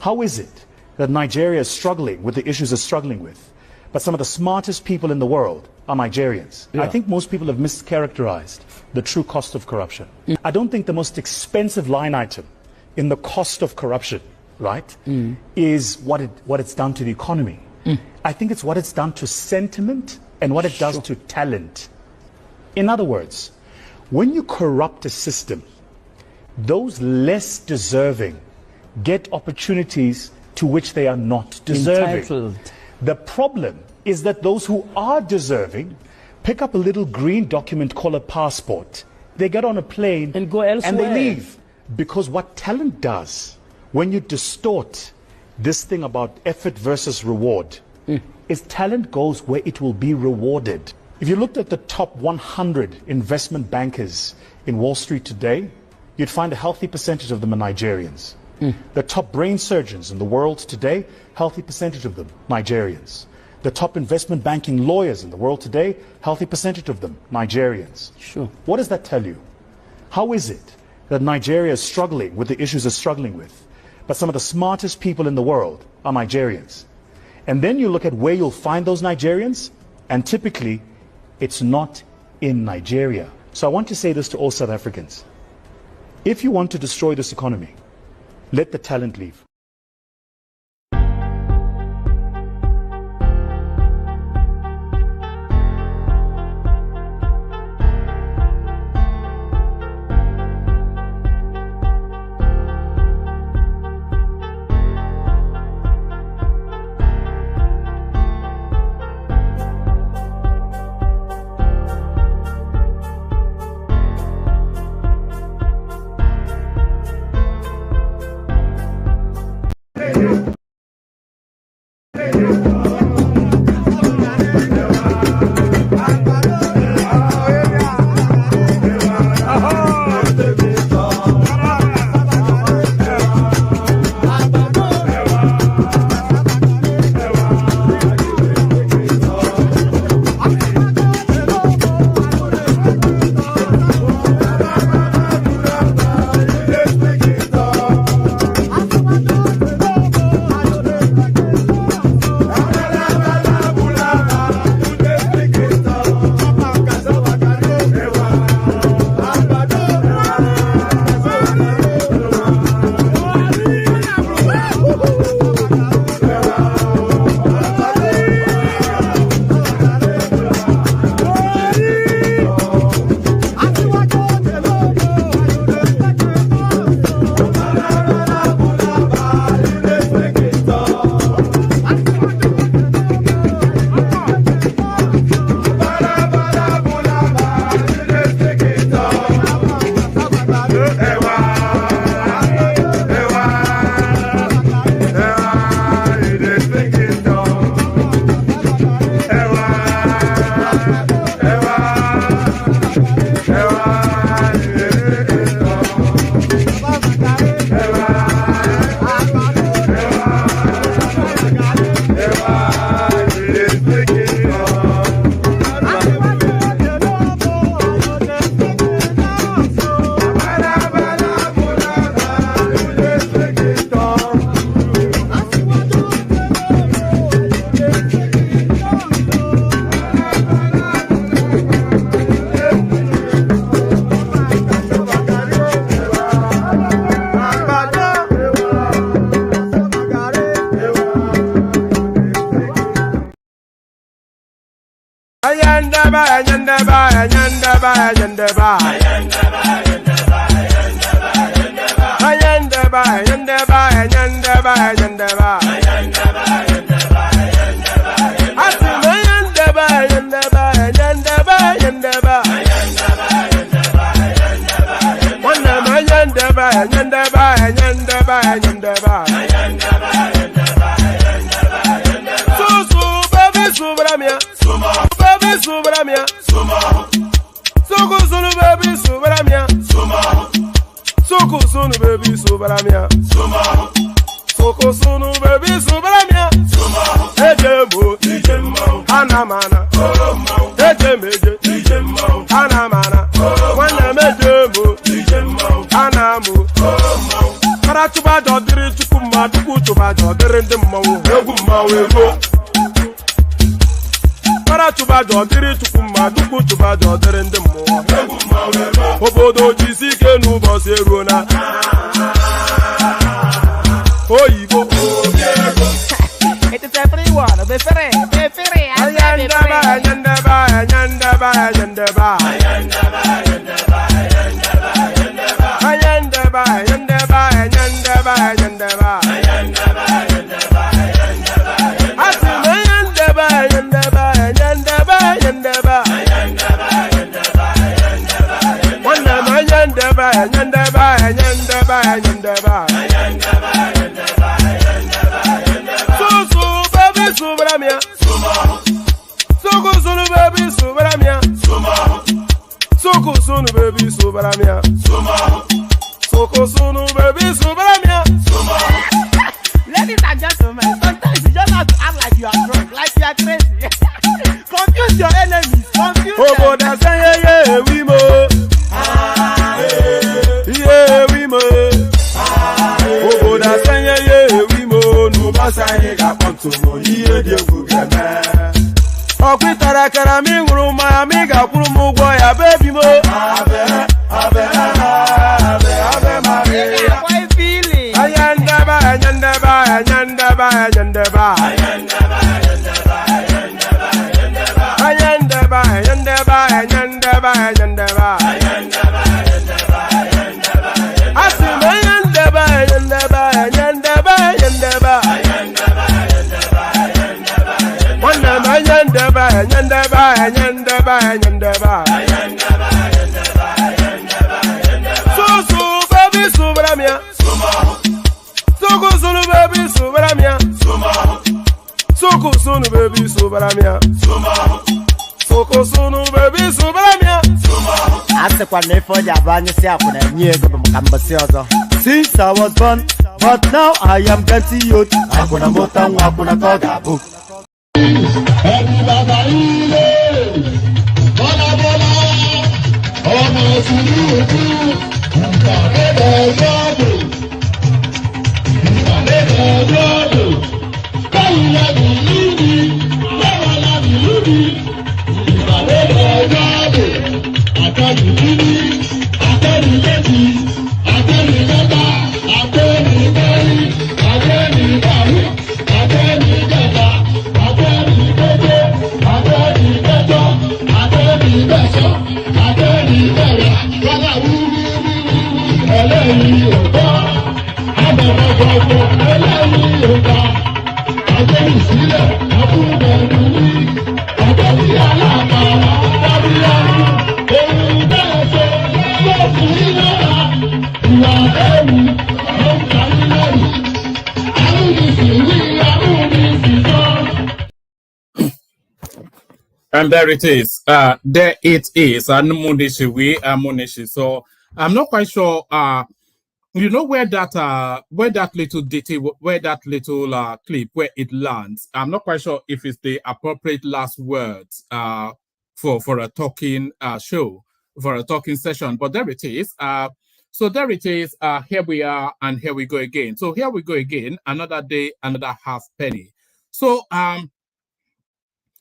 How is it that Nigeria is struggling with the issues it's struggling with, but some of the smartest people in the world are Nigerians? I think most people have mischaracterized the true cost of corruption. I don't think the most expensive line item in the cost of corruption, right, is what it's done to the economy. I think it's what it's done to sentiment and what it does to talent. In other words, when you corrupt a system, those less deserving get opportunities to which they are not deserving. Entitled. The problem is that those who are deserving pick up a little green document called a passport. They get on a plane and go elsewhere. And they leave. Because what talent does, when you distort this thing about effort versus reward, is talent goes where it will be rewarded. If you looked at the top 100 investment bankers in Wall Street today, you'd find a healthy percentage of them are Nigerians. The top brain surgeons in the world today, healthy percentage of them, Nigerians. The top investment banking lawyers in the world today, healthy percentage of them, Nigerians. Sure. What does that tell you? How is it that Nigeria is struggling with the issues it's struggling with, but some of the smartest people in the world are Nigerians? And then you look at where you'll find those Nigerians, and typically, it's not in Nigeria. So I want to say this to all South Africans. If you want to destroy this economy, let the talent leave. Hannatu Musawa, kuma duku tuba jo dere ndemo egu ma wego para tuba jo dere tukuma duku tuba jo dere ndemo egu ma wego obodo jisike nu boss erona oyibo it is everyone be free ayanda ba Sunu baby subaramia Soko sunu baby subaramia Ladies and gentlemen, sometimes you just have to act like you are drunk, like you are crazy. Confuse your enemies, confuse them. Oh, but I say yeah, we mo. Yeah, we mo. Oh, but I say yeah, we mo. No basa hega ponto mo. Yeah, dia gugana. Okwitara kara mi nguru ma mi ga kuru mu gwo ya baby mo. Abe Maria. Why feeling? Ayanda ba. Soko sunu baby subaramia. Soko sunu baby subaramia. Ase kwa nefo ya banyo si akuna nyego bamukambasi ozo. Since I was born, but now I am getting youth. Hakuna mota hakuna koga book. And there it is. There it is. Munishi. So I'm not quite sure. You know where that little detail, where that little clip, where it lands. I'm not quite sure if it's the appropriate last words for a talking show, for a talking session. But there it is. So there it is. Here we are, and here we go again. So here we go again. Another day, another half penny. So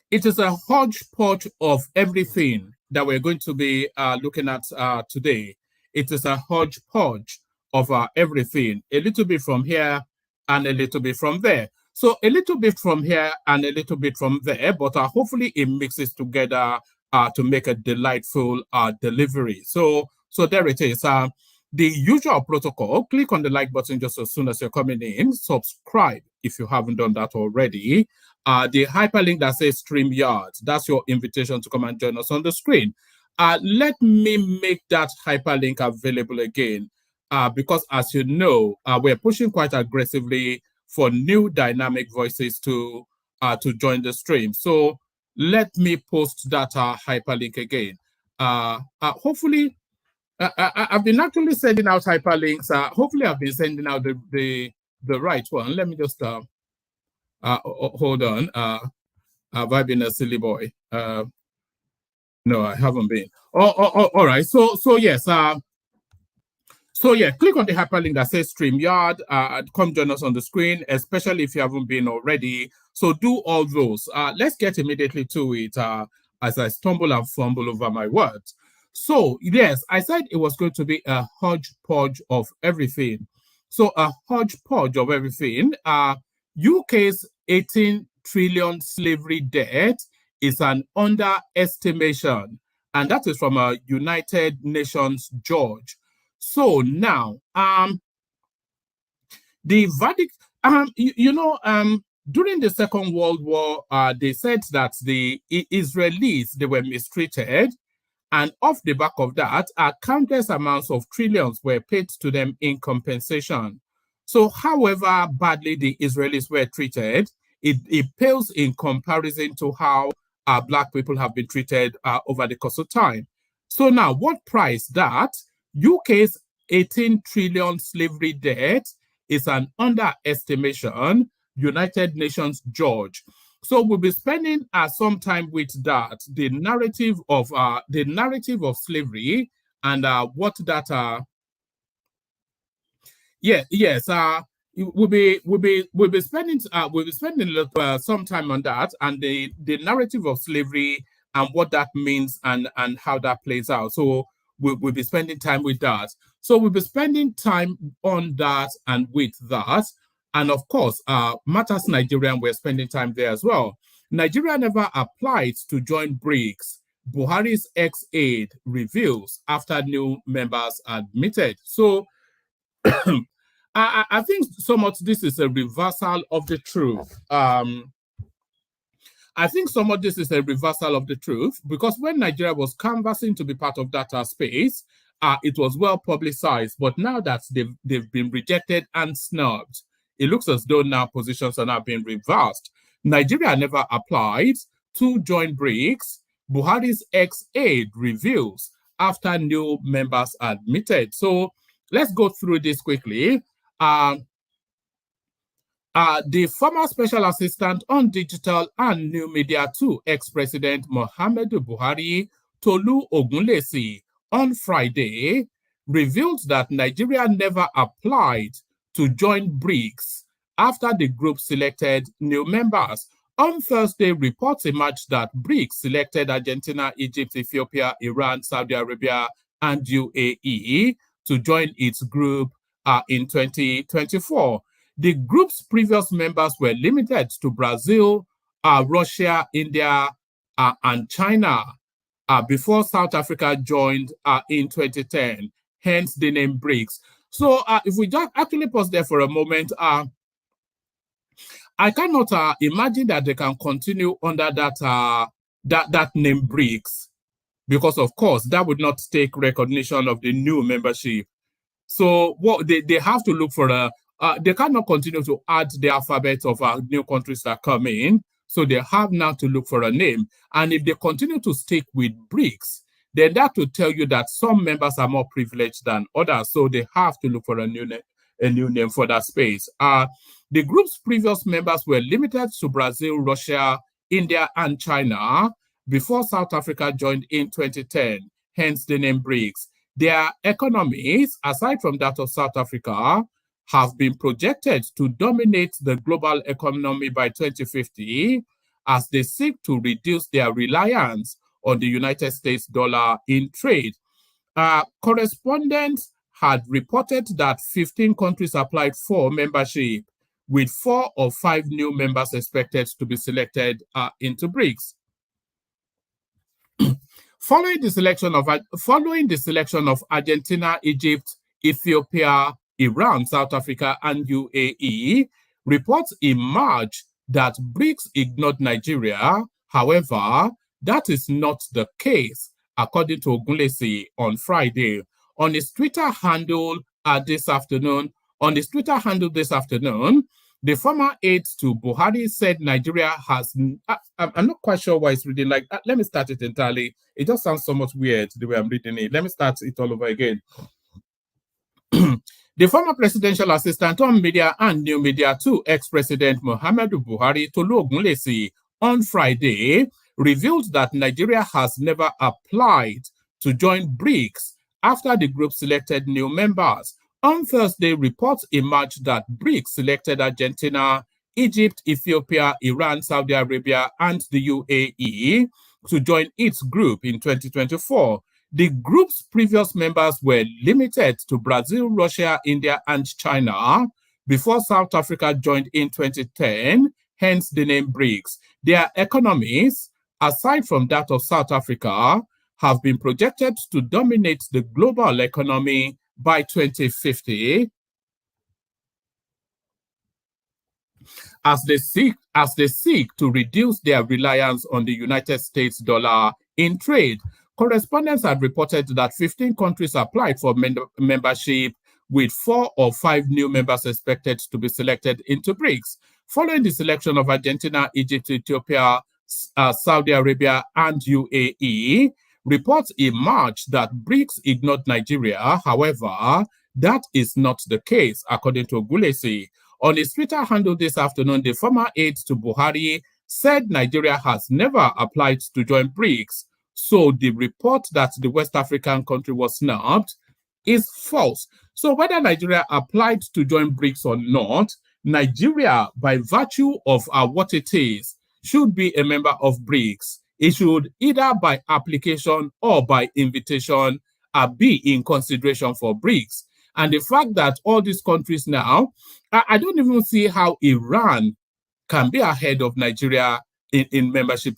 it is a hodgepodge of everything that we're going to be looking at today. It is a hodgepodge of everything, a little bit from here and a little bit from there. So a little bit from here and a little bit from there, but hopefully it mixes together to make a delightful delivery. So there it is. The usual protocol, click on the like button just as soon as you're coming in, subscribe if you haven't done that already. The hyperlink that says StreamYard, that's your invitation to come and join us on the screen. Let me make that hyperlink available again, because as you know, we're pushing quite aggressively for new dynamic voices to join the stream. So let me post that hyperlink again. Hopefully, I've been actually sending out hyperlinks. Hopefully, I've been sending out the right one. Let me just hold on. Have I been a silly boy? No, I haven't been. All right. So yes. So yeah, click on the hyperlink that says StreamYard. Come join us on the screen, especially if you haven't been already. So do all those. Let's get immediately to it as I stumble and fumble over my words. So yes, I said it was going to be a hodgepodge of everything. So a hodgepodge of everything. UK's 18 trillion slavery debt is an underestimation, and that is from a United Nations judge. So now, the verdict, during the Second World War, they said that the Israelis, they were mistreated, and off the back of that, countless amounts of trillions were paid to them in compensation. So however badly the Israelis were treated, it pales in comparison to how Black people have been treated over the course of time. So now, what price that? UK's 18 trillion slavery debt is an underestimation, United Nations judge. So we'll be spending some time with that, the narrative of slavery, and what that we'll be spending some time on that, and the narrative of slavery and what that means and how that plays out. So we'll be spending time with that. So we'll be spending time on that and with that. And of course, Matters Nigerian, we're spending time there as well. Nigeria never applied to join BRICS. Buhari's ex-aide reveals after new members admitted. So I think somewhat this is a reversal of the truth. I think somewhat this is a reversal of the truth, because when Nigeria was canvassing to be part of that space, it was well publicized. But now that they've been rejected and snubbed, it looks as though now positions are now being reversed. Nigeria never applied to join BRICS. Buhari's ex-aide reveals after new members admitted. So let's go through this quickly. The former Special Assistant on Digital and New Media to ex-President Muhammadu Buhari, Tolu Ogunlesi, on Friday, revealed that Nigeria never applied to join BRICS after the group selected new members. On Thursday, reports emerged that BRICS selected Argentina, Egypt, Ethiopia, Iran, Saudi Arabia, and UAE to join its group in 2024. The group's previous members were limited to Brazil, Russia, India, and China before South Africa joined in 2010, hence the name BRICS. So if we just actually pause there for a moment, I cannot imagine that they can continue under that name BRICS, because of course that would not take recognition of the new membership. So what they have to look for they cannot continue to add the alphabet of new countries that come in. So they have now to look for a name. And if they continue to stick with BRICS, then that will tell you that some members are more privileged than others. So they have to look for a new name for that space. The group's previous members were limited to Brazil, Russia, India, and China before South Africa joined in 2010, hence the name BRICS. Their economies, aside from that of South Africa, have been projected to dominate the global economy by 2050 as they seek to reduce their reliance on the United States dollar in trade. Correspondents had reported that 15 countries applied for membership, with 4 or 5 new members expected to be selected into BRICS. Following the selection of Argentina, Egypt, Ethiopia, Iran, South Africa, and UAE, reports emerged that BRICS ignored Nigeria. However, that is not the case, according to Ogunlesi on Friday. On his Twitter handle this afternoon, the former aide to Buhari said Nigeria has... I'm not quite sure why it's reading like that. Let me start it entirely. It just sounds so much weird the way I'm reading it. Let me start it all over again. The former presidential assistant on media and new media to ex-president Muhammadu Buhari, Tolu Ogunlesi, on Friday, revealed that Nigeria has never applied to join BRICS after the group selected new members. On Thursday, reports emerged that BRICS selected Argentina, Egypt, Ethiopia, Iran, Saudi Arabia, and the UAE to join its group in 2024. The group's previous members were limited to Brazil, Russia, India, and China before South Africa joined in 2010, hence the name BRICS. Their economies, aside from that of South Africa, have been projected to dominate the global economy by 2050 as they seek to reduce their reliance on the United States dollar in trade. Correspondents had reported that 15 countries applied for membership, with 4 or 5 new members expected to be selected into BRICS. Following the selection of Argentina, Egypt, Ethiopia, Saudi Arabia, and UAE, reports emerged that BRICS ignored Nigeria. However, that is not the case, according to Gulesi. On his Twitter handle this afternoon, the former aide to Buhari said Nigeria has never applied to join BRICS. So the report that the West African country was snubbed is false. So whether Nigeria applied to join BRICS or not, Nigeria, by virtue of what it is, should be a member of BRICS. It should either by application or by invitation be in consideration for BRICS. And the fact that all these countries now, I don't even see how Iran can be ahead of Nigeria in membership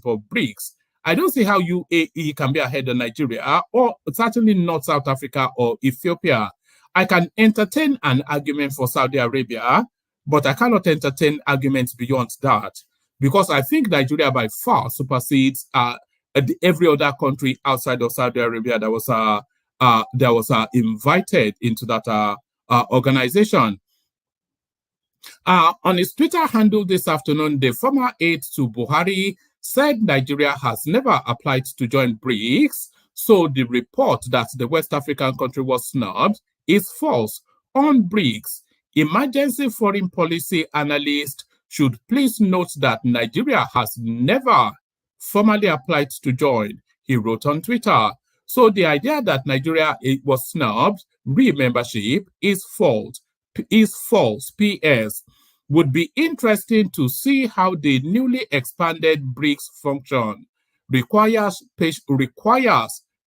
of BRICS. I don't see how UAE can be ahead of Nigeria, or certainly not South Africa or Ethiopia. I can entertain an argument for Saudi Arabia, but I cannot entertain arguments beyond that, because I think Nigeria by far supersedes every other country outside of Saudi Arabia that was invited into that organization. On his Twitter handle this afternoon, the former aide to Buhari said Nigeria has never applied to join BRICS, so the report that the West African country was snubbed is false. On BRICS, emergency foreign policy analyst should please note that Nigeria has never formally applied to join, he wrote on Twitter. So the idea that Nigeria was snubbed, re-membership, is false. PS. Would be interesting to see how the newly expanded BRICS function. Requires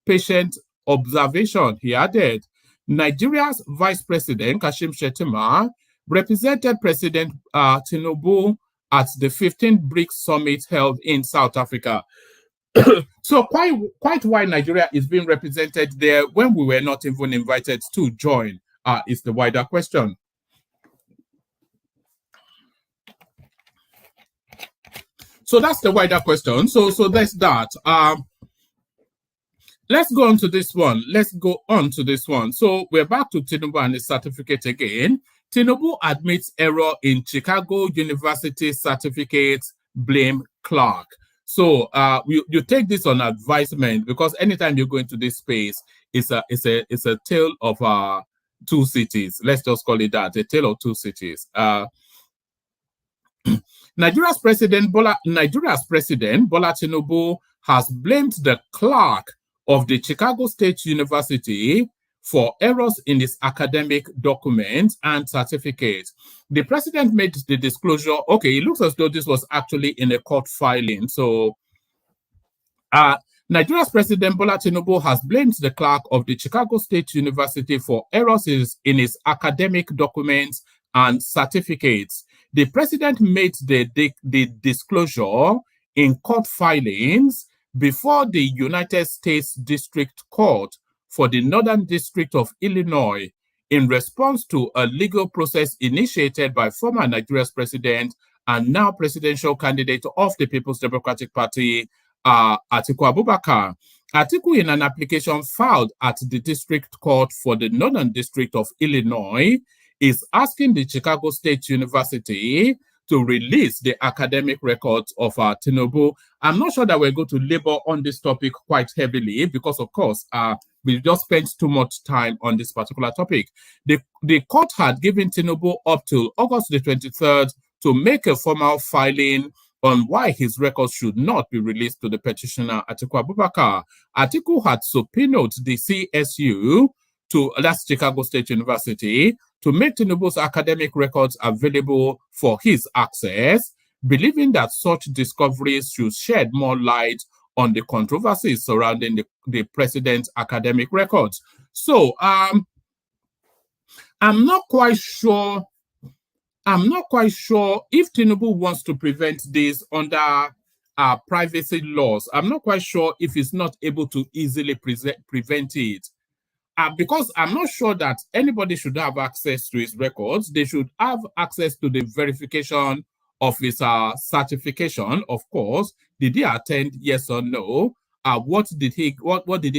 patient observation, he added. Nigeria's Vice President, Kashim Shettima, represented President Tinubu at the 15th BRICS summit held in South Africa. So quite why Nigeria is being represented there when we were not even invited to join is the wider question. So that's the wider question. So that's that. Let's go on to this one. So we're back to Tinubu and his certificate again. Tinubu admits error in Chicago University certificate, blame CLERK. So you take this on advisement, because anytime you go into this space, it's a tale of two cities. Let's just call it that, a tale of two cities. Nigeria's President Bola Tinubu has blamed the clerk of the Chicago State University for errors in its academic documents and certificates. The president made the disclosure. Okay, it looks as though this was actually in a court filing. So, Nigeria's President Bola Tinubu has blamed the clerk of the Chicago State University for errors in its academic documents and certificates. The president made the disclosure in court filings before the United States District Court for the Northern District of Illinois in response to a legal process initiated by former Nigeria's president and now presidential candidate of the People's Democratic Party, Atiku Abubakar. Atiku, in an application filed at the District Court for the Northern District of Illinois, is asking the Chicago State University to release the academic records of Tinubu. I'm not sure that we're going to labor on this topic quite heavily because, of course, we just spent too much time on this particular topic. The court had given Tinubu up till August the 23rd to make a formal filing on why his records should not be released to the petitioner, Atiku Abubakar. Atiku had subpoenaed the CSU, that's Chicago State University, to make Tinubu's academic records available for his access, believing that such discoveries should shed more light on the controversies surrounding the president's academic records. So, I'm not quite sure if Tinubu wants to prevent this under privacy laws. I'm not quite sure if he's not able to easily prevent it. Because I'm not sure that anybody should have access to his records. They should have access to the verification of his certification, of course. Did he attend? Yes or no? What did he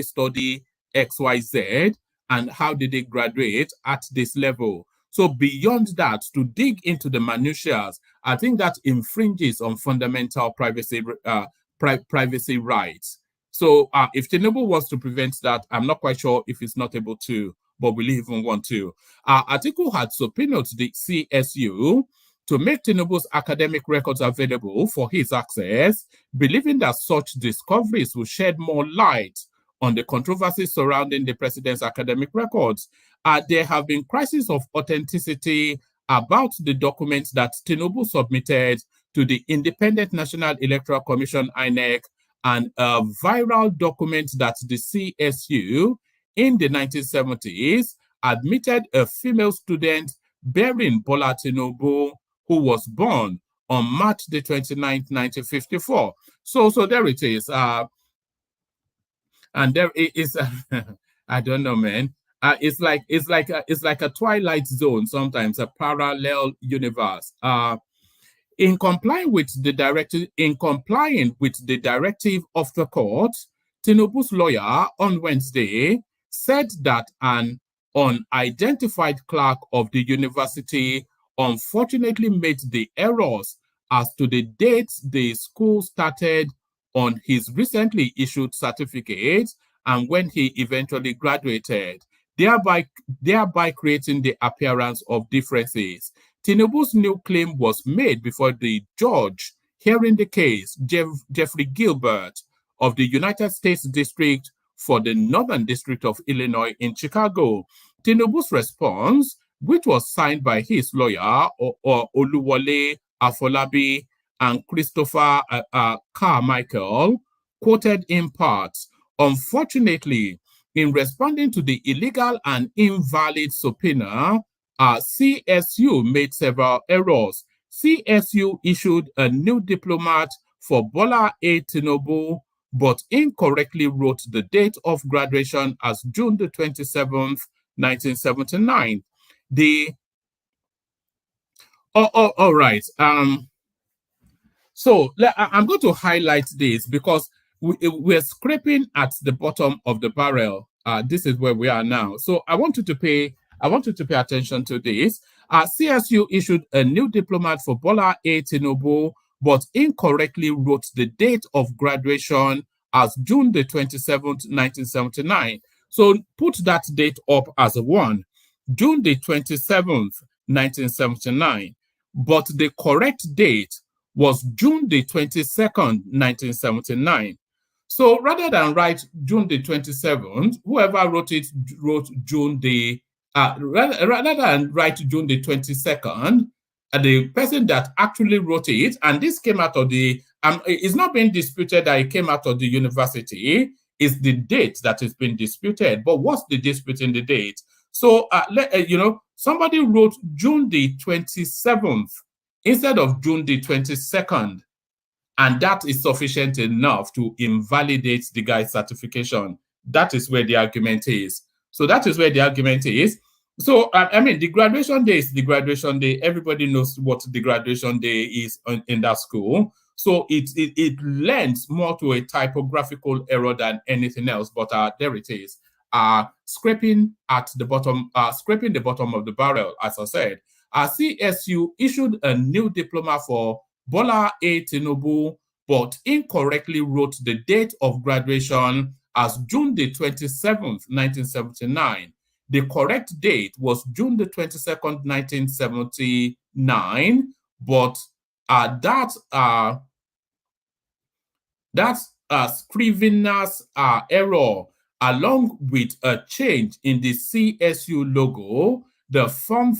study? XYZ, and how did he graduate at this level? So beyond that, to dig into the minutiae, I think that infringes on fundamental privacy rights. So if Tinubu wants to prevent that, I'm not quite sure if he's not able to, but will he even want to? Atiku had subpoenaed the CSU to make Tinubu's academic records available for his access, believing that such discoveries will shed more light on the controversies surrounding the president's academic records. There have been crises of authenticity about the documents that Tinubu submitted to the Independent National Electoral Commission, INEC, and a viral document that the CSU in the 1970s admitted a female student bearing Bola Tinubu, who was born on March the 29th, 1954. So there it is. And there is, I don't know, man. It's like a Twilight Zone sometimes, a parallel universe. In complying with the directive of the court, Tinubu's lawyer on Wednesday said that an unidentified clerk of the university unfortunately made the errors as to the dates the school started on his recently issued certificate and when he eventually graduated, thereby creating the appearance of differences. Tinubu's new claim was made before the judge hearing the case, Jeffrey Gilbert of the United States District for the Northern District of Illinois in Chicago. Tinubu's response, which was signed by his lawyer, Oluwole Afolabi, and Christopher Carmichael, quoted in part, unfortunately, in responding to the illegal and invalid subpoena, CSU made several errors. CSU issued a new diplomat for Bola A. Tinubu, but incorrectly wrote the date of graduation as June the 27th, 1979. All right. So I'm going to highlight this because we're scraping at the bottom of the barrel. This is where we are now. So I want you to pay attention to this. CSU issued a new diplomat for Bola A. Tinubu, but incorrectly wrote the date of graduation as June the 27th, 1979. So put that date up as a 1, June the 27th, 1979. But the correct date was June the 22nd, 1979. So rather than write June the 27th, whoever wrote it wrote June the, rather than write June the 22nd, the person that actually wrote it, and this came out of the, it's not being disputed that it came out of the university, is the date that is being disputed. But what's the dispute in the date? So, somebody wrote June the 27th instead of June the 22nd. And that is sufficient enough to invalidate the guy's certification. That is where the argument is. So that is where the argument is. So, the graduation day is the graduation day. Everybody knows what the graduation day is in that school. So it lends more to a typographical error than anything else. But there it is. Scraping the bottom of the barrel, as I said. CSU issued a new diploma for Bola A. Tinubu, but incorrectly wrote the date of graduation as June the 27th, 1979. The correct date was June the 22nd, 1979, but that That's a scrivener's error, along with a change in the CSU logo, the font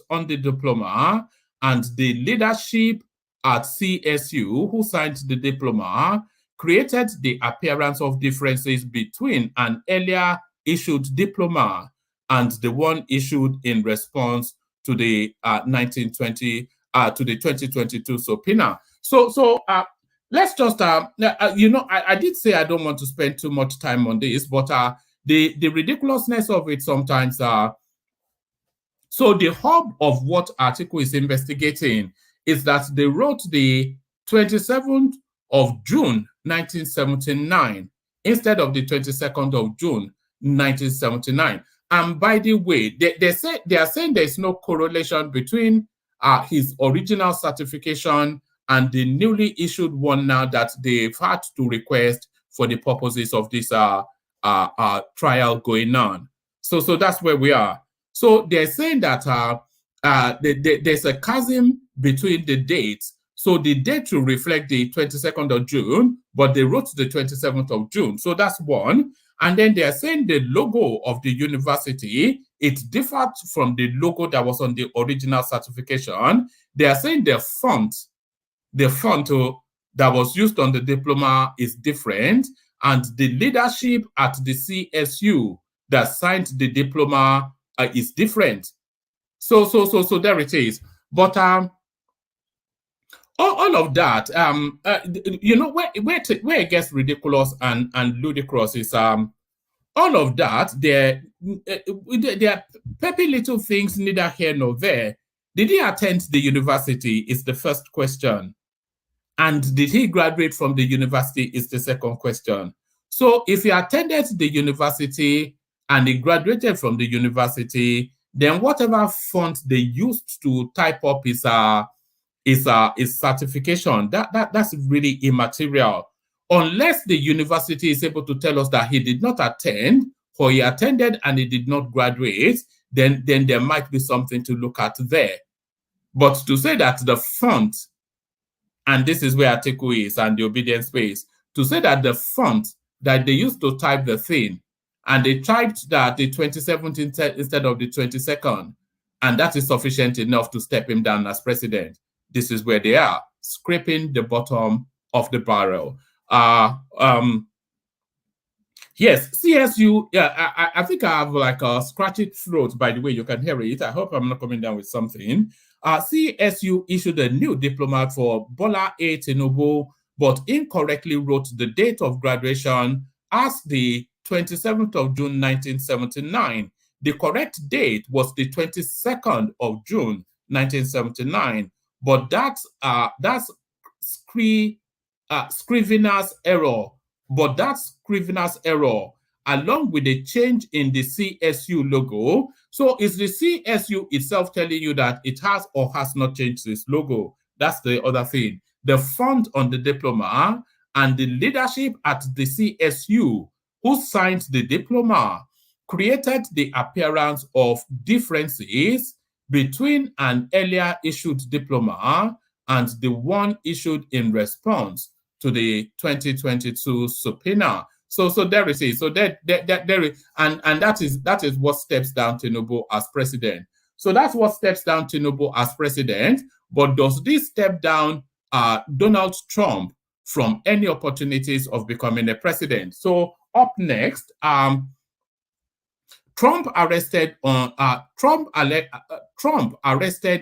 on the diploma, and the leadership at CSU who signed the diploma created the appearance of differences between an earlier issued diploma and the one issued in response to the 2022 subpoena. So let's just I did say I don't want to spend too much time on this, but the ridiculousness of it sometimes so the hub of what article is investigating is that they wrote the 27th of June 1979 instead of the 22nd of June 1979. And by the way, they are saying there's no correlation between his original certification and the newly issued one now that they've had to request for the purposes of this trial going on. So that's where we are. So they're saying that there's a chasm between the dates. So the date will reflect the 22nd of June, but they wrote the 27th of June. So that's one. And then they're saying the logo of the university, it differed from the logo that was on the original certification. They are saying the font that was used on the diploma is different, and the leadership at the CSU that signed the diploma is different. So there it is. But all of that, where it gets ridiculous and ludicrous is all of that. They're peppy little things, neither here nor there. Did he attend the university? Is the first question. And did he graduate from the university? Is the second question. So if he attended the university and he graduated from the university, then whatever font they used to type up his certification, that's really immaterial. Unless the university is able to tell us that he did not attend, or he attended and he did not graduate, then there might be something to look at there. But to say that the font, and this is where article is and the obedience space, to say that the font that they used to type the thing, and they typed that the 27th instead of the 22nd, and that is sufficient enough to step him down as president. This is where they are, scraping the bottom of the barrel. Yes, CSU, I think I have like a scratchy throat, by the way, you can hear it. I hope I'm not coming down with something. CSU issued a new diploma for Bola A. Tinubu, but incorrectly wrote the date of graduation as the 27th of June, 1979. The correct date was the 22nd of June, 1979. But that's scrivener's error. But that scrivener's error, along with the change in the CSU logo. So is the CSU itself telling you that it has or has not changed its logo? That's the other thing. The font on the diploma and the leadership at the CSU who signed the diploma created the appearance of differences between an earlier issued diploma and the one issued in response to the 2022 subpoena. So there it is. So there is, and that is what steps down Tinubu as president. So that's what steps down Tinubu as president. But does this step down Donald Trump from any opportunities of becoming a president? So up next, Trump arrested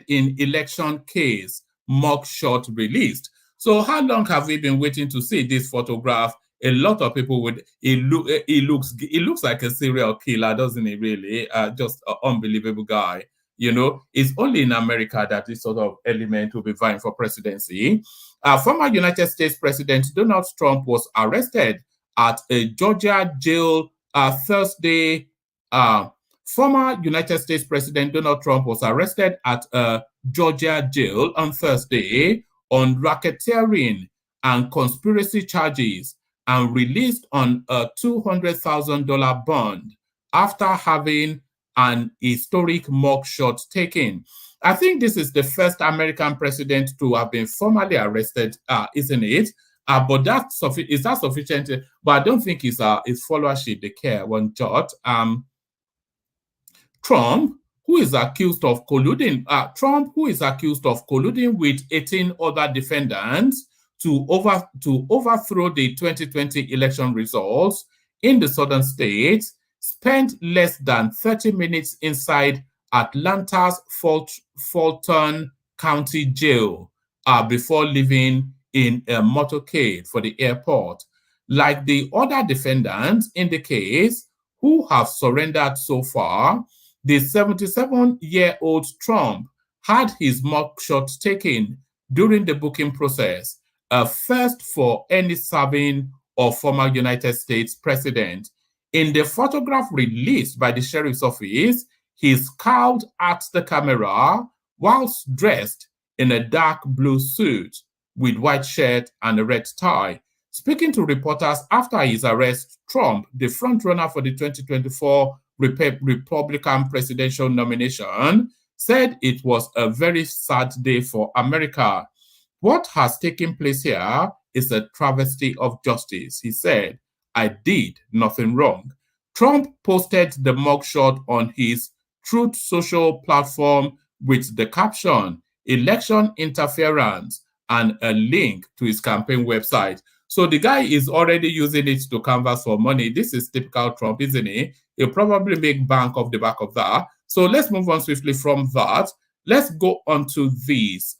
in election case, mugshot released. So how long have we been waiting to see this photograph? A lot of people would. He looks like a serial killer, doesn't he? Really, just an unbelievable guy. You know, it's only in America that this sort of element will be vying for presidency. Former United States President Donald Trump was arrested at a Georgia jail Thursday. Former United States President Donald Trump was arrested at a Georgia jail on Thursday on racketeering and conspiracy charges and released on a $200,000 bond after having an historic mugshot taken. I think this is the first American president to have been formally arrested, isn't it? But is that sufficient? But I don't think it's followership they care one jot. Trump, who is accused of colluding with 18 other defendants to overthrow the 2020 election results in the southern states, spent less than 30 minutes inside Atlanta's Fulton County Jail before leaving in a motorcade for the airport. Like the other defendants in the case who have surrendered so far, the 77-year-old Trump had his mugshot taken during the booking process, a first for any serving or former United States president. In the photograph released by the sheriff's office, he scowled at the camera whilst dressed in a dark blue suit with white shirt and a red tie. Speaking to reporters after his arrest, Trump, the frontrunner for the 2024 Republican presidential nomination, said it was a very sad day for America. What has taken place here is a travesty of justice, he said. I did nothing wrong. Trump posted the mugshot on his Truth Social platform with the caption, "Election interference," and a link to his campaign website. So the guy is already using it to canvas for money. This is typical Trump, isn't he? He'll probably make bank off the back of that. So let's move on swiftly from that. Let's go on to this.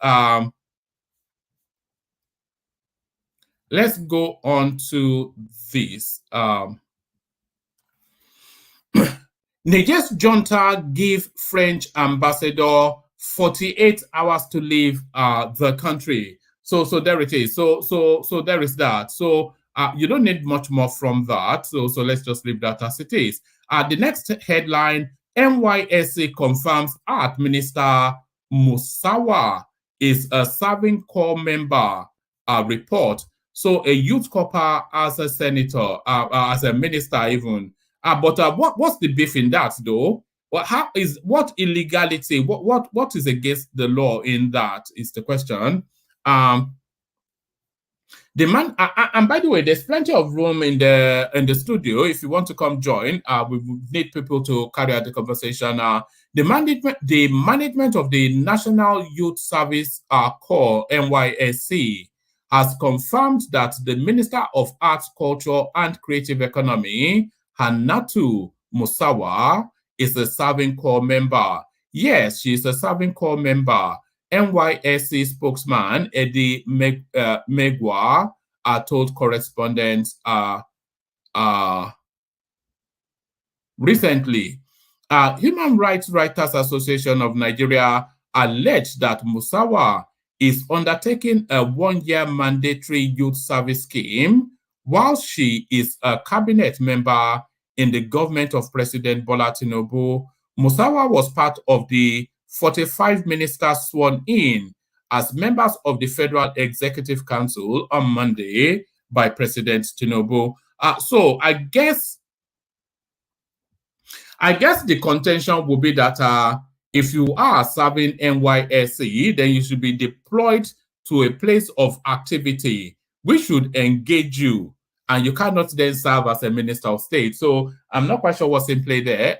Let's go on to this. Niger's junta give French ambassador 48 hours to leave the country. So there it is. So there is that. So you don't need much more from that. So let's just leave that as it is. The next headline: Nysc confirms Art Minister Musawa is a serving corps member. Report. So a youth corps as a senator, as a minister even. But what's the beef in that though? What illegality? What is against the law in that is the question. The man, and by the way, there's plenty of room in the studio. If you want to come join, we need people to carry out the conversation. The management of the National Youth Service Corps (NYSC) has confirmed that the Minister of Arts, Culture, and Creative Economy, Hannatu Musawa, is a serving corps member. Yes, she is a serving corps member. NYSC spokesman Eddie Megwa told correspondents recently. Human Rights Writers Association of Nigeria alleged that Musawa is undertaking a one-year mandatory youth service scheme while she is a cabinet member in the government of President Bola Tinubu. Musawa was part of the 45 ministers sworn in as members of the Federal Executive Council on Monday by President Tinubu. So I guess the contention will be that if you are serving NYSC, then you should be deployed to a place of activity which should engage you, and you cannot then serve as a minister of state. So I'm not quite sure what's in play there.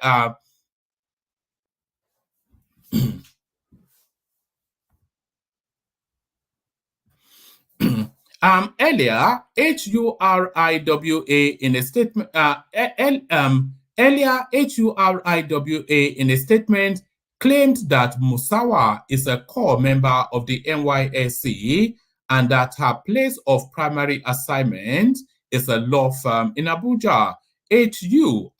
Earlier, HURIWA in a statement. Earlier, HURIWA in a statement claimed that Musawa is a core member of the NYSC and that her place of primary assignment is a law firm in Abuja. HURIWA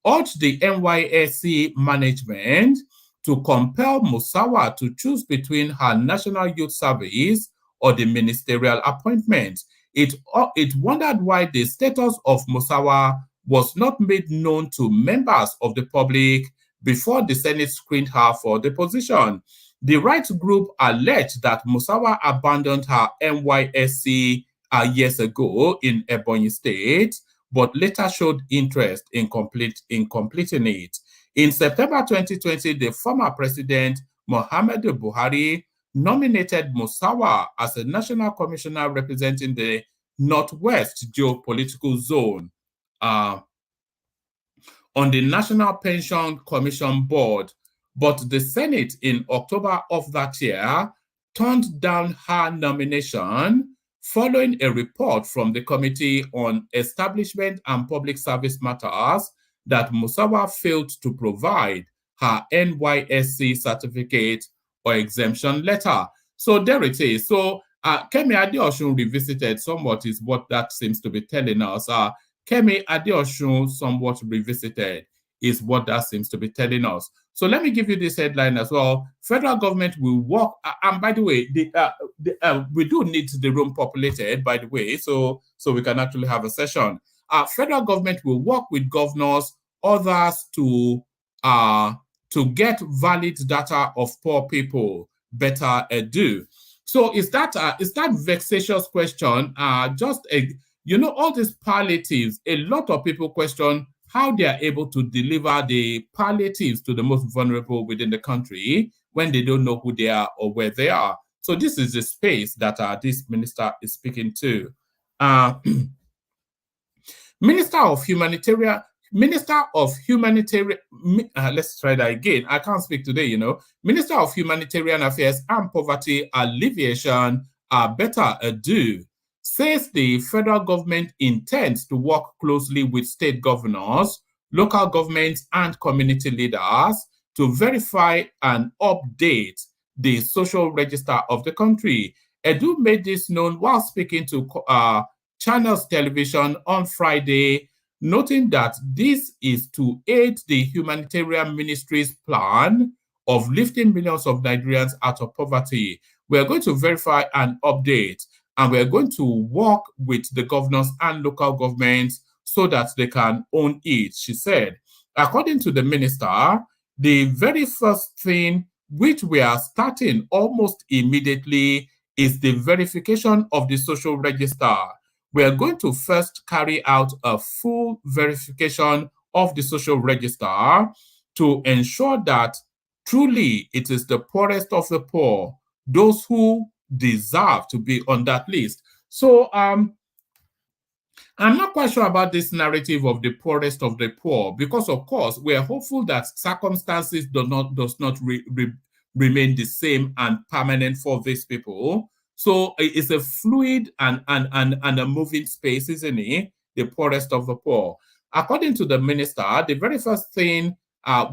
urged the NYSC management to compel Musawa to choose between her National Youth Service or the ministerial appointment. It wondered why the status of Musawa was not made known to members of the public before the Senate screened her for the position. The rights group alleged that Musawa abandoned her NYSC years ago in Ebonyi State, but later showed interest in completing it. In September 2020, the former president, Muhammadu Buhari, nominated Musawa as a national commissioner representing the Northwest geopolitical zone on the National Pension Commission Board, but the Senate in October of that year turned down her nomination following a report from the Committee on Establishment and Public Service Matters that Musawa failed to provide her NYSC certificate or exemption letter. So there it is. So Kemi Adeosun revisited somewhat is what that seems to be telling us. Kemi Adeosun somewhat revisited is what that seems to be telling us. So let me give you this headline as well. Federal government will work, and by the way, we do need the room populated, by the way, so we can actually have a session. Federal government will work with governors, others to get valid data of poor people. Better do. So is that vexatious question? Just all these palliatives. A lot of people question how they are able to deliver the palliatives to the most vulnerable within the country when they don't know who they are or where they are. So this is the space that this minister is speaking to. Minister of Humanitarian, let's try that again. I can't speak today, Minister of Humanitarian Affairs and Poverty Alleviation, Better Ado, says the federal government intends to work closely with state governors, local governments, and community leaders to verify and update the social register of the country. Edu made this known while speaking to Channels Television on Friday, noting that this is to aid the humanitarian ministry's plan of lifting millions of Nigerians out of poverty. We're going to verify and update, and we're going to work with the governors and local governments so that they can own it, she said. According to the minister, the very first thing which we are starting almost immediately is the verification of the social register. We are going to first carry out a full verification of the social register to ensure that truly it is the poorest of the poor, those who deserve to be on that list. So I'm not quite sure about this narrative of the poorest of the poor, because of course we are hopeful that circumstances does not remain the same and permanent for these people. So it's a fluid and a moving space, isn't it? The poorest of the poor. According to the minister, the very first thing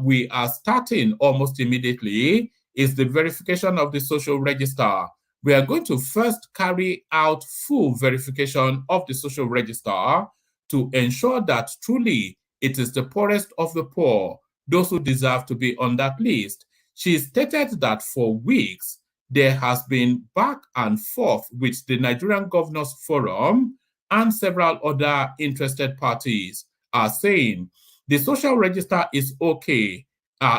we are starting almost immediately is the verification of the social register. We are going to first carry out full verification of the social register to ensure that truly it is the poorest of the poor, those who deserve to be on that list. She stated that for weeks, there has been back and forth with the Nigerian Governors Forum and several other interested parties are saying the social register is okay,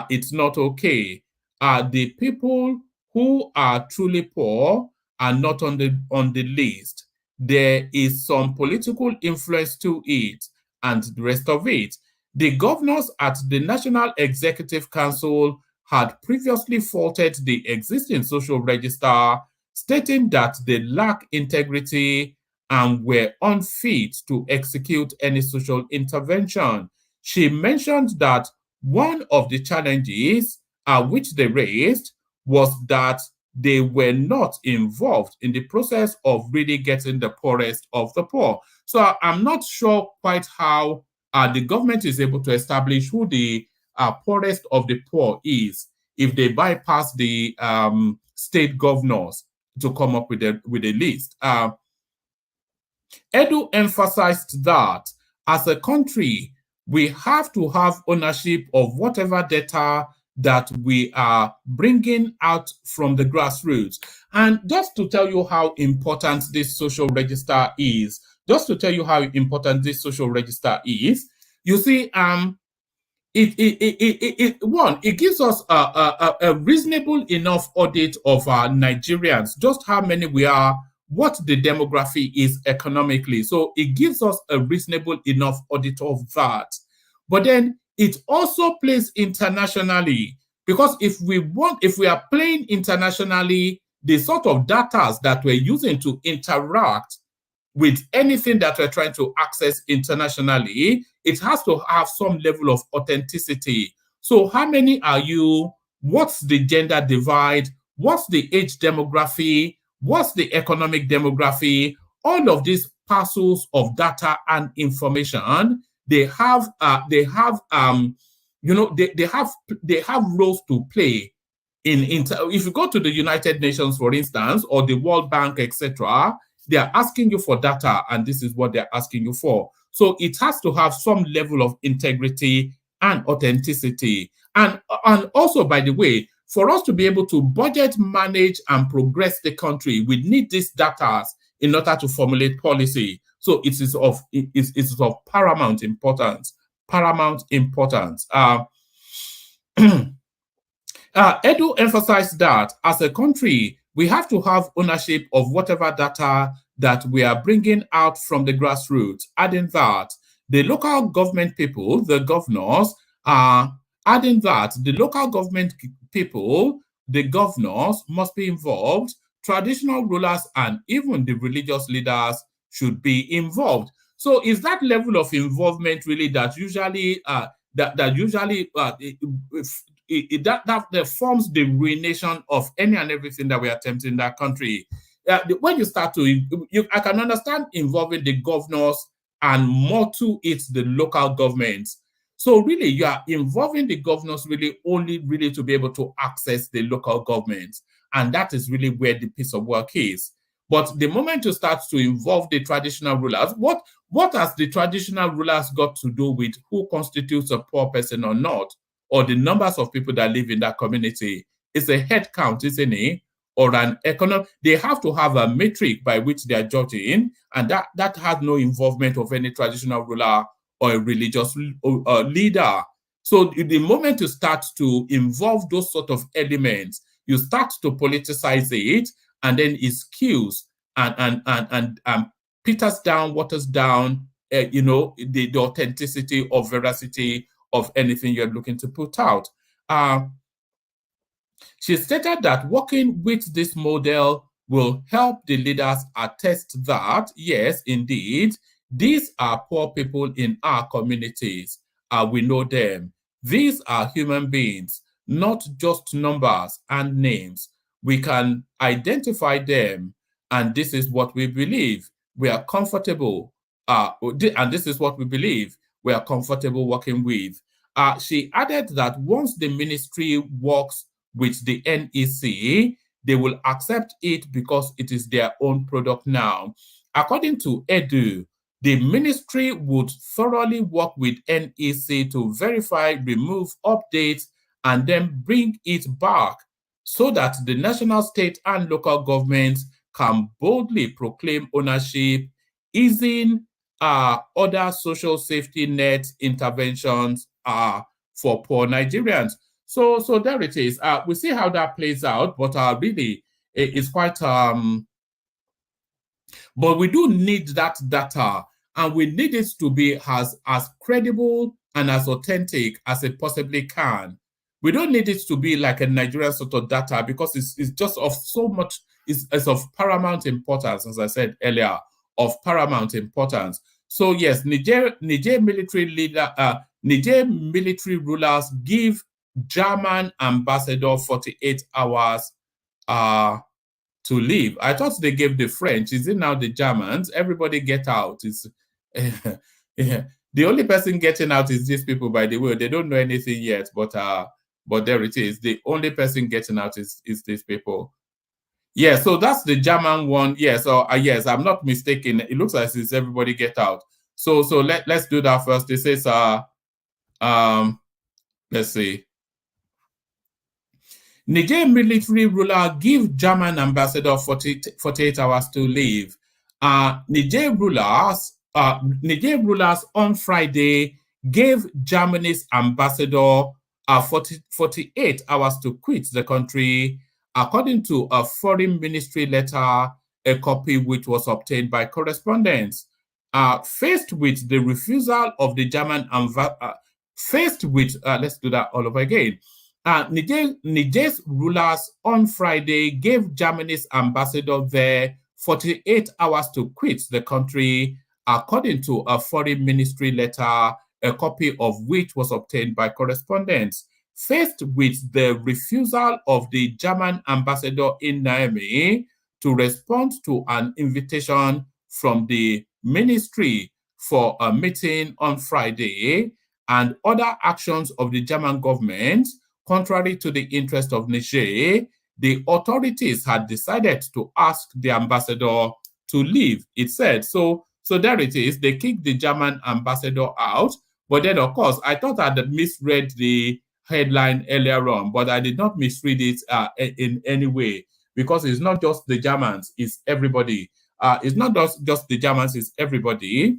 it's not okay. The people who are truly poor are not on the list. There is some political influence to it and the rest of it. The governors at the National Executive Council had previously faulted the existing social register, stating that they lack integrity and were unfit to execute any social intervention. She mentioned that one of the challenges which they raised was that they were not involved in the process of really getting the poorest of the poor. So I'm not sure quite how the government is able to establish who the poorest of the poor is if they bypass the state governors to come up with a list. Edu emphasized that as a country, we have to have ownership of whatever data that we are bringing out from the grassroots. And just to tell you how important this social register is, you see, it gives us a reasonable enough audit of our Nigerians, just how many we are, what the demography is economically. So it gives us a reasonable enough audit of that. But then it also plays internationally, because if we are playing internationally, the sort of data that we're using to interact with anything that we're trying to access internationally, it has to have some level of authenticity. So how many are you? What's the gender divide? What's the age demography? What's the economic demography? All of these parcels of data and information, they have roles to play if you go to the United Nations, for instance, or the World Bank, etc., they are asking you for data, and this is what they're asking you for. So it has to have some level of integrity and authenticity. And also, by the way, for us to be able to budget, manage, and progress the country, we need these data in order to formulate policy. So it is of paramount importance. Paramount importance. Edu emphasized that as a country, we have to have ownership of whatever data that we are bringing out from the grassroots, adding that the local government people, the governors, adding that the local government people, the governors must be involved, traditional rulers and even the religious leaders should be involved. So is that level of involvement really that usually that forms the ruination of any and everything that we attempt in that country? When you start to, I can understand involving the governors and more to it, the local governments. So really, you are involving the governors only to be able to access the local governments. And that is really where the piece of work is. But the moment you start to involve the traditional rulers, what has the traditional rulers got to do with who constitutes a poor person or not, or the numbers of people that live in that community? It's a head count, isn't it? Or an economic. They have to have a metric by which they are judging, and that has no involvement of any traditional ruler or a religious leader. So the moment you start to involve those sort of elements, you start to politicize it, and then it skews and waters down, the authenticity or veracity of anything you're looking to put out. She stated that working with this model will help the leaders attest that, yes, indeed, these are poor people in our communities. We know them. These are human beings, not just numbers and names. We can identify them, and this is what we believe. We are comfortable, and this is what we believe we are comfortable working with. She added that once the ministry works with the NEC, they will accept it because it is their own product now. According to Edu, the ministry would thoroughly work with NEC to verify, remove, update, and then bring it back so that the national, state, and local governments can boldly proclaim ownership, easing other social safety net interventions for poor Nigerians. So there it is. We see how that plays out, but really, it's quite... but we do need that data, and we need it to be as credible and as authentic as it possibly can. We don't need it to be like a Nigerian sort of data, because it's just of so much, it's of paramount importance, as I said earlier, of paramount importance. So yes, Niger military rulers give German ambassador 48 hours to leave. I thought they gave the French. Is it now the Germans? Everybody get out. It's yeah. The only person getting out is these people, by the way. They don't know anything yet, but there it is. The only person getting out is these people. Yeah, so that's the German one. Yeah, so yes, I'm not mistaken. It looks like it's everybody get out. So let's do that first. It says let's see. Niger military ruler give German ambassador 48 hours to leave. Niger rulers on Friday gave Germany's ambassador 48 hours to quit the country, according to a foreign ministry letter, a copy which was obtained by correspondence. Faced with the refusal of the German let's do that all over again. Niger's rulers on Friday gave Germany's ambassador there 48 hours to quit the country, according to a foreign ministry letter, a copy of which was obtained by correspondents. Faced with the refusal of the German ambassador in Niamey to respond to an invitation from the ministry for a meeting on Friday and other actions of the German government, contrary to the interest of Niger, the authorities had decided to ask the ambassador to leave, it said. So there it is. They kicked the German ambassador out. But then, of course, I thought I had misread the headline earlier on, but I did not misread it in any way, because it's not just the Germans, it's everybody. It's not just the Germans, it's everybody.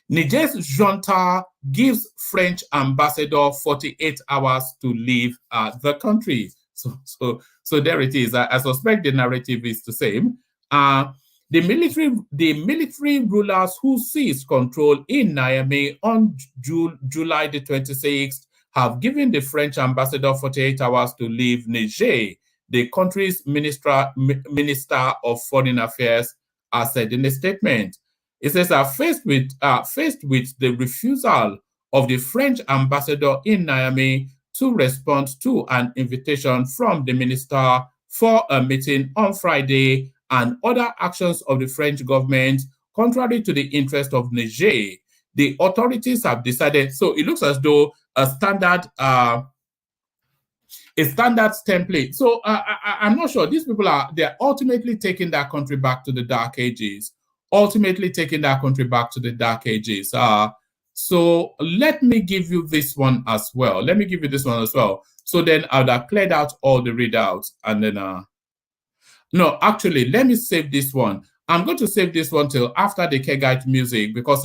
Niger's junta gives French ambassador 48 hours to leave the country. So there it is. I suspect the narrative is the same. The military rulers who seized control in Niamey on July the 26th have given the French ambassador 48 hours to leave Niger, the country's Minister of Foreign Affairs said in a statement. It says, faced with the refusal of the French ambassador in Niamey to respond to an invitation from the minister for a meeting on Friday and other actions of the French government, contrary to the interest of Niger, the authorities have decided. So it looks as though a standard template. So I'm not sure. These people they're ultimately taking that country back to the Dark Ages. So let me give you this one as well. So then I would have cleared out all the readouts and then no, actually, let me save this one. I'm going to save this one till after the Kegite music, because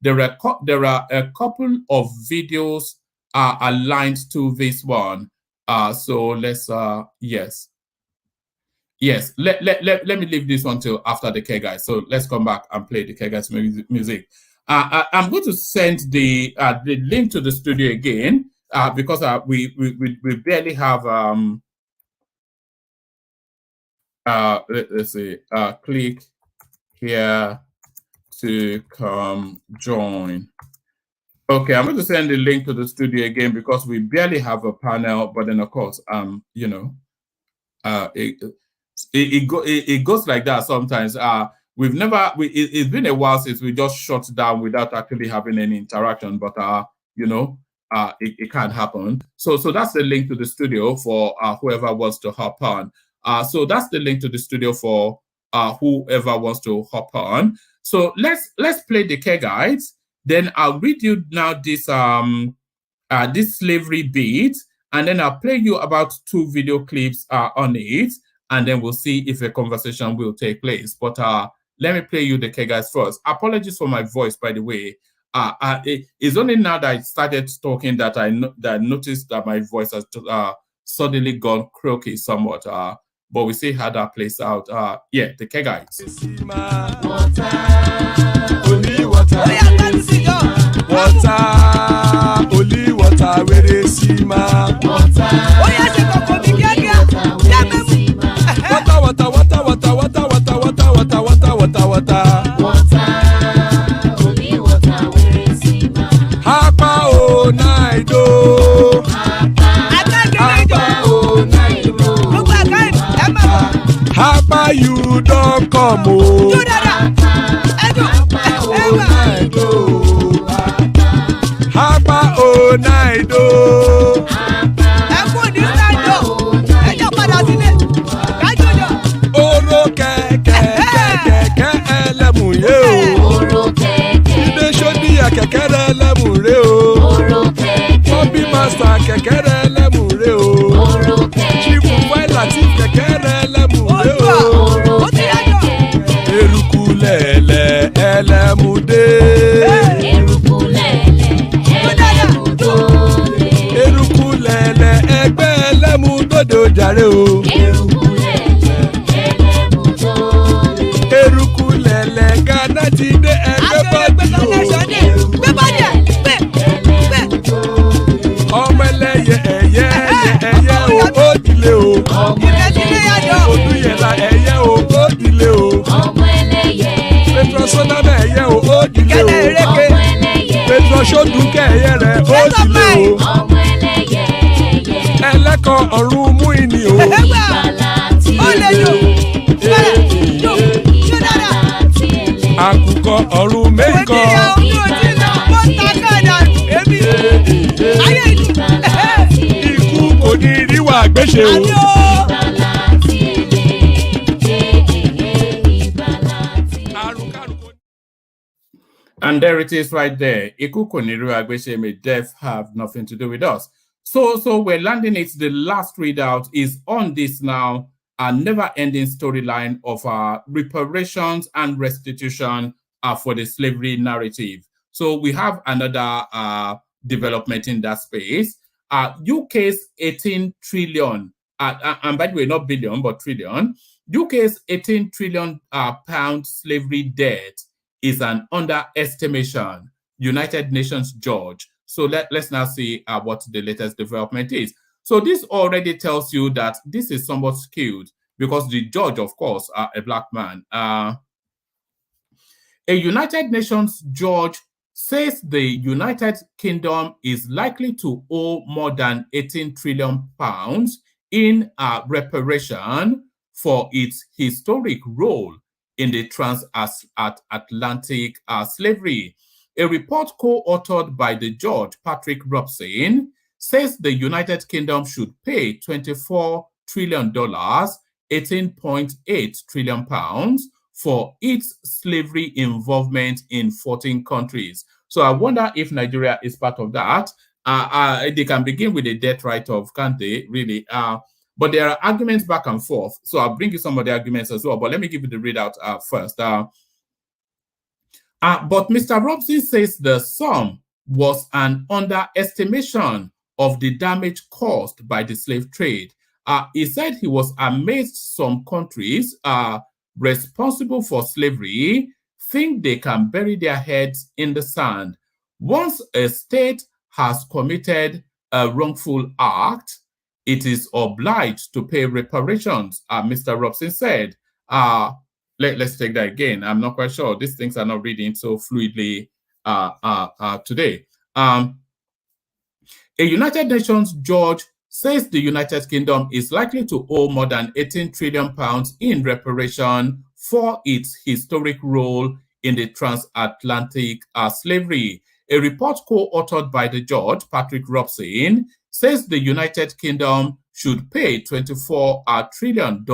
there are a couple of videos aligned to this one. So let's yes. Let me leave this one till after the Kegite. So let's come back and play the Kegite music. I'm going to send the link to the studio again because we barely have let's see, click here to come join. Okay, I'm going to send the link to the studio again because we barely have a panel, but then of course, you know, it goes like that sometimes. It's been a while since we just shut down without actually having any interaction, but you know, it can happen. So that's the link to the studio for whoever wants to hop on. So that's the link to the studio for whoever wants to hop on. So let's play the Kegites. Then I'll read you now this slavery beat, and then I'll play you about 2 video clips on it, and then we'll see if a conversation will take place. But let me play you the Kegites first. Apologies for my voice, by the way. It's only now that I started talking that I noticed that my voice has suddenly gone croaky somewhat. But we see how that plays out. Yeah, the Kegites. Only water, only water, where they see my water. Hapa o naido. Hapa you don't come o. Hapa o naido. Oro keke elemu ye o. Ide shodi ya keke elemu re o. Hobby master keke elemu re o. Chifu Latif keke elemu re o. Erukulele elemu de. Erukulele egbe elemu dodo jare o. Erukulele Ghana ti de everybody o. Ọmọ ẹlẹ́yẹ ẹ̀yẹ. ọ̀run mú ìní o. Ó lè jò. Jò. Jò dáadáa. Àkùkọ ọ̀run mẹ́kọ̀. Òjìyà ojú òjì náà ó ta káàdà èmi. Ayé ìlú. Ikú kò ní ríwà gbéṣe o. Àbí o. And there it is right there. Ikuko Niru Agbesheme, death have nothing to do with us. So we're landing it. The last readout is on this now, a never-ending storyline of reparations and restitution for the slavery narrative. So we have another development in that space. UK's 18 trillion, and by the way, not billion, but trillion, UK's 18 trillion pound slavery debt is an underestimation, United Nations judge. So let's now see what the latest development is. So this already tells you that this is somewhat skewed because the judge, of course, a black man. A United Nations judge says the United Kingdom is likely to owe more than 18 trillion pounds in reparation for its historic role in the transatlantic slavery. A report co-authored by the judge, Patrick Robson, says the United Kingdom should pay $24 trillion, 18.8 trillion pounds, for its slavery involvement in 14 countries. So I wonder if Nigeria is part of that. They can begin with a debt write-off, can't they, really? But there are arguments back and forth. So I'll bring you some of the arguments as well. But let me give you the readout first. But Mr. Robson says the sum was an underestimation of the damage caused by the slave trade. He said he was amazed some countries responsible for slavery think they can bury their heads in the sand. Once a state has committed a wrongful act, it is obliged to pay reparations, Mr. Robson said. Let's take that again. I'm not quite sure. These things are not reading so fluidly today. A United Nations judge says the United Kingdom is likely to owe more than 18 trillion pounds in reparation for its historic role in the transatlantic slavery. A report co-authored by the judge, Patrick Robson, says the United Kingdom should pay $24 trillion,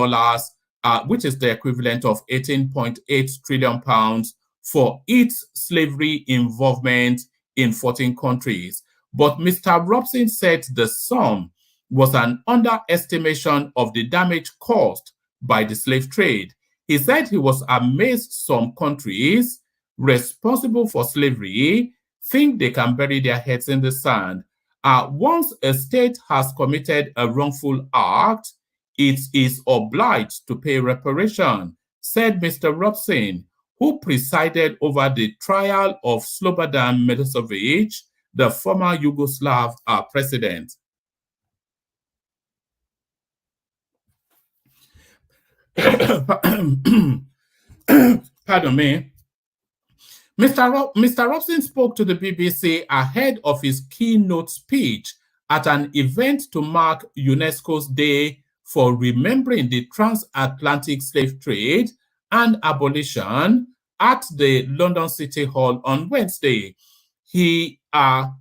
which is the equivalent of 18.8 trillion pounds, for its slavery involvement in 14 countries. But Mr. Robson said the sum was an underestimation of the damage caused by the slave trade. He said he was amazed some countries responsible for slavery think they can bury their heads in the sand. Once a state has committed a wrongful act, it is obliged to pay reparation, said Mr. Robson, who presided over the trial of Slobodan Milosevic, the former Yugoslav president. Pardon me. Mr. Robson spoke to the BBC ahead of his keynote speech at an event to mark UNESCO's Day for Remembering the Transatlantic Slave Trade and Abolition at the London City Hall on Wednesday. He has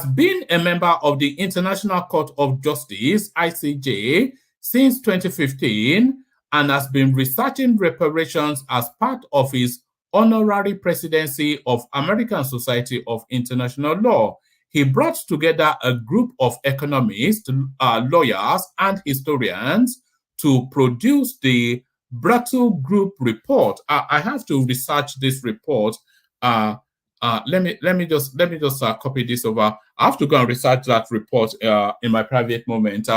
been a member of the International Court of Justice, ICJ, since 2015 and has been researching reparations as part of his honorary presidency of American Society of International Law. He brought together a group of economists, lawyers, and historians to produce the Brattle Group report. I have to research this report. Let me just copy this over. I have to go and research that report in my private moment.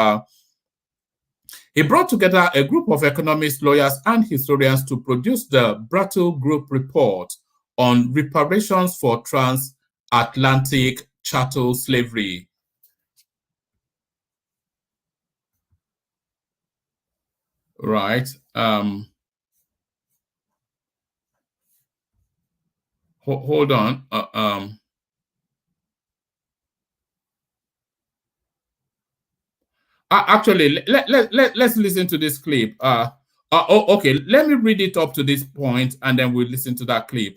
He brought together a group of economists, lawyers, and historians to produce the Brattle Group report on reparations for transatlantic chattel slavery. Right. Hold on. Actually, let's listen to this clip. Okay, let me read it up to this point, and then we'll listen to that clip.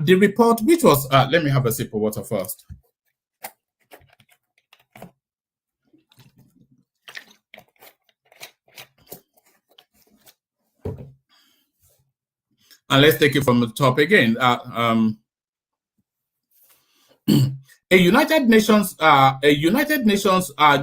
The report, which was, let me have a sip of water first. And let's take it from the top again. A United Nations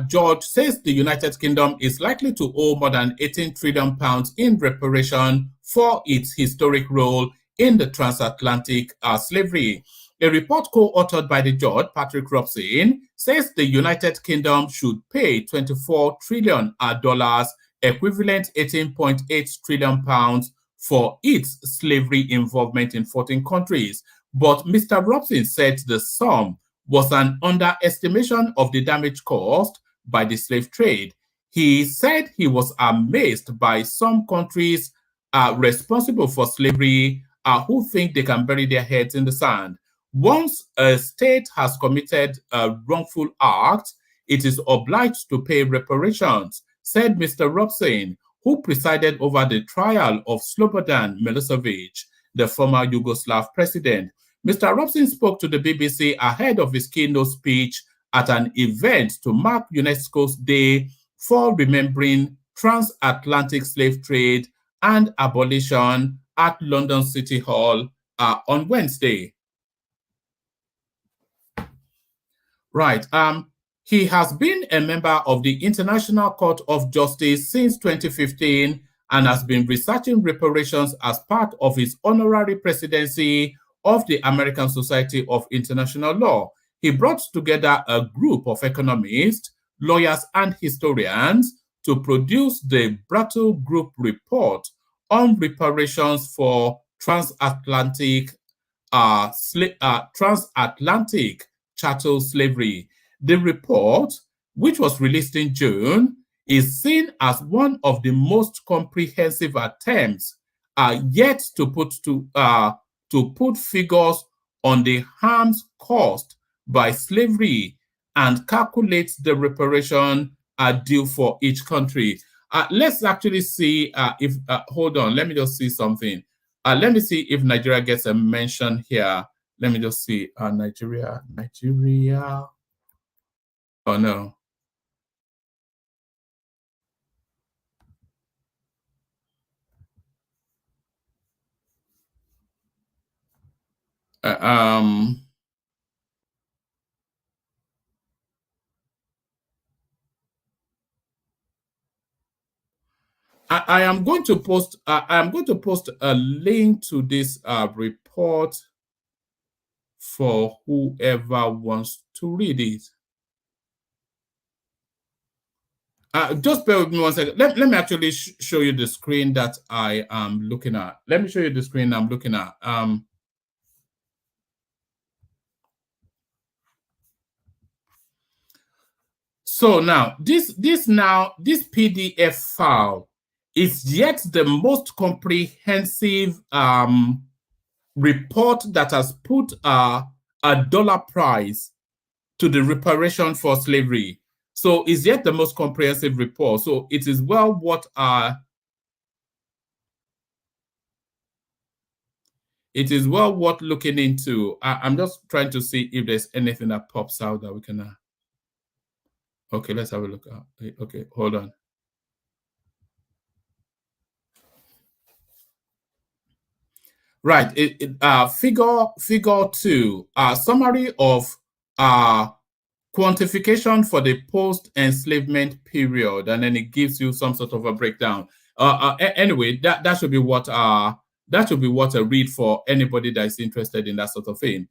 judge says the United Kingdom is likely to owe more than 18 trillion pounds in reparation for its historic role in the transatlantic slavery. A report co-authored by the judge, Patrick Robson, says the United Kingdom should pay $24 trillion, equivalent 18.8 trillion pounds, for its slavery involvement in 14 countries. But Mr. Robson said the sum was an underestimation of the damage caused by the slave trade. He said he was amazed by some countries responsible for slavery who think they can bury their heads in the sand. Once a state has committed a wrongful act, it is obliged to pay reparations, said Mr. Robson, who presided over the trial of Slobodan Milosevic, the former Yugoslav president. Mr. Robson spoke to the BBC ahead of his keynote speech at an event to mark UNESCO's Day for Remembering Transatlantic Slave Trade and Abolition at London City Hall on Wednesday. Right. He has been a member of the International Court of Justice since 2015 and has been researching reparations as part of his honorary presidency of the American Society of International Law. He brought together a group of economists, lawyers, and historians to produce the Brattle Group report on reparations for transatlantic chattel slavery. The report, which was released in June, is seen as one of the most comprehensive attempts yet to put figures on the harms caused by slavery and calculate the reparation due for each country. Let's actually see if, hold on, let me just see something. Let me see if Nigeria gets a mention here. Let me just see, Nigeria. Oh, no. I am going to post a link to this report for whoever wants to read it. Just bear with me 1 second. Let me actually show you the screen that I am looking at. Let me show you the screen I'm looking at. So now this PDF file is yet the most comprehensive report that has put a dollar price to the reparation for slavery. So it's yet the most comprehensive report. So it is well worth looking into. I'm just trying to see if there's anything that pops out that we can. Okay, let's have a look. Okay, hold on. Right, figure 2, summary of quantification for the post-enslavement period, and then it gives you some sort of a breakdown. Anyway, that should be what a read for anybody that is interested in that sort of thing.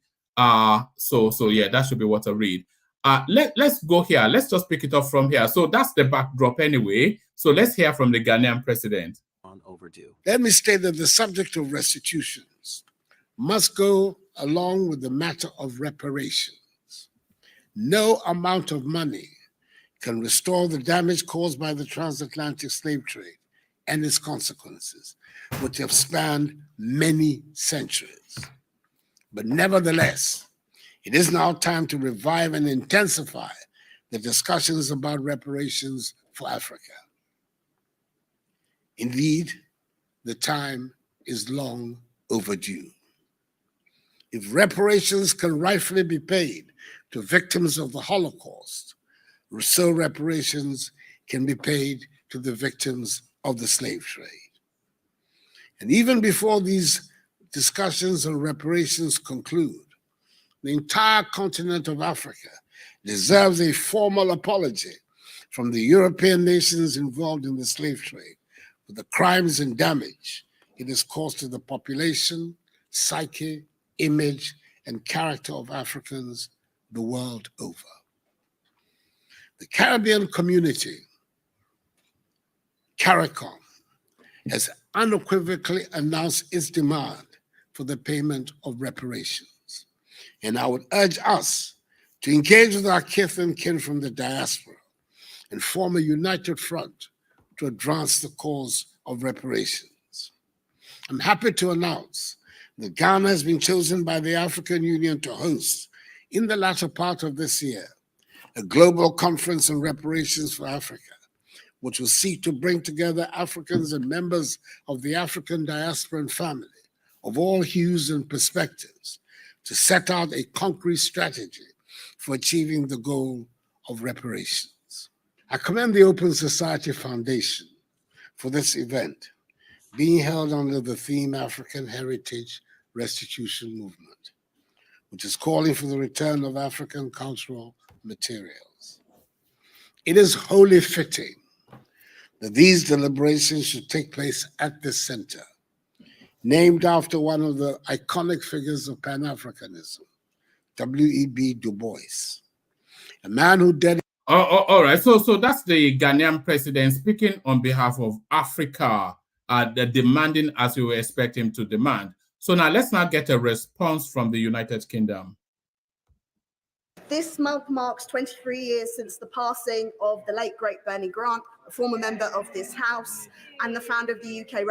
So yeah, that should be what a read. Let's go here. Let's just pick it up from here. So that's the backdrop anyway. So let's hear from the Ghanaian president. Overdue. Let me state that the subject of restitutions must go along with the matter of reparations. No amount of money can restore the damage caused by the transatlantic slave trade and its consequences, which have spanned many centuries. But nevertheless, it is now time to revive and intensify the discussions about reparations for Africa. Indeed, the time is long overdue. If reparations can rightfully be paid to victims of the Holocaust, so reparations can be paid to the victims of the slave trade. And even before these discussions on reparations conclude, the entire continent of Africa deserves a formal apology from the European nations involved in the slave trade for the crimes and damage it has caused to the population, psyche, image, and character of Africans the world over. The Caribbean community, CARICOM, has unequivocally announced its demand for the payment of reparations. And I would urge us to engage with our kith and kin from the diaspora and form a united front to advance the cause of reparations. I'm happy to announce that Ghana has been chosen by the African Union to host, in the latter part of this year, a global conference on reparations for Africa, which will seek to bring together Africans and members of the African diaspora and family of all hues and perspectives to set out a concrete strategy for achieving the goal of reparations. I commend the Open Society Foundation for this event, being held under the theme African Heritage Restitution Movement, which is calling for the return of African cultural materials. It is wholly fitting that these deliberations should take place at this center, named after one of the iconic figures of Pan-Africanism, W.E.B. Du Bois, a man who dedicated. All right, so that's the Ghanaian president speaking on behalf of Africa, demanding as we expect him to demand. So now let's now get a response from the United Kingdom. This month marks 23 years since the passing of the late, great Bernie Grant, a former member of this House and the founder of the UK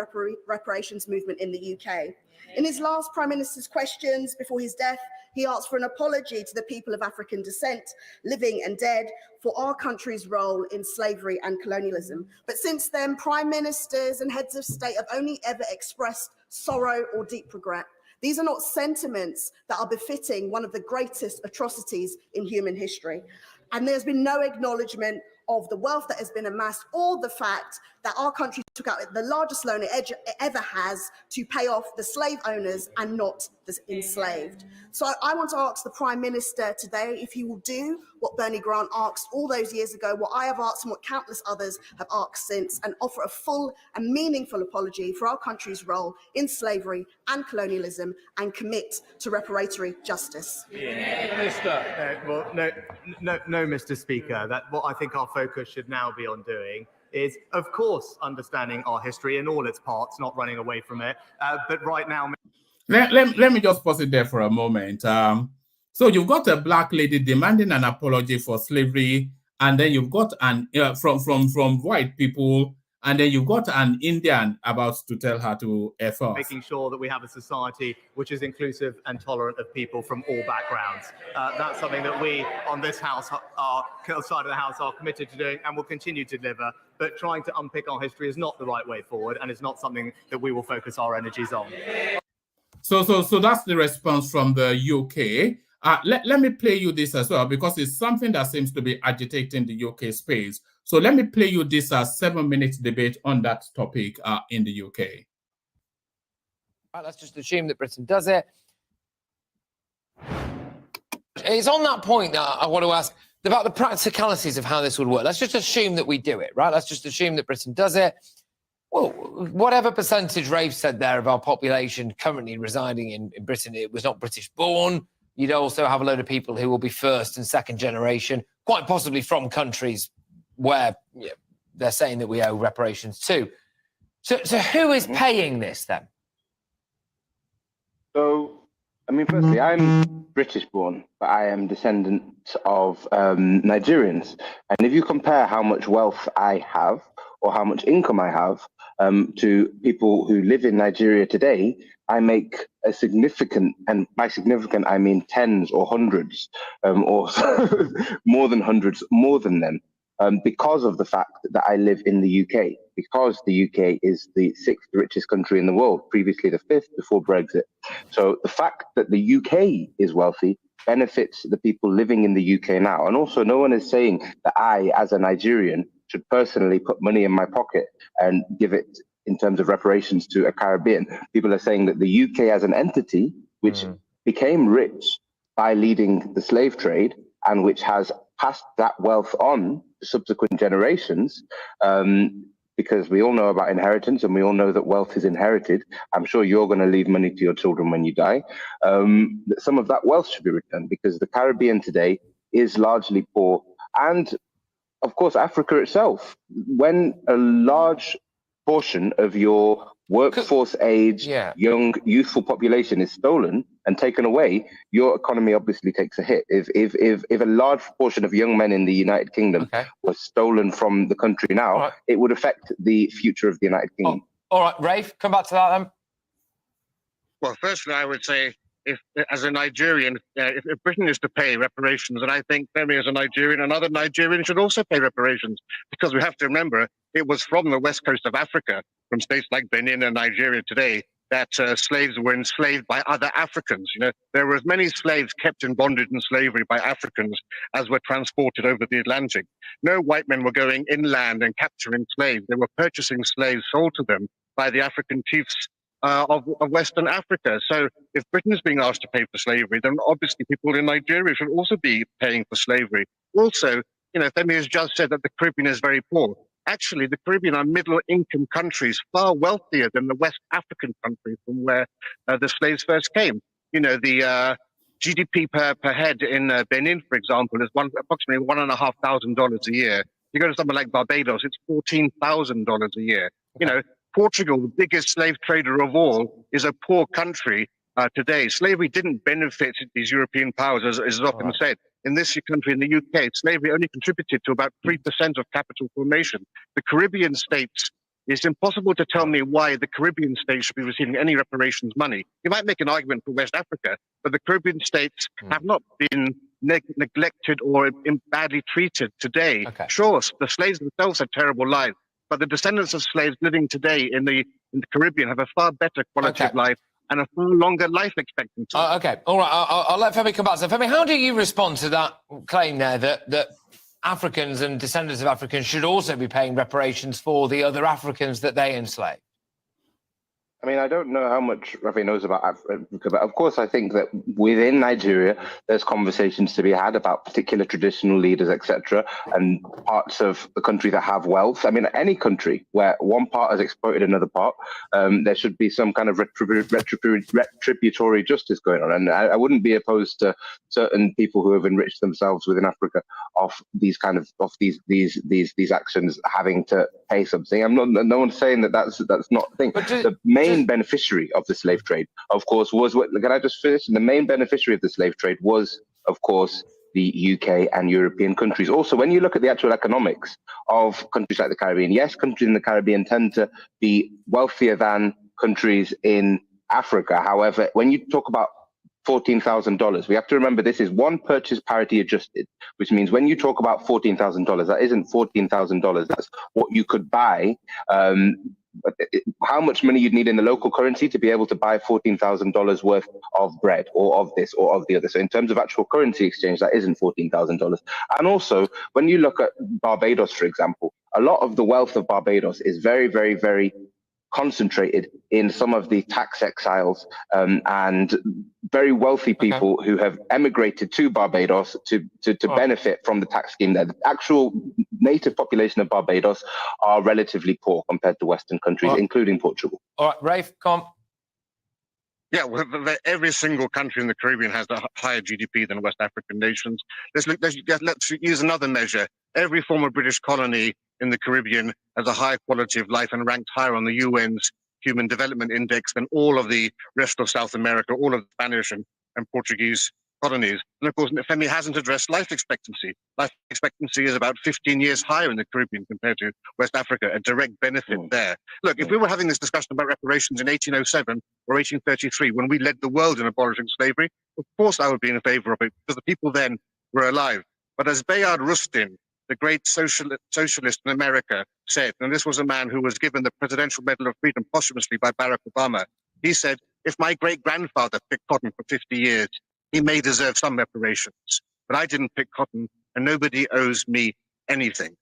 reparations movement in the UK. In his last Prime Minister's questions before his death, he asked for an apology to the people of African descent, living and dead, for our country's role in slavery and colonialism. But since then, Prime Ministers and heads of state have only ever expressed sorrow or deep regret. These are not sentiments that are befitting one of the greatest atrocities in human history. And there's been no acknowledgement of the wealth that has been amassed, or the fact that our country took out the largest loan it ever has to pay off the slave owners and not the enslaved. So I want to ask the Prime Minister today if he will do what Bernie Grant asked all those years ago, what I have asked and what countless others have asked since, and offer a full and meaningful apology for our country's role in slavery and colonialism and commit to reparatory justice. No, Mr. Speaker, that what I think our focus should now be on doing is, of course, understanding our history in all its parts, not running away from it. But right now... Let me just pause it there for a moment. So you've got a black lady demanding an apology for slavery, and then you've got an from white people, and then you've got an Indian about to tell her to F off. Making sure that we have a society which is inclusive and tolerant of people from all backgrounds. That's something that we on this house, our side of the house, are committed to doing and will continue to deliver. But trying to unpick our history is not the right way forward, and it's not something that we will focus our energies on. So that's the response from the UK. Let me play you this as well, because it's something that seems to be agitating the UK space. So let me play you this 7-minute debate on that topic in the UK. Right, let's just assume that Britain does it. It's on that point that I want to ask about the practicalities of how this would work. Let's just assume that we do it, right? Let's just assume that Britain does it. Well, whatever percentage Rafe said there of our population currently residing in Britain, it was not British born. You'd also have a load of people who will be first and second generation, quite possibly from countries where they're saying that we owe reparations to. So who is paying this then? So, I mean, firstly, I'm British born, but I am descendant of Nigerians. And if you compare how much wealth I have or how much income I have to people who live in Nigeria today, I make a significant, and by significant I mean tens or hundreds, or more than hundreds, more than them, because of the fact that I live in the UK, because the UK is the 6th richest country in the world, previously the 5th before Brexit. So the fact that the UK is wealthy benefits the people living in the UK now. And also, no one is saying that I, as a Nigerian, should personally put money in my pocket and give it in terms of reparations to a Caribbean. People are saying that the UK as an entity, which became rich by leading the slave trade and which has passed that wealth on to subsequent generations, because we all know about inheritance and we all know that wealth is inherited. I'm sure you're going to leave money to your children when you die. That some of that wealth should be returned, because the Caribbean today is largely poor. And of course, Africa itself, when a large portion of your workforce age, young, youthful population is stolen and taken away, your economy obviously takes a hit. If a large portion of young men in the United Kingdom was stolen from the country now, it would affect the future of the United Kingdom. All right, Rafe, come back to that then. Well, firstly, I would say, if as a Nigerian, if Britain is to pay reparations, then I think Femi as a Nigerian, another Nigerian should also pay reparations, because we have to remember it was from the west coast of Africa, from states like Benin and Nigeria today, that slaves were enslaved by other Africans. You know, there were as many slaves kept in bondage and slavery by Africans as were transported over the Atlantic. No white men were going inland and capturing slaves. They were purchasing slaves sold to them by the African chiefs of Western Africa. So if Britain is being asked to pay for slavery, then obviously people in Nigeria should also be paying for slavery. Also, you know, Femi has just said that the Caribbean is very poor. Actually, the Caribbean are middle-income countries, far wealthier than the West African countries from where the slaves first came. You know, the GDP per head in Benin, for example, is approximately $1,500 a year. You go to somewhere like Barbados, it's $14,000 a year. You know, Portugal, the biggest slave trader of all, is a poor country today. Slavery didn't benefit these European powers, as is often said. In this country, in the UK, slavery only contributed to about 3% of capital formation. The Caribbean states, it's impossible to tell me why the Caribbean states should be receiving any reparations money. You might make an argument for West Africa, but the Caribbean states have not been neglected or badly treated today. Sure, the slaves themselves had terrible lives, but the descendants of slaves living today in the Caribbean have a far better quality of life and a far longer life expectancy. Okay, all right, I'll let Femi come back. So, Femi, how do you respond to that claim there that Africans and descendants of Africans should also be paying reparations for the other Africans that they enslaved? I mean, I don't know how much Rafi knows about Africa, but of course I think that within Nigeria, there's conversations to be had about particular traditional leaders, etc., and parts of the country that have wealth. I mean, any country where one part has exploited another part, there should be some kind of retributory justice going on. And I wouldn't be opposed to certain people who have enriched themselves within Africa of these kind of these actions having to pay something. No one's saying that that's not the thing. The main beneficiary of the slave trade, of course, was can I just finish? The main beneficiary of the slave trade was, of course, the UK and European countries. Also, when you look at the actual economics of countries like the Caribbean, yes, countries in the Caribbean tend to be wealthier than countries in Africa. However, when you talk about $14,000, we have to remember this is one purchase parity adjusted, which means when you talk about $14,000, that isn't $14,000. That's what you could buy. How much money you'd need in the local currency to be able to buy $14,000 worth of bread or of this or of the other. So in terms of actual currency exchange, that isn't $14,000. And also, when you look at Barbados, for example, a lot of the wealth of Barbados is very, very, very concentrated in some of the tax exiles and very wealthy people who have emigrated to Barbados to benefit from the tax scheme there. The actual native population of Barbados are relatively poor compared to Western countries, including Portugal. All right, Rafe, come. Yeah, well, every single country in the Caribbean has a higher GDP than West African nations. Let's use another measure. Every former British colony in the Caribbean has a higher quality of life and ranked higher on the UN's Human Development Index than all of the rest of South America, all of the Spanish and Portuguese colonies. And of course, Femi hasn't addressed life expectancy. Life expectancy is about 15 years higher in the Caribbean compared to West Africa, a direct benefit there. Look, if we were having this discussion about reparations in 1807 or 1833, when we led the world in abolishing slavery, of course I would be in favor of it, because the people then were alive. But as Bayard Rustin, the great socialist in America, said, and this was a man who was given the Presidential Medal of Freedom posthumously by Barack Obama, he said, if my great-grandfather picked cotton for 50 years, he may deserve some reparations. But I didn't pick cotton, and nobody owes me anything.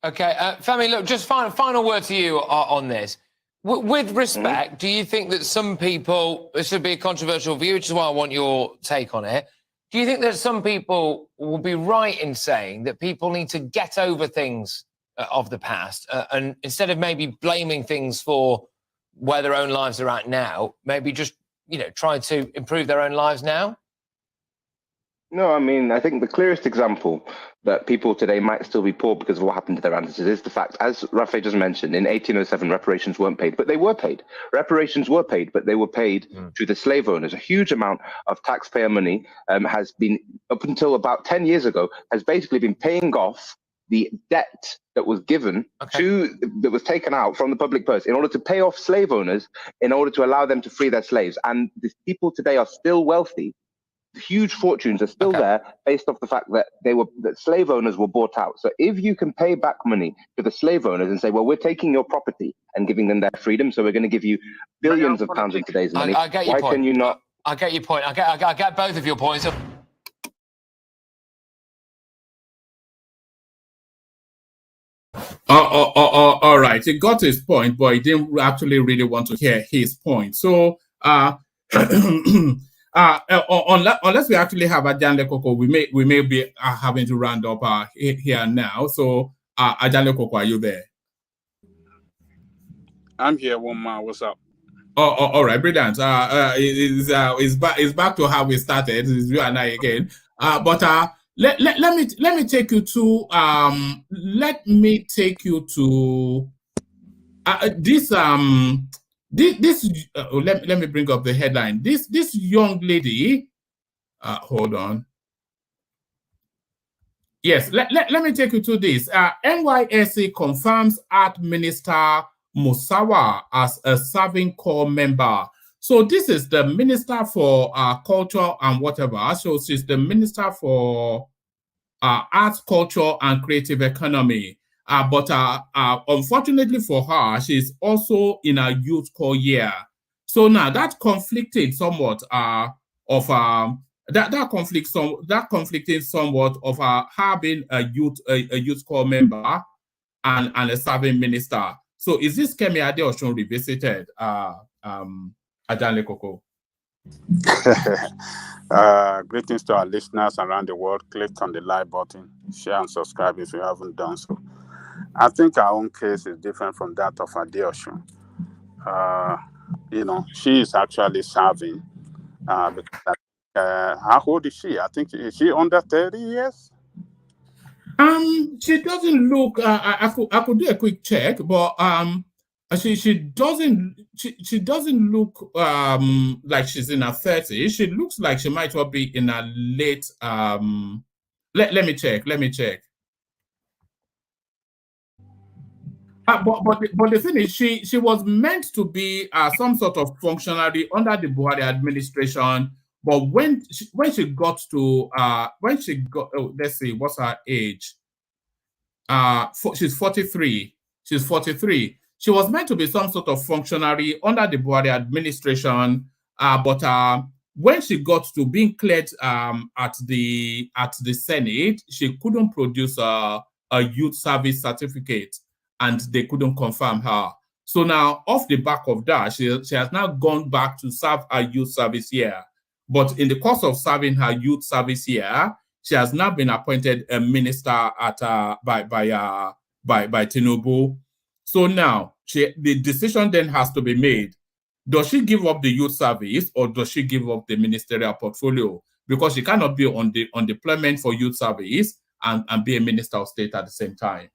Okay, Femi, look, just final word to you on this. With respect, do you think that some people, this would be a controversial view, which is why I want your take on it, do you think that some people will be right in saying that people need to get over things of the past and instead of maybe blaming things for where their own lives are at now, maybe just, try to improve their own lives now? No, I mean, I think the clearest example that people today might still be poor because of what happened to their ancestors is the fact, as Rafe just mentioned, in 1807, reparations weren't paid, but they were paid. Reparations were paid, but they were paid to the slave owners. A huge amount of taxpayer money has been, up until about 10 years ago, has basically been paying off the debt that was given that was taken out from the public purse in order to pay off slave owners, in order to allow them to free their slaves. And these people today are still wealthy. Huge fortunes are still there based off the fact that that slave owners were bought out. So if you can pay back money to the slave owners and say, well, we're taking your property and giving them their freedom, so we're going to give you billions of pounds in today's money. I get your why point. Can you not? I get your point. I get both of your points. All right. He got his point, but he didn't actually really want to hear his point. So, unless we actually have Ajanle Koko, we may be having to round up here now. So, Ajanle Koko, are you there? I'm here, Woman. What's up? All right, brilliant. It's back to how we started. It's you and I again. But let me take you to let me bring up the headline. This young lady, hold on. Yes, let me take you to this. NYSC confirms Art Minister Musawa as a serving corps member. So this is the Minister for Culture and whatever. So she's the Minister for Arts, Culture and Creative Economy. But unfortunately for her, she's also in a youth corps year. So now that conflicted somewhat that conflicted somewhat of her being a youth corps member and a serving minister. So is this Kemi Adeosun revisited, Ajanle Koko? Greetings to our listeners around the world. Click on the like button, share and subscribe if you haven't done so. I think our own case is different from that of Adeosun. She is actually serving. How old is she? I think is she under 30 years? She doesn't look. I could do a quick check, but she doesn't look like she's in her 30s. She looks like she might well be in her late. Let me check. But the thing is, she was meant to be some sort of functionary under the Buhari administration. But when she got to let's see, what's her age? She's 43. She's 43. She was meant to be some sort of functionary under the Buhari administration. But when she got to being cleared at the Senate, she couldn't produce a youth service certificate, and they couldn't confirm her. So now, off the back of that, she has now gone back to serve her youth service year. But in the course of serving her youth service year, she has now been appointed a minister by Tinubu. So now the decision then has to be made. Does she give up the youth service or does she give up the ministerial portfolio? Because she cannot be on deployment for youth service and be a minister of state at the same time.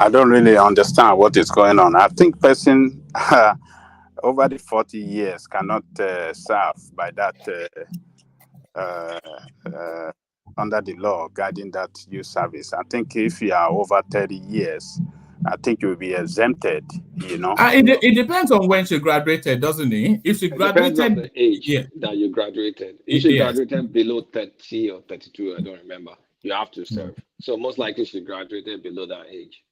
I don't really understand what is going on. I think person over the 40 years cannot serve by that under the law guiding that youth service. I think if you are over 30 years, I think you'll be exempted, you know. It depends on when she graduated, doesn't it? If she graduated, depends on the age yeah, that you graduated. If she yes. graduated below 30 or 32, I don't remember, you have to serve. So most likely she graduated below that age.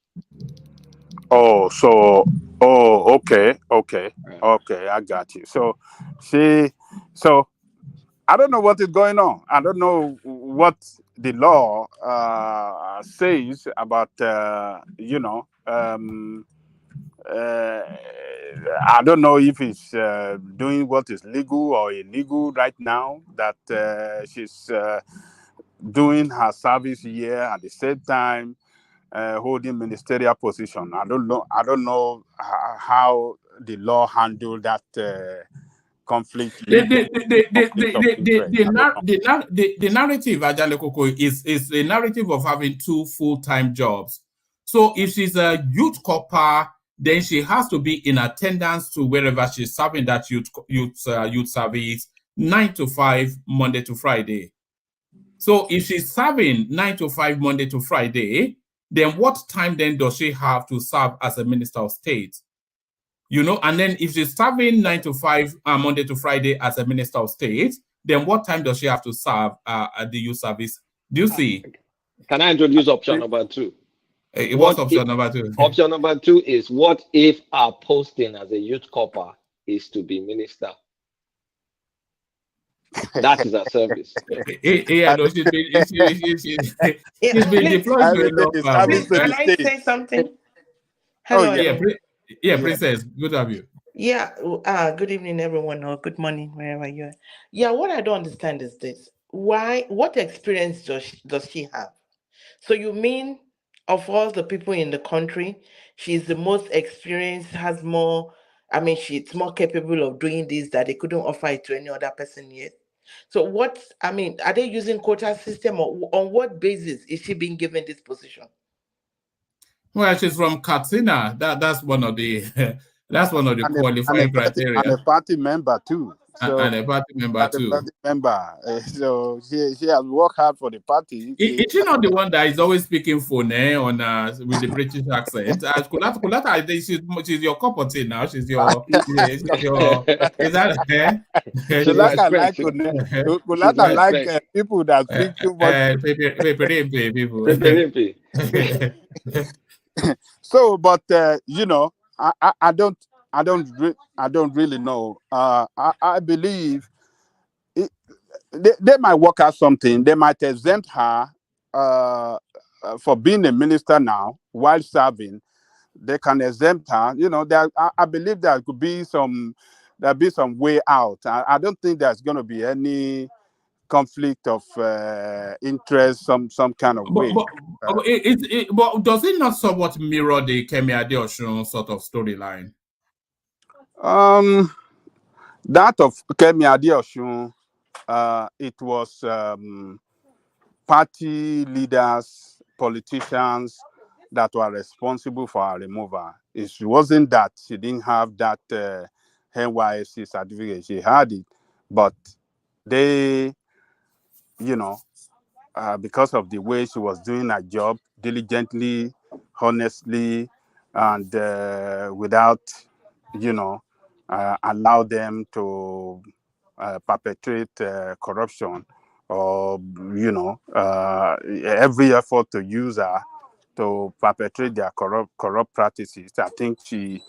Okay, I got you. So I don't know what is going on. I don't know what the law says about, you know, I don't know if it's doing what is legal or illegal right now, that she's doing her service year at the same time holding ministerial position. I don't know how the law handled that conflict. The narrative, Ajale Koko, is a narrative of having 2 full-time jobs. So if she's a youth corper, then she has to be in attendance to wherever she's serving that youth service 9 to 5 Monday to Friday. So if she's serving 9 to 5 Monday to Friday, then what time then does she have to serve as a minister of state? You know, and then if she's serving 9 to 5 Monday to Friday as a minister of state, then what time does she have to serve at the youth service? Do you see? Can I introduce option number 2? What's option number 2? Option number 2 is, what if our posting as a youth corper is to be minister? That is our service. Yeah, no, she's been deployed to enough. Can I say something? Hello. Yeah, Princess, good to have you. Yeah, good evening, everyone, or good morning, wherever you are. Yeah, what I don't understand is this. What experience does she have? So you mean, of all the people in the country, she's the most experienced, has more, I mean, she's more capable of doing this that they couldn't offer it to any other person yet? So are they using quota system, or on what basis is she being given this position? Well, she's from Katsina. That's one of the qualifying criteria. And a party member too. So, and a party member too. So she has worked hard for the party. Is she not the one that is always speaking phone on with the British accent? Kulata, she's your cup of tea now. She's your. Is that Kulata like people that speak too much. So, but you know, I don't really know. I believe they might work out something. They might exempt her for being a minister now while serving. They can exempt her. You know, I believe there could be there'll be some way out. I don't think there's going to be any conflict of interest, some kind of way. But does it not somewhat mirror the Kemi Adeosun sort of storyline? That of Kemi Adeosun, it was party leaders, politicians that were responsible for her removal. It wasn't that she didn't have that NYSC certificate. She had it, but they, you know, because of the way she was doing her job diligently, honestly, and without, you know, allow them to perpetrate corruption, or, you know, every effort to use her to perpetrate their corrupt practices. I think she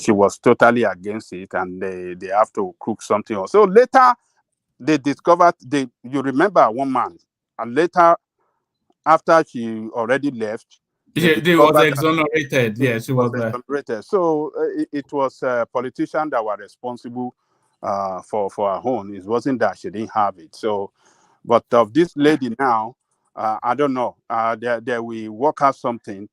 was totally against it, and they have to cook something else. So later, they discovered, you remember one man, and later, after she already left, they was exonerated. Yeah, she was exonerated. So it was politicians that were responsible for her own. It wasn't that she didn't have it. So, but of this lady now, I don't know. They will work out something.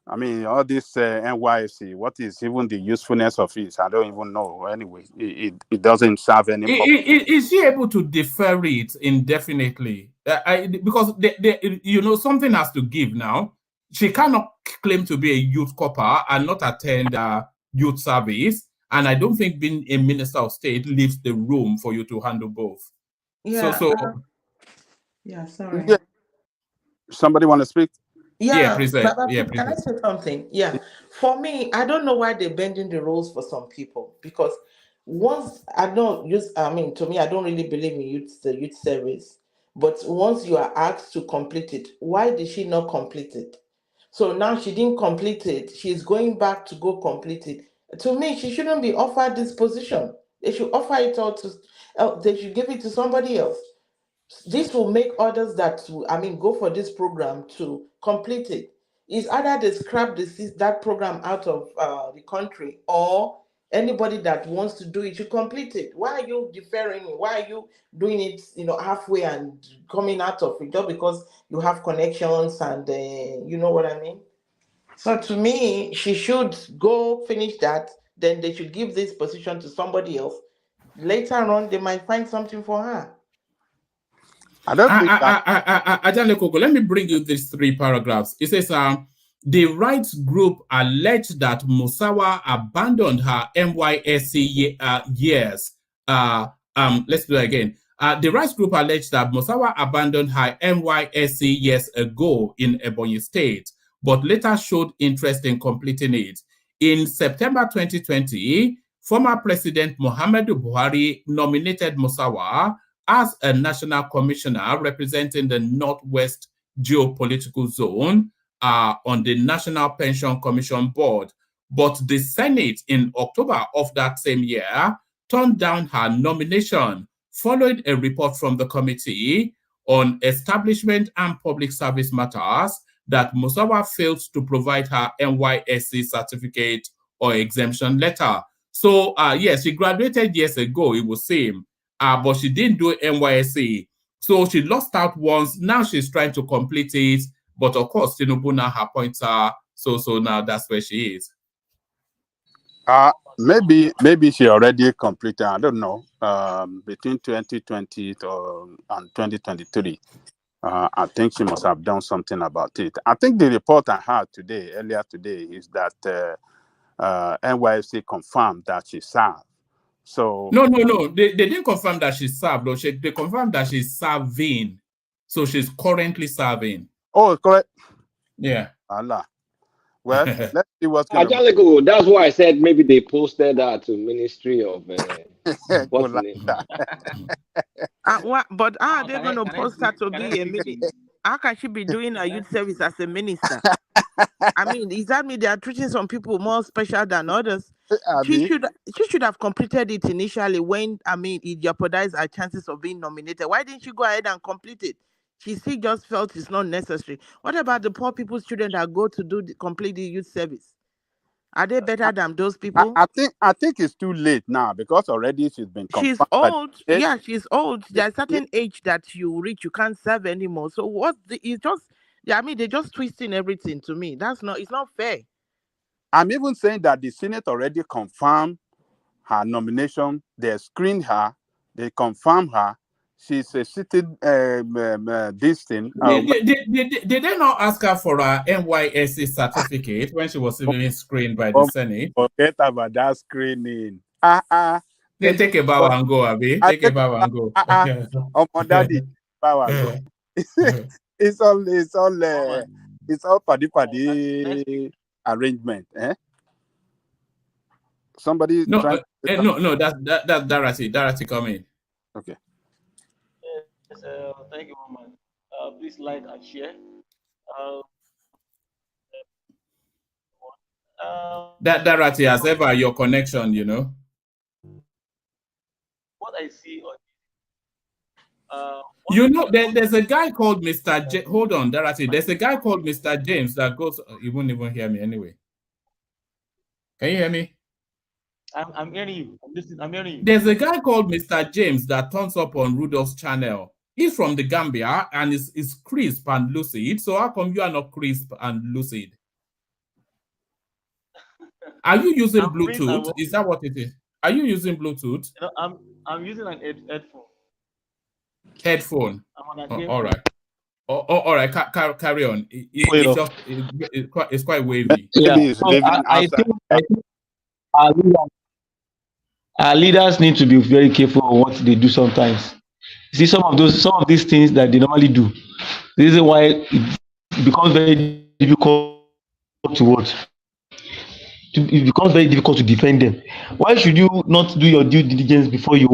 I mean, all this NYSC, what is even the usefulness of it? I don't even know. Anyway, it doesn't serve any purpose. Is she able to defer it indefinitely? Because you know, something has to give now. She cannot claim to be a youth corper and not attend youth service. And I don't think being a minister of state leaves the room for you to handle both. Yeah. So Yeah. Sorry. Yeah. Somebody want to speak? yeah, Yeah, please, Baba, yeah, can I please. say something? Yeah, for me, I don't know why they're bending the rules for some people because once I don't use, I mean, to me, I don't really believe in the youth service. But once you are asked to complete it, why did she not complete it? So now she didn't complete it. She's going back to go complete it. To me, she shouldn't be offered this position. They should offer it out to, they should give it to somebody else. This will make others that go for this program to complete it. It's either they scrap that program out of the country, or anybody that wants to do it should complete it. Why are you deferring? Why are you doing it halfway and coming out of it just because you have connections and you know what I mean? So to me, she should go finish that, then they should give this position to somebody else. Later on they might find something for her. I don't think that. Let me bring you these 3 paragraphs. It says, the rights group alleged that Musawa abandoned her NYSC years. Let's do it again. The rights group alleged that Musawa abandoned her NYSC years ago in Ebonyi State, but later showed interest in completing it. In September 2020, former President Muhammadu Buhari nominated Musawa as a national commissioner representing the Northwest geopolitical zone on the National Pension Commission Board. But the Senate in October of that same year turned down her nomination following a report from the Committee on Establishment and Public Service Matters that Musawa failed to provide her NYSC certificate or exemption letter. So, yes, she graduated years ago, it would seem, but she didn't do NYSC. So she lost out once. Now she's trying to complete it. But of course, Tinubu now appoints her. So now that's where she is. Maybe she already completed, I don't know, between 2020 and 2023. I think she must have done something about it. I think the report I had earlier today, is that NYSC confirmed that she served. So no, they didn't confirm that she served. Though. They confirmed that she's serving. So she's currently serving. Oh, correct. Yeah. Allah. Well, let's see what's going on. That's why I said maybe they posted that to Ministry of what's the name? But how are they going to post her to be a minister? How can she be doing a youth service as a minister? I mean, does that mean they are treating some people more special than others? She should have completed it initially when, it jeopardized her chances of being nominated. Why didn't she go ahead and complete it? She still just felt it's not necessary. What about the poor people's children that go to complete the youth service? Are they better than those people? I think it's too late now because already she's been confirmed. She's old. Yeah, she's old. There's a certain age that you reach, you can't serve anymore. So they're just twisting everything to me. It's not fair. I'm even saying that the Senate already confirmed her nomination. They screened her. They confirmed her. She's a sitting this thing. Did they not ask her for her NYSC certificate when she was even screened by the Senate? Forget about that screening. Take a bow and go, Abi. Take a bow and go. Daddy, bow and go. It's all paddy arrangement. Somebody no, that's Darati coming. Okay. Yes, thank you, woman. Please like and share. Darati, as ever, your connection, What I see there's a guy called Mr. Hold on, Darati. There's a guy called Mr. James that goes. You won't even hear me anyway. Can you hear me? I'm hearing you. I'm hearing you. There's a guy called Mr. James that turns up on Rudolph's channel. He's from the Gambia and is crisp and lucid. So how come you are not crisp and lucid? Are you using Bluetooth? Is that what it is? Are you using Bluetooth? No, I'm using an headphone. Headphone. All right. All right. Carry on. It's quite wavy. Yeah. I think our leaders need to be very careful of what they do sometimes. see some of these things that they normally do. This is why it becomes very difficult to what. It becomes very difficult to defend them. Why should you not do your due diligence before you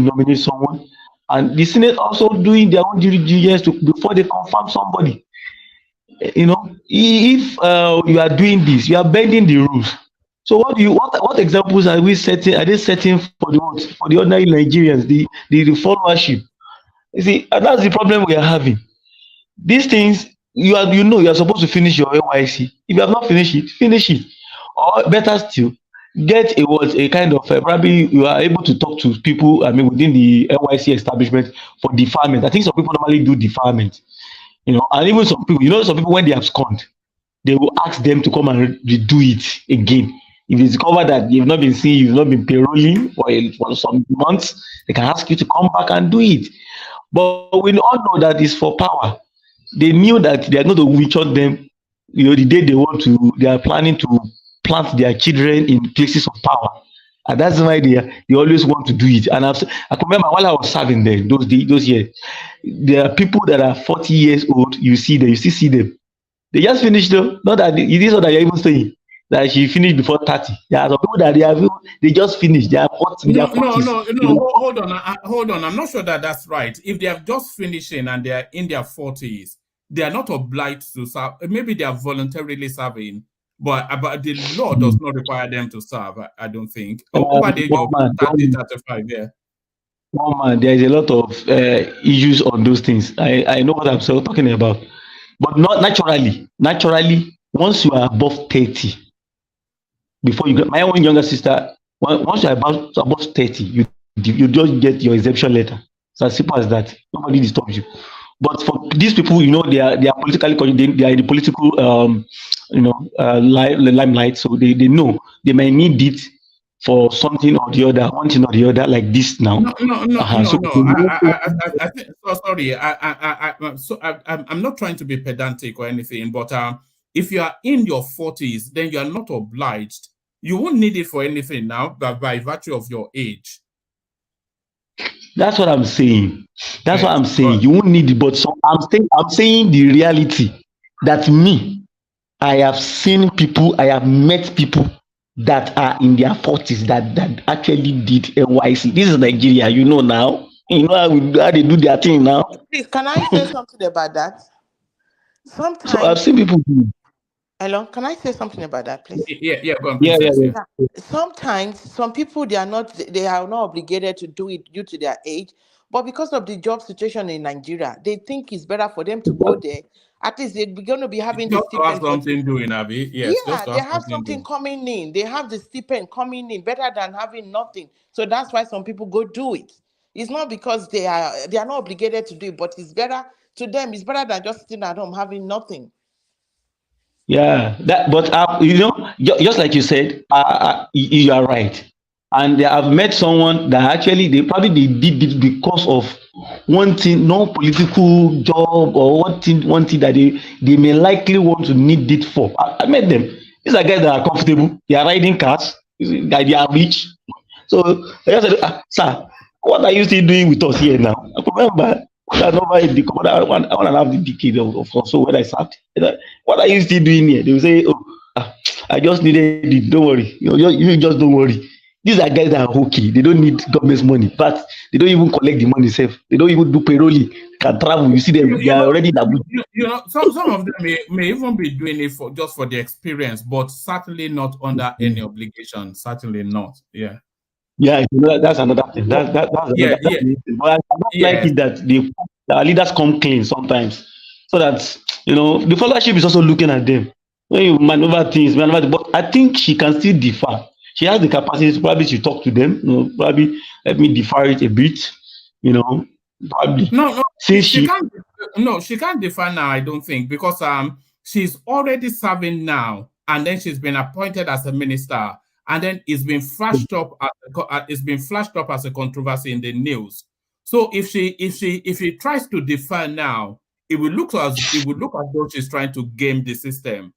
nominate someone? And the Senate also doing their own due diligence before they confirm somebody. You know, if you are doing this, you are bending the rules. So what examples are we setting? Are they setting for the ordinary Nigerians, the followership? You see, and that's the problem we are having. These things you are supposed to finish your NYC. If you have not finished it, finish it. Or better still, get a kind of probably you are able to talk to people. I mean, within the NYC establishment for deferment. I think some people normally do deferment. You know, and even some people when they have abscond, they will ask them to come and redo it again. If it's discovered that you've not been seen, you've not been payrolling for some months, they can ask you to come back and do it. But we all know that it's for power. They knew that they are going to withhold them. You know, the day they are planning to plant their children in places of power, and that's why they always want to do it. And I can remember while I was serving there those years, there are people that are 40 years old. You still see them. They just finished though. Not that it is what you're even saying that she finished before 30. There are some people that they just finished. They are 40. No, hold on. I'm not sure that that's right. If they have just finishing and they are in their 40s, they are not obliged to serve. Maybe they are voluntarily serving, but the law does not require them to serve. I don't think. Over the age of 30, 35, yeah. Oh man, there is a lot of issues on those things. I know what I'm talking about, but not naturally. Naturally, once you are above 30, before you get my own younger sister, once you are above 30, you just get your exemption letter. It's as simple as that. Nobody disturbs you. But for these people, you know, they are politically, they are in the political limelight, so they know they may need it for something or the other, one thing or the other, like this now. I'm not trying to be pedantic or anything, but if you are in your 40s, then you are not obliged. You won't need it for anything now, but by virtue of your age. That's what I'm saying. That's what I'm saying. You won't need it, but I'm saying the reality that I have seen people, I have met people that are in their 40s that actually did NYC. This is Nigeria, you know now. You know how they do their thing now. Please, can I say something about that? Sometimes. So I've seen people do. Hello, can I say something about that, please? Yeah, go on, yeah. Sometimes some people they are not obligated to do it due to their age, but because of the job situation in Nigeria, they think it's better for them to go there. At least they're going to be having the stipend. Something doing, Abby. Yes, yeah, they have something coming in. They have the stipend coming in better than having nothing. So that's why some people go do it. It's not because they are not obligated to do it, but it's better to them. It's better than just sitting at home having nothing. Yeah, but you know, just like you said, you are right. And I've met someone that actually they did it because of one thing, no political job or one thing that they may likely want to need it for. I met them. These are guys that are comfortable. They are riding cars. They are rich. So I said, sir, what are you still doing with us here now? I remember. I want to have the decade of so when I sat. What are you still doing here? They will say, I just needed it. Don't worry. You just don't worry. These are guys that are okay. They don't need government's money, but they don't even collect the money themselves. They don't even do payrolling. Can travel. You see them. They are already that. You know, some of them may even be doing it just for the experience, but certainly not under any obligation. Certainly not. Yeah. Yeah, that's another thing. That's another thing. But I don't like it that our leaders come clean sometimes, so that you know the followership is also looking at them when you maneuver things. But I think she can still defer. She has the capacity. Probably to talk to them. You know, probably let me defer it a bit. You know, probably. No, she can't. No, she can't defer now. I don't think because she's already serving now, and then she's been appointed as a minister. And then it's been flashed up as a controversy in the news. So if she tries to defer now, it will look as though she's trying to game the system.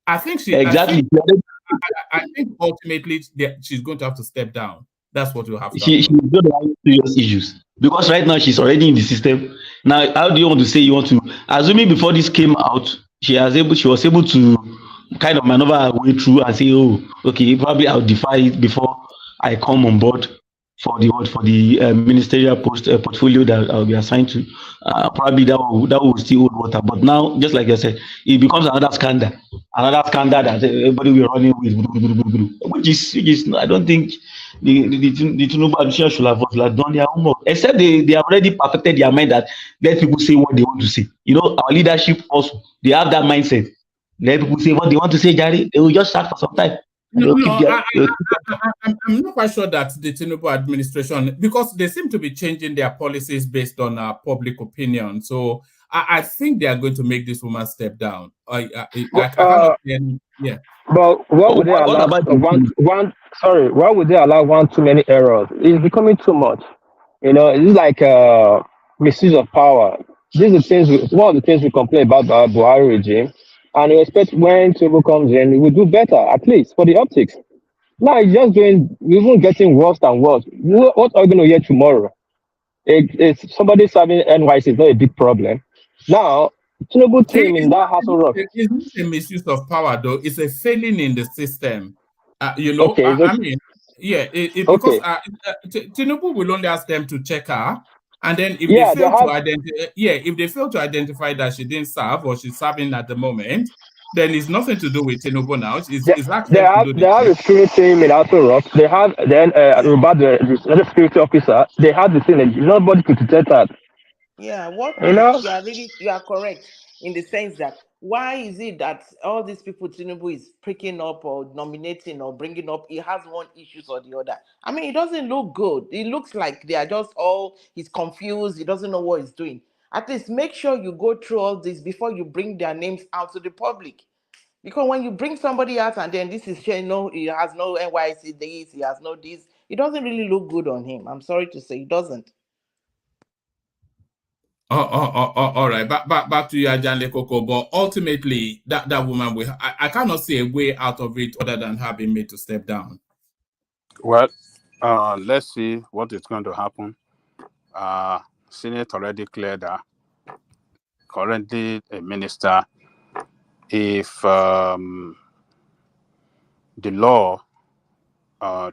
I think I think ultimately she's going to have to step down. That's what will happen. She's going to have serious issues. Because right now she's already in the system. Now, how do you want to say you want to? Assuming before this came out, she was able to kind of maneuver her way through and say, oh, okay, probably I'll defy it before I come on board for the ministerial portfolio that I'll be assigned to. Probably that will still hold water. But now, just like I said, it becomes another scandal that everybody will running with, which is I don't think the Tinubu administration should have done their homework, except they have already perfected their mind that let people say what they want to say. You know, our leadership also, they have that mindset. Let people say what they want to say, Gary. They will just start for some time. No, I'm not quite sure that the Tinubu administration, because they seem to be changing their policies based on public opinion. So I think they are going to make this woman step down. I cannot see any, yeah. But why would they allow why would they allow one too many errors? It's becoming too much. You know, it's like misuse of power. These are one of the things we complain about the Buhari regime, and we expect when Tinubu comes in, we will do better, at least for the optics. Now it's just even getting worse and worse. What are we going to hear tomorrow? It's somebody serving NYC is not a big problem. Now, Tinubu team in that House of Rock. It's not a misuse of power, though. It's a failing in the system. You know, Okay, I mean, yeah, because Tinubu will only ask them to check her, and then if they fail to identify, if they fail to identify that she didn't serve or she's serving at the moment, then it's nothing to do with Tinubu now. They have a security team in House Rock. They have about the security officer. They have the thing. And nobody could detect that. Yeah, what You know? you are correct in the sense that why is it that all these people Tinubu is picking up or nominating or bringing up, he has one issues or the other. I mean, it doesn't look good. It looks like they are just he's confused. He doesn't know what he's doing. At least make sure you go through all this before you bring their names out to the public. Because when you bring somebody out and then this is he has no NYC this, he has no this, it doesn't really look good on him. I'm sorry to say, it doesn't. All right. Back to you, Ajanle Koko. But ultimately, that woman will. I cannot see a way out of it other than her being made to step down. Well, let's see what is going to happen. Senate already cleared her. Currently a minister. If the law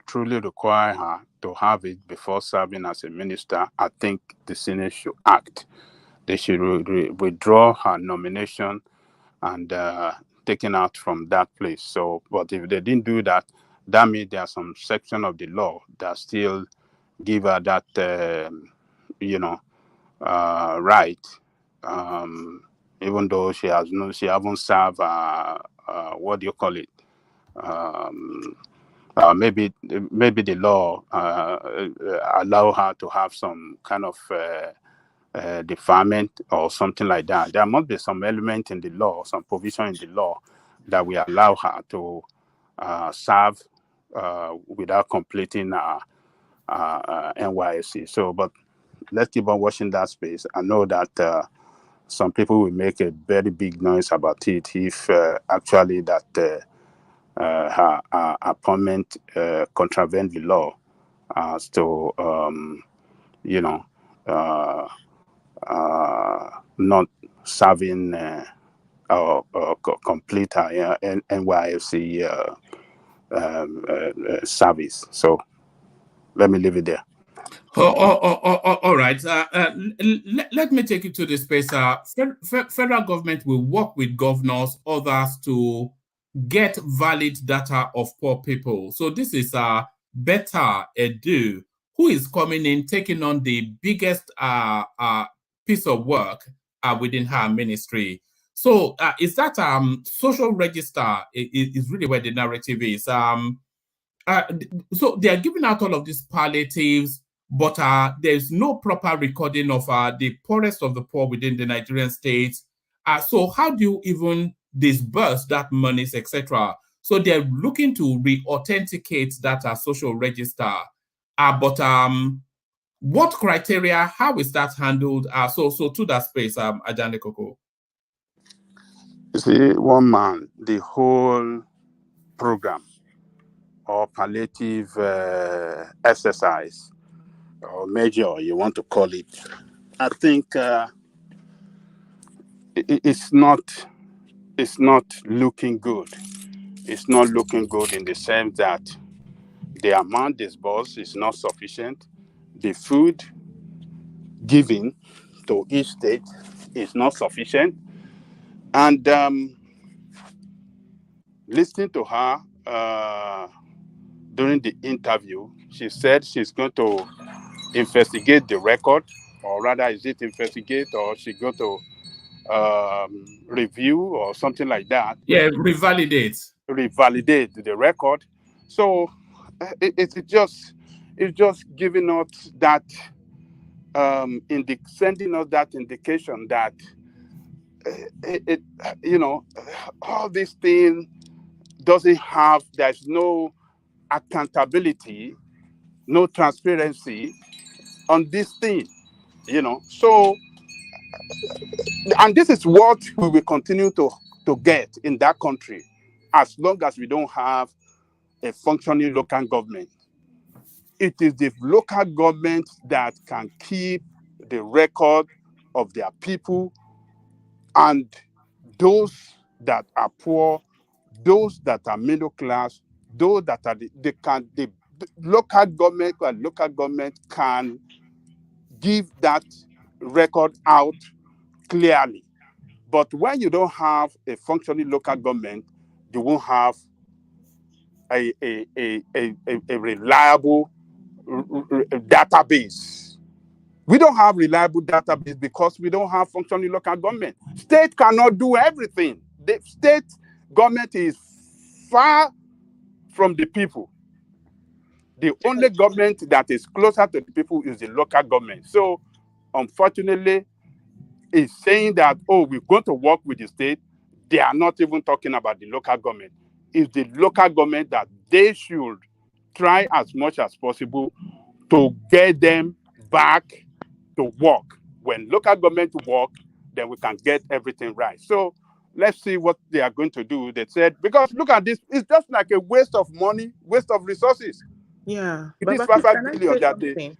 truly require her to have it before serving as a minister, I think the Senate should act. They should withdraw her nomination and taken out from that place. So, but if they didn't do that, that means there are some section of the law that still give her that, right. Even though she haven't served, what do you call it? Maybe the law allow her to have some kind of deferment or something like that. There must be some element in the law, some provision in the law that will allow her to serve without completing NYSC. So, but let's keep on watching that space. I know that some people will make a very big noise about it if actually that her appointment contravene the law as to not serving or complete her NYFC service. So let me leave it there. All right. Let me take you to the space. Federal government will work with governors, others to get valid data of poor people. So this is Betta Edu, who is coming in, taking on the biggest piece of work within her ministry. So is that social register is really where the narrative is. So they are giving out all of these palliatives, but there's no proper recording of the poorest of the poor within the Nigerian states. So how do you even disburse that monies, etc.? So they're looking to re-authenticate that social register. But what criteria, how is that handled? So to that space, Ajane Koko. You see, one man, the whole program or palliative exercise or major, you want to call it, I think it's not looking good. It's not looking good in the sense that the amount disbursed is not sufficient. The food given to each state is not sufficient. And listening to her during the interview, she said she's going to investigate the record, or rather, is it investigate, or she's going to review or something like that. Yeah, revalidate the record. So it's just giving us that sending us that indication that all these things there's no accountability, no transparency on this thing, So, and this is what we will continue to get in that country as long as we don't have a functioning local government. It is the local government that can keep the record of their people, and those that are poor, those that are middle class, those that are the local government can give that record out clearly. But when you don't have a functioning local government, you won't have a reliable database. We don't have reliable database because we don't have functioning local government. State cannot do everything. The state government is far from the people. The only government that is closer to the people is the local government. So, unfortunately, it's saying that, oh, we're going to work with the state. They are not even talking about the local government. It's the local government that they should try as much as possible to get them back to work. When local government work, then we can get everything right. So let's see what they are going to do. They said, because look at this, it's just like a waste of money, waste of resources. Yeah. It But is can 5 I billion say that they. something?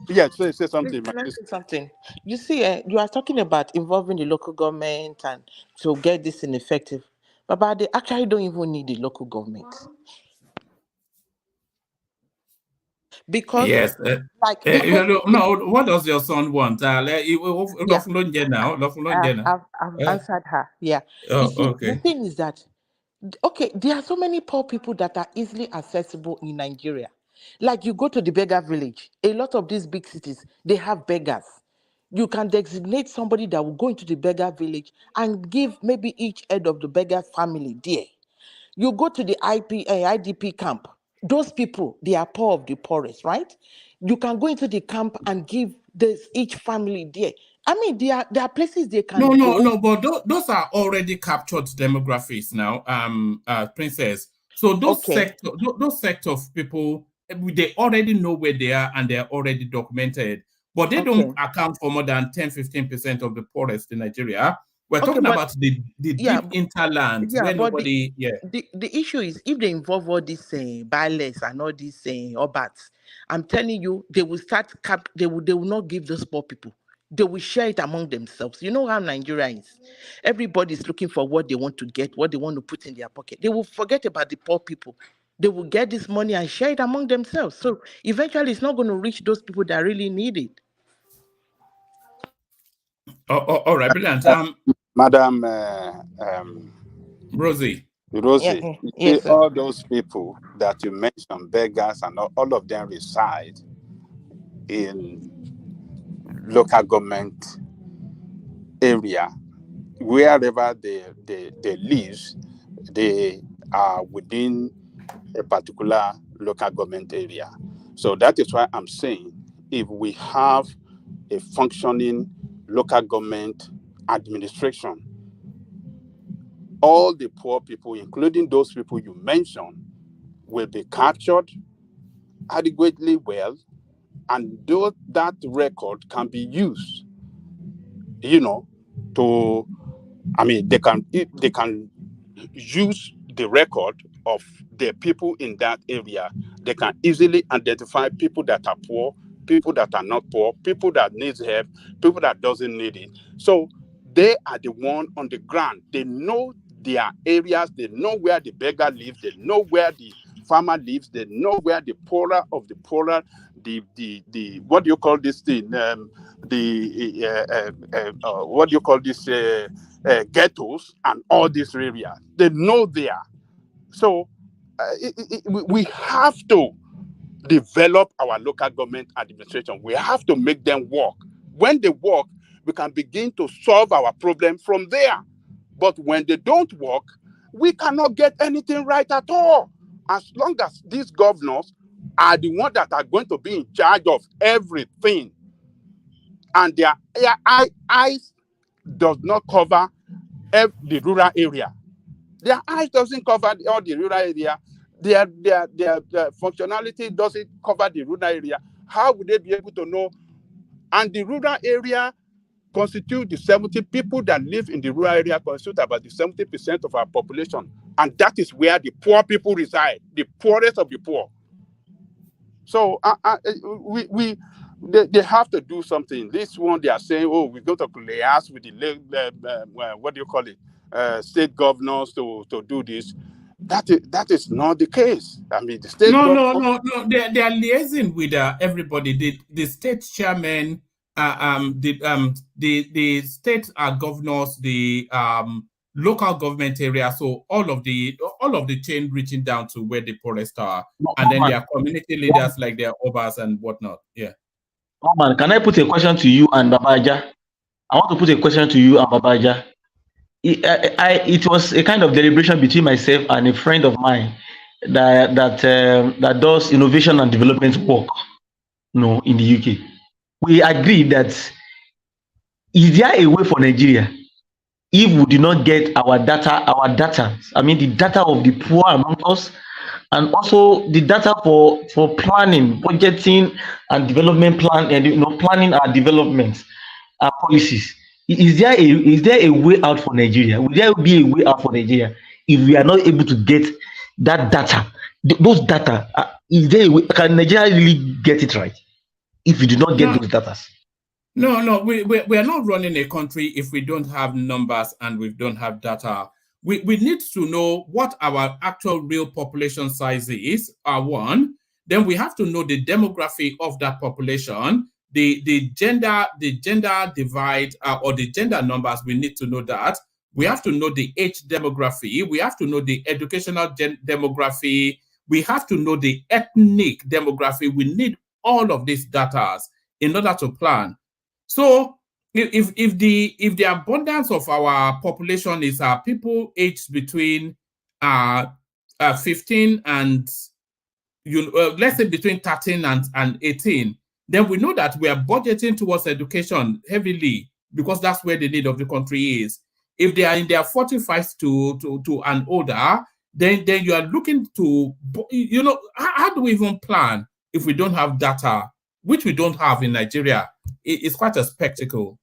Yeah, say something. Can I say something? You see, you are talking about involving the local government and to get this ineffective. But they actually don't even need the local government. Because, yes. No, what does your son want? I've answered her. Yeah. You see, the thing is that, okay, there are so many poor people that are easily accessible in Nigeria. Like you go to the beggar village, a lot of these big cities, they have beggars. You can designate somebody that will go into the beggar village and give maybe each head of the beggar family there. You go to the IDP camp. Those people, they are poor of the poorest, right? You can go into the camp and give each family there. I mean, there are places they can go. No, but those are already captured demographics now, Princess. So those sector of people, they already know where they are and they're already documented, but they don't account for more than 10-15% of the poorest in Nigeria. We're talking about the deep interlands where nobody. The issue is if they involve all these violence and all these obats, I'm telling you, they will start they will not give those poor people. They will share it among themselves. You know how Nigeria is. Everybody's looking for what they want to get, what they want to put in their pocket. They will forget about the poor people. They will get this money and share it among themselves. So eventually it's not going to reach those people that really need it. All right, brilliant. Madam Rosie. You see, all those people that you mentioned, beggars, and all of them reside in local government area. Wherever they live, they are within a particular local government area. So that is why I'm saying if we have a functioning local government administration, all the poor people, including those people you mentioned, will be captured adequately well, and that record can be used, they can use the record of the people in that area. They can easily identify people that are poor. people that are not poor, people that needs help, people that doesn't need it. So they are the one on the ground. They know their areas. They know where the beggar lives. They know where the farmer lives. They know where the poorer of the poorer, the what do you call this thing? What do you call this? Ghettos and all these areas. They know there. So we have to develop our local government administration. We have to make them work. When they work, we can begin to solve our problem from there. But when they don't work, we cannot get anything right at all. As long as these governors are the ones that are going to be in charge of everything, and their eyes does not cover the rural area. Their eyes doesn't cover all the rural area. Their functionality doesn't cover the rural area. How would they be able to know? And the rural area constitute the 70 people that live in the rural area constitute about the 70% of our population. And that is where the poor people reside, the poorest of the poor. So they have to do something. This one, they are saying, oh, we're going to liaise with the, what do you call it, state governors to do this. That is not the case. I mean, the state No. They are liaising with everybody. The state chairman, the state governors, the local government area. So all of the chain reaching down to where the poorest are, and then there are community leaders like their obas and whatnot. Yeah. Oh man, can I put a question to you and Babaja? I want to put a question to you and Babaja. It was a kind of deliberation between myself and a friend of mine that does innovation and development work, in the UK. We agreed that is there a way for Nigeria if we do not get our data, I mean the data of the poor among us, and also the data for planning, budgeting, and development plan, and planning our development, our policies. Is there a way out for Nigeria? Will there be a way out for Nigeria if we are not able to get that data? Those data, is there a way? Can Nigeria really get it right if we do not get those data? No, we are not running a country if we don't have numbers and we don't have data. We need to know what our actual real population size is, one. Then we have to know the demography of that population, the gender divide or the gender numbers. We need to know that. We have to know the age demography. We have to know the educational demography. We have to know the ethnic demography. We need all of these data in order to plan. So if the abundance of our population is people aged between 15 and let's say between 13 and 18, then we know that we are budgeting towards education heavily because that's where the need of the country is. If they are in their 45s to and older, then you are looking to, how do we even plan if we don't have data, which we don't have in Nigeria? It's quite a spectacle.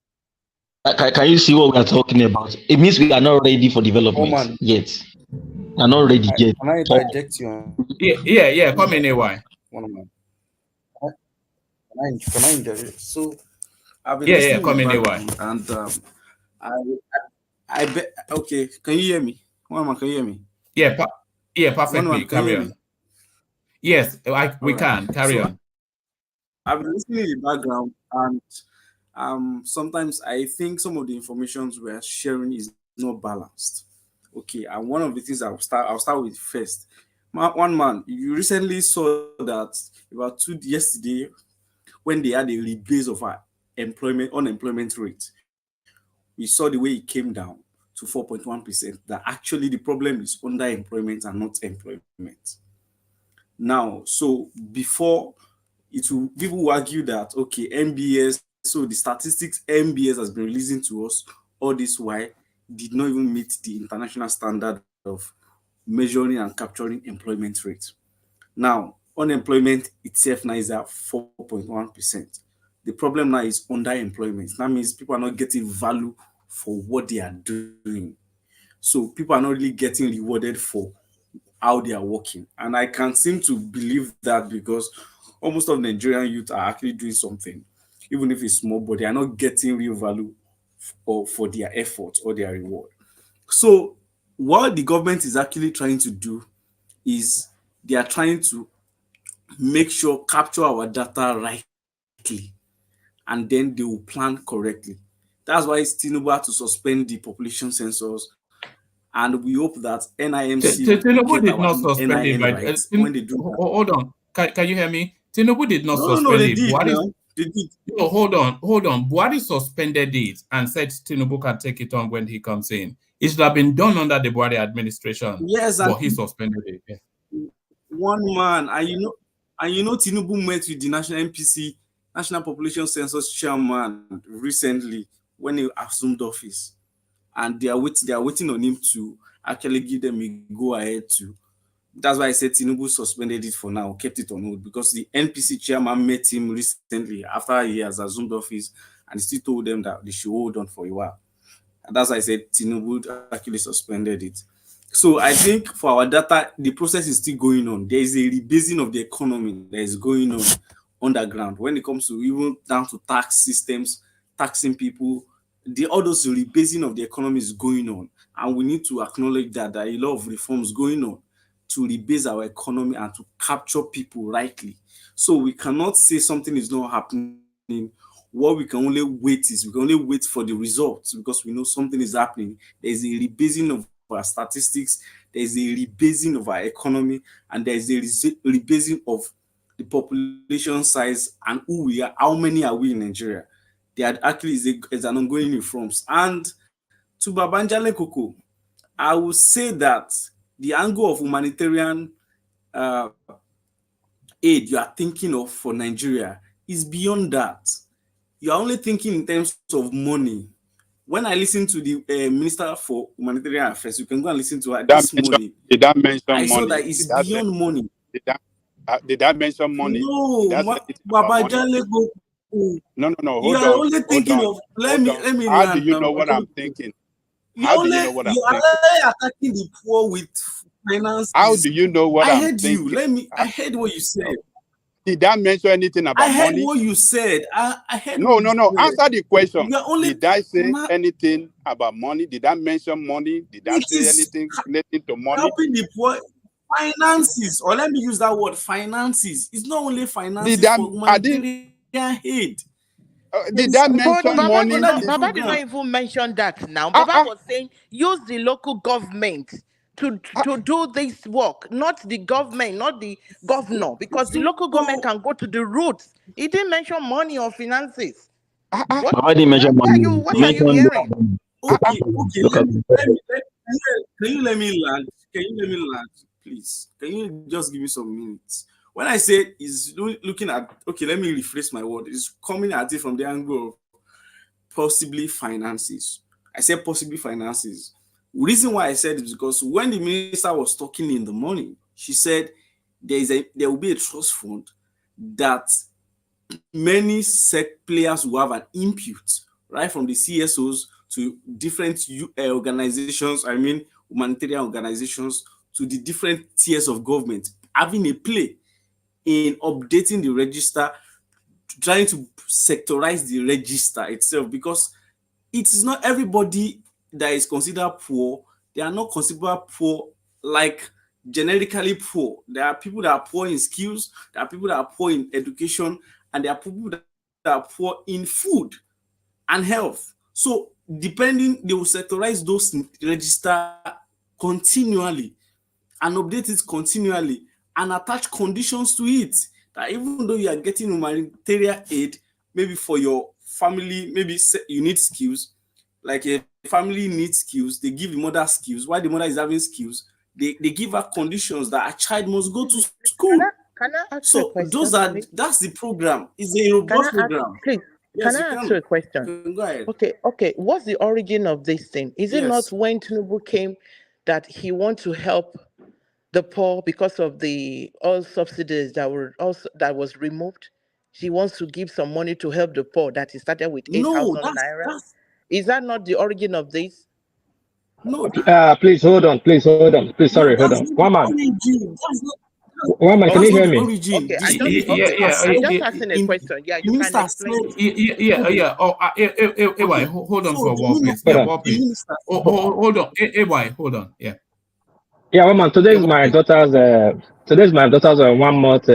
Can you see what we are talking about? It means we are not ready for development yet. We are not ready yet. Can I interject you? Yeah. Come in, AY. One moment. Can I interject? So, I've been listening come in, AY. And I bet. Okay, can you hear me? One, can you hear me? Yeah, perfectly. Carry on. Yes, we can carry on. I've been listening in the background, and sometimes I think some of the information we are sharing is not balanced. Okay, and one of the things I'll start with first. One man, you recently saw that about yesterday when they had a rebase of our unemployment rate. We saw the way it came down to 4.1%. That actually the problem is underemployment and not employment. Now, so before people will argue that okay, MBS, so the statistics MBS has been releasing to us all this while did not even meet the international standard of measuring and capturing employment rate. Now, unemployment itself now is at 4.1%. The problem now is underemployment. That means people are not getting value for what they are doing. So people are not really getting rewarded for how they are working. And I can't seem to believe that because almost all Nigerian youth are actually doing something, even if it's small, but they are not getting real value for their effort or their reward. So what the government is actually trying to do is they are trying to make sure capture our data rightly, and then they will plan correctly. That's why Tinubu had to suspend the population census, and we hope that NIMC will Tinubu get did our not suspend it, NIN right? rights when they do that. Hold on. Can you hear me? Tinubu did not No, suspend they it. did Buhari, now. They did. no, hold on. Buhari suspended it and said Tinubu can take it on when he comes in. It should have been done under the Buhari administration. Yes, but he suspended it. Yeah. One man, and you know, Tinubu met with the National MPC, National Population Census Chairman, recently when he assumed office, and they are waiting on him to actually give them a go ahead to. That's why I said Tinubu suspended it for now, kept it on hold, because the NPC chairman met him recently after he has assumed office, and he still told them that they should hold on for a while. And that's why I said Tinubu actually suspended it. So I think for our data, the process is still going on. There is a rebasing of the economy that is going on underground when it comes to even down to tax systems, taxing people. All those rebasing of the economy is going on, and we need to acknowledge that there are a lot of reforms going on to rebase our economy and to capture people rightly. So we cannot say something is not happening. What we can only wait for the results, because we know something is happening. There is a rebasing of our statistics, there is a rebasing of our economy, and there is a rebasing of the population size and who we are, how many are we in Nigeria. There actually is an ongoing reforms. And to Babanjale Koko, I will say that the angle of humanitarian aid you are thinking of for Nigeria is beyond that. You are only thinking in terms of money. When I listen to the Minister for Humanitarian Affairs, you can go and listen to her this morning. Did that mention I money? saw that it's beyond money. Did that mention money? No, Baba Jale go. No. You are only thinking of. Let me. How do you know what I'm thinking? How do you know what I'm thinking? You are attacking the poor with finances. How do you know what I'm thinking? I heard you. I heard what you said. Did that mention anything about money? I heard what you said. I heard. No. Answer the question. Did I say anything about money? Did I mention money? Did I say anything related to money? Helping the poor. Finances, or let me use that word, finances. It's not only finances for humanitarian aid. Did that mention money? Baba did not even mention that now. Baba was saying use the local government to do this work, not the government, not the governor, because the local government can go to the roots. He didn't mention money or finances. Baba didn't mention money. What are you hearing? Okay. Can you let me land? Please? Can you just give me some minutes? When I say is looking at, okay, let me rephrase my word. It's coming at it from the angle of possibly finances. I said possibly finances. The reason why I said it is because when the minister was talking in the morning, she said there will be a trust fund that many players will have an input, right, from the CSOs to different organizations, humanitarian organizations, to the different tiers of government, having a play in updating the register, trying to sectorize the register itself, because it is not everybody that is considered poor. They are not considered poor like generically poor. There are people that are poor in skills, there are people that are poor in education, and there are people that are poor in food and health. So depending, they will sectorize those register continually and update it continually and attach conditions to it, that even though you are getting humanitarian aid, maybe for your family, maybe you need skills, like a family needs skills, they give the mother skills. While the mother is having skills, they give her conditions that a child must go to school. Can I ask you a question? That's the program. It's a robust program. Please, yes, can I ask you a question? Go ahead. Okay. What's the origin of this thing? Is it not when Tinubu came that he wants to help the poor because of the all subsidies that was removed? He wants to give some money to help the poor. That he started with 8,000 naira. Is that not the origin of this? No. Please hold on. Please, sorry, hold on. One man. Woman, can That's you not hear the me? origin. Okay, The, I just the minister I'm said just asking a question. Yeah, the you can minister explain said it. Yeah. Oh, okay. hold on So for a the while, please. Hold Yeah, on. while, the please. minister Hold on. Hold on. Yeah. Yeah, woman, today Yeah, is while, my please. daughter's 1 month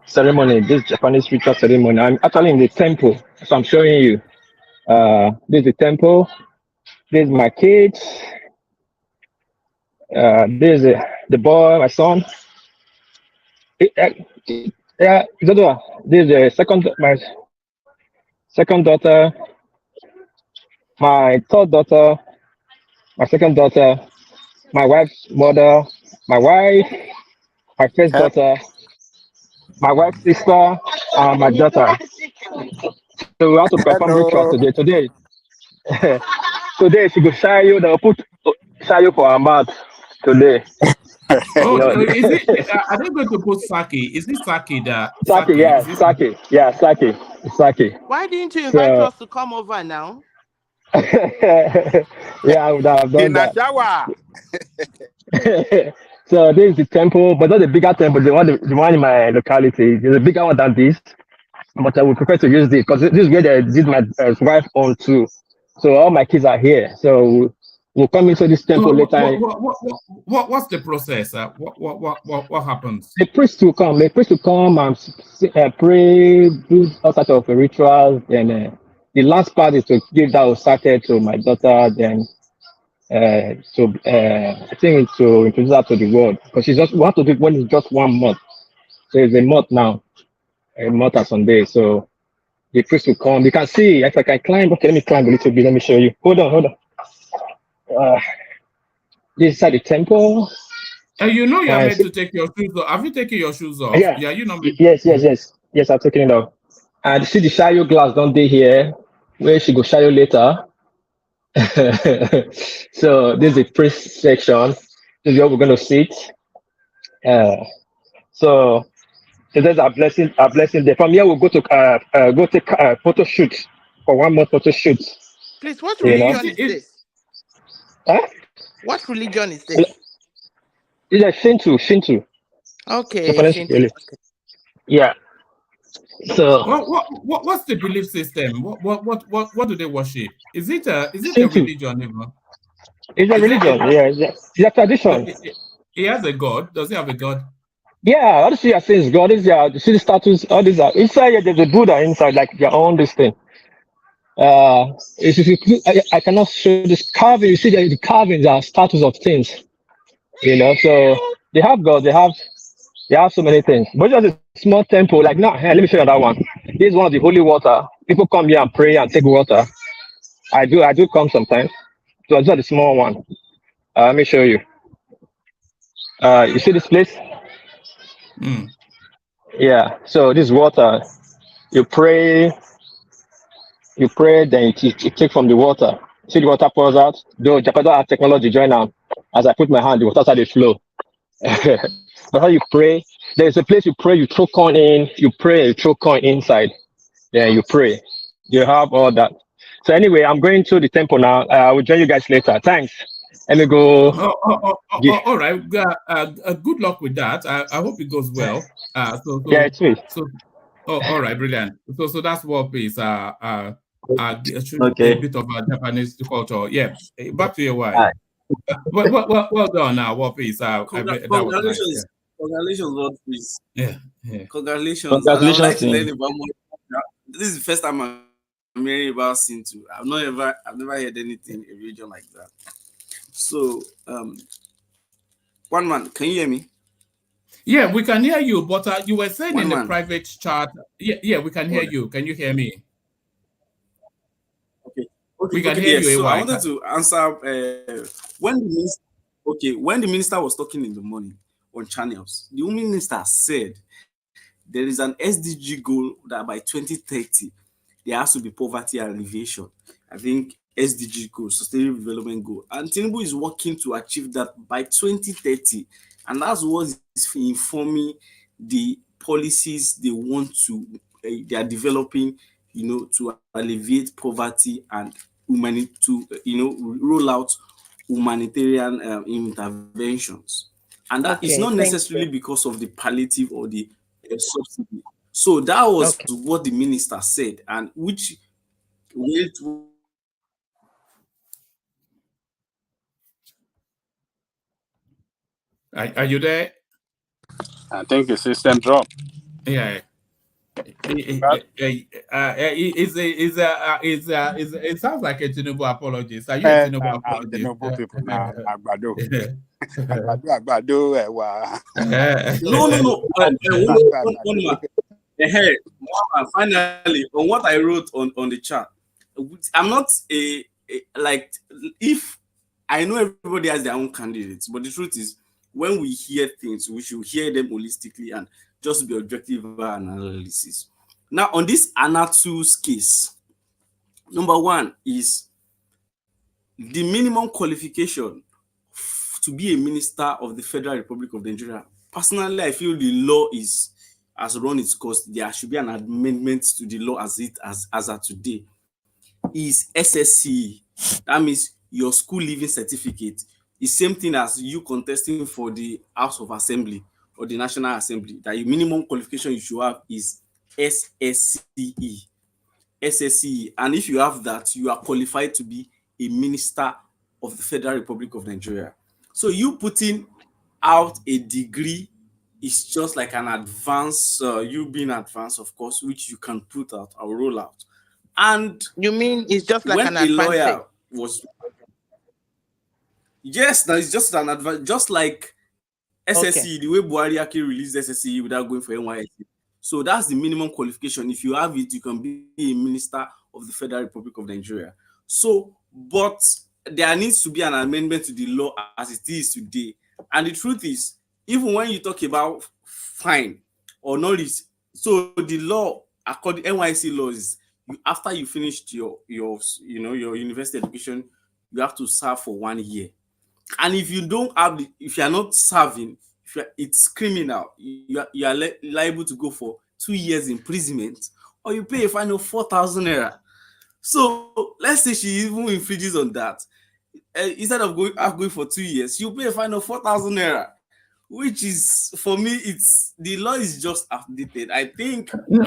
ceremony, this Japanese ritual ceremony. I'm actually in the temple, so I'm showing you. This is the temple. This is my kids. This is the boy, my son. Yeah, this is my second daughter, my third daughter, my second daughter, my wife's mother, my wife, my first daughter, my wife's sister, and my daughter. So we have to perform ritual Hello. today. Today she go shy you. They'll put shy you for her mouth today. Oh, You know. is it? Are they going to put sake? Is it sake that Sake, sake? yeah, Is it sake? sake, yeah, sake. Why didn't you invite So us to come over now? yeah, I would have done In a that. shower. So this is the temple, but not the bigger temple. The one in my locality. There's a bigger one than this, but I would prefer to use this because this is where they did my wife on too. So all my kids are here. So we'll come into this temple later. What's the process? What happens? The priest will come. The priest will come and pray, do all sorts of rituals. Then the last part is to give that osake to my daughter. Then I think it's to introduce her to the world because we have to do it when it's just 1 month. So it's a month now, a month and some days. So the priest will come. You can see if I can climb. Okay, let me climb a little bit. Let me show you. Hold on. This is the temple. You know you're meant See, to take your shoes off. Have you taken your shoes off? yeah. Yeah, you know me. Yes. I'm taking it off. And see the shadow glass don't they here? Where she go shadow later. So this is the priest section. This is where we're gonna sit. So there's our blessing there. From here we'll go to go take a photo shoot for 1 month photo shoot. Please, what You know? religion is this? Huh? What religion is this? It's a Shinto. Okay, Japanese Shinto. religion. Yeah. So What's the belief system? What do they worship? Is it a Shinto. religion even? It's a religion. It's a tradition. He has a god. Does he have a god? Yeah, all the see things God is there. You see the statues, all these are inside here, there's a Buddha inside, like their own this thing. If you I cannot show this carving, you see the carvings are statues of things, you know. So they have God, they have so many things. But just a small temple, like now, hey, let me show you that one. This is one of the holy water. People come here and pray and take water. I do come sometimes. So it's just the small one. Let me show you. You see this place? Yeah. So this water, you pray, then you take from the water. See the water pours out. Though Japan don't have technology join now. As I put my hand, the water started to flow. But how you pray, there's a place you pray, you throw coin in, you pray, you throw coin inside. Then you pray. You have all that. So anyway, I'm going to the temple now. I will join you guys later. Thanks. Let me go. All right. Good luck with that. I hope it goes well. Yeah, it's me. All right, brilliant. So that's what is a bit of a Japanese culture. Yeah. Back to your wife. Well done now. What is that was nice. Yeah. Congratulations, Lord, please. Yeah. Congratulations. And I would like to learn about more. This is the first time I'm hearing about Sintu. I've never heard anything in a region like that. So, one man, can you hear me? Yeah, we can hear you, but you were saying One in the man. private chat. Yeah, we can hear you. Can you hear me? Okay, we can hear you. So I wanted to answer when the minister was talking in the morning on channels. The minister said there is an SDG goal that by 2030 there has to be poverty alleviation. I think SDG goal, sustainable development goal, and Tinubu is working to achieve that by 2030, and that's what is informing the policies they want to they are developing, to alleviate poverty and to roll out humanitarian interventions. And that is Okay, not thank necessarily you. because of the palliative or the subsidy. So that was Okay. what the minister said, and which went. Are you there? I think the system dropped. Yeah. It sounds like a Tinubu apologist. Are you a Tinubu Now the apologist? noble people now Agbado. Agbado, No. One man. Hey, finally, on what I wrote on the chat, I'm not like, if I know everybody has their own candidates, but the truth is, when we hear things, we should hear them holistically and just be objective analysis. Now, on this Hannatu's case, number one is the minimum qualification to be a minister of the Federal Republic of Nigeria. Personally, I feel the law has run its course. There should be an amendment to the law as of today. Is SSCE. That means your school leaving certificate is same thing as you contesting for the House of Assembly or the National Assembly. That your minimum qualification you should have is SSCE. SSCE. And if you have that, you are qualified to be a minister of the Federal Republic of Nigeria. So you putting out a degree is just like an advance, you being advanced, of course, which you can put out or roll out. And you mean it's just like when an a lawyer advantage? was, yes, now it's just an advantage, just like SSC, Okay. the way Buhari actually released SSC without going for NYSC. So that's the minimum qualification. If you have it, you can be a minister of the Federal Republic of Nigeria. So, but there needs to be an amendment to the law as it is today. And the truth is, even when you talk about fine or knowledge, so the law, according to NYSC laws, after you finished your university education, you have to serve for 1 year. And if you don't have if you are not serving, it's criminal. You are liable to go for 2 years imprisonment, or you pay a fine of 4,000 naira. So let's say she even infringes on that. Instead of going for 2 years, you pay a fine of 4,000 naira, which is, for me, it's the law is just outdated. I think You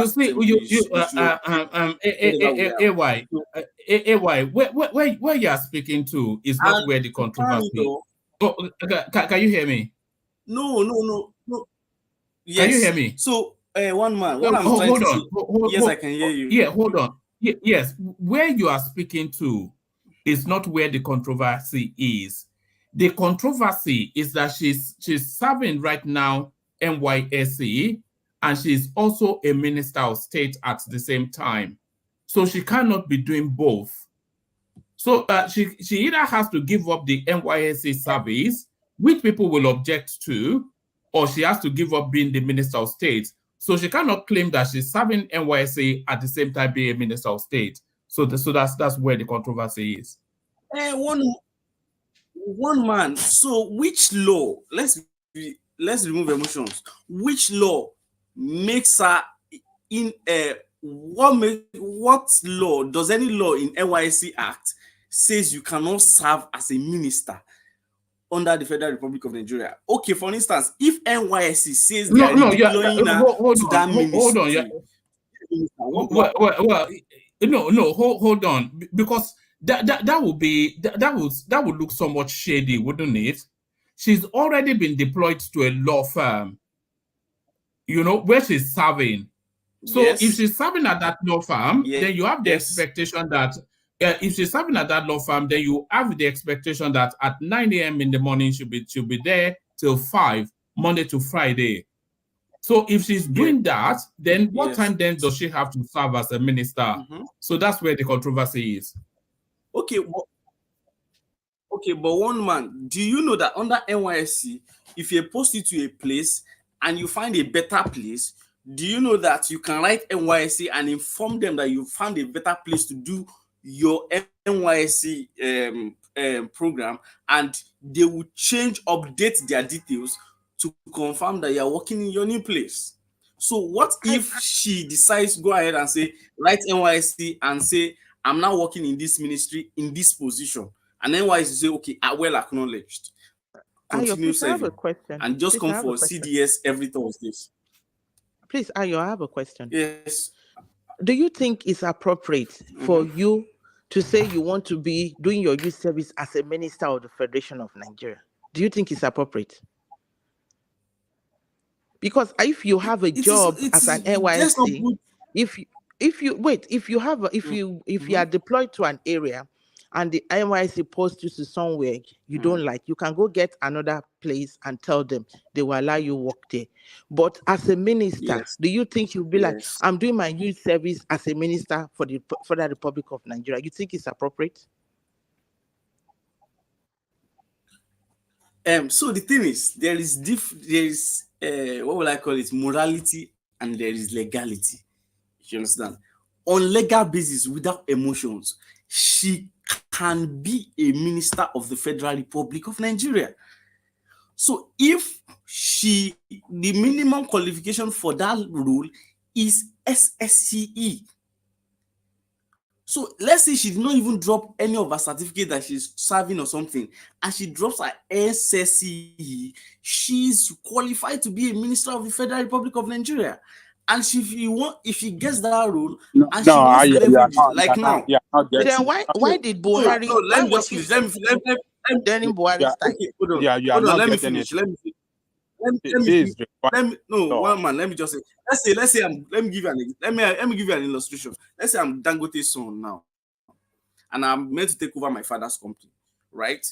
see, AY, where you are speaking to is not where the controversy. Can you hear me? No. Yes. Can you hear me? So, one man, what I'm trying to say, yes, I can hear you. Yeah, hold on. Yes, where you are speaking to is not where the controversy is. The controversy is that she's serving right now NYSC, and she's also a minister of state at the same time. So she cannot be doing both. So she either has to give up the NYSC service, which people will object to, or she has to give up being the minister of state. So she cannot claim that she's serving NYSC at the same time being a minister of state. So that's where the controversy is. One man. So which law? Let's remove emotions. Which law makes her in what law does any law in NYSC Act says you cannot serve as a minister under the Federal Republic of Nigeria? Okay, for instance, if NYSC says they are deploying to that ministry, hold on, because that would look somewhat shady, wouldn't it? She's already been deployed to a law firm, where she's serving. So if she's serving at that law firm, then you have the expectation that if she's serving at that law firm, then you have the expectation that at 9 a.m. in the morning she'll be there till 5, Monday to Friday. So if she's doing that, then what time then does she have to serve as a minister? So that's where the controversy is. Okay, but one man, do you know that under NYSC, if you're posted to a place and you find a better place, do you know that you can write NYSC and inform them that you found a better place to do your NYSC program, and they will update their details to confirm that you are working in your new place? So what if she decides to go ahead and say, write NYSC and say, I'm now working in this ministry in this position, and NYSC say, okay, I well acknowledged. continue please, I have a serving question. and just Please, I come have a for question. CDS every Thursdays. Please, Ayo, I have a question. Yes. Do you think it's appropriate for you to say you want to be doing your youth service as a minister of the Federation of Nigeria? Do you think it's appropriate? Because if you have a job as an NYSC, if you are deployed to an area and the NYSC posts you to somewhere you don't like, you can go get another place and tell them they will allow you work there. But as a minister, do you think you'll be like, I'm doing my youth service as a minister for the Republic of Nigeria? You think it's appropriate? So the thing is, there is what will I call it, morality, and there is legality. You understand? On legal basis, without emotions, she can be a minister of the Federal Republic of Nigeria. So if the minimum qualification for that role is SSCE. So let's say she did not even drop any of her certificate that she's serving or something, and she drops her SSCE, she's qualified to be a minister of the Federal Republic of Nigeria. And if she gets that role, and she wants to leverage, like now. Then why did Buhari? No, let me just finish. Let me Buhari's time. Okay, hold on. You are Hold on, not let me getting finish. it. Let me finish. One man. Let me just say. Let's say let me give you an illustration. Let's say I'm Dangote's son now, and I'm meant to take over my father's company, right?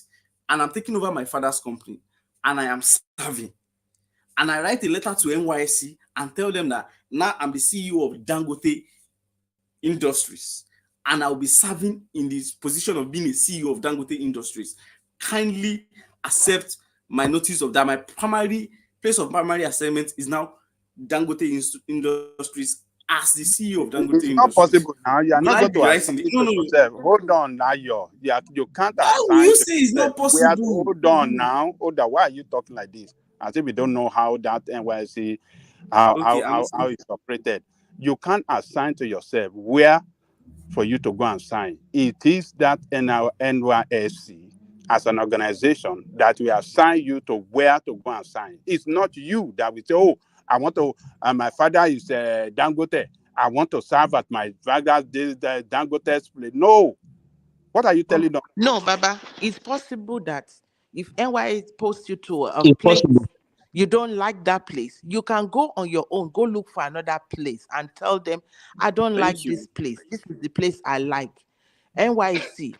And I'm taking over my father's company, and I am serving, and I write a letter to NYSC and tell them that now I'm the CEO of Dangote Industries, and I'll be serving in this position of being a CEO of Dangote Industries. Kindly accept my notice of that. My place of primary assignment is now Dangote Industries as the CEO of Dangote Industries. It's not possible now. You are not going to assign yourself. Hold on now, you can't assign. You say it's not possible. Hold on now. Why are you talking like this? As if we don't know how that NYSC how it's operated. You can't assign to yourself where for you to go and sign. It is that NYSC as an organization that will assign you to where to go and sign. It's not you that will say, oh, I want to, my father is Dangote. I want to serve at my father's Dangote's place. No. What are you telling them? No, Baba, it's possible that if NYS posts you to a place, you don't like that place, you can go on your own, go look for another place and tell them, I don't like this place. This is the place I like. NYC,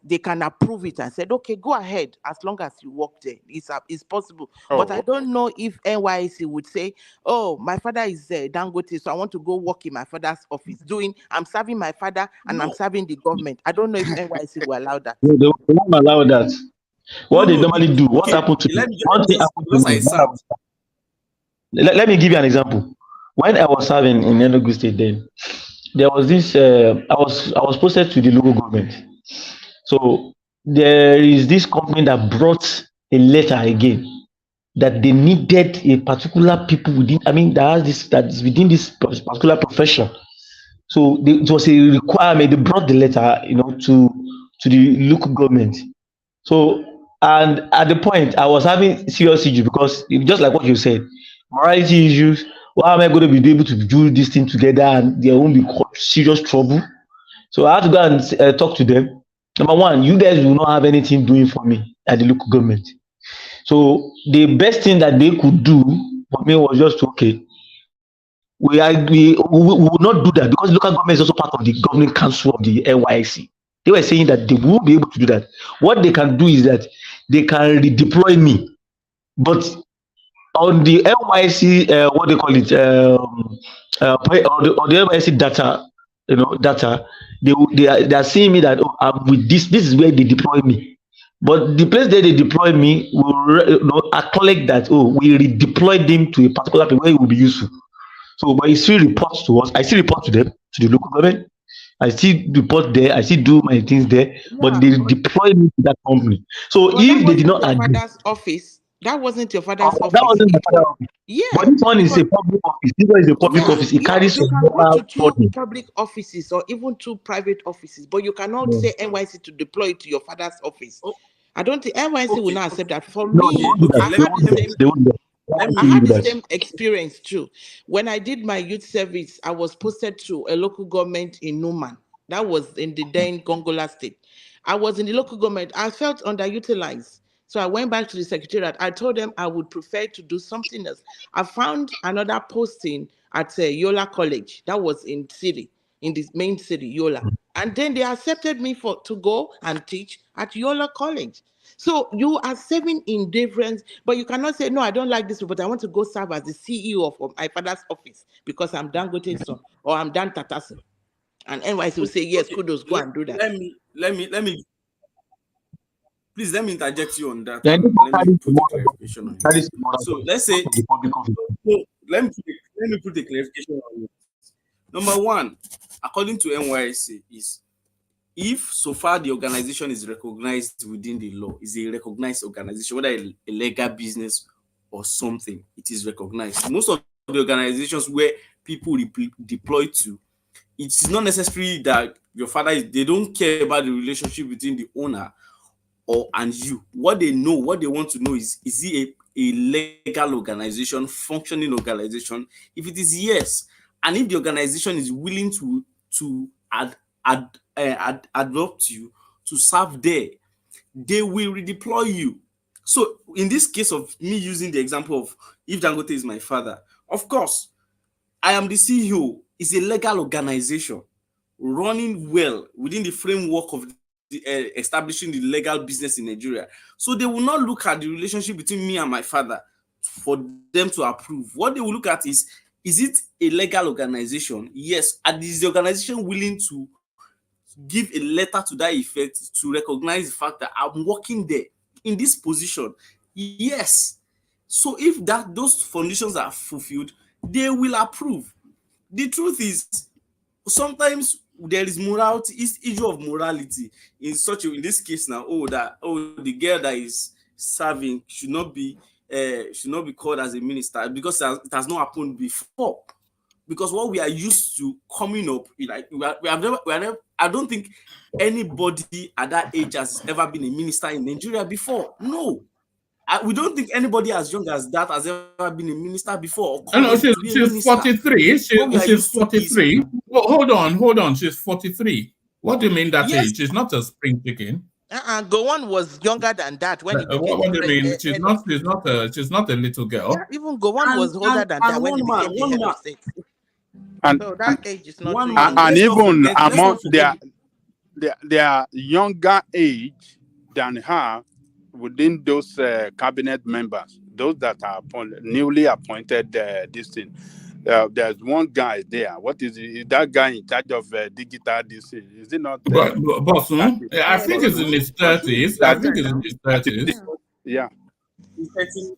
they can approve it and said, okay, go ahead as long as you work there. It's possible. But I don't know if NYC would say, oh, my father is Dangote, so I want to go work in my father's office. I'm serving my father and I'm serving the government. I don't know if NYC will allow that. They won't allow that. What they normally do, what happened to me? Let me give you an example. When I was serving in Enugu State then, there was this, I was posted to the local government. So there is this company that brought a letter again that they needed a particular people within, that is within this particular profession. So it was a requirement. They brought the letter, to the local government. So, and at the point I was having serious issues because just like what you said, morality issues. Why am I going to be able to do this thing together and there won't be serious trouble? So I had to go and talk to them. Number one, you guys will not have anything doing for me at the local government. So the best thing that they could do for me was just, okay, we will not do that because local government is also part of the governing council of the NYSC. They were saying that they won't be able to do that. What they can do is that they can redeploy me. But on the NYSC, what they call it, on the NYSC data, they are seeing me that I'm with this is where they deploy me. But the place that they deploy me will acknowledge that, we redeployed them to a particular place where it will be useful. So, but it still reports to us. I still report to them, to the local government. I still report there. I still do my things there. Yeah, but they deploy me to that company. So if they did not agree, that wasn't your father's office. That wasn't my father's office. Yeah. But this one is a public office. This one is a public office. It carries you can go to two public offices or even two private offices, but you cannot say NYC to deploy it to your father's office. I don't think NYC will not accept that. For No, me, I had the same experience too. When I did my youth service, I was posted to a local government in Numan. That was in the then Gongola state. I was in the local government. I felt underutilized. So I went back to the secretariat. I told them I would prefer to do something else. I found another posting at Yola College. That was in city, in the main city, Yola. And then they accepted me to go and teach at Yola College. So you are serving in difference, but you cannot say, no, I don't like this, but I want to go serve as the CEO of my father's office because I'm Dangote's son or I'm Dan Tatasin. And NYC will say, yes, kudos, go and do that. Please let me interject you on that. Let me put a clarification on it. So let's say, let me put a clarification on it. Number one, according to NYSC, is if so far the organization is recognized within the law, is a recognized organization, whether a legal business or something, it is recognized. Most of the organizations where people deploy to, it's not necessary that your father they don't care about the relationship between the owner and you. What they know, what they want to know is it a legal organization, functioning organization? If it is yes, and if the organization is willing to adopt you to serve there, they will redeploy you. So in this case of me using the example of if Dangote is my father, of course, I am the CEO. It's a legal organization running well within the framework of establishing the legal business in Nigeria. So they will not look at the relationship between me and my father for them to approve. What they will look at is it a legal organization? Yes. And is the organization willing to give a letter to that effect to recognize the fact that I'm working there in this position? Yes. So if those conditions are fulfilled, they will approve. The truth is, sometimes there is morality, it's issue of morality in this case now. The girl that is serving should not be called as a minister because it has not happened before. Because what we are used to coming up, like I don't think anybody at that age has ever been a minister in Nigeria before. No. We don't think anybody as young as that has ever been a minister before. No, she's 43. She's 43. Well, hold on. She's 43. What do you mean that age? She's not a spring chicken. Gowon was younger than that when he became. What do you mean? She's not a little girl. Yeah, even Gowon was older than that when he became the head of state. So that age is not. And even among their younger age than her within those cabinet members, those that are newly appointed, this thing. There's one guy there. What is that guy in charge of digital this? Is it not? Boss, I think it's in his 30s. I think it's in his 30s. Yeah.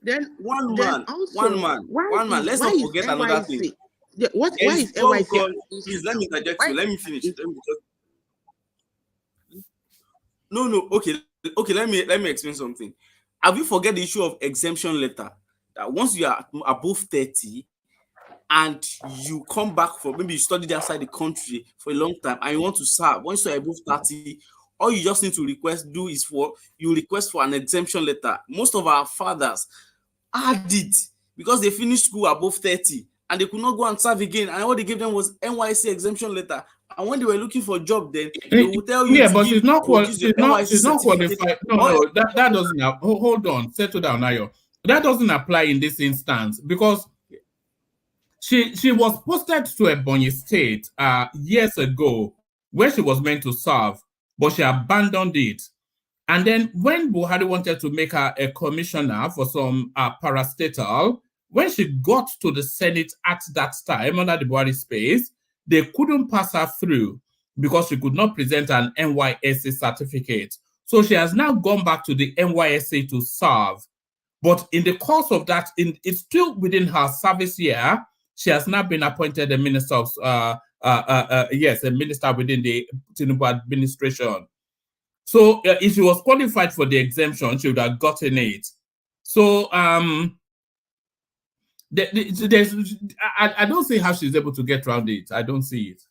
Then one man. Let's not forget another thing. Why is NYC? Please let me interject you. Let me finish. No. Okay. Let me explain something. Have you forget the issue of exemption letter? That once you are above 30 and you come back for maybe you studied outside the country for a long time and you want to serve, once you're above 30, all you just need to request for an exemption letter. Most of our fathers had it because they finished school above 30 and they could not go and serve again. And all they gave them was NYC exemption letter. And when they were looking for a job, then they will tell you. Yeah, but she's not qualified. No, that doesn't. Hold on, settle down, Ayo. That doesn't apply in this instance because she was posted to Ebonyi State years ago where she was meant to serve, but she abandoned it. And then when Buhari wanted to make her a commissioner for some parastatal, when she got to the Senate at that time under the Buhari space, they couldn't pass her through because she could not present an NYSC certificate. So she has now gone back to the NYSC to serve. But in the course of that, it's still within her service year, she has now been appointed a minister of, a minister within the Tinubu administration. So if she was qualified for the exemption, she would have gotten it. So I don't see how she's able to get around it. I don't see it.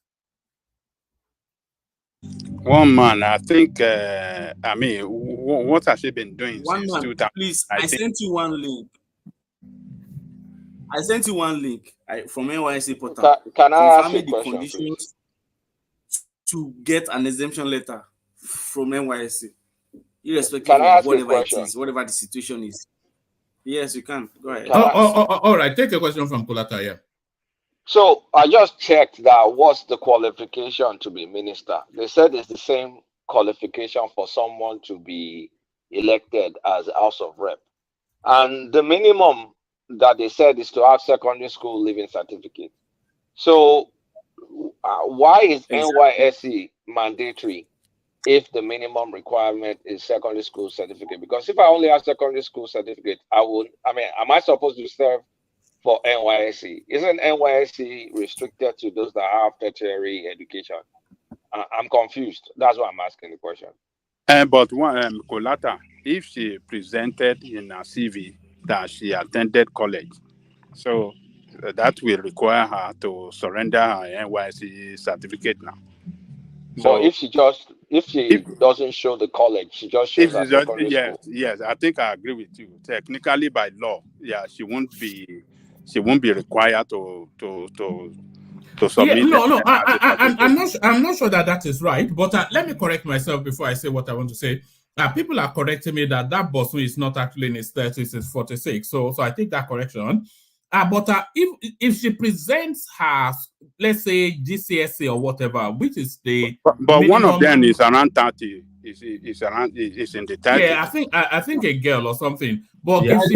One man, I think. I mean, what has she been doing One since man, 2000? please. I I think. sent you one link. From NYC portal Can I ask you a confirming the question, please? conditions to get an exemption letter from NYC, irrespective Can I of ask you a whatever it question? is, whatever the situation is. Yes, you can. Go ahead. All right. Take a question from Kulata, yeah. So I just checked that what's the qualification to be minister. They said it's the same qualification for someone to be elected as House of Rep. And the minimum that they said is to have secondary school leaving certificate. So why is NYSC mandatory if the minimum requirement is secondary school certificate? Because if I only have secondary school certificate, am I supposed to serve for NYSC? Isn't NYSC restricted to those that have tertiary education? I'm confused. That's why I'm asking the question. But one, Kolata, if she presented in her CV that she attended college, so that will require her to surrender her NYSC certificate now. So if she doesn't show the college, she just shows her secondary school. Yes, I think I agree with you. Technically, by law, yeah, she won't be required to submit. Yeah, no, I'm not sure that is right. But let me correct myself before I say what I want to say. People are correcting me that Bosu is not actually in his 30s, it's 46. So I take that correction. But if she presents her, let's say GCSE or whatever, which is the but one of them is around 30. Is in the 30s. Yeah, I think a girl or something. But yeah. if she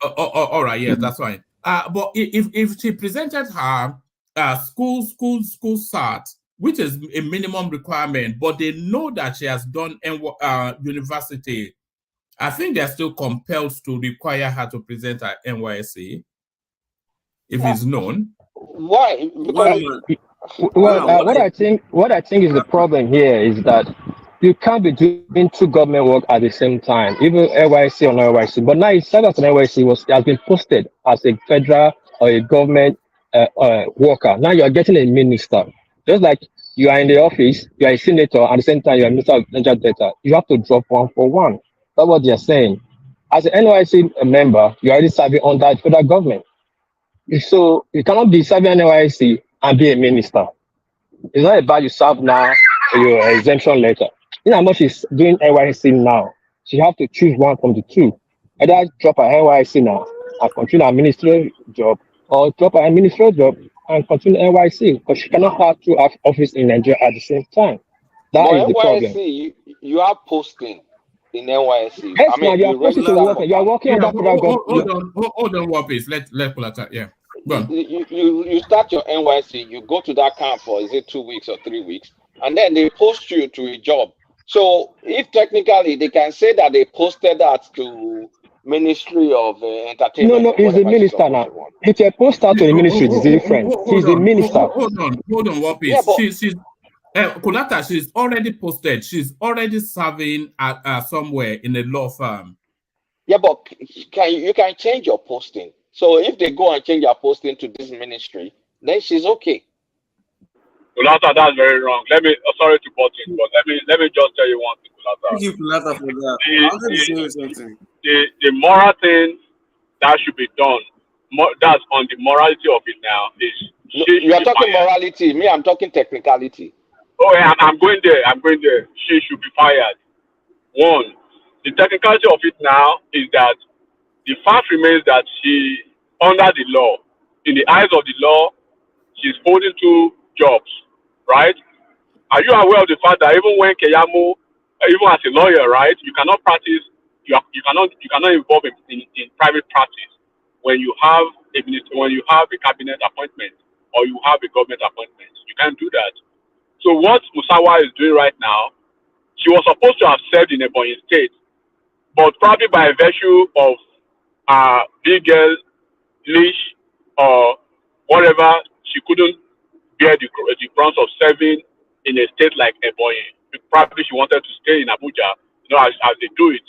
all right, yeah, that's fine. But if she presented her school cert, which is a minimum requirement, but they know that she has done university, I think they're still compelled to require her to present her NYSC if it's known. Why? Well, what I think is the problem here is that you can't be doing two government work at the same time, even NYSC or not NYSC. But now it's set up an NYSC has been posted as a federal or a government worker. Now you are getting a minister. Just like you are in the office, you are a senator, at the same time you are Minister of Niger Delta. You have to drop one for one. That's what they are saying. As an NYSC member, you are already serving under the federal government. So you cannot be serving NYSC and be a minister. It's not about you serve now or your exemption letter. You know how much she's doing NYSC now. She have to choose one from the two. Either drop her NYSC now and continue her ministerial job, or drop her ministerial job and continue NYSC, because she cannot have two office in Nigeria at the same time. That is the problem. You are posting in NYSC. Yes, now you are posting to work. You are working on that federal government. Hold on, one piece. Let pull out. Yeah. You start your NYC, you go to that camp for 2 weeks or 3 weeks, and then they post you to a job. So if technically they can say that they posted that to Ministry of Entertainment. No, he's the minister now. If you post out to the ministry, it's different. He's the minister. Hold on, one piece. She's Kulata, she's already posted. She's already serving at somewhere in a law firm. Yeah, but you can change your posting. So if they go and change their posting to this ministry, then she's okay. Kulata, that's very wrong. Sorry to butt in, but let me just tell you one thing, Kulata. Thank you, Kulata, for that. The moral thing that should be done, that's on the morality of it now. You are talking morality. Me, I'm talking technicality. Oh, yeah, I'm going there. She should be fired. One, the technicality of it now is that the fact remains that she, under the law, in the eyes of the law, she's holding two jobs, right? Are you aware of the fact that even when Keyamo, even as a lawyer, right, you cannot practice, you cannot involve in private practice when you have a cabinet appointment or you have a government appointment. You can't do that. So what Musawa is doing right now, she was supposed to have served in Ebonyi State, but probably by virtue of big girl leash or whatever, she couldn't bear the brunt of serving in a state like Ebonyi. Probably she wanted to stay in Abuja, as they do it.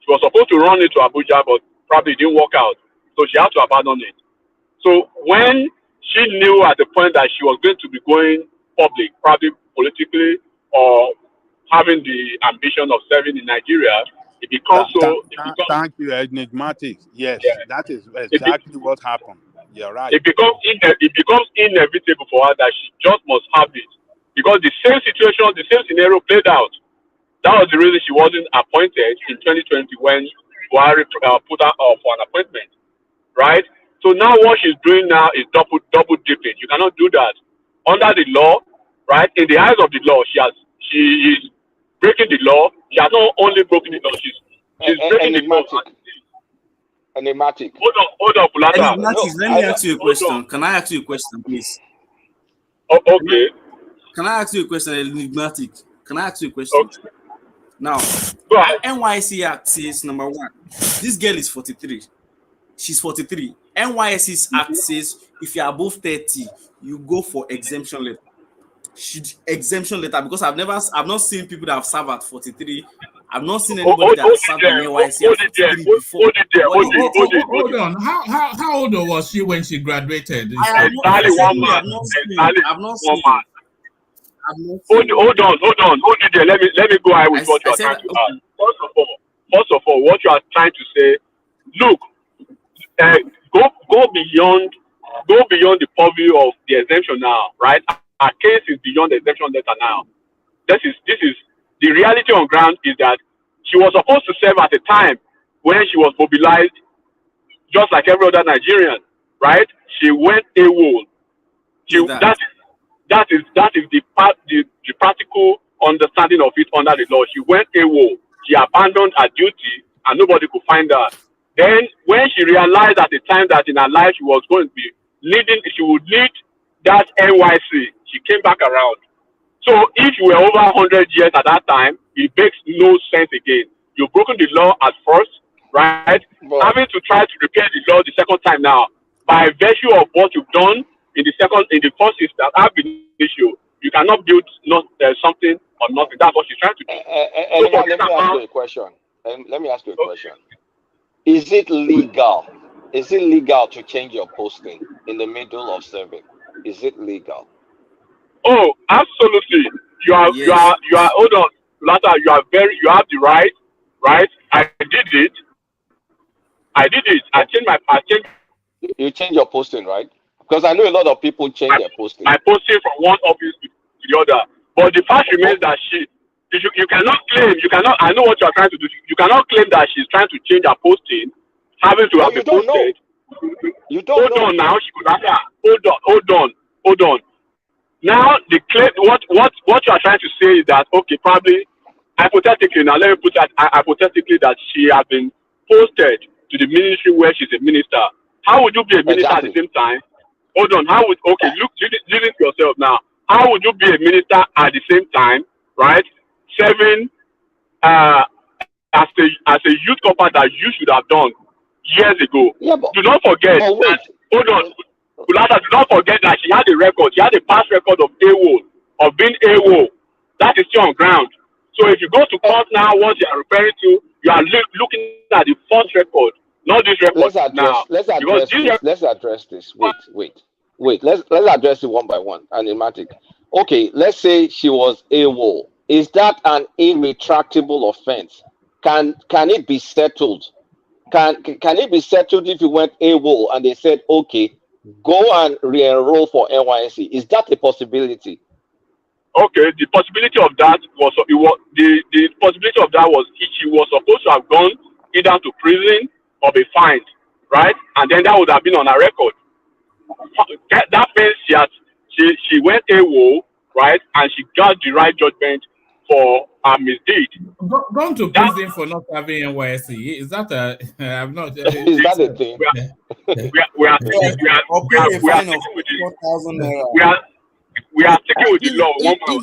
She was supposed to run it to Abuja, but probably it didn't work out. So she had to abandon it. So when she knew at the point that she was going to be going public, probably politically or having the ambition of serving in Nigeria, it becomes Thank you, enigmatic. Yes, yeah, that is exactly what happened. You're right. it becomes inevitable for her that she just must have it, because the same situation, the same scenario played out. That was the reason she wasn't appointed in 2020 when Buhari put her up for an appointment, right? So now what she's doing now is double dipping. You cannot do that under the law, right? In the eyes of the law, she is breaking the law. She has not only broken the law, she's breaking the law. Enigmatic. Hold on, Kulata. Enigmatic, let me ask you a question. Can I ask you a question, please? Oh, okay. Can I ask you a question, enigmatic? Can I ask you a question? Okay. Now, NYSC Act says, number one, this girl is 43. She's 43. NYSC's Act says if you're above 30, you go for exemption letter. Exemption letter, because I've not seen people that have served at 43. I've not seen anybody that has served in NYSC at 43 before. Hold on. How old was she when she graduated? I've not seen. Hold on there. Let me go ahead with what you are trying to ask. First of all, what you are trying to say, look, go beyond the purview of the exemption now, right? Our case is beyond the exemption letter now. This is the reality on ground is that she was supposed to serve at a time when she was mobilized, just like every other Nigerian, right? She went AWOL. That is the practical understanding of it under the law. She went AWOL. She abandoned her duty, and nobody could find her. Then, when she realized at the time that in her life she was going to be she would lead that NYC, she came back around. So, if you were over 100 years at that time, it makes no sense again. You've broken the law at first, right? Having to try to repair the law the second time now, by virtue of what you've done in the first instance, have been issue. You cannot build something or nothing. That's what she's trying to do. Let me ask you a question. Is it legal? Is it legal to change your posting in the middle of serving? Is it legal? Oh, absolutely. You are. Hold on, Lata. You have the right. I did it. I changed. You change your posting, right? Because I know a lot of people change their posting. I posted from one office to the other, but the fact remains that you cannot claim. I know what you are trying to do. You cannot claim that she's trying to change her posting, having to have been posted. You don't know. Hold on now. She could have. Hold on. Now the claim. What you are trying to say is that okay, probably hypothetically. Now let me put that hypothetically that she has been posted to the ministry where she's a minister. How would you be a minister at the same time? Hold on. Listen to yourself now. How would you be a minister at the same time, right? Serving as a youth corps that you should have done years ago. Yeah, but, do not forget. Hold on. Kulata, do not forget that she had a record. She had a past record of AWOL, of being AWOL. That is still on ground. So if you go to court now, what you are referring to, you are looking at the first record, not this record now. Let's address this. Wait. Let's address it one by one. Enigmatic. Okay, let's say she was AWOL. Is that an irretractable offense? Can it be settled? Can it be settled if you went AWOL and they said, okay, go and re-enroll for NYSC? Is that a possibility? Okay, the possibility of that was she was supposed to have gone either to prison or be fined, right? And then that would have been on her record. That means she went AWOL, right? And she got the right judgment for her misdeed. Gone to prison for not having NYSC. Is that a? I'm not. Is that a thing? We are sticking with the law.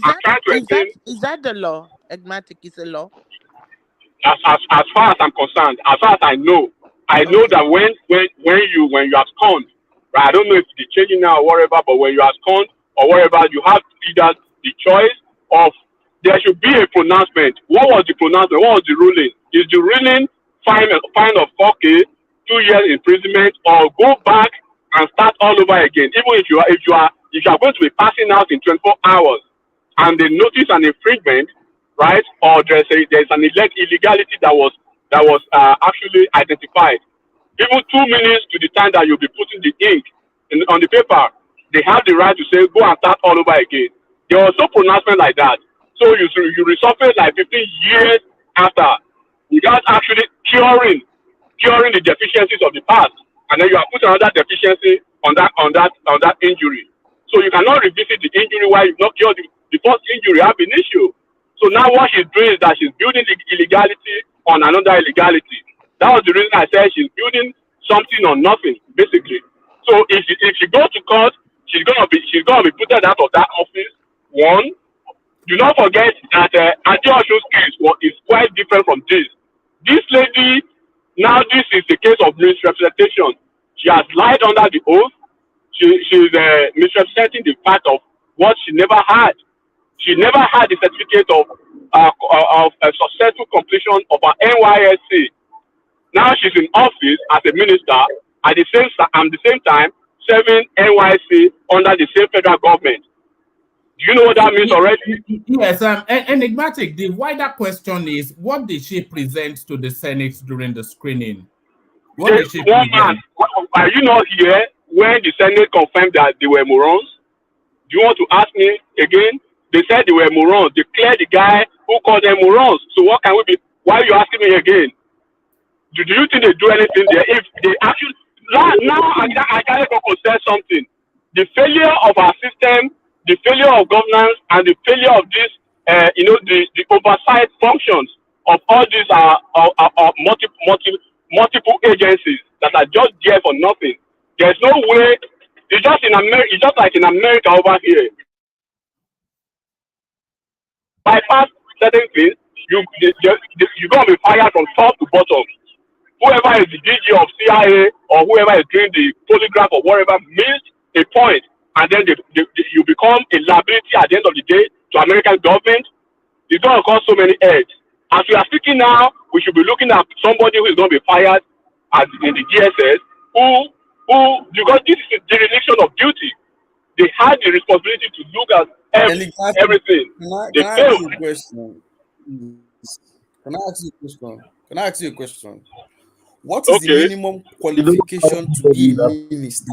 I'm trying to explain. Is that the law? Enigmatic is a law. As far as I'm concerned, as far as I know that when you are scorned, right? I don't know if it's changing now or whatever, but when you are scorned or whatever, you have either the choice of there should be a pronouncement. What was the pronouncement? What was the ruling? Is the ruling fine of 4K, 2 years imprisonment, or go back and start all over again? Even if if you are going to be passing out in 24 hours and they notice an infringement, right, or there's an illegality that was actually identified, even 2 minutes to the time that you'll be putting the ink on the paper, they have the right to say, go and start all over again. There was no pronouncement like that. So you resurface like 15 years after without actually curing the deficiencies of the past. And then you are putting another deficiency on that injury. So you cannot revisit the injury while you've not cured the first injury have an issue. So now what she's doing is that she's building the illegality on another illegality. That was the reason I said she's building something on nothing, basically. So if she goes to court, she's gonna be put out of that office. One, do not forget that Adeosun's case is quite different from this. This lady, now this is a case of misrepresentation. She has lied under the oath. She's misrepresenting the fact of what she never had. She never had the certificate of a successful completion of her NYSC. Now she's in office as a minister at the same time serving NYC under the same federal government. Do you know what that means already? Yes, enigmatic. The wider question is, what did she present to the Senate during the screening? What did she present? Are you not here when the Senate confirmed that they were morons? Do you want to ask me again? They said they were morons. They cleared the guy who called them morons. So what can we be? Why are you asking me again? Do you think they do anything there? If they actually now I can't say something. The failure of our system, the failure of governance, and the failure of this, the oversight functions of all these are multiple agencies that are just there for nothing. There's no way. It's just in America. It's just like in America over here. Bypass certain things, you're gonna be fired from top to bottom. Whoever is the DG of CIA or whoever is doing the polygraph or whatever missed a point, and then you become a liability at the end of the day to American government. It's going to cost so many heads. As we are speaking now, we should be looking at somebody who is going to be fired in the DSS, who because this is the dereliction of duty. They had the responsibility to look at everything. Can I ask you a question? Can I ask you a question? What is the minimum qualification to be a minister?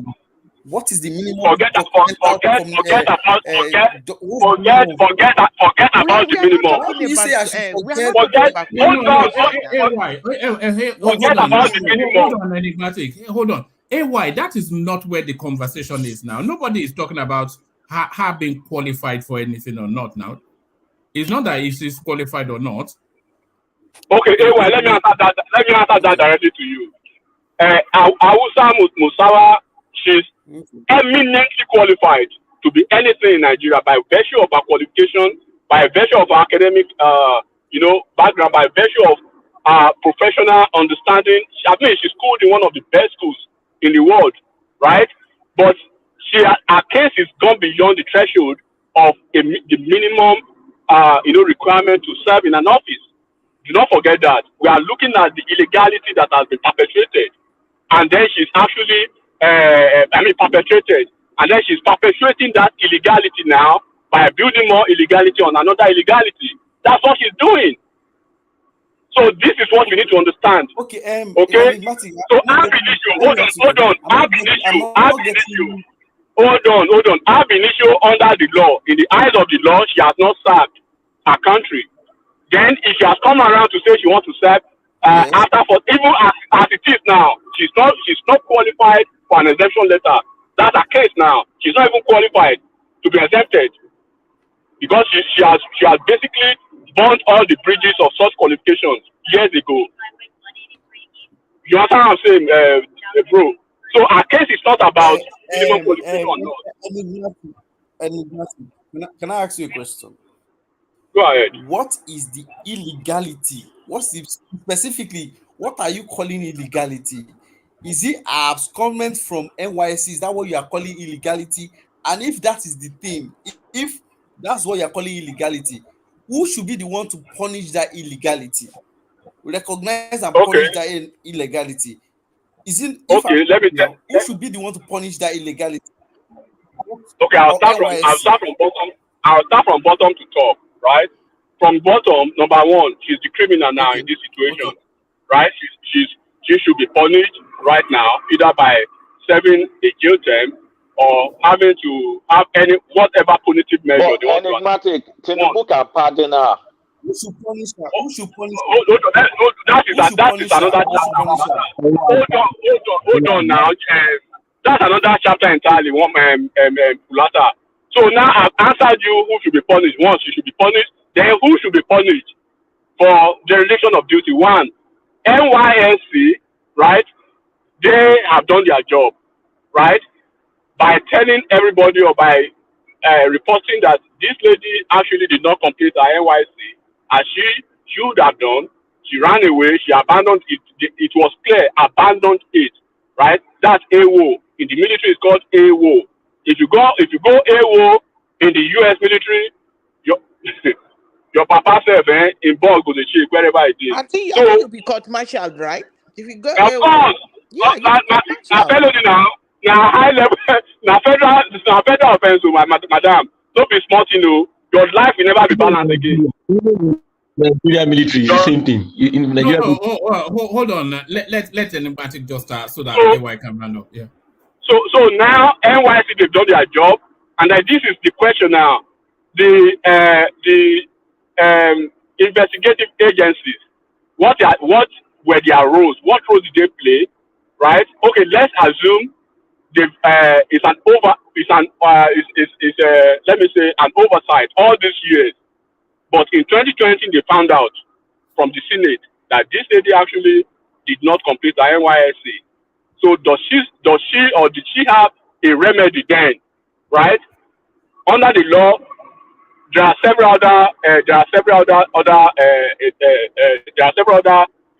What is the minimum? Forget about the minimum. You say I should forget about the minimum. Hold on, enigmatic. Hold on. AY, that is not where the conversation is now. Nobody is talking about her being qualified for anything or not now. It's not that if she's qualified or not. Okay, AY, let me answer that directly to you. Hannatu Musawa, she's eminently qualified to be anything in Nigeria by virtue of her qualification, by virtue of her academic, background, by virtue of professional understanding. I mean, she's schooled in one of the best schools in the world, right? But her case is gone beyond the threshold of the minimum, requirement to serve in an office. Do not forget that. We are looking at the illegality that has been perpetrated. And then she's actually, perpetrated. And then she's perpetuating that illegality now by building more illegality on another illegality. That's what she's doing. So this is what we need to understand. Okay. So ab initio, hold on. Ab initio. Hold on. Ab initio under the law. In the eyes of the law, she has not served her country. Then if she has come around to say she wants to serve, even as it is now, she's not qualified for an exemption letter. That's her case now. She's not even qualified to be exempted because she has basically burnt all the bridges of such qualifications years ago. You understand what I'm saying, bro? So our case is not about minimum qualification or not. Can I ask you a question? Go ahead. What is the illegality? Specifically, what are you calling illegality? Is it abscondment from NYSC? Is that what you are calling illegality? And if that is the thing, if that's what you are calling illegality, who should be the one to punish that illegality? Recognize and punish that illegality. Who should be the one to punish that illegality? Okay, I'll start from bottom to top, right? From bottom, number one, she's the criminal now in this situation, right? She should be punished right now, either by serving a jail term or having to have any whatever punitive measure But they want to. enigmatic, Tinubu can pardon her. Who should punish her? Who should punish her? That is another chapter. Hold on now. That's another chapter entirely. Pulata. So now I've answered you who should be punished. One, she should be punished. Then who should be punished for dereliction of duty? One, NYSC, right? They have done their job, right? By telling everybody or by reporting that this lady actually did not complete her NYSC as she should have done. She ran away. She abandoned it. It was clear. Abandoned it, right? That's AWO. In the military, it's called AWO. If you go AWO in the U.S. military, your papa said in Bog go the chief wherever it is. I think you'll be court-martialed, right? If you go, of course. Yeah, Now high level, now federal offense, madam. Don't be smart, you know. Your life will never be balanced again. Nigeria military, the same thing. In Nigeria, hold on. Let anybody just start so that everyone can run up. Yeah. So now NYC they've done their job, and this is the question now. The investigative agencies, what were their roles? What roles did they play? Right? Okay, let's assume it's an oversight all these years. But in 2020, they found out from the Senate that this lady actually did not complete her NYSC. So did she have a remedy then, right? Under the law, there are several other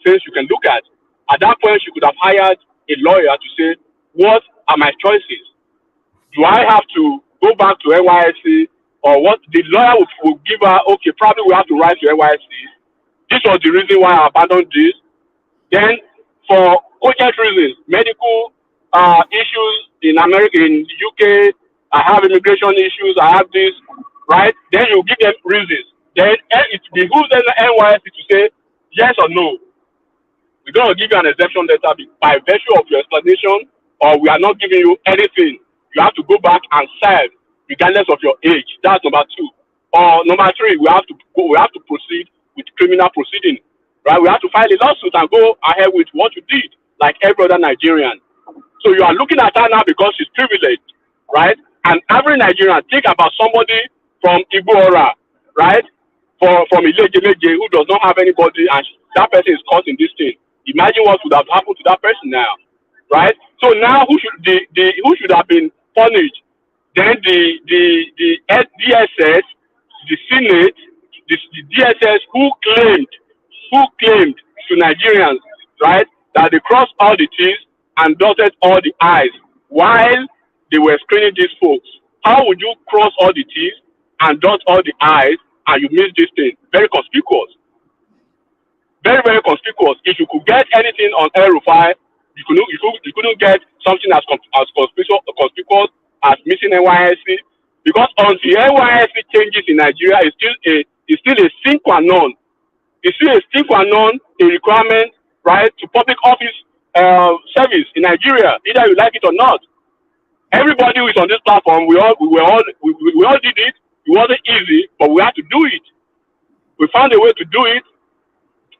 things you can look at. At that point, she could have hired a lawyer to say, what are my choices? Do I have to go back to NYSC? Or what the lawyer will give her, okay, probably we have to write to NYSC. This was the reason why I abandoned this. Then, for cogent reasons, medical issues in America, in the UK, I have immigration issues, I have this, right? Then you give them reasons. Then it behooves the NYSC to say yes or no. We're going to give you an exemption letter by virtue of your explanation, or we are not giving you anything. You have to go back and serve, regardless of your age. That's number two. Or number three, we have to proceed with criminal proceeding, right? We have to file a lawsuit and go ahead with what you did, like every other Nigerian. So you are looking at her now because she's privileged, right? And every Nigerian, think about somebody from Igbo-Ora, right? From Ileje who does not have anybody, and that person is caught in this thing. Imagine what would have happened to that person now, right? So now who should have been punished? Then the DSS, the Senate, the DSS who claimed to Nigerians, right, that they crossed all the T's and dotted all the I's while they were screening these folks. How would you cross all the T's and dot all the I's and you miss this thing? Very conspicuous. Very, very conspicuous. If you could get anything on El-Rufai, you couldn't get something as conspicuous as missing NYSC, because until NYSC changes in Nigeria, it's still a sine qua non. It's still a sine qua non, a requirement, right, to public office service in Nigeria, either you like it or not. Everybody who is on this platform, we all did it. It wasn't easy, but we had to do it. We found a way to do it.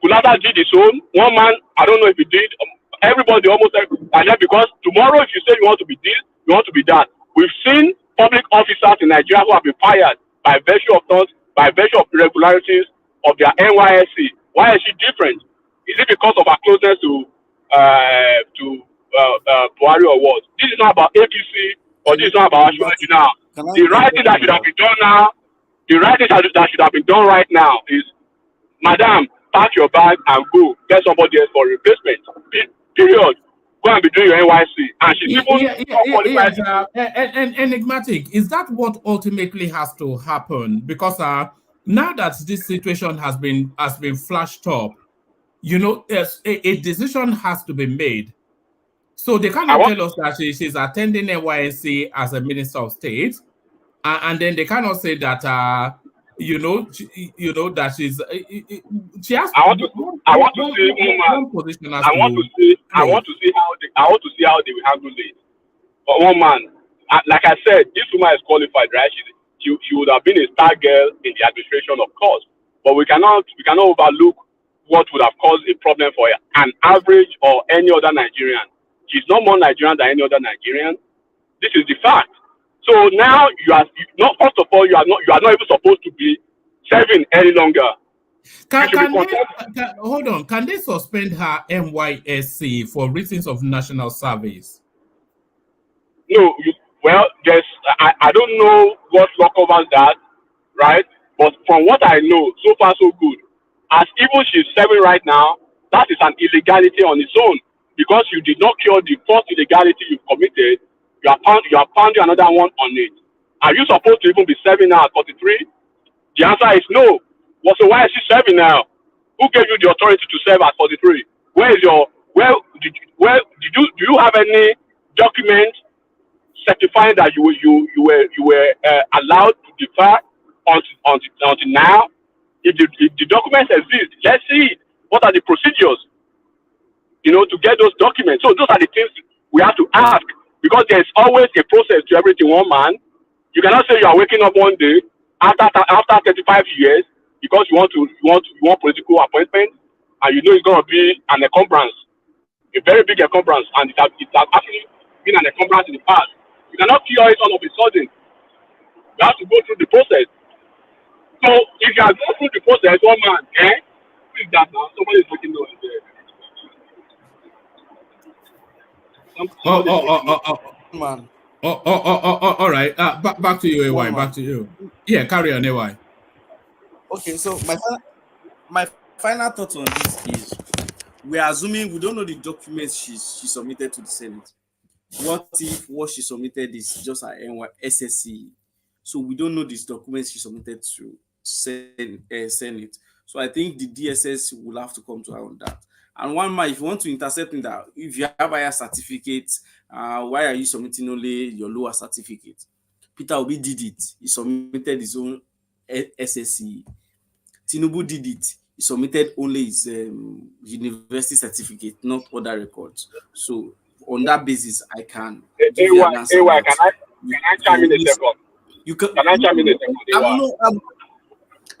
Kulata did his own. One man, I don't know if he did. Everybody almost, and then because tomorrow, if you say you want to be this, you want to be that. We've seen public officers in Nigeria who have been fired by virtue of things, by virtue of irregularities of their NYSC. Why is she different? Is it because of our closeness to Buhari or what? This is not about APC or this is not about Ashwadi now. The right thing that should have been done now, the right thing that should have been done right now is, madam, pack your bag and go get somebody else for replacement. Period. Go and be doing your NYC. And she's even enigmatic. Is that what ultimately has to happen? Because now that this situation has been flashed up, you know, a decision has to be made. So they cannot tell us that she's attending NYSC as a Minister of State, and then they cannot say that that she's she has I want to see one position as I want to see how they will handle it. But one man, like I said, this woman is qualified, right? She would have been a star girl in the administration, of course. But we cannot overlook what would have caused a problem for an average or any other Nigerian. She's not more Nigerian than any other Nigerian. This is the fact. So now first of all, you are not even supposed to be serving any longer. Hold on. Can they suspend her NYSC for reasons of national service? No, I don't know what law covers that, right? But from what I know, so far so good. As even she's serving right now, that is an illegality on its own, because you did not cure the first illegality you committed. You are pounding another one on it. Are you supposed to even be serving now at 43? The answer is no. Well, so why is she serving now? Who gave you the authority to serve at 43? Do you have any document certifying that you were allowed to defer until now? If the documents exist, let's see what are the procedures, to get those documents. So those are the things we have to ask, because there's always a process to everything. One man, you cannot say you are waking up one day after 35 years because you want political appointment, and it's going to be an encumbrance, a very big encumbrance, and it has actually been an encumbrance in the past. You cannot cure it all of a sudden. You have to go through the process. So if you are going through the process, one man, who is that now? Somebody is making noise there. Man. All right. Back to you, AY. Back to you. Yeah, carry on, AY. Okay, so my final thought on this is, we are assuming we don't know the documents she submitted to the Senate. What if what she submitted is just her SSC? So we don't know these documents she submitted to Senate. So I think the DSS will have to come to her on that. And one man, if you want to intercept in that, if you have higher certificates, why are you submitting only your lower certificate? Peter Obi did it. He submitted his own SSC. Tinubu did it. He submitted only his university certificate, not other records. So on that basis, I can give you an answer. Can I chime in a second? Can I chime in a second?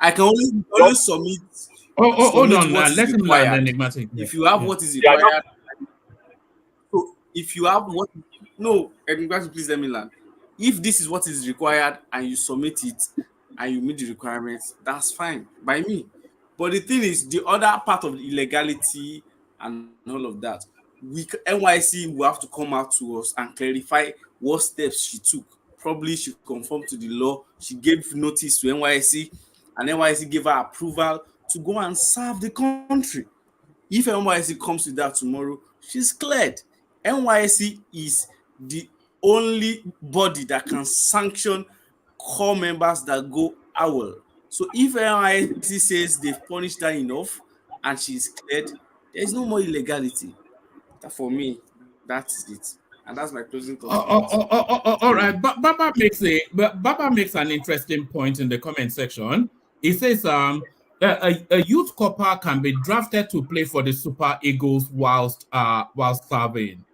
I can only submit. Hold on. Let him learn enigmatic. If you have what is required. So if you have what, no, enigmatic, please let me learn. If this is what is required and you submit it and you meet the requirements, that's fine by me. But the thing is, the other part of the illegality and all of that, NYC will have to come out to us and clarify what steps she took. Probably she conformed to the law. She gave notice to NYC, and NYC gave her approval to go and serve the country. If NYC comes to that tomorrow, she's cleared. NYC is the only body that can sanction core members that go AWOL. So if NYC says they've punished her enough and she's cleared, there is no more illegality. For me, that's it. And that's my closing thought. All right. Baba makes an interesting point in the comment section. He says a youth corper can be drafted to play for the Super Eagles whilst serving.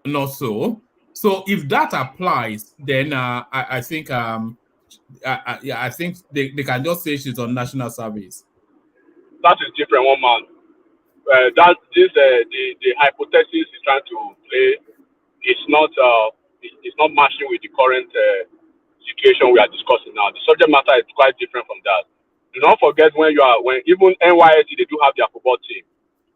Not so. So if that applies, then I think I think they can just say she's on national service. That is different, one man. The hypothesis is trying to play. It's not matching with the current situation we are discussing now. The subject matter is quite different from that. Do not forget when even NYSC, they do have their football team.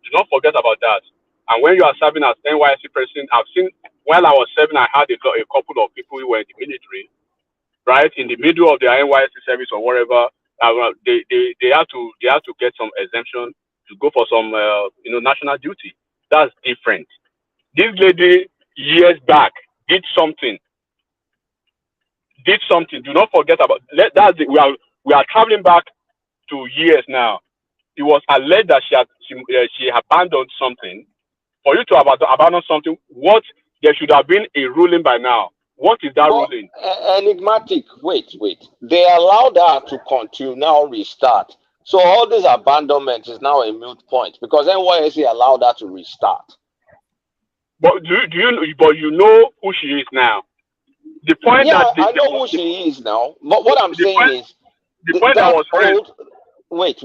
Do not forget about that. And when you are serving as NYSC president, I've seen while I was serving, I had a couple of people who were in the military, right in the middle of their NYSC service or whatever. They have to get some exemption to go for some national duty. That's different. This lady years back did something. Do not forget about that. We are traveling back to years now. It was alleged that she abandoned something, For you to abandon something, what there should have been a ruling by now. What is that But ruling? enigmatic. Wait. They allowed her to continue now restart. So all this abandonment is now a moot point because NYSC allowed her to restart. But you know who she is now. The point Yeah, that I know who she is now. But what I'm saying is the point that was raised. Wait.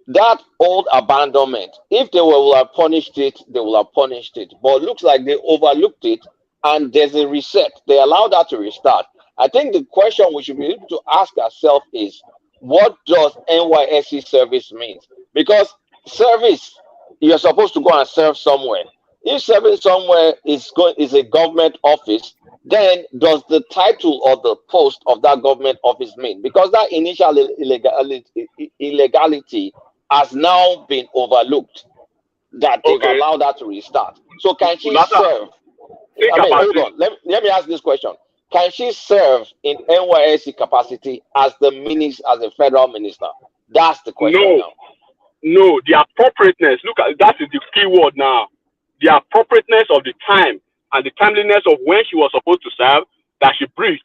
That old abandonment, if they will have punished it, they will have punished it. But it looks like they overlooked it and there's a reset. They allowed that to restart. I think the question we should be able to ask ourselves is, what does NYSC service mean? Because service, you're supposed to go and serve somewhere. If serving somewhere is a government office, then does the title or the post of that government office mean? Because that initial illegality has now been overlooked, that they've allowed that to restart. So can she serve? Hold on. Let me ask this question. Can she serve in NYSC capacity as as a federal minister? That's the question now. No, the appropriateness. Look, that is the key word now. The appropriateness of the time and the timeliness of when she was supposed to serve that she breached.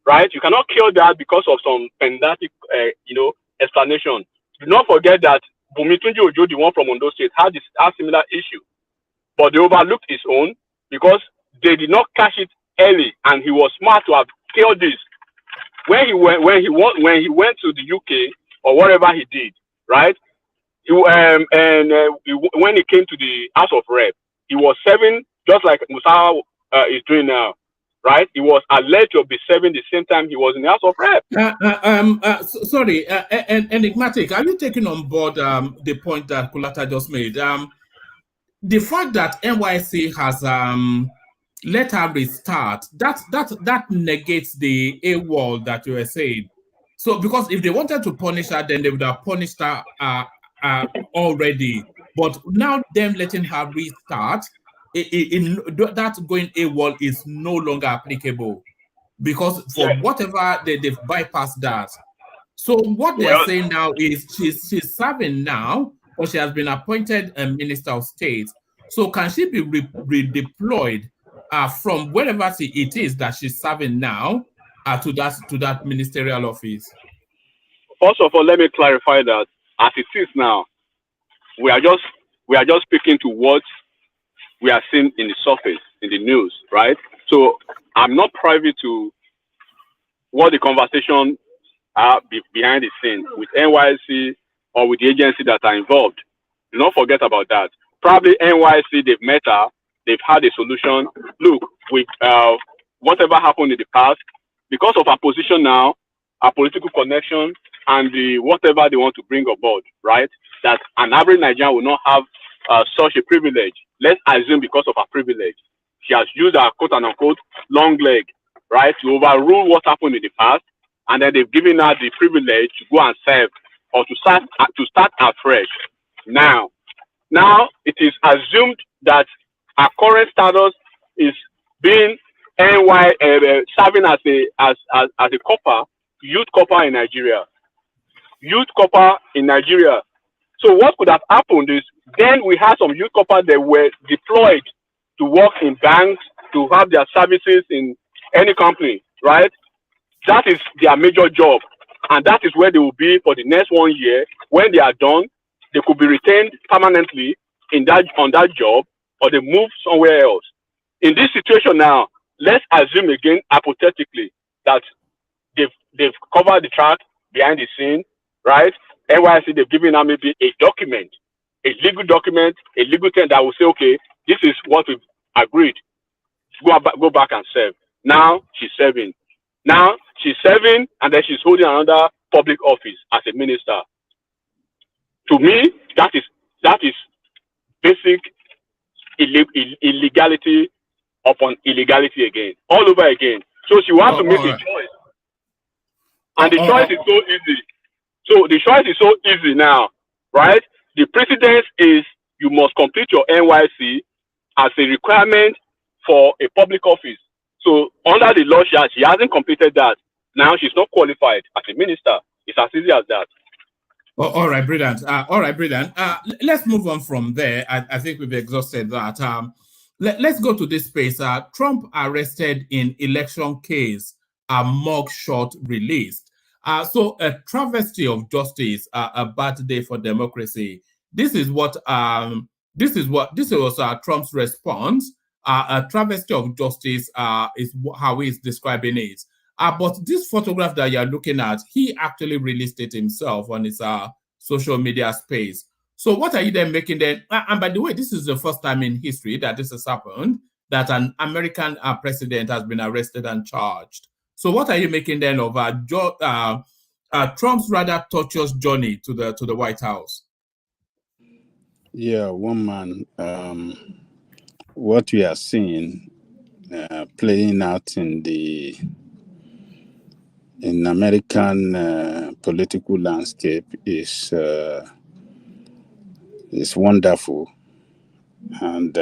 Right? You cannot kill that because of some pedantic, explanation. Do not forget that Bumitunji Ojo, the one from Ondo State, had a similar issue, but they overlooked his own because they did not catch it early, and he was smart to have killed this. When he went to the UK or whatever he did, right? When he came to the House of Rep, he was serving just like Musawa is doing now, right? He was alleged to be serving the same time he was in the House of Rep. Sorry, enigmatic. Are you taking on board the point that Kulata just made? The fact that NYC has let her restart, that negates the AWOL that you were saying. So because if they wanted to punish her, then they would have punished her already. But now them letting her restart, that going AWOL is no longer applicable because for whatever they've bypassed that. So what they're saying now is she's serving now, or she has been appointed a Minister of State. So can she be redeployed from wherever it is that she's serving now to that ministerial office? First of all, let me clarify that as it is now, we are just speaking to what we are seeing in the surface, in the news, right? So I'm not privy to what the conversation are behind the scene with NYSC or with the agency that are involved. Do not forget about that. Probably NYSC, they've met her, they've had a solution. Look, with whatever happened in the past, because of our position now, our political connection, and the whatever they want to bring aboard, right? That an average Nigerian will not have such a privilege. Let's assume because of her privilege, she has used her quote and unquote long leg, right, to overrule what happened in the past, and then they've given her the privilege to go and serve or to start afresh. Now it is assumed that our current status is being serving as a copper, youth copper in Nigeria. So what could have happened is then we had some youth coppers that were deployed to work in banks, to have their services in any company, right? That is their major job. And that is where they will be for the next 1 year. When they are done, they could be retained permanently on that job, or they move somewhere else. In this situation now, let's assume again, hypothetically, that they've covered the track behind the scene, right? NYSC, they've given her maybe a document, a legal document, a legal thing that will say, okay, this is what we've agreed. Go back and serve. Now she's serving. And then she's holding another public office as a minister. To me, that is basic illegality upon illegality again, all over again. So she wants to make a choice. And the choice is so easy. So the choice is so easy now, right? The precedence is you must complete your NYC as a requirement for a public office. So under the law, she hasn't completed that. Now she's not qualified as a minister. It's as easy as that. All right, brilliant. Let's move on from there. I think we've exhausted that. Let's go to this space. Trump arrested in election case, a mugshot released. So a travesty of justice, a bad day for democracy. This was Trump's response. A travesty of justice is how he's describing it. But this photograph that you're looking at, he actually released it himself on his social media space. So what are you then making then? And by the way, this is the first time in history that this has happened, that an American president has been arrested and charged. So what are you making then of Trump's rather tortuous journey to the White House? Yeah, one man. What we are seeing playing out in American political landscape is wonderful, and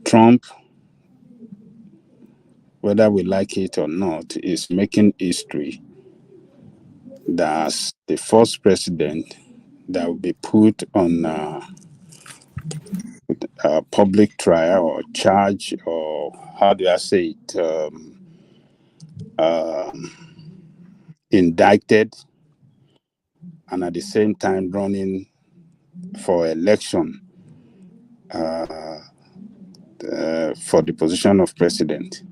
Trump, whether we like it or not, is making history. That's the first president that will be put on a public trial or charge, or how do I say it, indicted, and at the same time running for election for the position of president,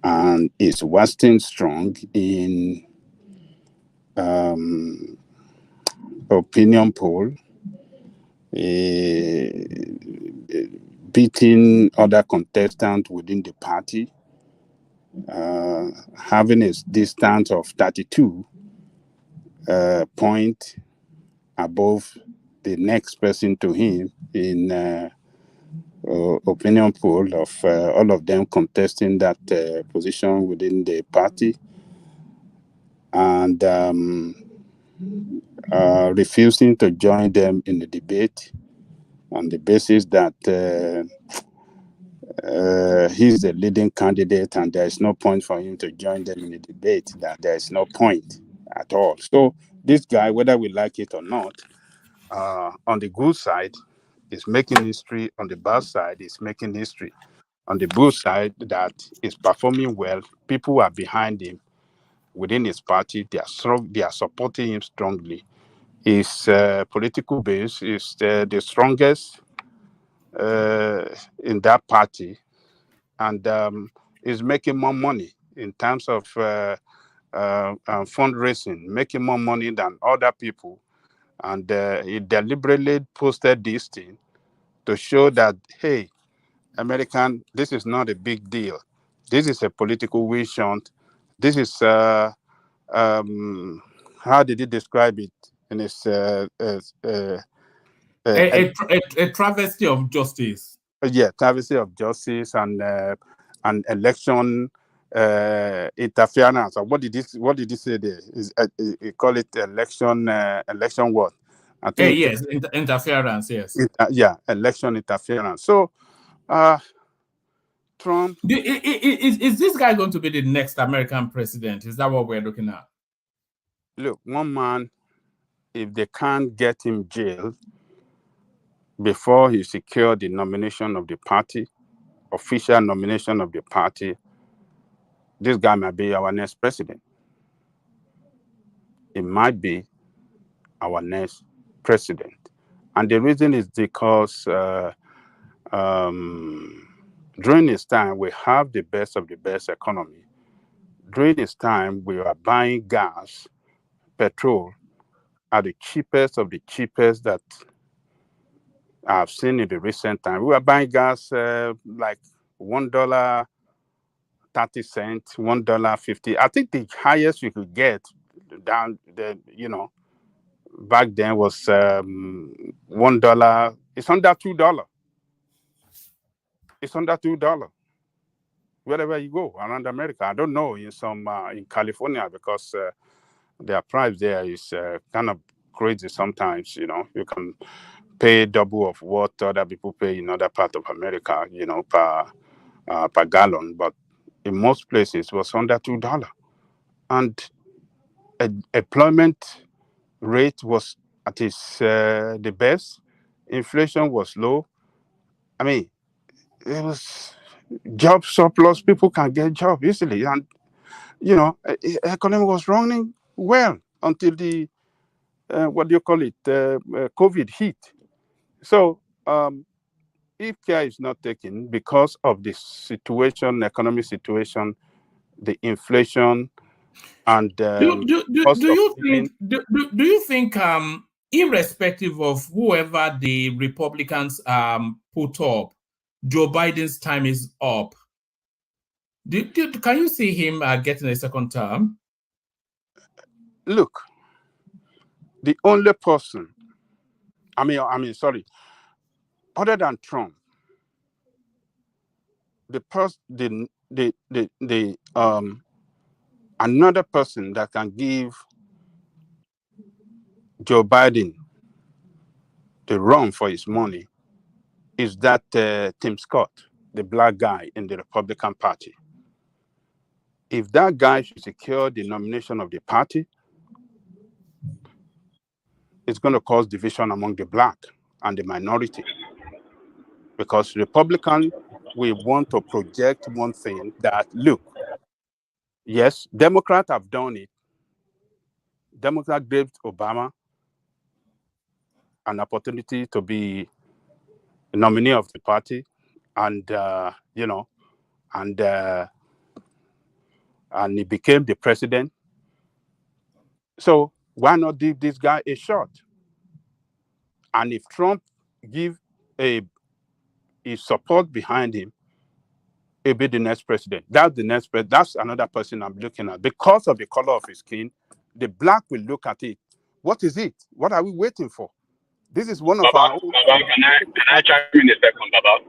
and is wasting strong in opinion poll, beating other contestants within the party, having a distance of 32 points above the next person to him in opinion poll of all of them contesting that position within the party, and refusing to join them in the debate on the basis that he's the leading candidate and there is no point for him to join them in the debate, that there is no point at all. So this guy, whether we like it or not, on the good side, is making history. On the bad side, is making history. On the good side, that is performing well. People are behind him within his party. They are strong. They are supporting him strongly. His political base is the strongest in that party, and is making more money in terms of fundraising, making more money than other people. And he deliberately posted this thing to show that, hey, American, this is not a big deal. This is a political witch hunt. This is, how did he describe it in his... a travesty of justice. Yeah, travesty of justice and election interference. Or what did he say there? He call it election what? I think yes, interference. Yes. Election interference. So, Trump. Is this guy going to be the next American president? Is that what we're looking at? Look, one man, if they can't get him jailed before he secured the nomination of the party, official nomination of the party, this guy might be our next president. It might be our next president. And the reason is because during his time, we have the best of the best economy. During his time, we are buying gas, petrol, at the cheapest of the cheapest that I've seen in the recent time. We were buying gas like $1.30, $1.50. I think the highest you could get down there, back then was $1. It's under $2. It's under $2 wherever you go around America. I don't know in California, because their price there is kind of crazy sometimes. You can pay double of what other people pay in other parts of America, per gallon. But in most places, it was under $2. And employment rate was at its the best. Inflation was low. I mean, it was job surplus. People can get job easily, and economy was running well until the COVID hit. So if care is not taken because of the situation, economic situation, the inflation, and Do you think irrespective of whoever the Republicans put up, Joe Biden's time is up? Can you see him getting a second term? Look, the only person, other than Trump, another person that can give Joe Biden the run for his money is that Tim Scott, the black guy in the Republican Party. If that guy should secure the nomination of the party, it's going to cause division among the black and the minority. Because Republicans will want to project one thing that, look, yes, Democrats have done it. Democrats gave Obama an opportunity to be a nominee of the party, and and he became the president. So why not give this guy a shot? And if Trump give his support behind him, he'll be the next president. That's another person I'm looking at. Because of the color of his skin, the black will look at it. What is it? What are we waiting for? This is one of our own. Baba, can I chime in a second, Baba?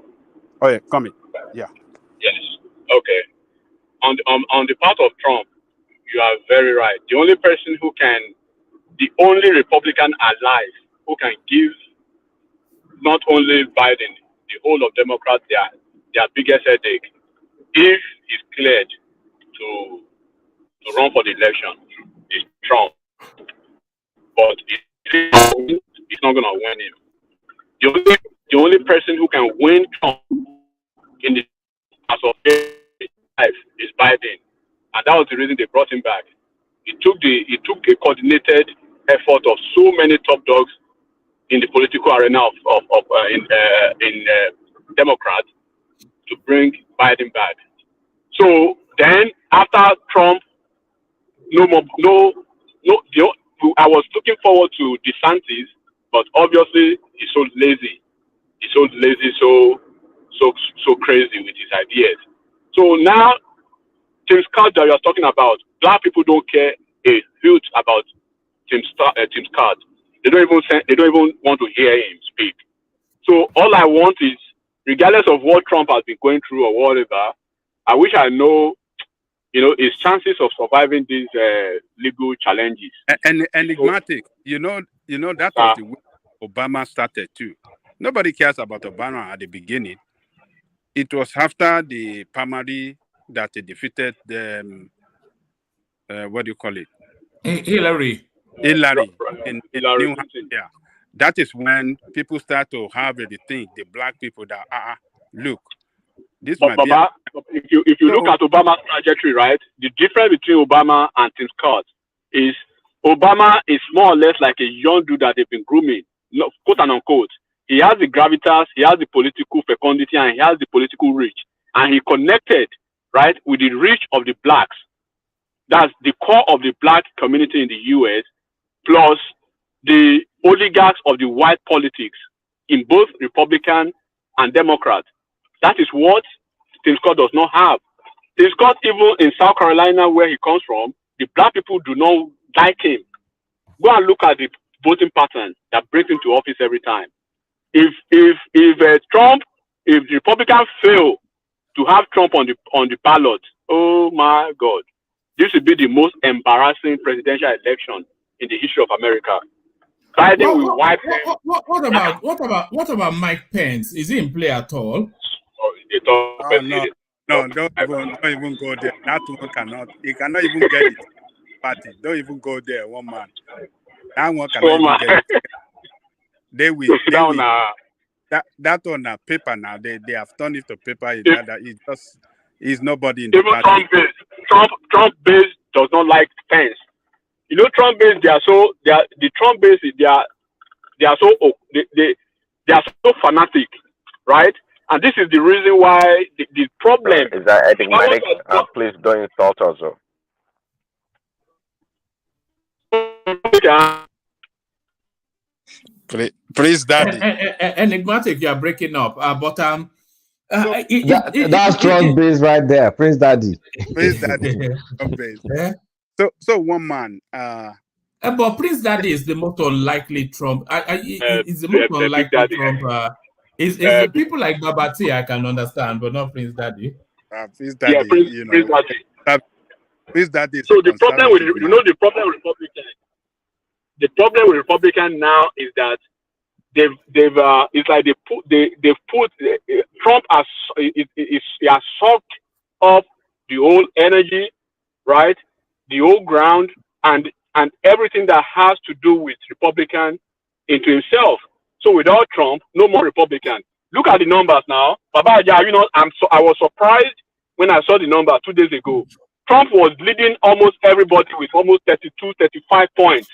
Oh yeah, come in. Yeah. Yes. Okay. On the part of Trump, you are very right. The only Republican alive who can give not only Biden, the whole of Democrats their biggest headache, if he's cleared to run for the election, is Trump. But he's not going to win him. The only person who can win Trump in the as of life is Biden, and that was the reason they brought him back. It took a coordinated effort of so many top dogs in the political arena in Democrats to bring Biden back. So then, after Trump, I was looking forward to DeSantis, but obviously he's so lazy. So crazy with his ideas. So now, Tim Scott that you're talking about, black people don't care a hoot about Tim Scott. They don't even want to hear him speak. So all I want is, regardless of what Trump has been going through or whatever, I wish I know, his chances of surviving these legal challenges. And enigmatic, that was the way Obama started too. Nobody cares about Obama at the beginning. It was after the primary that he defeated the Hillary in New Hampshire. That is when people start to have the black people that look, this might Baba, if you look at Obama's trajectory, right? The difference between Obama and Tim Scott is Obama is more or less like a young dude that they've been grooming, quote and unquote. He has the gravitas, he has the political fecundity, and he has the political reach. And he connected, right, with the reach of the blacks. That's the core of the black community in the US, plus the oligarchs of the white politics in both Republican and Democrat. That is what Tim Scott does not have. Tim Scott, even in South Carolina, where he comes from, the black people do not like him. Go and look at the voting pattern that brings him to office every time. If the Republicans fail to have Trump on the ballot, oh my God, this would be the most embarrassing presidential election in the history of America. Biden will wipe him. What about Mike Pence? Is he in play at all? No, don't even go there. That one cannot. He cannot even get it. party. Don't even go there, one man. That one cannot even get it. They will that on paper now. They have turned it to paper. It's nobody in the Even party. Trump base does not like fence. You know, Trump base, the Trump base, they are so fanatic, right? And this is the reason why the problem is that enigmatic. Please don't insult us. Please, Daddy. Enigmatic, you are breaking up. That's Trump base right there, Prince Daddy. Prince Daddy. So one man. But Prince Daddy is the most unlikely Trump. Is the most unlikely Trump. Is the people like Babati I can understand, but not Prince Daddy. Prince Daddy, yeah, Prince Daddy. Prince Daddy. So the problem with the problem with Republicans. The problem with Republicans now is that it's like they've put Trump has sucked up the whole energy, right? The whole ground and everything that has to do with Republican into himself. So without Trump, no more Republican. Look at the numbers now. Baba, I was surprised when I saw the numbers 2 days ago. Trump was leading almost everybody with almost 32, 35 points.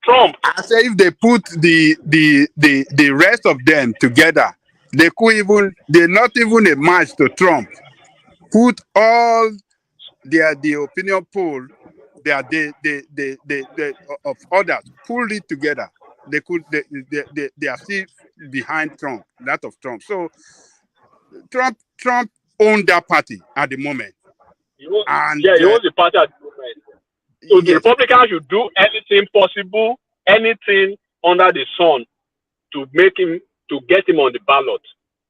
Trump. I say if they put the rest of them together, they're not even a match to Trump. Put all the opinion poll, they of others, pull it together. They are still behind Trump, that of Trump. So Trump owned that party at the moment. He owns the party at the moment. So the Republicans should do anything possible, anything under the sun to get him on the ballot.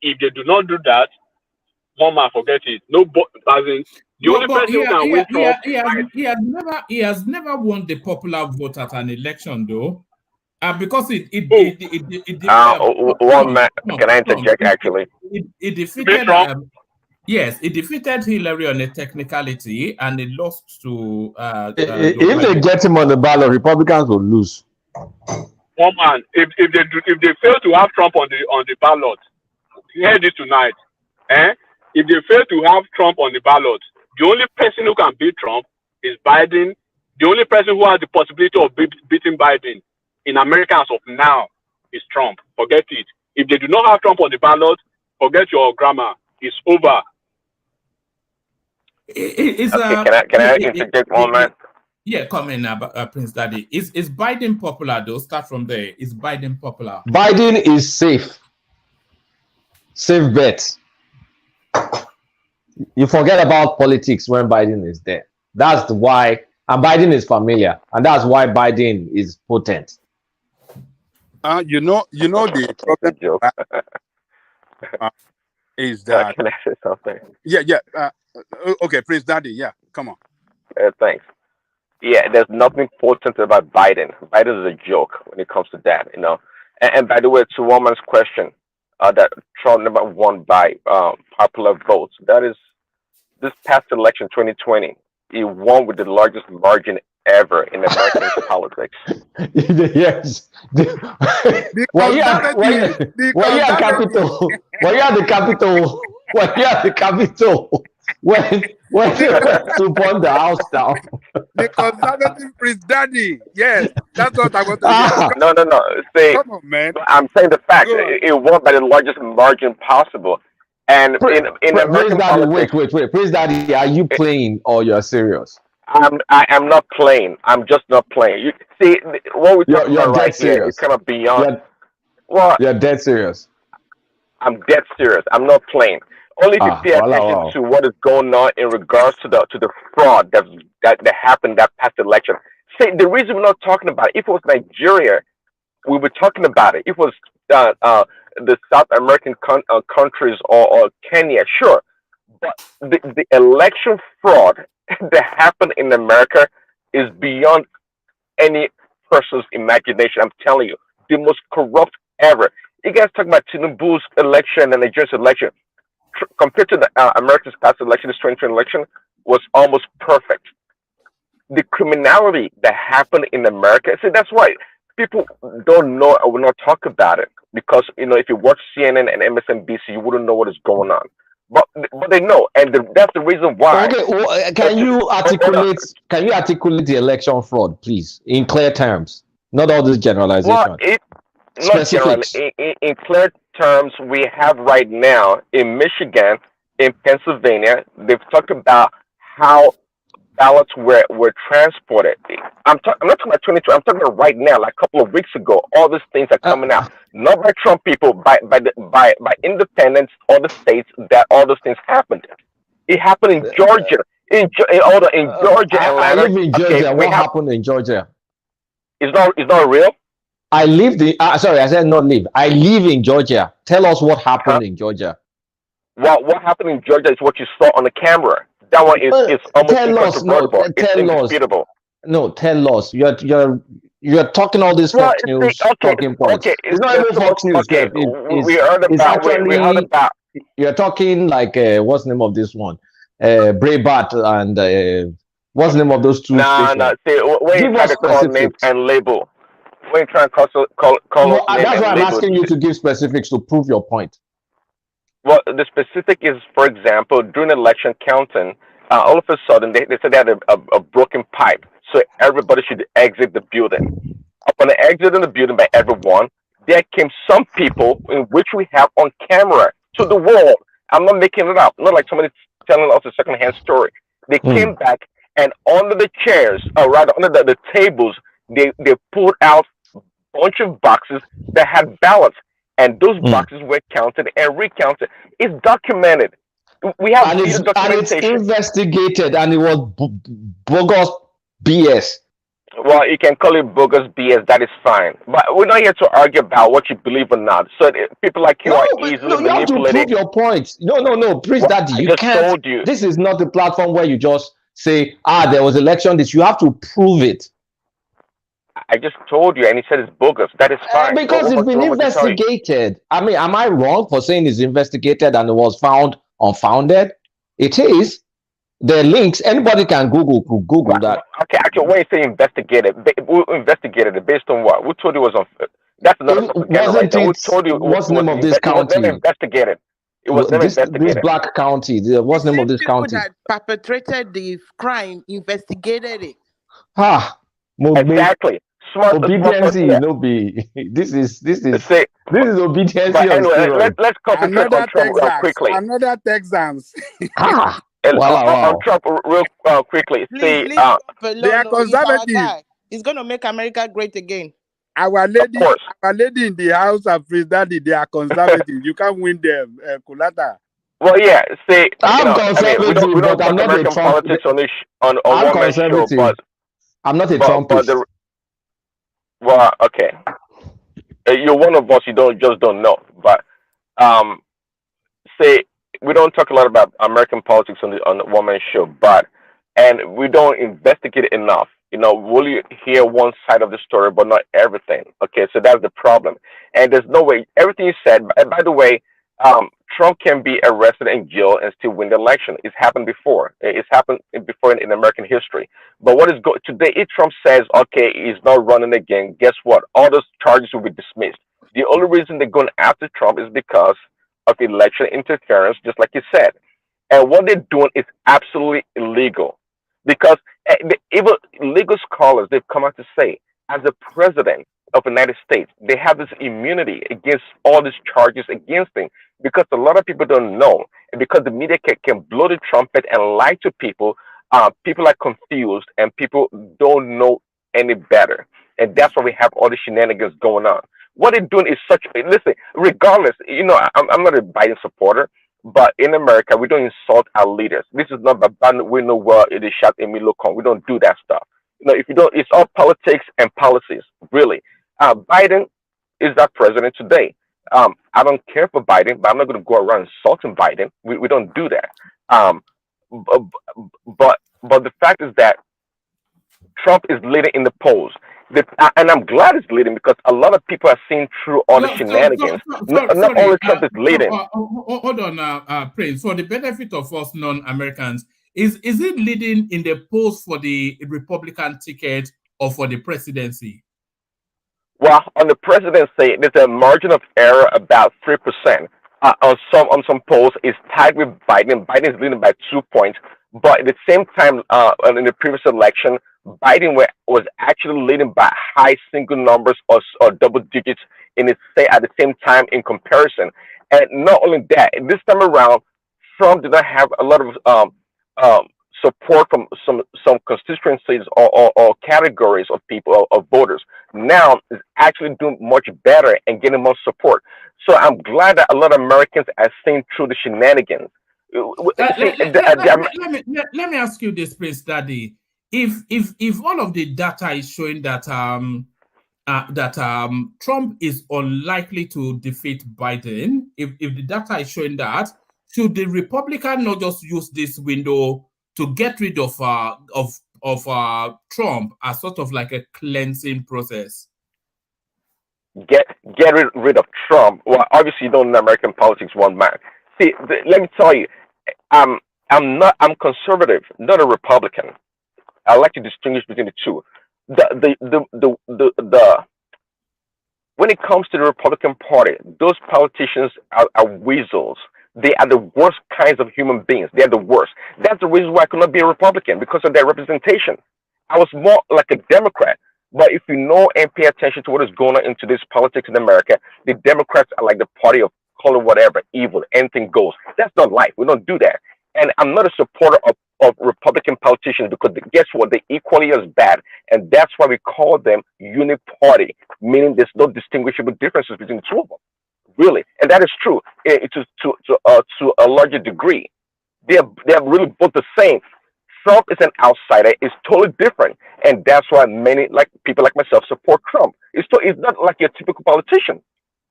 If they do not do that, one man forget it. No, the only person who can win Trump. He has never won the popular vote at an election, though. Because one man, can I interject? Actually, it defeated Trump. Yes, it defeated Hillary on a technicality, and it lost to. If they get him on the ballot, Republicans will lose. One man, if they fail to have Trump on the ballot, hear this tonight, If they fail to have Trump on the ballot, the only person who can beat Trump is Biden. The only person who has the possibility of beating Biden in America as of now is Trump. Forget it. If they do not have Trump on the ballot, forget your grammar. It's over. Can I interject one man? Yeah, come in, Prince Daddy. Is Biden popular though? Start from there. Is Biden popular? Biden is safe. Safe bet. You forget about politics when Biden is there. That's why, and Biden is familiar, and that's why Biden is potent. You know the problem is that. Can I say something? Yeah. Okay, Prince Daddy. Yeah, come on. Thanks. Yeah, there's nothing potent about Biden. Biden is a joke when it comes to that, you know. And by the way, to Woman's question, that Trump never won by popular votes. That is, this past election, 2020, he won with the largest margin ever in American politics. Yes. Were you at the Capitol? Were you at the Capitol? Were you at the Capitol? When to burn the house down? The conservative Prince Daddy. Yes, that's what I want to No. See, come on, man. I'm saying the fact it won by the largest margin possible. And in American politics, wait. Prince Daddy, are you playing or you're serious? I am not playing. I'm just not playing. You see, what we're talking about right here is kind of beyond. You're dead serious. I'm dead serious. I'm not playing. Only if you pay attention to what is going on in regards to the fraud that happened that past election. See, the reason we're not talking about it, if it was Nigeria, we were talking about it. If it was the South American countries or Kenya, sure. But the election fraud that happened in America is beyond any person's imagination. I'm telling you, the most corrupt ever. You guys talk about Tinubu'S election and Nigeria's election. Compared to the America's past election, this 2020 election was almost perfect. the criminality that happened in America. See, that's why people don't know or will not talk about it, because if you watch CNN and MSNBC, you wouldn't know what is going on. But they know, and that's the reason why. Okay, can you articulate the election fraud, please, in clear terms, not all this generalization? Well, not generally. In clear terms, we have right now in Michigan, in Pennsylvania, they've talked about how ballots were transported. I'm not talking about 22. I'm talking about right now, like a couple of weeks ago. All these things are coming out, not by Trump people, by independents, other states, that all those things happened. It happened in Georgia, in Georgia, Atlanta. I live in Georgia. What happened in Georgia? It's not real. I lived in. Sorry, I said not live. I live in Georgia. Tell us what happened in Georgia. Well, what happened in Georgia is what you saw on the camera. That one is almost incontrovertible. It's indisputable. No, tell us. You're talking all this Fox News talking points. Okay, it's not even Fox News. Okay, we heard about. You're talking like what's the name of this one? Breitbart and what's the name of those two? No. See, when you try to call names and label, when you try to call no, that's why I'm asking you to give specifics to prove your point. Well, the specific is, for example, during election counting, all of a sudden they said they had a broken pipe, so everybody should exit the building. Upon exiting the building by everyone, there came some people, in which we have on camera, to the wall. I'm not making it up. Not like somebody telling us a second-hand story. They came back, and under the chairs, or rather under the tables, they pulled out a bunch of boxes that had ballots. And those boxes were counted and recounted. It's documented. We have documentation. And it's investigated, and it was bogus BS. Well, you can call it bogus BS. That is fine. But we're not here to argue about what you believe or not. So people like you are easily manipulated. You have to prove your point. No, Prince Daddy, you can't. Told you. This is not the platform where you just say, there was election. You have to prove it. I just told you, and he said it's bogus. That is fine. Because it's been investigated. I mean, am I wrong for saying it's investigated and it was found unfounded? It is. The links, anybody can Google that. Okay, actually, when you say investigated, we investigated it based on what? We told you it was unfair. That's another wasn't it? We told you what's the name of this county? It was never investigated. It was never investigated. This black county. What's the name of this county? That perpetrated the crime investigated it. Exactly. Obedience, no be. This is obedience. Anyway, let's concentrate on Trump real quickly. Another Texans. On Trump real quickly. Please, they are conservative. He's going to make America great again. Our lady in the house of President, they are conservative. You can't win them, Kulata. Well, yeah. See, I'm conservative, we don't but talk I'm not American a Trump. politics on I'm one show, but I'm not a Trumpist. Well, okay. You're one of us. You just don't know. But say we don't talk a lot about American politics on the one man show, and we don't investigate it enough. Will you hear one side of the story, but not everything? Okay, so that's the problem. And there's no way. Everything you said. By the way, Trump can be arrested in jail and still win the election. It's happened before. It's happened before in American history. But what is today? If Trump says, okay, he's not running again, guess what? All those charges will be dismissed. The only reason they're going after Trump is because of election interference, just like you said. And what they're doing is absolutely illegal. Because even legal scholars, they've come out to say, as the president of the United States, they have this immunity against all these charges against him, because a lot of people don't know, and because the media can blow the trumpet and lie to people. People are confused and people don't know any better, and that's why we have all the shenanigans going on. What they're doing is listen, regardless, I'm not a Biden supporter, but in America we don't insult our leaders. This is not about we know where it is shot in Milocon. We don't do that stuff. If you don't, it's all politics and policies, really. Biden is that president today. I don't care for Biden, but I'm not going to go around insulting Biden. We don't do that. But the fact is that Trump is leading in the polls. And I'm glad he's leading, because a lot of people are seeing through all the shenanigans. Not only Trump is leading. Hold on, Prince. For the benefit of us non-Americans, Is it leading in the polls for the Republican ticket or for the presidency? Well, on the presidency, there's a margin of error about 3%. On some polls, it's tied with Biden. Biden is leading by 2 points. But at the same time, in the previous election, Biden was actually leading by high single numbers or double digits at the same time in comparison. And not only that, this time around, Trump did not have a lot of support from some constituencies or categories of people or voters. Now is actually doing much better and getting more support. So I'm glad that a lot of Americans are seeing through the shenanigans. Let me ask you this, Prince Daddy. If all of the data is showing that Trump is unlikely to defeat Biden, if the data is showing that, should the Republican not just use this window to get rid of Trump as sort of like a cleansing process? Get rid of Trump. Well, obviously you don't know American politics one man. See, let me tell you, I'm conservative, not a Republican. I like to distinguish between the two. When it comes to the Republican Party, those politicians are weasels. They are the worst kinds of human beings. They are the worst. That's the reason why I could not be a Republican, because of their representation. I was more like a Democrat. But if you know and pay attention to what is going on in today's politics in America, the Democrats are like the party of call it whatever, evil, anything goes. That's not life. We don't do that. And I'm not a supporter of Republican politicians, because guess what? They're equally as bad. And that's why we call them uniparty, meaning there's no distinguishable differences between the two of them. Really. And that is true to a larger degree. They're really both the same. Trump is an outsider. It's totally different. And that's why many people like myself support Trump. It's not like your typical politician.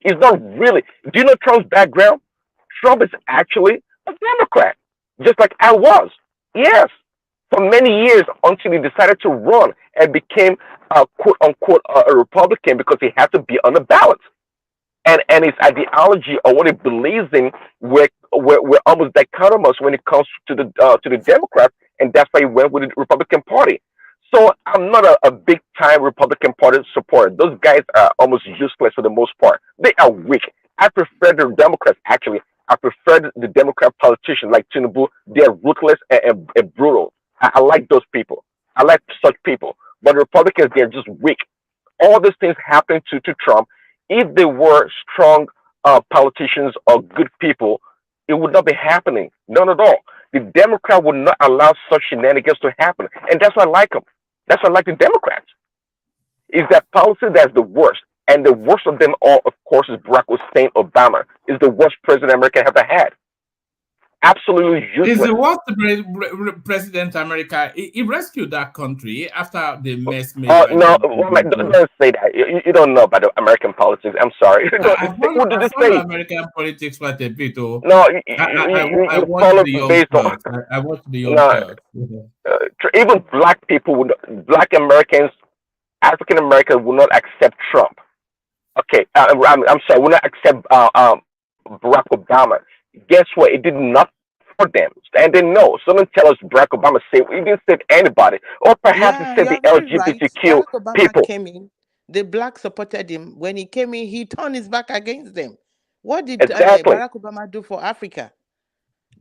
He's not really. Do you know Trump's background? Trump is actually a Democrat, just like I was. Yes. For many years, until he decided to run and became quote unquote a Republican, because he had to be on the ballot. And his ideology or what he believes in we're almost dichotomous when it comes to the Democrats, and that's why he went with the Republican Party. So I'm not a big time Republican Party supporter. Those guys are almost useless for the most part. They are weak. I prefer the Democrats, actually. I prefer the Democrat politicians like Tinubu. They're ruthless and brutal. I like those people. I like such people. But Republicans, they're just weak. All these things happen to Trump. If they were strong politicians or good people, it would not be happening. None at all. The Democrat would not allow such shenanigans to happen. And that's why I like them. That's why I like the Democrats. Is that policy that's the worst. And the worst of them all, of course, is Barack Hussein Obama. Is the worst president America ever had. Absolutely useless. Is the worst president America? He rescued that country after the mess made. No, don't say that. You don't know about the American politics. I'm sorry. I follow American politics quite a bit. No, I watch the young Turks. I watch the young Turks. Even black people, black Americans, African Americans will not accept Trump. Okay, I'm sorry, will not accept Barack Obama. Guess what? It did nothing for them. And they know. Someone tell us Barack Obama saved. He didn't save anybody. Or perhaps he saved the LGBTQ Barack Obama people. came in. The blacks supported him. When he came in, he turned his back against them. What did Exactly. Barack Obama do for Africa?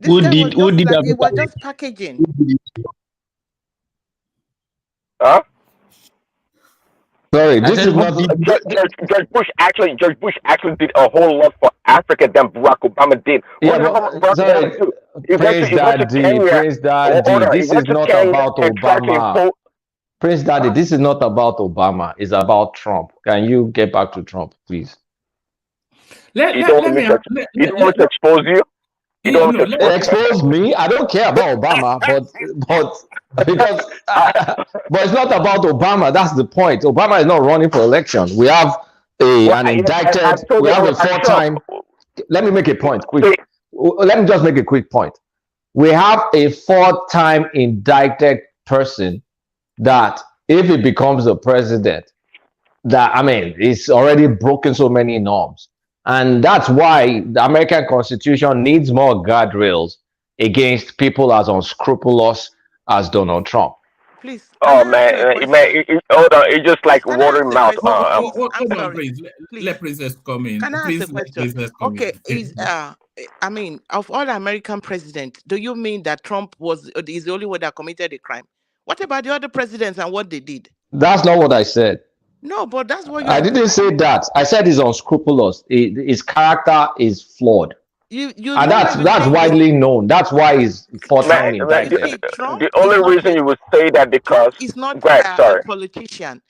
Who did that? They were just packaging. Huh? Sorry, this is not. George Bush actually did a whole lot for Africa than Barack Obama did. Prince Daddy, this is not about Obama. Prince Daddy, this is not about Obama. It's about Trump. Can you get back to Trump, please? You don't want to expose you. You don't want to expose me. I don't care about Obama, but because but it's not about Obama. That's the point. Obama is not running for election. We have an indicted. We have a 4-time. Let me make a point quick. Let me just make a quick point. We have a 4-time indicted person that, if he becomes the president, it's already broken so many norms. And that's why the American Constitution needs more guardrails against people as unscrupulous as Donald Trump. Please. Oh man, hold on. It's just like Can I ask watering a mouth. question, please? I'm Hold on, sorry. please. Please. Let Princess come in. Can I ask Please a let question? Princess come Okay, in. I mean, of all American presidents, do you mean that Trump is the only one that committed a crime? What about the other presidents and what they did? That's not what I said. No, but that's what you I are didn't say that. I said he's unscrupulous. His character is flawed. You And know when you that's say widely known. That's why he's four time indicted. The only reason you would say that because is not go ahead, a sorry. politician,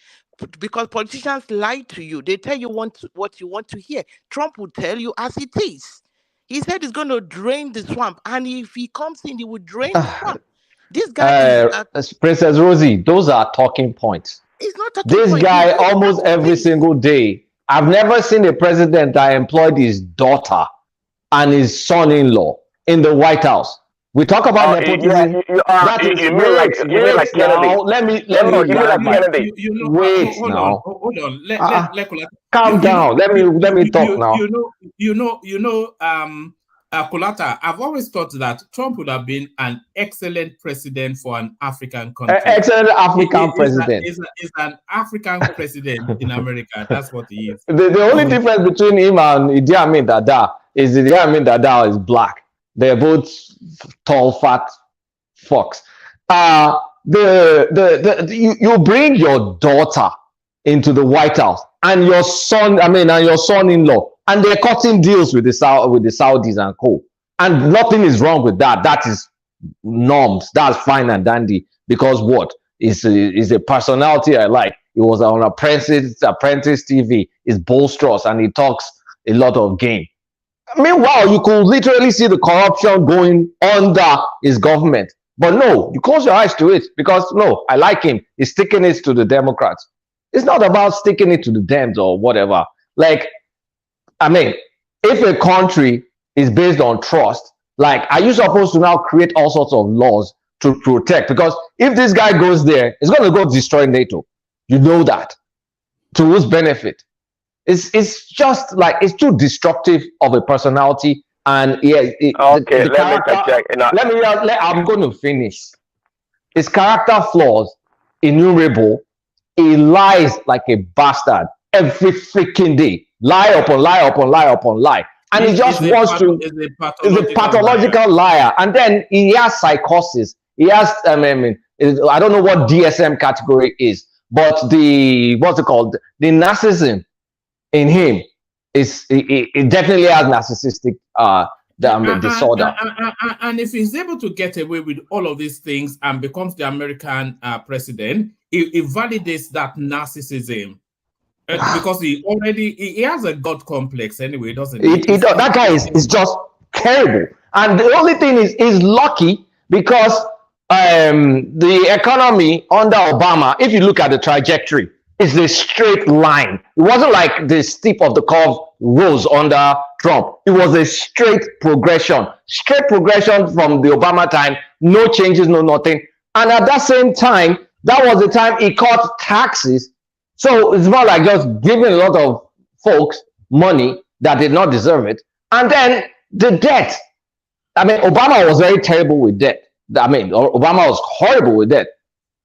because politicians lie to you. They tell you what you want to hear. Trump will tell you as it is. He said he's going to drain the swamp, and if he comes in, he will drain the swamp. This guy is Princess Rosie, those are talking points. He's not talking This point. guy almost every single day. I've never seen a president that employed his daughter and his son-in-law in the White House. We talk about nepotism. You mean like Kennedy? Now. Let me you mean like Kennedy? Wait now. Hold on. Calm down. Let me talk now. Kolata, I've always thought that Trump would have been an excellent president for an African country. Excellent African president. Is an African president in America. That's what he is. The only difference between him and Idi Amin Dada is Idi Amin Dada is black. They're both tall, fat fucks. You bring your daughter into the White House and your son-in-law, and they're cutting deals with the Saudis and co. And nothing is wrong with that. That is norms. That's fine and dandy. Because what? Is a personality I like. He was on Apprentice TV. He's boisterous and he talks a lot of game. Meanwhile, you could literally see the corruption going under his government. But no, you close your eyes to it because no, I like him. He's sticking it to the Democrats. It's not about sticking it to the Dems or whatever. Like, if a country is based on trust, like, are you supposed to now create all sorts of laws to protect? Because if this guy goes there, he's going to go destroy NATO. You know that. To whose benefit? It's just like, it's too destructive of a personality. And I'm going to finish. His character flaws, innumerable. He lies like a bastard every freaking day. Lie upon lie upon lie upon lie. And he just wants to, is a pathological liar. And then he has psychosis. He has, I don't know what DSM category is, but what's it called? The narcissism in him it definitely has narcissistic disorder. And if he's able to get away with all of these things and becomes the American president, it validates that narcissism. Because he has a God complex anyway, doesn't he? That guy is just terrible. And the only thing is, he's lucky because the economy under Obama, if you look at the trajectory, is a straight line. It wasn't like the steep of the curve rose under Trump. It was a straight progression from the Obama time. No changes, no nothing. And at that same time, that was the time he cut taxes. So it's not like just giving a lot of folks money that did not deserve it. And then the debt. Obama was very terrible with debt. Obama was horrible with debt.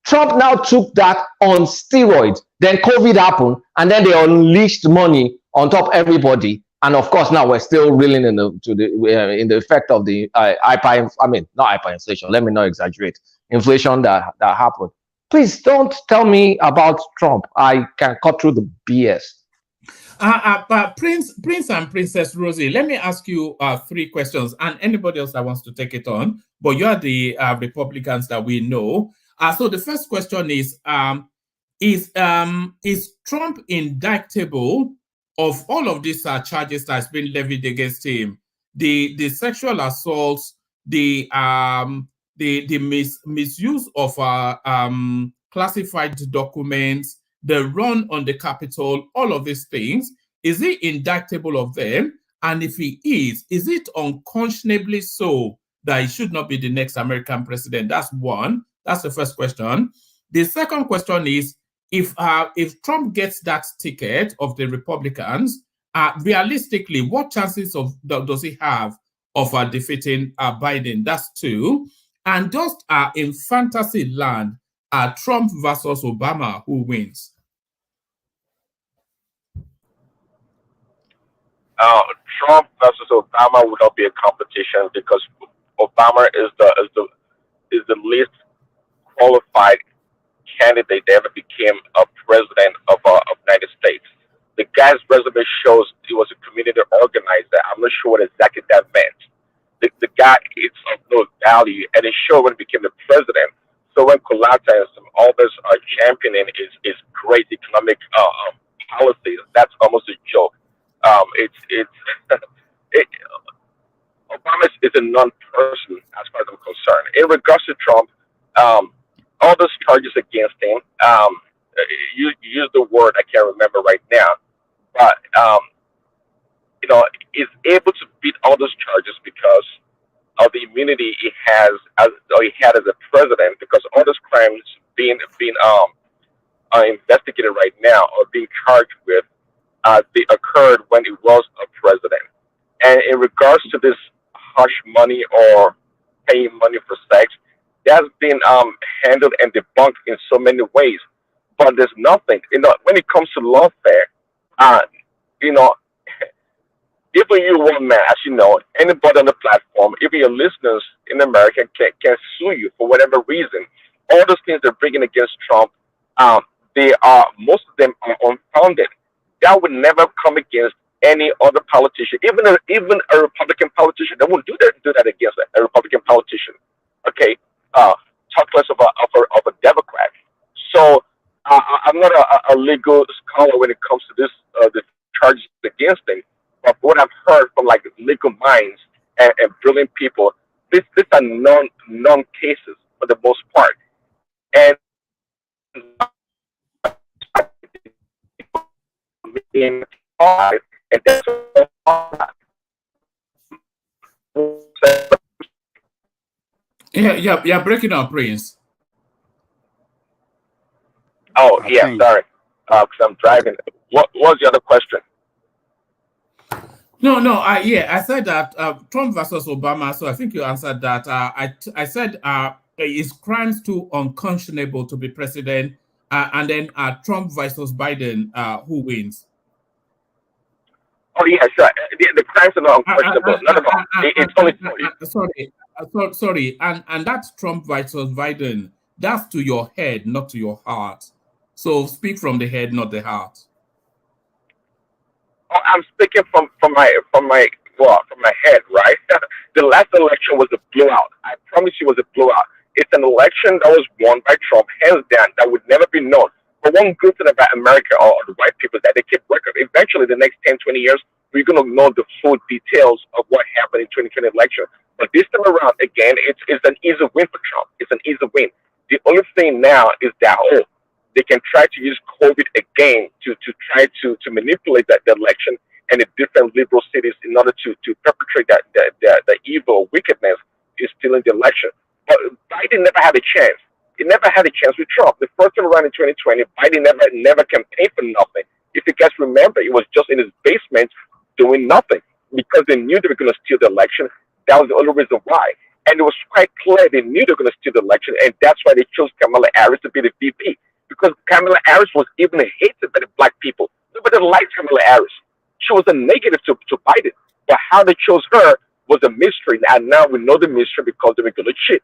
Trump now took that on steroids. Then COVID happened, and then they unleashed money on top of everybody. And of course, now we're still reeling in the effect of the not hyperinflation. Let me not exaggerate. Inflation that happened. Please don't tell me about Trump. I can cut through the BS. But Prince and Princess Rosie, let me ask you 3 questions, and anybody else that wants to take it on. But you are the Republicans that we know. So the first question is Trump indictable of all of these charges that has been levied against him? The sexual assaults, the misuse of classified documents, the run on the Capitol, all of these things. Is he indictable of them? And if he is it unconscionably so that he should not be the next American president? That's one. That's the first question. The second question is, if Trump gets that ticket of the Republicans, realistically, what chances does he have of defeating Biden. That's 2. And just in fantasy land, Trump versus Obama, who wins? Trump versus Obama would not be a competition because Obama is the least qualified candidate that ever became a president of the United States. The guy's resume shows he was a community organizer. I'm not sure what exactly that meant. The guy is of no value, and it showed when he became the president. So when Kulata and some others are championing his great economic policies, that's almost a joke. Obama is a non-person as far as I'm concerned. In regards to Trump, all those charges against him, you use the word I can't remember right now, but is able to beat all those charges because of the immunity he had as a president, because all those crimes being investigated right now or being charged with, they occurred when he was a president. And in regards to this hush money or paying money for sex, that's been handled and debunked in so many ways. But there's nothing, when it comes to lawfare, even you one man, as you know, anybody on the platform, even your listeners in America can sue you for whatever reason. All those things they're bringing against Trump, most of them are unfounded. That would never come against any other politician, even a Republican politician. They won't do that against a Republican politician. Okay, talk less of a Democrat. So I'm not a legal scholar when it comes to this the charges against him. But what I've heard from like legal minds and brilliant people, these are non cases for the most part, and Yeah, breaking up, Prince. Oh, yeah, sorry, because I'm driving. What was the other question? No, I said that Trump versus Obama, so I think you answered that. I said is crimes too unconscionable to be president, and then Trump versus Biden, who wins? Oh, yeah, sure. The crimes are not unquestionable. None of them. It's only sorry, and that's Trump versus Biden. That's to your head, not to your heart. So speak from the head, not the heart. Oh, I'm speaking from my head, right? The last election was a blowout. I promise you, it was a blowout. It's an election that was won by Trump, hands down, that would never be known. But one good thing about America or the white people is that they keep record. Eventually, the next 10, 20 years, we're going to know the full details of what happened in 2020 election. But this time around, again, it's an easy win for Trump. It's an easy win. The only thing now is that, they can try to use COVID again to try to manipulate the election and the different liberal cities in order to perpetrate the evil wickedness is stealing the election. But Biden never had a chance. He never had a chance with Trump. The first time around in 2020, Biden never campaigned for nothing. If you guys remember, he was just in his basement doing nothing because they knew they were going to steal the election. That was the only reason why. And it was quite clear they knew they were going to steal the election, and that's why they chose Kamala Harris to be the VP. Because Kamala Harris was even hated by the black people. Nobody liked Kamala Harris. She was a negative to Biden. But how they chose her was a mystery. And now we know the mystery because they were going to cheat.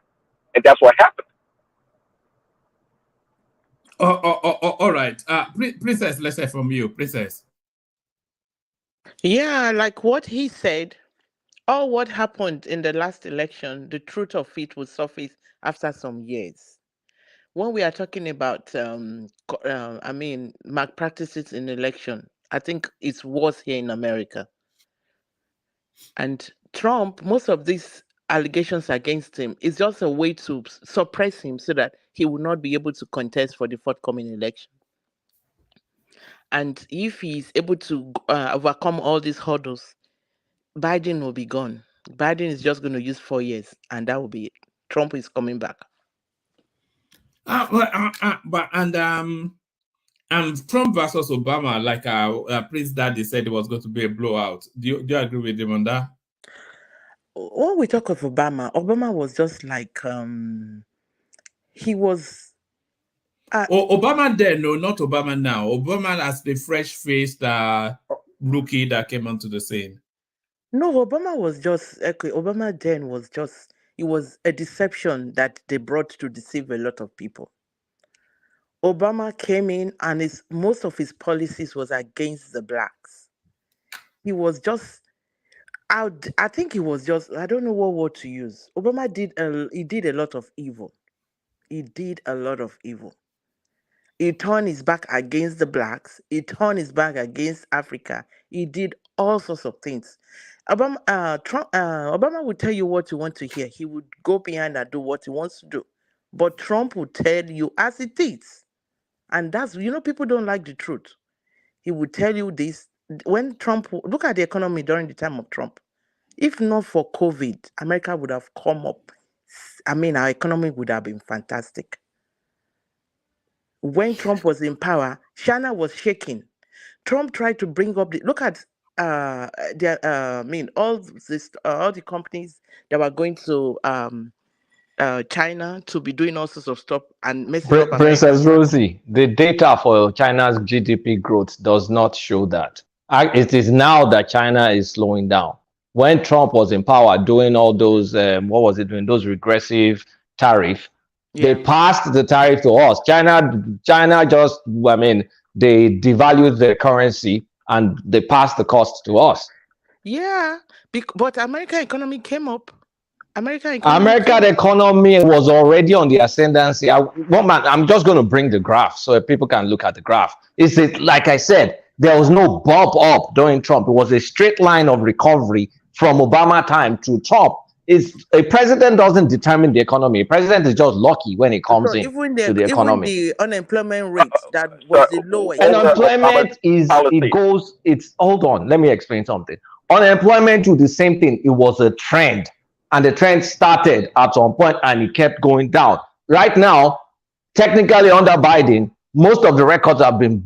And that's what happened. All right. Princess, let's hear from you. Princess. Yeah, like what he said, all what happened in the last election, the truth of it will surface after some years. When we are talking about, malpractices in election, I think it's worse here in America. And Trump, most of these allegations against him is just a way to suppress him so that he will not be able to contest for the forthcoming election. And if he's able to overcome all these hurdles, Biden will be gone. Biden is just going to use 4 years, and that will be it. Trump is coming back. And Trump versus Obama, like Prince Daddy said, it was going to be a blowout. Do you agree with him on that? when we talk of Obama, Obama was just like he was. Obama then, no, not Obama now. Obama as the fresh-faced rookie that came onto the scene. No, Obama was just okay. Obama then was just it was a deception that they brought to deceive a lot of people. Obama came in and most of his policies was against the blacks. He was just out. I think he was just. I don't know what word to use. Obama did a lot of evil. He did a lot of evil. He turned his back against the blacks. He turned his back against Africa. He did all sorts of things. Obama would tell you what you want to hear. He would go behind and do what he wants to do. But Trump would tell you as it is. And that's, people don't like the truth. He would tell you this. When Trump, look at the economy during the time of Trump. If not for COVID, America would have come up. Our economy would have been fantastic. When Trump was in power, China was shaking. Trump tried to bring up look at all the companies that were going to China to be doing all sorts of stuff and messing up. Princess Rosie, the data for China's GDP growth does not show that. It is now that China is slowing down. When Trump was in power doing all those, those regressive tariff, they passed the tariff to us. China just, they devalued their currency and they passed the cost to us. Yeah, but American economy came up. American economy was already on the ascendancy. I'm just going to bring the graph so people can look at the graph. Like I said, there was no bump up during Trump. It was a straight line of recovery from Obama time to Trump. A president doesn't determine the economy. A president is just lucky when it comes to the economy. Even the unemployment rate that was the lowest. Unemployment hold on, let me explain something. Unemployment to the same thing. It was a trend. And the trend started at some point and it kept going down. Right now, technically under Biden, most of the records have been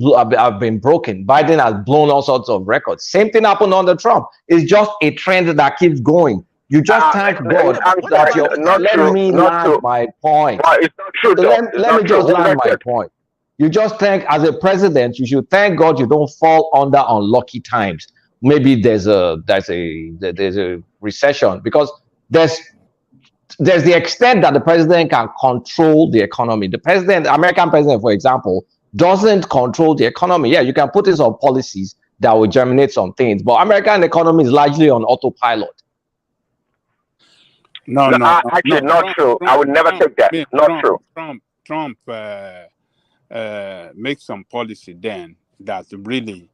broken. Biden has blown all sorts of records. Same thing happened under Trump. It's just a trend that keeps going. You just thank God that let me land my point. It's not true. Let me just land my point. You just thank, as a president, you should thank God you don't fall under unlucky times. Maybe there's a recession, because there's the extent that the president can control the economy. The American president, for example, doesn't control the economy. Yeah, you can put in some policies that will germinate some things, but American economy is largely on autopilot. No, actually, not true. I would never take that. Not true. Trump makes some policy then that really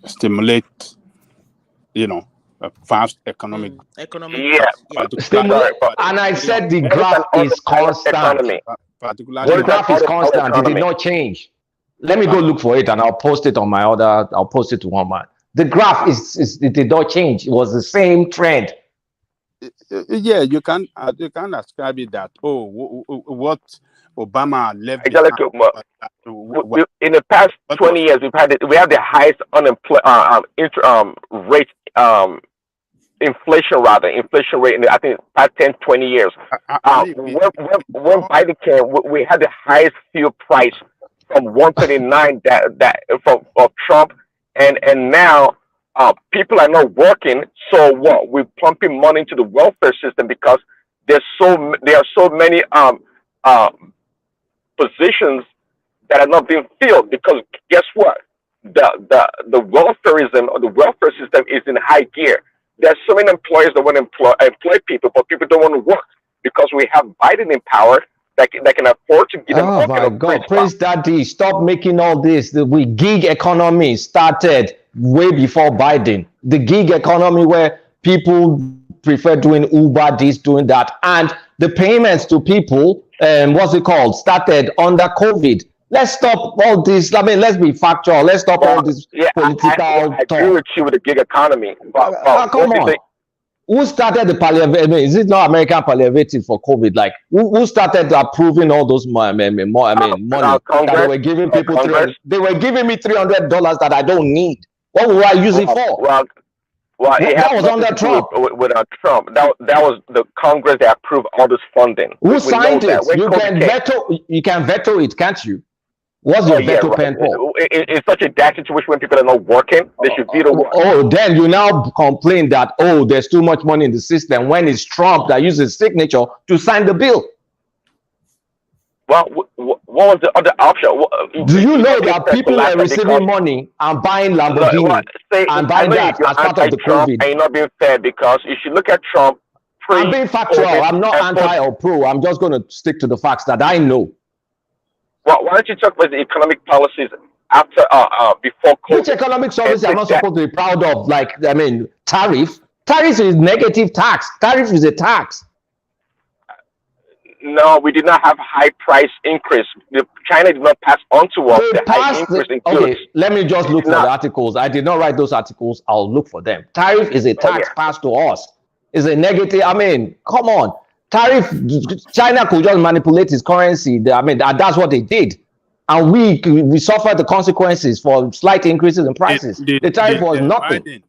stimulate, a fast economic. Yeah. And I said the graph is constant. The graph is constant. It did not change. Let me go look for it and I'll post it on my I'll post it to one man. The graph it did not change. It was the same trend. Yeah, you can ascribe it that what Obama left in the past 20 years we have the highest inflation rate in I think past 10 20 years. When Biden came, we had the highest fuel price from 139 of Trump. And now people are not working, so what? We're pumping money into the welfare system because there are so many positions that are not being filled. Because guess what? The welfareism or the welfare system is in high gear. There's so many employers that want to employ people, but people don't want to work because we have Biden in power. That can afford to give them. Oh my God, Prince Daddy, stop making all this. The gig economy started way before Biden. The gig economy where people prefer doing Uber, this, doing that, and the payments to people, started under COVID. Let's stop all this. Let's be factual. Let's stop all this political I agree with you with the gig economy. But come on. Who started the palliative? Is it not American palliative for COVID? Like who started approving all those money that they were giving people? They were giving me $300 that I don't need. What will I use it for? Well, it That has was nothing under to do Trump. with Trump. That was the Congress that approved all this funding. Who We know signed that. it? When You COVID can came, veto. You can veto it, can't you? What's oh your yeah, veto right. pen for? It's such a bad situation when people are not working. They should veto what? Oh, then you now complain that, oh, there's too much money in the system when it's Trump that uses his signature to sign the bill. Well, what was the other option? Do you know that people are receiving money and buying Lamborghini and buying that as part of the COVID? And you're not being fair because you should look at Trump. I'm being factual. I'm not anti or pro. I'm just going to stick to the facts that I know. Well, why don't you talk about the economic policies after, before COVID? Which economic policy I'm not supposed to be proud of? Like, I mean, tariff. Tariff is negative tax. Tariff is a tax. No, we did not have high price increase. China did not pass on to us the high increase in goods. Okay, let me just look for the articles. I did not write those articles. I'll look for them. Tariff is a tax passed to us. It's a negative. I mean, come on. Tariff, China could just manipulate its currency. I mean, that's what they did. And we suffered the consequences for slight increases in prices. The tariff was nothing.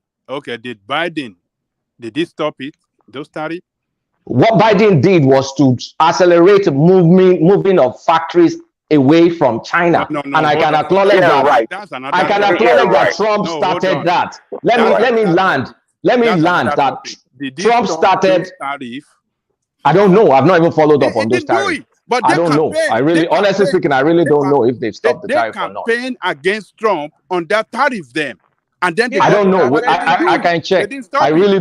Did he stop it, those tariffs? What Biden did was to accelerate moving of factories away from China. And I can acknowledge that. Right. I can acknowledge that Trump started that. Let me land. Let me land that Trump started. I don't know. I've not even followed up on those tariffs. But I don't know. I really, honestly speaking, I really don't know if they've stopped the tariff or not. They campaign against Trump on that tariff then. And then I don't know. I can check. I really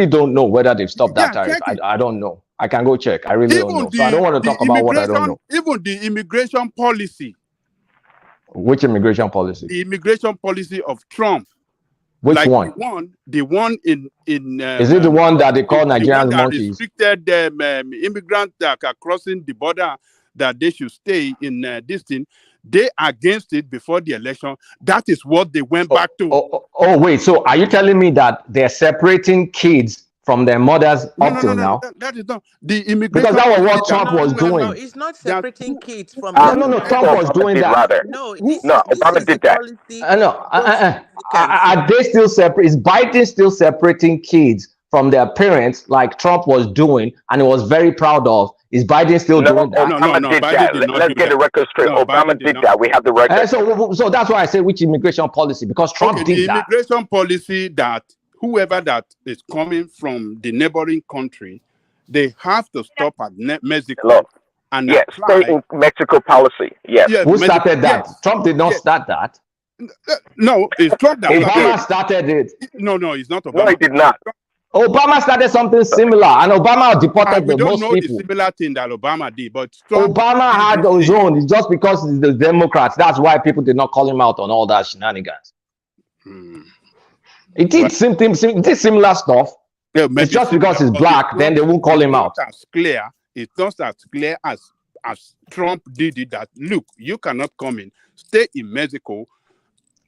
don't know whether they've stopped that tariff. I don't know. I can go check. I really don't know. So I don't want to talk about what I don't know. Even the immigration policy. Which immigration policy? The immigration policy of Trump. Which one? The one in is it the one that they call Nigerians monkeys? Restricted immigrants that are crossing the border that they should stay in this thing. They against it before the election. That is what they went back to. Oh, wait. So are you telling me that they're separating kids from their mothers till now? That is not the immigration. Because that was what Trump was doing. No, it's not separating kids from. No. Trump was doing that. No, Obama did that. Are they still separate? Is Biden still separating kids from their parents like Trump was doing and he was very proud of? Is Biden still doing that? Obama did that. Let's get the record straight. Obama did that. We have the record. So that's why I say which immigration policy, because Trump did that. The immigration policy that whoever that is coming from the neighboring country, they have to stop at Mexico. And stay in Mexico policy. Yes. Who started that? Yes. Trump did not start that. No, it's Trump that Obama started it. No, it's not Obama. No, he did not. Obama started something similar, and Obama deported the most people. We don't know the similar thing that Obama did, but Trump Obama had his own. It's just because it's the Democrats. That's why people did not call him out on all that shenanigans. It did similar stuff. Yeah, it's just because he's black, then they won't call him out. It's not as clear as Trump did it. That look, you cannot come in, stay in Mexico,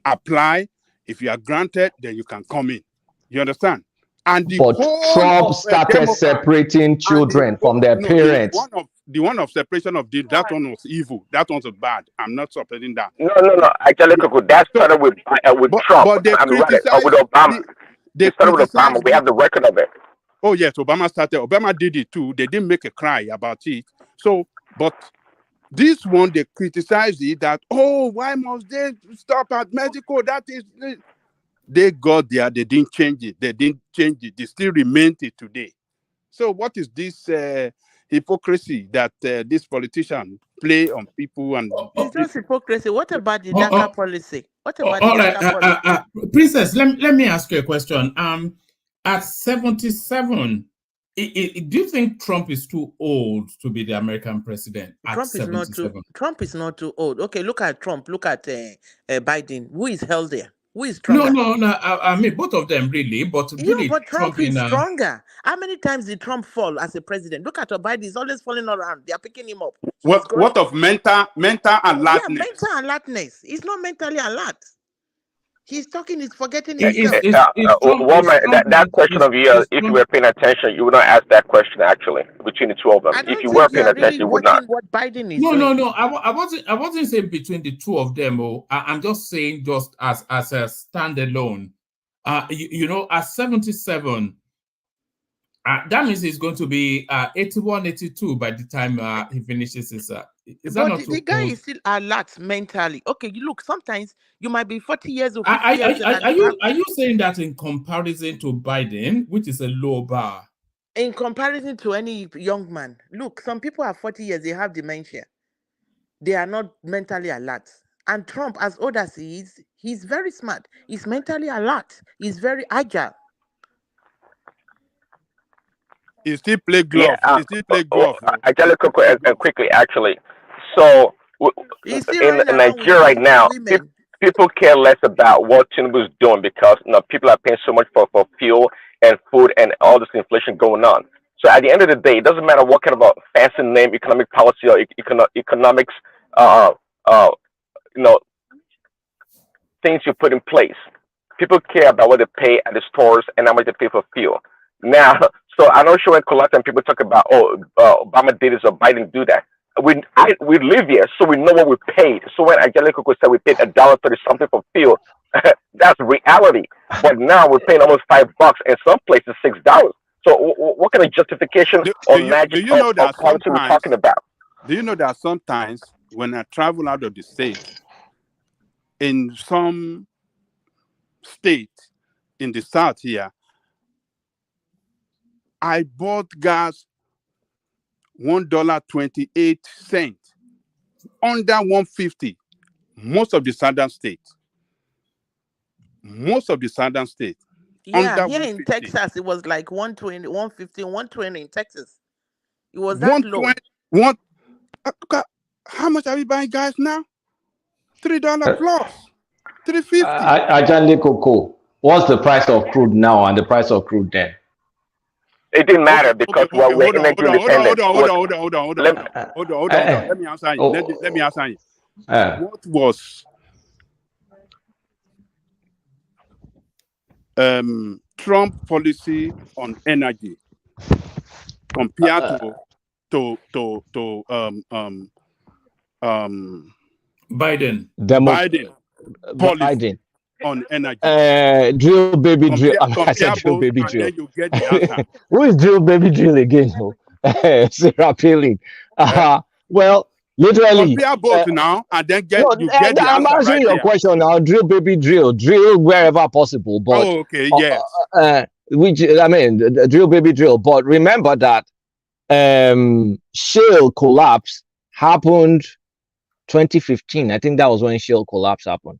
apply. If you are granted, then you can come in. You understand? And but Trump started separating children from their parents. The one of separation of that one was evil. That one was bad. I'm not supporting that. No. Actually, that started with Trump. But with Obama. They started with Obama. We have the record of it. Oh yes, Obama started. Obama did it too. They didn't make a cry about it. So, but this one they criticized it that why must they stop at Mexico? That is. They got there, they didn't change it. They still remain it today. So what is this hypocrisy that this politician play on people? And it's just hypocrisy. What about the DACA policy? What about the DACA policy? Princess, let me ask you a question. At 77, do you think Trump is too old to be the American president? Trump is not too old. Okay, look at Trump. Look at Biden. Who is healthier? Who is stronger? No. I mean, both of them really, but really, but Trump is stronger. How many times did Trump fall as a president? Look at Biden; he's always falling around. They are picking him up. What of mental alertness? Yeah, mental alertness. He's not mentally alert. He's talking. He's forgetting himself. That question of yours, if you were paying attention, you would not ask that question. Actually, between the two of them, if you were paying attention, you would not. What Biden is doing. No. I wasn't saying between the two of them. I'm just saying, just as a standalone. you know, at 77, that means he's going to be 81, 82 by the time he finishes his. Is that But not the too guy close? is still alert mentally. Okay, you look, sometimes you might be 40 years or 50 Are, years old and are you saying that in comparison to Biden, which is a low bar? in comparison to any young man, look, some people are 40 years, they have dementia. They are not mentally alert. And Trump, as old as he is, he's very smart. He's mentally alert. He's very agile. He still play Yeah, golf. He still play golf. I tell you quickly, actually. So He's still in running around with Nigeria right now, women. people care less about what Tinubu is doing because people are paying so much for fuel and food and all this inflation going on. So at the end of the day, it doesn't matter what kind of a fancy name, economic policy or economics, you know, things you put in place. People care about what they pay at the stores and how much they pay for fuel. Now, so I'm not sure when collect and people talk about, Obama did this or Biden do that. We live here, so we know what we paid. So when Angelica said we paid $1.30 something for fuel, that's reality. But now we're paying almost $5, and some places $6. So what kind of justification or magic or policy we're talking about? Do you know that sometimes when I travel out of the state, in some state in the south here, I bought gas $1.28 under 150. Most of the southern states. Yeah, here in Texas, it was like 120, 150, 120 in Texas. It was that low. How much are we buying gas now? $3 plus. $3.50. Ajande Coco, what's the price of crude now and the price of crude then? It didn't matter because we're energy independent. Hold on. Let me answer you. Let me answer you. What was Trump policy on energy compared to Biden policy on energy? Drill baby drill. I said drill baby drill. You get the answer. Who is drill baby drill again? Sarah Palin. Well, literally. Compare both now and then get the I'm answer answering your question now. Drill baby drill wherever possible. But okay, yes. Which I mean, the drill baby drill. But remember that shale collapse happened 2015. I think that was when shale collapse happened.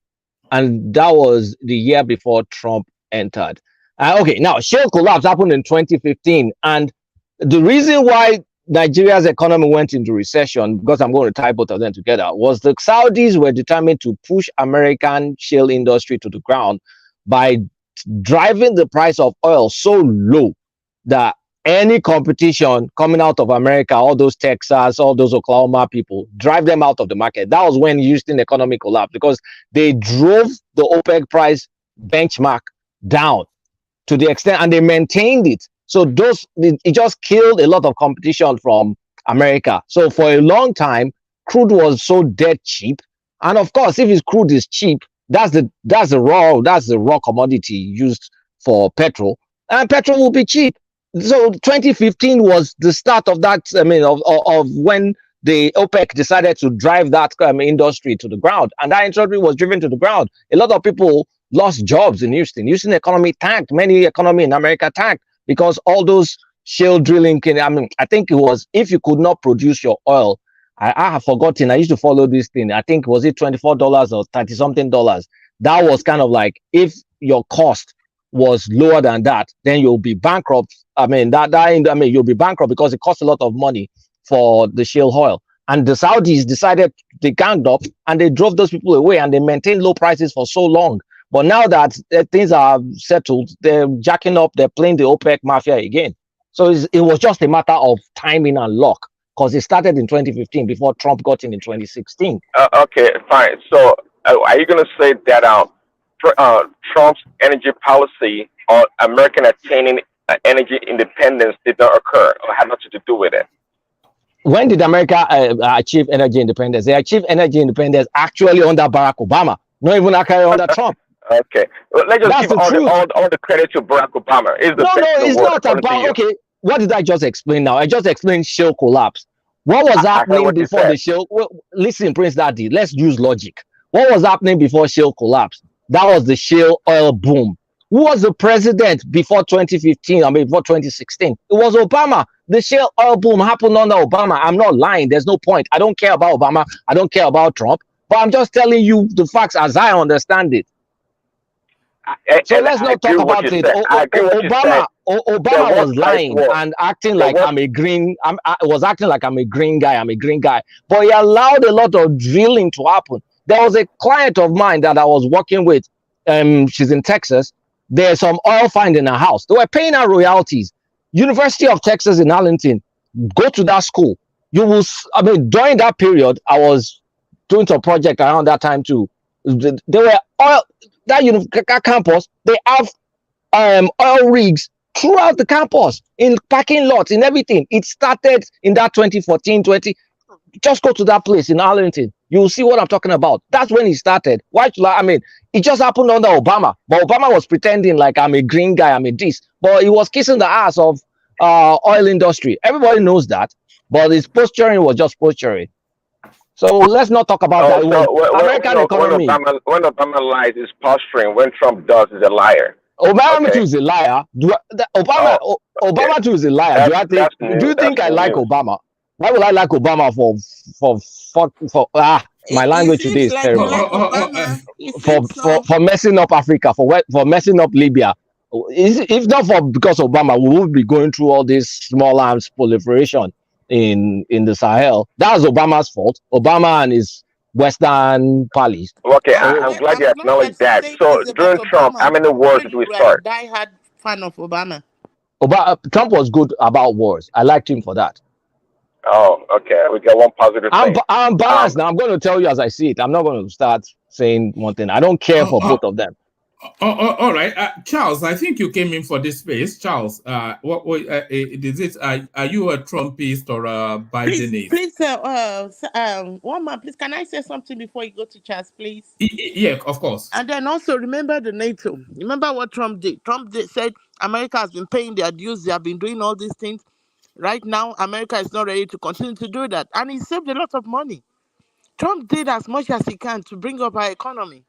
And that was the year before Trump entered. Okay, now shale collapse happened in 2015. And the reason why Nigeria's economy went into recession, because I'm going to tie both of them together, was the Saudis were determined to push American shale industry to the ground by driving the price of oil so low that any competition coming out of America, all those Texas, all those Oklahoma people, drive them out of the market. That was when Houston economy collapsed because they drove the OPEC price benchmark down to the extent, and they maintained it. So it just killed a lot of competition from America. So for a long time, crude was so dead cheap. And of course, if crude is cheap, that's the raw commodity used for petrol, and petrol will be cheap. So 2015 was the start of that. I mean, of when the OPEC decided to drive that industry to the ground, and that industry was driven to the ground. A lot of people lost jobs in Houston. Houston economy tanked. Many economy in America tanked because all those shale drilling. I think it was if you could not produce your oil. I have forgotten. I used to follow this thing. I think was it $24 or $30 something. That was kind of like if your cost was lower than that, then you'll be bankrupt. You'll be bankrupt because it costs a lot of money for the shale oil. And the Saudis decided they ganged up and they drove those people away and they maintained low prices for so long. But now that things are settled, they're jacking up, they're playing the OPEC mafia again. So it was just a matter of timing and luck because it started in 2015 before Trump got in 2016. Okay, fine. So are you going to say that Trump's energy policy on American attaining energy independence did not occur or had nothing to do with it? When did America achieve energy independence? They achieved energy independence actually under Barack Obama, not even under Trump. Okay. Well, let's just That's give the truth. all the credit to Barack Obama. He's the No, best in the it's world, not according to about. you. Okay, what did I just explain now? I just explained shale collapse. What was I heard happening what you before said. the shale? Well, listen, Prince Daddy, let's use logic. What was happening before shale collapse? That was the shale oil boom. Who was the president before 2015? I mean, before 2016? It was Obama. The shale oil boom happened under Obama. I'm not lying. There's no point. I don't care about Obama. I don't care about Trump. But I'm just telling you the facts as I understand it. So let's not talk about it. I agree what you said. Obama was lying and acting like I was acting like I'm a green guy. I'm a green guy. But he allowed a lot of drilling to happen. There was a client of mine that I was working with. She's in Texas. There's some oil find in her house. They were paying her royalties. University of Texas in Arlington. Go to that school. You will. I mean, during that period, I was doing some project around that time too. They were oil. That campus, they have oil rigs throughout the campus, in parking lots, in everything. It started in that 2014, 20. Just go to that place in Arlington. You'll see what I'm talking about. That's when it started. Why should I mean, it just happened under Obama. But Obama was pretending like I'm a green guy, I'm a this. But he was kissing the ass of oil industry. Everybody knows that. But his posturing was just posturing. So let's not talk about that. American economy. When Obama lies, is posturing. When Trump does, is a liar. Obama too is a liar. Obama too is a liar. Do you think I like Obama? Why would I like Obama for my language today is terrible. For messing up Africa, for messing up Libya. If not because Obama, we would be going through all this small arms proliferation in the Sahel. That was Obama's fault. Obama and his Western pals. Okay, I'm glad you acknowledged that. So during Trump, how many wars did we start? Die-hard fan of Obama. Trump was good about wars. I liked him for that. Oh, okay. We got one positive thing. I'm balanced now. I'm going to tell you as I see it. I'm not going to start saying one thing. I don't care for both of them. All right, Charles. I think you came in for this space, Charles. What is it? Are you a Trumpist or a Bidenist? Please, one man, please. Can I say something before you go to Charles, please? Yeah, of course. And then also remember the NATO. Remember what Trump did. Said America has been paying their dues. They have been doing all these things. Right now, America is not ready to continue to do that, and he saved a lot of money. Trump did as much as he can to bring up our economy.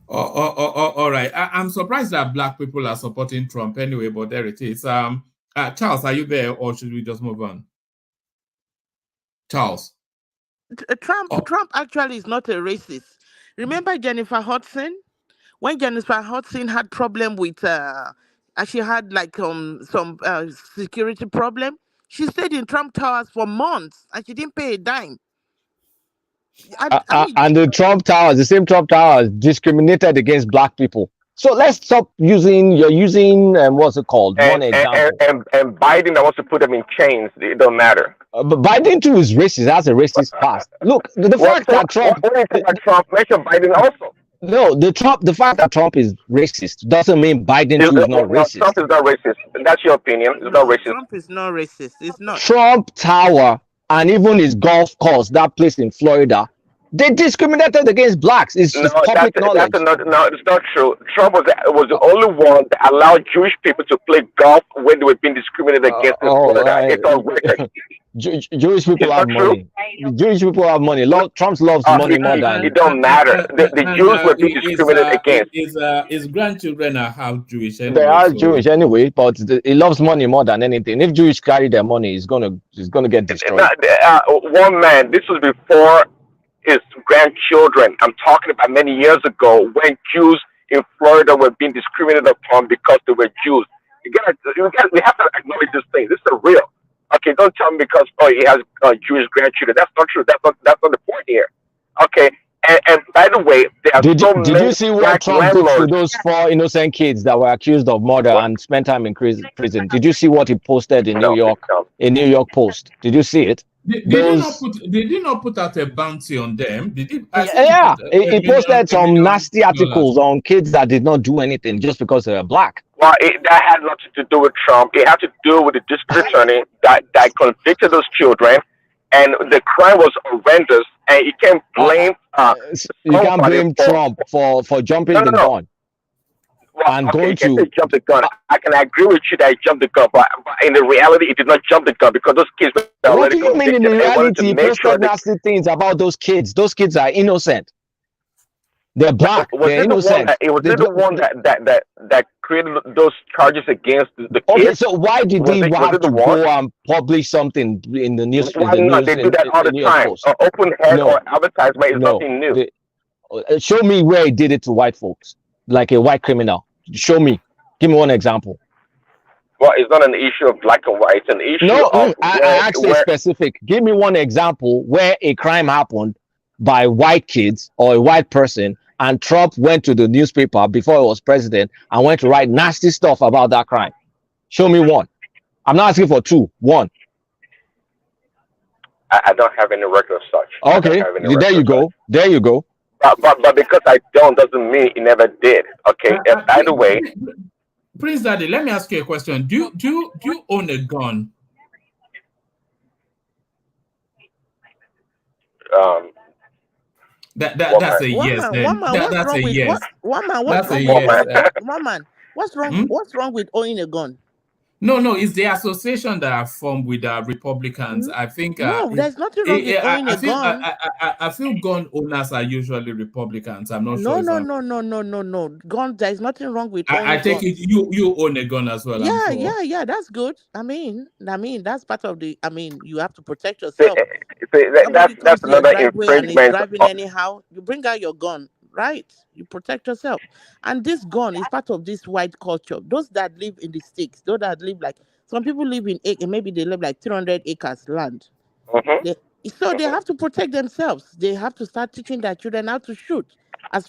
All right. I'm surprised that Black people are supporting Trump anyway, but there it is. Charles, are you there, or should we just move on? Charles. Trump actually is not a racist. Remember Jennifer Hudson? When Jennifer Hudson had problem with, she had like some security problem, she stayed in Trump Towers for months and she didn't pay a dime. And the Trump Towers, the same Trump Towers, discriminated against Black people. So let's stop using. You're using what's it called? One example. And Biden that wants to put them in chains. It don't matter. But Biden too is racist. That's a racist past. Look, the fact that Trump. Mention Biden also. No, the fact that Trump is racist doesn't mean Biden too is not racist. Trump is not racist. That's your opinion. It's not racist. Trump is not racist. It's not. Trump Tower and even his golf course, that place in Florida, they discriminated against Blacks. It's public knowledge. No, it's not true. Trump was the only one that allowed Jewish people to play golf when they were being discriminated against in Florida. It's on record. Jewish people have money. Jewish people have money. Trump loves money more than. It don't matter. The Jews were being discriminated against. His grandchildren are half Jewish. Anyway, they are Jewish anyway, but he loves money more than anything. If Jewish carry their money, he's gonna get destroyed. One man. This was before his grandchildren. I'm talking about many years ago when Jews in Florida were being discriminated upon because they were Jews. We have to acknowledge this thing. This is real. Okay, don't tell me because he has Jewish grandchildren. That's not true. That's not the point here. Okay, and by the way, there are did you see what Trump did to those 4 innocent kids that were accused of murder and spent time in prison? Did you see what he posted in New York? In New York Post, did you see it? They did not put out a bounty on them. Did he? Yeah, he posted some nasty articles on kids that did not do anything just because they were Black. Well, that had nothing to do with Trump. It had to do with the district attorney that convicted those children and the crime was horrendous, and you can't blame You can't somebody blame Trump for jumping the gun Well, and okay, going you can to. say jump the gun. I can agree with you that he jumped the gun, but in the reality, he did not jump the gun because those kids were What already do you mean in convicted and wanted to reality? make sure Posted that. nasty things about those kids. Those kids are innocent. They're black. Was They're it the one innocent. that it was They it the don't- one that created those charges against the kids? Okay, so why did Was they it have the to one? go and publish something in the news? Why not? They do that all the New York time. Post? Open head No, or advertisement is no. nothing new. Show me where he did it to white folks, like a white criminal. Show me. Give me one example. Well, it's not an issue of black and white. It's an issue No, of I asked a specific. Give me one example where a crime happened by white kids or a white person, and Trump went to the newspaper before he was president and went to write nasty stuff about that crime. Show me one. I'm not asking for two. One. I don't have any record of such. Okay, there you go. There you go. But because I don't doesn't mean he never did. Okay. By the way, Prince Daddy, let me ask you a question. Do you own a gun? That's a yes. Then that's a yes. That's a yes. What's wrong? What's wrong with owning a gun? No, it's the association that are formed with Republicans. I think No, there's nothing wrong with owning a gun. I feel gun owners are usually Republicans. I'm not sure. No. Gun. There's nothing wrong with owning I take guns. it you own a gun as well. Yeah. That's good. I mean, that's part of the. I mean, you have to protect yourself. That's another infringement. Driving anyhow, you bring out your gun, right? You protect yourself. And this gun is part of this white culture. Those that live in the sticks, those that live like some people live in maybe they live like 300 acres land. So they have to protect themselves. They have to start teaching their children how to shoot.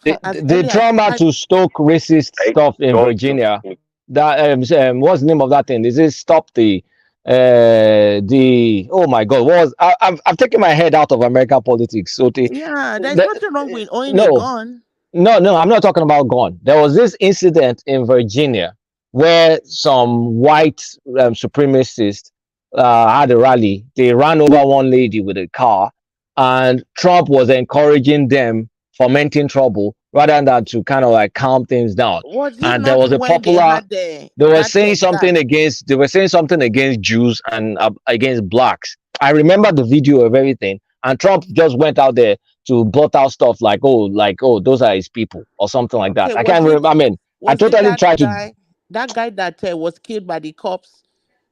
They trauma to stoke racist stuff in Virginia. That what's the name of that thing? Is it stop the oh my god, I've taken my head out of American politics. So there's nothing wrong with owning a gun. No, I'm not talking about gun. There was this incident in Virginia where some white supremacists had a rally. They ran over one lady with a car, and Trump was encouraging them, fomenting trouble rather than to kind of like calm things down. And there was a popular. They were saying something against Jews and against blacks. I remember the video of everything, and Trump just went out there to blot out stuff like those are his people or something like that. I can't remember. I mean, I totally tried to. That guy that was killed by the cops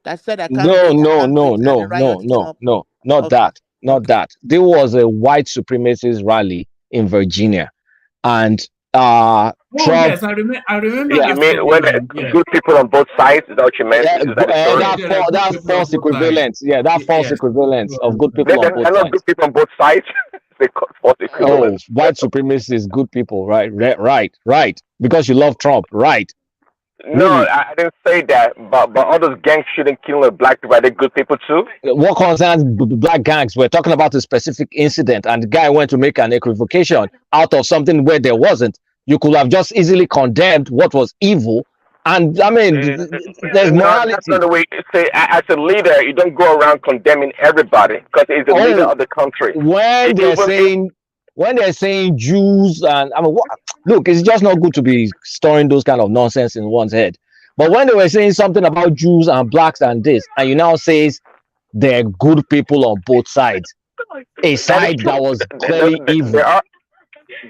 that said I can't. No, not that. There was a white supremacist rally in Virginia, and Trump. Yes, I remember. Yeah, I mean, when good people on both sides, is that what you meant? That false equivalence. Yeah, that false equivalence of good people on both sides. I know good people on both sides. Oh, white supremacists, good people, right. Because you love Trump, right? No, really? I didn't say that. But all those gang shooting, killing black people, are they good people too? What concerns black gangs? We're talking about a specific incident, and the guy went to make an equivocation out of something where there wasn't. You could have just easily condemned what was evil. And I mean, there's morality. That's not the way. Say, as a leader, you don't go around condemning everybody because he's the leader of the country. When they're saying Jews, and I mean, look, it's just not good to be storing those kind of nonsense in one's head. But when they were saying something about Jews and blacks and this, and you now says they're good people on both sides, a side that was clearly evil.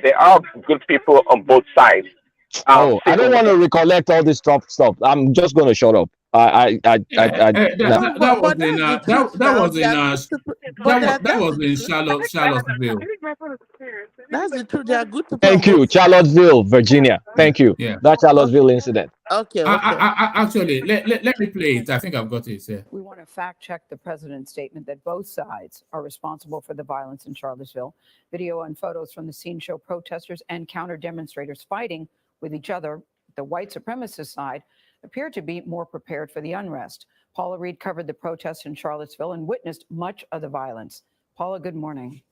There are good people on both sides. I don't want to recollect all this stuff. I'm just going to shut up. That was in Charlottesville. That's the truth. They are good people. Thank you, Charlottesville, Virginia. Thank you. Yeah. That Charlottesville incident. Okay. Actually, let me play it. I think I've got it here. We want to fact check the president's statement that both sides are responsible for the violence in Charlottesville. Video and photos from the scene show protesters and counter demonstrators fighting with each other. The white supremacist side appeared to be more prepared for the unrest. Paula Reed covered the protests in Charlottesville and witnessed much of the violence. Paula, good morning.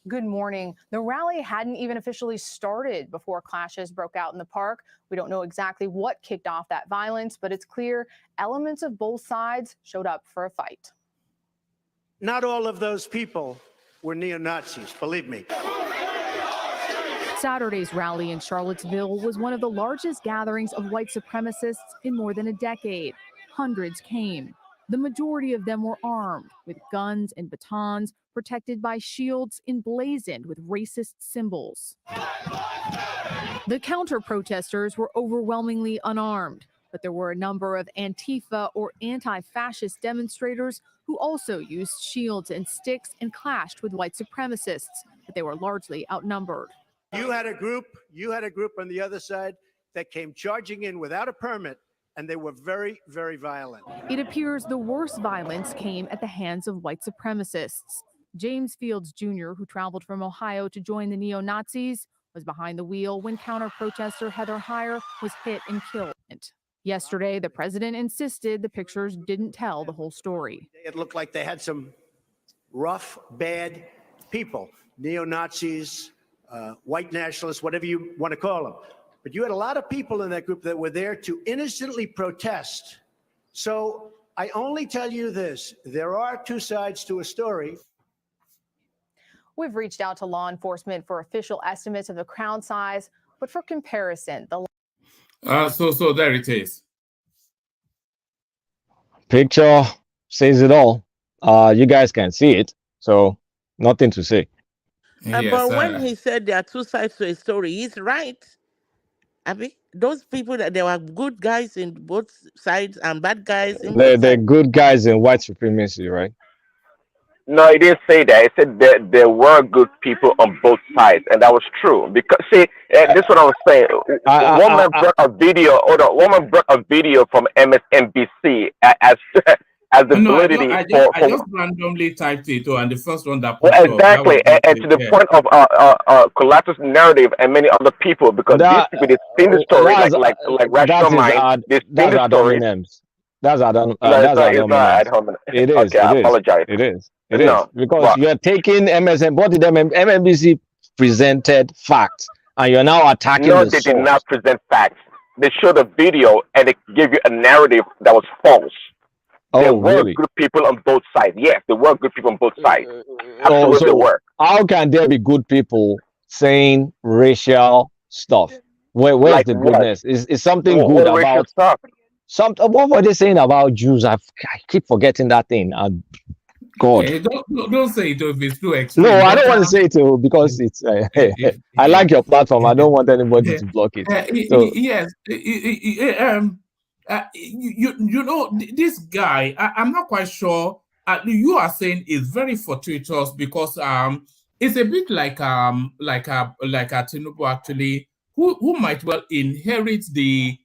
Good morning. The rally hadn't even officially started before clashes broke out in the park. We don't know exactly what kicked off that violence, but it's clear elements of both sides showed up for a fight. Not all of those people were neo-Nazis, believe me. Saturday's rally in Charlottesville was one of the largest gatherings of white supremacists in more than a decade. Hundreds came. The majority of them were armed with guns and batons, protected by shields emblazoned with racist symbols. The counter-protesters were overwhelmingly unarmed, but there were a number of Antifa or anti-fascist demonstrators who also used shields and sticks and clashed with white supremacists, but they were largely outnumbered. You had a group on the other side that came charging in without a permit, and they were very, very violent. It appears the worst violence came at the hands of white supremacists. James Fields Jr., who traveled from Ohio to join the neo-Nazis, was behind the wheel when counter-protester Heather Heyer was hit and killed. Yesterday, the president insisted the pictures didn't tell the whole story. It looked like they had some rough, bad people, neo-Nazis, white nationalists, whatever you want to call them. But you had a lot of people in that group that were there to innocently protest. So I only tell you this, there are two sides to a story. We've reached out to law enforcement for official estimates of the crowd size, but for comparison, the so there it is. Picture says it all. You guys can see it, so nothing to say. But when he said there are two sides to a story, he's right. I mean, those people that there were good guys in both sides and bad guys in both They're sides. good guys in white supremacy, right? No, it didn't say that. It said that there were good people on both sides, and that was true. Because see, this is what I was saying. One man brought a video. One man brought a video from MSNBC as the validity I for just randomly typed it, and the first one that well, popped up, exactly, that was and to the point of Collateral narrative and many other people, because these people they spin the story like Rational Mind. They spin the story. That's ad No, that's it's not ad hominem. It is. Okay, I apologize. It is. No, Because but- you're taking MSN. What did MSNBC presented facts, and you're now attacking No, the they source. did not present facts. They showed a video and they gave you a narrative that was false. There Oh, were really? good people on both sides. Yes, there were good people on both sides. Absolutely So were. how can there be good people saying racial stuff? Where's Like the what? goodness? Is something What good racial about stuff? what were they saying about Jews? I keep forgetting that thing. God. Yeah, don't say it if it's too extreme. No, I but, don't want to say it because it's. I like your platform. I don't want anybody to block it. So yes, you know, this guy, I'm not quite sure. You are saying is very fortuitous because it's a bit like a Tinubu actually, who might well inherit the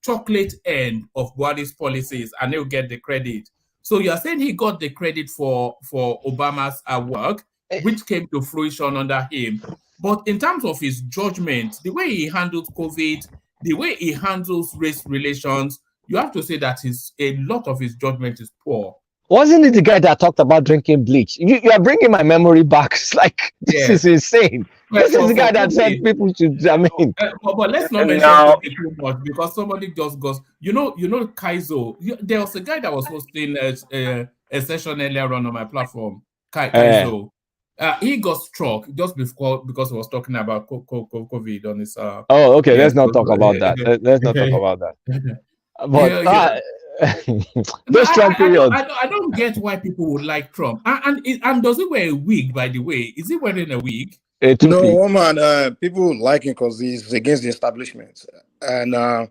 chocolate end of Buhari's policies, and he'll get the credit. So you are saying he got the credit for Obama's work, which came to fruition under him. But in terms of his judgment, the way he handled COVID, the way he handles race relations, you have to say that a lot of his judgment is poor. wasn't it the guy that talked about drinking bleach? You are bringing my memory back. It's like this is insane. This is the guy that said people should. I mean, but let's not mention COVID too much because somebody just goes. You know, Kaizo. There was a guy that was hosting a session earlier on my platform. Kaizo. He got struck just because he was talking about COVID on his. Oh, okay. Let's not talk about that. Let's not talk about that. But those Trump periods. I don't get why people would like Trump. And does he wear a wig? By the way, is he wearing a wig? No, woman. People like him because he's against the establishment, and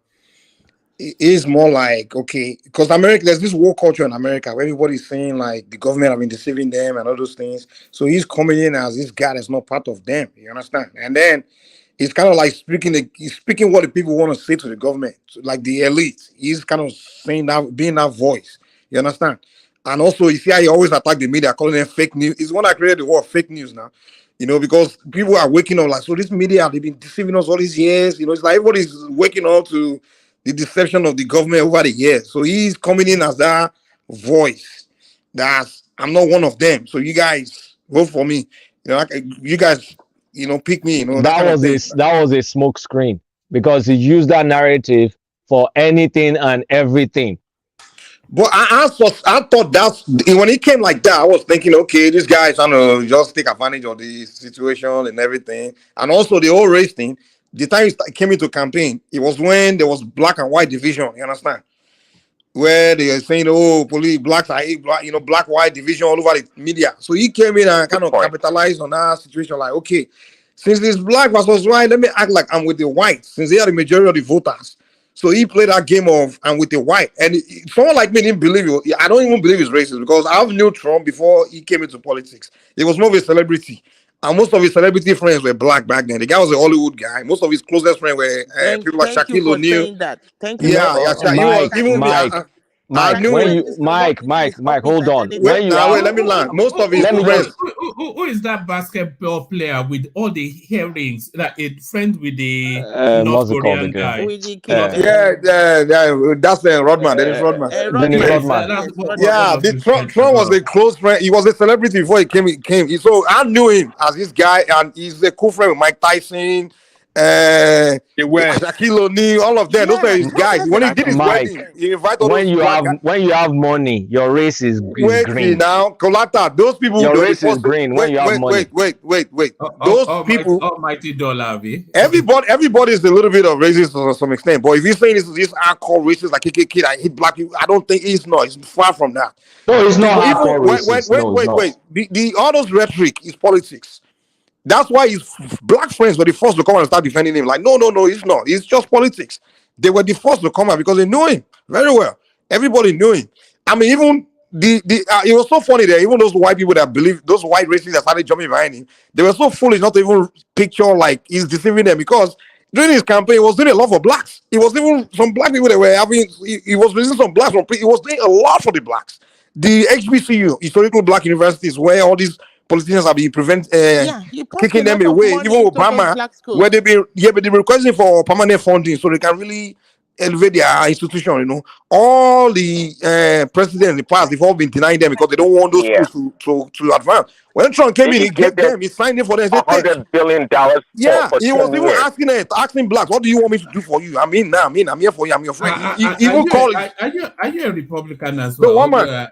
he's more like because America. There's this war culture in America where everybody's saying like the government have been deceiving them and all those things. So he's coming in as this guy that's not part of them. You understand? And then he's kind of like speaking what the people want to say to the government, like the elite. He's kind of saying that, being that voice. You understand? And also, you see how he always attack the media, calling them fake news. He's the one that created the word fake news now. You know, because people are waking up like, so this media, they've been deceiving us all these years. You know, it's like everybody's waking up to the deception of the government over the years. So he's coming in as that voice. I'm not one of them. So you guys vote for me. You know, you guys, pick me. You know, that was a smoke screen because he used that narrative for anything and everything. But I thought that's when it came like that. I was thinking, okay, this guy is trying to just take advantage of the situation and everything, and also the whole race thing. The time he came into campaign, it was when there was black and white division. You understand? Where they are saying, oh, police, blacks are, black, white division all over the media. So he came in and kind of capitalized on that situation. Like, okay, since it's black versus white, let me act like I'm with the whites, since they are the majority of the voters. So he played that game of I'm with the white. And someone like me didn't believe it. I don't even believe he's racist because I've knew Trump before he came into politics. He was more of a celebrity. And most of his celebrity friends were black back then. The guy was a Hollywood guy. Most of his closest friends were people like Thank you Shaquille for O'Neal. saying that. Thank you. Yeah, he was even Mike, when you Mike, hold on. Wait, let me land. Most of his friends. Who is that basketball player with all the earrings? That a friend with the North Korean guy? That's Rodman. Dennis Rodman. Dennis Rodman. Yeah, Trump was a close friend. He was a celebrity before he came. So I knew him as this guy, and he's a cool friend with Mike Tyson. Shaquille O'Neal, all of them. Those are his guys. When he did his wedding, he invited all those black guys. When you have money, your race is green. Now, Colata, those people. Your race is green when you have money. Wait. Those people. Almighty dollar. Everybody is a little bit of racist to some extent. But if you're saying this hardcore racist like KKK, I hate black people, I don't think it's not. It's far from that. No, it's not hardcore racist. Wait. All those rhetoric is politics. That's why his black friends were the first to come and start defending him. Like, no, it's not. It's just politics. They were the first to come out because they knew him very well. Everybody knew him. I mean, even it was so funny that even those white people that believe, those white racists that started jumping behind him, they were so foolish not to even picture like he's deceiving them, because during his campaign, he was doing a lot for blacks. It was even some black people that were having, he was raising some blacks from, he was doing a lot for the blacks. The HBCU, historical black universities, where all these politicians have been kicking them away. Even Obama, where they be requesting for permanent funding so they can really elevate their institution. All the presidents in the past, they've all been denying them because they don't want those schools to advance. When Trump came in, he gave them, he signed in for them. $100 billion. Yeah, for he was even asking blacks, what do you want me to do for you? I'm here for you. I'm your friend. Are you a Republican as well? No, one man.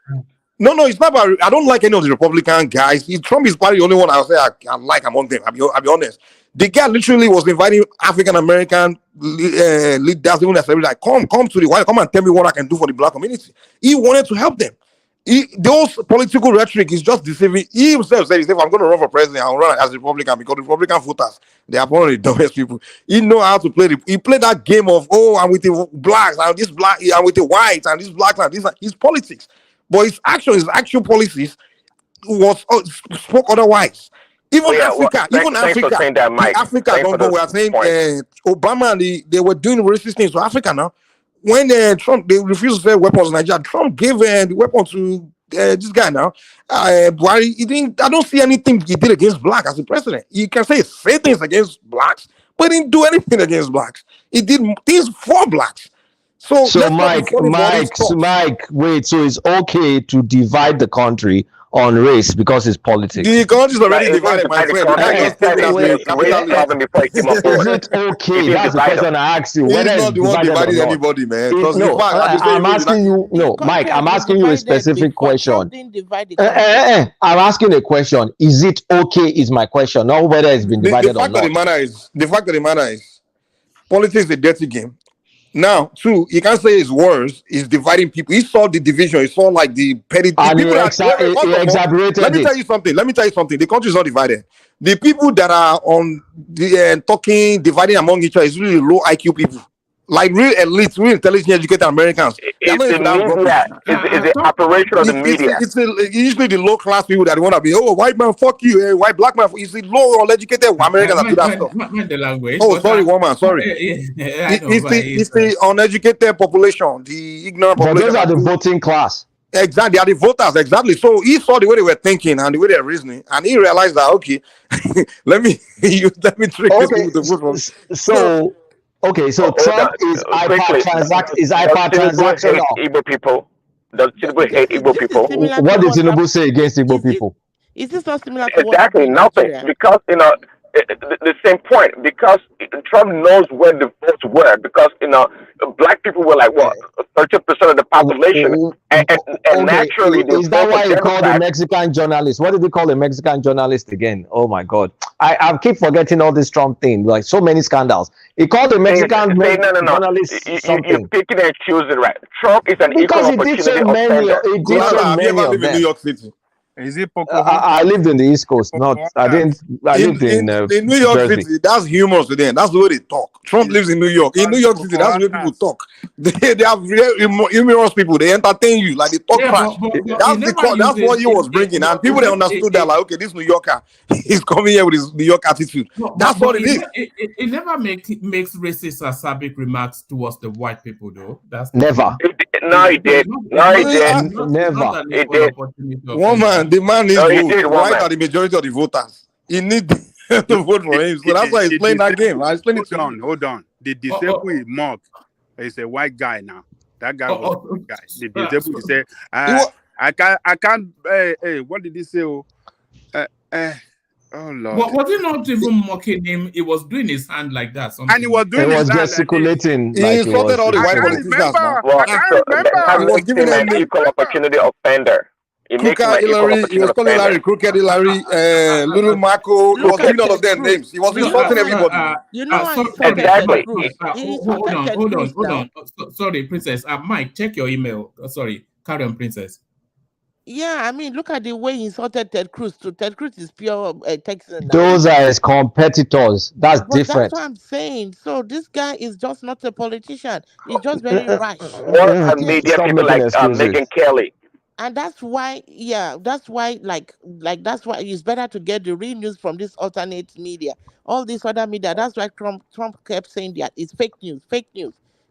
No, it's not about, I don't like any of the Republican guys. Trump is probably the only one I'll say I like among them. I'll be honest. The guy literally was inviting African American leaders, even as like, come to the White, come and tell me what I can do for the black community. He wanted to help them. Those political rhetoric is just deceiving. He himself said, if I'm going to run for president, I'll run as a Republican, because the Republican voters, they are one of the dumbest people. He know how to play. He played that game of, I'm with the blacks, and this black, I'm with the whites, and this black, and this. His politics. But his actual policies spoke otherwise. Even Africa, Africa, don't go. We are saying Obama and they were doing racist things to Africa now. When Trump, they refused to sell weapons to Niger, Trump gave the weapon to this guy now. Buhari, I don't see anything he did against black as a president. You can say things against blacks, but he didn't do anything against blacks. He did things for blacks. So Mike, wait, so it's okay to divide the country on race because it's politics? The country is already divided, my friend. Is it okay? That's the question I asked you. Whether it's not the one dividing anybody, man. No, I'm asking you, Mike, I'm asking you a specific question. I'm asking a question. Is it okay is my question, not whether it's been divided or not. The fact of the matter is, politics is a dirty game. Now, too, you can't say it's worse. It's dividing people. He saw the division. He saw like the petty. And he exaggerated. Let me tell you something. The country is not divided. The people that are on the talking, dividing among each other is really low IQ people. Like real elites, real intelligent, educated Americans. It's the operation of the media. It's usually the low class people that want to be, white man, fuck you, white black man. It's the low uneducated Americans that do that stuff. The language. Sorry, woman, sorry. It's the uneducated population, the ignorant population. But those are the voting class. Exactly, they are the voters, exactly. So he saw the way they were thinking and the way they were reasoning, and he realized that, okay, let me trick these people to vote for me. Okay, so Trump is hyper-transactional. Igbo people. Does Tinubu hate Igbo people? What did Tinubu say against Igbo people? Is this not similar to exactly nothing? Because the same point, because Trump knows where the votes were, because black people were like what 30% of the population, and Okay, naturally they is that vote for why he called the Democrats. Mexican journalist? What did he call the Mexican journalist again? Oh my God, I keep forgetting all this Trump thing. Like so many scandals. He called the Mexican No. journalist You're something picking and choosing, right? Trump is an equal because he did so opportunity many. offender. He did so Colata, have you many ever of lived in New them. York City? Is it I Pocahontas? lived in the East Coast, not I didn't. I lived in In New York Jersey. City, that's humorous to them. That's the way they talk. Trump lives in New York. In New York City, that's the way people talk. They have real humorous people. They entertain you, like they talk Yeah, trash. but That's he the never that's what uses he was bringing, and people they understood that, like, okay, this New Yorker, he's coming here with his New York attitude. That's what it is. It never makes racist or acerbic remarks towards the white people, though. That's the Never. thing. No, he did. No, he did. Never. He did. One man, the man needs No, he votes. did, one White man. are the majority of the voters. He needs to vote for him. So that's why he's playing that game. I explained it to you. Hold on. The disabled is Mark. He's a white guy now. That guy was a white guy. The disabled, he said, I can't, hey, what did he say? Oh Lord. Was he not even mocking him? He was doing his hand like that. Something. And he was doing his hand gesticulating like he insulted all the white politicians. Well, that He was makes giving him them an equal opportunity offender. It makes him Crooked an equal Hillary, he opportunity was calling offender. Hillary Crooked Hillary, Little Marco. He was giving all of them names. He was insulting everybody. You know why Exactly. Hold on. Sorry, Princess. Mike, check your email. Sorry, carry on, Princess. Yeah, I mean, look at the way he insulted Ted Cruz. Too. Ted Cruz is pure Texan. Those are his competitors. That's different. That's what I'm saying. So this guy is just not a politician. He's just very rash. What about media Stop people making like Megyn Kelly? And that's why, that's why it's better to get the real news from this alternate media. All this other media. That's why Trump kept saying that it's fake news,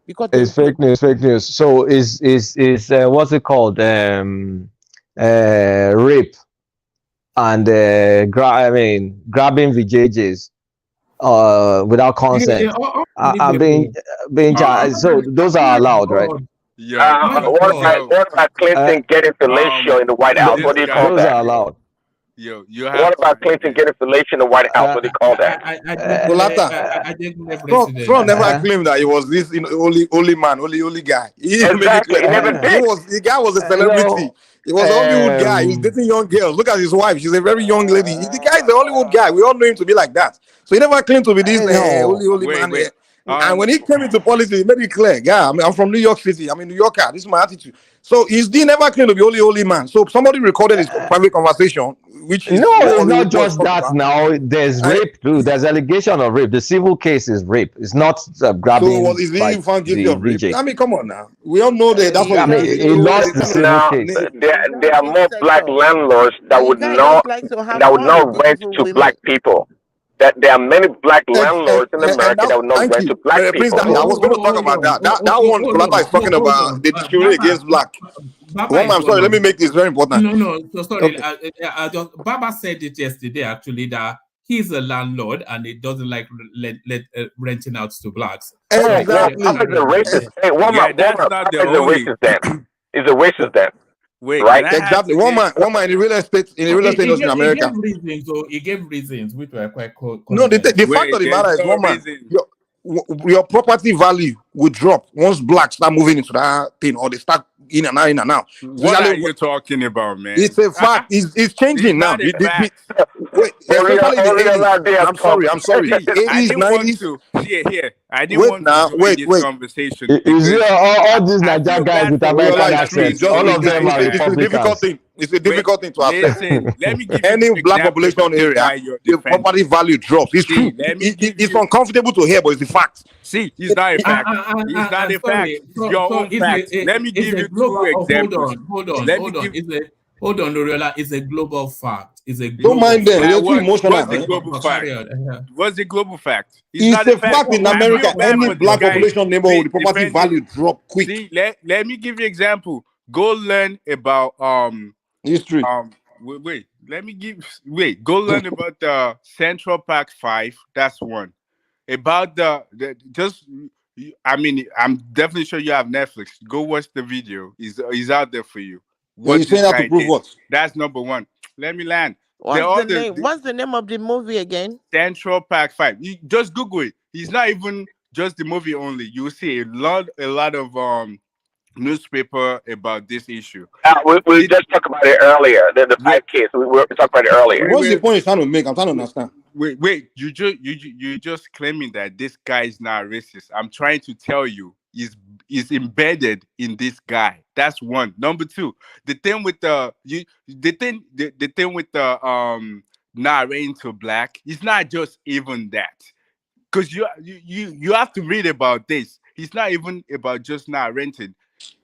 because It's fake news. So is what's it called? Rape and grabbing VJJs without consent. Being charged. So those are allowed, right? What about Clinton getting fellatio in the White House? What do you call that? Those are allowed. What about Clinton getting fellatio in the White House? What do you call that? Trump never claimed that he was this only man, only guy. He made it clear. The guy was a celebrity. He was a Hollywood guy. He was dating young girls. Look at his wife. She's a very young lady. The guy is a Hollywood guy. We all know him to be like that. So he never claimed to be this holy man. And when he came into politics, he made it clear. Yeah, I'm from New York City. I'm a New Yorker. This is my attitude. So he never claimed to be holy man. So somebody recorded his private conversation, which is it's not just that. Now there's rape too. There's allegation of rape. The civil case is rape. It's not grabbing. So is he found guilty of rape? I mean, come on now. We all know that. That's what he lost the civil case. There are more black landlords that would not rent to black people. That there are many black landlords in America that would not rent to black people. I was going to talk about that. That one Colata is talking about they discriminate against black. I'm sorry, let me make this very important. No, so sorry. Okay. Baba said it yesterday, actually, that he's a landlord and he doesn't like renting out to blacks. Exactly. Papa's a racist. Hey, Papa's a racist then. He's a racist then. Wait, right? Exactly. One man in the real estate industry in America. He gave reasons which were quite cool. No, the fact of the matter is, one man, your property value will drop once blacks start moving into that thing, or they start in and out. What are you talking about, man? It's a fact. It's changing now. Wait, especially the 80s. I'm sorry. 80s, 90s. Here. I didn't want to join this conversation. Is it all these Niger guys with American accents? All of them are Republicans. It's a difficult thing to accept. Let me give you any black population area, the property value drops. It's true. It's uncomfortable to hear, but it's the fact. See, it's not a fact. It's not a fact. It's your own fact. Let me give you two examples. Hold on, Noriola. It's a global fact. It's a global. Don't mind them. They're too emotional. What's the global fact? What's the global fact? It's a fact in America. Any black population neighborhood, the property value drop quick. See, let me give you an example. Go learn about history. Go learn about the Central Park 5. That's one. About I'm definitely sure you have Netflix. Go watch the video. Is out there for you. What you saying that to prove what? That's number one. Let me land. What's the name? What's the name of the movie again? Central Park 5. You just Google it. It's not even just the movie only. You will see a lot of newspaper about this issue. We just talked about it earlier. The 5 kids. We talked about it earlier. What's the point you're trying to make? I'm trying to understand. Wait. You just claiming that this guy is not racist. I'm trying to tell you, is embedded in this guy. That's one. Number two, the thing with the not into black, it's not just even that. Because you have to read about this. It's not even about just not renting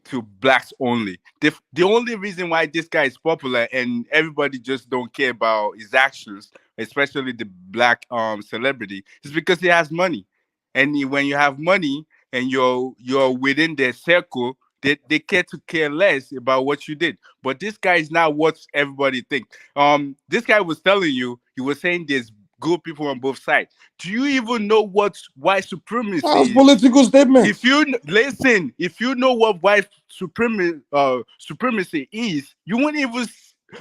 to blacks only. The only reason why this guy is popular and everybody just don't care about his actions, especially the black celebrity, is because he has money. And when you have money and you're within their circle, they care less about what you did. But this guy is not what everybody thinks. This guy was telling you, he was saying there's good people on both sides. Do you even know what white supremacy That's is? political statement. If you know what white supremacy is, you wouldn't even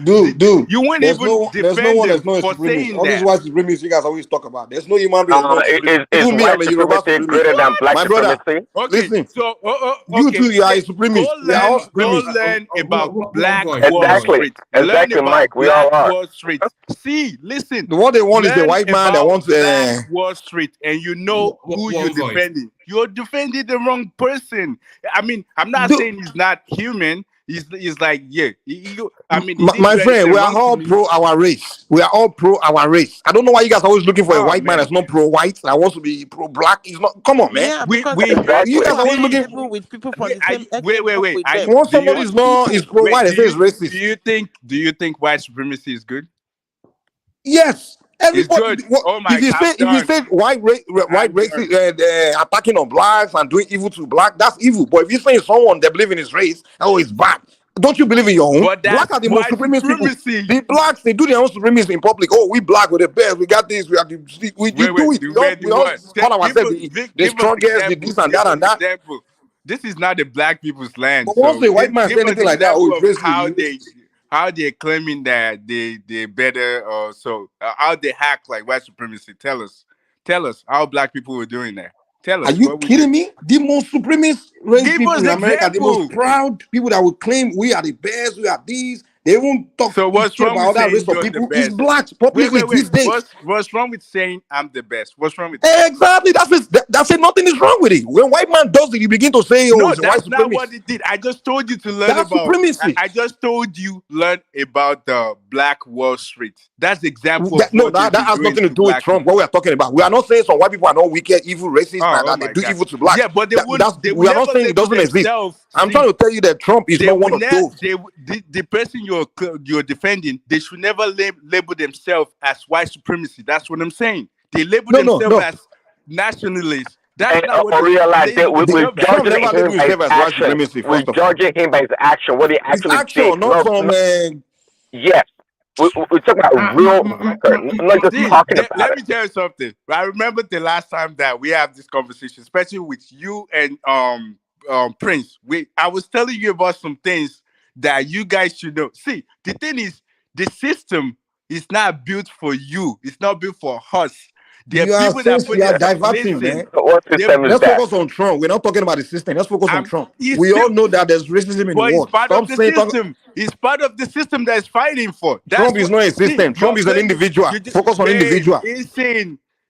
you wouldn't there's even no defend one them that's not for supremacist. saying All these that. white supremacists you guys always talk about. There's no human being that's not supremacist. Is Even me, white I'm a Yoruba supremacy greater than black My brother, supremacy? Okay, listen. so You too, you are a supremacist. We are all go supremacists. learn about Black Wall Exactly. Street. Learn Exactly, about Mike. We Black all are. Wall Street. See, listen. What they want is a Learn white man that about wants Black Wall Street, and you know who you're one voice. defending. You're defending the wrong person. I mean, I'm not saying he's not human. He's like, yeah. I mean, he didn't My do friend, anything we are wrong to all me. pro our race. We are all pro our race. I don't know why you guys are always looking for a Oh, white man man. that's not pro white that wants to be pro black. He's not. Come on, man. Yeah, because you guys are always looking. people with people from the same ethnic Wait. group with them. Once somebody is pro white, they say it's racist. Do you think white supremacy is good? Yes. Everybody, It's good. Oh my if you God. say white racist attacking on blacks and doing evil to black, that's evil. But if you say someone that believe in his race, oh, it's bad. Don't you believe in your own? But Black that's are the most white supremacist people. supremacy. The blacks, they do their own supremacy in public. Oh, we black with the best. We got this. We have the. We do it. We all call ourselves the strongest, the this and that and that. Example. This is not the black people's land. But once a white man say anything like that, oh, it's racist. How they're claiming that they're better, or how they hack like white supremacy. Tell us how black people were doing that. Tell us. Are you kidding me? The most supremacist race people in America, the most proud people that will claim we are the best, we are these. They won't talk what's wrong about with that saying race of you're people. the It's best? blacks publicly these days. What's wrong with saying I'm the best? What's wrong with Exactly. That's it. Nothing is wrong with it. When white man does it, you begin to say, "Oh, no, it's a white that's not supremacist." what it did. I just told you to learn That's about supremacy. I just told you learn about the Black Wall Street. That's the example. That has nothing to do with Trump. What we are talking about, we are not saying some white people are not wicked, evil, racist, and they do evil to black. Yeah, but we are not saying it doesn't exist. I'm trying to tell you that Trump is not one of those. The person you're defending, they should never label themselves as white supremacy. That's what I'm saying. They label themselves as nationalists. That's not what we're judging him by his action. What he actually did. Not from yes. We're talking about real record, not just talking about Let me tell you something. I remember the last time that we had this conversation, especially with you and Prince. I was telling you about some things that you guys should know. See, the thing is, the system is not built for you. It's not built for us. There are people that put diverting, man. Let's focus on Trump. We're not talking about the system. Let's focus on Trump. We all know that there's racism in the world. It's part of the system. It's part of the system that is fighting for. Trump is not a system. Trump is an individual. Focus on individual.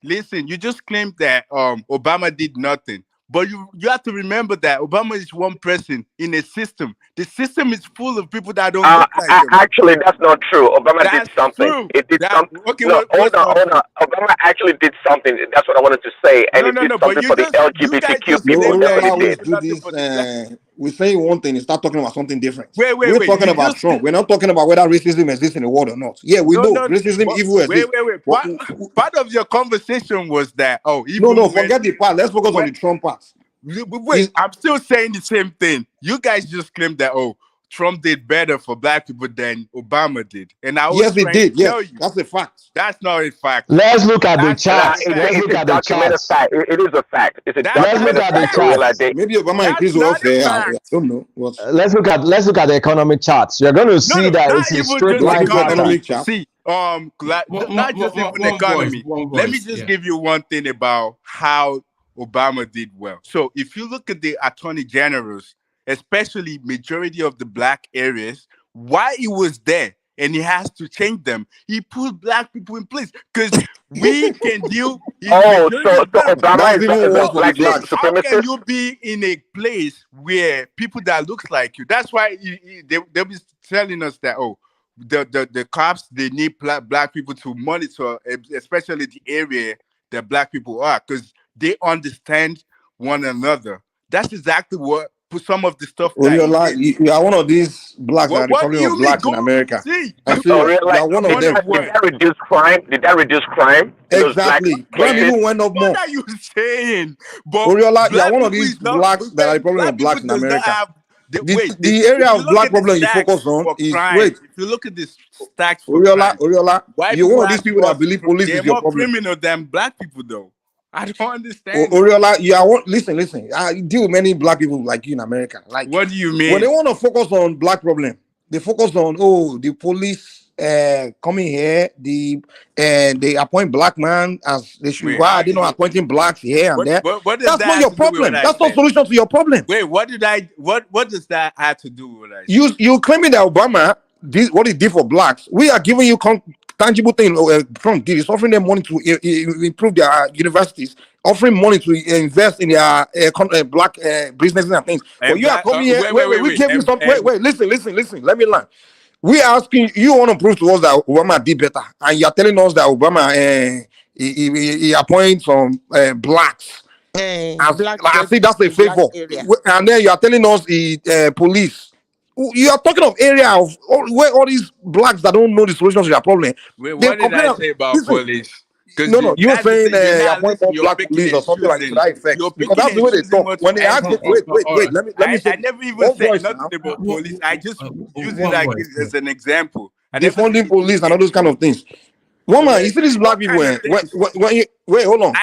Listen, you just claimed that Obama did nothing. But you have to remember that Obama is one person in a system. The system is full of people that don't look like him. Actually, that's not true. Obama did something. It did something. Okay, no, hold on. Obama actually did something. That's what I wanted to say. And it did something for the LGBTQ people. That's what he did. We're saying one thing and start talking about something different. We're talking about Trump. We're not talking about whether racism exists in the world or not. Yeah, we know racism, evil exists. Part of your conversation was that, forget the part. Let's focus on the Trump part. Wait, I'm still saying the same thing. You guys just claimed that, Trump did better for black people than Obama did. And I was he did. Tell you, that's a fact. That's not a fact. Let's look at the charts. Let's look at the charts. It is a fact. It's a let's look at the charts. Maybe Obama increased welfare. I don't know. Let's look at the economic charts. You're going to see that it's a straight line pattern. See, not just even economy. Let me just give you one thing about how Obama did well. So if you look at the attorney generals, especially majority of the black areas, why he was there and he has to change them, he put black people in place because we can deal. So Obama is a black How can you be in a place where people that looks like you? That's why they'll be telling us that the cops, they need black people to monitor, especially the area that black people are, because they understand one another. That's exactly what some of the stuff that you are one of these blacks that are the problem of blacks in America. See, you are one of them. Did that reduce crime? Did that reduce crime? Exactly. Crime even went up more. What are you saying? But Oriola, you are one of these blacks that are the problem of blacks in America. The area of black problem you focus on is If you look at this stacks for Oriola, you're one of these people that believe police is your problem. They're more criminal than black people, though. I don't understand. Oriola, you are one. Listen. I deal with many black people like you in America. Like, what do you mean? When they want to focus on black problem, they focus on the police coming here. They appoint black man as they should. Why are they not appointing blacks here and there? That's not your problem. That's not solution to your problem. Wait, what does that have to do with what I said? You claiming that Obama did what he did for blacks. We are giving you tangible thing from this, offering them money to improve their universities, offering money to invest in their black businesses and things. But you are coming here. We gave you some. Wait. Listen. Let me learn. We are asking you want to prove to us that Obama did better, and you are telling us that Obama he appoints some blacks. I see that's a favor, and then you are telling us the police. You are talking of area of where all these blacks that don't know the solution to their problem. Wait, what did I say about police? No, you were saying appoint more black police or something like that effect. Because that's the way they talk. When they ask, wait, let me say. I never even said nothing about police. I just use it as an example. Defunding police and all those kind of things. Woman, you see these black people. Wait, hold on.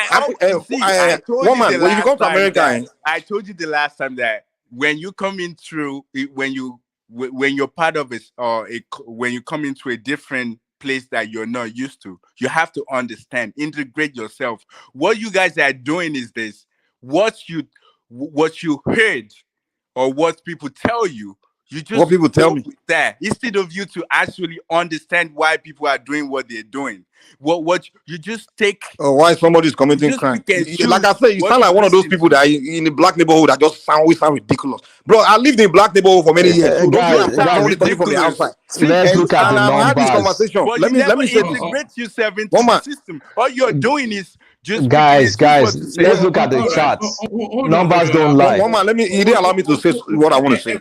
Woman, when you come to America, I told you the last time that when you come in through, when you're part of it, or when you come into a different place that you're not used to, you have to understand, integrate yourself. What you guys are doing is this: what you heard or what people tell you. You just what people tell me that instead of you to actually understand why people are doing what they're doing. What you just take why somebody is committing crime. Like I said, you sound like one of those people that are in the black neighborhood that just always sound ridiculous. Bro, I lived in a black neighborhood for many years. So guys, from the outside. Let's look at the numbers. This conversation. But let me say integrate yourself into the system. All you're doing is just guys, let's look at the charts. Numbers don't lie. Woman, you didn't allow me to say what I want to say.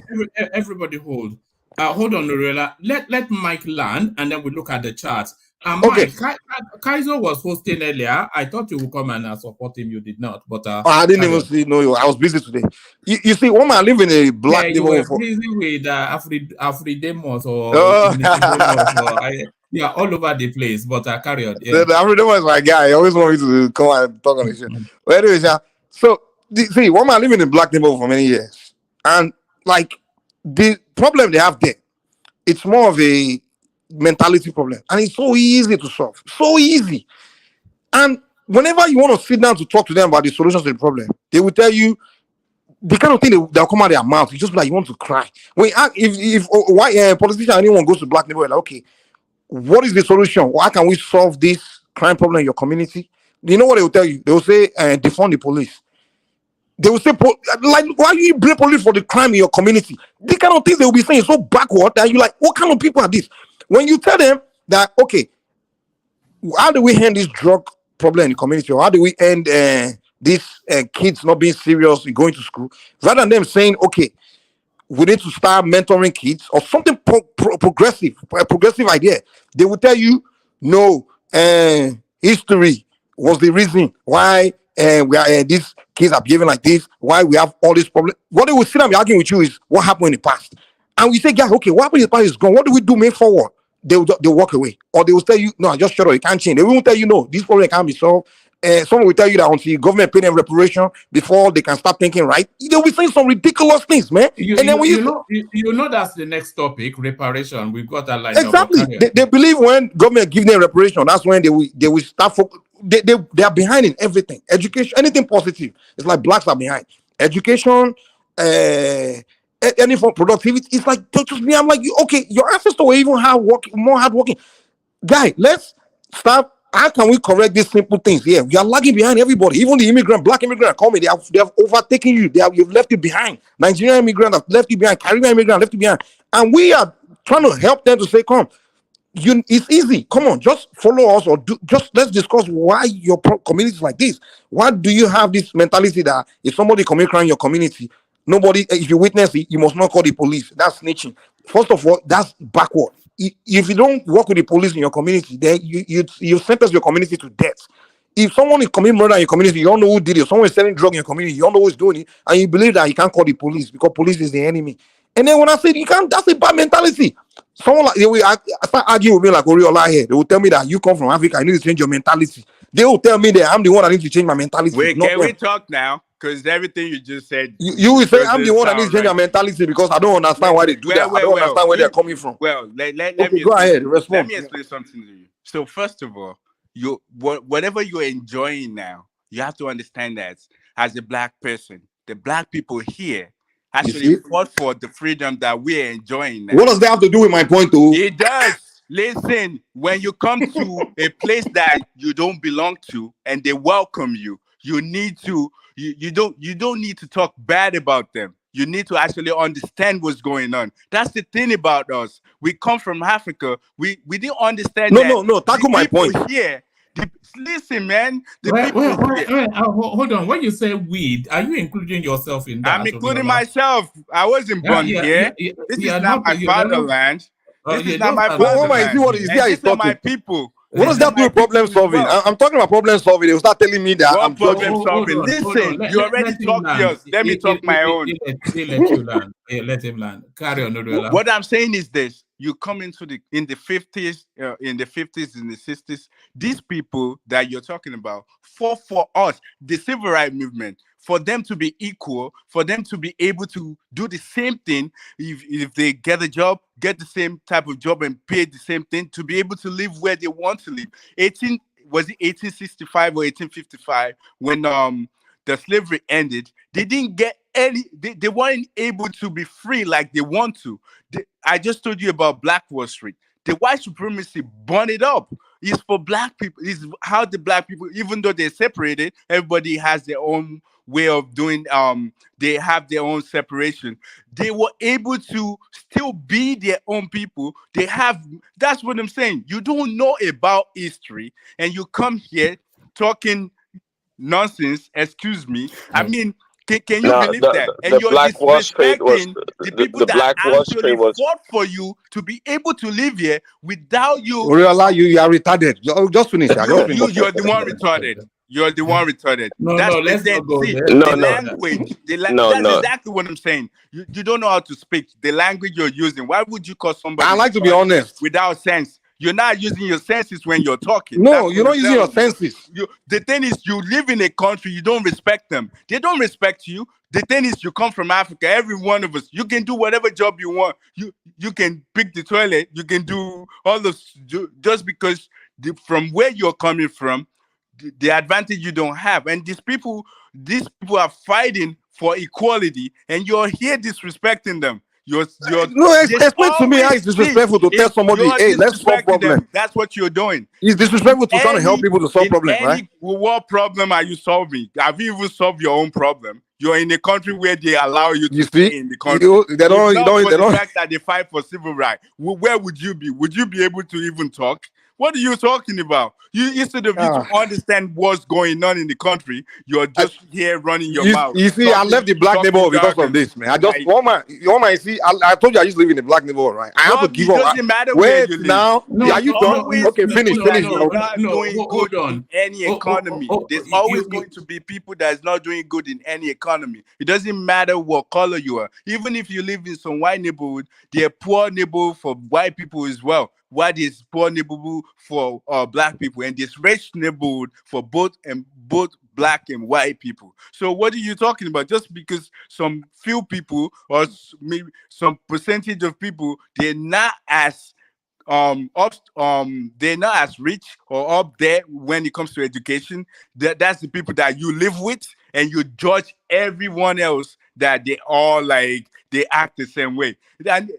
Everybody hold on, Lorella. Let Mike land, and then we look at the charts. Okay. Mike, Kaiser was hosting earlier. I thought you would come and support him. You did not, but I didn't even see. No, I was busy today. You see, woman, I live in a black neighborhood. You were busy with Afridemos or yeah, all over the place. But carry on. Yeah. The Afridemos is my guy. He always want me to come and talk on the show. But anyways, so see, woman, I live in a black neighborhood for many years, and like the problem they have there, it's more of a mentality problem, and it's so easy to solve, so easy. And whenever you want to sit down to talk to them about the solutions to the problem, they will tell you the kind of thing they'll come out of their mouth. You just like you want to cry. When if why politician or anyone goes to black neighborhood, like, okay, what is the solution? How can we solve this crime problem in your community? You know what they will tell you? They will say defund the police. They will say, like, why you blame police for the crime in your community? These kind of things they will be saying so backward that you like, what kind of people are these? When you tell them that, okay, how do we end this drug problem in the community, or how do we end these kids not being serious in going to school, rather than them saying, okay, we need to start mentoring kids or something progressive idea, they will tell you, no, history was the reason why we are these kids are behaving like this, why we have all these problems. What they will sit and be arguing with you is what happened in the past. And we say, guys, okay, what happened in the past is gone. What do we do moving forward? They'll walk away. Or they will tell you, no, just shut up, you can't change. They won't tell you, no, this problem can't be solved. someone will tell you that until government pay them reparation before they can start thinking right. They'll be saying some ridiculous things, man. And then when you know that's the next topic, reparation. We've got that line exactly, up. they believe when government give them reparation, that's when they will start. They are behind in everything. Education, anything positive. It's like blacks are behind. Education, any form of productivity. It's like just me. I'm like, okay, your ancestors were even more hardworking. Guy, let's start. How can we correct these simple things here? We are lagging behind everybody. Even the black immigrant coming, they have overtaken you. You've left you behind. Nigerian immigrant have left you behind. Caribbean immigrant left you behind. And we are trying to help them to say, come, it's easy. Come on, just follow us, or let's discuss why your community is like this. Why do you have this mentality that if somebody commit crime in your community, if you witness it, you must not call the police? That's snitching. First of all, that's backward. If you don't work with the police in your community, then you sentence your community to death. If someone is committing murder in your community, you don't know who did it. Someone is selling drugs in your community, you don't know who's doing it, and you believe that you can't call the police because police is the enemy. And then when I say you can't, that's a bad mentality. Someone like I start arguing with me like Oriola here. They will tell me that you come from Africa, you need to change your mentality. They will tell me that I'm the one that needs to change my mentality. Wait, can we talk now? Because everything you just said, you will say I'm the one that needs to change my mentality because I don't understand why they do that. I don't understand where they're coming from. Well, let me go ahead. Respond. Let me explain something to you. So first of all, whatever you're enjoying now, you have to understand that as a black person, the black people here actually fought for the freedom that we're enjoying now. What does that have to do with my point, though? It does. Listen, when you come to a place that you don't belong to and they welcome you, you need to you don't need to talk bad about them. You need to actually understand what's going on. That's the thing about us. We come from Africa. We didn't understand. No. Tackle my point. Here. Listen, man. Hold on. When you say weed, are you including yourself in that? I'm including myself. I wasn't born here. This is not my fatherland. This is not my fatherland. These are my people. What does that do with problem solving? I'm talking about problem solving. They will start telling me that I'm problem solving. Listen, you already talked yours. Let me talk my own. Let him land. Carry on. What I'm saying is this: you come in the 50s, in the 50s, in the 60s. These people that you're talking about fought for us, the civil rights movement, for them to be equal, for them to be able to do the same thing. If they get a job, get the same type of job and pay the same thing, to be able to live where they want to live. 1865 or 1855 when the slavery ended? They didn't get any. They weren't able to be free like they want to. I just told you about Black Wall Street. The white supremacy burned it up. It's for black people. It's how the black people, even though they're separated, everybody has their own way of doing. They have their own separation. They were able to still be their own people. That's what I'm saying. You don't know about history and you come here talking nonsense. Excuse me. I mean, can you believe that? And you're disrespecting the people that actually fought for you to be able to live here without you. Oriola, you are retarded. Just finish. You're the one retarded. You're the one retarded. Let's not go there. Language. That's exactly what I'm saying. You don't know how to speak. The language you're using. Why would you call somebody? I like to be honest. Without sense. You're not using your senses when you're talking. No, you're not using your senses. The thing is, you live in a country, you don't respect them. They don't respect you. The thing is, you come from Africa. Every one of us, you can do whatever job you want. You can pick the toilet. You can do all this just because from where you're coming from, the advantage you don't have. And these people are fighting for equality, and you're here disrespecting them. Explain to me how it's disrespectful to tell somebody, hey, let's solve problem. That's what you're doing. It's disrespectful to try to help people to solve problem, right? What problem are you solving? Have you even solved your own problem? You're in a country where they allow you to stay in the country. They don't. The fact that they fight for civil rights. Where would you be? Would you be able to even talk? What are you talking about? Instead of you to understand what's going on in the country, you're just here running your mouth. You see, I left the black neighborhood because of this, man. I just see. I told you I used to live in the black neighborhood, right? I have to give up. It doesn't matter where you live. Now, are you done? Okay, finish. Not doing good in any economy. There's always going to be people that's not doing good in any economy. It doesn't matter what color you are. Even if you live in some white neighborhood, they're poor neighborhood for white people as well. what is poor neighborhood for black people, and this rich neighborhood for both black and white people. So what are you talking about? Just because some few people or maybe some percentage of people, they're not as they're not as rich or up there when it comes to education. That's the people that you live with, and you judge everyone else that they all like they act the same way. And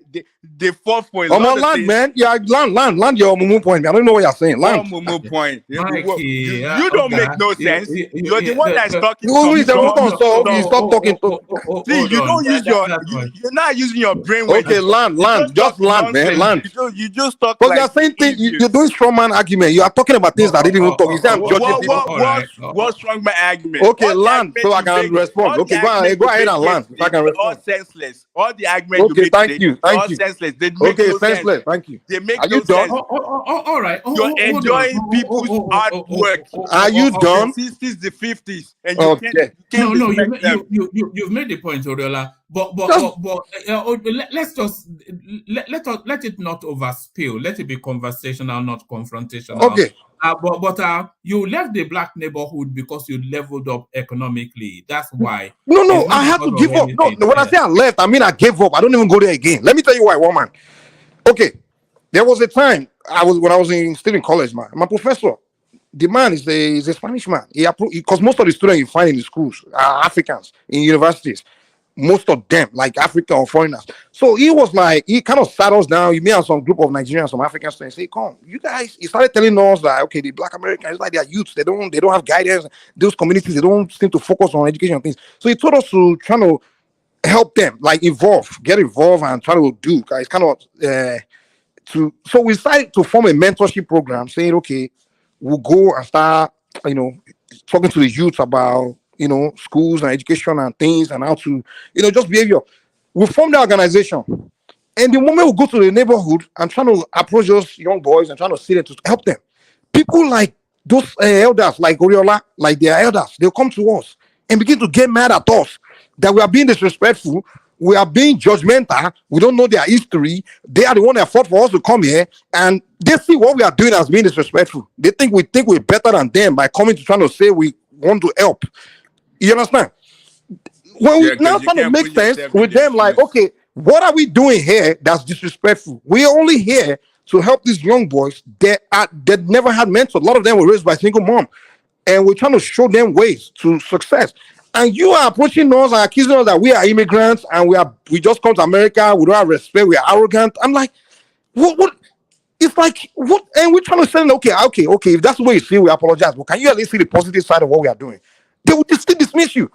they fought for a lot of land, things. man. Yeah, land your mumu point. I don't know what you're saying. Land. Mumu point. Mikey, You don't make no sense. You're the one that's talking. Who is the one stop talking? See, you don't use you're not using your brain. Okay, land, just land, man, land. You just talk. Because you're saying things. You're doing strongman argument. You are talking about things that didn't even talk. You say I'm judging people. What's strongman argument? Okay, land, so I can respond. Okay, go ahead and land. If I can respond. All senseless. All the arguments you made today, thank all you. senseless. They make no senseless. Sense. Thank you. They make Are no you done? sense. All right. You're enjoying people's artwork. Are you done? The 60s, the 50s, and you can't No, respect them. you've made the point, Oriola. But let's just let it not overspill. Let it be conversational, not confrontational. Okay. But you left the black neighborhood because you leveled up economically. That's why. No, I have to give up. No, when I say I left, I mean I gave up. I don't even go there again. Let me tell you why, woman. Okay, there was a time when I was still in college, man. My professor, the man is a Spanish man. Because most of the students you find in the schools are Africans in universities. Most of them, like Africa or foreigners. So he was like, he kind of sat us down. Me and some group of Nigerians, some African students, say, come, you guys. He started telling us that, okay, the black Americans, like they are youths, they don't have guidance. Those communities, they don't seem to focus on education things. So he told us to try to help them, like get involved and try to do. Guys, kind of so we decided to form a mentorship program, saying, okay, we'll go and start, talking to the youth about schools and education and things and how to, just behavior. We formed the organization. And the moment we go to the neighborhood and trying to approach those young boys and trying to see them to help them, people like those elders, like Oriola, like their elders, they'll come to us and begin to get mad at us that we are being disrespectful, we are being judgmental, we don't know their history, they are the one that fought for us to come here, and they see what we are doing as being disrespectful. They think we're better than them by coming to trying to say we want to help. You understand? When we now trying to make sense with them, like, okay, what are we doing here that's disrespectful? We're only here to help these young boys that never had mentors. A lot of them were raised by single mom. And we're trying to show them ways to success. And you are approaching us and accusing us that we are immigrants and we just come to America, we don't have respect, we are arrogant. I'm like, what? It's like, what? And we're trying to say, okay, if that's the way you see, we apologize. But can you at least see the positive side of what we are doing? They will still dismiss you.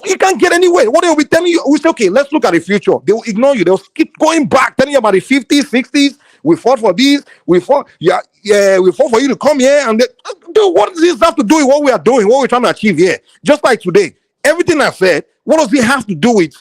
You can't get anywhere. What they will be telling you, we say, okay, let's look at the future. They will ignore you. They'll keep going back, telling you about the 50s, 60s. We fought for this. We fought for you to come here. And dude, what does this have to do with what we are doing, what we're trying to achieve here? Just like today, everything I said, what does it have to do with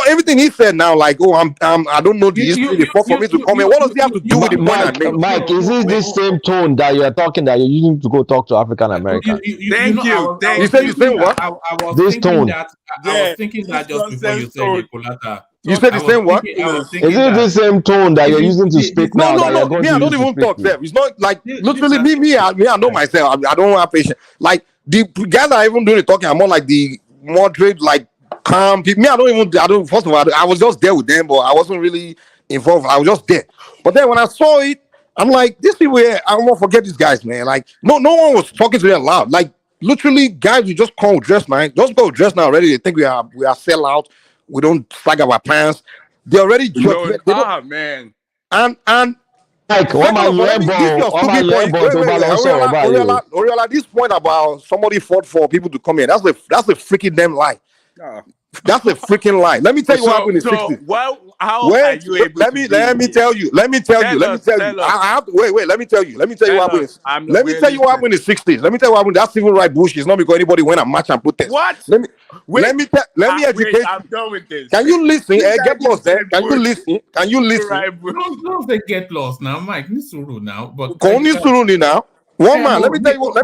everything he said now, like, I don't know the history, they fought for me to come here. What does he have to do with the point I made? Mike, is it this same tone that you're talking that you're using to go talk to African Americans? Thank you. You said you say what? I was This tone. I was thinking that just before you said Nicolata. You said the same what? Is it the same tone that you're using to speak now? No. Me, I don't even talk there. It's not like literally me. I know myself. I don't have patience. Like the guys that are even doing the talking, I'm more like the moderate, like calm people. Me, I don't. First of all, I was just there with them, but I wasn't really involved. I was just there. But then when I saw it, I'm like, these people here, I won't forget these guys, man. Like, no one was talking to them loud. Like, literally, guys, we just come dress now. Just go dress now already. They think we are sell out. We don't flag our pants. They already man. And like Oriola, this point about somebody fought for people to come here. That's a freaking damn lie. That's a freaking lie. Let me tell you what happened in the 60s. How are you able let me tell you. I have to wait. Let me tell you what happened. Let me tell you what happened in the 60s. Let me tell you what happened. That civil rights bullshit is not because anybody went and march and protest. What? Let me educate you. I'm done with this. Can you listen? Get lost there. Can you listen? Don't say get lost now, Mike. Nisuru now. But Nisuru now. One man, let me tell you what.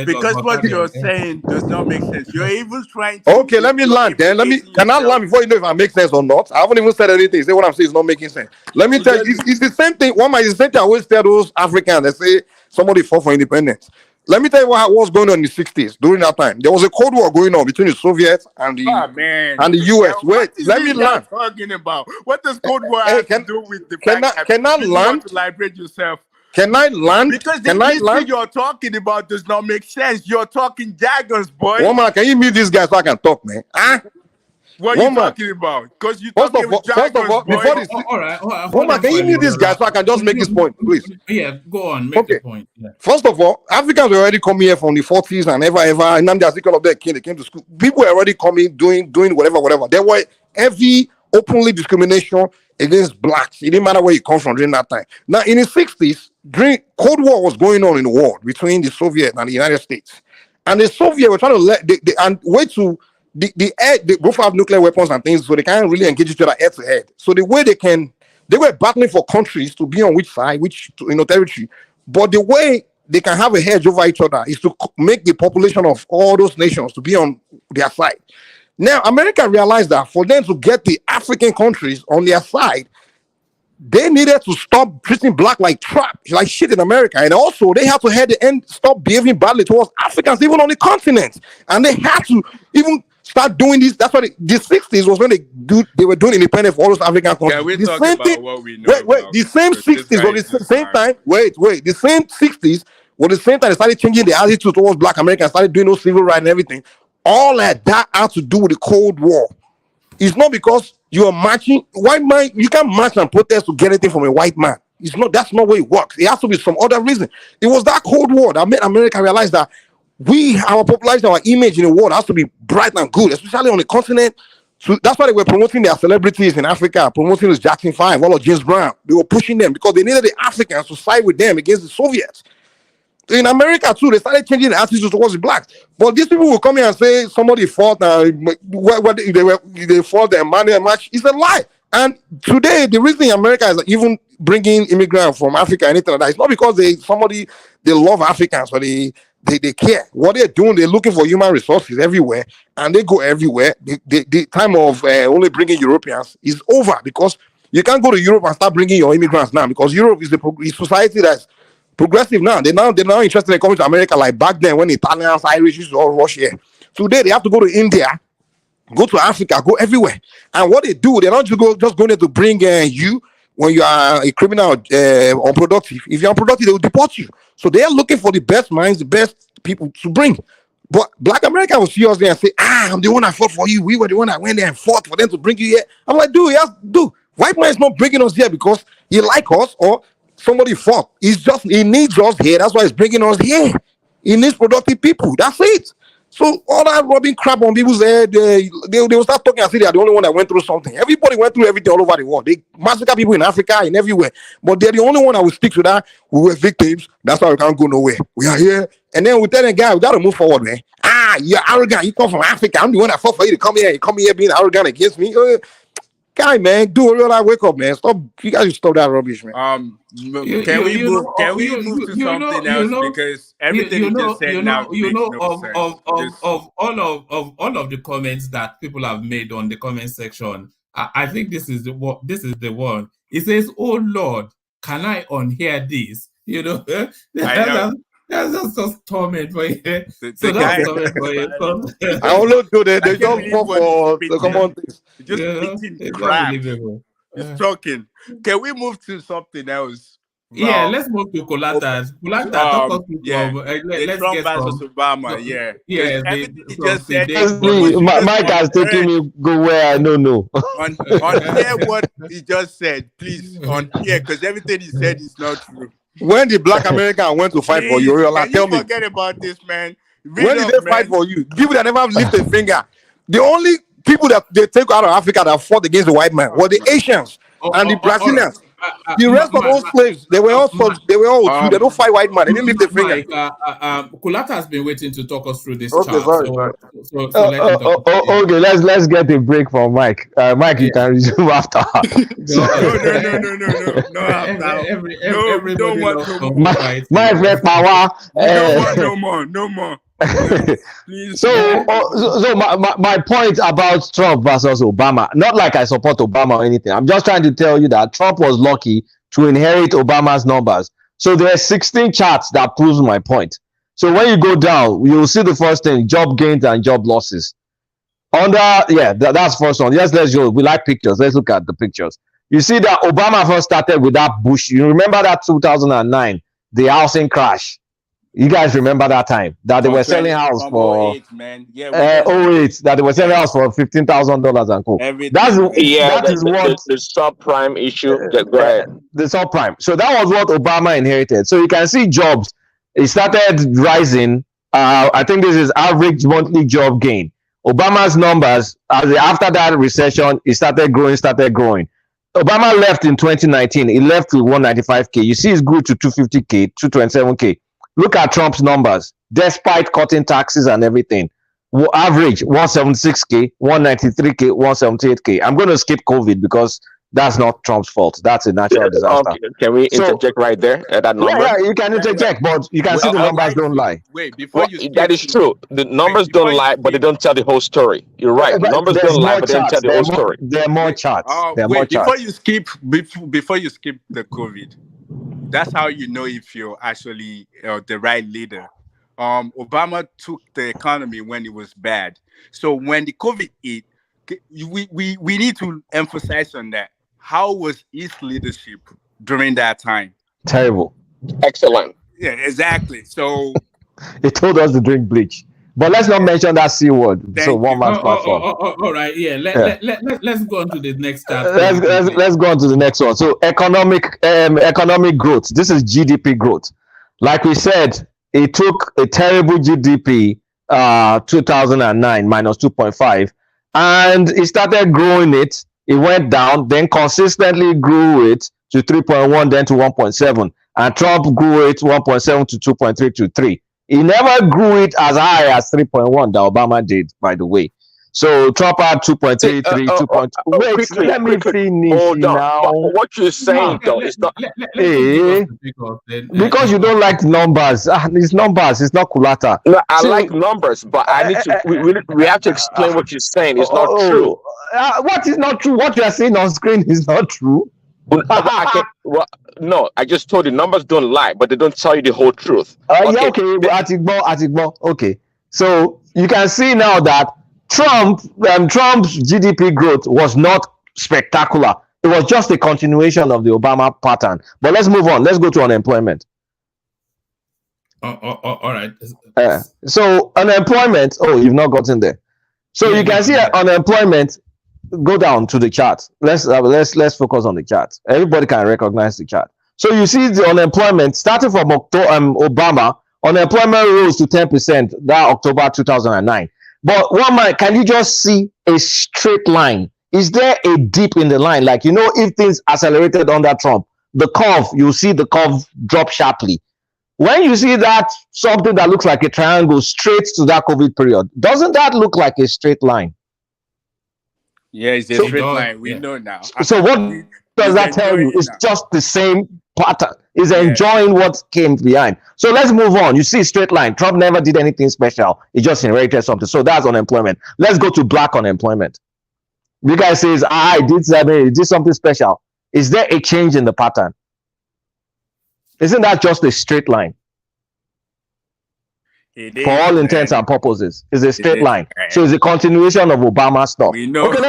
Because what you're saying does not make sense. You're even trying to. Okay, let me land then. Can I land before you know if I make sense or not? I haven't even said anything. Say what I'm saying is not making sense. Let me tell you, it's the same thing. One man is the same thing I always tell those Africans that say somebody fought for independence. Let me tell you what was going on in the 60s during that time. There was a Cold War going on between the Soviets and the US. Wait, let me land. Talking about what does Cold War have to do with the fact that can I you land? want to liberate yourself? Can I land? Because the thing you're talking about does not make sense. You're talking jargons, boy. One man, can you mute this guy so I can talk, man? Huh? What are you talking about? Because you're talking with jargons, boy. Before this, all right. One man, can you mute this guy so I can just make this point, please? Yeah, go on, make the point. Yeah. First of all, Africans were already coming here from the 40s and ever. Nnamdi Azikiwe of that they came to school. People were already coming, doing whatever. There were heavy, openly discrimination against blacks. It didn't matter where you come from during that time. Now, in the 60s, during Cold War was going on in the world between the Soviet and the United States. And the Soviets were trying to they both have nuclear weapons and things, so they can't really engage each other head to head. So the way they were battling for countries to be on which side, territory. But the way they can have a hedge over each other is to make the population of all those nations to be on their side. Now, America realized that for them to get the African countries on their side, they needed to stop treating black like shit in America. And also, they had to stop behaving badly towards Africans, even on the continent. And they had to even start doing this. That's why the 60s was when they were doing independence for all those African countries. Yeah, we're the talking same about thing, what we know. the same 60s was the same time. The same 60s was the same time they started changing the attitude towards black Americans, started doing those civil rights and everything. All of that had to do with the Cold War. It's not because you are marching. White man, you can't march and protest to get anything from a white man. It's not. That's not where it works. It has to be some other reason. It was that Cold War that made America realize that our population, our image in the world has to be bright and good, especially on the continent. So that's why they were promoting their celebrities in Africa, promoting this Jackson 5, all of James Brown. They were pushing them because they needed the Africans to side with them against the Soviets. In America too, they started changing the attitude towards the blacks. But these people will come here and say somebody fought, they fought the Emmanuel match. It's a lie. And today, the reason America is even bringing immigrants from Africa, anything like that, it's not because they love Africans or they care. What they're doing, they're looking for human resources everywhere, and they go everywhere. The time of only bringing Europeans is over, because you can't go to Europe and start bringing your immigrants now, because Europe is a society that's progressive now. They're now interested in coming to America like back then when Italians, Irish used to all rush here. Today they have to go to India, go to Africa, go everywhere. And what they do, they're not just going there to bring you when you are a criminal unproductive. If you're unproductive, they will deport you. So they are looking for the best minds, the best people to bring. But black America will see us there and say, I'm the one that fought for you. We were the one that went there and fought for them to bring you here. I'm like, dude, white man is not bringing us here because he like us or somebody fought. He needs us here. That's why he's bringing us here. He needs productive people. That's it. So all that rubbing crap on people's head, they will start talking and say they are the only one that went through something. Everybody went through everything all over the world. They massacre people in Africa and everywhere. But they're the only one that will stick to that. We were victims. That's why we can't go nowhere. We are here. And then we tell the guy, we got to move forward, man. You're arrogant. You come from Africa. I'm the one that fought for you to come here. You come here being arrogant against me. Guy, man, do a real life wake up, man. Stop. You guys should stop that rubbish, man. Can we move to something else? Because everything you just said now makes no sense. Of all of the comments that people have made on the comment section, I think this is the one. It says, "Oh Lord, can I unhear this?" You know, that's just torment for you. So that's torment for you. I only do that. They just fall for the common things. Just speaking crap. He's talking. Can we move to something else? Yeah, let's move to Kolata. Kolata, talk us let's Trump get versus from Obama. Yeah, everything he just said. Mike has taken me go where I don't know. Unhear what he just said, please. Unhear, because everything he said is not true. When the black American went to fight for you, tell me. Forget about this, man. When did they fight for you? People that never lifted a finger. The only people that they take out of Africa that fought against the white man were the Asians and the Brazilians. The rest of those slaves, they were all they were all Jew. They don't fight white man. They didn't lift the finger. Kulata has been waiting to talk us through this Okay, chart. sorry. So let him talk. Okay, let's get a break from Mike. Mike, you can resume after. No. Everybody loves Mike, power. No more. Please. So my point about Trump versus Obama, not like I support Obama or anything. I'm just trying to tell you that Trump was lucky to inherit Obama's numbers. So there are 16 charts that proves my point. So when you go down, you'll see the first thing: job gains and job losses. That's first one. Yes, let's go. We like pictures. Let's look at the pictures. You see that Obama first started with that Bush. You remember that 2009, the housing crash. You guys remember that time that they were selling house for 08, man. Yeah, 08, that they were selling house for $15,000 and co. That is what the subprime issue. Go ahead. The subprime. So that was what Obama inherited. So you can see jobs. It started rising. I think this is average monthly job gain. Obama's numbers after that recession, it started growing. Obama left in 2019. He left with 195K. You see, it grew to 250K, 227K. Look at Trump's numbers, despite cutting taxes and everything. Average 176K, 193K, 178K. I'm going to skip COVID because that's not Trump's fault. That's a natural disaster. Can we interject right there at that number? Yeah, you can interject, but you can see the numbers don't lie. That is true. The numbers don't lie, but they don't tell the whole story. You're right. The numbers don't lie, but they don't tell the whole story. There are more charts. Before you skip the COVID, that's how you know if you're actually the right leader. Obama took the economy when it was bad. So when the COVID hit, we need to emphasize on that. How was his leadership during that time? Terrible. Excellent. Yeah, exactly. So he told us to drink bleach. But let's not mention that C word. So one man's platform. All right, let's go on to the next chart. Let's go on to the next one. So economic growth. This is GDP growth. Like we said, it took a terrible GDP 2009 minus 2.5, and it started growing it. It went down, then consistently grew it to 3.1, then to 1.7, and Trump grew it 1.7 to 2.3 to 3. He never grew it as high as 3.1 that Obama did, by the way. So Trump had 2.3, 2.2. Wait, let me finish now. What you're saying, though, is not... Because you don't like numbers. It's numbers. It's not culata. No, I like numbers, but I need to... We have to explain what you're saying. It's not true. What is not true? What you are seeing on screen is not true. No, I just told you numbers don't lie, but they don't tell you the whole truth. Okay. So you can see now that Trump's GDP growth was not spectacular. It was just a continuation of the Obama pattern. But let's move on. Let's go to unemployment. All right. So unemployment. Oh, you've not gotten there. So you can see unemployment. Go down to the chart. Let's focus on the chart. Everybody can recognize the chart. So you see the unemployment starting from Obama. Unemployment rose to 10% that October 2009. But can you just see a straight line? Is there a dip in the line? Like, if things accelerated under Trump, the curve, you see the curve drop sharply. When you see that something that looks like a triangle straight to that COVID period, doesn't that look like a straight line? Yeah, it's a straight line. We know now. So what does that tell you? It's just the same pattern. It's enjoying what came behind. So let's move on. You see straight line. Trump never did anything special. He just inherited something. So that's unemployment. Let's go to black unemployment. You guys says, he did something special. Is there a change in the pattern? Isn't that just a straight line? For all intents and purposes, it's a straight line. So it's a continuation of Obama stuff. Okay,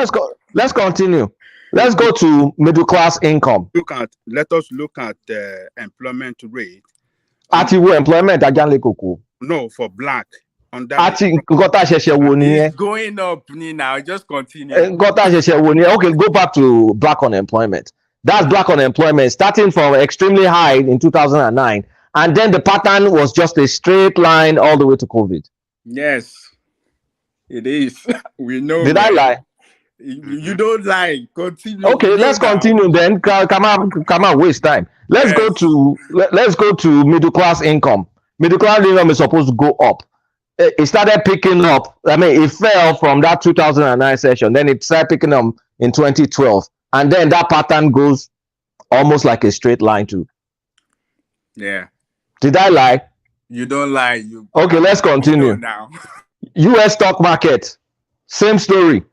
let's continue. Let's go to middle class income. Let us look at the employment rate. Employment No, for black. It's going up now. Just continue. Okay, go back to black unemployment. That's black unemployment starting from extremely high in 2009. And then the pattern was just a straight line all the way to COVID. Yes, it is. We know. Did I lie? You don't lie. Continue. Okay, let's continue then. Come on, waste time. Let's go to middle class income. Middle class income is supposed to go up. It started picking up. I mean, it fell from that 2009 session. Then it started picking up in 2012, and then that pattern goes almost like a straight line too. Yeah. Did I lie? You don't lie. Okay, let's continue. Now. U.S. stock market, same story.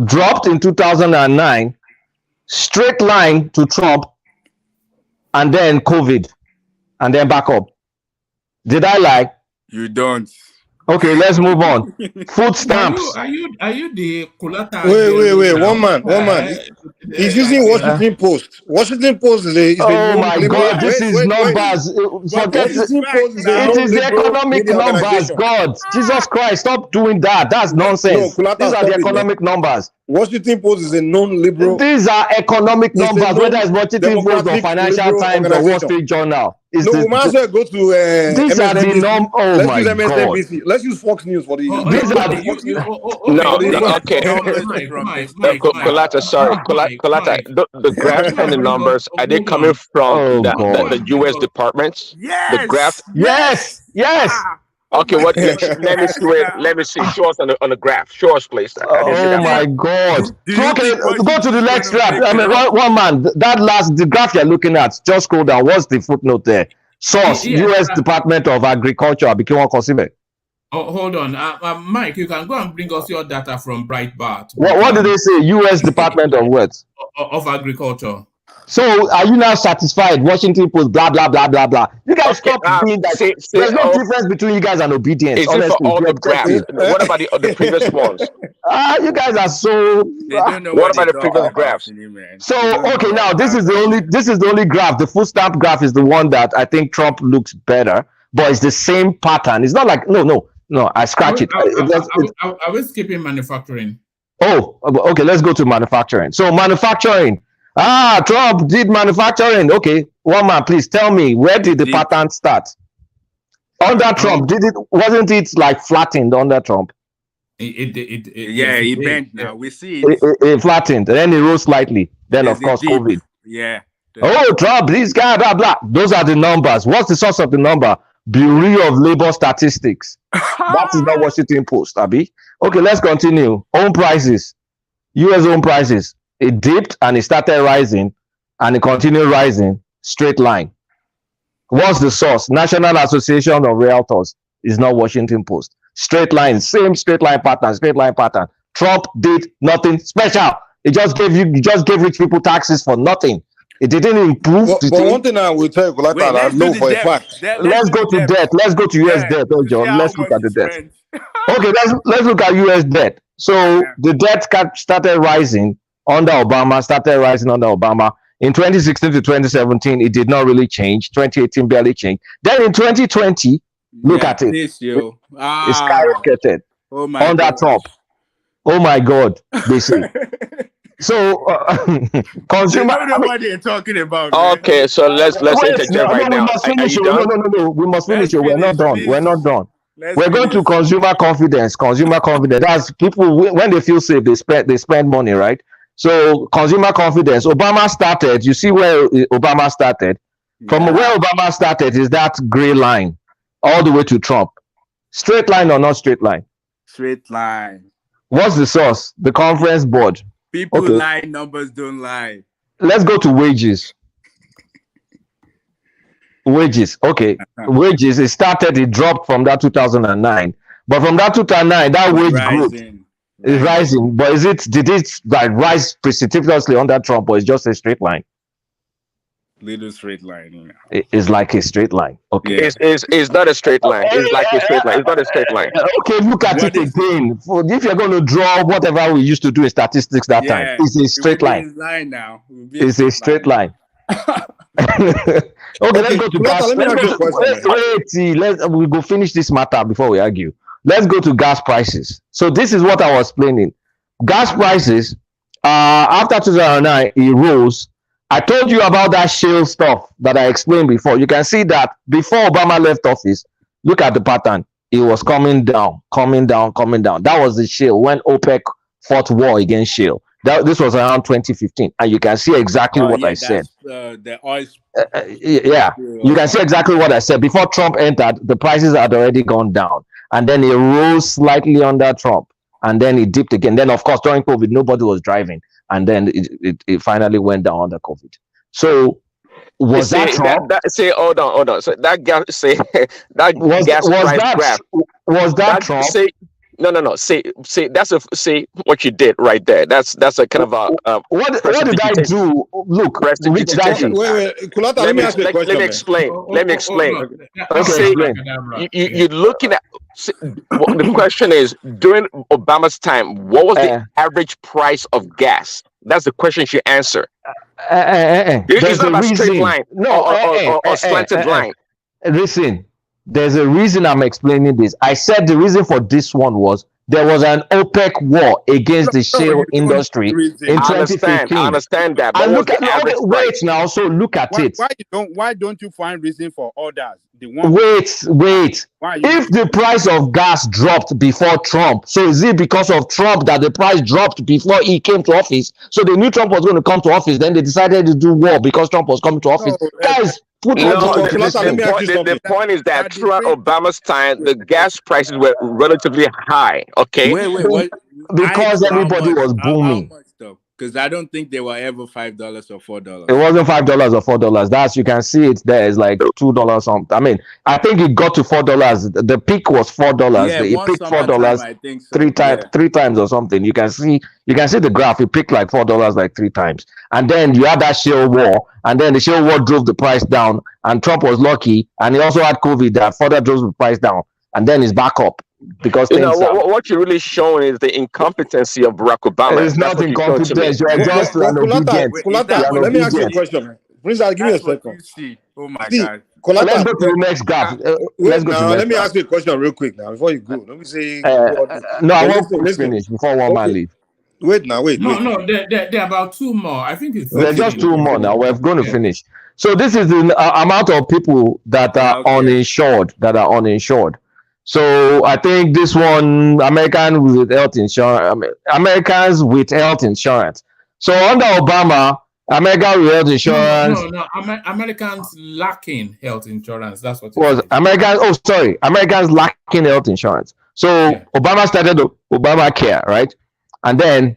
Dropped in 2009, straight line to Trump, and then COVID, and then back up. Did I lie? You don't. Okay, let's move on. Food stamps. Are you the collateral? Wait. One man. He's using Washington Post. Washington Post is a. Oh my God! This is numbers. Forget it. It is the economic numbers. God, Jesus Christ! Stop doing that. That's nonsense. These are the economic numbers. Washington Post is a non-liberal. These are economic numbers, whether it's Washington Post or Financial Times or Wall Street Journal. We might as well go to these are the norm. Oh let's my use MSNBC. God. Let's use Fox News for the. Okay. Colata, sorry. Colata, the graphs and the numbers, are they coming from the U.S. departments? Yes. The graph? Yes. Okay, what? Let me see. Show us on the graph. Show us, please. Oh my God! Okay, go to the next graph. I mean, one man. The graph you're looking at. Just scroll down. What's the footnote there? Source: U.S. Department of Agriculture. Oh, hold on, Mike. You can go and bring us your data from Breitbart. What did they say? U.S. Department of what? Of Agriculture. So are you now satisfied? Washington Post, blah blah blah blah blah. You guys stop doing that. There's no difference between you guys and obedience. Is it for all the graphs? What about the previous ones? You guys are so. What about the previous graphs? So okay, now this is the only graph. The food stamp graph is the one that I think Trump looks better, but it's the same pattern. It's not like no. I scratch it. I was skipping manufacturing. Oh, okay. Let's go to manufacturing. So manufacturing. Trump did manufacturing. Okay, one man, please tell me, where did the pattern start? Under Trump, wasn't it like flattened under Trump? It bent now. We see it. It flattened, and then it rose slightly. Then, of course, COVID. Yeah. Trump, this guy, blah, blah. Those are the numbers. What's the source of the number? Bureau of Labor Statistics. That is not Washington Post, Abby. Okay, let's continue. Home prices. U.S. home prices. It dipped and it started rising and it continued rising, straight line. What's the source? National Association of Realtors. Is not Washington Post. Straight line, same straight line pattern. Trump did nothing special. It just gave rich people taxes for nothing. It didn't improve. But one thing I will tell you, I know for a fact. Let's go to debt. Let's go to US debt. Oh, John. Let's look at the debt. Okay, let's look at US debt. So the debt started rising under Obama. In 2016 to 2017, it did not really change. 2018 barely changed. Then in 2020, look at it. It skyrocketed under Trump. Oh my God, they say. So consumer. I don't know what they're talking about. Okay, so let's interject right now. No. We must finish it. We're not done. We're going to consumer confidence. That's people when they feel safe, they spend money, right? So consumer confidence. Obama started. You see where Obama started. From where Obama started is that gray line all the way to Trump. Straight line or not straight line? Straight line. What's the source? The conference board. People lie, numbers don't lie. Let's go to wages. Okay. Wages, it dropped from that 2009. But from that 2009, that wage growth is rising. But did it like rise precipitously under Trump, or is just a straight line? Little straight line. It's like a straight line. Okay. It's not a straight line. It's like a straight line. It's not a straight line. Okay, look at it again. If you're going to draw whatever we used to do in statistics that time, it's a straight line. It's a straight line. Okay, let's go to gas. We'll go finish this matter before we argue. Let's go to gas prices. So this is what I was explaining. Gas prices, after 2009, it rose. I told you about that shale stuff that I explained before. You can see that before Obama left office, look at the pattern. It was coming down. That was the shale when OPEC fought war against shale. This was around 2015, and you can see exactly what I said. The oil. Yeah, you can see exactly what I said. Before Trump entered, the prices had already gone down, and then it rose slightly under Trump, and then it dipped again. Then, of course, during COVID, nobody was driving, and then it finally went down under COVID. So, was that Trump? Say, hold on. So that gas, say that gas price graph. Was that Trump? Say, no. Say say what you did right there. That's a kind of a what did I do? Look, which wait, Kulata, let me ask you a question. Let me explain. Say you're looking at the question is, during Obama's time, what was the average price of gas? That's the question you should answer. It's not a straight line, or slanted line. Listen, there's a reason I'm explaining this. I said the reason for this one was there was an OPEC war against the shale industry in 2015. I understand that. And look at wait now. So look at it. Why don't you find reason for others? Wait. If the price of gas dropped before Trump, so is it because of Trump that the price dropped before he came to office? So they knew Trump was going to come to office. Then they decided to do war because Trump was coming to office. Guys. The point is that throughout Obama's time, the gas prices were relatively high. Okay, wait. Because everybody was booming. Because I don't think they were ever $5 or $4. It wasn't $5 or $4. That's, you can see it there. It's like $2 something. I mean, I think it got to $4. The peak was $4. Yeah, it picked $4 three times or something. You can see the graph. It picked like $4 like 3 times. And then you had that shale war, and then the shale war drove the price down. And Trump was lucky, and he also had COVID that further drove the price down. And then it's back up. Because what you're really showing is the incompetency of Barack Obama. It's not incompetence. You're just an obedient. Let me ask you a question. Prince, I'll give you a second. Oh my God. Let's go to the next graph. Let me ask you a question real quick now before you go. Let me say. No, I won't finish before one man leave. Wait. No, there are about 2 more. I think it's. There's just 2 more now. We're going to finish. So this is the amount of people that are uninsured. So I think this one, Americans with health insurance. So under Obama, America with health insurance. No. Americans lacking health insurance. That's what it was. Americans lacking health insurance. So Obama started Obamacare, right? And then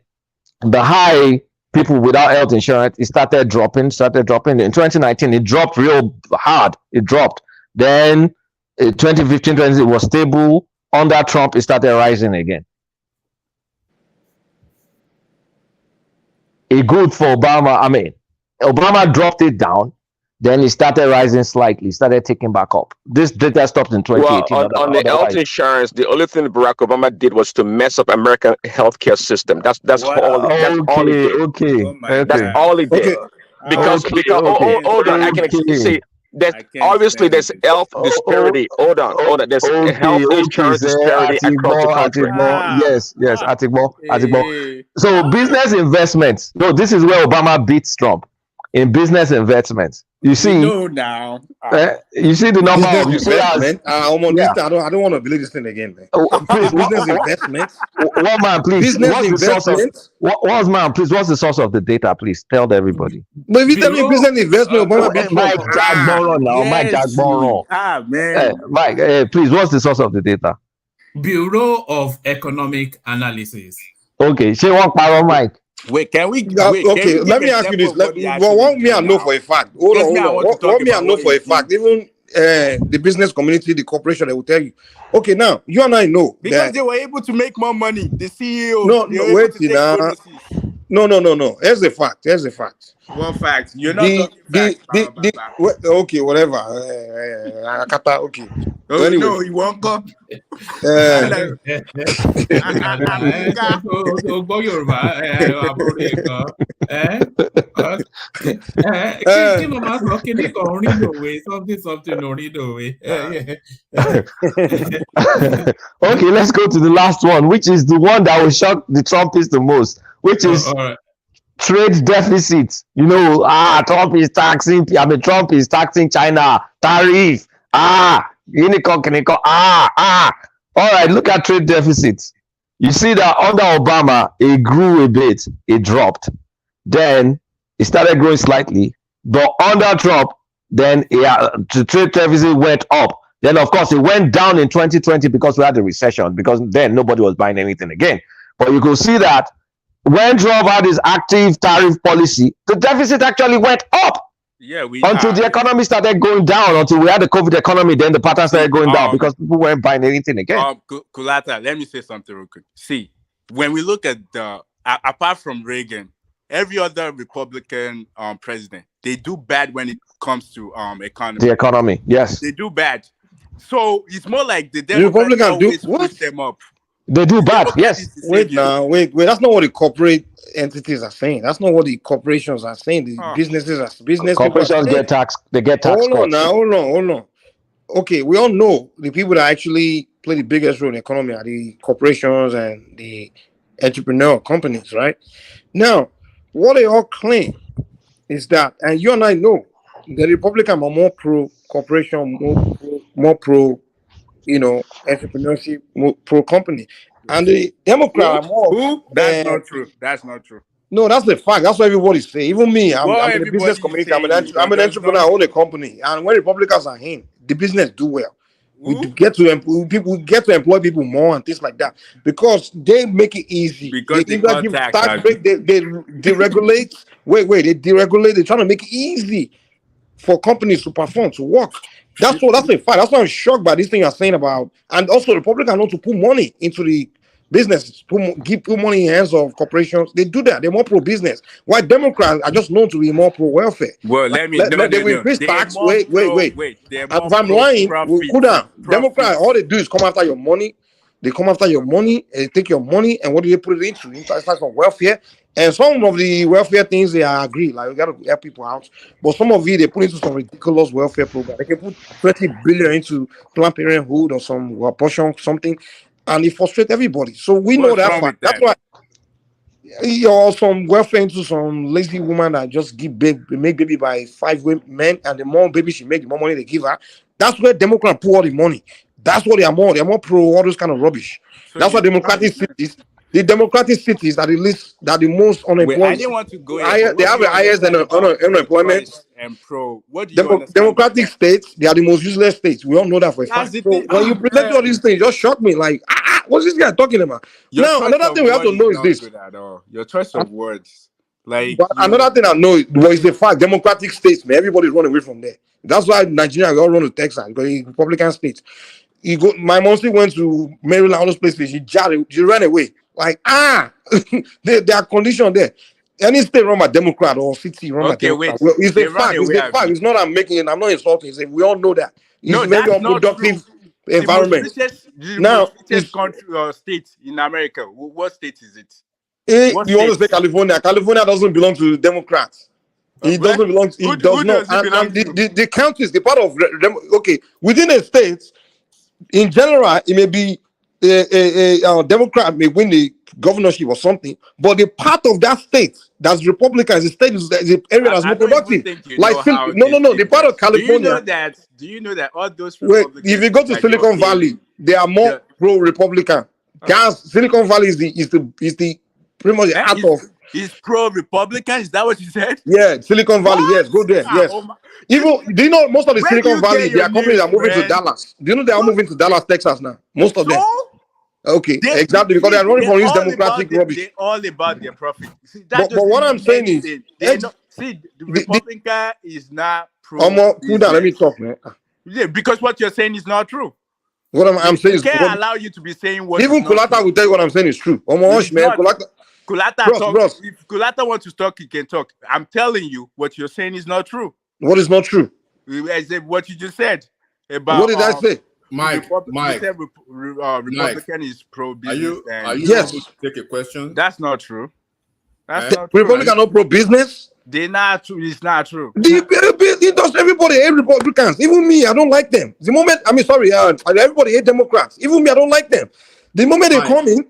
the high people without health insurance, it started dropping. In 2019, it dropped real hard. It dropped. Then 2015, it was stable. Under Trump, it started rising again. Good for Obama. I mean, Obama dropped it down, then it started rising slightly, started taking back up. This data stopped in 2018. Well, on the health insurance, the only thing Barack Obama did was to mess up American healthcare system. That's all he did. That's all he did. Because hold on, I can see. There's health disparity. Hold on. There's health insurance disparity across the country. Yes, Atigbo. So business investments. No, this is where Obama beats Trump in business investments. You see, now. You see the number of investment. I don't want to believe this thing again, man. Please, business investments. One man, please. What's the source of the data? Please tell everybody. But if you tell me business investment, Mike Jagboro. Mike, please, what's the source of the data? Bureau of Economic Analysis. Okay, she won't power Mike. Wait, can we? Okay, let me ask you this. What me I know for a fact. Hold on. What me I know for a fact. Even the business community, the corporation, they will tell you. Okay, now you and I know because they were able to make more money. The CEO. No. Here's the fact. What fact? You're not talking facts. Okay, whatever. Okay. Anyway. No, you won't go. Okay, let's go to the last one, which is the one that will shock the Trumpists the most, which is trade deficit. Trump is taxing China, tariff. All right, look at trade deficits. You see that under Obama, it grew a bit, it dropped. Then it started growing slightly. But under Trump, then the trade deficit went up. Then, of course, it went down in 2020 because we had the recession, because then nobody was buying anything again. But you could see that when Trump had his active tariff policy, the deficit actually went up. Yeah, Until the economy started going down, until we had the COVID economy, then the pattern started going down because people weren't buying anything again. Kulata, let me say something real quick. See, when we look at apart from Reagan, every other Republican president, they do bad when it comes to economy. The economy, yes. They do bad. So it's more like the Democrats always push them up. They do bad, yes. Wait, that's not what the corporate entities are saying. That's not what the corporations are saying. The businesses are corporations get tax. They get tax. Hold on. Okay, we all know the people that actually play the biggest role in the economy are the corporations and the entrepreneurial companies, right? Now, what they all claim is that, and you and I know, the Republicans are more pro corporation, more pro, entrepreneurship, more pro company, and the Democrats are more. That's not true. That's not true. No, that's the fact. That's what everybody's saying. Even me, I'm in the business community. I'm an entrepreneur. I own a company, and when Republicans are in, the business do well. We get to employ people more and things like that because they make it easy. Because they give tax break, they deregulate. They deregulate. They're trying to make it easy for companies to perform, to work. That's a fact. That's why I'm shocked by this thing you're saying about. And also, Republicans want to put money into the businesses, put money in the hands of corporations. They do that. They're more pro-business. While Democrats are just known to be more pro-welfare. Well, they will increase tax. Wait. If I'm lying, cool down. Democrats, all they do is come after your money. They come after your money and they take your money and what do they put it into? Inside some welfare. And some of the welfare things they agree, like we got to help people out. But some of it they put into some ridiculous welfare program. They can put 20 billion into Planned Parenthood or some abortion, something, and it frustrates everybody. So we know that fact. That's why some welfare into some lazy woman that just make baby by 5 men, and the more baby she make, the more money they give her. That's where Democrats put all the money. That's what they are more. They're more pro all those kind of rubbish. So that's why Democratic cities. The Democratic cities are the most unemployed. I didn't want to go. They have the highest unemployment. And pro. What do you Democratic states, they are the most useless states. We all know that for a fact. So when you present all these things, just shock me. Like, what's this guy talking about? Now, another thing we have to know is this. Your choice of words. Another thing I know is the fact Democratic states, man, everybody's running away from there. That's why Nigeria we all run to Texas because it's Republican states. My mom still went to Maryland, all those places. She ran away. Like, they are conditioned there. Any state run by Democrat or city run by Democrat. Well, it's a fact. It's a fact. It's not I'm making it. I'm not insulting. We all know that. It's a very unproductive environment. The most country or state in America. What state is it? You always say California. California doesn't belong to Democrats. It doesn't belong to. It does not. And the counties, the part of within a state, in general, it may be a Democrat may win the governorship or something, but the part of that state that's Republican, the state is the area that's more productive. Like the part of California. Do you know that all those Republicans? If you go to Silicon Valley, they are more pro-Republican. Silicon Valley is the pretty much the heart of. Is pro-Republican? Is that what you said? Yeah, Silicon Valley. Yes, go there. Yes. Even do you know most of the Silicon Valley, their companies are moving to Dallas. Do you know they are moving to Dallas, Texas now? Most of them. Okay, exactly, because they are running for this democratic rubbish. They're all about their profit. See, but what I'm saying is, the Republican is not pro. Cool down, let me talk, man. Yeah, because what you're saying is not true. What I'm saying is, can't allow you to be saying what. Even Kulata will tell you what I'm saying is true. Kulata, if Kulata wants to talk, he can talk. I'm telling you, what you're saying is not true. What is not true? What you just said about. What did I say? Mike, Republican is pro-business. Are you able to take a question? That's not true. That's not true. Republican not pro-business? They're not true. It's not true. It does everybody hate Republicans. Even me, I don't like them. The moment everybody hate Democrats. Even me, I don't like them. The moment they come in,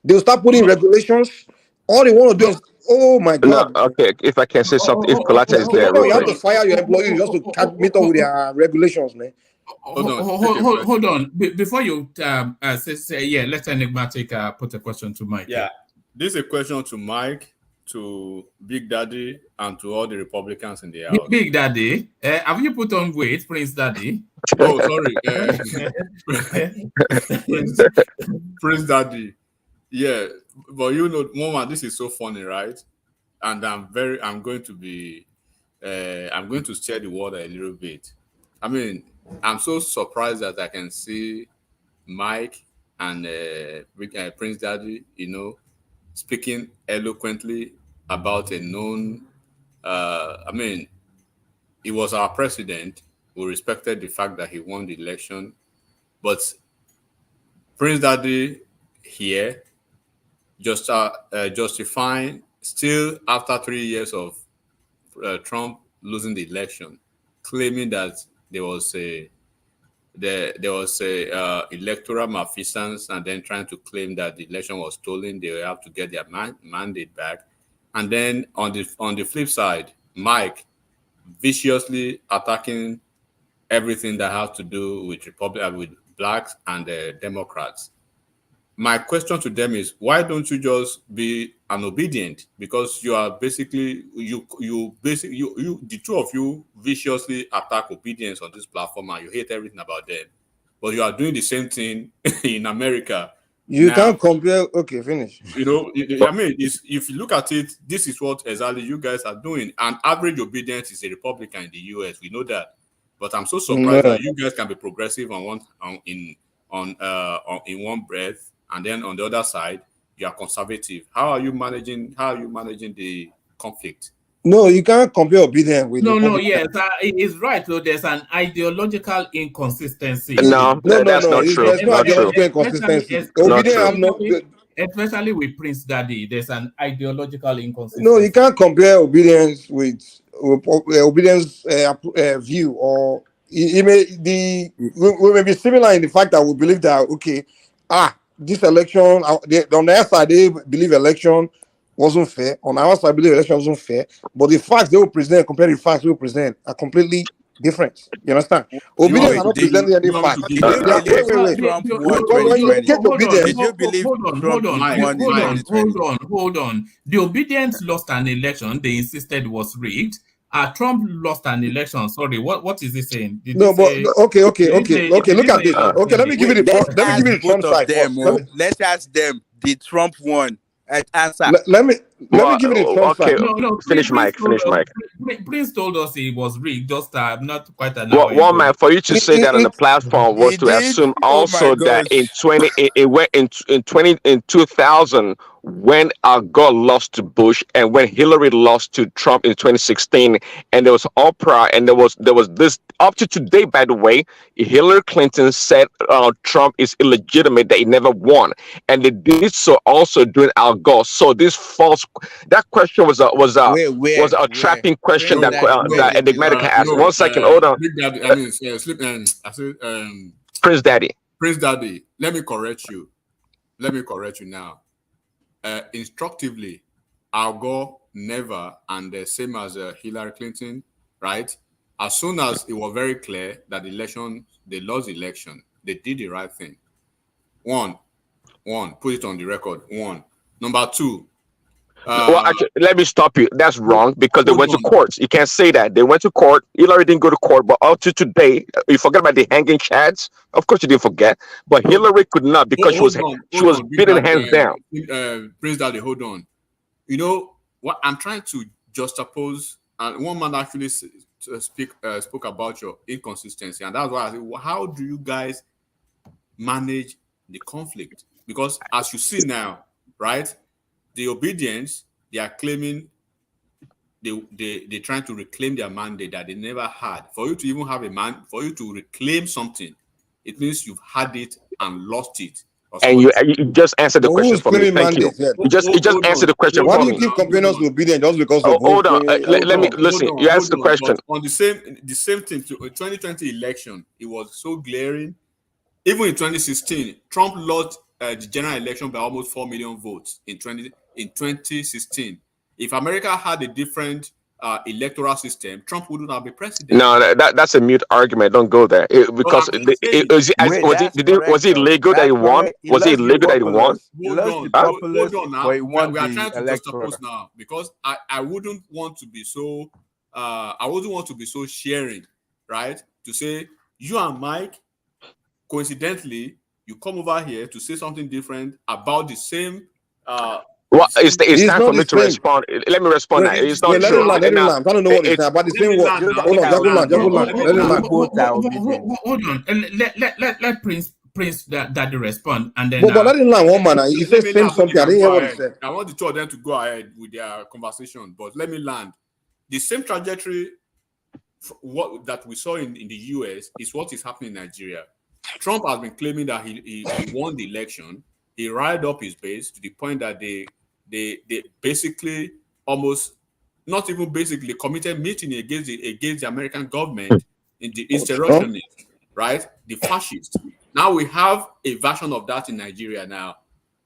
they'll start putting regulations. All they want to do is Oh my No, God. okay. If I can say something, if Colata is there, real You have quick. to fire your employees just to meet up with their regulations, man. Hold on. Before you say, let's enigmatic put a question to Mike. Yeah, this is a question to Mike, to Big Daddy, and to all the Republicans in the house. Big Daddy, have you put on weight, Prince Daddy? Oh, sorry, Prince Daddy. Yeah, but you know, Mama, this is so funny, right? And I'm going to stir the water a little bit. I mean, I'm so surprised that I can see Mike and Prince Daddy, speaking eloquently about a known. I mean, he was our president. We respected the fact that he won the election, but Prince Daddy here justifying still after 3 years of Trump losing the election, claiming that there was a electoral malfeasance, and then trying to claim that the election was stolen. They have to get their mandate back. And then on the flip side, Mike viciously attacking everything that has to do with with blacks and Democrats. My question to them is, why don't you just be an obedient? Because you are basically the two of you viciously attack obedience on this platform, and you hate everything about them. But you are doing the same thing in America. You can't compare. Okay, finish. I mean, if you look at it, this is what exactly you guys are doing. And average obedience is a Republican in the US. We know that. But I'm so surprised that you guys can be progressive in one breath, and then on the other side you are conservative. How are you managing the conflict? No, you can't compare obedience with Yes, it's right. So there's an ideological inconsistency. No, that's not true. There's no ideological inconsistency. Especially with Prince Daddy, there's an ideological inconsistency. No, you can't compare obedience with obedience view, or we may be similar in the fact that we believe that this election on their side they believe election wasn't fair. On our side, I believe election wasn't fair. But the facts they will present compared to the facts we will present are completely different. You understand? Obedience are not presenting any facts. Hold on. The obedience lost an election they insisted was rigged. Trump lost an election. Sorry, what is he saying? Okay. Look at this. Okay, let me give you the Trump side. Let's ask them. Did Trump won? Answer. Let me give you the Trump side. No, finish Mike. Prince told us it was rigged. Just not quite an hour. One man, for you to say that on the platform was to assume also that in 2000 when Al Gore lost to Bush and when Hillary lost to Trump in 2016, and there was uproar, and there was this up to today, by the way, Hillary Clinton said Trump is illegitimate, that he never won, and they did so also during Al Gore. So this that question was a trapping question that Enigmatic asked. 1 second, hold on. Prince Daddy. Prince Daddy, let me correct you now. Instructively, Al Gore never, and the same as Hillary Clinton, right? As soon as it was very clear that they lost the election, they did the right thing. One, put it on the record. One. Number two. Actually, let me stop you. That's wrong, because they went to courts. You can't say that. They went to court. Hillary didn't go to court, but up to today, you forget about the hanging chads. Of course, you didn't forget. But Hillary could not, because she was beaten hands down. Prince Daddy, hold on. You know what? I'm trying to juxtapose, and one man actually spoke about your inconsistency, and that's why I said, how do you guys manage the conflict? Because as you see now, right? The obedience, they are claiming they're trying to reclaim their mandate that they never had. For you to even have for you to reclaim something, it means you've had it and lost it. And you just answered the question for me. Thank you. You just answered the question for me. Why do you keep comparing us to obedience just because of hold on? Let me listen. You asked the question. On the same thing, 2020 election, it was so glaring. Even in 2016, Trump lost the general election by almost 4 million votes in 2016. If America had a different electoral system, Trump wouldn't have been president. No, that's a mute argument. Don't go there. Because was it illegal that he won? Was it illegal that he won? Hold on now. We are trying to juxtapose now, because I wouldn't want to be so sharing, right? To say you and Mike, coincidentally, you come over here to say something different about the same. Well, it's time for me to respond. Let me respond now. It's not true. Let him land. I don't know what it's about. The same word. Hold on. Let Prince Daddy respond, and then. But let him land one man. He said same something. I didn't hear what he said. I want the two of them to go ahead with their conversation, but let me land. The same trajectory that we saw in the US is what is happening in Nigeria. Trump has been claiming that he won the election. He riled up his base to the point that they basically not even basically committed mutiny against the American government in the insurrectionists, right? The fascists. Now we have a version of that in Nigeria now.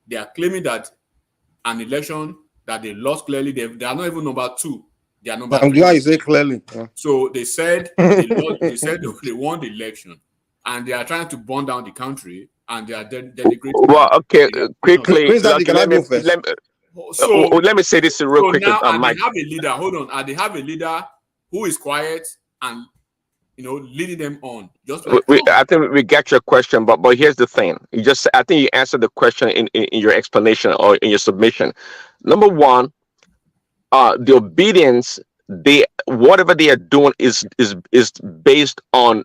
They are claiming that an election that they lost clearly, they are not even number 2. They are number 3. I'm glad you say clearly. So they said they won the election, and they are trying to burn down the country, and they are denigrating. Well, okay, quickly. Let me say this real quick. Now, and they have a leader. Hold on, and they have a leader who is quiet and leading them on. Just like I think we get your question, but here's the thing. I think you answered the question in your explanation or in your submission. Number one, the obedience, whatever they are doing is based on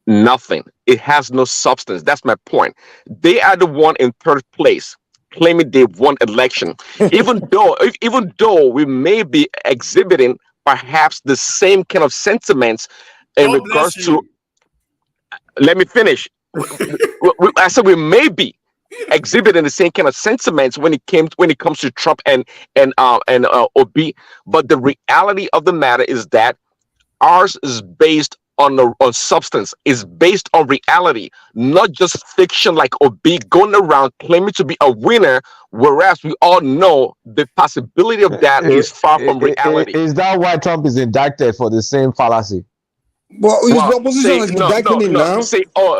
nothing. It has no substance. That's my point. They are the one in third place, claiming they've won election, even though we may be exhibiting perhaps the same kind of sentiments in regards to. Let me finish. I said we may be exhibiting the same kind of sentiments when it comes to Trump and Obi, but the reality of the matter is that ours is based on substance, is based on reality, not just fiction like Obi going around claiming to be a winner, whereas we all know the possibility of that is far from reality. Is that why Trump is indicted for the same fallacy? Well, his opposition is indicting him now.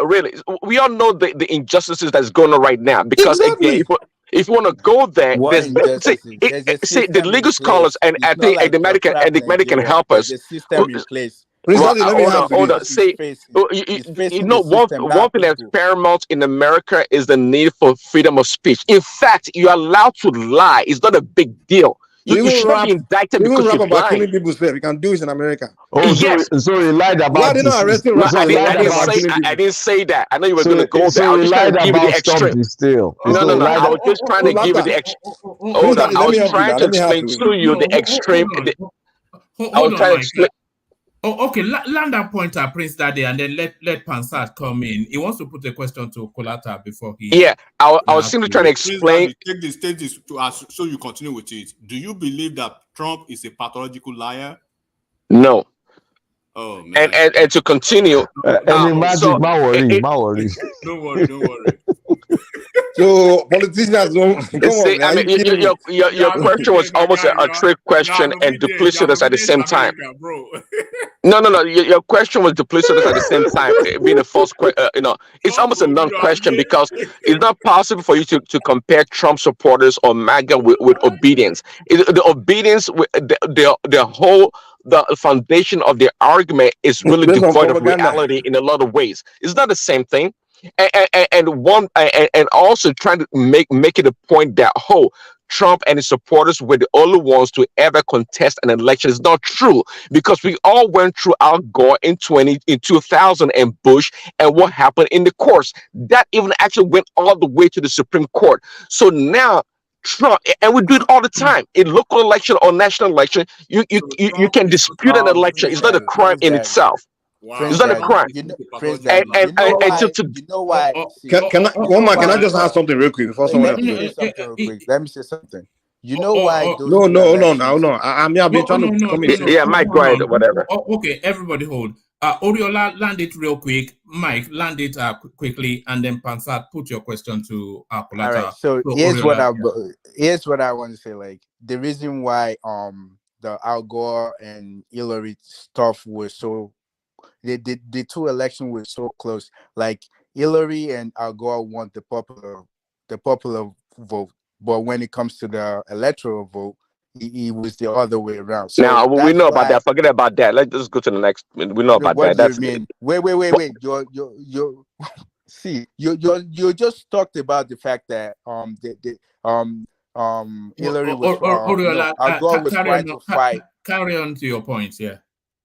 Really? We all know the injustices that's going on right now. Because again, if you want to go there, the legal scholars and I think Enigmatic can help us. The system in place. Hold on. One thing that's paramount in America is the need for freedom of speech. In fact, you're allowed to lie. It's not a big deal. You should not be indicted because you're lying. Killing people say we can do this in America. Yes. So he lied about. Why did not arrest him? I didn't say that. I know you were going to go there. I was just trying to give you the extreme. No. I was just trying to give you the extreme. Hold on. I was trying to explain to you the extreme. I was trying to explain. Oh, okay. Land that point at Prince Daddy, and then let Pansat come in. He wants to put a question to Kolata before he. Yeah, I was simply trying to explain. Take this to us, so you continue with it. Do you believe that Trump is a pathological liar? No. Oh man. And to continue. Don't worry. Don't worry. So politicians don't. Your question was almost a trick question and duplicitous at the same time. No. Your question was duplicitous at the same time, being a false question. It's almost a non-question because it's not possible for you to compare Trump supporters or MAGA with obedience. The obedience, the foundation of their argument is really devoid of reality in a lot of ways. It's not the same thing. And also trying to make it a point that Trump and his supporters were the only ones to ever contest an election is not true, because we all went through Al Gore in 2000 and Bush and what happened in the courts. That even actually went all the way to the Supreme Court. So now Trump, and we do it all the time in local election or national election. You can dispute an election. It's not a crime in itself. Wow. It's not a crime. You know why? Can I just ask something real quick before someone else? Let me say something. You know why? No. I've been trying to come in. Yeah, Mike, go ahead, whatever. Okay, everybody hold. Oriola, land it real quick. Mike, land it quickly, and then Pansat, put your question to All right. Polata. So Oriola, here's what I want to say. Like the reason why the Al Gore and Hillary stuff was so the two elections were so close. Like Hillary and Al Gore won the popular vote, but when it comes to the electoral vote, it was the other way around. So Now we that's know about why. that. Forget about that. Let's just go to the next. We know about What that. do you That's mean? Wait. You're see, you just talked about the fact that Hillary was Oriola, Al Gore was trying to fight. Carry on to your points, yeah.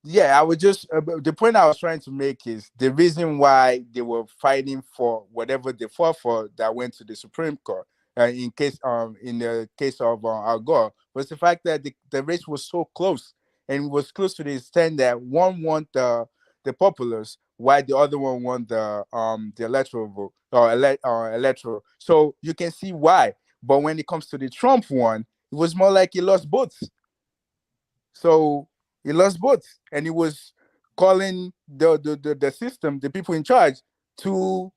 Yeah, I would just the point I was trying to make is the reason why they were fighting for whatever they fought for that went to the Supreme Court. In the case of Al Gore, was the fact that the race was so close, and it was close to the extent that one won the populace, while the other one won the electoral vote or electoral. So you can see why. But when it comes to the Trump one, it was more like he lost both. So he lost both, and he was calling the system, the people in charge, to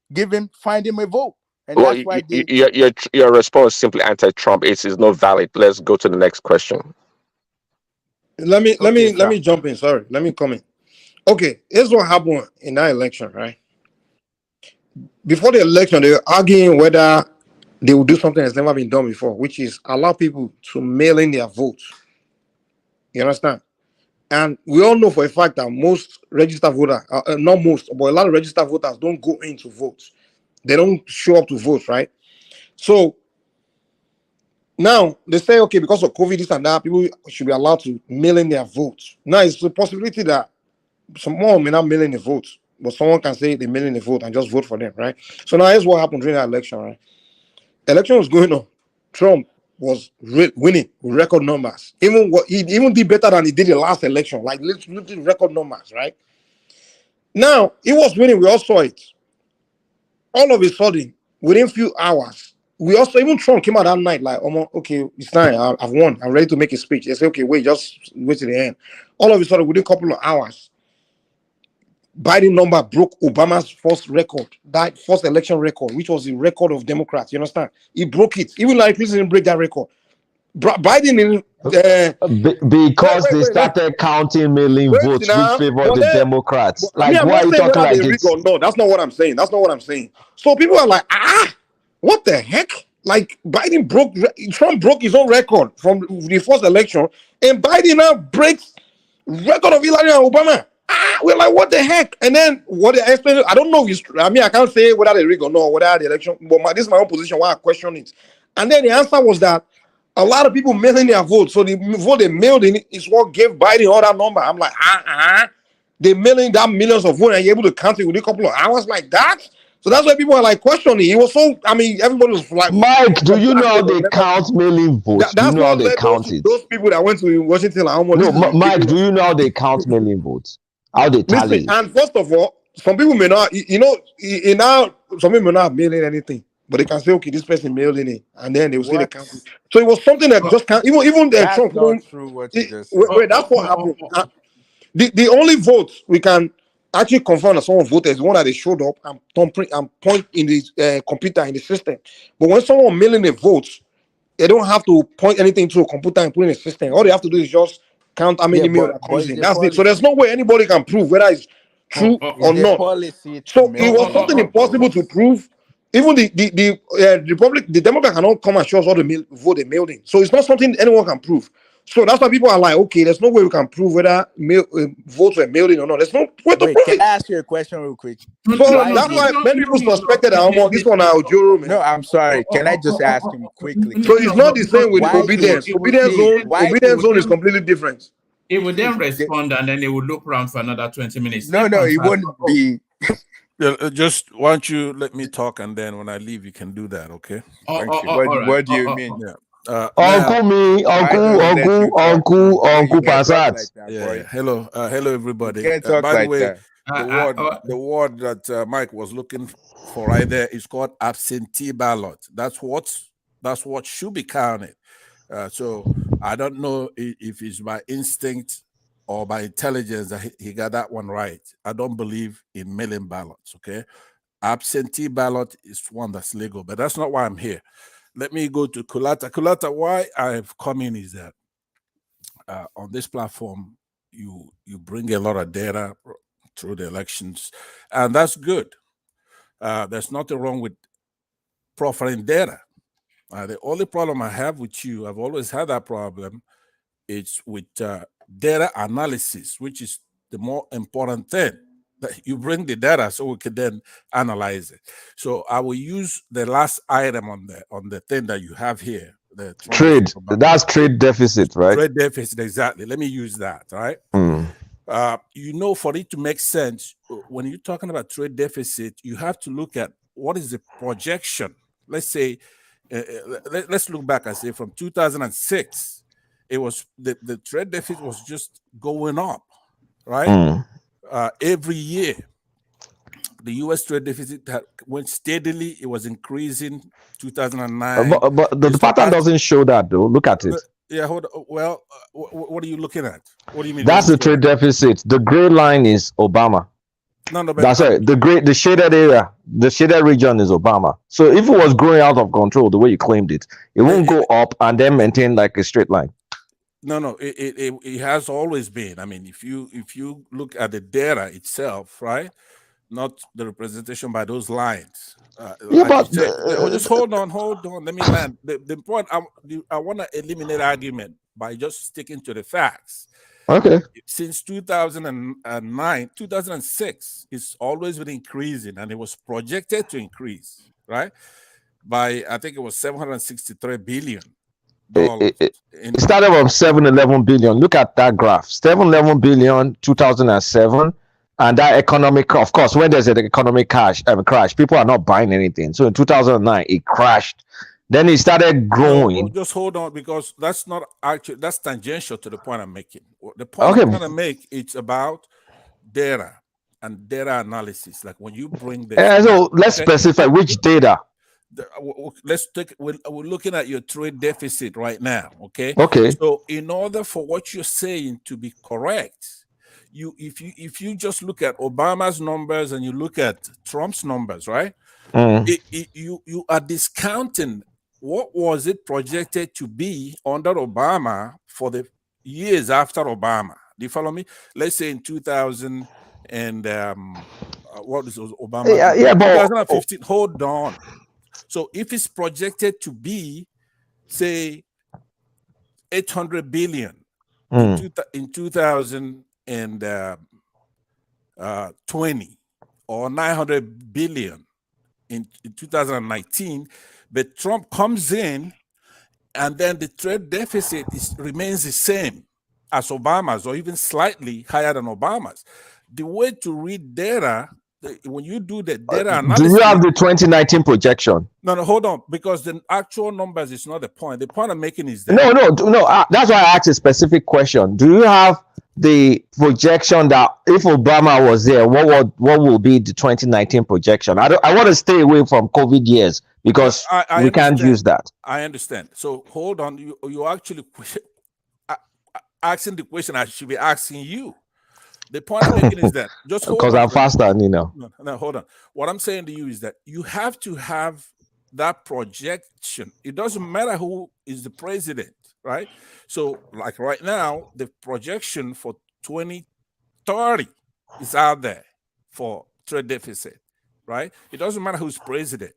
find him a vote. And well, that's why your response simply anti-Trump. It is not valid. Let's go to the next question. Let me jump in. Sorry, let me comment. Okay, here's what happened in that election, right? Before the election, they were arguing whether they would do something that's never been done before, which is allow people to mail in their votes. You understand? And we all know for a fact that most registered voters, not most, but a lot of registered voters don't go in to vote. They don't show up to vote, right? So now they say, okay, because of COVID, this and that, people should be allowed to mail in their votes. Now it's a possibility that someone may not mail in a vote, but someone can say they mail in a vote and just vote for them, right? So now here's what happened during that election, right? The election was going on. Trump was winning with record numbers. He even did better than he did the last election, like literally record numbers, right? Now he was winning. We all saw it. All of a sudden, within a few hours, even Trump came out that night like, oh, okay, it's time. I've won. I'm ready to make a speech. They say, okay, wait, just wait to the end. All of a sudden, within a couple of hours, Biden number broke Obama's first record, that first election record, which was the record of Democrats. You understand? He broke it. Even like Clinton didn't break that record. Biden because they started counting mail-in votes, which favor the Democrats. Like, why are you talking like this? No, that's not what I'm saying. That's not what I'm saying. So people are like, what the heck? Like Trump broke his own record from the first election, and Biden now breaks record of Hillary and Obama. We're like, what the heck? And then what they explained, I don't know if it's, I can't say whether they rig or not, whether the election, but this is my own position why I question it. And then the answer was that a lot of people mailing their votes. So the vote they mailed in is what gave Biden all that number. I'm like, they mailing that millions of votes and you're able to count it within a couple of hours like that? So that's why people are like questioning. It was so, everybody was like, Mike, do you know how they count mail-in votes? Do you know how they count it? Those people that went to Washington, Mike, do you know how they count mail-in votes? How they tally? And first of all, some people may not, some people may not have mailed in anything, but they can say, okay, this person mailed in it, and then they will say they count it. So it was something that just can't, even that's Trump. Not true what you just said. Wait, that's what happened. The only vote we can actually confirm that someone voted is the one that they showed up and point in the computer in the system. But when someone mailing the votes, they don't have to point anything to a computer and put in a system. All they have to do is just count how many mail that comes in. That's it. So there's no way anybody can prove whether it's true or not. So it was something impossible to prove. Even the Democrat cannot come and show us all the vote they mailed in. So it's not something anyone can prove. So that's why people are like, okay, there's no way we can prove whether votes were mailed in or not. There's no way to prove it. Can I ask you a question real quick? So that's why many people suspected that this one now Joe. No, I'm sorry. Can I just ask him quickly? So it's not the same with obedience. Obedience zone is completely different. It would then respond and then it would look around for another 20 minutes. No, it wouldn't be. Just why don't you let me talk, and then when I leave, you can do that, okay? Thank you. What do you mean? Uncle Passat. Yeah. Hello, everybody. By the way, the word that Mike was looking for right there is called absentee ballot. That's what should be counted. So I don't know if it's by instinct or by intelligence that he got that one right. I don't believe in mail-in ballots, okay? Absentee ballot is one that's legal, but that's not why I'm here. Let me go to Kulata. Kulata, why I've come in is that on this platform, you bring a lot of data through the elections, and that's good. There's nothing wrong with profiling data. The only problem I have with you, I've always had that problem, it's with data analysis, which is the more important thing. That you bring the data so we can then analyze it. So I will use the last item on the thing that you have here. The trade. That's trade deficit, right? Trade deficit, exactly. Let me use that, right? You know, for it to make sense, when you're talking about trade deficit, you have to look at what is the projection. Let's say, let's look back and say from 2006, it was the trade deficit was just going up, right? Every year, the U.S. trade deficit went steadily. It was increasing. 2009. But the pattern doesn't show that, though. Look at it. Yeah, hold on. Well, what are you looking at? What do you mean? That's the trade deficit. The gray line is Obama. No, but that's right. The shaded area, the shaded region is Obama. So if it was growing out of control the way you claimed it, it won't go up and then maintain like a straight line. No, it has always been. I mean, if you look at the data itself, right, not the representation by those lines. Yeah, but just hold on. Let me land. The point I want to eliminate argument by just sticking to the facts. Okay. Since 2009, 2006, it's always been increasing, and it was projected to increase, right, by I think it was $763 billion. It started from 711 billion. Look at that graph. 711 billion 2007, and that economic, of course, when there's an economic crash, people are not buying anything. So in 2009 it crashed. Then it started growing. No, just hold on, because that's not actually, that's tangential to the point I'm making. The point I'm trying to make, it's about data and data analysis. Like when you bring this. So let's specify which data. We're looking at your trade deficit right now, okay? Okay. So in order for what you're saying to be correct, if you just look at Obama's numbers and you look at Trump's numbers, right? You are discounting what was it projected to be under Obama for the years after Obama. Do you follow me? Let's say in 2000 and what is Obama? Yeah, but 2015. Hold on. So if it's projected to be, say, 800 billion in 2020 or 900 billion in 2019, but Trump comes in and then the trade deficit remains the same as Obama's or even slightly higher than Obama's. The way to read data, when you do the data analysis, do you have the 2019 projection? No, hold on, because the actual numbers is not the point. The point I'm making is that no. That's why I asked a specific question. Do you have the projection that if Obama was there, what will be the 2019 projection? I want to stay away from COVID years because we can't use that. I understand. So hold on, you actually asking the question I should be asking you. The point I'm making is that just because I'm faster, No, hold on. What I'm saying to you is that you have to have that projection. It doesn't matter who is the president, right? So, like right now, the projection for 2030 is out there for trade deficit, right? It doesn't matter who's president.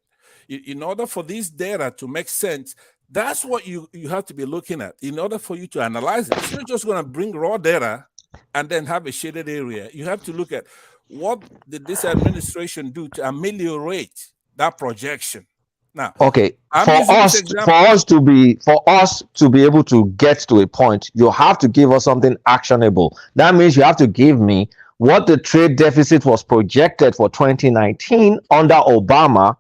In order for this data to make sense, that's what you have to be looking at in order for you to analyze it. It's not just going to bring raw data and then have a shaded area. You have to look at what did this administration do to ameliorate that projection. Now, okay, for us to be able to get to a point, you have to give us something actionable. That means you have to give me what the trade deficit was projected for 2019 under Obama,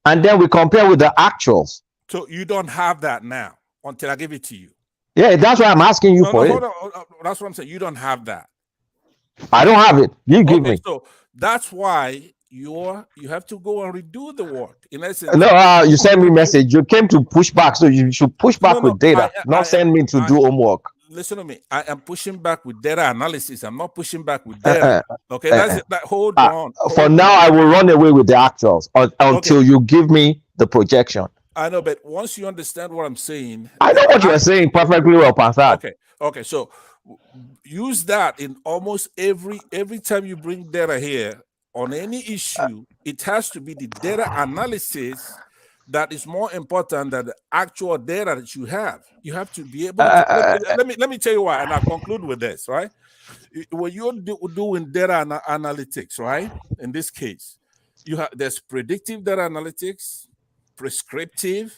and then we compare with the actuals. So you don't have that now until I give it to you. Yeah, that's why I'm asking you for it. Hold on. That's what I'm saying. You don't have that. I don't have it. You give me. So that's why you have to go and redo the work. In essence, no, you sent me a message. You came to push back, so you should push back with data, not send me to do homework. listen to me. I am pushing back with data analysis. I'm not pushing back with data. Okay, that's it. Hold on. For now, I will run away with the actuals until you give me the projection. I know, but once you understand what I'm saying, I know what you are saying perfectly well, Pansat. Okay. So use that in almost every time you bring data here on any issue. It has to be the data analysis that is more important than the actual data that you have. You have to be able to. Let me tell you why, and I'll conclude with this. Right, when you're doing data analytics, right? In this case, there's predictive data analytics, prescriptive,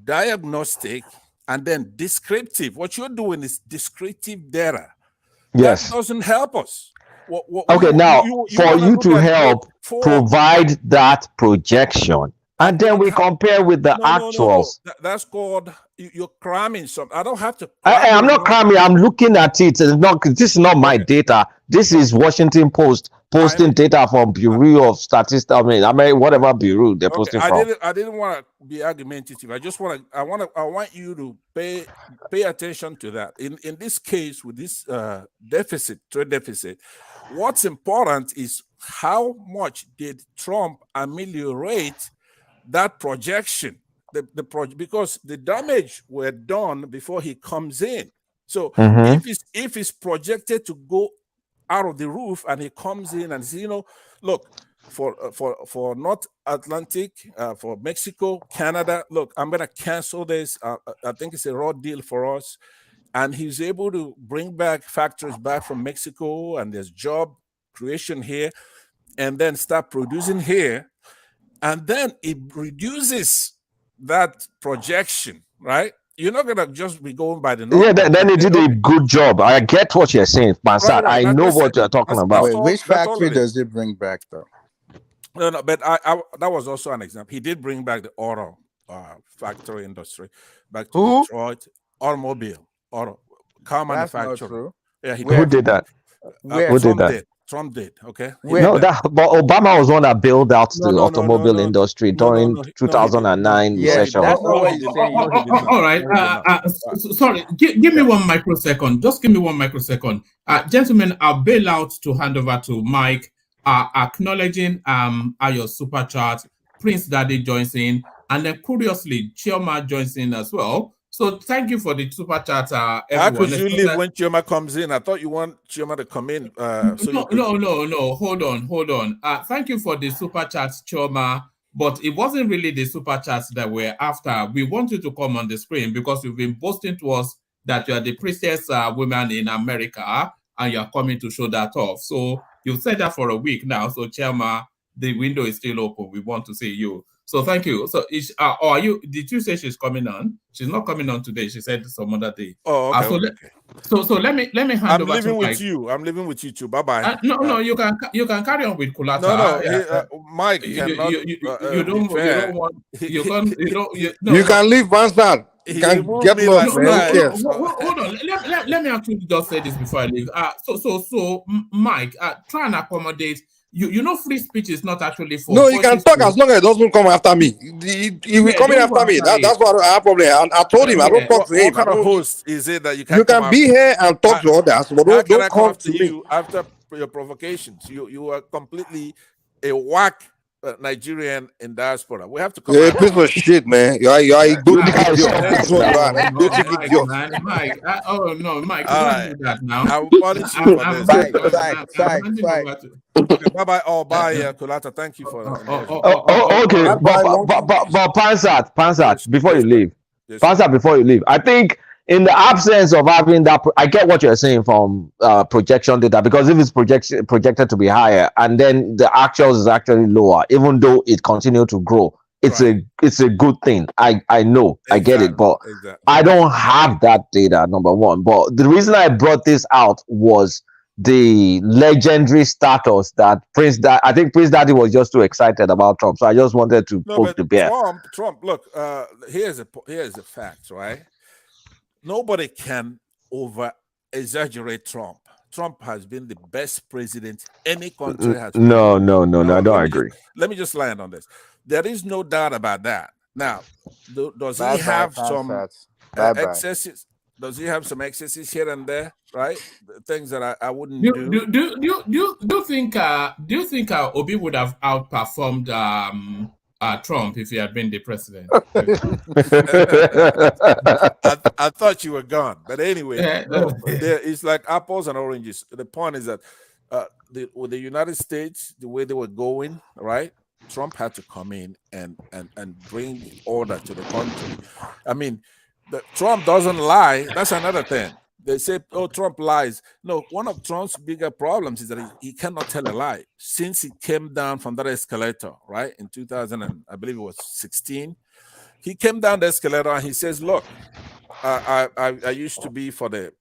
diagnostic, and then descriptive. What you're doing is descriptive data. Yes. That doesn't help us. For you to help provide that projection, and then we compare with the actuals. No. That's called you're cramming something. I don't have to. I'm not cramming. I'm looking at it. This is not my data. This is Washington Post posting data from Bureau of Statistics. I mean, whatever bureau they're posting from. I didn't want to be argumentative. I want you to pay attention to that. In this case, with this trade deficit, what's important is how much did Trump ameliorate that projection, because the damage were done before he comes in. So if it's projected to go out of the roof and he comes in and says, look, for North Atlantic, for Mexico, Canada, look, I'm going to cancel this. I think it's a raw deal for us. And he's able to bring back factories back from Mexico, and there's job creation here, and then start producing here. And then it reduces that projection, right? You're not gonna just be going by the number. Yeah, then he did a good job. I get what you're saying, Pansat. I know what you're talking about. Wait, which factory does it bring back, though? No, but that was also an example. He did bring back the auto factory industry back to Detroit. Car manufacturer. Yeah, who did that? Who did that? Trump did, okay? But Obama was one that bailed out the automobile industry during 2009 recession. All right. Sorry, give me 1 microsecond. Just give me 1 microsecond. Gentlemen, I'll bail out to hand over to Mike, acknowledging your super chat. Prince Daddy joins in, and then curiously, Chioma joins in as well. So thank you for the super chat, everyone. How could you leave when Chioma comes in? I thought you want Chioma to come in. No. Hold on. Thank you for the super chats, Chioma. But it wasn't really the super chats that we're after. We want you to come on the screen because you've been boasting to us that you are the prettiest woman in America, and you're coming to show that off. So you've said that for a week now. So Chioma, the window is still open. We want to see you. So thank you. So did you say she's coming on? She's not coming on today. She said some other day. Oh, okay. So let me hand I'm over living to with Mike. you. I'm living with you too. Bye-bye. No, you can carry on with Kulata. No, Mike, you can leave Pansat. You can get lost, man. Who cares? Hold on. Let me actually just say this before I leave. So Mike, try and accommodate. You know, free speech is not actually for. No, you can talk as long as it doesn't come after me. He will come in after me. That's what I have problem. I told him I don't talk to him. What kind of host is it that you can't? You can be here and talk to others, but don't come to me you after your provocations. You are completely a whack Nigerian in diaspora. We have to come. You're a piece of shit, man. You're a good idiot. Mike. Mike. Don't do that now. I will punish you for this. Okay, bye. Kulata. Thank you for that. Okay, but Pansat, before you leave, Pansat, before you leave, I think in the absence of having that, I get what you're saying from projection data, because if it's projected to be higher and then the actuals is actually lower, even though it continued to grow, it's a good thing. I know, I get it, but I don't have that data, number one. But the reason I brought this out was the legendary status that I think Prince Daddy was just too excited about Trump. So I just wanted to poke the bear. Trump, look, here's a fact, right? Nobody can over exaggerate Trump. Trump has been the best president any country has. No, I don't agree. Let me just land on this. There is no doubt about that. Now, does he have some excesses? Does he have some excesses here and there, right? Things that I wouldn't Do do. you think Obi would have outperformed Trump if he had been the president? I thought you were gone, but anyway, no. It's like apples and oranges. The point is that with the United States, the way they were going, right? Trump had to come in and bring order to the country. I mean, Trump doesn't lie. That's another thing. They say, oh, Trump lies. No, one of Trump's bigger problems is that he cannot tell a lie. Since he came down from that escalator, right, in 2000, and I believe it was 16, he came down the escalator and he says, look, I used to be for the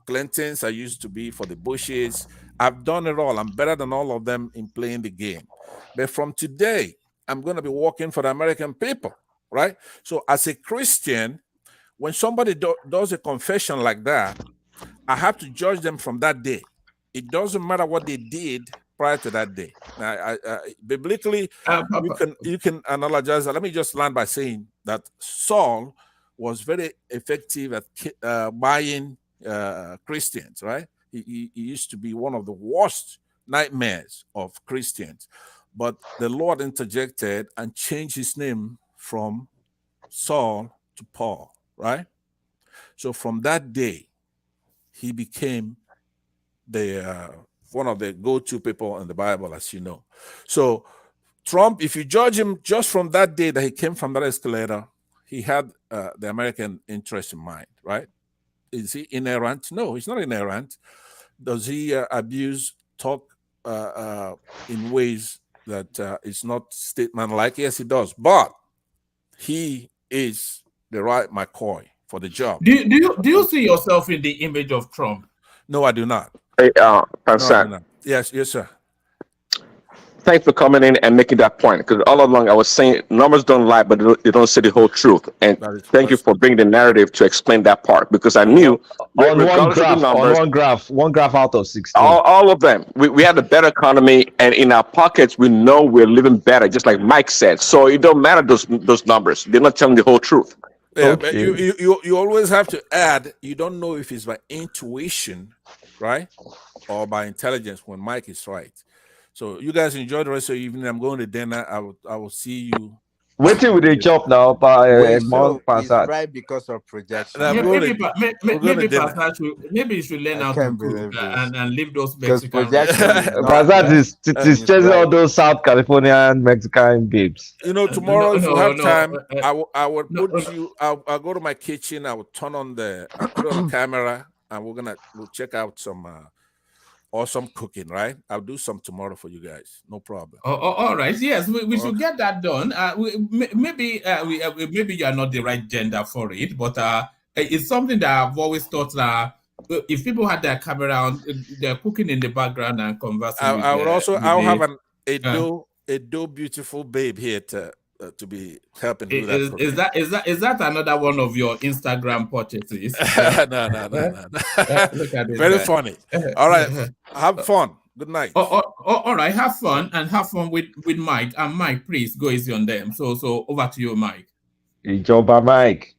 Clintons. I used to be for the Bushes. I've done it all. I'm better than all of them in playing the game. But from today, I'm going to be working for the American people, right? So as a Christian, when somebody does a confession like that, I have to judge them from that day. It doesn't matter what they did prior to that day. Now, biblically, you can analogize that. Let me just land by saying that Saul was very effective at buying Christians, right? He used to be one of the worst nightmares of Christians. But the Lord interjected and changed his name from Saul to Paul, right? So from that day, he became the one of the go-to people in the Bible, as you know. So Trump, if you judge him just from that day that he came from that escalator, he had the American interest in mind, right? Is he inerrant? No, he's not inerrant. Does he talk in ways that is not statement-like? Yes, he does. But he is the right McCoy for the job. Do you see yourself in the image of Trump? No, I do not. Hey, No, I do Pastor, not. Yes, sir. thanks for coming in and making that point. Because all along I was saying numbers don't lie, but they don't say the whole truth. And thank you for bringing the narrative to explain that part. Because I knew On one regardless of the graph, numbers, one graph out of 16. all of them, we had a better economy, and in our pockets we know we're living better, just like Mike said. So it don't matter those numbers. They're not telling the whole truth. Yeah, but you always have to add, you don't know if it's by intuition, right, or by intelligence when Mike is right. So you guys enjoy the rest of the evening. I'm going to dinner. I will see you. Wait till we chop now by So month he's passat. right because of projection. Maybe you should learn how to cook and leave those Mexican Passat is chasing all those South Californian Mexican babes. You know, tomorrow if you have time, I will put you. I'll go to my kitchen. I will turn on I'll put on the camera, and we'll check out some awesome cooking. Right? I'll do some tomorrow for you guys. No problem. All right. Yes, we should get that done. Maybe you are not the right gender for it, but it's something that I've always thought that if people had their camera on, they're cooking in the background and conversing. I'll have a beautiful babe here to be helping do that. Is that another one of your Instagram purchases? No. Look at it. Very funny. All right. Have fun. Good night. All right. Have fun with Mike. And Mike, please go easy on them. So over to you, Mike. Ijoba Mike.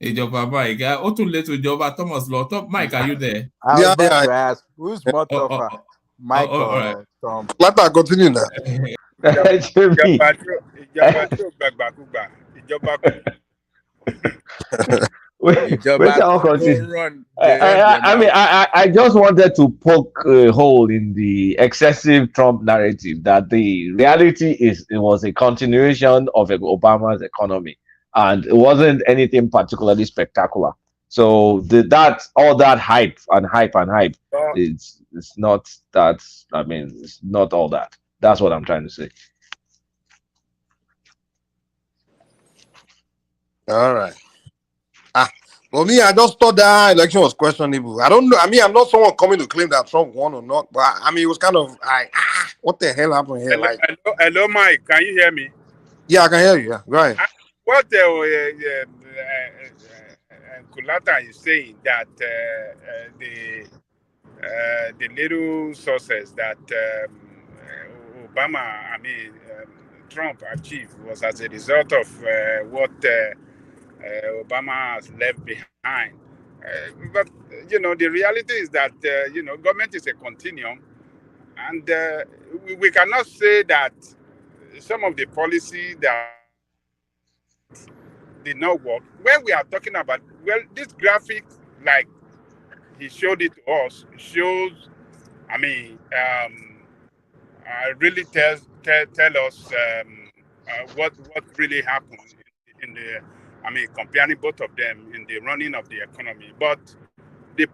Ijoba Thomas Law. Mike, are you there? I was about to ask, who's more tougher, Mike or Trump? Let that continue now. I just wanted to poke a hole in the excessive Trump narrative that the reality is it was a continuation of Obama's economy, and it wasn't anything particularly spectacular. So all that hype, it's not that. I mean, it's not all that. That's what I'm trying to say. All right. Well, me, I just thought that election was questionable. I don't know. I mean, I'm not someone coming to claim that Trump won or not, but I mean, it was kind of like, what the hell happened here? Hello, Mike. Can you hear me? Yeah, I can hear you. Yeah, go ahead. What Kulata is saying that the little sources that Trump achieved was as a result of what Obama has left behind. But the reality is that government is a continuum, and we cannot say that some of the policy that did not work. When we are talking about, this graphic, like he showed it to us, shows, really tell us what really happened in the, comparing both of them in the running of the economy. But the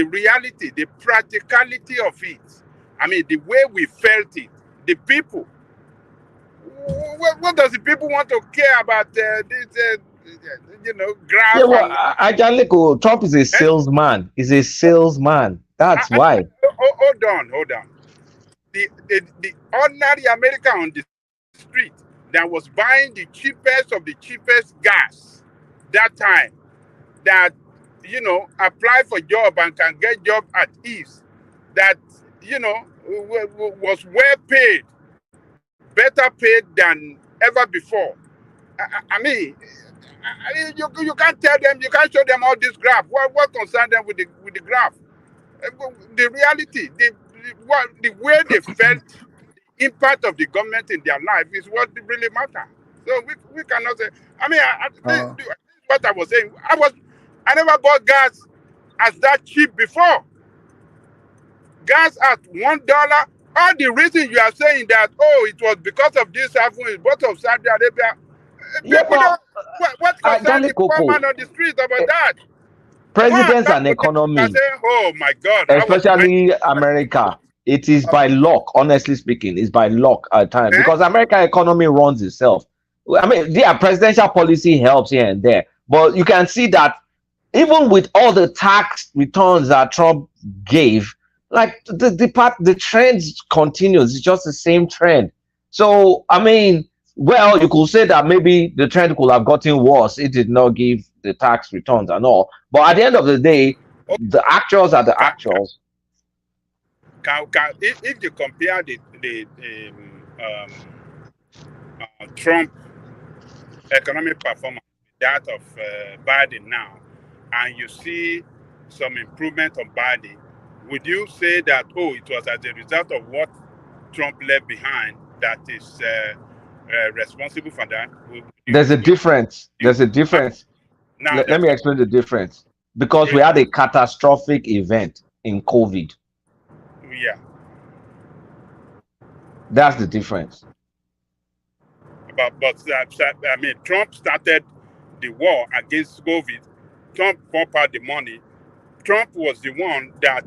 reality, the practicality of it, the way we felt it, the people. What does the people want to care about this, graph? Yeah, well, Ajanleko, Trump is a salesman. He's a salesman. That's why. Hold on. The ordinary American on the street that was buying the cheapest of the cheapest gas that time, that apply for job and can get job at ease, that was well paid, better paid than ever before. You can't tell them, you can't show them all this graph. What concerns them with the graph? The reality, the way they felt the impact of the government in their life is what really matters. So we cannot say. What I was saying. I never bought gas as that cheap before. Gas at $1. All the reason you are saying that, it was because of this happening, both of Saudi Arabia. Yeah, but what concerns the poor man on the street about that? Presidents and economy, oh my God, especially America, it is by luck. Honestly speaking, it's by luck at times because American economy runs itself. Their presidential policy helps here and there, but you can see that even with all the tax returns that Trump gave, like the trend continues. It's just the same trend. So well, you could say that maybe the trend could have gotten worse. It did not give the tax returns and all. But at the end of the day, the actuals are the actuals. If you compare the Trump economic performance with that of Biden now, and you see some improvement of Biden, would you say that, it was as a result of what Trump left behind that is responsible for that? There's a difference. Now, let me explain the difference. Because we had a catastrophic event in COVID. Yeah. That's the difference. But Trump started the war against COVID. Trump pumped out the money. Trump was the one that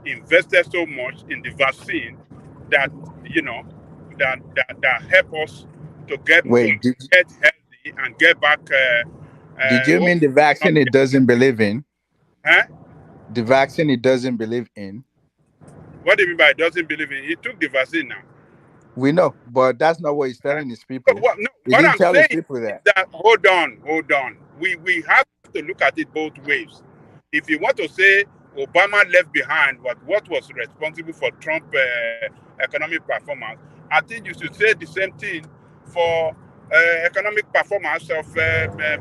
invested so much in the vaccine that that helped us to get healthy and get back. Did you mean the vaccine it doesn't believe in? Huh? The vaccine it doesn't believe in? What do you mean by it doesn't believe in? He took the vaccine now. We know, but that's not what he's telling his people. What I'm saying is that hold on. We have to look at it both ways. If you want to say Obama left behind what was responsible for Trump economic performance, I think you should say the same thing for economic performance of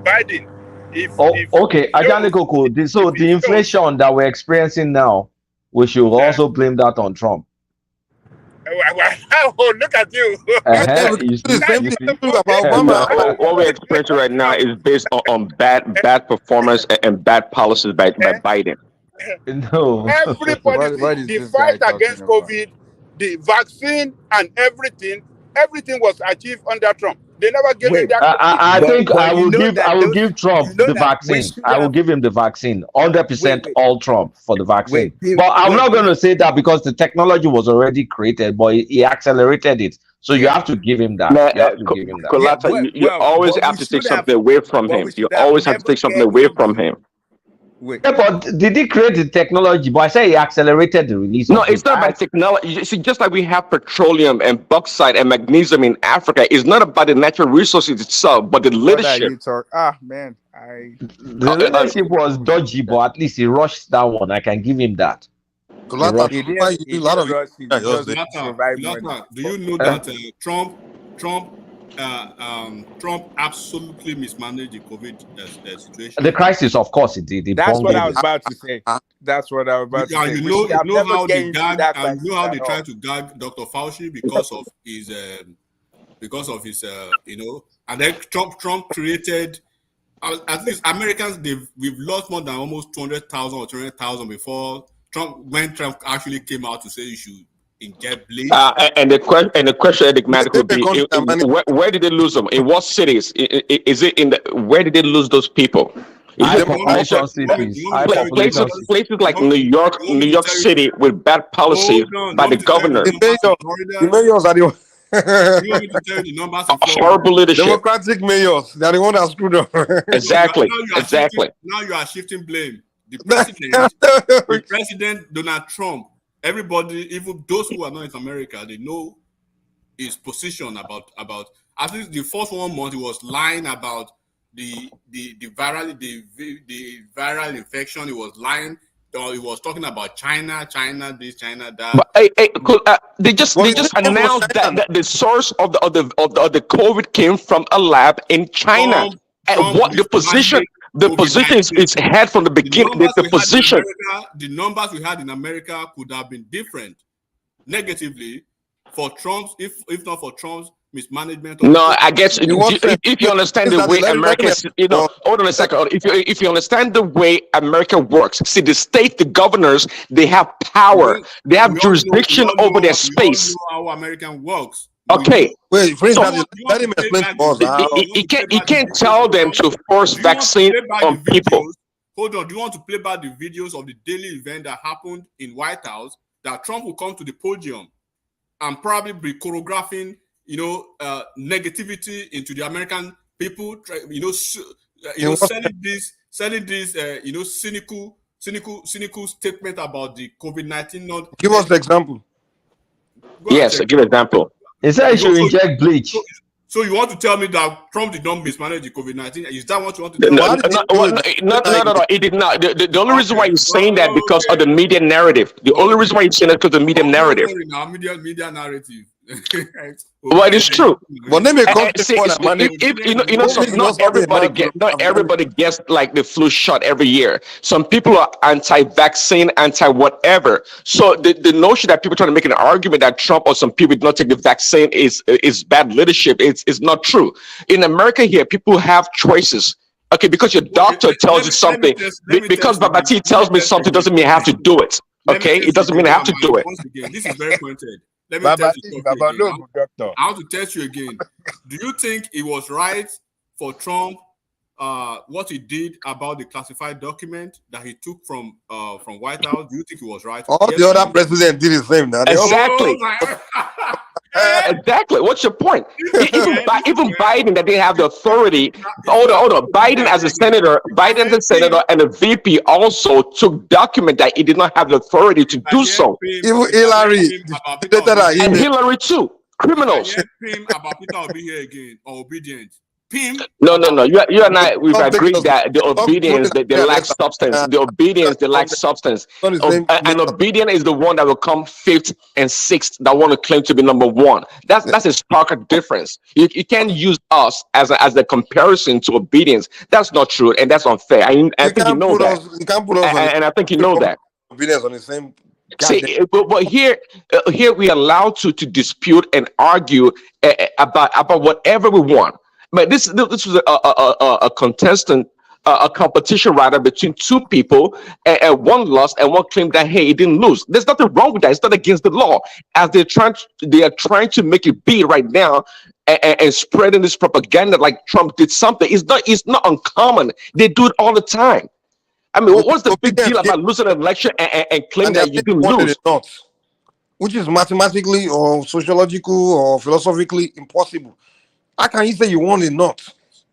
Biden. Okay, Ajanleko, so the inflation that we're experiencing now, we should also blame that on Trump. Oh, look at you. What we're experiencing right now is based on bad performance and bad policies by Biden. No. Everybody, the fight against COVID, the vaccine and everything was achieved under Trump. They never gave him that. I think I will give Trump the vaccine. I will give him the vaccine. 100% all Trump for the vaccine. But I'm not going to say that because the technology was already created, but he accelerated it. So you have to give him that. You always have to take something away from him. You always have to take something away from him. Yeah, but did he create the technology? But I say he accelerated the release. No, it's not about technology. You see, just like we have petroleum and bauxite and magnesium in Africa, it's not about the natural resources itself, but the leadership. Man, the leadership was dodgy, but at least he rushed that one. I can give him that. Do you know that Trump Trump absolutely mismanaged the COVID situation. The crisis, of course, it did. That's what I was Bungled it. about to say. That's what I was about to say. You We know, should have never how get they into gag, that and you crisis know how they at try all. to gag Dr. Fauci because of his, and then Trump created. At least Americans, we've lost more than almost 200,000 or 300,000 before when Trump actually came out to say you should inject bleach. And the question enigmatic would be: where did they lose them? In what cities? Is it in where did they lose those people? High population cities. Places like New York City with bad policies by the governor. The mayors are the You want me to tell you the numbers in Florida? Horrible leadership. Democratic mayors. They're the one that screwed up. Exactly. Now you are shifting blame. The president Donald Trump. Everybody, even those who are not in America, they know his position about. At least the first 1 month, he was lying about the viral infection. He was lying. He was talking about China this, China that. But they just announced that the source of the COVID came from a lab in China. And what the position is ahead from the beginning. The numbers we had in America could have been different negatively for Trump's, if not for Trump's mismanagement. No, I guess if you understand the way America, hold on a second. If you understand the way America works, see the state, the governors, they have power, they have jurisdiction over their space. How American works. Okay. Wait, let him explain to us. He can't tell them to force vaccine on people. Hold on. Do you want to play back the videos of the daily event that happened in White House that Trump will come to the podium and probably be choreographing, negativity into the American people, selling this, cynical statement about the COVID-19. Give us the example. Yes, give an example. He said he should inject bleach. So you want to tell me that Trump did not mismanage the COVID-19? Is that what you want to tell me? No, he did not. The only reason why he's saying that because of the media narrative. The only reason why he's saying that because of the media narrative. Media narrative. Well, it is true. But let me not everybody gets like the flu shot every year. Some people are anti-vaccine, anti-whatever. So the notion that people trying to make an argument that Trump or some people did not take the vaccine is bad leadership. It's not true. In America here, people have choices. Okay, because your doctor tells you something, because Babati tells me something doesn't mean I have to do it. Okay, it doesn't mean I have to do it. This is very pointed. Let me test you again. I want to test you again. Do you think it was right for Trump what he did about the classified document that he took from White House? Do you think it was right? All the other presidents did the same. Now. Exactly. Exactly. What's your point? Even Biden, that didn't have the authority. Hold on. Biden as a senator, and a VP also took document that he did not have the authority to do so. Even Hillary, and Hillary too. Criminals. About Peter Obi here again, or obedient. No. You and I, we've agreed that the obedience, they lack substance. The obedience, they lack substance. And obedient is the one that will come 5th and 6th that want to claim to be number 1. That's a stark difference. You can't use us as a comparison to obedience. That's not true, and that's unfair. I think you know that. You can't put us and I think you know that. Obedience on the same. See, but here we are allowed to dispute and argue about whatever we want. But this was a competition rather between two people, and one lost and one claimed that hey, he didn't lose. There's nothing wrong with that. It's not against the law. As they are trying to make it be right now, and spreading this propaganda like Trump did something. It's not uncommon. They do it all the time. I mean, what's the big deal about losing an election and claiming that you didn't lose? Which is mathematically or sociological or philosophically impossible. How can you say you won it not?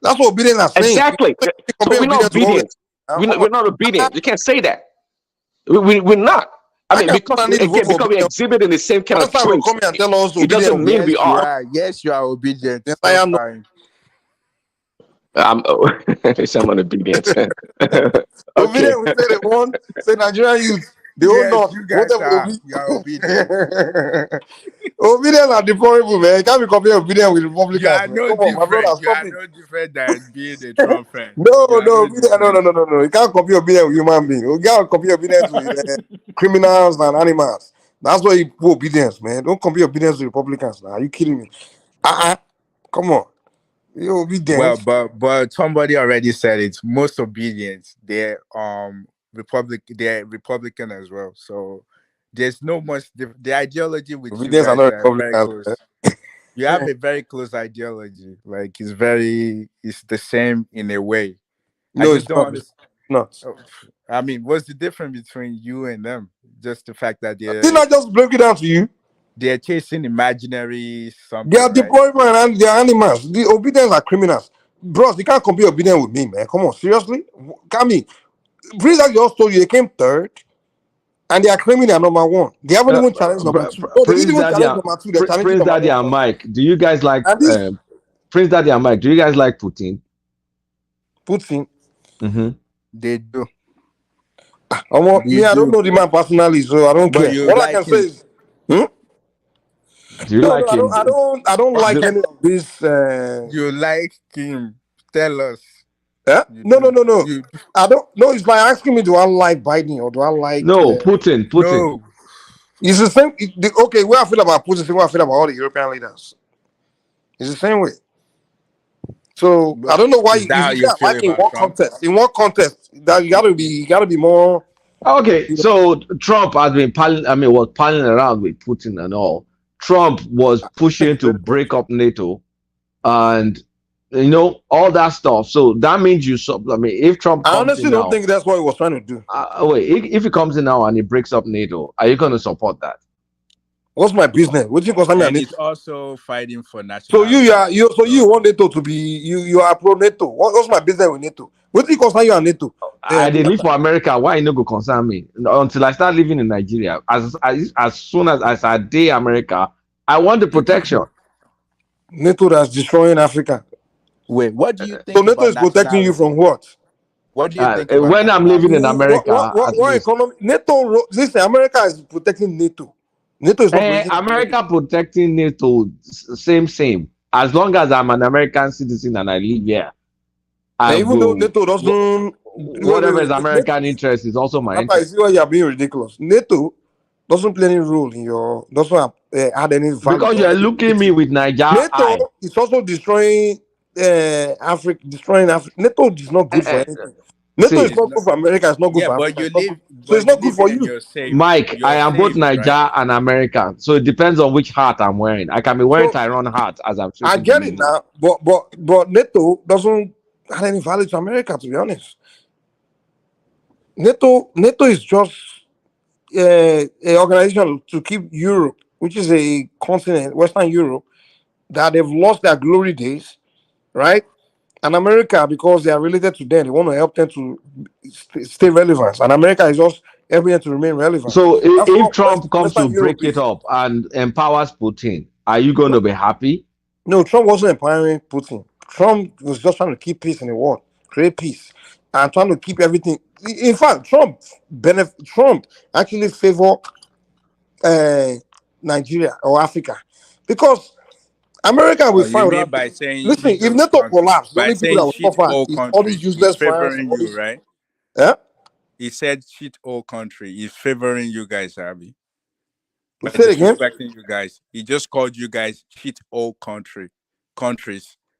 That's what obedience are saying. Exactly. So we're not obedient. We're not obedient. You can't say that. We're not. I mean, because we exhibit in the same kind of traits, it doesn't mean we are. Yes, you are obedient. Yes, I am. I'm unobedient. Okay. Obedient, we say they won. Say Nigerian youth. They all not. You guys are obedient. Obedience are deplorable, man. You can't be comparing obedience with Republicans, You are man. no Come on, my brother, different. You stop are it. no different than being a Trump fan. No, You are no, no obedience, no, different. no, no, no, no. You can't compare obedience with human beings. You can't compare obedience with criminals and animals. That's why you put obedience, man. Don't compare obedience with Republicans now. Are you kidding me? Come on. You Well, obedience. but somebody already said it. Most obedience, they're Republican as well. So there's no much the ideology with you Obedience are guys not are very Republicans, man. close. You have a very close ideology. Like it's the same in a way. I No, just it's don't not. It's understand. not. I mean, what's the difference between you and them? Just the fact that Didn't I just break it down to you? they're chasing imaginary They are something, right? deployment and they are animals. The obedience are criminals. Bros, you can't compare obedience with me, man. Come on, seriously? Kami, Brisa just told you they came third and they are claiming they are number one. They haven't even challenged number two. No, they Prince didn't even Daddy, challenge number two. They're challenging Prince number Daddy one. and Mike, do you guys like And this Prince Daddy and Mike? Do you guys like Putin? Putin, they do. me, I don't know the man personally, so I don't But care. you What I like can say him. is, Do you no, like him? I don't like But any of this. you like him. Tell us. No. You I don't. No, it's like asking me, do I like Biden or do I like? No, Putin. no. It's the same. Okay, where I feel about Putin, where I feel about all the European leaders. It's the same way. So I don't know why. Is If that how you you got feel like in about one Trump? contest, that you gotta be more. Okay, so Trump has been was palling around with Putin and all. Trump was pushing to break up NATO and all that stuff. So that means if Trump I comes in honestly don't now, think that's what he was trying to do. wait, if he comes in now and he breaks up NATO, are you going to support that? What's my business? What you concern me? And he's also fighting for So nationality. you want NATO to be you are pro NATO. What's my business with NATO? What do you concern you on NATO? I did live for America. Why no go concern me until I start living in Nigeria? As soon as I day America, I want the protection. NATO that's destroying Africa. Wait, what do you think? So NATO is protecting you from what? What do you think about when I'm living in America? What economy? NATO. Listen, America is protecting NATO. NATO is not protecting America protecting NATO. Same. As long as I'm an American citizen and I live here, even though NATO doesn't, whatever is American interest is also my I interest. see why you're being ridiculous. NATO doesn't play any role in your, doesn't add any value. Because you're looking at me with Niger NATO is also destroying Africa, NATO is not good for anything. NATO is not good for America. It's not good for Africa. So it's not good for you. Mike, I am both Niger and American. So it depends on which hat I'm wearing. I can be wearing Tyrone hat as I'm I get it now, but NATO doesn't add any value to America, to be honest. NATO is just an organization to keep Europe, which is a continent, Western Europe, that they've lost their glory days, right? And America, because they are related to them, they want to help them to stay relevant. And America is just helping them to remain relevant. So if Trump comes to break it up and empowers Putin, are you going to be happy? No, Trump wasn't empowering Putin. Trump was just trying to keep peace in the world, create peace, and trying to keep everything. In fact, Trump actually favor Nigeria or Africa because America will find mean out. by saying Listen, if NATO collapse, the only people that will suffer is all these useless France. favoring you, right? Yeah. He said shit all country. He's favoring you guys, Abby. Say it again. Disrespecting you guys. He just called you guys shit all countries.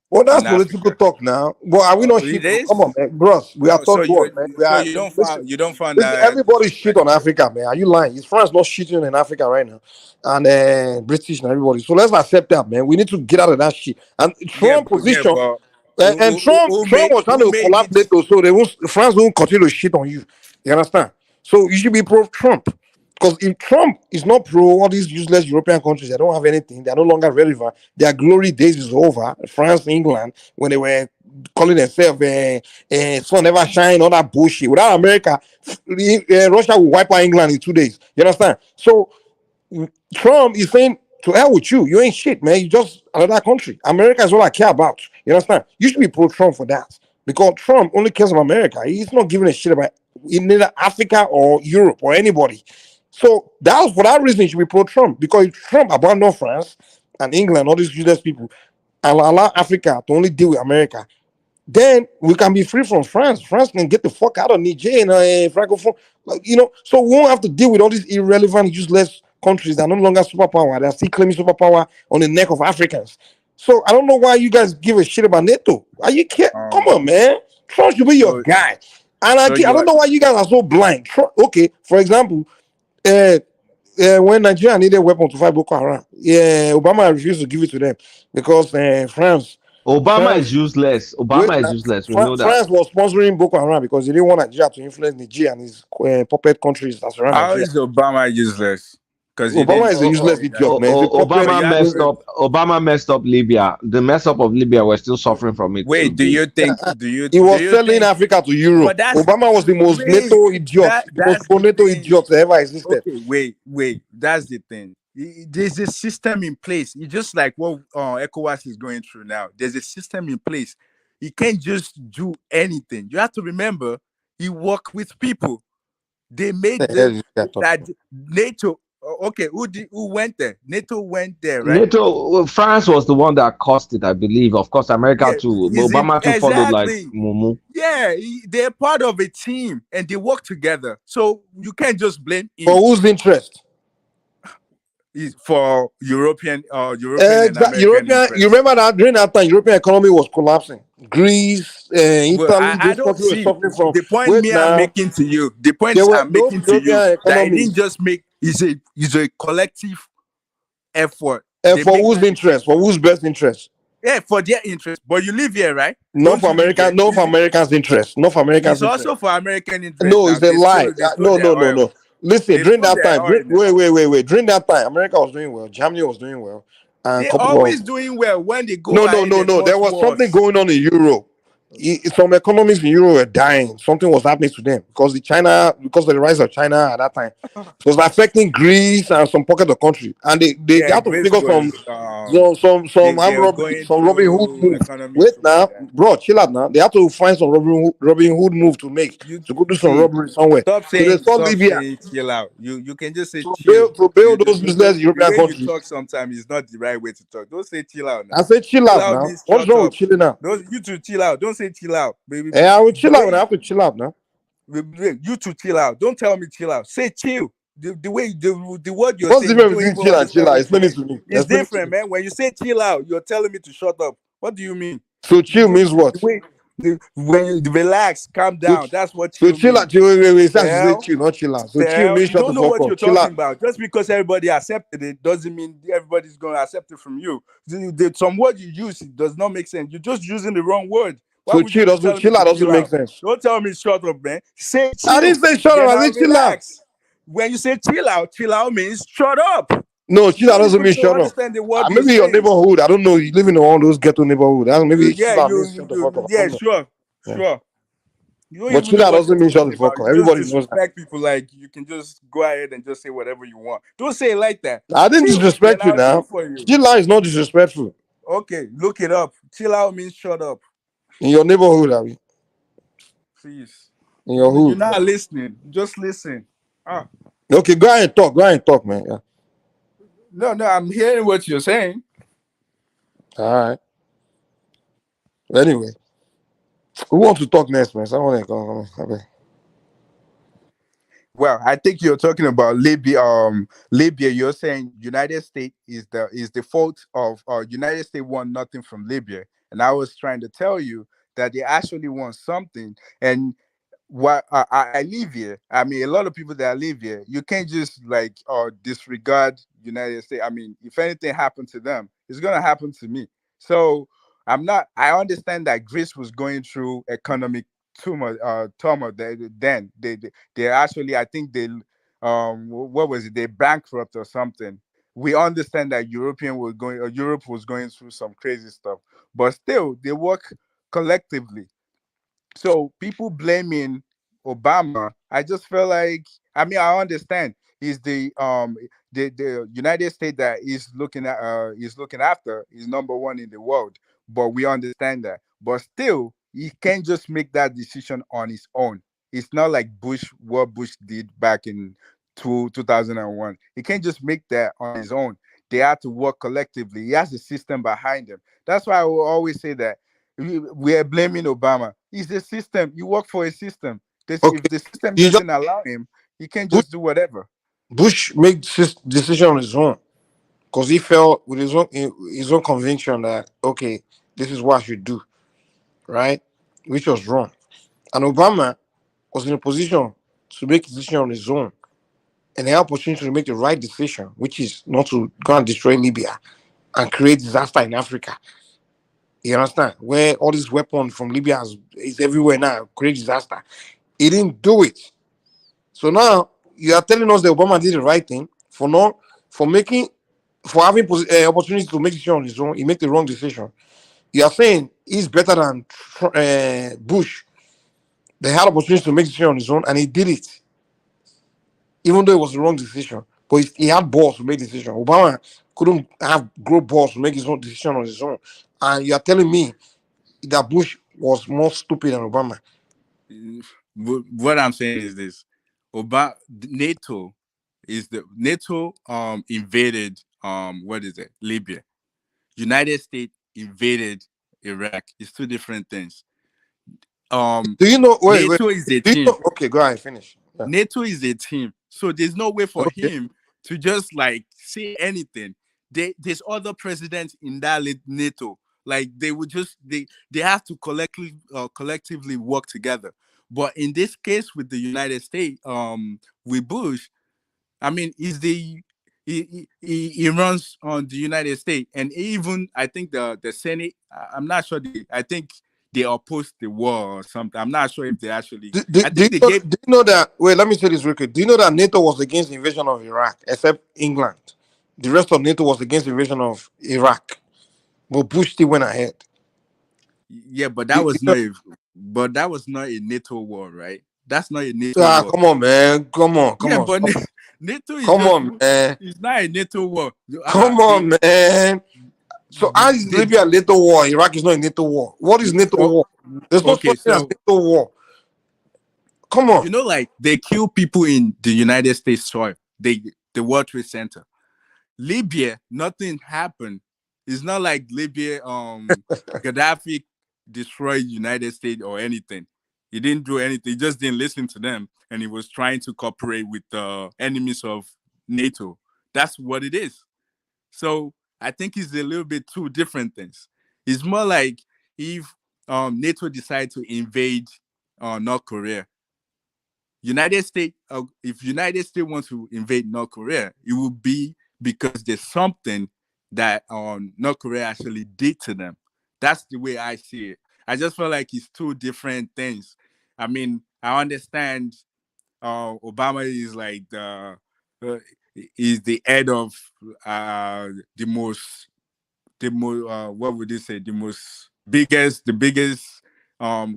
Well, that's political talk now. Well, are we not shit? Come on, man, bros. We are thought world, man. You don't find that everybody shit on Africa, man. Are you lying? Is France not shitting in Africa right now? And British and everybody. So let's accept that, man. We need to get out of that shit. And Trump position. Trump was trying to collapse NATO, so France won't continue to shit on you. You understand? So you should be pro-Trump. Because if Trump is not pro all these useless European countries, they don't have anything, they're no longer relevant, their glory days is over. France, England, when they were calling themselves sun never shine, all that bullshit. Without America, Russia will wipe out England in 2 days. You understand? So Trump is saying, to hell with you. You ain't shit, man. You just another country. America is all I care about. You understand? You should be pro-Trump for that. Because Trump only cares about America. He's not giving a shit about neither Africa or Europe or anybody. So that was for that reason he should be pro-Trump, because if Trump abandoned France and England, all these useless people, and allow Africa to only deal with America, then we can be free from France. France can get the fuck out of Niger and Francophone, so we won't have to deal with all these irrelevant, useless countries that are no longer superpower. They're still claiming superpower on the neck of Africans. So I don't know why you guys give a shit about NATO. Are you kidding? Come on, man. Trump should be your guy. And I don't know why you guys are so blind. Okay, for example, when Nigeria needed weapons to fight Boko Haram, Obama refused to give it to them because France is useless. Obama is useless. We know that. France was sponsoring Boko Haram because he didn't want Nigeria to influence Niger and his puppet countries that surround How Nigeria. is Obama useless? Because Obama is a useless idiot, man. Obama messed up Libya. The mess up of Libya, we're still suffering from it. Wait, do you think? He was selling Africa to Europe? Obama was the most NATO idiot, the most pro-NATO idiot that ever existed. Okay, wait. That's the thing. There's a system in place. It's just like what ECOWAS is going through now. There's a system in place. You can't just do anything. You have to remember, he worked with people. They made that NATO. Okay, who went there? NATO went there, right? NATO, France was the one that caused it, I believe. Of course, America too. Obama too followed like Mumu. Yeah, they're part of a team and they work together. So you can't just blame him. For whose interest? For European and American European. You remember that during that time, European economy was collapsing. Greece, Italy, I don't see the point I'm making to you. The point I'm making to you that he didn't just make. It's a collective effort. For whose interest? For whose best interest? Yeah, for their interest. But you live here, right? Not for America. Not for Americans' interest. Not for Americans' interest. It's also for American interest. No, it's a lie. No. Listen, during that time, wait. During that time, America was doing well. Germany was doing well. They're always doing well when they go. No. There was something going on in Europe. Some economies in Europe were dying. Something was happening to them because of the rise of China at that time. It was affecting Greece and some pocket of country, and they had to figure some Robin Hood move. Wait now, bro, chill out now. They have to find some Robin Hood move to go do some robbery somewhere. Stop saying chill out. You can just say to build those useless European countries. You talk sometimes is not the right way to talk. Don't say chill out now. I say chill out now. What's wrong with chilling out? You two chill out. Don't say chill out, baby. I will chill out. I have to chill out now. You two chill out. Don't tell me chill out. Say chill. The way the word you're What's saying. What's the difference between chill and chill out? Explain it to me. It's different, man. When you say chill out, you're telling me to shut up. What do you mean? So chill means what? When you relax, calm down. That's what chill means. So chill out. Wait. Say chill, not chill out. So chill means shut the fuck up. You don't know what you're talking about. Just because everybody accepted it doesn't mean everybody's going to accept it from you. Some word you use does not make sense. You're just using the wrong word. So chill out doesn't make sense. Don't tell me shut up, man. Say chill. I didn't say shut up. I said chill out. When you say chill out means shut up. No, chill out doesn't mean shut up. Maybe your neighborhood. I don't know. You live in all those ghetto neighborhoods. Maybe chill out means shut the fuck up. Yeah, sure. But chill out doesn't mean shut the fuck up. Everybody knows that. Disrespect people like you can just go ahead and just say whatever you want. Don't say it like that. I didn't disrespect you now. Chill out is not disrespectful. Okay, look it up. Chill out means shut up. In your neighborhood, Abby. Please. In your hood. You're not listening. Just listen. Okay, go ahead and talk, man. Yeah. No, I'm hearing what you're saying. All right. Anyway, who wants to talk next, man? Someone come. Well, I think you're talking about Libya. Libya, you're saying United States is the fault of United States won nothing from Libya, and I was trying to tell you that they actually want something. And what I live here, I mean, a lot of people that live here, you can't just disregard United States. I mean, if anything happened to them, it's gonna happen to me. So I understand that Greece was going through economic turmoil. Then they actually, I think they what was it? They bankrupt or something. We understand that Europe was going through some crazy stuff, but still they work collectively. So people blaming Obama, I just feel like, I mean, I understand is the United States that is looking after is number one in the world, but we understand that. But still, he can't just make that decision on his own. It's not like what Bush did back in to 2001. He can't just make that on his own. They have to work collectively. He has a system behind him. That's why I will always say that we are blaming Obama. It's the system. You work for a system. Okay, If the system you just doesn't allow him, he can't just do whatever. Bush made this decision on his own because he felt with his own conviction that okay, this is what I should do, right? Which was wrong. And Obama was in a position to make a decision on his own and an opportunity to make the right decision, which is not to go and destroy Libya and create disaster in Africa. You understand? Where all these weapons from Libya is everywhere now, create disaster. He didn't do it. So now you are telling us that Obama did the right thing for having opportunity to make decision on his own. He made the wrong decision. You are saying he's better than Bush. They had opportunity to make decision on his own, and he did it, even though it was the wrong decision. But he had balls to make decision. Obama couldn't grow balls to make his own decision on his own. And you are telling me that Bush was more stupid than Obama. What I'm saying is this: NATO invaded Libya. United States invaded Iraq. It's two different things. Do you know? NATO is a team. Okay, go ahead, finish. Yeah. NATO is a team, so there's no way for him to just like say anything. There's other presidents in that NATO. Like they would just they have to collectively work together. But in this case with the United States, with Bush, I mean, he runs on the United States, and even I think the Senate. I'm not sure. I think they opposed the war or something. I'm not sure if they actually. Do you know that? Wait, let me say this real quick. Do you know that NATO was against the invasion of Iraq, except England? The rest of NATO was against the invasion of Iraq, but Bush still went ahead. Yeah, but that was not a NATO war, right? That's not a NATO war. Come on, man. Come on. But NATO is man. It's not a NATO war. Come on, man. So how is Libya a NATO war? Iraq is not a NATO war. What is NATO war? There's no such thing as NATO war. Come on. You know, like they kill people in the United States soil. The World Trade Center. Libya, nothing happened. It's not like Libya, Gaddafi destroyed United States or anything. He didn't do anything. He just didn't listen to them, and he was trying to cooperate with the enemies of NATO. That's what it is. So I think it's a little bit two different things. It's more like if NATO decided to invade North Korea. United States, if United States wants to invade North Korea, it will be because there's something that North Korea actually did to them. That's the way I see it. I just feel like it's two different things. I mean, I understand Obama is like is the head of the most what would you say, the biggest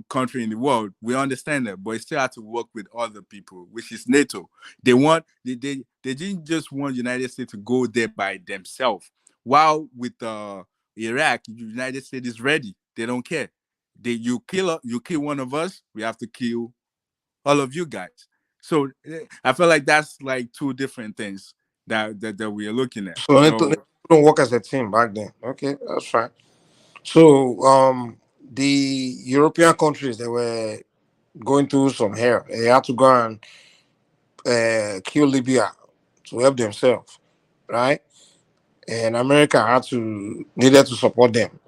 country in the world. We understand that, but it still have to work with other people, which is NATO. They didn't just want United States to go there by themselves. While with Iraq, United States is ready. They don't care. You kill one of us, we have to kill all of you guys. So I feel like that's like two different things that we are looking at. So NATO don't work as a team back then. Okay, that's right. So the European countries, they were going through some hell. They had to go and kill Libya to help themselves, right? And America needed to support them.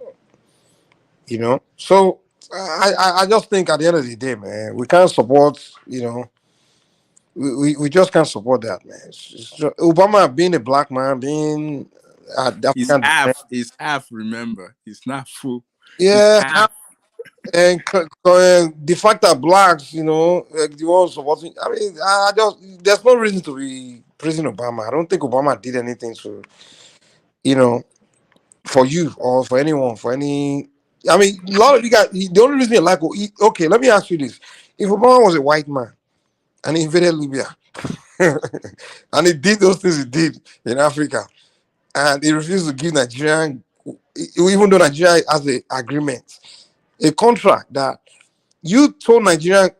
You know, so I just think at the end of the day, man, we can't support. You know, we just can't support that, man. It's just, Obama being a black man, being it's half. Remember, it's not full. Yeah, and the fact that blacks, you know, the ones supporting. I mean, there's no reason to be praising Obama. I don't think Obama did anything to, you know, for you or for anyone, for any. I mean, a lot of you guys. The only reason you like, okay, let me ask you this: if Obama was a white man and he invaded Libya, and he did those things he did in Africa, and he refused to give Nigerian, even though Nigeria has an agreement, a contract that you told Nigeria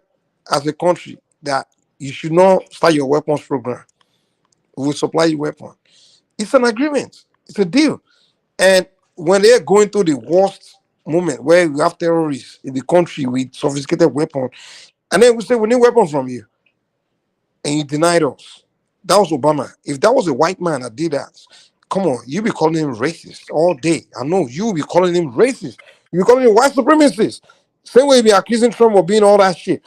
as a country that you should not start your weapons program, We will supply you weapons. It's an agreement. It's a deal. And when they're going through the worst moment where we have terrorists in the country with sophisticated weapons, and then we say we need weapons from you, and you denied us. That was Obama. If that was a white man that did that, come on, you be calling him racist all day. I know you be calling him racist. You be calling him white supremacist. Same way you be accusing Trump of being all that shit.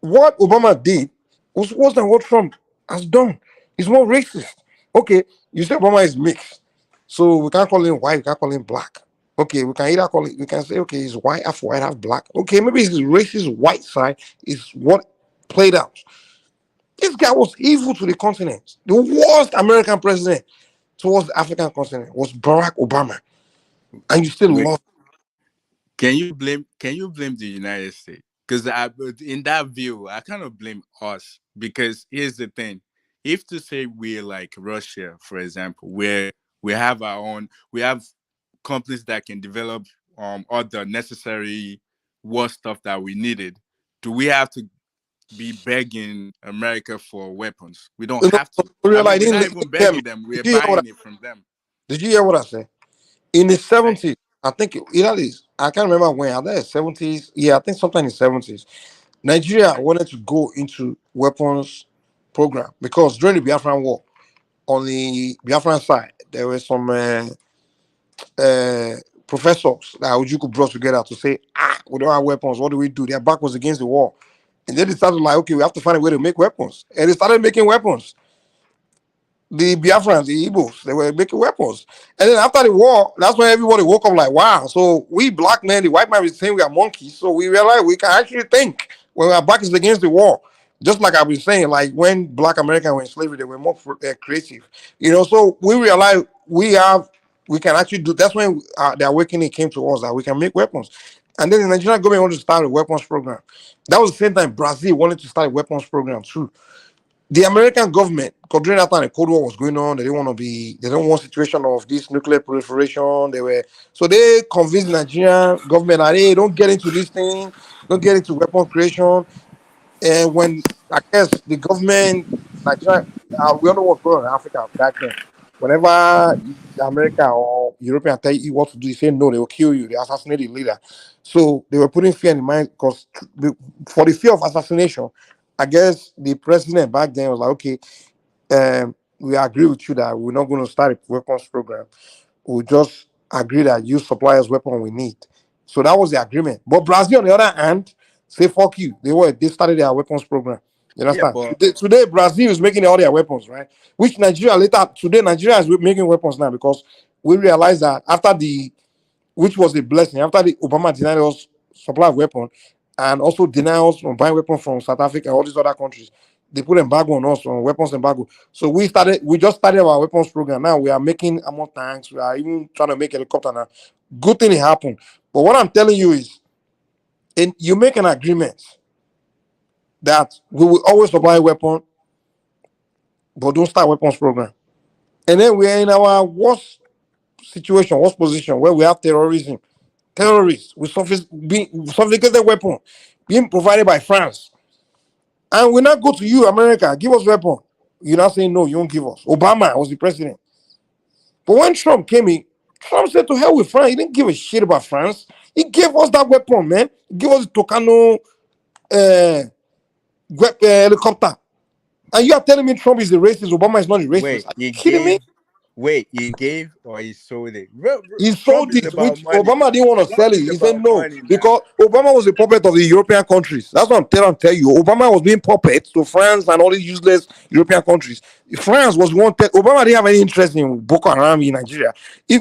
What Obama did was worse than what Trump has done. He's more racist. Okay, you say Obama is mixed, so we can't call him white, we can't call him black. Okay, we can either call it, we can say, okay, he's half white, half black. Okay, maybe his racist white side is what played out. This guy was evil to the continent. The worst American president towards the African continent was Barack Obama. And you still Wait, love can you blame the United States? Because in that view, I kind of blame us, because here's the thing. If to say we're like Russia, for example, where we have companies that can develop all the necessary war stuff that we needed, do we have to be begging America for weapons? We don't have to. I mean, we're not even begging them. We're buying it from them. Did you hear what I said? In the 70s, I think I can't remember when, I think it's 70s. Yeah, I think sometime in the 70s. Nigeria wanted to go into weapons program because during the Biafran War, on the Biafran side, there were some professors that Ojukwu brought together to say, we don't have weapons. What do we do? Their back was against the wall. And then they started like, okay, we have to find a way to make weapons. And they started making weapons. The Biafrans, the Igbos, they were making weapons. And then after the war, that's when everybody woke up like, wow, so we black men, the white man is saying we are monkeys. So we realized we can actually think when our back is against the wall. Just like I've been saying, like when black Americans were in slavery, they were more creative. So we realized we can actually do, that's when the awakening came to us that we can make weapons. And then the Nigerian government wanted to start a weapons program. That was the same time Brazil wanted to start a weapons program too. The American government, because during that time the Cold War was going on, they don't want situation of this nuclear proliferation. So they convinced the Nigerian government that, hey, don't get into this thing, don't get into weapon creation. And when I guess the government, Nigeria, we don't know what's going on in Africa back then. Whenever America or European tell you what to do, you say no, they will kill you, they assassinate the leader. So they were putting fear in the mind because for the fear of assassination, I guess the president back then was like, okay, we agree with you that we're not going to start a weapons program. We'll just agree that you supply us weapon we need. So that was the agreement. But Brazil, on the other hand, say fuck you. They started their weapons program. You Yeah, understand? but Today, Brazil is making all their weapons, right? Which Nigeria Nigeria is making weapons now because we realized that which was a blessing, after the Obama denied us supply of weapons and also denied us from buying weapons from South Africa, all these other countries. They put embargo on us, on weapons embargo. So we just started our weapons program. Now we are making ammo tanks. We are even trying to make helicopter now. Good thing it happened. But what I'm telling you is, you make an agreement that we will always supply weapon, but don't start weapons program. And then we are in our worst position where we have terrorists with sophisticated weapon being provided by France. And we not go to you, America, give us weapon. You're not saying no, you won't give us. Obama was the president. But when Trump came in, Trump said to hell with France. He didn't give a shit about France. He gave us that weapon, man. He gave us the Tucano helicopter. And you are telling me Trump is the racist, Obama is not the racist. Are you kidding me? He gave or he sold it? He sold it, which Obama didn't want to sell it. He said no, because Obama was a puppet of the European countries. That's what I'm tell you. Obama was being puppet to France and all these useless European countries. France was one. Obama didn't have any interest in Boko Haram in Nigeria.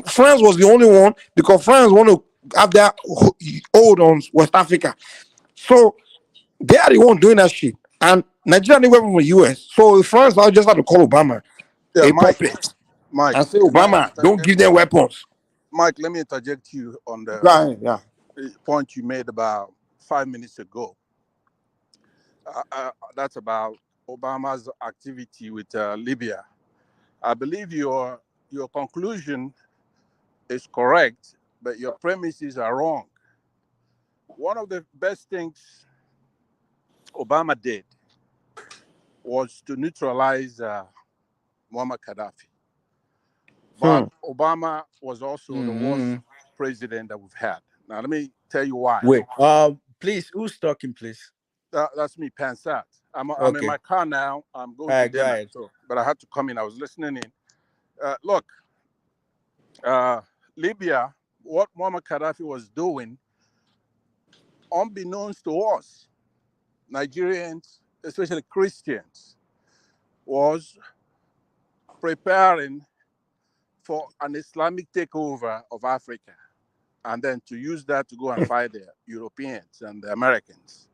France was the only one, because France want to have their hold on West Africa. So they are the one doing that shit. And Nigeria didn't weapon from the US. So France now just had to call Obama a puppet. Mike, and say, Obama, don't give them weapons. Mike, let me interject you on the point you made about 5 minutes ago. That's about Obama's activity with Libya. I believe your conclusion is correct, but your premises are wrong. One of the best things Obama did was to neutralize Muammar Gaddafi. But Obama was also the worst president that we've had. Now, let me tell you why. Wait, please, who's talking, please? That's me, Pansat. I'm in Okay. my car now. I'm going All to right, go dinner. ahead. So, but I had to come in. I was listening in. Look, Libya, what Muammar Gaddafi was doing, unbeknownst to us, Nigerians, especially Christians, was preparing for an Islamic takeover of Africa, and then to use that to go and fight the Europeans and the Americans.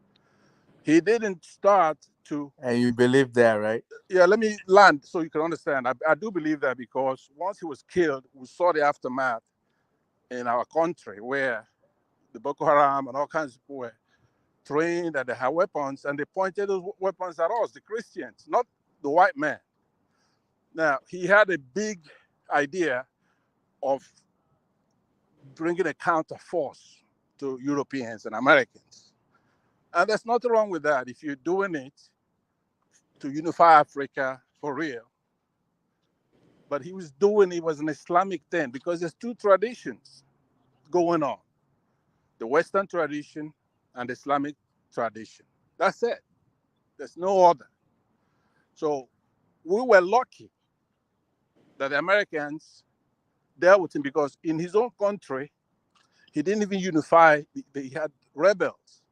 He didn't start to... And you believe that, right? Yeah, let me land so you can understand. I do believe that, because once he was killed, we saw the aftermath in our country, where the Boko Haram and all kinds of people were trained and they had weapons, and they pointed those weapons at us, the Christians, not the white man. Now, he had a big idea of bringing a counter force to Europeans and Americans. And there's nothing wrong with that if you're doing it to unify Africa for real. But he was doing it was an Islamic thing, because there's two traditions going on: the Western tradition and the Islamic tradition. That's it. There's no other. So we were lucky that the Americans dealt with him, because in his own country, he didn't even unify. He had rebels.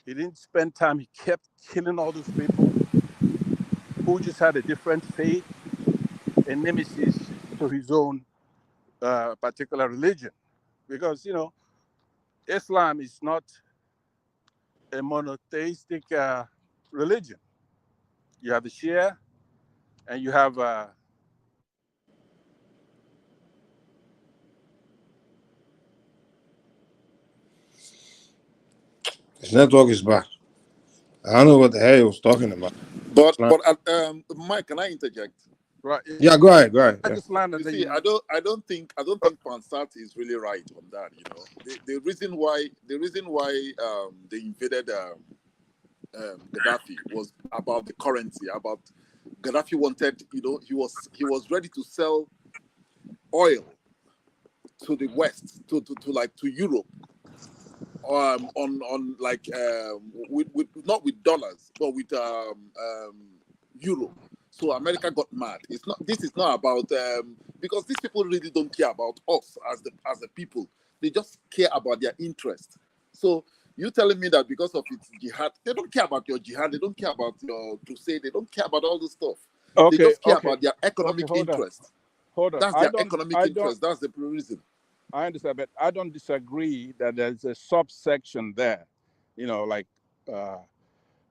He didn't spend time. He kept killing all those people who just had a different faith and nemesis to his own particular religion. Because, you know, Islam is not a monotheistic religion. You have the Shia, and you have... His network is back. I don't know what the hell he was talking about. But Mike, can I interject? Right. Yeah, go ahead. Go ahead. I just landed. You see, I don't think Pansat is really right on that. You know, the reason why they invaded Gaddafi was about the currency. About Gaddafi wanted, you know, he was ready to sell oil to the West, to Europe, on like with not with dollars, but with euro. So America got mad. This is not about because these people really don't care about us as the people. They just care about their interest. So you telling me that because of its jihad, they don't care about your jihad, they don't care about your crusade, they don't care about all this stuff. Okay, they just care about their economic interest. Hold on. That's their economic interest. That's the reason. I understand, but I don't disagree that there's a subsection there. You know, like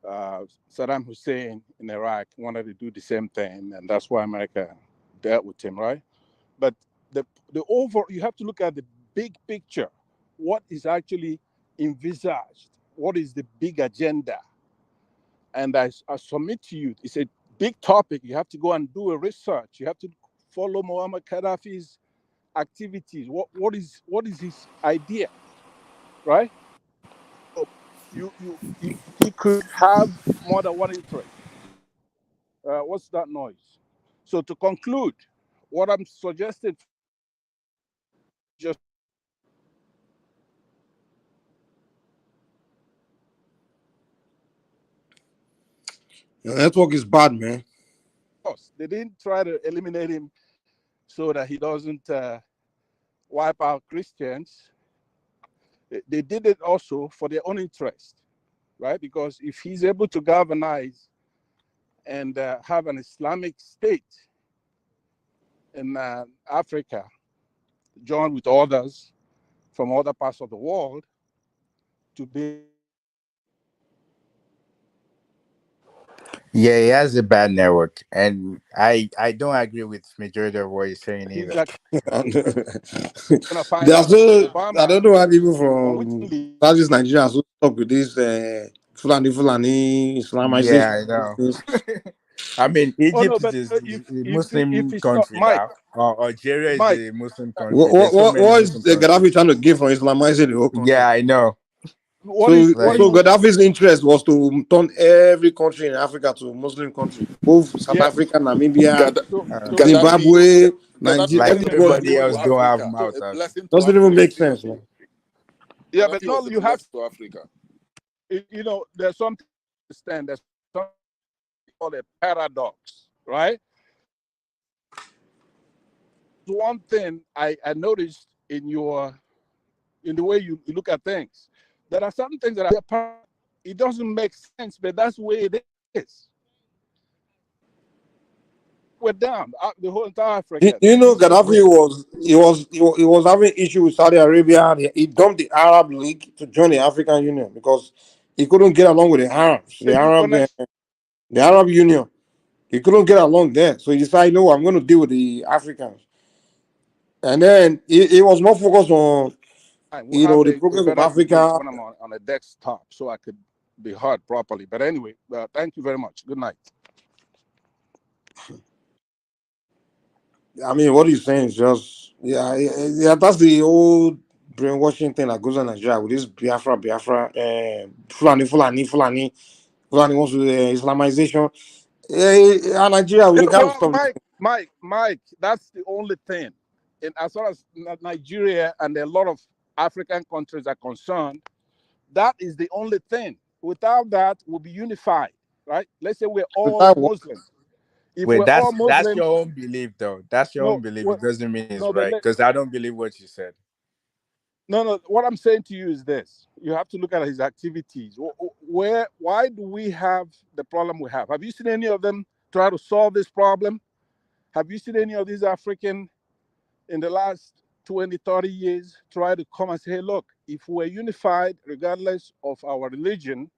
Saddam Hussein in Iraq wanted to do the same thing, and that's why America dealt with him, right? But the you have to look at the big picture. What is actually envisaged? What is the big agenda? And I submit to you, it's a big topic. You have to go and do a research. You have to follow Muammar Gaddafi's activities. What is his idea, right? So he could have more than one interest. What's that noise? So to conclude, what I'm suggesting, just Your network is bad, man. they didn't try to eliminate him so that he doesn't wipe out Christians. They did it also for their own interest, right? Because if he's able to galvanize and have an Islamic state in Africa, join with others from other parts of the world to be... Yeah, he has a bad network, and I don't agree with majority of what he's saying either. I don't know why people from Southeast Nigeria are so stuck with this Fulani Islamization. Yeah, I know. I mean, Egypt is a Muslim country now. Algeria is a Muslim country. What is the Gaddafi trying to give for Islamizing the whole country? Yeah, I know. So Gaddafi's interest was to turn every country in Africa to a Muslim country, both South Africa, Namibia, Zimbabwe, Nigeria, like everybody. everybody else don't have So mouth. a blessing to Doesn't even Africa. make sense, man. Yeah, but Gaddafi no, was a you have blessing to Africa. there's something to understand. There's something called a paradox, right? One thing I noticed in the way you look at things, there are some things that are it doesn't make sense, but that's the way it is. We're down the whole entire Africa. You know, Gaddafi was having issue with Saudi Arabia. He dumped the Arab League to join the African Union because he couldn't get along with the Arabs, the Arab Union. He couldn't get along there, so he decided, no, I'm going to deal with the Africans. And then he was more focused on, We'll the have progress a of better debate Africa. when I'm on a desktop, so I could be heard properly. But anyway, thank you very much. Good night. I mean, what he's saying is just, yeah, that's the old brainwashing thing that goes on in Nigeria with this Biafra, Fulani wants to Islamization. Nigeria, we got to stop. Mike, that's the only thing. And as far as Nigeria and a lot of African countries are concerned, that is the only thing. Without that, we'll be unified, right? Let's say we're all Muslims. If Wait, we're all Muslims, that's your own belief, though. That's your own belief. It doesn't mean it's right, because I don't believe what you said. No. What I'm saying to you is this: you have to look at his activities. Why do we have the problem we have? Have you seen any of them try to solve this problem? Have you seen any of these African in the last 20, 30 years try to come and say, hey, look, if we're unified, regardless of our religion,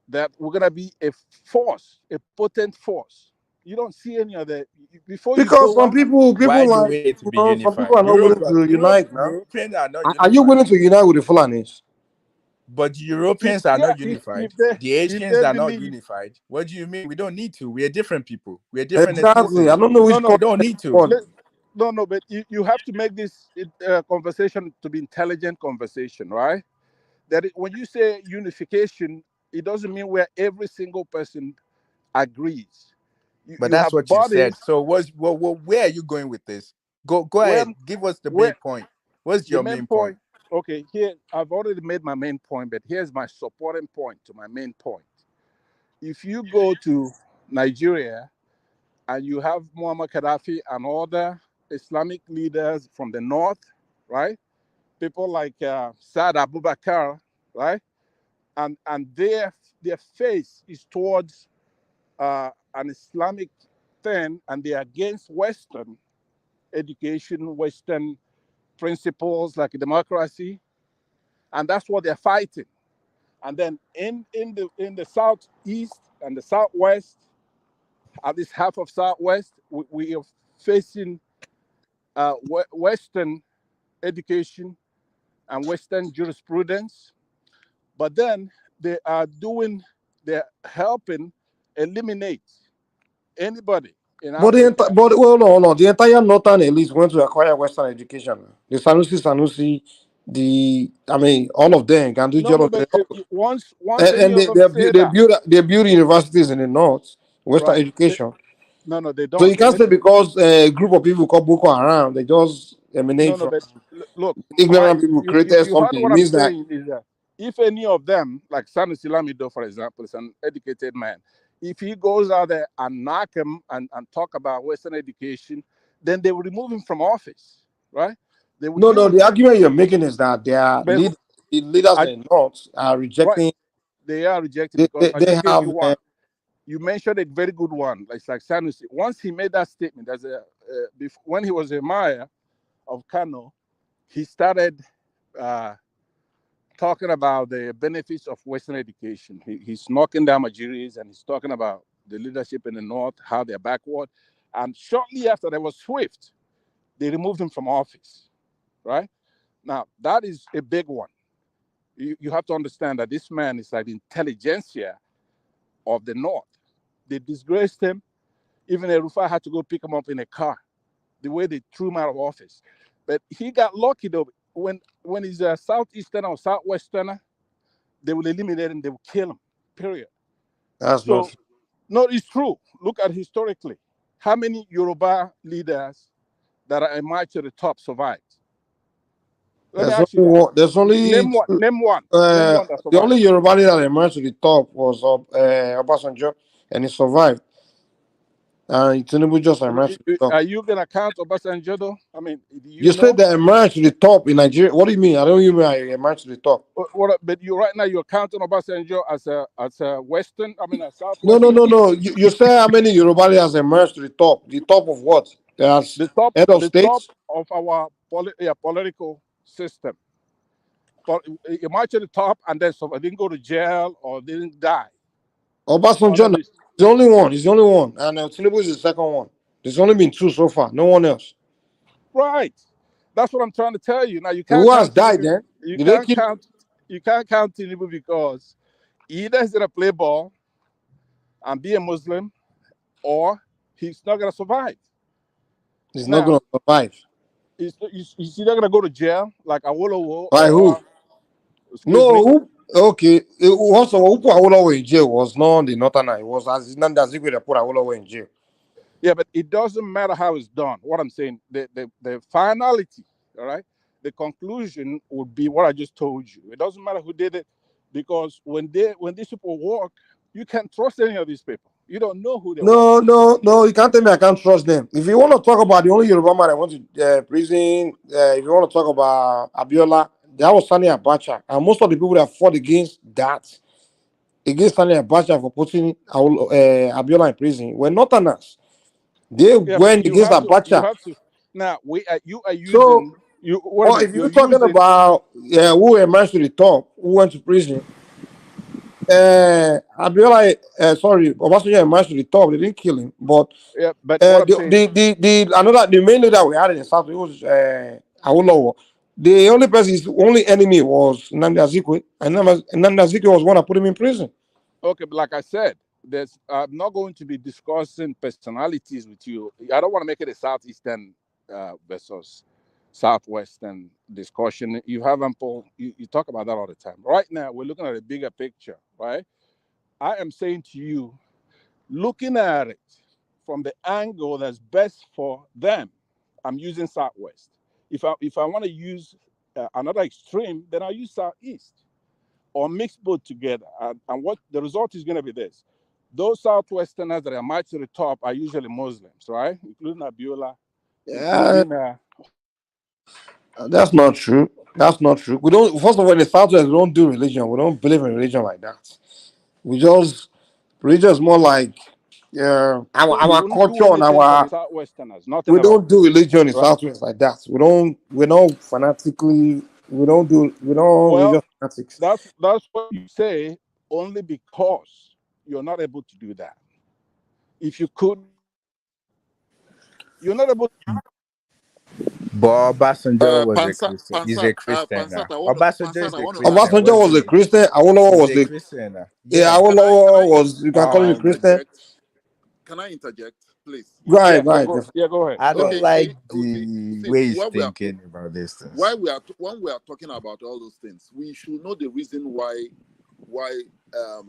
that we're going to be a force, a potent force? You don't see any of that. Because some people why like, do we need to be some unified? people are not willing to unite now. Europeans are not unified. Are you willing to unite with the Fulanis? But Europeans are not unified. The Asians are not unified. What do you mean? We don't need to. We are different people. We are different. Exactly. I don't know which we don't need to. No, but you have to make this conversation to be intelligent conversation, right? That when you say unification, it doesn't mean where every single person agrees. But that's what you said. So where are you going with this? Go ahead. Give us the main point. What's your main point? Okay, here I've already made my main point, but here's my supporting point to my main point. If you go to Nigeria and you have Muammar Gaddafi and other Islamic leaders from the north, right? People like Saad Abubakar, right? And their face is towards an Islamic thing, and they're against Western education, Western principles like democracy, and that's what they're fighting. And then in the southeast and the southwest, at least half of southwest, we are facing Western education and Western jurisprudence. But then they're helping eliminate anybody in Africa. The entire northern elite went to acquire Western education. The Sanusi, all of them can do once and they build universities in the north, Western education. No, they don't. So you can't say because a group of people called Boko Haram, they just emanate from look, ignorant people created you heard something. what It means I'm that saying is that if any of them, like Sanusi Lamido, for example, is an educated man, if he goes out there and knock him and talk about Western education, then they will remove him from office, right? the argument you're making is that the leaders in the north are rejecting. Right. They are rejecting because they have. You mentioned a very good one, like Sanusi. Once he made that statement, when he was a mayor of Kano, he started talking about the benefits of Western education. He's knocking down Majiris and he's talking about the leadership in the north, how they're backward. And shortly after, there was Swift. They removed him from office, right? Now, that is a big one. You have to understand that this man is like the intelligentsia of the north. They disgraced him. Even Rufai had to go pick him up in a car, the way they threw him out of office. But he got lucky, though. When he's a southeasterner or southwesterner, they will eliminate him, they will kill him, period. That's not true. No, it's true. Look at historically. How many Yoruba leaders that are emerged to the top survived? Let me ask you that. There's only name one. Name one that survived. The only Yoruba leader that emerged to the top was Obasanjo, and he survived. Tinubu just emerged to the top. Are you gonna count Obasanjo though? I mean, You said that emerged to the top in Nigeria. What do you mean? I don't even mean I emerged to the top. But you right now you're counting Obasanjo as a Western. I mean, a South. No. You say how many Yoruba leaders emerged to the top? The top of what? The top. Head of the states? top of our political system. But you march to the top, and then so didn't go to jail or didn't die. Obasanjo is the only one. He's the only one, and Tinubu is the second one. There's only been two so far. No one else. Right. That's what I'm trying to tell you. Now you can't. Who has died then? You can't count. You can't count Tinubu because either he's gonna play ball and be a Muslim, or he's not gonna survive. He's not gonna survive. He's either gonna go to jail like Awolowo. By who? No. Okay. Also, who put Awolowo in jail was not the Northerner. It was Nnamdi Azikiwe that put Awolowo in jail. Yeah, but it doesn't matter how it's done. What I'm saying, the finality, all right, the conclusion would be what I just told you. It doesn't matter who did it, because when these people work, you can't trust any of these people. You don't know who they are. No. You can't tell me I can't trust them. If you want to talk about the only Yoruba man that went to prison, if you want to talk about Abiola, that was Sani Abacha, and most of the people that fought against Sani Abacha for putting Abiola in prison were Northerners. They went against Abacha. Now you are using if you're talking about who emerged to the top, who went to prison, Abiola, Obasanjo emerged to the top. They didn't kill him, but the main leader we had in the South was Awolowo. The only person, his only enemy was Nnamdi Azikiwe, and Nnamdi Azikiwe was one that put him in prison. Okay, but like I said, I'm not going to be discussing personalities with you. I don't want to make it a Southeastern versus Southwestern discussion. You have ample, you talk about that all the time. Right now, we're looking at a bigger picture, right? I am saying to you, looking at it from the angle that's best for them, I'm using Southwest. If I want to use another extreme, then I'll use Southeast, or mix both together. And what the result is going to be this. Those Southwesterners that are marched to the top are usually Muslims, right? Including Abiola. That's not true. That's not true. We don't. First of all, in the Southwest, we don't do religion. We don't believe in religion like that. Religion is more like our culture and our. We don't do religion in Southwest like that. We don't fanatically. We don't religious fanatics. That's what you say only because you're not able to do that. If you could, you're not able to. But Obasanjo was a Christian. He's a Christian now. Obasanjo was a Christian. Awolowo was a Christian. Yeah, Awolowo was. You can call him a Christian. Can I interject, please? Right. Yeah, go ahead. I don't like the way he's thinking about this things. When we are talking about all those things, we should know the reason why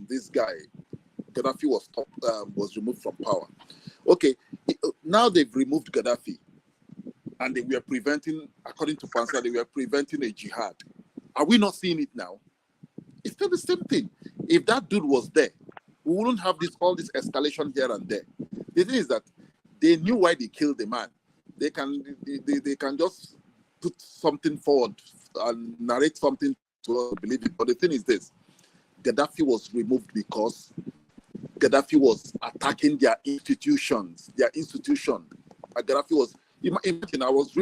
this guy Gaddafi was removed from power. Okay, now they've removed Gaddafi, and they were preventing, according to Pansa, they were preventing a jihad. Are we not seeing it now? It's still the same thing. If that dude was there, we wouldn't have all this escalation here and there. The thing is that they knew why they killed the man. They can just put something forward and narrate something to us to believe it. But the thing is this: Gaddafi was removed because Gaddafi was attacking their institutions. Gaddafi was. Imagine, I was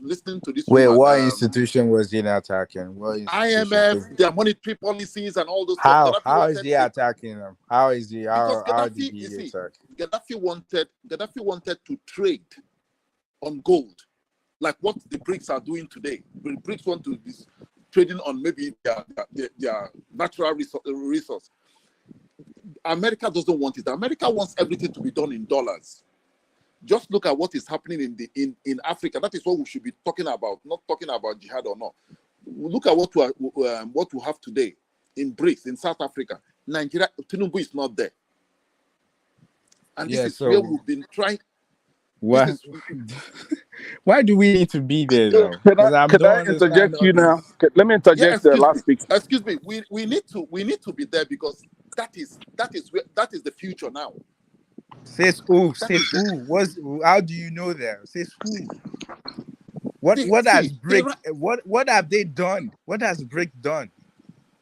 listening to this. Wait, what institution was he attacking? IMF, their monetary policies, and all those. How is he attacking them? How is he? How did he attack? Gaddafi wanted to trade on gold, like what the BRICS are doing today. The BRICS want to be trading on maybe their natural resource. America doesn't want it. America wants everything to be done in dollars. Just look at what is happening in Africa. That is what we should be talking about, not talking about jihad or not. Look at what we have today. in BRICS in South Africa, Nigeria, Tinubu is not there. And this is where we've been trying. What? Why do we need to be there though? Because I Could I don't understand interject all you now? this. Let me interject the last speaker. Excuse me. We need to be there because that is the future now. Says who? Says who? How do you know that? Says who? What has what have they done? What has BRICS done?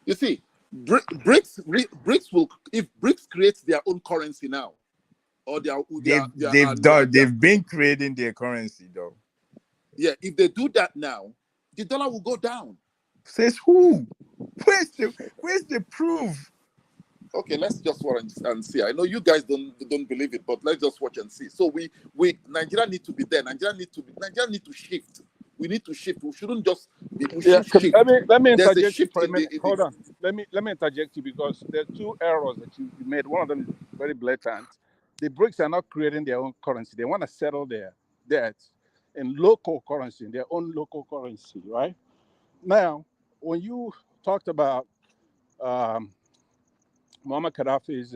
You see, BRICS will, if BRICS creates their own currency now, or they've been creating their currency though. Yeah, if they do that now, the dollar will go down. Says who? Where's the proof? Okay, let's just watch and see. I know you guys don't believe it, but let's just watch and see. So we Nigeria need to be there. Nigeria need to shift. We need to shift. We shouldn't just shift. Let me There's interject you for a minute. Hold on. Let me interject you because there are two errors that you made. One of them is very blatant. The BRICS are not creating their own currency. They want to settle their debts in local currency, in their own local currency, right? Now, when you talked about Muammar Gaddafi's,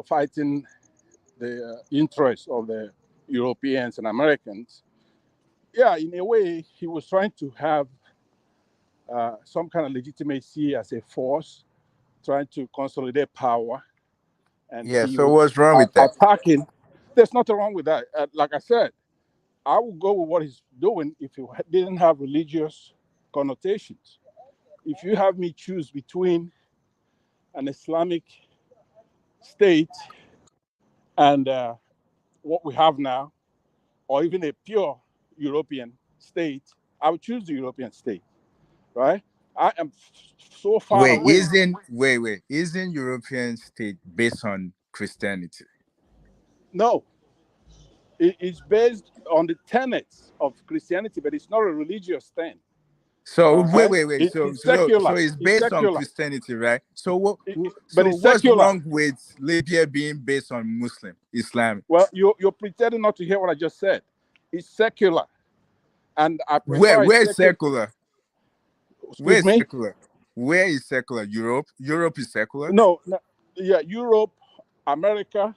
fighting the interests of the Europeans and Americans, yeah, in a way, he was trying to have some kind of legitimacy as a force, trying to consolidate power. And yeah, so what's wrong with that? Attacking. There's nothing wrong with that. Like I said, I would go with what he's doing if it didn't have religious connotations. If you have me choose between an Islamic state and what we have now, or even a pure European state, I would choose the European state, right? I am so far away. Isn't European state based on Christianity? No. It's based on the tenets of Christianity, but it's not a religious thing. So wait. It's secular. So it's based on Christianity, right? So what's wrong with Libya being based on Muslim Islam? Well, you're pretending not to hear what I just said. It's secular, and I prefer where's secular? Where's secular? Where is secular? Europe is secular? No, yeah, Europe, America,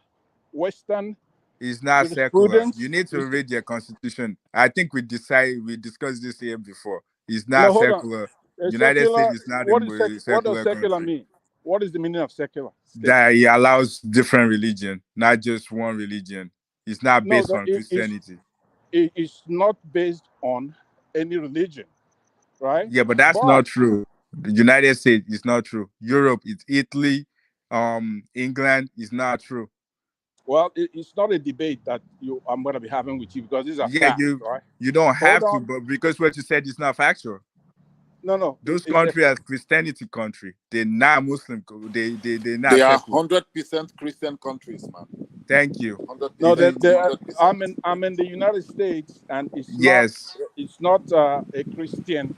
Western. It's not secular. You need to read your constitution. I think we discussed this here before. It's not secular. United States is not a secular What does secular country. mean? What is the meaning of secular? That it allows different religion, not just one religion. It's not based on Christianity. It's not based on any religion, right? Yeah, but that's not true. The United States is not true. Europe, it's Italy, England is not true. Well, it's not a debate that I'm going to be having with you because these are facts, right? You don't have to, but because what you said is not factual. No. Those countries are Christianity country. They're not Muslim. They're not. They are 100% Christian countries, man. Thank you. No, I'm in the United States, and it's not a Christian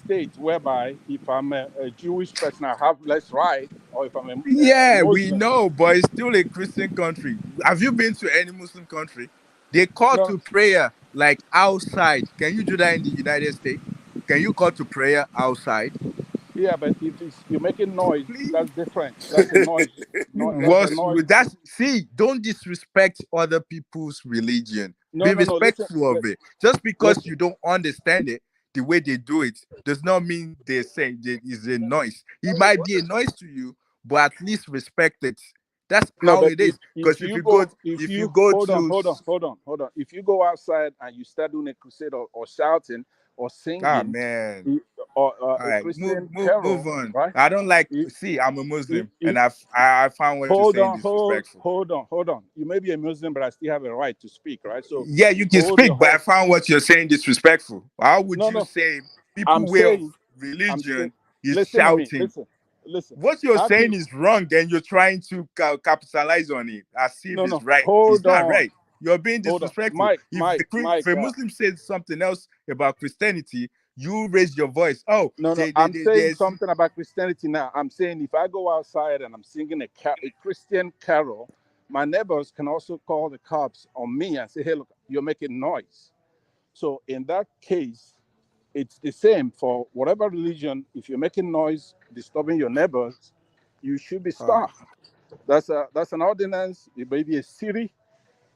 state whereby if I'm a Jewish person, I have less right, or if I'm a Muslim, we know, but it's still a Christian country. Have you been to any Muslim country? They call to prayer like outside. Can you do that in the United States? Can you call to prayer outside? Yeah, but if you're making noise, that's different. That's a noise. Don't disrespect other people's religion. Be respectful of it. Just because you don't understand it, the way they do it does not mean they're saying it is a noise. It might be a noise to you, but at least respect it. That's how it is. Because if you go hold on. If you go outside and you start doing a crusade or shouting or singing, or a Christian carol, move on. Right? I don't like. I'm a Muslim, and I found what you're saying disrespectful. Hold on. You may be a Muslim, but I still have a right to speak, right? So yeah, you can speak, but I found what you're saying disrespectful. How would you say people way of religion is shouting? Listen. What you're saying is wrong, and you're trying to capitalize on it as if it's right. It's not right. You're being disrespectful. If a Muslim says something else about Christianity, you raise your voice. I'm saying something about Christianity now. I'm saying if I go outside and I'm singing a Christian carol, my neighbors can also call the cops on me and say, hey, look, you're making noise. So in that case, it's the same for whatever religion. If you're making noise, disturbing your neighbors, you should be stopped. That's an ordinance. It may be a city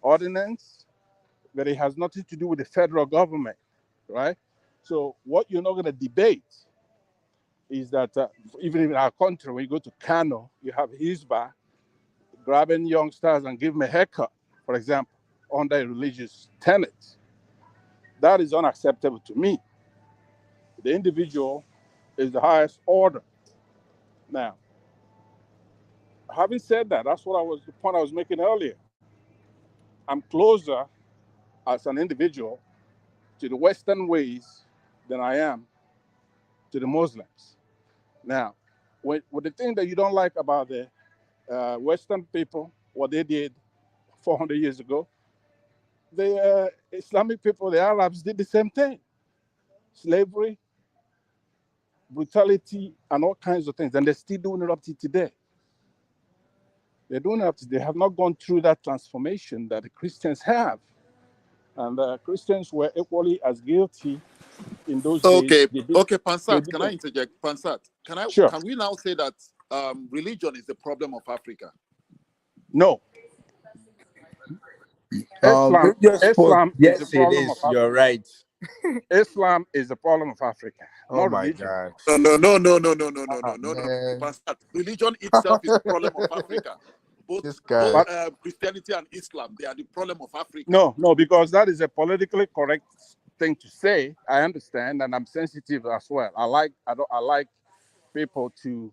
ordinance, but it has nothing to do with the federal government, right? So what you're not going to debate is that even in our country, when you go to Kano, you have Hizbah grabbing youngsters and give them a haircut, for example, under a religious tenet. That is unacceptable to me. The individual is the highest order. Now, having said that, that's the point I was making earlier. I'm closer as an individual to the Western ways than I am to the Muslims. Now, with the thing that you don't like about the Western people, what they did 400 years ago, the Islamic people, the Arabs, did the same thing. Slavery, brutality, and all kinds of things. And they're still doing it up to today. They're doing it up to They have not gone through that transformation that the Christians have. And Christians were equally as guilty in those days. Okay, Pansat, can I interject? Pansat, can we now say that religion is the problem of Africa? No. Islam is the problem of Africa. You're right. Islam is the problem of Africa. Oh not my religion. God. No. Pansat, religion itself is the problem of Africa. Both Christianity and Islam, they are the problem of Africa. No, because that is a politically correct thing to say. I understand, and I'm sensitive as well. I like people to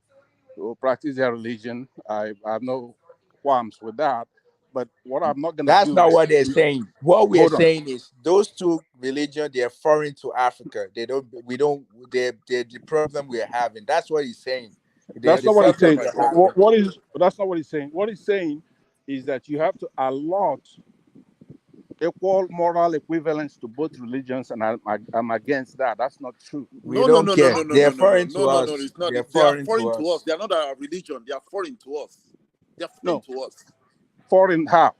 practice their religion. I have no qualms with that. But what I'm not going to do. That's not what they're saying. What we're saying is those two religions, they're foreign to Africa. They're the problem we're having. That's what he's saying. That's not what he's saying. That's not what he's saying. What he's saying is that you have to allot equal moral equivalence to both religions, and I'm against that. That's not true. We don't care. They're foreign to us. It's not. They are foreign to us. They are not our religion. They are foreign to us. They are foreign to us. Foreign how?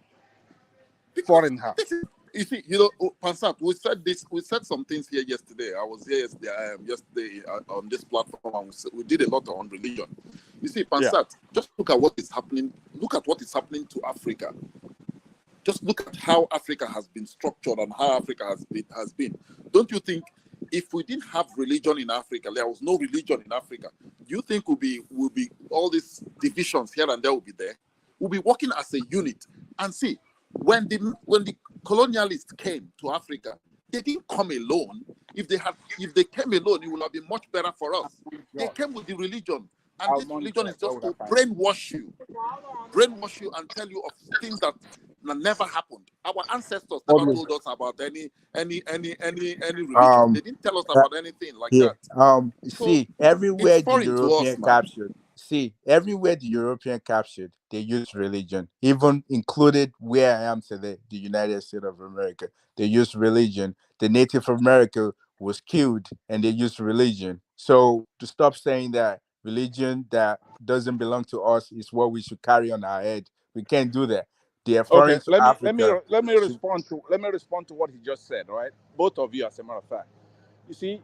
Foreign how? You see, Pansat, we said some things here yesterday. I was here yesterday on this platform, and we did a lot on religion. You see, Pansat, just look at what is happening. Look at what is happening to Africa. Just look at how Africa has been structured and how Africa has been. Don't you think if we didn't have religion in Africa, there was no religion in Africa, do you think will be all these divisions here and there will be there? We'll be working as a unit. And see, when the colonialists came to Africa, they didn't come alone. If they came alone, it would have been much better for us. They came with the religion. And this religion is just to brainwash you and tell you of things that never happened. Our ancestors never told us about any religion. They didn't tell us about anything like that. See, everywhere the European captured. See, everywhere the European captured, they used religion, even included where I am today, the United States of America. They used religion. The Native American was killed, and they used religion. So to stop saying that religion that doesn't belong to us is what we should carry on our head, we can't do that. They are foreign to Africa. Let me respond to what he just said. Right, both of you, as a matter of fact. You see,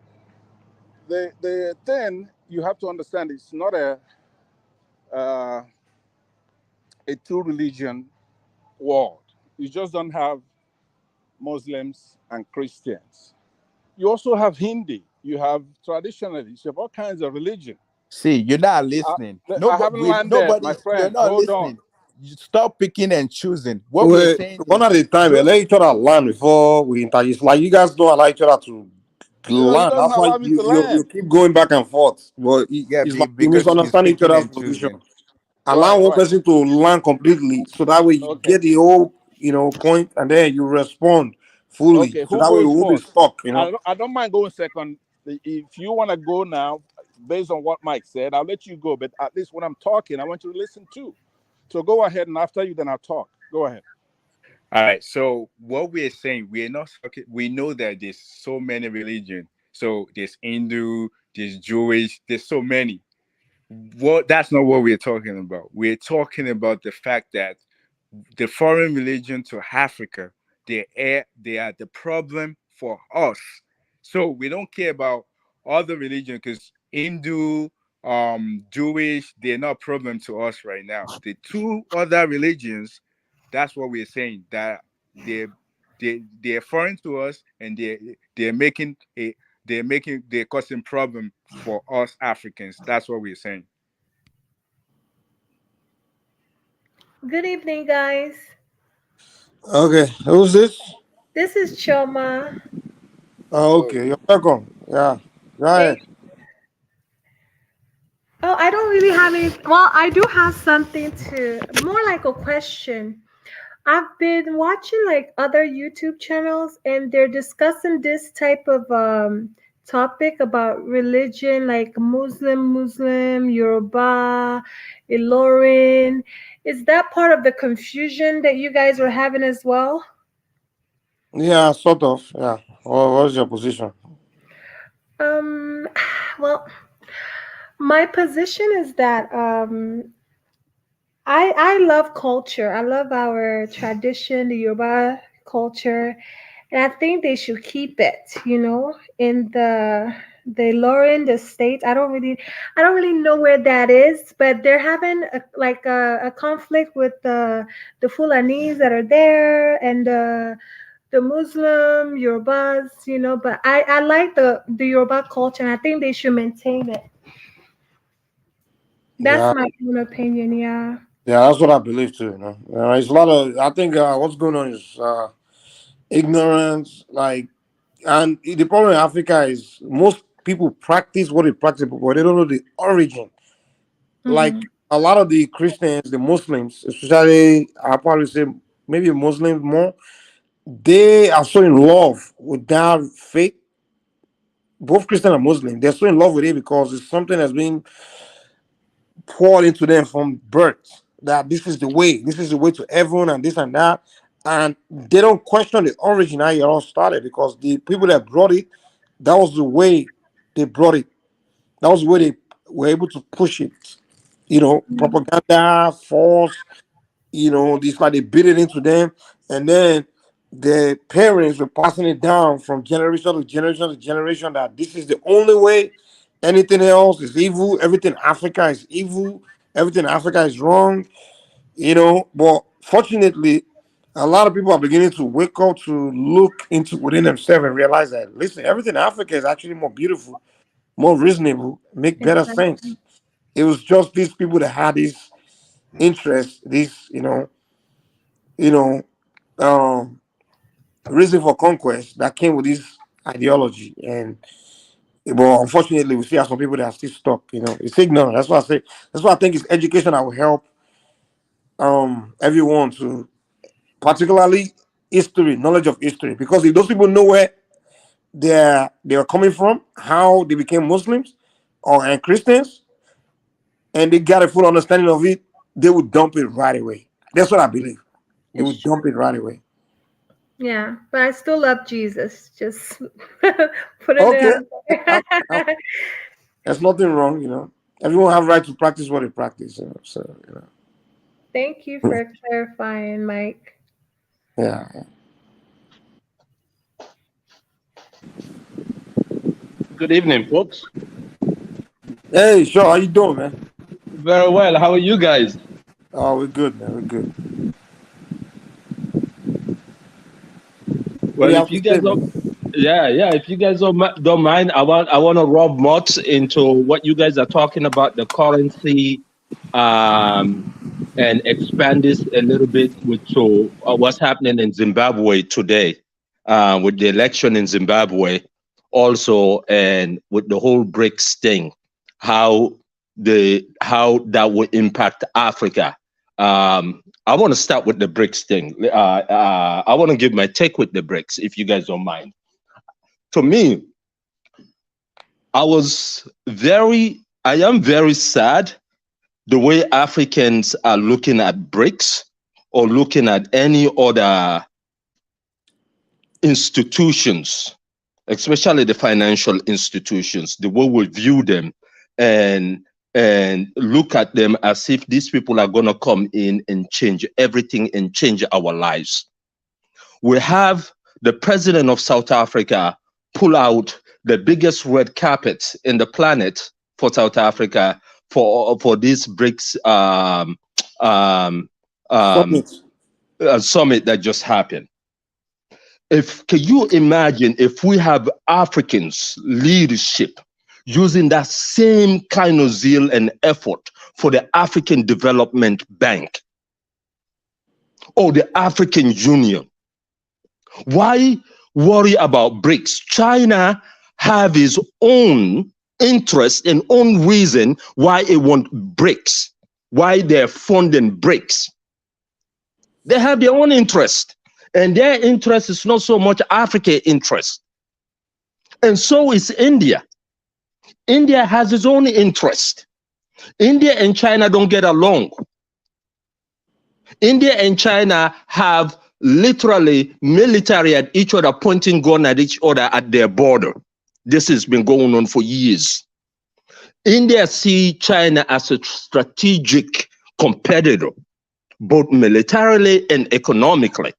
the thing you have to understand is not a two-religion world. You just don't have Muslims and Christians. You also have Hindi. You have traditionalists. You have all kinds of religion. See, you're not listening. Nobody, my friend. You're not Hold listening. on. You stop picking and choosing. What we're saying one at a time. Let each other learn before we interject. Like you guys don't allow each other to learn. That's why you keep going back and forth. But it's like you misunderstand each other's position. Allow one person to learn completely, so that way you get the whole point, and then you respond fully. Okay, so that way we won't be stuck. I don't mind going second. If you want to go now, based on what Mike said, I'll let you go. But at least when I'm talking, I want you to listen too. So go ahead, and after you, then I'll talk. Go ahead. All right. So what we're saying, we're not. We know that there's so many religions. So there's Hindu, there's Jewish, there's so many. That's not what we're talking about. We're talking about the fact that the foreign religion to Africa, they are the problem for us. So we don't care about other religion because Hindu, Jewish, they're not a problem to us right now. The two other religions, that's what we're saying, that they're foreign to us, and they're causing problem for us Africans. That's what we're saying. Good evening, guys. Okay, who's this? This is Choma. Oh, okay, you're welcome. Yeah, go ahead. Oh, I don't really have any. Well, I do have something more like a question. I've been watching like other YouTube channels, and they're discussing this type of topic about religion, like Muslim, Yoruba, Ilorin. Is that part of the confusion that you guys were having as well? Yeah, sort of. Yeah. What's your position? Well, my position is that I love culture. I love our tradition, the Yoruba culture, and I think they should keep it. In the Lauren, the state. I don't really know where that is, but they're having a conflict with the Fulanis that are there, and the Muslim Yorubas. But I like the Yoruba culture, and I think they should maintain it. That's Yeah, my own opinion. Yeah. yeah, that's what I believe too. It's a lot of. I think what's going on is ignorance. And the problem in Africa is most people practice what they practice, but they don't know the origin. Like a lot of the Christians, the Muslims, especially, I probably say maybe Muslims more, they are so in love with that faith. Both Christian and Muslim, they're so in love with it because it's something that's been poured into them from birth. That this is the way to heaven, and this and that. And they don't question the origin how it all started, because the people that brought it, that was the way they brought it. That was the way they were able to push it. Propaganda, force, this, like, they beat it into them. And then their parents were passing it down from generation to generation to generation, that this is the only way. Anything else is evil. Everything Africa is evil. Everything Africa is wrong. But fortunately, a lot of people are beginning to wake up, to look into within themselves and realize that, listen, everything in Africa is actually more beautiful, more reasonable, make better sense. It was just these people that had this interest, this, reason for conquest, that came with this ideology. But unfortunately, we see some people that are still stuck. It's ignorant. That's why I say. That's why I think it's education that will help everyone to, particularly history, knowledge of history. Because if those people know where they are coming from, how they became Muslims and Christians, and they got a full understanding of it, they would dump it right away. That's what I believe. They would dump it right away. Yeah, but I still love Jesus. Just put it there. There's nothing wrong. Everyone have right to practice what they practice. Thank you for clarifying, Mike. Yeah. Good evening, folks. Hey, sure. How you doing, man? Very well. How are you guys? Oh, we're good, man. We're good. Well, if you guys if you guys don't mind, I want to rub mud into what you guys are talking about, the currency, and expand this a little bit with what's happening in Zimbabwe today, with the election in Zimbabwe, also, and with the whole BRICS thing, how that will impact Africa. I want to start with the BRICS thing. I want to give my take with the BRICS, if you guys don't mind. To me, I am very sad the way Africans are looking at BRICS or looking at any other institutions, especially the financial institutions, the way we view them and look at them as if these people are going to come in and change everything and change our lives. We have the president of South Africa pull out the biggest red carpet in the planet for South Africa for this BRICS summit that just happened. Can you imagine if we have Africans leadership using that same kind of zeal and effort for the African Development Bank or the African Union? Why worry about BRICS? China have its own interest and own reason why it want BRICS, why they're funding BRICS. They have their own interest, and their interest is not so much African interest. And so is India. India has its own interest. India and China don't get along. India and China have literally military at each other, pointing gun at each other at their border. This has been going on for years. India sees China as a strategic competitor, both militarily and economically.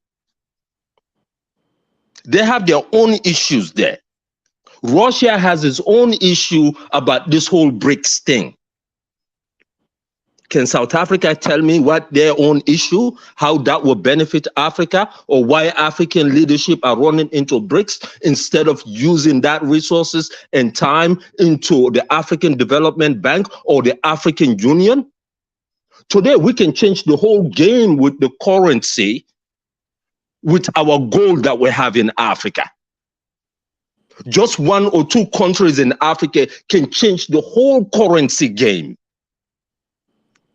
They have their own issues there. Russia has its own issue about this whole BRICS thing. Can South Africa tell me what their own issue, how that will benefit Africa, or why African leadership are running into BRICS instead of using that resources and time into the African Development Bank or the African Union? Today, we can change the whole game with the currency, with our goal that we have in Africa. Just one or two countries in Africa can change the whole currency game.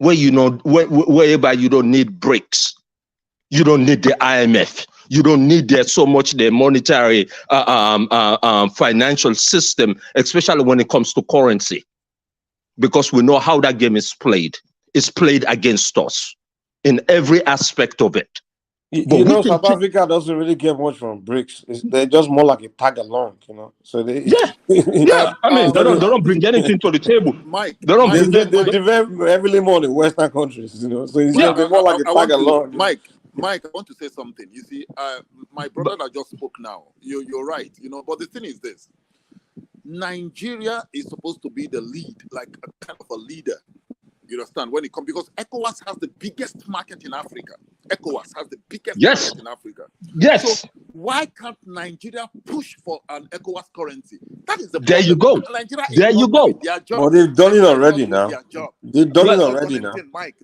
Whereby you don't need BRICS, you don't need the IMF, you don't need so much the monetary financial system, especially when it comes to currency, because we know how that game is played. It's played against us in every aspect of it. You know, South Africa doesn't really get much from BRICS. They're just more like a tag along, you know. So they, yeah. I mean, they don't bring anything to the table. Mike, they don't bring They're very heavily more in Western countries, you know. So it's just more like a tag along. Mike, I want to say something. You see, my brother that just spoke now. You're right, you know. But the thing is this: Nigeria is supposed to be the lead, like a kind of a leader. You understand? When it comes, because ECOWAS has the biggest market in Africa. ECOWAS has the biggest market in Africa. Yes. So why can't Nigeria push for an ECOWAS currency? That is the there problem. You go. Nigeria there you go. Well, they've done it already now. They've done it already now.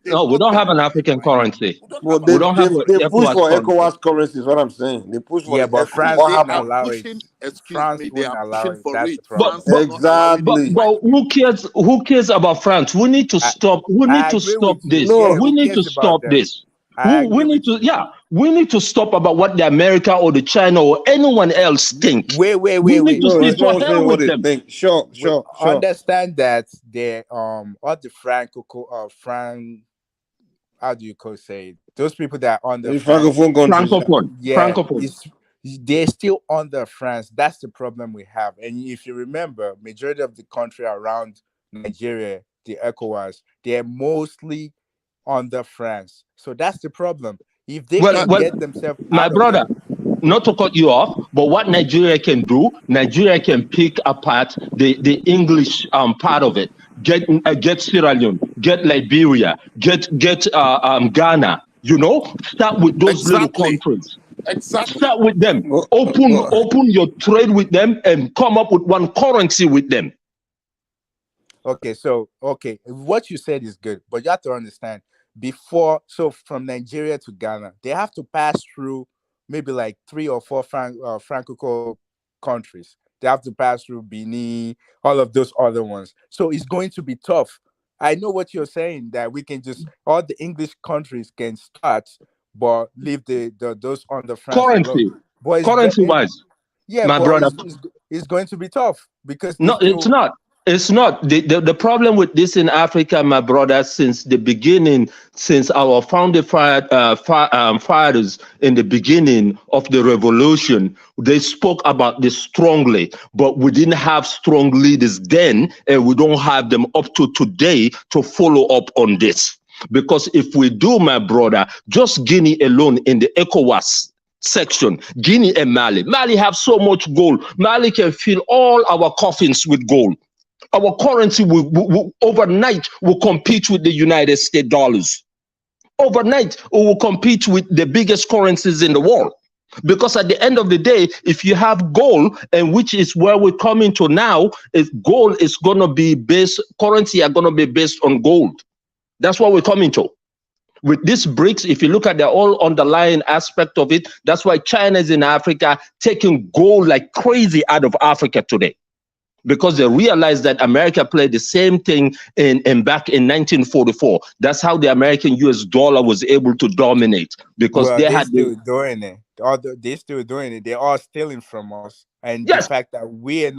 No, we don't have an African currency. Well, they push for ECOWAS currency is what I'm saying. They push for but France didn't allow it. France wouldn't allow it. That's the problem. Exactly. But who cares? Who cares about France? We need to stop. We need to stop this. We need to stop this. We need to stop about what the America or the China or anyone else think. Wait. We need to speak for hell with them. Sure. Understand that the all the how do you say it? Those people that are on the Francophone countries. Francophone. They're still under France. That's the problem we have. And if you remember, majority of the country around Nigeria, the ECOWAS, they're mostly under France. So that's the problem. If they can get themselves my brother, not to cut you off, but what Nigeria can do, Nigeria can pick apart the English part of it. Get Sierra Leone, get Liberia, get Ghana. You know, start with those little countries. Exactly. Start with them. Open your trade with them and come up with one currency with them. Okay, what you said is good, but you have to understand from Nigeria to Ghana, they have to pass through maybe like 3 or 4 Francophone countries. They have to pass through Benin, all of those other ones. So it's going to be tough. I know what you're saying, that we can just, all the English countries can start, but leave those on the France currency-wise. Yeah, my brother, it's going to be tough because it's not. It's not. The problem with this in Africa, my brother, since the beginning, since our founding fathers in the beginning of the revolution, they spoke about this strongly, but we didn't have strong leaders then, and we don't have them up to today to follow up on this. Because if we do, my brother, just Guinea alone in the ECOWAS section, Guinea and Mali. Mali have so much gold. Mali can fill all our coffins with gold. Our currency will overnight will compete with the United States dollars. Overnight, it will compete with the biggest currencies in the world. Because at the end of the day, if you have gold, and which is where we're coming to now, is gold is going to be based, currency are going to be based on gold. That's what we're coming to. With this BRICS, if you look at the all underlying aspect of it, that's why China is in Africa taking gold like crazy out of Africa today. Because they realized that America played the same thing in back in 1944. That's how the American US dollar was able to dominate, because Well, they they're had still doing it. They're still doing it. They're all stealing from us. And the fact that we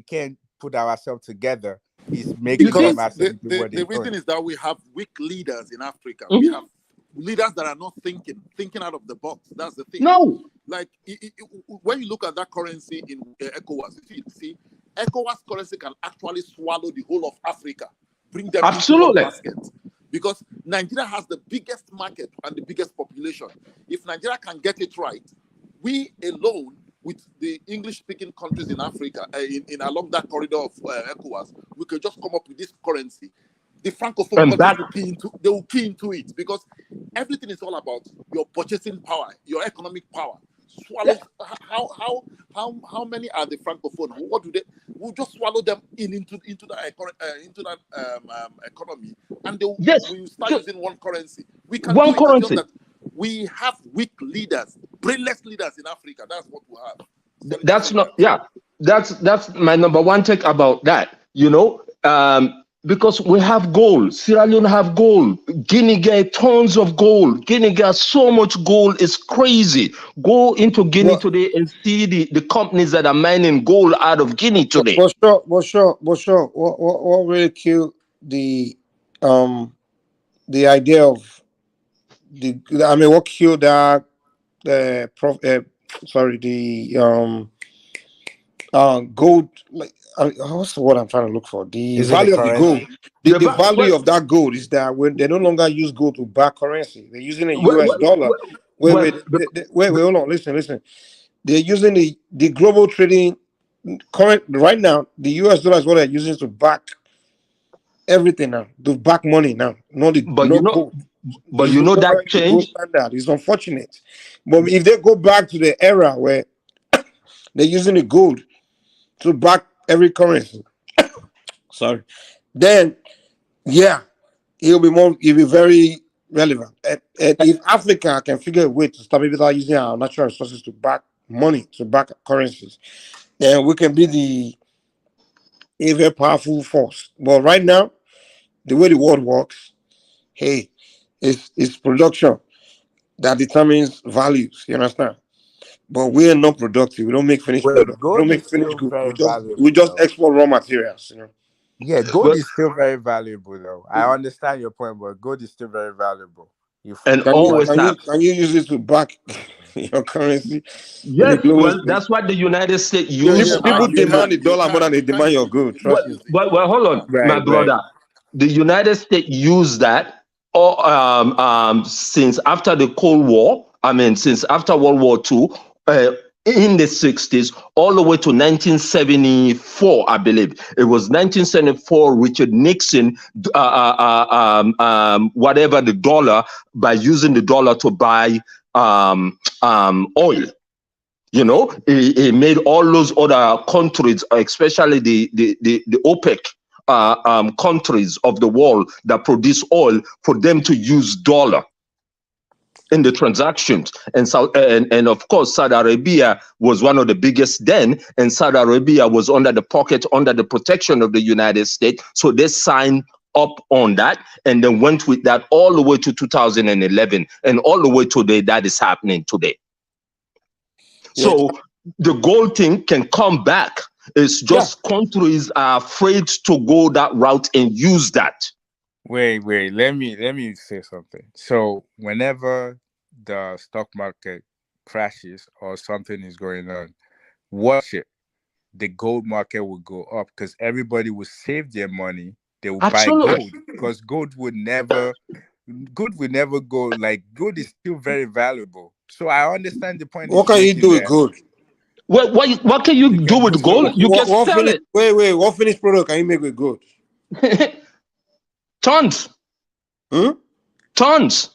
can't put ourselves together is making them Because actually do what the they're reason doing. is that we have weak leaders in Africa. We have leaders that are not thinking out of the box. That's the thing. No. Like when you look at that currency in ECOWAS, you see, ECOWAS currency can actually swallow the whole of Africa, bring them into one basket. Because Nigeria has the biggest market and the biggest population. If Nigeria can get it right, we alone, with the English-speaking countries in Africa, in along that corridor of ECOWAS, we could just come up with this currency. The Francophone countries will key into it, because everything is all about your purchasing power, your economic power. Swallow. How many are the Francophone? What do they? We'll just swallow them into that economy, and they will start using one currency. We can do it. Just that we have weak leaders, brainless leaders in Africa. That's what we have. That's my number one take about that. You know, because we have gold. Sierra Leone have gold. Guinea get tons of gold. Guinea got so much gold, it's crazy. Go into Guinea today and see the companies that are mining gold out of Guinea today. But sure. What really killed the idea of what killed that gold, like what's the word I'm trying to look for? The value of the gold. The value of that gold is that when they no longer use gold to back currency, they're using a US dollar. Wait, hold on, listen. They're using the global trading current right now. The US dollar is what they're using to back everything now, to back money now. Not the gold. But you know that change. It's unfortunate. But if they go back to the era where they're using the gold to back every currency, then it'll be very relevant. And if Africa can figure a way to stop it without using our natural resources to back money, to back currencies, then we can be a very powerful force. But right now, the way the world works, it's production that determines values. You understand? But we are not productive. We don't make finished products. We don't make finished goods. We just export raw materials. You know. Yeah, gold is still very valuable, though. I understand your point, but gold is still very valuable. Can you use it to back your currency? Yes, well, that's what the United States use. People demand the dollar more than they demand your good. Trust me. Well, hold on, my brother. The United States used that since after the Cold War. Since after World War II, in the 60s, all the way to 1974, I believe. It was 1974, Richard Nixon, whatever the dollar, by using the dollar to buy oil. You know, he made all those other countries, especially the OPEC countries of the world that produce oil, for them to use dollar in the transactions. And of course, Saudi Arabia was one of the biggest then, and Saudi Arabia was under the protection of the United States. So they signed up on that and then went with that all the way to 2011 and all the way today. That is happening today. So the gold thing can come back. It's just countries are afraid to go that route and use that. Wait. Let me say something. So whenever the stock market crashes or something is going on, watch it. The gold market will go up because everybody will save their money. They will buy gold because gold would never go. Like, gold is still very valuable. So I understand the point. What can you do with gold? What can you do with gold? You can sell it. Wait. What finished product can you make with gold? Tons. Tons.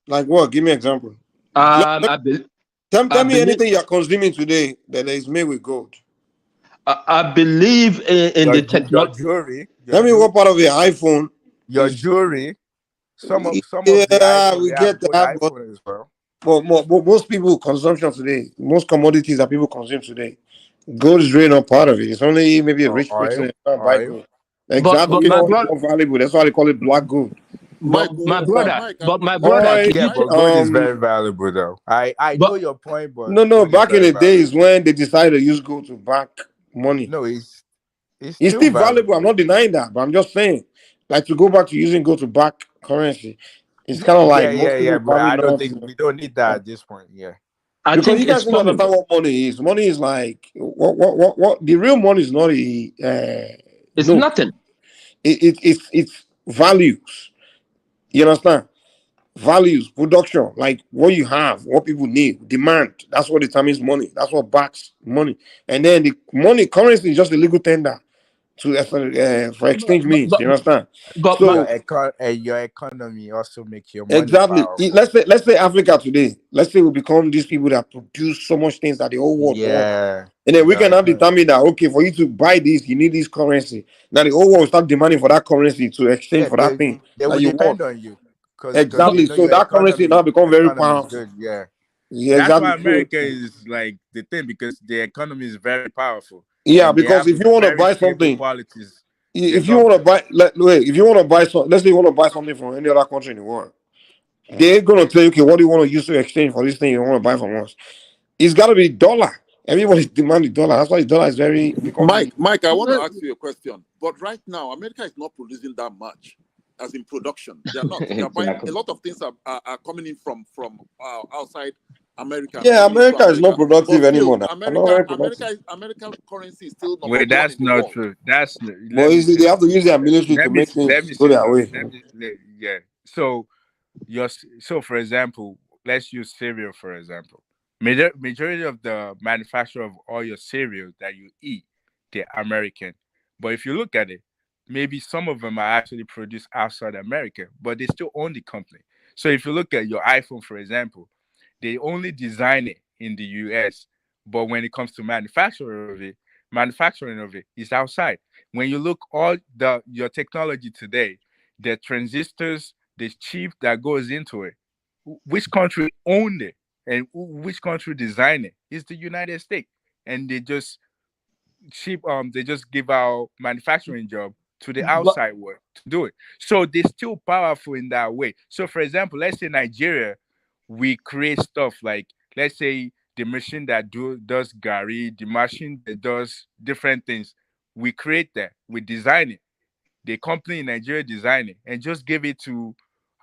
Like what? Give me an example. Tell me anything you're consuming today that is made with gold. I believe in the technology. Your jewelry. Tell me what part of your iPhone. Your jewelry. Some of the iPhone, we get that. iPhone as well. But most people consumption today, most commodities that people consume today, gold is really not part of it. It's only maybe a rich person that buy gold. Exactly. You know, it's more valuable. That's why they call it black gold. My brother, gold is very valuable though. I know your point, but no. Back in the days when they decided to use gold to back money, no, it's still valuable. I'm not denying that, but I'm just saying, like to go back to using gold to back currency, it's kind of like but I don't think we don't need that at this point. Yeah, because you guys don't understand what money is. Money is like what the real money is not it's nothing. It's values. You understand? Values, production, like what you have, what people need, demand. That's what determines money. That's what backs money. And then the money, currency is just a legal tender for exchange means. You understand? But your economy also makes your money exactly. powerful. Let's say Africa today. Let's say we become these people that produce so much things that the whole world wants. And then we can now determine that, okay, for you to buy this, you need this currency. Now the whole world will start demanding for that currency to exchange for that thing. They will depend on you. Exactly. So that currency now become very powerful. Good. Yeah, exactly. That's why America is like the thing, because the economy is very powerful. Yeah, because if you want to buy something, if you want to buy, if you want to buy something, let's say you want to buy something from any other country in the world, they're gonna tell you, okay, what do you want to use to exchange for this thing you want to buy from us? It's got to be dollar. Everybody's demanding dollar. That's why the dollar is very. Mike, I want to ask you a question. But right now, America is not producing that much. As in production, they are not. They are buying, a lot of things are coming in from outside America. Yeah, America is not productive anymore. American currency is still not. Wait, that's not true. That's. They have to use their military to make things go their way. Yeah. So, for example, let's use cereal for example. Majority of the manufacturer of all your cereal that you eat, they're American. But if you look at it, maybe some of them are actually produced outside America, but they still own the company. So if you look at your iPhone, for example, they only design it in the US, but when it comes to manufacturing of it is outside. When you look your technology today, the transistors, the chip that goes into it, which country owned it and which country designed it? It's the United States, and they just give out manufacturing job to the outside world to do it. So they're still powerful in that way. So for example, let's say Nigeria, we create stuff like, let's say the machine that does gari, the machine that does different things. We create that, we design it. The company in Nigeria design it and just give it to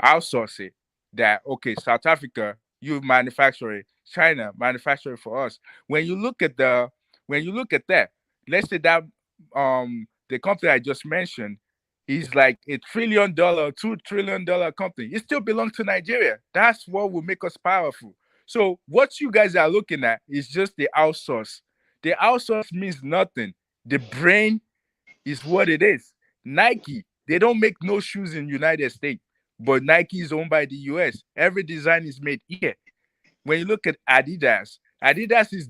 outsource it. That, okay, South Africa, you manufacture it. China manufacture it for us. When you look at that, let's say that the company I just mentioned is like $1 trillion, $2 trillion company. It still belongs to Nigeria. That's what will make us powerful. So what you guys are looking at is just the outsource. The outsource means nothing. The brain is what it is. Nike, they don't make no shoes in United States, but Nike is owned by the US. Every design is made here. When you look at Adidas is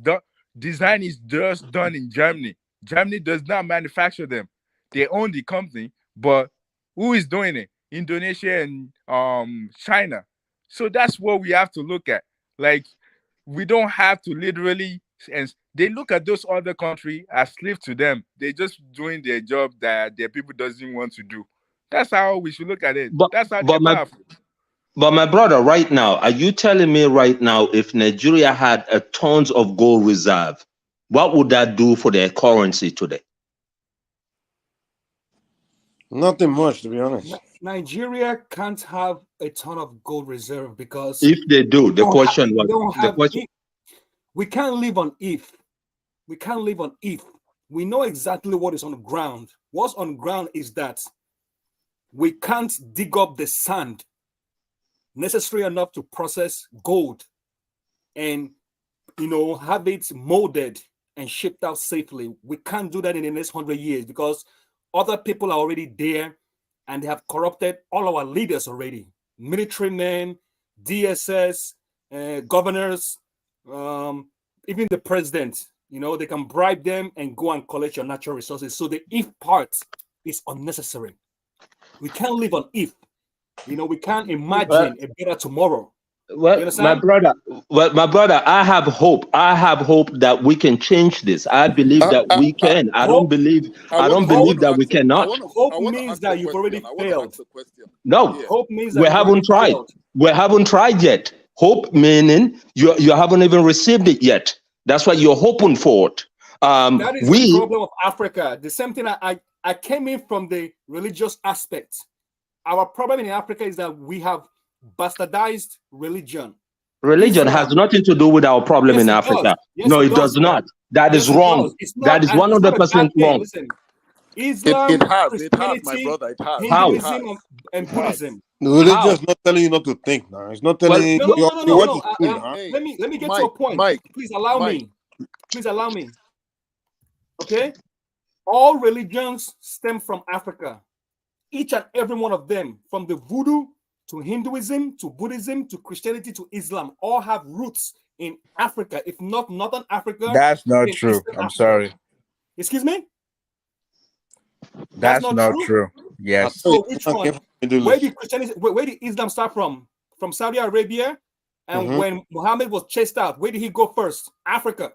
design is just done in Germany. Germany does not manufacture them. They own the company, but who is doing it? Indonesia and China. So that's what we have to look at. Like, we don't have to literally, and they look at those other countries as slave to them. They're just doing their job that their people doesn't want to do. That's how we should look at it. That's how they're powerful. But my brother, right now, are you telling me right now, if Nigeria had a tons of gold reserve, what would that do for their currency today? Nothing much, to be honest. Nigeria can't have a ton of gold reserve because if they do, we can't live on if. We can't live on if. We know exactly what is on the ground. What's on the ground is that we can't dig up the sand necessary enough to process gold. and, you know, have it molded and shipped out safely. We can't do that in the next 100 years because other people are already there and they have corrupted all our leaders already. Military men, DSS, governors, even the president, you know, they can bribe them and go and collect your natural resources. So the if part is unnecessary. We can't live on if. You know, we can't imagine a better tomorrow. Well, my brother, I have hope. I have hope that we can change this. I believe that we can. I don't believe that we cannot. Hope means that you've already failed. No, hope means we haven't tried. Failed. We haven't tried yet. Hope meaning you haven't even received it yet. That's why you're hoping for it. That is the problem of Africa. The same thing I came in from the religious aspect. Our problem in Africa is that we have bastardized religion. Religion has nothing to do with our problem in Africa. No, it does not. That is wrong. That is 100% wrong. Listen, Islam, it has, Christianity, my brother. It has. Hinduism, and Buddhism. The religion is not telling you not to think now. It's not telling you what is cool, huh? Let me get to a point. Please allow me. Please allow me. Okay? All religions stem from Africa. Each and every one of them, from the voodoo to Hinduism to Buddhism to Christianity to Islam, all have roots in Africa. If not Northern Africa. That's not true. I'm sorry. Excuse me? That's not true. Yes. So which one? Where did Islam start from? From Saudi Arabia? And when Muhammad was chased out, where did he go first? Africa.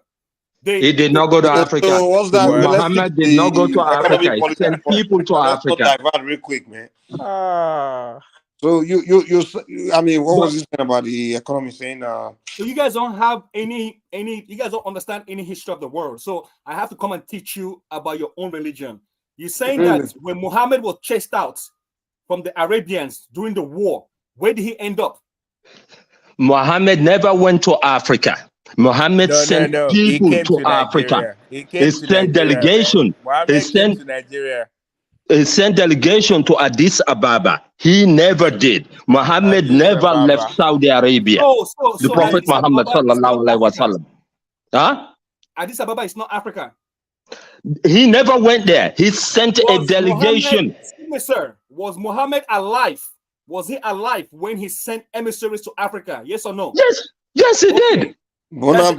He did not go to Africa. So what's that? Muhammad did not go to Africa. He sent people to Africa. Divert real quick, man. So you I mean, what was this thing about the economy saying? So you guys don't have any you guys don't understand any history of the world. So I have to come and teach you about your own religion. You're saying that when Muhammad was chased out from the Arabians during the war, where did he end up? Muhammad never went to Africa. Muhammad sent people to Africa. He sent delegation. He sent Nigeria. He sent delegation to Addis Ababa. He never did. Muhammad never left Saudi Arabia. The Prophet Muhammad sallallahu alaihi wasallam. Huh? Addis Ababa is not Africa. He never went there. He sent a delegation. Sir, was Muhammad alive? Was he alive when he sent emissaries to Africa? Yes or no? Yes. Yes, he did. Bona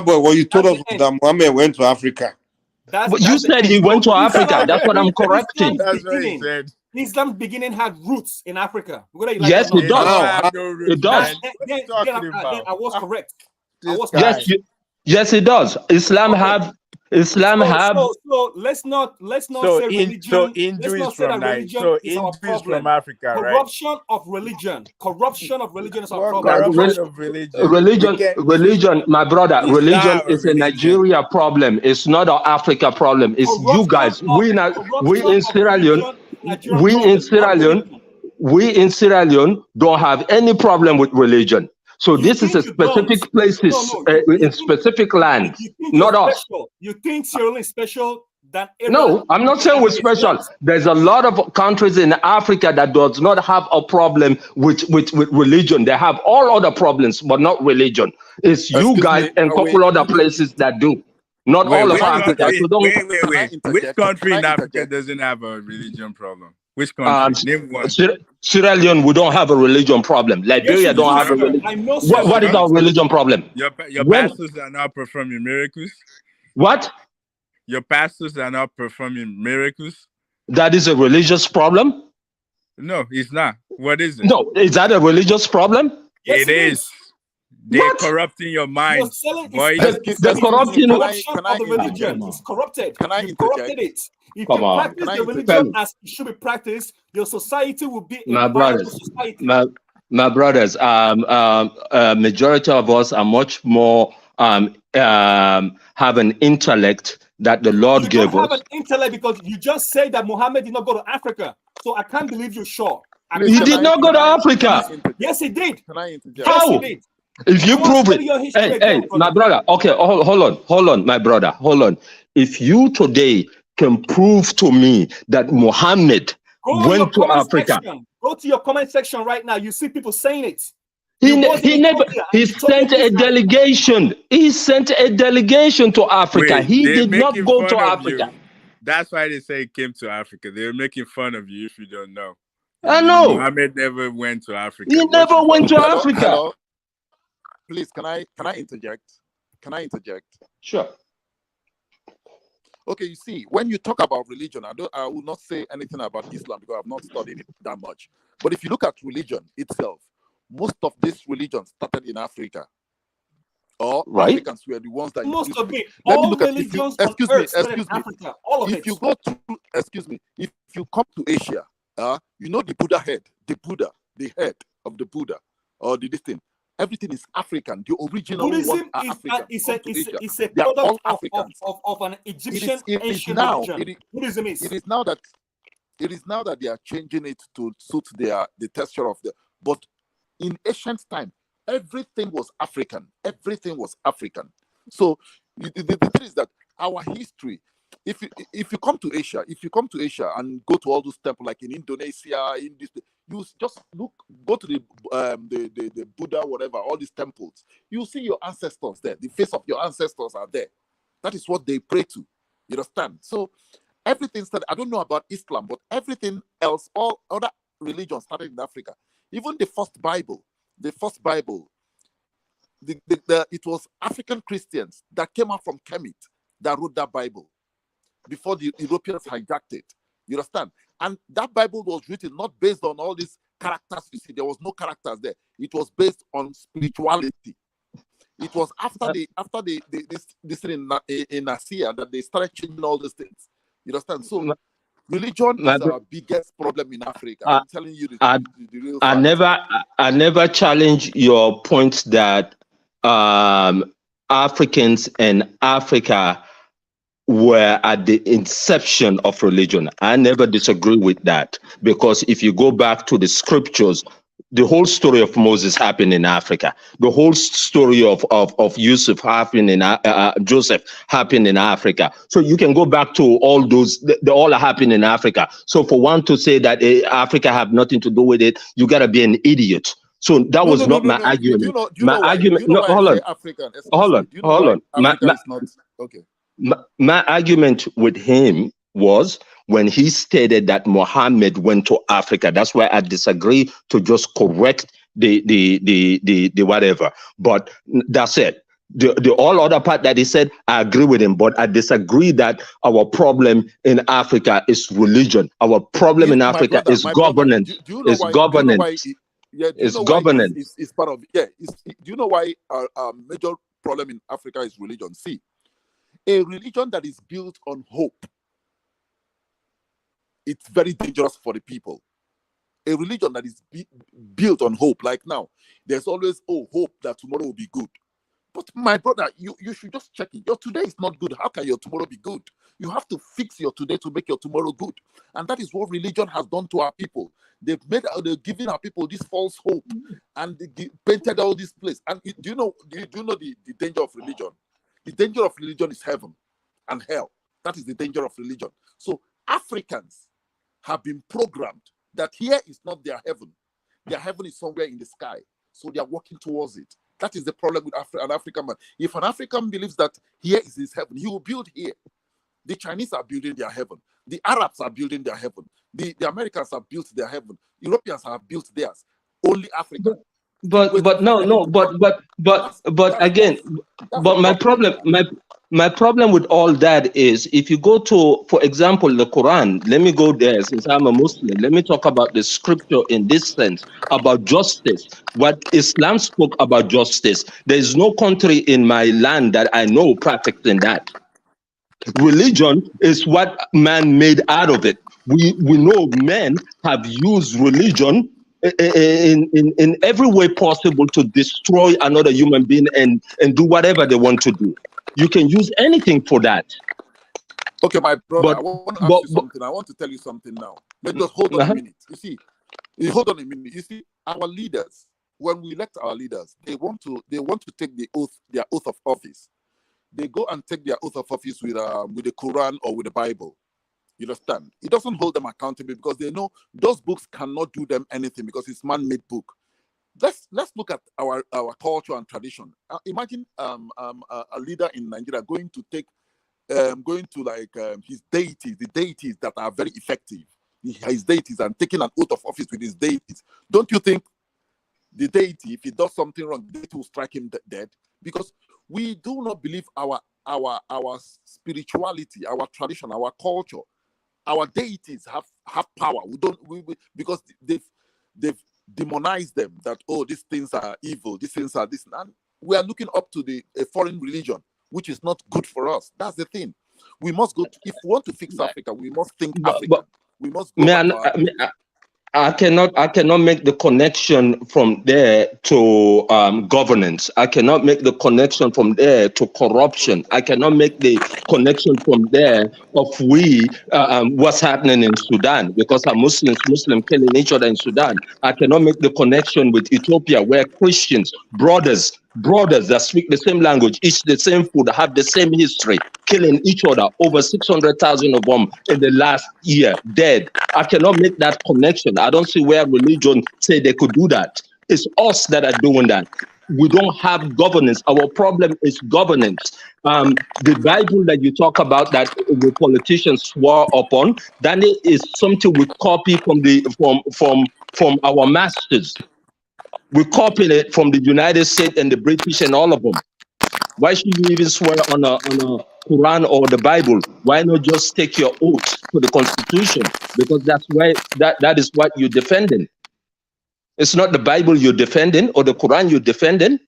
boy, what you told us was that Muhammad went to Africa. You said he went to Africa. That's what I'm correcting. That's what he said. Islam's beginning had roots in Africa. Yes, it does. It does. Then I was correct. Yes, it does. Islam have. So let's not say religion. So Hindu is from Niger. So Hindu is from Africa, right? Corruption of religion is our problem. Corruption of religion, my brother. Religion is a Nigeria problem. It's not an Africa problem. It's you guys. We in Sierra Leone don't have any problem with religion. So this is a specific places in specific land, not us. You think Sierra Leone is special than No, I'm not saying we're special. There's a lot of countries in Africa that does not have a problem with religion. They have all other problems, but not religion. It's you guys and a couple other places that do. Not all of Africa. Wait. Which country in Africa doesn't have a religion problem? Which country? Name one. Sierra Leone, we don't have a religion problem. Liberia don't have a religion. What is our religion problem? Your pastors are not performing miracles. What? Your pastors are not performing miracles. That is a religious problem? No, it's not. What is it? No, is that a religious problem? Yes, it is. They're corrupting your mind. They're corrupting the religion. It's corrupted. You corrupted it. If you practice the religion as it should be practiced, your society will be a viable society. My brothers, majority of us are much more have an intellect that the Lord gave us. You don't have an intellect because you just say that Muhammad did not go to Africa. So I can't believe you're sure. He did not go to Africa. Yes, he did. How? If you prove it, hey, my brother. Okay, hold on, my brother, hold on. If you today can prove to me that Muhammad went to Africa, go to your comment section right now. You see people saying it. He sent a delegation. He sent a delegation to Africa. Wait, He they're did not making go fun to of Africa. you. That's why they say he came to Africa. They're making fun of you if you don't know. I know. Muhammad never went to Africa. He never went to Africa. Hello? Please, can I interject? Can I interject? Sure. Okay, you see, when you talk about religion, I will not say anything about Islam because I've not studied it that much. But if you look at religion itself, most of this religion started in Africa. Or Africans were the ones that most of it. Let me All look at religions if you, on earth started in Africa. All of if it. you go to if you come to Asia, you know the Buddha head, the head of the Buddha, or this thing. Everything is African. The original Buddhism one are African. is a They are all product Africans. of an Egyptian It is ancient now. religion. Buddhism is. It is now that they are changing it to suit the texture of the. But in ancient time, everything was African. Everything was African. So the thing is that our history. If you come to Asia and go to all those temples like in Indonesia, in this, you just go to the Buddha, whatever, all these temples. You see your ancestors there. The face of your ancestors are there. That is what they pray to. You understand? So everything started. I don't know about Islam, but everything else, all other religions started in Africa. Even the first Bible, it was African Christians that came out from Kemet that wrote that Bible before the Europeans hijacked it. You understand? And that Bible was written not based on all these characters you see. There was no characters there. It was based on spirituality. It was after this thing in Asia that they started changing all these things. You understand? So religion is our biggest problem in Africa. I'm telling you the real fact. I never challenge your point that Africans and Africa were at the inception of religion. I never disagree with that, because if you go back to the scriptures, the whole story of Moses happened in Africa. The whole story of Yusuf happened in Joseph happened in Africa. So you can go back to all those; they all happened in Africa. So for one to say that Africa have nothing to do with it, you gotta be an idiot. So that was not my argument. My argument. No, hold on. Hold on. My argument with him was when he stated that Muhammad went to Africa. That's why I disagree to just correct the whatever. But that's it. The all other part that he said, I agree with him, but I disagree that our problem in Africa is religion. Our problem in Africa is governance. Is governance. It's governance. It's part of do you know why our major problem in Africa is religion? See, a religion that is built on hope, it's very dangerous for the people. A religion that is built on hope, like now, there's always hope that tomorrow will be good. But my brother, you should just check it. Your today is not good. How can your tomorrow be good? You have to fix your today to make your tomorrow good. And that is what religion has done to our people. They've given our people this false hope, and they painted all this place. And do you know the danger of religion? The danger of religion is heaven and hell. That is the danger of religion. So Africans have been programmed that here is not their heaven. Their heaven is somewhere in the sky. So they are working towards it. That is the problem with an African man. If an African believes that here is his heaven, he will build here. The Chinese are building their heaven. The Arabs are building their heaven. The Americans have built their heaven. Europeans have built theirs. Only Africa. But again, my problem with all that is, if you go to, for example, the Quran, let me go there since I'm a Muslim. Let me talk about the scripture in this sense about justice. What Islam spoke about justice. There is no country in my land that I know practicing that. Religion is what man made out of it. We know men have used religion in every way possible to destroy another human being and do whatever they want to do. You can use anything for that. Okay, my brother, I want to ask you something. I want to tell you something now. Let's just hold on a minute. Hold on a minute. You see, our leaders, when we elect our leaders, they want to take their oath of office. They go and take their oath of office with the Quran or with the Bible. You understand? It doesn't hold them accountable because they know those books cannot do them anything because it's man-made book. let's look at our culture and tradition. Imagine a leader in Nigeria going to his deities, the deities that are very effective, his deities, and taking an oath of office with his deities. Don't you think the deity, if he does something wrong, the deity will strike him dead? Because we do not believe our spirituality, our tradition, our culture, our deities have power. We because they've demonized them, that these things are evil, these things are this, and we are looking up to a foreign religion, which is not good for us. That's the thing. We must go if we want to fix Africa, we must think African. We must go back to our I cannot make the connection from there to governance. I cannot make the connection from there to corruption. I cannot make the connection from there of what's happening in Sudan, because our Muslim killing each other in Sudan. I cannot make the connection with Ethiopia, where Christians, brothers that speak the same language, eat the same food, have the same history, killing each other, over 600,000 of them in the last year, dead. I cannot make that connection. I don't see where religion say they could do that. It's us that are doing that. We don't have governance. Our problem is governance. The Bible that you talk about that the politicians swore upon, that is something we copy from our masters. We copied it from the United States and the British and all of them. Why should you even swear on a Quran or the Bible? Why not just take your oath to the Constitution? Because that's why that is what you're defending. It's not the Bible you're defending or the Quran you're defending.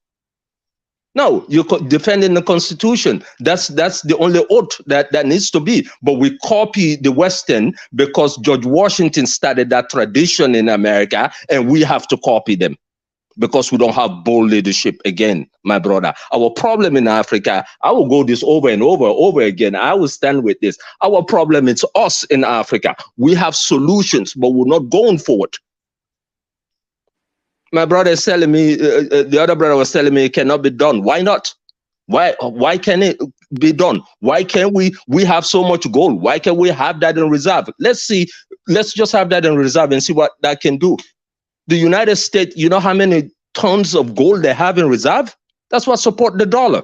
No, you're defending the Constitution. That's the only oath that needs to be. But we copy the Western because George Washington started that tradition in America, and we have to copy them, because we don't have bold leadership again, my brother. Our problem in Africa, I will go this over and over again. I will stand with this. Our problem is us in Africa. We have solutions, but we're not going forward. My brother is telling me, the other brother was telling me it cannot be done. Why not? Why can it be done? Why can't we have so much gold? Why can't we have that in reserve? Let's just have that in reserve and see what that can do. The United States, you know how many tons of gold they have in reserve? That's what support the dollar.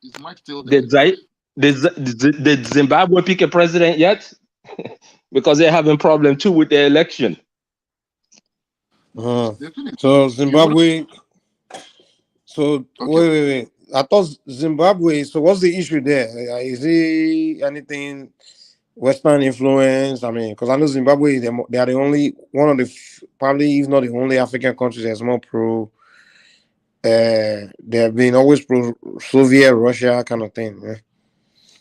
Is Mike still there? Did Zimbabwe pick a president yet? Because they're having problem too with the election. So Zimbabwe. So wait. I thought Zimbabwe. So what's the issue there? Is it anything Western influence? I mean, because I know Zimbabwe, they are the only one of the probably, if not the only African countries that's more pro. They have been always pro Soviet, Russia kind of thing. Yeah.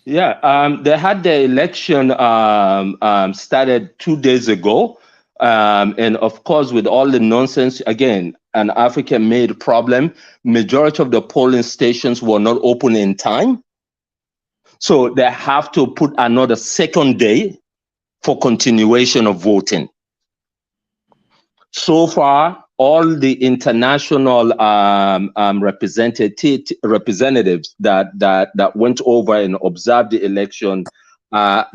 Yeah, they had the election started 2 days ago. And of course, with all the nonsense, again, an African-made problem, majority of the polling stations were not open in time. So they have to put another second day for continuation of voting. So far, all the international representatives that went over and observed the election,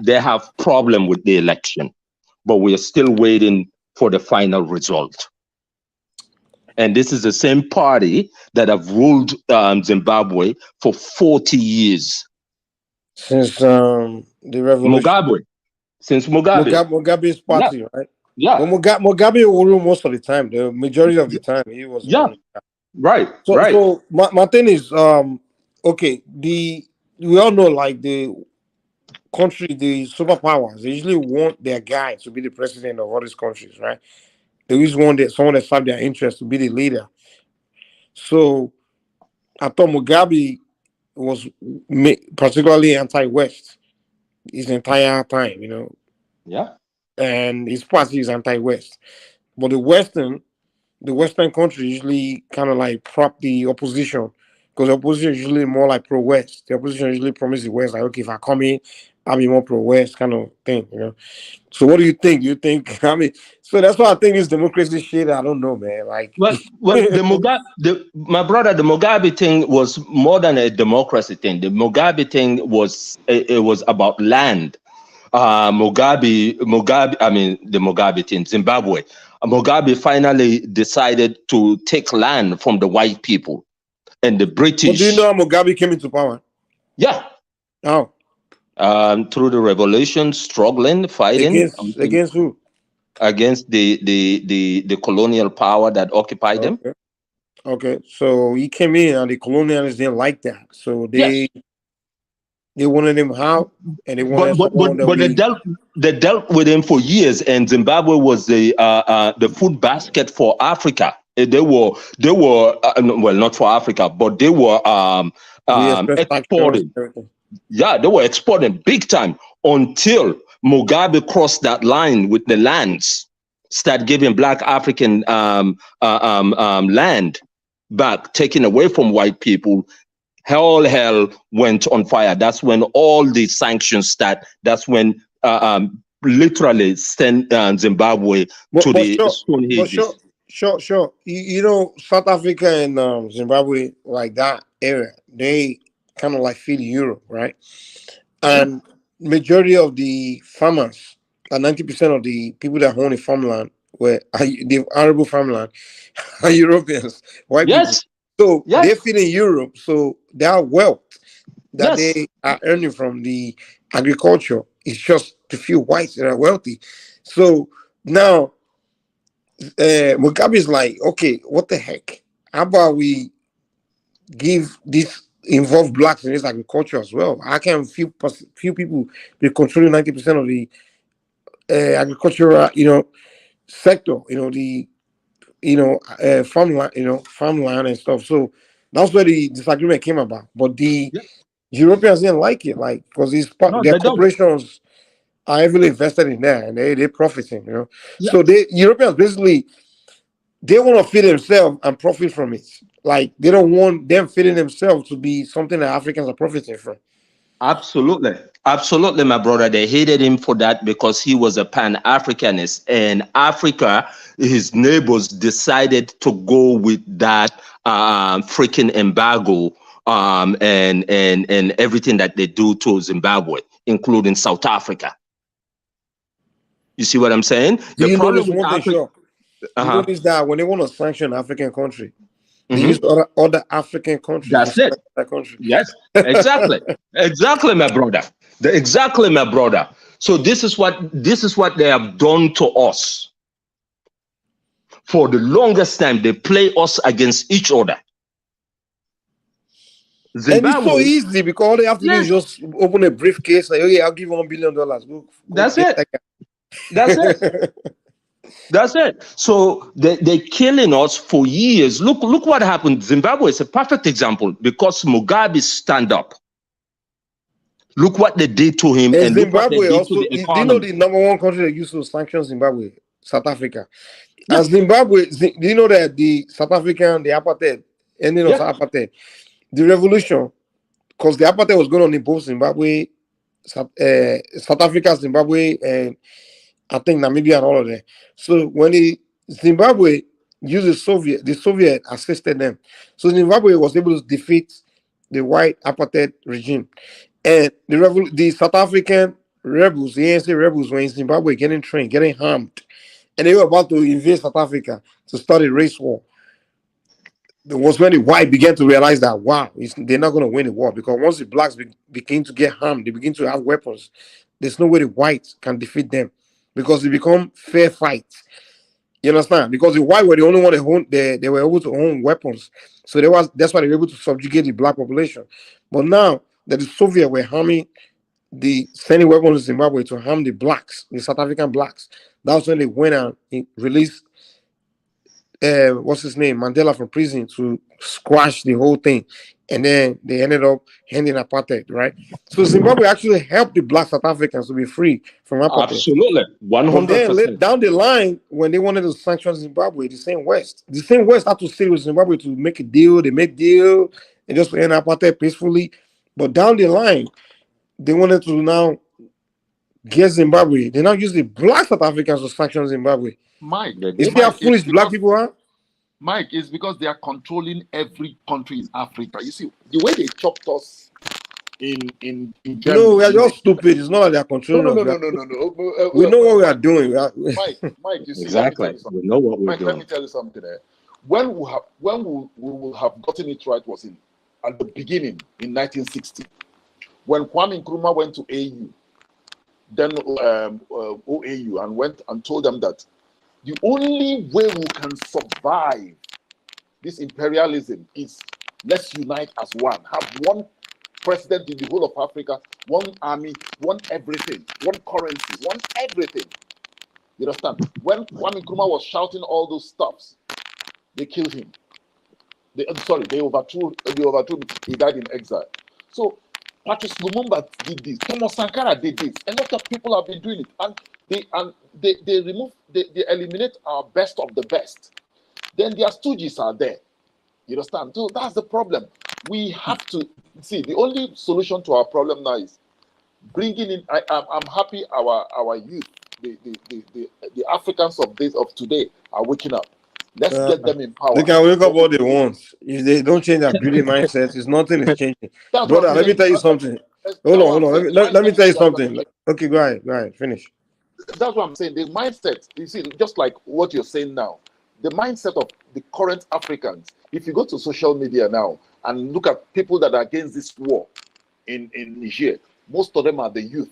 they have problem with the election, but we are still waiting for the final result. And this is the same party that have ruled Zimbabwe for 40 years. Since the revolution. Mugabe. Since Mugabe. Mugabe's party, yeah. Right? Yeah. Well, Mugabe will rule most of the time. The majority of the time, he was. Yeah. Right. So, right. So my thing is, okay. We all know, like, the country, the superpowers, they usually want their guy to be the president of all these countries, right? They always want someone that serves their interest to be the leader. So I thought Mugabe was particularly anti-West his entire time, you know. Yeah. And his party is anti-West. But the Western countries usually kind of like prop the opposition because the opposition is usually more like pro-West. The opposition usually promises the West, like, okay, if I come in, I'll be more pro-West kind of thing, you know. So what do you think? Do you think, I mean, so that's why I think this democracy shit, I don't know, man. Like, well, my brother, the Mugabe thing was more than a democracy thing. The Mugabe thing was, it was about land. Mugabe, the Mugabe thing, Zimbabwe. Mugabe finally decided to take land from the white people and the British. But do you know how Mugabe came into power? Yeah. How? Through the revolution, struggling, fighting. Against who? Against the colonial power that occupied them. Okay, so he came in and the colonialists didn't like that. So they wanted him out, and they wanted they dealt with him for years, and Zimbabwe was the food basket for Africa. They were well, not for Africa, but they were exporting. Yeah, they were exporting big time until Mugabe crossed that line with the lands, start giving Black African land back, taken away from white people. Hell went on fire. That's when all the sanctions start. That's when literally send Zimbabwe to the Stone Ages. Sure. You know, South Africa and Zimbabwe, like that area, they kind of like feed Europe, right? And majority of the farmers, 90% of the people that own the farmland, the arable farmland, are Europeans, white people. So they're feeding Europe. So their wealth that they are earning from the agriculture is just the few whites that are wealthy. So now Mugabe is like, okay, what the heck? How about we involve blacks in this agriculture as well? How can few people be controlling 90% of the agricultural, sector? Farmland and stuff. So that's where the disagreement came about. But the Europeans didn't like it, because their corporations are heavily invested in there, and they're profiting, So Europeans basically, they want to feed themselves and profit from it. Like, they don't want them feeding themselves to be something that Africans are profiting from. Absolutely, my brother. They hated him for that because he was a Pan-Africanist, and Africa, his neighbors, decided to go with that freaking embargo and everything that they do to Zimbabwe, including South Africa. You see what I'm saying? You notice that when they want to sanction an African country, they use other African countries. That's it. That country. Yes, exactly. Exactly, my brother. Exactly, my brother. So this is what they have done to us. For the longest time, they play us against each other. Zimbabwe, and it's so easy because all they have to do is just open a briefcase. Like, okay, I'll give you $1 billion. Go That's it. That's it. That's it. So they're killing us for years. Look what happened. Zimbabwe is a perfect example because Mugabe stand up. Look what they did to him. And Zimbabwe also, do you know the #1 country that used to sanction Zimbabwe? South Africa. Yeah. And Zimbabwe, do you know that the South African, the apartheid, ending of apartheid, the revolution, because the apartheid was going on in both Zimbabwe, South Africa, Zimbabwe, and I think Namibia and all of that. So when Zimbabwe used the Soviet assisted them. So Zimbabwe was able to defeat the white apartheid regime. And the South African rebels, the ANC rebels, were in Zimbabwe getting trained, getting harmed. And they were about to invade South Africa to start a race war. It was when the white began to realize that, wow, they're not going to win the war, because once the blacks begin to get harmed, they begin to have weapons. There's no way the whites can defeat them, because they become fair fights. You understand? Because the white were the only one they were able to own weapons. So that's why they were able to subjugate the black population. But now that the Soviets were sending weapons to Zimbabwe to harm the blacks, the South African blacks, that's when they went out and released Mandela from prison to squash the whole thing. And then they ended up ending apartheid, right? So Zimbabwe actually helped the black South Africans to be free from apartheid. Absolutely, 100%. Then down the line, when they wanted to sanction Zimbabwe, the same West had to sit with Zimbabwe to make a deal. They made deal, and just end apartheid peacefully. But down the line, they wanted to now get Zimbabwe. They now use the black South Africans to sanction Zimbabwe. Mike, You see how foolish black people are? Mike, it's because they are controlling every country in Africa. You see, the way they chopped us in Germany. No, we are just stupid. It's not like they are controlling us. No. We know what we are doing. Mike, you see, Exactly. We know what we're Mike, doing. let me tell you something. When we will have gotten it right was at the beginning in 1960, when Kwame Nkrumah went to AU, then OAU, and went and told them that the only way we can survive this imperialism is let's unite as one, have one president in the whole of Africa, one army, one everything, one currency, one everything. You understand? When Kwame Nkrumah was shouting all those stuffs, they killed him. They overthrew him. He died in exile. So Patrice Lumumba did this. Thomas Sankara did this. A lot of people have been doing it, and they eliminate our best of the best. Then their stooges are there. You understand? So that's the problem. We have to see the only solution to our problem now is bringing in. I'm happy our youth, the Africans of today are waking up. Let's get them in power. They can wake up all they want. If they don't change their greedy mindset, nothing is changing. Brother, let me tell you something. Hold on. Let me tell you something. Okay, go ahead. Finish. That's what I'm saying. The mindset, you see, just like what you're saying now, the mindset of the current Africans. If you go to social media now and look at people that are against this war in Niger, most of them are the youth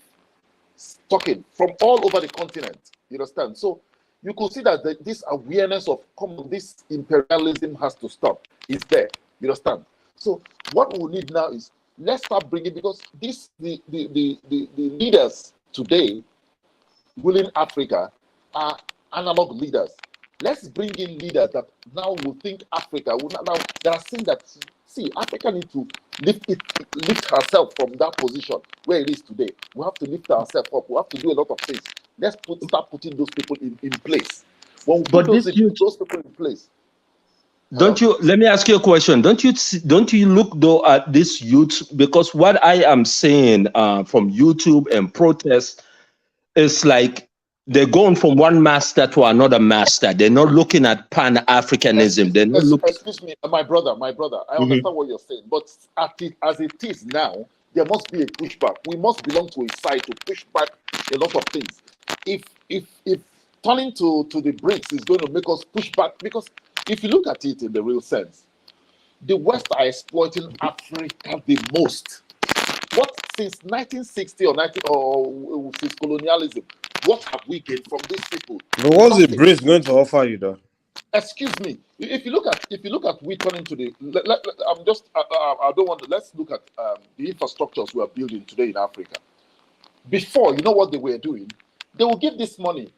talking from all over the continent. You understand? So you could see that this awareness of this imperialism has to stop. Is there? You understand? So what we need now is let's start bringing, because the leaders today ruling Africa are analog leaders. Let's bring in leaders that now will think Africa. Now they are saying that Africa needs to lift herself from that position where it is today. We have to lift ourselves up. We have to do a lot of things. Let's start putting those people in place. When we put those people in place. Don't you? Let me ask you a question. Don't you look though at this youth? Because what I am saying from YouTube and protests is like they're going from one master to another master. They're not looking at Pan-Africanism. They're not looking. Excuse me, my brother. I understand what you're saying, but as it is now, there must be a pushback. We must belong to a side to push back a lot of things. If turning to the BRICS is going to make us push back, because if you look at it in the real sense, the West are exploiting Africa the most. What since 1960 or since colonialism, what have we gained from these people? But what's the BRICS going to offer you, though? Excuse me. If you look at we turning to the, I don't want to. Let's look at the infrastructures we are building today in Africa. Before, you know what they were doing? They will give this money.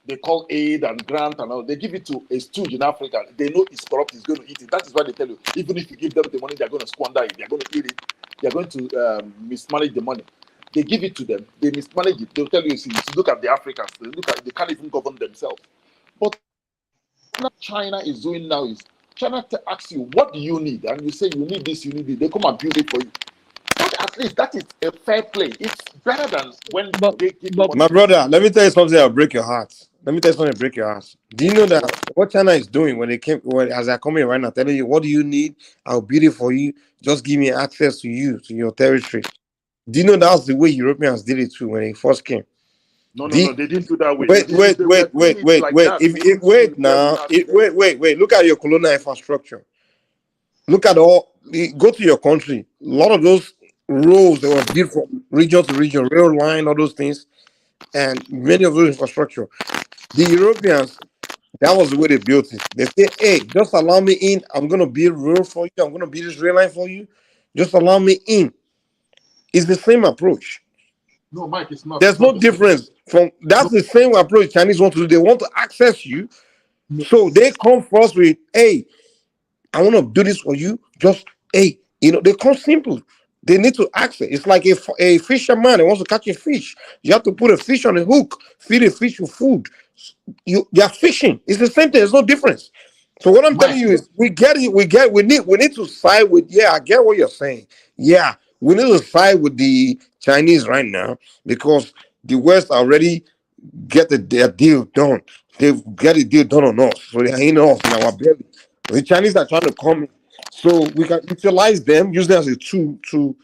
They call aid and grant and all. They give it to a stooge in Africa. They know it's corrupt. He's going to eat it. That is why they tell you, even if you give them the money, they're going to squander it. They're going to eat it. They're going to mismanage the money. They give it to them. They mismanage it. They'll tell you, see, look at the Africans. They can't even govern themselves. But what China is doing now is China asks you, what do you need? And you say, you need this, you need it. They come and build it for you. At least that is a fair play. It's better than when they give you. My brother, let me tell you something that'll break your heart. Do you know that what China is doing as they're coming right now, telling you, what do you need? I'll build it for you. Just give me access to your territory. Do you know that's the way Europeans did it too when they first came? No, they didn't do that way. Wait. Look at your colonial infrastructure. Go to your country. A lot of those roads that were built from region to region, rail line, all those things, and many of those infrastructure. The Europeans, that was the way they built it. They say, hey, just allow me in. I'm going to build road for you. I'm going to build this rail line for you. Just allow me in. It's the same approach. No, Mike, it's not. There's no difference. That's the same approach Chinese want to do. They want to access you. So they come first with, hey, I want to do this for you. Just, hey, they come simple. They need to access. It's like a fisherman who wants to catch a fish. You have to put a fish on a hook, feed a fish with food. You're fishing. It's the same thing. There's no difference. So what I'm telling you is, we get it. We need to side with. Yeah, I get what you're saying. Yeah, we need to side with the Chinese right now because the West already get their deal done. They've got a deal done on us, so they're in us in our belly. The Chinese are trying to come in, so we can utilize them, use them as a tool to,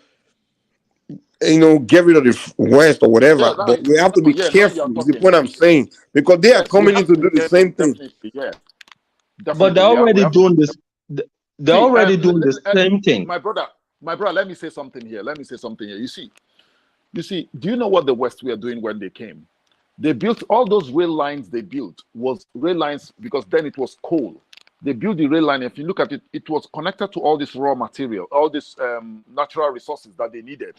get rid of the West or whatever. Yeah, But we have to be now you're careful. Is the talking. point I'm saying, because they are Yes, we coming in have to to be do the careful, same thing. definitely. Yeah, But they're definitely. We already have to doing be this. careful. They're See, already doing the same thing. my brother, let me say something here. You see, do you know what the West were doing when they came? They built all those rail lines. They built was rail lines because then it was coal. They built the rail line. If you look at it, it was connected to all this raw material, all these natural resources that they needed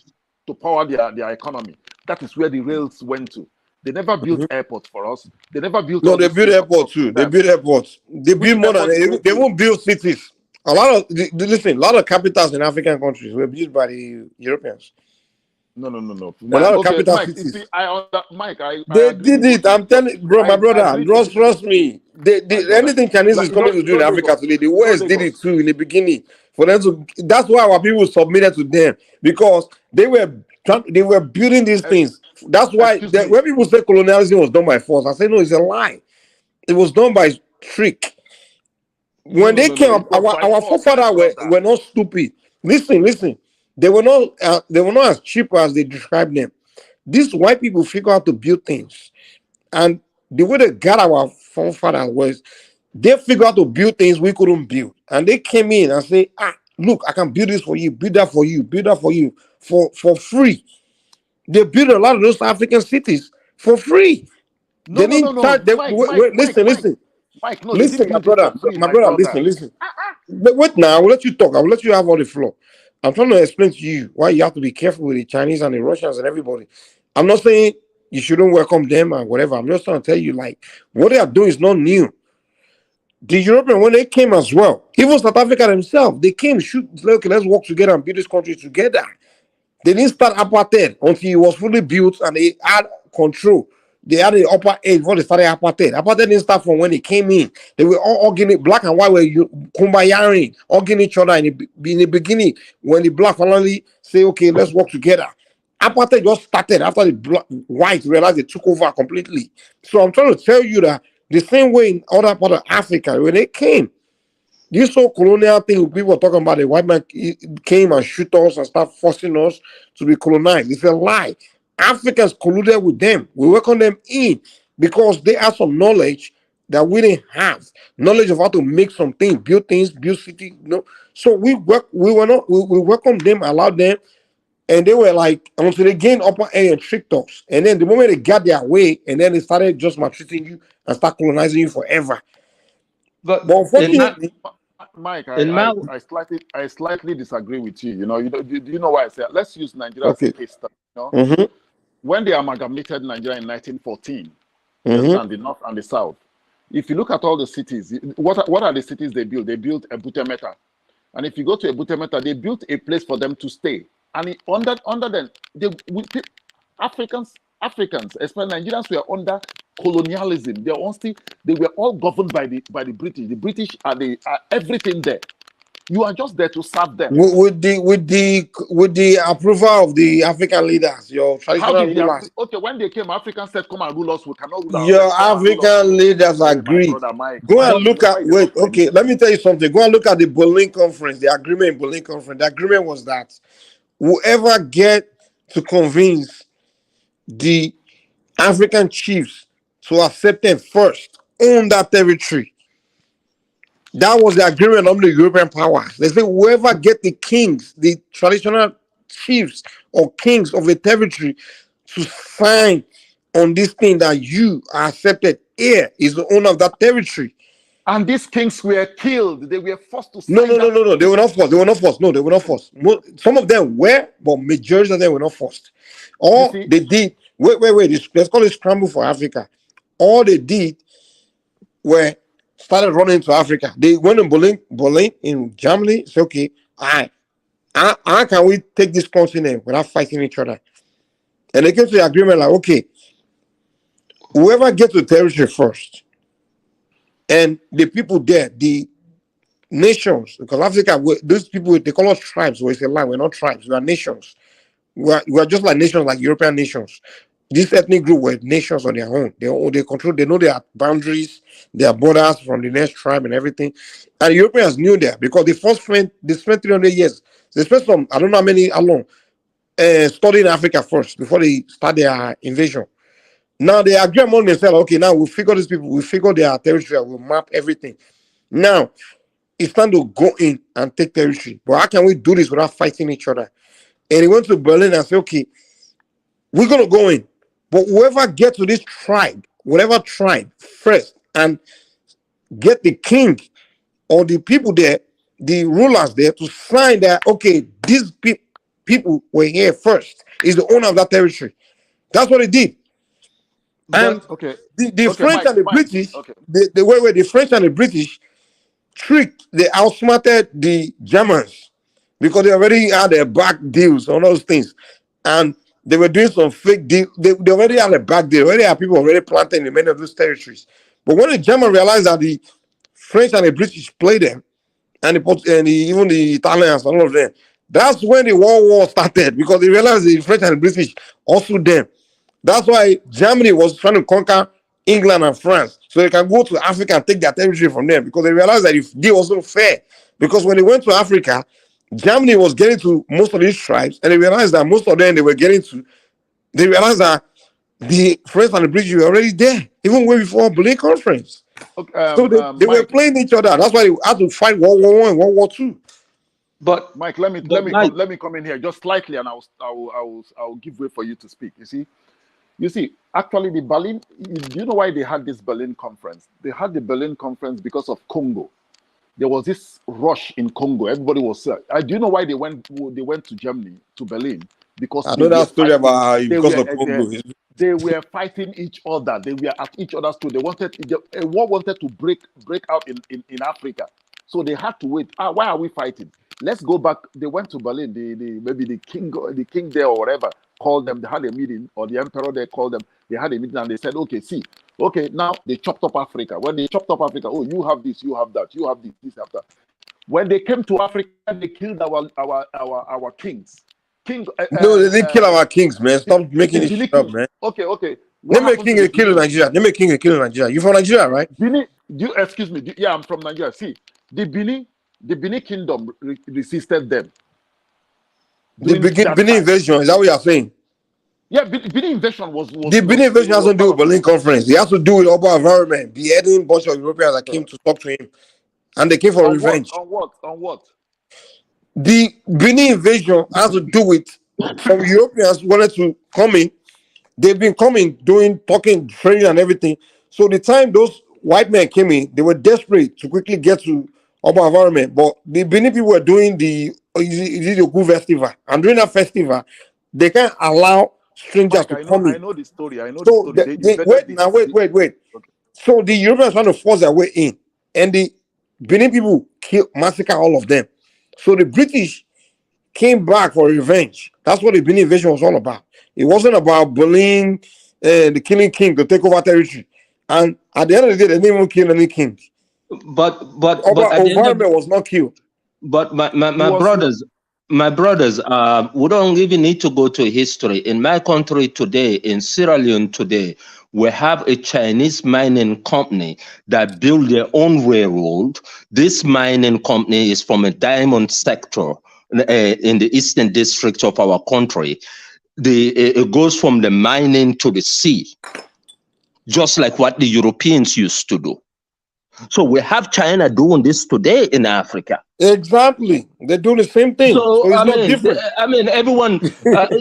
to power their economy. That is where the rails went to. They never built airports for us. They never built. No, all they this build airports too. They build airports. They build more than they won't build cities. A lot of listen, a lot of capitals in African countries were built by the Europeans. No. A lot of capital Mike, cities. see, They I agree did with it. what I'm telling, bro, my brother. Trust me. Anything Chinese is coming to do in Africa today, the West did it too in the beginning. For them to, that's why our people submitted to them because they were building these things. That's why when people say colonialism was done by force, I say no, it's a lie. It was done by trick. When they came up, our forefathers were not stupid. Listen. They were not as cheap as they described them. These white people figure out to build things. And the way they got our forefathers was they figured out to build things we couldn't build. And they came in and say, look, I can build this for you, build that for you, build that for you for free. They built a lot of those African cities for free. No. Listen. Mike, no, Listen, my they didn't build it brother, for free, my brother. listen. Wait now, I will let you talk. I will let you have all the floor. I'm trying to explain to you why you have to be careful with the Chinese and the Russians and everybody. I'm not saying you shouldn't welcome them and whatever. I'm just trying to tell you, like, what they are doing is not new. The Europeans, when they came as well, even South Africa themselves, they came, okay, let's work together and build this country together. They didn't start apartheid until it was fully built and they had control. They had the upper edge before they started apartheid. Apartheid didn't start from when they came in. They were all organic, black and white were kumbayaring, hugging each other in the beginning when the black finally say, okay, let's work together. Apartheid just started after the whites realized they took over completely. So I'm trying to tell you that the same way in other part of Africa, when they came, this whole colonial thing people were talking about, the white man came and shoot us and start forcing us to be colonized. It's a lie. Africans colluded with them. We welcome them in because they have some knowledge that we didn't have. Knowledge of how to make something, build things, build cities. So we welcomed them, allowed them, and they were like, until they gained upper air and tricked us. And then the moment they got their way, and then they started just maltreating you and start colonizing you forever. But unfortunately, Mike, I slightly disagree with you. Do you know why I say? Let's use Nigeria as a case study. When they amalgamated Nigeria in 1914, and the north and the south. If you look at all the cities, what are the cities they built? They built Ebutemeta, and if you go to Ebutemeta, they built a place for them to stay. And under them, Africans, especially Nigerians, were under colonialism. They were all governed by the British. The British are everything there. You are just there to serve them. With the approval of the African leaders, your traditional rulers. Okay, when they came, Africans said, "Come and rule us. We cannot rule ourselves." Your African leaders agreed. Go and look at. Wait, okay. Let me tell you something. Go and look at the Berlin Conference. The agreement in Berlin Conference. The agreement was that whoever get to convince the African chiefs to accept them first own that territory. That was the agreement of the European powers. They say whoever get the kings, the traditional chiefs or kings of a territory to sign on this thing that you are accepted here is the owner of that territory. And these kings were killed. They were forced to sign. No. They were not forced. No, they were not forced. Some of them were, but majority of them were not forced. All they did, wait. Let's call it scramble for Africa. All they did were started running to Africa. They went in Berlin in Germany. Say, okay, how can we take this continent without fighting each other? And they came to the agreement like, okay, whoever gets to the territory first And the people there, the nations, because Africa, those people, they call us tribes, but it's a lie. We're not tribes, we are nations. We are just like nations, like European nations. This ethnic group were nations on their own. They control, they know their boundaries, their borders from the next tribe and everything. And Europeans knew that because they spent 300 years. They spent I don't know how long, studying Africa first before they start their invasion. Now they agree among themselves, okay, now we'll figure these people, we'll figure their territory, we'll map everything. Now, it's time to go in and take territory. But how can we do this without fighting each other? And he went to Berlin and said, okay, we're going to go in. But whoever gets to this tribe, whatever tribe first, and get the king or the people there, the rulers there, to sign that, okay, these people were here first, is the owner of that territory. That's what he did. And the French and the British, the French and the British they outsmarted the Germans because they already had their back deals on those things. And they were doing some fake deal. They already had a back deal. Already had people already planted in many of those territories. But when the Germans realized that the French and the British played them, and even the Italians and all of them, that's when the World War started, because they realized the French and the British also them. That's why Germany was trying to conquer England and France, so they can go to Africa and take their territory from them, because they realized that if they wasn't fair. Because when they went to Africa, Germany was getting to most of these tribes, and they realized that most of them they realized that the French and the British were already there, even way before Berlin Conference. So they were playing each other. That's why they had to fight World War I and World War II. But Mike, let me come in here just slightly, and I'll give way for you to speak. You see, actually, the Berlin. Do you know why they had this Berlin conference? They had the Berlin conference because of Congo. There was this rush in Congo. Everybody was. Do you know why they went to Germany, to Berlin? Because I know that story about because of Congo. They were fighting each other. They were at each other's throat. A war wanted to break out in Africa, so they had to wait. Why are we fighting? Let's go back. They went to Berlin. Maybe the king there or whatever called them. They had a meeting, or the emperor there called them. They had a meeting and they said, okay, now they chopped up Africa. When they chopped up Africa, you have this, you have that, you have this, after. When they came to Africa, they killed our kings. No, they didn't kill our kings, man. Stop making this shit up, man. Okay. Name a king and kill in Nigeria. Name a king and kill in Nigeria. You from Nigeria, right? Excuse me. Yeah, I'm from Nigeria. See, the Benin kingdom resisted them. The Benin invasion, is that what you're saying? Yeah, Benin invasion was the Benin invasion has to do with Berlin Conference. It has to do with urban environment, beheading a bunch of Europeans that came to talk to him. And they came for revenge. On what? The Benin invasion has to do with some Europeans wanted to come in. They've been coming, talking, training and everything. So the time those white men came in, they were desperate to quickly get to urban environment. But the Benin people were doing the Oku festival. And during that festival, they can't allow strangers to come in. I know the story. Wait. Okay. So the Europeans trying to force their way in. And the Benin people massacre all of them. So the British came back for revenge. That's what the Benin invasion was all about. It wasn't about Berlin, the killing king to take over territory. And at the end of the day, they didn't even kill any king. But environment was not killed. But my brothers, we don't even need to go to history. In my country today, in Sierra Leone today, we have a Chinese mining company that built their own railroad. This mining company is from a diamond sector in the eastern district of our country. It goes from the mining to the sea, just like what the Europeans used to do. So we have China doing this today in Africa. Exactly, they're doing the same thing. So it's not different. I mean, everyone.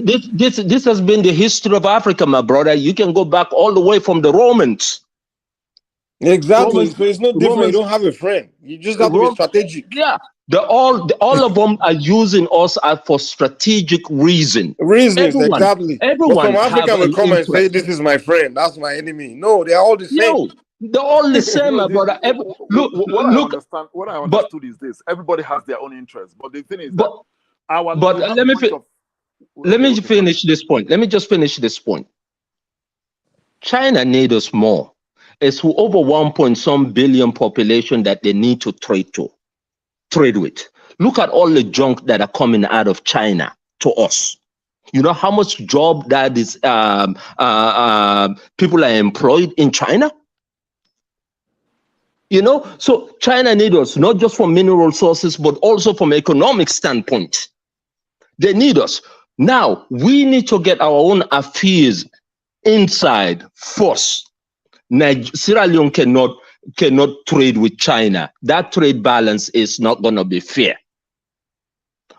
This has been the history of Africa, my brother. You can go back all the way from the Romans. Exactly. So it's not different. You don't have a friend. You just have to be strategic. Yeah. All of them are using us for strategic reasons. Exactly. Everyone. But from Africa will come and say, "This is my friend. That's my enemy." No, they are all the same. No, they're all the same, my brother. What I understood is this: everybody has their own interests, but the thing is let me finish this point. Let me just finish this point. China needs us more. is for over 1 billion population that they need to trade with. Look at all the junk that are coming out of China to us. You know how much job that is people are employed in China? You know, so China needs us not just from mineral sources, but also from economic standpoint. They need us. Now, we need to get our own affairs inside first. Sierra Leone cannot trade with China. That trade balance is not going to be fair.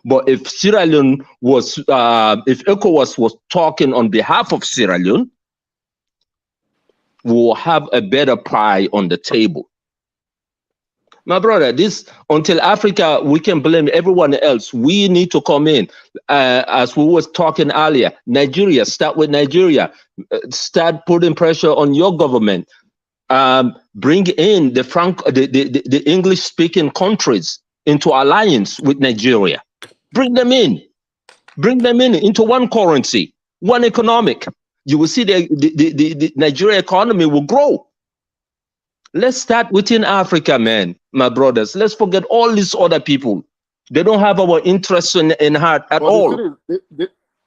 But if Sierra Leone was, if ECOWAS was talking on behalf of Sierra Leone, we'll have a better pie on the table. My brother, until Africa, we can blame everyone else. We need to come in. As we was talking earlier, Nigeria, start with Nigeria. Start putting pressure on your government. Bring in the English-speaking countries into alliance with Nigeria. Bring them in into one currency, one economic. You will see the Nigeria economy will grow. Let's start within Africa, man, my brothers. Let's forget all these other people. They don't have our interests in heart at all.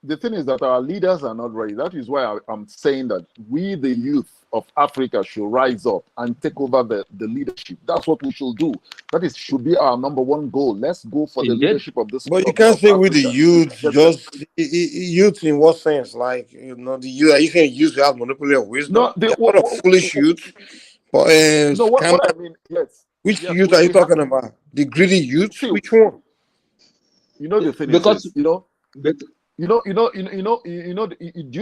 The thing is that our leaders are not ready. That is why I'm saying that we, the youth of Africa, should rise up and take over the leadership. That's what we should do. That should be our #1 goal. Let's go for the leadership of this. But you can't say with the youth, just youth in what sense? Like, you know, the youth, are you saying youth have monopoly of wisdom? No, what a foolish youth. But, no, what I mean, yes. Which youth are you talking about? The greedy youth? See, which one? You know the thing because is, do you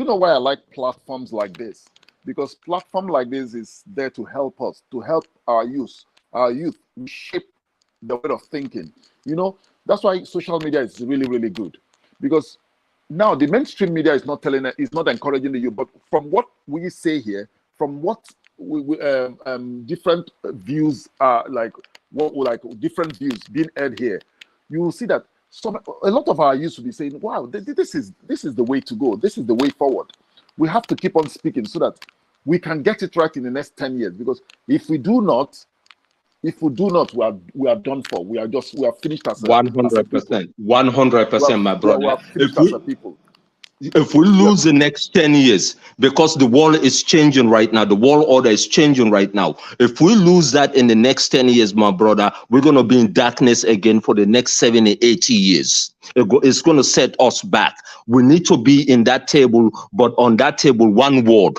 know why I like platforms like this? Because platform like this is there to help us, to help our youth shape the way of thinking. You know, that's why social media is really, really good. Because now the mainstream media is not encouraging the youth, but from what we say here, from what different views are different views being aired here, you will see that a lot of our youth will be saying, wow, this is the way to go. This is the way forward. We have to keep on speaking so that we can get it right in the next 10 years. Because if we do not, we are done for. We are finished as 100%. 100%, my brother. We are finished as a people. If we lose the next 10 years, because the world is changing right now, the world order is changing right now. If we lose that in the next 10 years, my brother, we're going to be in darkness again for the next 70, 80 years. It's going to set us back. We need to be in that table, but on that table, one word.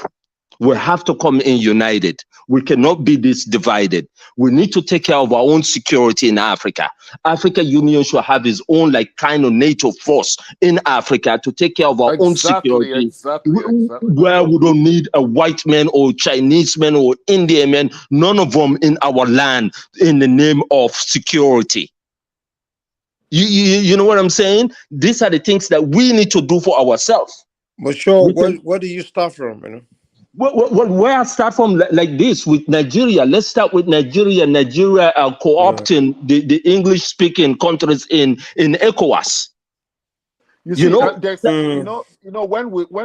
We have to come in united. We cannot be this divided. We need to take care of our own security in Africa. Africa Union should have its own kind of NATO force in Africa to take care of our own security. Exactly. Where we don't need a white man or Chinese man or Indian man, none of them in our land in the name of security. You know what I'm saying? These are the things that we need to do for ourselves. But sure, where do you start from, you know? Where I start from like this with Nigeria. Let's start with Nigeria. Nigeria are co-opting the English-speaking countries in ECOWAS. You see, when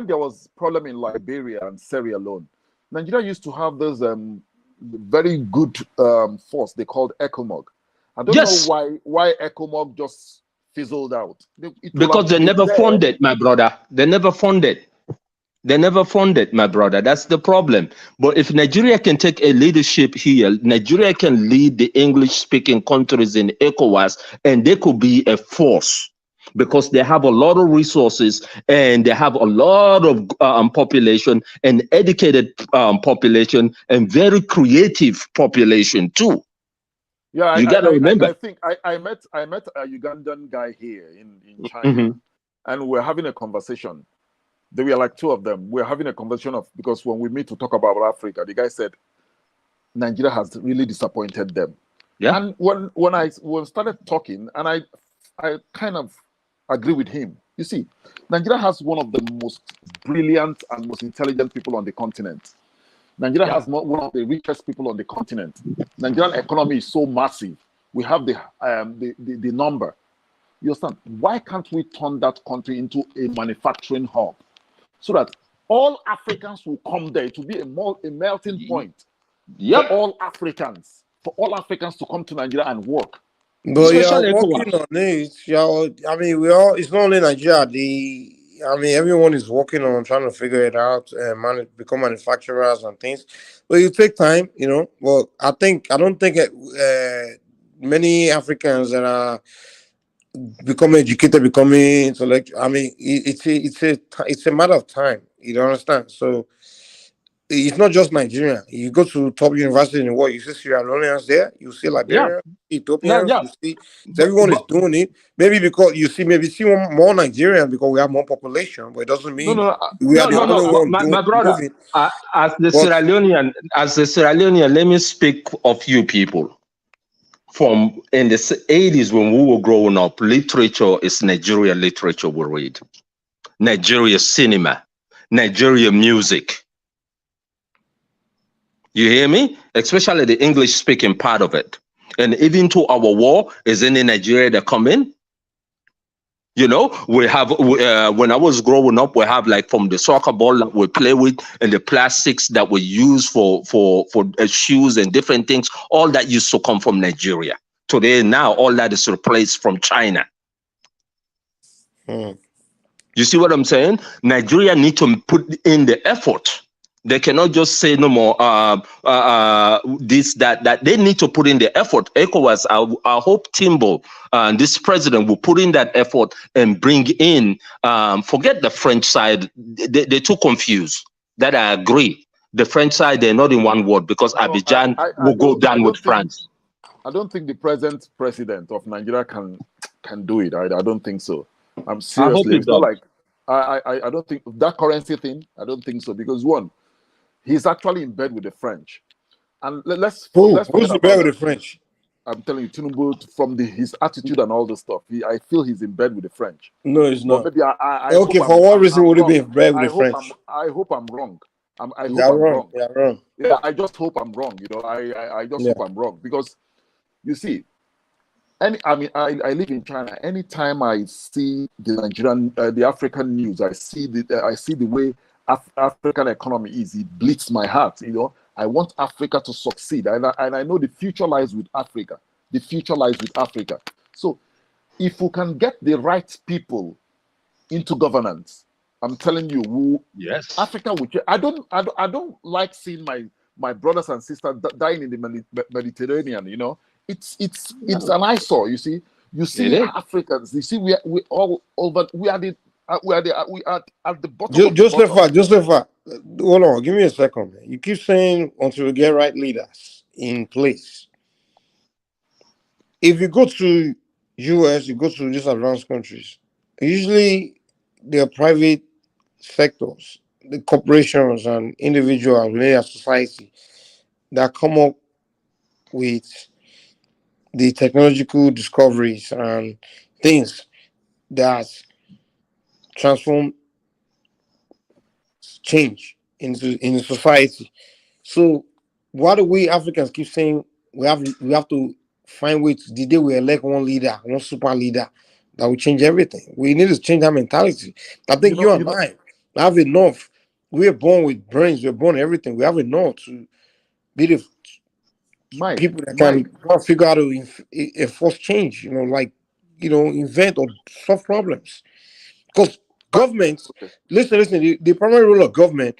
there was problem in Liberia and Sierra Leone, Nigeria used to have those very good force they called ECOMOG. I don't know why ECOMOG just fizzled out. Because they never funded, my brother. They never funded. They never funded, my brother. That's the problem. But if Nigeria can take a leadership here, Nigeria can lead the English-speaking countries in ECOWAS, and they could be a force because they have a lot of resources and they have a lot of population, and educated population, and very creative population too. Yeah, you got to remember. I think I met a Ugandan guy here in China, and we're having a conversation. There were like two of them. We're having a conversation because when we meet to talk about Africa, the guy said Nigeria has really disappointed them. Yeah. And when we started talking, and I kind of agree with him. You see, Nigeria has one of the most brilliant and most intelligent people on the continent. Nigeria has one of the richest people on the continent. Nigerian economy is so massive. We have the number. You understand? Why can't we turn that country into a manufacturing hub so that all Africans will come there to be a melting point? Yep. for all Africans to come to Nigeria and work. But you're Especially working ECOWAS. on it. I mean, we all. It's not only Nigeria. I mean, everyone is working on trying to figure it out and become manufacturers and things. But it take time, you know. But I don't think many Africans that are becoming educated, becoming intellectual. I mean, it's a matter of time. You don't understand? So it's not just Nigeria. You go to top university in the world, you see Sierra Leoneans there, you see Yeah. Liberians, No, Ethiopians, yeah. you see, so everyone is doing it. Maybe because you see, more Nigerians because we have more population, but it doesn't mean we are the only one My brother, moving. as the But Sierra Leonean, let me speak of you people. From in the 80s when we were growing up, literature is Nigerian literature we read. Nigeria cinema, Nigeria music. You hear me? Especially the English speaking part of it. And even to our war, is in Nigeria that come in. You know, we have, when I was growing up, we have like from the soccer ball that we play with and the plastics that we use for shoes and different things, all that used to come from Nigeria. Today, now, all that is replaced from China. You see what I'm saying? Nigeria need to put in the effort. They cannot just say no more this, that. They need to put in the effort. ECOWAS, I hope Timbo, this president will put in that effort and bring in, forget the French side. They're too confused. That I agree. The French side, they're not in one word because Abidjan will go down with France. I don't think the present president of Nigeria can do it. I don't think so. I'm seriously. It's not like I don't think that currency thing. I don't think so because one, he's actually in bed with the French, and let's who's in bed with the French? I'm telling you, Tinubu, from his attitude and all the stuff, I feel he's in bed with the French. No, it's not. But maybe okay, for what reason would he be in bed with the French? I hope I'm wrong. I hope You're I'm wrong. You're wrong. Yeah, I just hope I'm wrong. You know, I just hope I'm wrong because, you see, I live in China. Anytime I see the Nigerian, the African news, I see the way African economy is. It bleeds my heart. You know, I want Africa to succeed, and I know the future lies with Africa. The future lies with Africa. So, if we can get the right people into governance, I'm telling you, Africa will. I don't like seeing my brothers and sisters dying in the Mediterranean. You know, it's an eyesore. You see Africans. You see, we all over. We are at the bottom. Joseph, hold on. Give me a second, man. You keep saying until we get right leaders in place. If you go to US, you go to these advanced countries. Usually, they're private sectors, the corporations and individuals within a society that come up with the technological discoveries and things that transform change in society. So why do we Africans keep saying we have to find ways? The day we elect one leader, one super leader that will change everything. We need to change that mentality. I think you and I have enough. We are born with brains. We're born everything. We have enough to be the people that can figure out how to enforce change. You know, like invent or solve problems. Because governments, listen. The primary role of government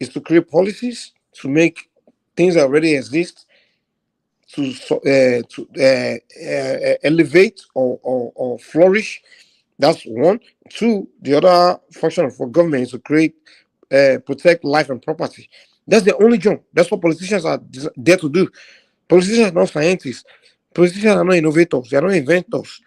is to create policies to make things that already exist to elevate or flourish. That's one. Two, the other function for government is to create, protect life and property. That's the only job. That's what politicians are there to do. Politicians are not scientists. Politicians are not innovators. They are not inventors.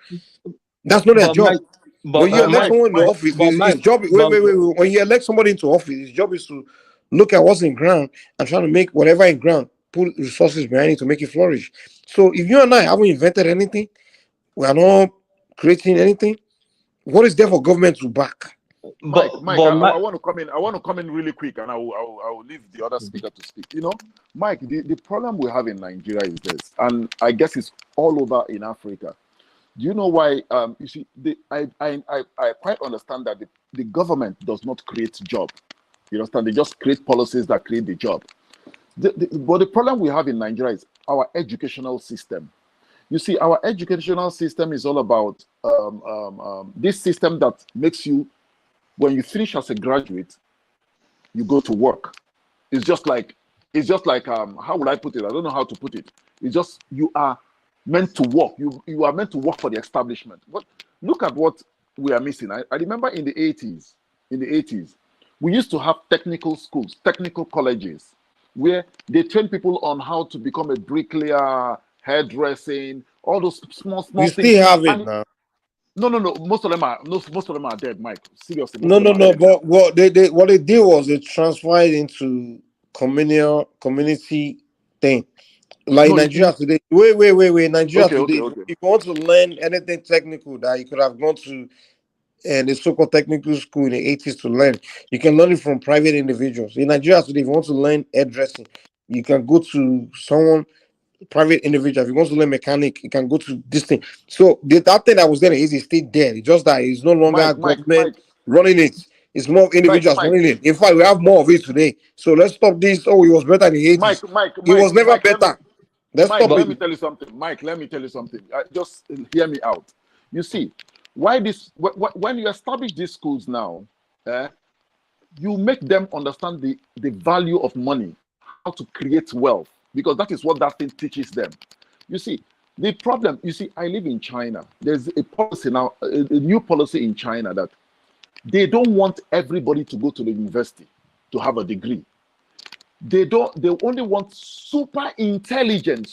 That's not their job. When you elect someone in the office, his job. Wait. When you elect somebody into office, his job is to look at what's in ground and try to make whatever in ground, put resources behind it to make it flourish. So if you and I haven't invented anything, we are not creating anything. What is there for government to back? Mike, I want to come in. I want to come in really quick, and I will leave the other speaker to speak. You know, Mike, the problem we have in Nigeria is this, and I guess it's all over in Africa. Do you know why? You see, I quite understand that the government does not create job. You understand? They just create policies that create the job. But the problem we have in Nigeria is our educational system. You see, our educational system is all about this system that makes you, when you finish as a graduate, you go to work. It's just like how would I put it? I don't know how to put it. It's just you are meant to work. You are meant to work for the establishment. But look at what we are missing. I remember in the 80s, we used to have technical schools, technical colleges, where they train people on how to become a bricklayer, hairdressing, all those small You things. still have it now. No. Most of them are dead, Mike. Seriously. No. But what they did was they transferred into community thing. Like Nigeria today. Wait. Nigeria today. Okay. If you want to learn anything technical that you could have gone to the so-called technical school in the 80s to learn, you can learn it from private individuals. In Nigeria today, if you want to learn hairdressing, you can go to someone, private individual. If you want to learn mechanic, you can go to this thing. So that thing that was there is still there. It's just that it's no longer government running it. It's more individuals running it. In fact, we have more of it today. So let's stop this. Oh, it was better in the 80s. Mike, it was never better. Let me tell you something. Mike, let me tell you something. Just hear me out. You see, when you establish these schools now, you make them understand the value of money, how to create wealth, because that is what that thing teaches them. You see, the problem, I live in China. There's a policy now, a new policy in China that they don't want everybody to go to the university to have a degree. They only want super intelligent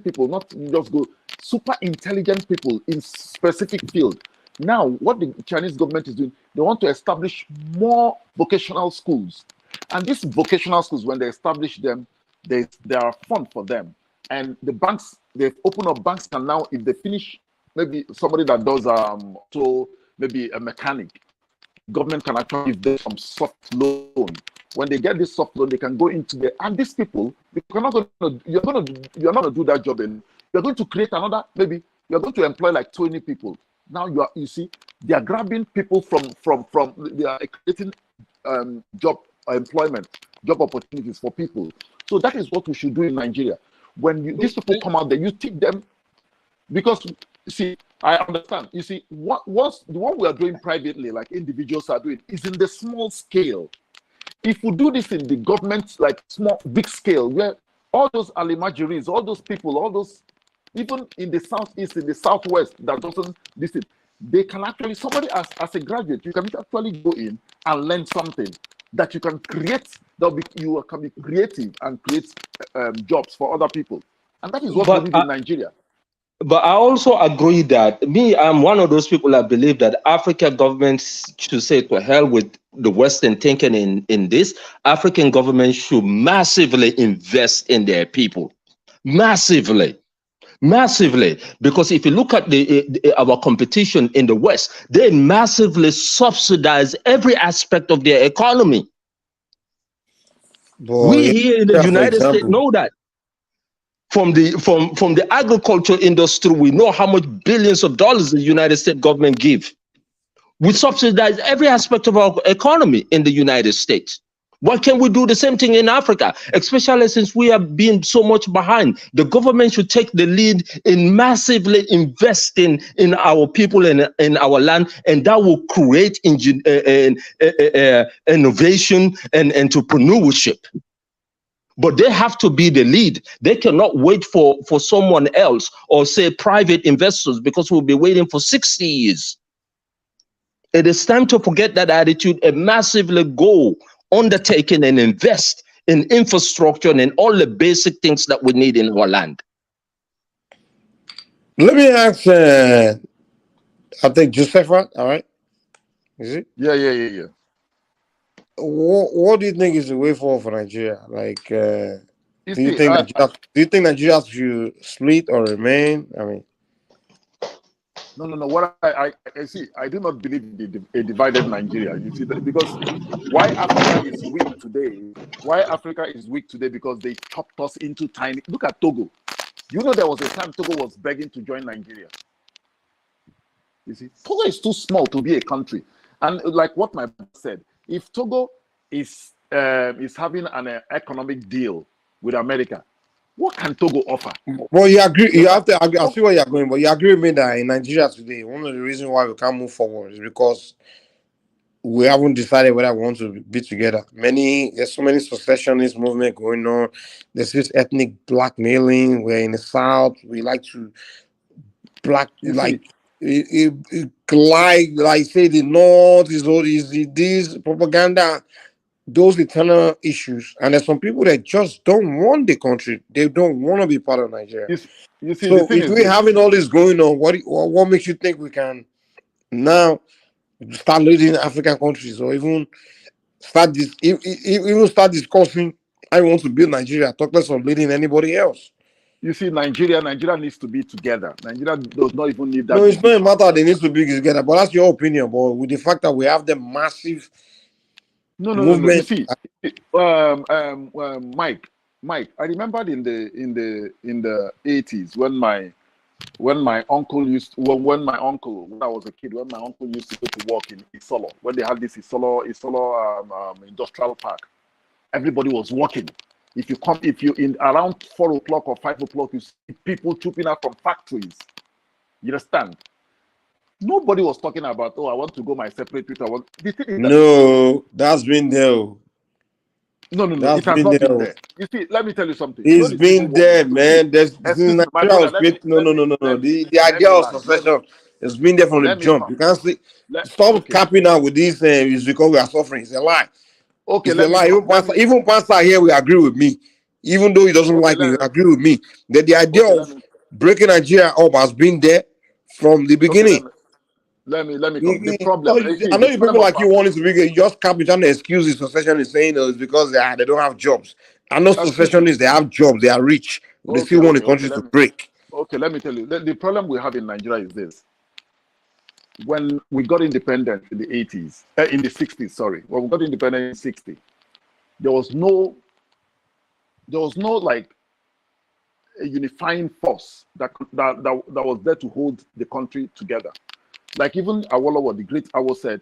people, not just go, super intelligent people in specific field. Now, what the Chinese government is doing, they want to establish more vocational schools. And these vocational schools, when they establish them, there are funds for them. And the banks, they've opened up banks, and now if they finish, maybe somebody that does maybe a mechanic, government can actually give them some soft loan. When they get this soft loan, they can go into the, and these people, you're not going to do that job, and you're going to create another, maybe you're going to employ like 20 people. Now you see, they are grabbing people from they are creating job opportunities for people. So that is what we should do in Nigeria. When these people come out there, you teach them, because see, I understand. You see, what we are doing privately, like individuals are doing, is in the small scale. If we do this in the government, like big scale, where all those alimajiris, all those people, all those, even in the southeast, in the southwest, that doesn't listen, they can actually, somebody as a graduate, you can actually go in and learn something that you can create, you can be creative and create jobs for other people. And that is what we need in Nigeria. But I also agree that I'm one of those people that believe that African governments should say to hell with the Western thinking in this. African governments should massively invest in their people. Massively. Because if you look at our competition in the West, they massively subsidize every aspect of their economy. We here in the United States know that. From the agriculture industry, we know how much billions of dollars the United States government give. We subsidize every aspect of our economy in the United States. Why can't we do the same thing in Africa? Especially since we are being so much behind. The government should take the lead in massively investing in our people and in our land, and that will create innovation and entrepreneurship. But they have to be the lead. They cannot wait for someone else or say private investors, because we'll be waiting for 60 years. It is time to forget that attitude and massively go, undertaking and invest in infrastructure and in all the basic things that we need in our land. Let me ask, I think Josefa, all right? Is it? Yeah. What do you think is the way forward for Nigeria? Like, do you think Nigeria should split or remain? I mean, no. What I see, I do not believe in a divided Nigeria. You see, because why Africa is weak today? Why Africa is weak today? Because they chopped us into tiny. Look at Togo. You know, there was a time Togo was begging to join Nigeria. You see, Togo is too small to be a country, and like what my brother said, if Togo is is having an economic deal with America, what can Togo offer? Well, you agree. You have to agree. I see where you're going, but you agree with me that in Nigeria today, one of the reasons why we can't move forward is because we haven't decided whether we want to be together. There's so many secessionist movement going on. There's this ethnic blackmailing. Where in the South, we like to like say the North is all this propaganda. Those eternal issues, and there's some people that just don't want the country. They don't want to be part of Nigeria. You see, so if we're having all this going on, what makes you think we can now start leading African countries, or even start start discussing I want to build Nigeria, talk less of leading anybody else? You see, Nigeria needs to be together. Nigeria does not even need that. No, it's not a matter they need to be together, but that's your opinion. But with the fact that we have the massive No. You see, Mike, I remembered in the 80s when my uncle when I was a kid, when my uncle used to go to work in Isolo, when they had this Isolo industrial park, everybody was working. If you in around 4 o'clock or 5 o'clock, you see people trooping out from factories. You understand? Nobody was talking about, I want to go my separate route. No, that's been there. No, it has not been there. You see, let me tell you something. It's been there, man. The idea of succession has been there from the jump. You can't see. Stop capping out with this. It's because we are suffering. It's a lie. Okay, it's a lie. Even Pastor here, we agree with me. Even though he doesn't like me, he agree with me that the idea of breaking Nigeria up has been there from the beginning. Let me come. The problem. I know you people like you want it to be. You just can't be trying to excuse the secession is saying it's because they don't have jobs. I know secessionists, they have jobs, they are rich. They still want the country to break. Okay, let me tell you. The problem we have in Nigeria is this. When we got independent in the 60s, sorry. When we got independent in 60, there was no like a unifying force that was there to hold the country together. Like even Awolowo, the great Awo said,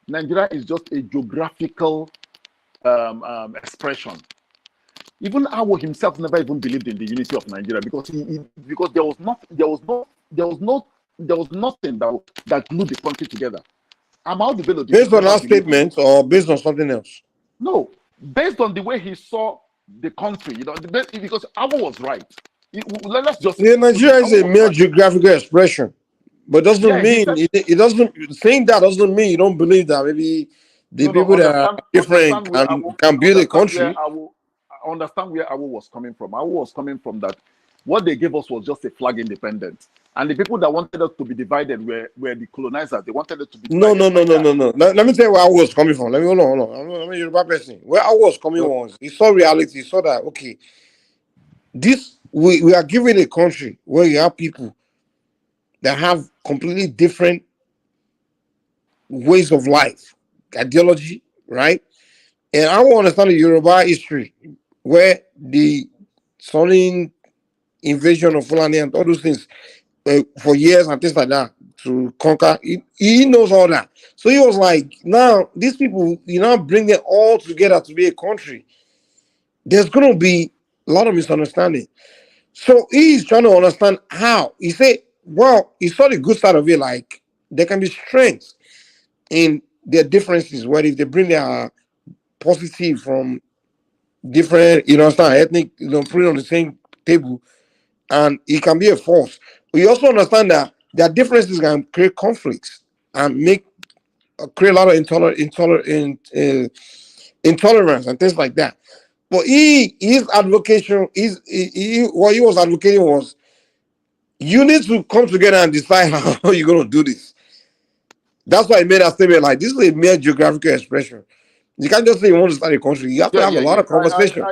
Nigeria is just a geographical expression. Even Awo himself never even believed in the unity of Nigeria because there was nothing that glued the country together. Based on that statement or based on something else? No, based on the way he saw the country, because Awo was right. Let's just Nigeria is a mere geographical expression. But doesn't mean it doesn't saying that doesn't mean you don't believe that maybe the people that are different can build a country. I understand where Awo was coming from. Awo was coming from that what they gave us was just a flag independence. And the people that wanted us to be divided were the colonizers. They wanted us to be divided. No. Let me tell you where I was coming from. Hold on. I'm a Yoruba person. Where I was coming was he saw reality, he saw that okay, this we are giving a country where you have people that have completely different ways of life, ideology, right? And I want to understand the Yoruba history, where the Sunni invasion of Fulani and all those things for years and things like that to conquer. He knows all that. So he was like, now these people, you now bring them all together to be a country. There's going to be a lot of misunderstanding. So he's trying to understand how. He said, well, he saw the good side of it, like there can be strength in their differences, where if they bring their positive from different, ethnic, put it on the same table, and it can be a force. We also understand that their differences can create conflicts and create a lot of intolerance and things like that. But his advocation, what he was advocating was, you need to come together and decide how you're going to do this. That's why he made that statement like, this is a mere geographical expression. You can't just say you want to start a country. You have to have a lot of conversation.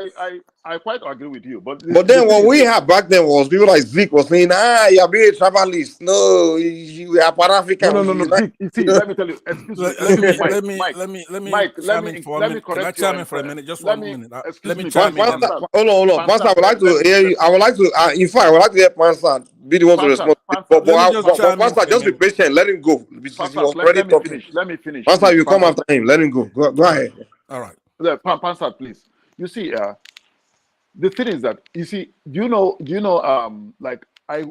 I quite agree with you. But then what we had back then was people like Zeke was saying, you're being a travelist. No, you are Pan-African. No. Zeke, you see, let me tell you. Excuse me. Let me correct you. Chime in for a minute. Just 1 minute. Let me chime in. Hold on. Pastor, I would like to hear you. I would like to, in fact, I would like to hear Pastor be the one to respond. But Pastor, just be patient. Let him go. Let me finish. Pastor, you come after him. Let him go. Go ahead. All right. Pansat, please. You see, the thing is that you see, like I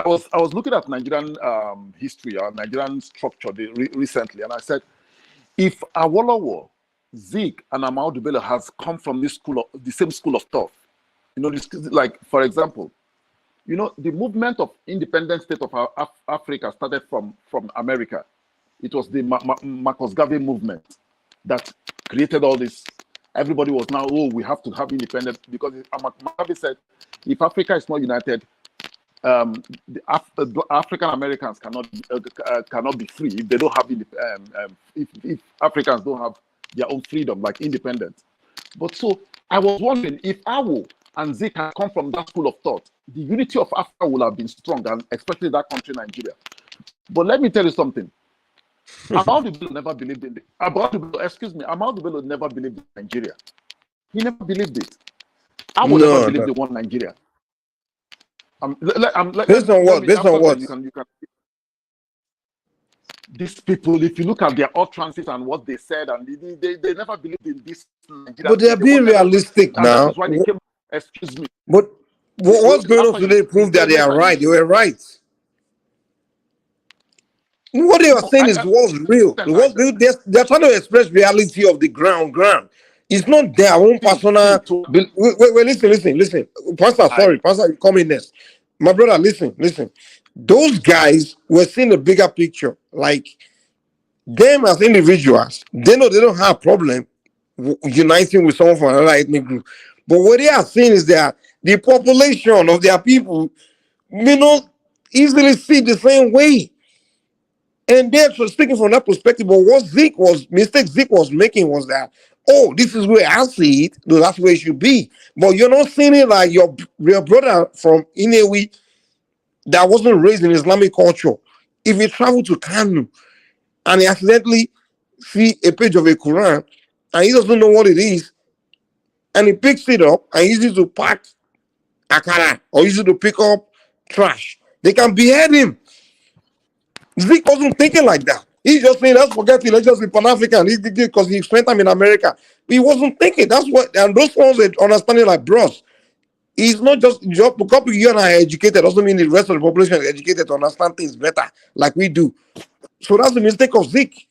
was looking at Nigerian history or Nigerian structure recently, and I said, if Awolowo, Zik, and Ahmadu Bello has come from the same school of thought, like for example, the movement of independent state of Africa started from America. It was the Marcus Garvey movement that created all this. Everybody was now, we have to have independence, because Garvey said, if Africa is not united, the African Americans cannot be free if they don't have if Africans don't have their own freedom, like independence. But so I was wondering if Awo and Zik had come from that school of thought, the unity of Africa would have been strong, and especially that country, Nigeria. But let me tell you something. Ahmadu Bello never believed in it. Ahmadu Bello never believed in Nigeria. He never believed it. I would never believe they want Nigeria. Based on what? You can, these people, if you look at their utterances and what they said, and they never believed in this Nigeria. But they are being realistic now. That's why they came, excuse me. But what's going on today prove that they are right. They were right. What they are saying was real. They're trying to express reality of the ground. It's not their own personal. Wait, listen. Pastor, you come in next. My brother, listen. Those guys were seeing a bigger picture. Like them as individuals, they know they don't have a problem uniting with someone from another ethnic group. But what they are saying is that the population of their people may not easily see the same way. And they're speaking from that perspective. But what Zik was making was that, this is where I see it. No, that's where it should be. But you're not seeing it like your brother from Inewi that wasn't raised in Islamic culture. If he traveled to Kanu and he accidentally see a page of a Quran and he doesn't know what it is, and he picks it up and uses it to pack akara or uses it to pick up trash, they can behead him. Zik wasn't thinking like that. He's just saying, let's forget it, let's just be Pan-African, because he spent time in America. He wasn't thinking. That's what, and those ones are understanding like bros. It's not just because you and I are educated doesn't mean the rest of the population is educated to understand things better like we do. So that's the mistake of Zik.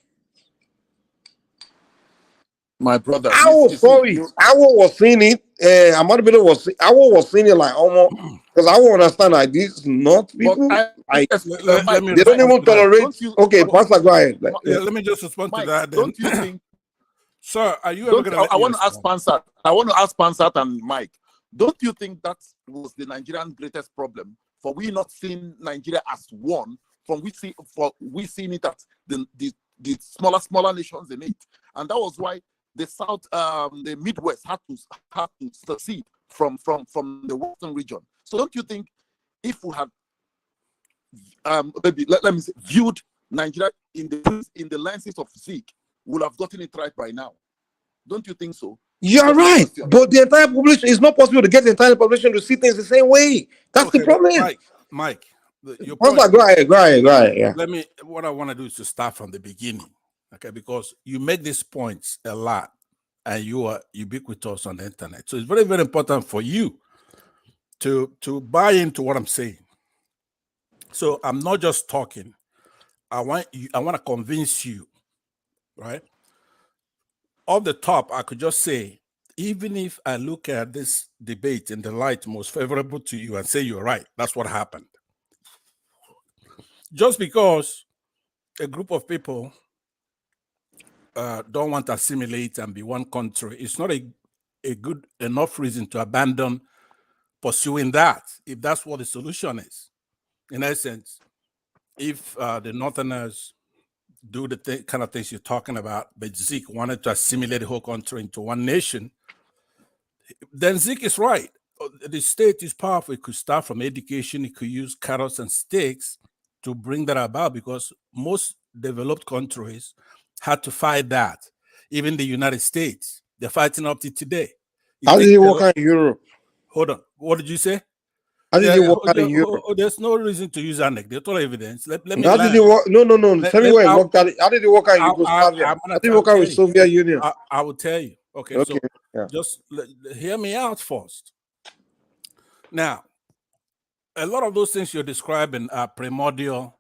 My brother. Awo was seeing it. Ahmadu Bello was seeing it like almost, because I won't understand like this. Not people. They don't even tolerate. Okay, Pastor, go ahead. Let me just respond to that. Don't you think, sir? Are you ever going to? I want to ask Pansat. I want to ask Pansat and Mike. Don't you think that was the Nigerian greatest problem, for we not seeing Nigeria as one? We seeing it as the smaller nations in it, and that was why the South, the Midwest had to succeed from the Western region. So don't you think if we had maybe let me say, viewed Nigeria in the lenses of Zik, we would have gotten it right by now? Don't you think so? You're right, but the entire population, it's not possible to get the entire population to see things the same way. That's the problem. Mike, your point. Go ahead. Yeah. What I want to do is to start from the beginning, okay? Because you make these points a lot, and you are ubiquitous on the internet. So it's very, very important for you to buy into what I'm saying. So I'm not just talking. I want to convince you, right? Off the top, I could just say, even if I look at this debate in the light most favorable to you and say you're right, that's what happened. Just because a group of people don't want to assimilate and be one country, it's not a good enough reason to abandon pursuing that, if that's what the solution is. In essence, if the Northerners do the kind of things you're talking about, but Zik wanted to assimilate the whole country into one nation, then Zik is right. The state is powerful. It could start from education. It could use carrots and sticks to bring that about, because most developed countries had to fight that. Even the United States, they're fighting up to today. How did it work in Europe? Hold on. What did you say? How did it work out in Europe? There's no reason to use anecdotal evidence. Let me How did it work? No. Tell me where it worked out. How did it work out in Yugoslavia? How did it work out with Soviet Union? I will tell you. Okay, so just hear me out first. Now, a lot of those things you're describing are primordial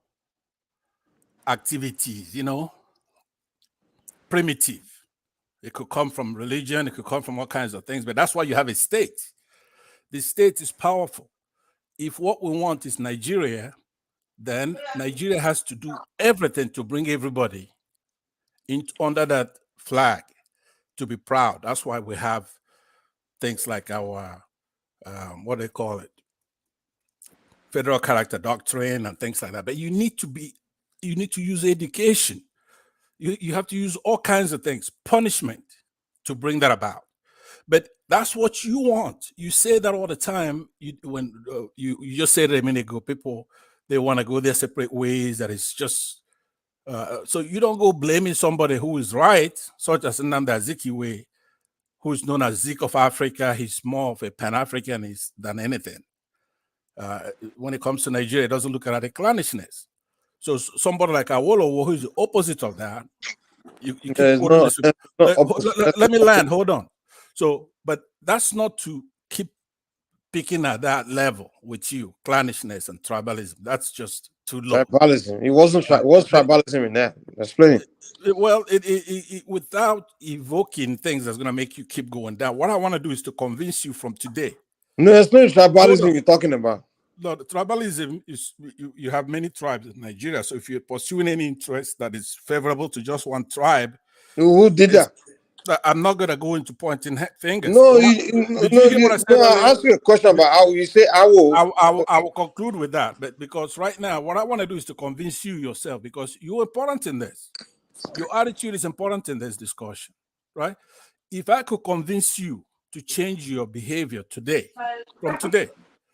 activities, primitive. It could come from religion, it could come from all kinds of things, but that's why you have a state. The state is powerful. If what we want is Nigeria, then Nigeria has to do everything to bring everybody under that flag to be proud. That's why we have things like our, what they call it, federal character doctrine and things like that. But you need to use education. You have to use all kinds of things, punishment to bring that about. But that's what you want. You say that all the time. When you just said it a minute ago, people, they want to go their separate ways. That is just, so you don't go blaming somebody who is right, such as Nnamdi Azikiwe, who is known as Zik of Africa. He's more of a Pan-Africanist than anything. When it comes to Nigeria, it doesn't look at the clannishness. So somebody like Awolowo, who is the opposite of that, you keep let me land. Hold on. So, but that's not to keep picking at that level with you, clannishness and tribalism. That's just too low. Tribalism. It wasn't. It was tribalism in that. Explain it. Well, it without evoking things that's going to make you keep going down. What I want to do is to convince you from today. No, it's not tribalism you're talking about. No, the tribalism is you have many tribes in Nigeria. So if you're pursuing any interest that is favorable to just one tribe, who did that? I'm not gonna go into pointing fingers. No, I asked you a question about how you say I will conclude with that. But because right now, what I want to do is to convince you yourself, because you're important in this. Your attitude is important in this discussion, right? If I could convince you to change your behavior today, from today.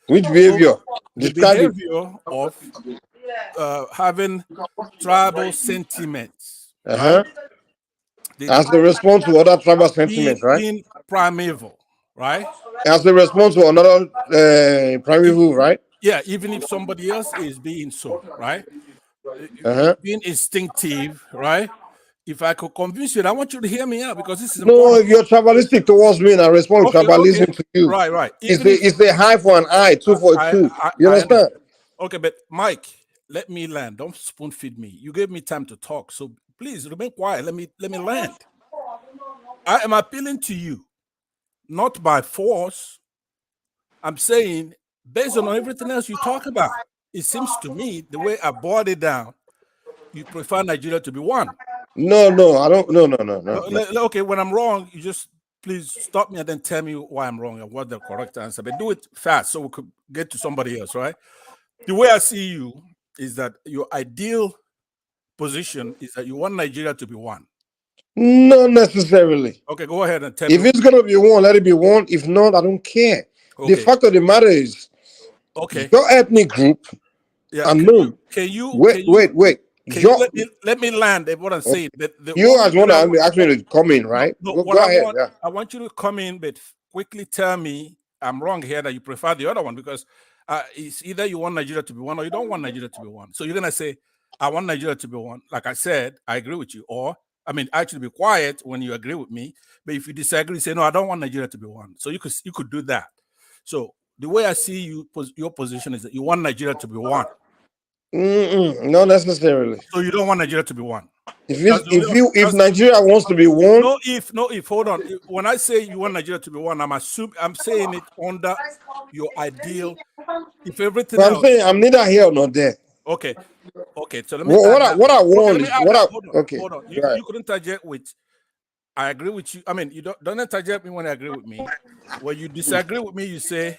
Which behavior? The behavior of having tribal sentiments. Right? As a response to other tribal sentiments, right? Being primeval, right? As a response to another primeval, right? Yeah, even if somebody else is being so, right? Being instinctive, right? If I could convince you, I want you to hear me out, because this is important. No, if you're tribalistic towards me and I respond with tribalism to you. Right. It's a high for an eye, two for a two. You understand? Okay, but Mike, let me land. Don't spoon feed me. You gave me time to talk, so please remain quiet. Let me land. I am appealing to you, not by force. I'm saying, based on everything else you talk about, it seems to me, the way I boiled it down, you prefer Nigeria to be one. No, I don't. No. Okay, when I'm wrong, you just please stop me and then tell me why I'm wrong and what the correct answer. But do it fast so we could get to somebody else, right? The way I see you is that your ideal position is that you want Nigeria to be one. Not necessarily. Okay, go ahead and tell me. If it's gonna be one, let it be one. If not, I don't care. Okay. The fact of the matter is, your ethnic group. Yeah. Unknown. Wait. Let me land at what I'm saying. You guys want to ask me to come in, right? No, go ahead. I want you to come in, but quickly tell me I'm wrong here, that you prefer the other one, because it's either you want Nigeria to be one or you don't want Nigeria to be one. So you're going to say, I want Nigeria to be one. Like I said, I agree with you. Or, actually be quiet when you agree with me. But if you disagree, say, no, I don't want Nigeria to be one. So you could do that. So the way I see your position is that you want Nigeria to be one. Not necessarily. So you don't want Nigeria to be one. If Nigeria wants to be one, no if hold on. When I say you want Nigeria to be one, I'm saying it under your ideal. If everything else, I'm saying I'm neither here nor there. Okay. So let me. What I want is Hold on. You couldn't interject with. I agree with you. You don't interject me when I agree with me. When you disagree with me, you say,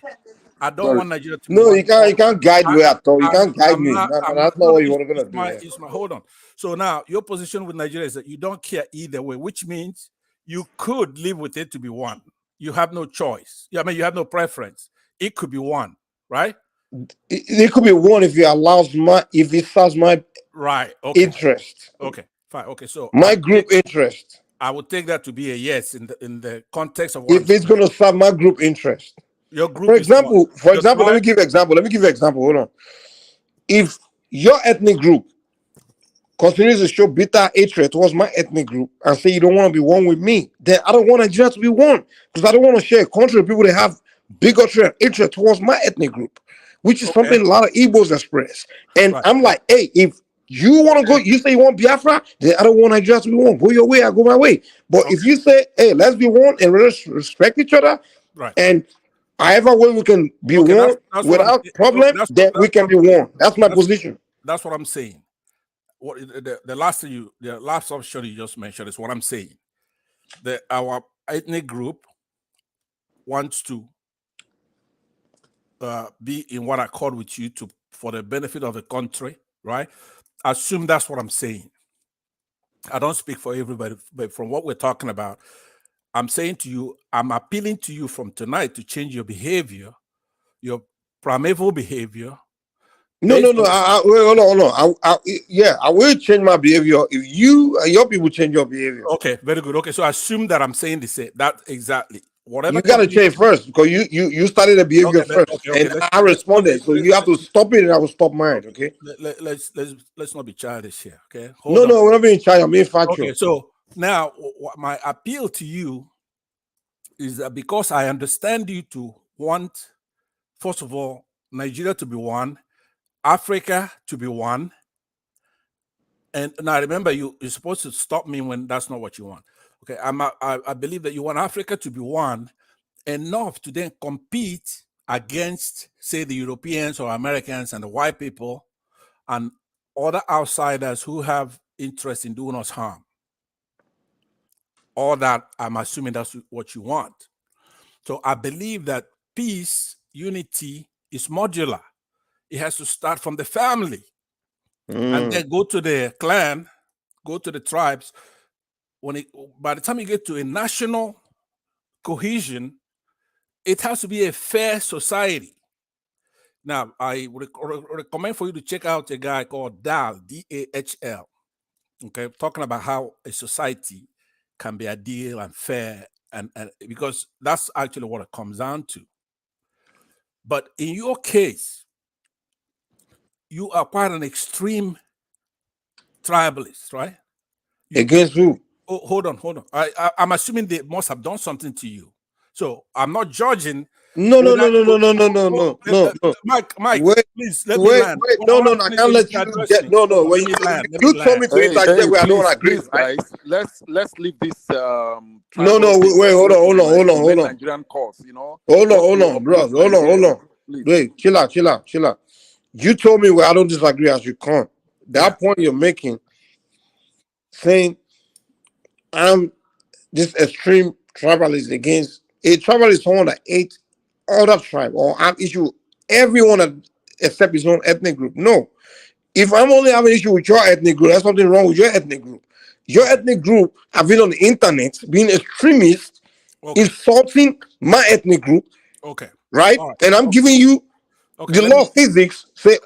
I don't want Nigeria to be one. You can't guide me at all. You can't guide me. That's not what you're going to do. Hold on. So now your position with Nigeria is that you don't care either way, which means you could live with it to be one. You have no choice. You have no preference. It could be one, right? It could be one if it serves my interest. Okay, fine. Okay, so my group interest. I would take that to be a yes in the context of if it's going to serve my group interest. Your group For is what? example, let me give you an example. Hold on. If your ethnic group continues to show bitter hatred towards my ethnic group and say you don't want to be one with me, then I don't want Nigeria to be one, because I don't want to share a country with people that have bigotry and hatred towards my ethnic group, which is something a lot of Igbos express. And I'm like, hey, if you want to go, you say you want Biafra, then I don't want Nigeria to be one. Go your way, I go my way. But if you say, hey, let's be one and let's respect each other, and however way we can be one without problem, then we can be one. That's my position. That's what I'm saying. What the last option you just mentioned is what I'm saying. That our ethnic group wants to be in one accord with you for the benefit of the country, right? Assume that's what I'm saying. I don't speak for everybody, but from what we're talking about, I'm saying to you, I'm appealing to you from tonight to change your behavior, your primeval behavior. No. Wait, hold on. I will change my behavior if you and your people change your behavior. Okay, very good. Okay, so assume that I'm saying the same. That exactly. Whatever you got to change first, because you started the behavior first, and I responded. So you have to stop it, and I will stop mine. Okay. Let's not be childish here. Okay. No, we're not being childish. I'm being factual. Okay. So now, my appeal to you is that because I understand you to want, first of all, Nigeria to be one, Africa to be one. And now remember, you're supposed to stop me when that's not what you want. Okay, I believe that you want Africa to be one enough to then compete against, say, the Europeans or Americans and the white people and other outsiders who have interest in doing us harm. All that, I'm assuming that's what you want. So I believe that peace, unity is modular. It has to start from the family and then go to the clan, go to the tribes. By the time you get to a national cohesion, it has to be a fair society. Now, I would recommend for you to check out a guy called Dahl, D-A-H-L, okay, talking about how a society can be ideal and fair, and because that's actually what it comes down to. But in your case, you are quite an extreme tribalist, right? Against who? Oh, hold on. I'm assuming they must have done something to you. So I'm not judging. No. Mike, wait, please let me land. No, I can't let you get. No. When you told me to interject, I don't agree. Please, guys, let's leave this. No. Wait, hold on. Nigerian cause, you know. Hold on, bro. Hold on. Wait, chill out. You told me where I don't disagree as you can't. That point you're making, saying I'm this extreme tribalist against a tribalist, someone that hates other tribe, or I'm issue everyone except his own ethnic group. No. If I'm only having an issue with your ethnic group, there's something wrong with your ethnic group. Your ethnic group have been on the internet being extremist, insulting my ethnic group. Okay. Right? And I'm giving you the law of physics, say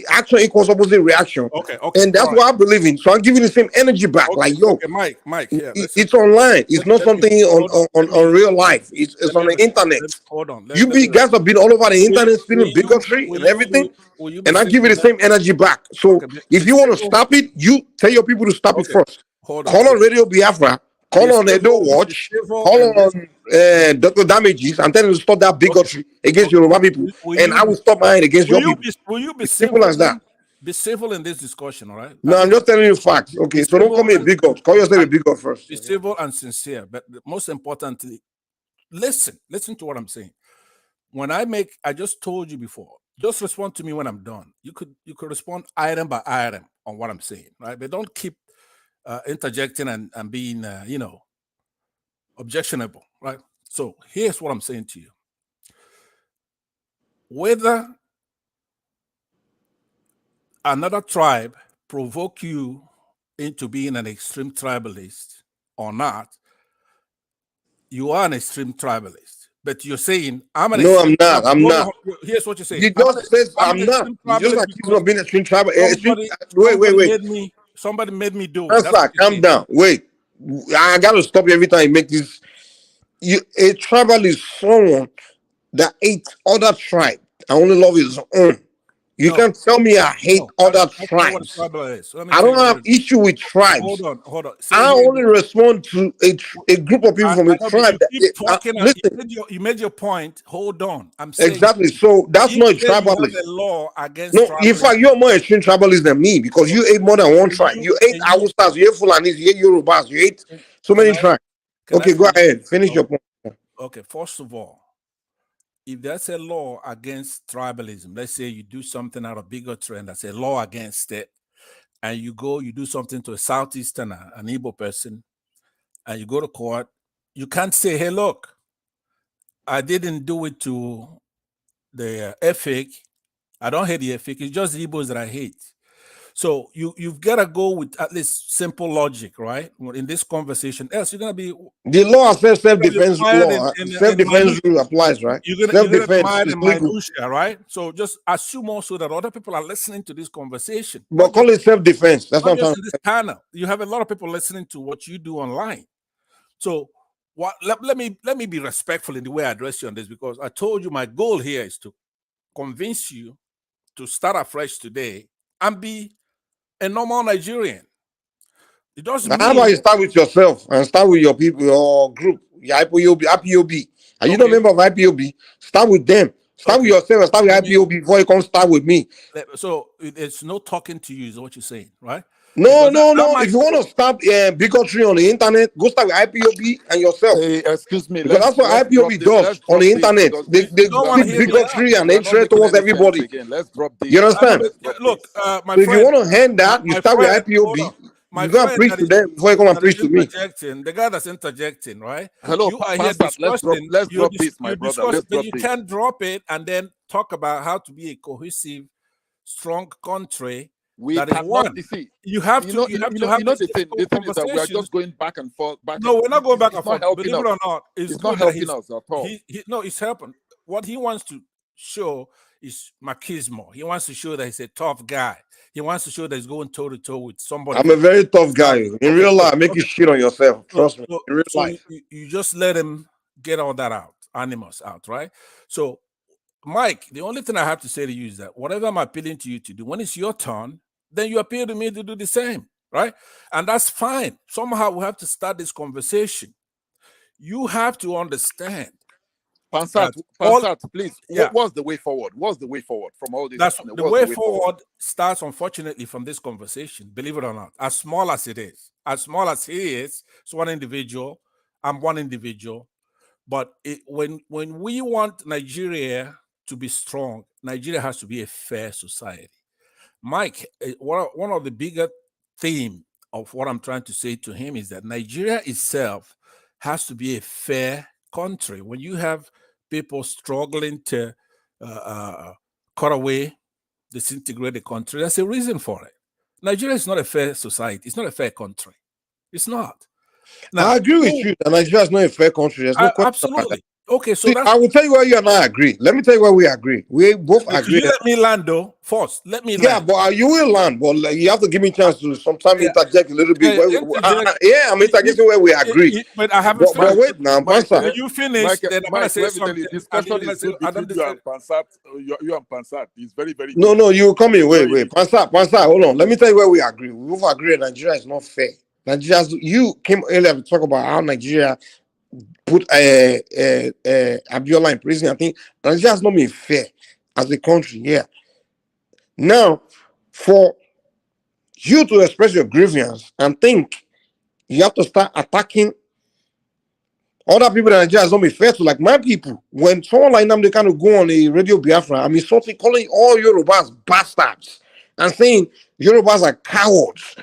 action equals opposite reaction. Okay. And that's what I believe in. So I'm giving you the same energy back. Like, yo, Mike, yeah, it's online. It's not something on real life. It's on the internet. Hold on. You guys have been all over the internet spilling bigotry and everything. And I give you the same energy back. So if you want to stop it, you tell your people to stop it first. Call on Radio Biafra. Call on Edo Watch. Call on Dr. Damages and tell them to stop that bigotry against Yoruba people. And I will stop mine against your people. Will you be simple as that? Be civil in this discussion, all right? No, I'm just telling you facts. Okay, so don't call me a bigot. Call yourself a bigot first. Be civil and sincere. But most importantly, listen to what I'm saying. When I just told you before, just respond to me when I'm done. You could respond item by item on what I'm saying, right? But don't keep interjecting and being, objectionable, right? So here's what I'm saying to you. Whether another tribe provoke you into being an extreme tribalist or not, you are an extreme tribalist. But you're saying, I'm an extreme tribalist. I'm not. Here's what you're saying. You just said I'm not. You just accused me of being an extreme tribalist. Wait. Somebody made me do it. Calm down. Wait. I got to stop you every time you make this. A tribal is someone that hates other tribe and only love his own. You can't tell me I hate other tribes. I don't have issue with tribes. Hold on. I only respond to a group of people from a tribe. Listen, you made your point. Hold on. I'm saying exactly. So that's not a tribalist. You have a law against no, in fact, you're more extreme tribalist than me because you hate more than one tribe. You hate Hausas, you hate Fulanis, you hate Yorubas, you hate so many tribes. Okay, go ahead. Finish your point. Okay, first of all, if there's a law against tribalism, let's say you do something out of bigotry and there's a law against it, and you do something to a Southeasterner, an Igbo person, and you go to court, you can't say, hey, look, I didn't do it to the Efik. I don't hate the Efik. It's just the Igbos that I hate. So you've got to go with at least simple logic, right? In this conversation, else you're going to be... The law says self-defense law. Self-defense rule applies, right? Self-defense is legal. Right? So just assume also that other people are listening to this conversation. But call it self-defense. That's what I'm saying. You have a lot of people listening to what you do online. So let me be respectful in the way I address you on this, because I told you my goal here is to convince you to start afresh today and be a normal Nigerian. It doesn't mean... How about you start with yourself and start with your people, your group, your IPOB. Are you not a member of IPOB? Start with them. Start with yourself and start with IPOB before you come start with me. So it's no talking to you is what you're saying, right? No. If you want to stop bigotry on the internet, go start with IPOB and yourself. Excuse me. Because that's what IPOB does on the internet. They see bigotry and hatred towards everybody. Let's drop this. You understand? Look, my so friend, if you want to hand that, you start with IPOB. You go and preach to them before you come and preach to me. The guy that's interjecting, right? Hello, you are here discussing. Let's drop this, my brother. But you can't drop it and then talk about how to be a cohesive, strong country. We cannot see. You have to. The thing is that we are just going back and forth. We're not going back and forth. Believe it or not, it's not helping us at all. No, it's helping. What he wants to show is machismo. He wants to show that he's a tough guy. He wants to show that he's going toe to toe with somebody. I'm a very tough guy. In real life, make you shit on yourself. Trust me. In real life, you just let him get all that out, animus out, right? So, Mike, the only thing I have to say to you is that whatever I'm appealing to you to do, when it's your turn, then you appeal to me to do the same, right? And that's fine. Somehow we have to start this conversation. You have to understand. Pansat, please. Yeah. What's the way forward? What's the way forward from all this? The way forward starts, unfortunately, from this conversation, believe it or not, as small as it is. As small as he is, it's one individual. I'm one individual. But when we want Nigeria to be strong, Nigeria has to be a fair society. Mike, one of the bigger theme of what I'm trying to say to him is that Nigeria itself has to be a fair country. When you have people struggling to cut away, disintegrate the country, there's a reason for it. Nigeria is not a fair society. It's not a fair country. It's not. Now, I agree with you that Nigeria is not a fair country. There's no question. Absolutely. Okay, so I will tell you where you and I agree. Let me tell you where we agree. We both agree. You let me land though first. Let me land. Yeah, but you will land. But you have to give me a chance to sometimes interject a little bit. I'm interjecting where we agree. But I haven't. But wait now, when you finish, then I'm gonna say let me something. tell you, discussion is good between you and Pansat. You and Pansat is very, very. No, you come in. Wait. Pansat, hold on. Let me tell you where we agree. We both agree that Nigeria is not fair. You came earlier to talk about how Nigeria put Abiola in prison. I think Nigeria has not been fair as a country. Yeah. Now, for you to express your grievance and think you have to start attacking other people that Nigeria has not been fair to, like my people. When someone like them, they kind of go on a radio Biafra, I mean, something calling all Yorubas bastards and saying Yorubas are cowards.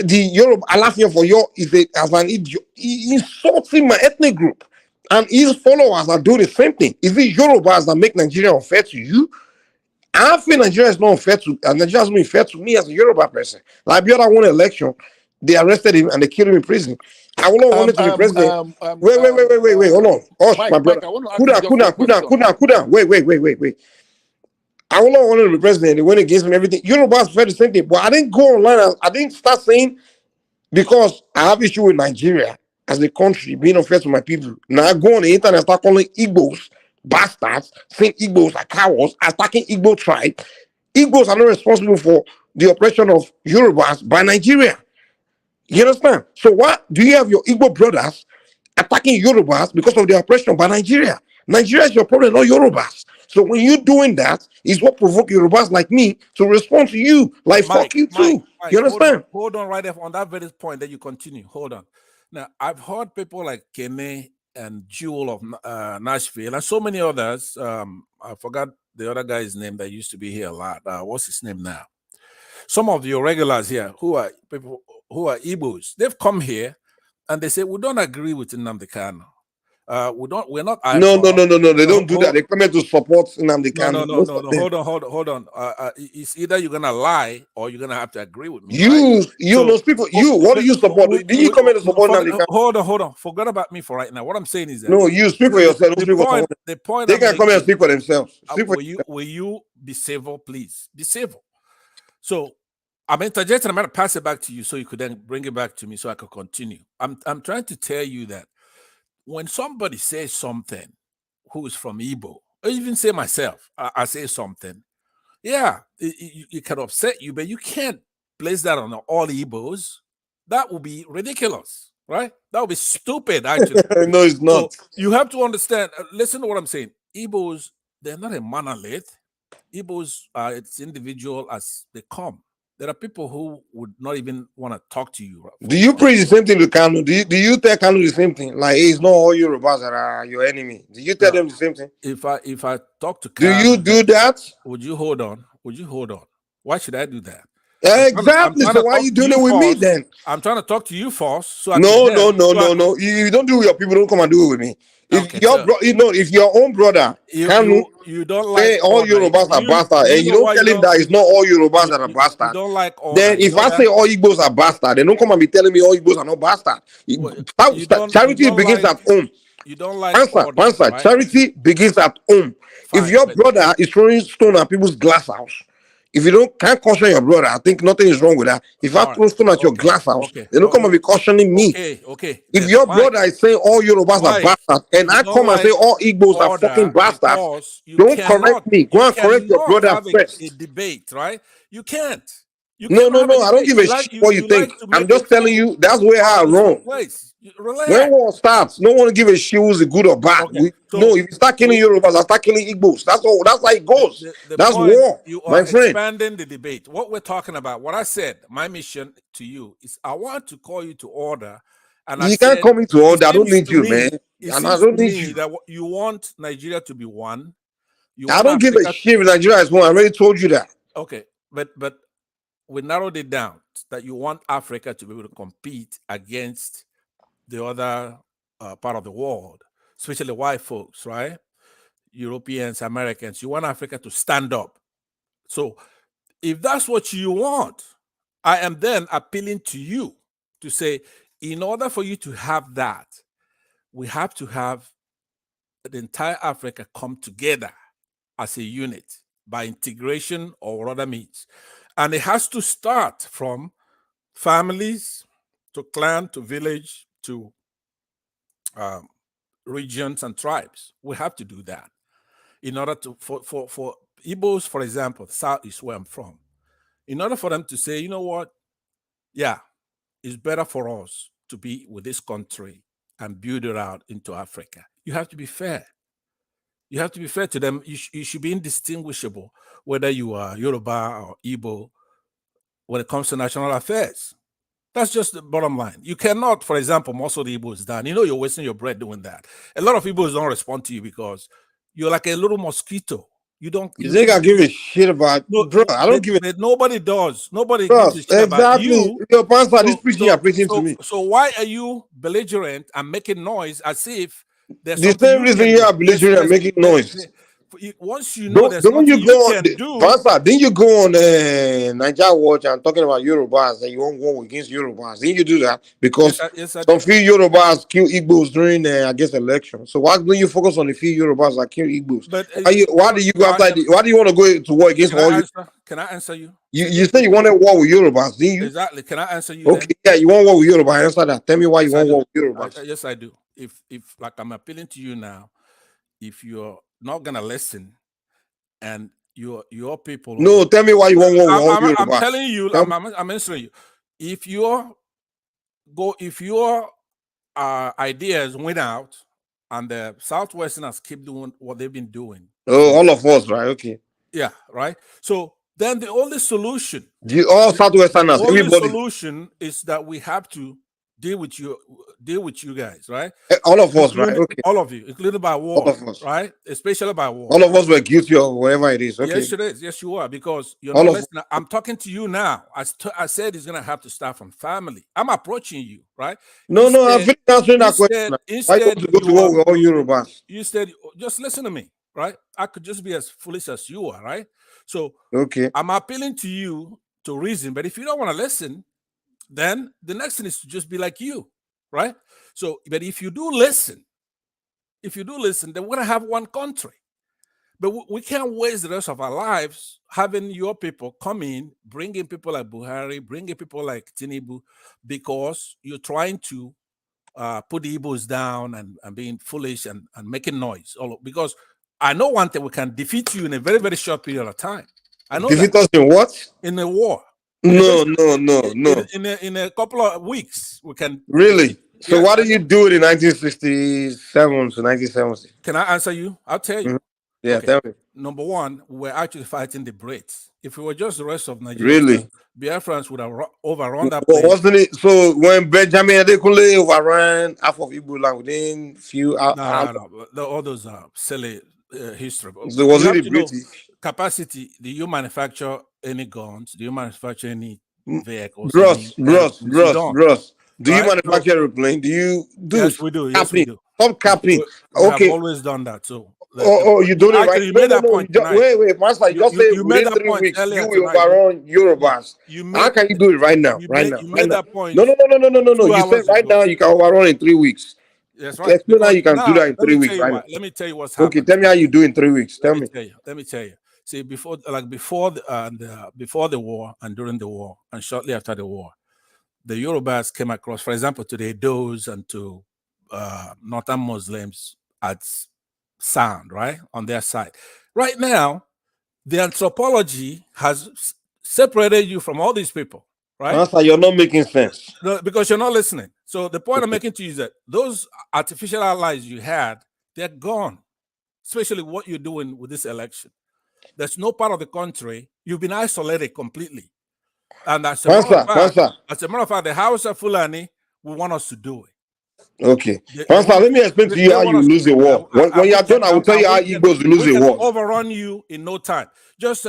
The Yoruba Alafia for you is as an idiot. He insulting my ethnic group, and his followers are doing the same thing. Is it Yorubas that make Nigeria unfair to you? I feel Nigeria is not unfair to, and Nigeria has been fair to me as a Yoruba person. Like Abiola won an election, they arrested him and they killed him in prison. I will not want to be president. Wait, hold on. Hush, my brother. Cool down. Wait. I will not want to be president. They went against him, everything. Yorubas felt the same thing. But I didn't go online. I didn't start saying, because I have issue with Nigeria as a country being unfair to my people. Now I go on the internet and start calling Igbos bastards, saying Igbos are cowards, attacking Igbo tribe. Igbos are not responsible for the oppression of Yorubas by Nigeria. You understand? So why do you have your Igbo brothers attacking Yorubas because of the oppression by Nigeria? Nigeria is your problem, not Yorubas. So when you're doing that, is what provoke Yorubas like me to respond to you, like fuck you too. You understand? Hold on right there on that very point that you continue. Hold on. Now, I've heard people like Kene and Jewel of Nashville and so many others. I forgot the other guy's name that used to be here a lot. What's his name now? Some of your regulars here who are people who are Igbos, they've come here and they say, we don't agree with Nnamdi Kanu. We're not. No. They don't do that. They come here to support Nnamdi Kanu. No. Hold on. It's either you're gonna lie or you're gonna have to agree with me. Those people. What do you support? Did you come here to support Nnamdi Kanu? Hold on. Forget about me for right now. What I'm saying is that no, you speak for yourself. The point they can come here and speak for themselves. Will you be civil, please? Be civil. So I'm interjecting. I'm gonna pass it back to you so you could then bring it back to me so I could continue. I'm trying to tell you that when somebody says something who is from Igbo, or even say myself, I say something, yeah, it can upset you, but you can't place that on all Igbos. That would be ridiculous, right? That would be stupid, actually. No, it's not. So you have to understand, listen to what I'm saying. Igbos, they're not a monolith. Igbos are as individual as they come. There are people who would not even want to talk to you. Do you preach the same thing to Kanu? Do you tell Kanu the same thing? Like, it's not all Yorubas that are your enemy. Do you tell them the same thing? If I talk to Kanu, do you do that? Would you hold on? Why should I do that? Exactly. So why are you doing it with me then? I'm trying to talk to you first. So no. You don't do it with your people. Don't come and do it with me. If if your own brother you don't like say all Yorubas are bastards, and you don't tell him that it's not all Yorubas that are bastards, don't like all then if I say all Igbos are bastards, then don't come and be telling me all Igbos are not bastards. Charity begins at home. You don't like answer. Right? Charity begins at home. Fine, if your brother is throwing stone at people's glass house, if you can't caution your brother, I think nothing is wrong with that. If I throw stone at your glass house, they don't come and be cautioning me. Okay. If your brother is saying all Yorubas are bastards, and I come and say all Igbos are fucking bastards, don't correct me. Go and correct your brother first. A debate, right? You can't. No. I don't give a shit what you think. I'm just telling you that's where I'm wrong. When war starts, no one give a shit who's good or bad. If you start killing Yorubas, I start killing Igbos. That's all. That's how it goes. That's war, you my are friend. Expanding the debate. What we're talking about, what I said, my mission to you is I want to call you to order. And you can't call me to order. I don't need you, man. And I don't need you. That you want Nigeria to be one. I don't give a shit if Nigeria is one. I already told you that. Okay, but we narrowed it down that you want Africa to be able to compete against the other part of the world, especially white folks, right? Europeans, Americans. You want Africa to stand up. So if that's what you want, I am then appealing to you to say, in order for you to have that, we have to have the entire Africa come together as a unit by integration or other means. And it has to start from families to clan to village to regions and tribes. We have to do that in order to for Igbos, for example, South is where I'm from. In order for them to say, you know what, yeah, it's better for us to be with this country and build it out into Africa. You have to be fair. You have to be fair to them. You should be indistinguishable whether you are Yoruba or Igbo when it comes to national affairs. That's just the bottom line. You cannot, for example, muscle the Igbos down. You know you're wasting your breath doing that. A lot of Igbos don't respond to you because you're like a little mosquito. You don't. You think I give a shit about? Bro, I don't give a. Nobody does. Nobody gives a shit about you. Your pastor, this preaching you're preaching to me. So why are you belligerent and making noise as if there's the same reason you are belligerent and making noise? Once you know there's nothing you can do. Pastor, didn't you go on Niger Watch and talking about Yorubas that you won't go against Yorubas? Didn't you do that? Because some few Yorubas kill Igbos during I guess election. So why don't you focus on the few Yorubas that kill Igbos? But why do you go after? Why do you want to go to war against all? Can I answer you? You said you wanted war with Yorubas, didn't you? Exactly. Can I answer you? Okay, yeah, you want war with Yorubas. Answer that. Tell me why you want war with Yorubas. Yes, I do. If like I'm appealing to you now, if you're not gonna listen, and your people. No, tell me why you want war I'm Yoruba. telling you. I'm answering you. If your ideas went out, and the Southwesterners keep doing what they've been doing. Oh, all of us, right? Okay. Yeah, right. So then the only solution, All Southwesterners, the only everybody, solution is that we have to deal with you guys, right? all of us, right? Okay. All of you, including by All war, of us, right? Especially by war. all of us were guilty of whatever it is. Okay. Yes, it is. Yes, you are, because you're All not of listening. I'm talking to you now. I said it's gonna have to start from family. I'm approaching you, right? No, no, I'm finished answering that question. Why you want to go to war with all Yorubas? You said, just listen to me, right? I could just be as foolish as you are, right? So okay, I'm appealing to you to reason, but if you don't want to listen, then the next thing is to just be like you, right? So, but if you do listen, then we're gonna have one country. But we can't waste the rest of our lives having your people come in, bringing people like Buhari, bringing people like Tinubu, because you're trying to put the Igbos down and being foolish and making noise. Because I know one thing, we can defeat you in a very, very short period of time. I know defeat that. us in what? In a war. No. In a couple of weeks, we can. Really? So Yes, why did you do it in 1967 to 1970? Can I answer you? I'll tell you. Yeah, okay. tell me. Number one, we're actually fighting the BRICS. If it were just the rest of Nigeria, Really? Biafrans would have overrun that place. Wasn't it? So when Benjamin Adekunle overran half of Igbo land within few hours? No. All those are silly history. So was it the British? Capacity. Do you manufacture any guns? Do you manufacture any vehicles? Bros. Do you manufacture airplane? Do you do? Yes, we do. Yes, we do. Stop capping. We Okay. have always done that. So. You doing it right? You made that point tonight. Wait, Master. You just say within 3 weeks you will overrun Yorubas. How can you do it right now? You made that point. No. You said right now you can overrun in 3 weeks. That's right. Explain how you can do that in 3 weeks. Right now. Let me tell you what's happening. Okay, tell me how you do in 3 weeks. Tell me. Let me tell you. See, before the war and during the war and shortly after the war, the Yorubas came across, for example, to the Edos and to Northern Muslims as sound, right, on their side. Right now, the anthropology has separated you from all these people, right? Master, you're not making sense. No, because you're not listening. So the point I'm making to you is that those artificial allies you had, they're gone, especially what you're doing with this election. There's no part of the country, you've been isolated completely. And as a matter of fact, the House of Fulani will want us to do it. Okay. Pastor, let me explain to you how you lose a war. When you're done, I will tell you how Igbos lose a war. Overrun you in no time. Just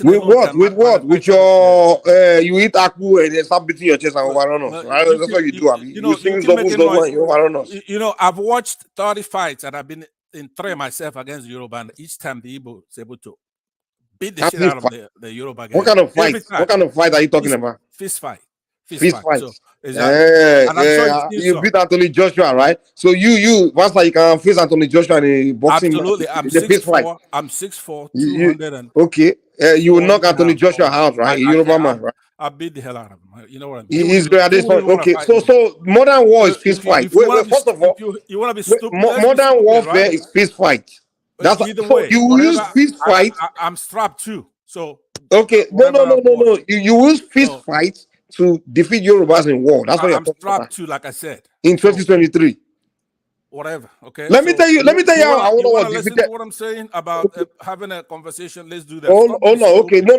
with what? With what? With your you eat akpu and then start beating your chest and overrun us. Right? That's what you do. You sing double and you overrun us. I've watched 30 fights and I've been in 3 myself against Yoruba, and each time the Igbo is able to beat the shit out of the Yoruba guys. What kind of fight? What kind of fight are you talking about? Fist fight. Fist fight. So, exactly. You beat Anthony Joshua, right? So you, Pastor, you can face Anthony Joshua in a boxing Absolutely. match. I'm 6'4". I'm 6'4", 200 and okay. You will knock Anthony Joshua out, right? Yoruba man, right? I beat the hell out of him. You know what I mean? He's great at this point. Okay, so modern war is fist fight. Wait, first of all, you want to be stupid. Modern warfare is fist fight. That's either way. You use fist fight. I'm strapped too. So okay, no. You use fist fight to defeat Yorubas in war. That's what you're talking about. Too, like I said. In 2023. Whatever. Okay. Let me tell you how I want to listen to what I'm saying about having a conversation. Let's do that. No. Okay. No.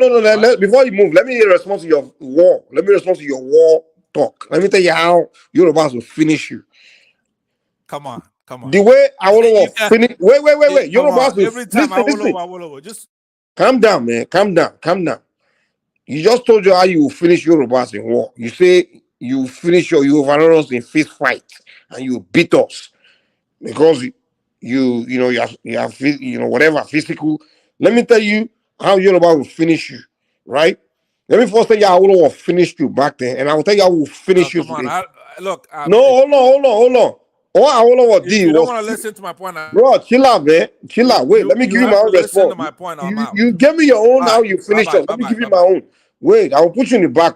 Before you move, let me respond to your war. Let me respond to your war talk. Let me tell you how Yorubas will finish you. Come on. The way I want to finish. Wait. Yorubas will every time listen. Just calm down, man. Calm down. You just told you how you will finish Yorubas in war. You say you finish you overrun us in fist fight and you beat us because you have whatever physical. Let me tell you how Yoruba will finish you, right? Let me first tell you how I will finish you back then, and I will tell you how we'll finish you today. Hold on. All I want to do you don't want to listen to my point, bro. Chill out, man. Chill out. Wait, let me give you my own response. You give me your own how you finish us. Let me give you my own. Wait, I will put you in the back.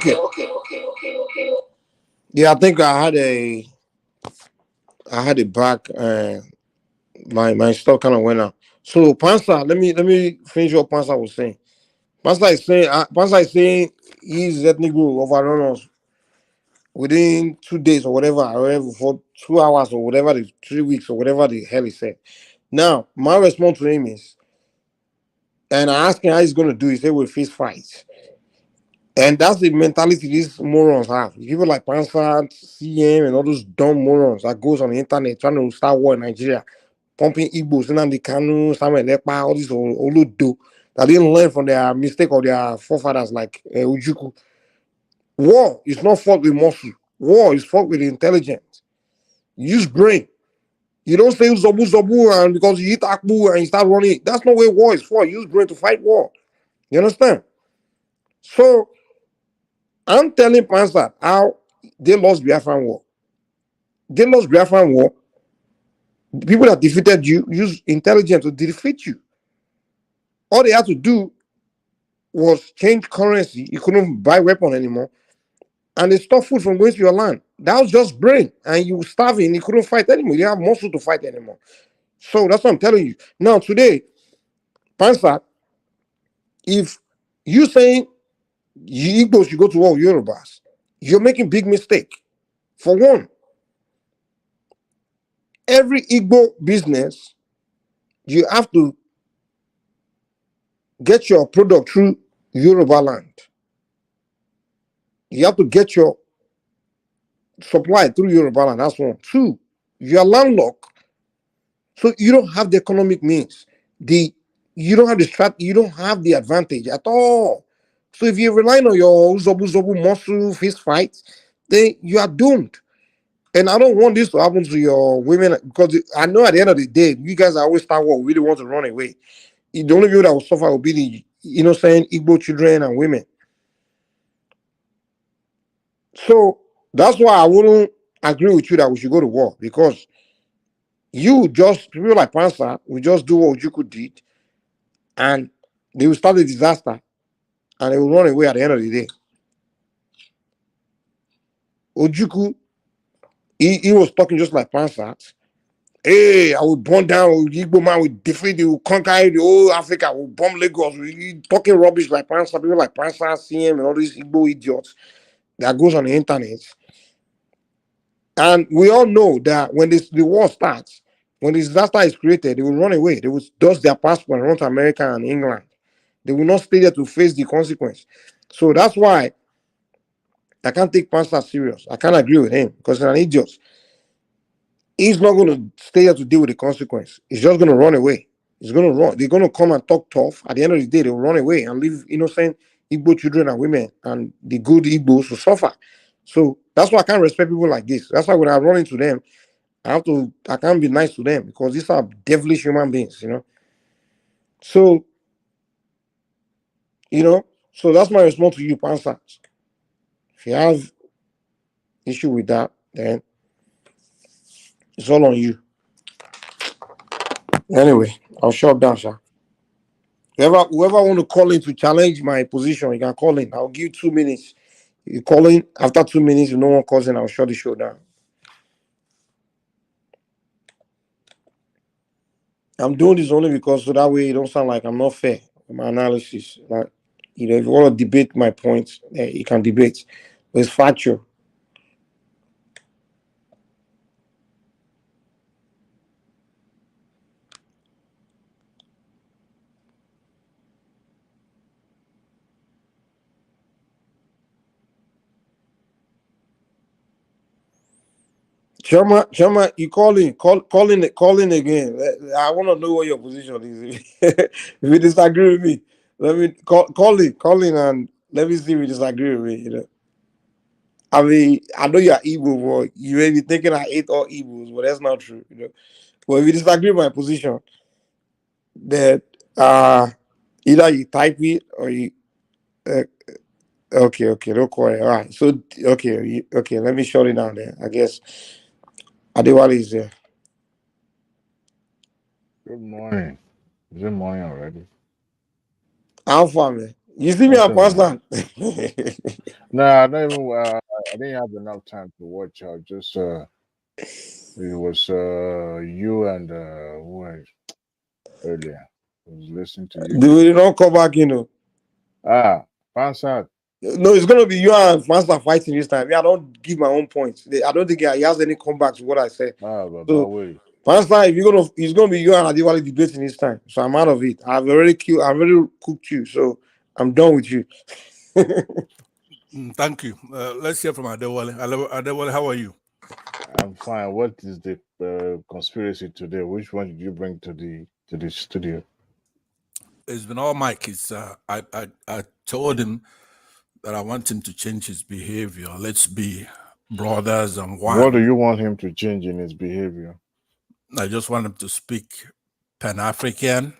Okay. Yeah, I think I had a back. My stuff kind of went out. So Pansa, let me finish what Pansa was saying. Pansa is saying his ethnic group overrun us within 2 days or whatever, for 2 hours or whatever, 3 weeks or whatever the hell he said. Now, my response to him is, and I asked him how he's going to do it. He said we'll face fights. And that's the mentality these morons have. People like Pansa, CM, and all those dumb morons that goes on the internet trying to start war in Nigeria, pumping Igbos, Nnamdi Kanu, Samuel Ekpa, all these Oludo that didn't learn from their mistake of their forefathers like Ojukwu. War is not fought with muscle. War is fought with intelligence. Use brain. You don't say zobu and because you eat akbu and you start running. That's not where war is fought. Use brain to fight war. You understand? So I'm telling Pansa how they lost Biafran war. They lost Biafran war. The people that defeated you use intelligence to defeat you. All they had to do was change currency. You couldn't buy weapon anymore. And they stopped food from going to your land. That was just brain. And you were starving. You couldn't fight anymore. You didn't have muscle to fight anymore. So that's what I'm telling you. Now, today, Pansa, if you saying you Igbos should go to war with Yorubas, you're making big mistake. For one, every Igbo business, you have to get your product through Yoruba land. You have to get your supply through Yoruba land. That's one. Two, you're landlocked, so you don't have the economic means. You don't have the strategy. You don't have the advantage at all. So if you're relying on your zobu muscle fist fight, then you are doomed. And I don't want this to happen to your women because I know at the end of the day, you guys are always start war. We really want to run away. The only people that will suffer will be the Igbo children and women. So that's why I wouldn't agree with you that we should go to war, because people like Pansa will just do what Ojukwu did and they will start a disaster and they will run away at the end of the day. Ojukwu, he was talking just like Pansa. Hey, I will burn down Igbo man, we defeat you, conquer the whole Africa, we'll bomb Lagos. We talking rubbish like Pansa, people like Pansa, CM, and all these Igbo idiots that goes on the internet. And we all know that when the war starts, when the disaster is created, they will run away. They will dust their passport and run to America and England. They will not stay there to face the consequence. So that's why I can't take Pansa serious. I can't agree with him because he's an idiot. He's not going to stay there to deal with the consequence. He's just going to run away. He's going to run. They're going to come and talk tough. At the end of the day, they'll run away and leave innocent Igbo children and women and the good Igbos to suffer. So that's why I can't respect people like this. That's why when I run into them, I can't be nice to them because these are devilish human beings, So, so that's my response to you, Pansa. If you have issue with that, then it's all on you. Anyway, I'll shut down, sir. Whoever want to call in to challenge my position, you can call in. I'll give you 2 minutes. You call in after 2 minutes. If no one calls in, I'll shut the show down. I'm doing this only because so that way it don't sound like I'm not fair in my analysis. Like, if you want to debate my points, you can debate. But it's factual. Chama, you call in again. I want to know what your position is. If you disagree with me, let me call in, and let me see if you disagree with me. I mean, I know you're Igbo, boy. You may be thinking I hate all Igbos, but that's not true. But if you disagree with my position, that either you type it or you. Okay, don't call it. All right. So okay, let me shut it down there. I guess Adewale is there. Good morning. Is it morning already? How far, man? You see me on Paslan? No, I don't even. I didn't have enough time to watch. I just it was you and who else earlier. I was listening to you. Do we not come back, you know? Fansad. No, it's gonna be you and Fansad fighting this time. Yeah, I don't give my own points. I don't think he has any comeback to what I said. So Fansad, if it's gonna be you and Adiwali debating this time. So I'm out of it. I've already cooked you. So I'm done with you. Thank you. Let's hear from Adewale. Adewale, how are you? I'm fine. What is the conspiracy today? Which one did you bring to the studio? It's been all Mike. It's I told him that I want him to change his behavior. Let's be brothers and one. What do you want him to change in his behavior? I just want him to speak Pan-African,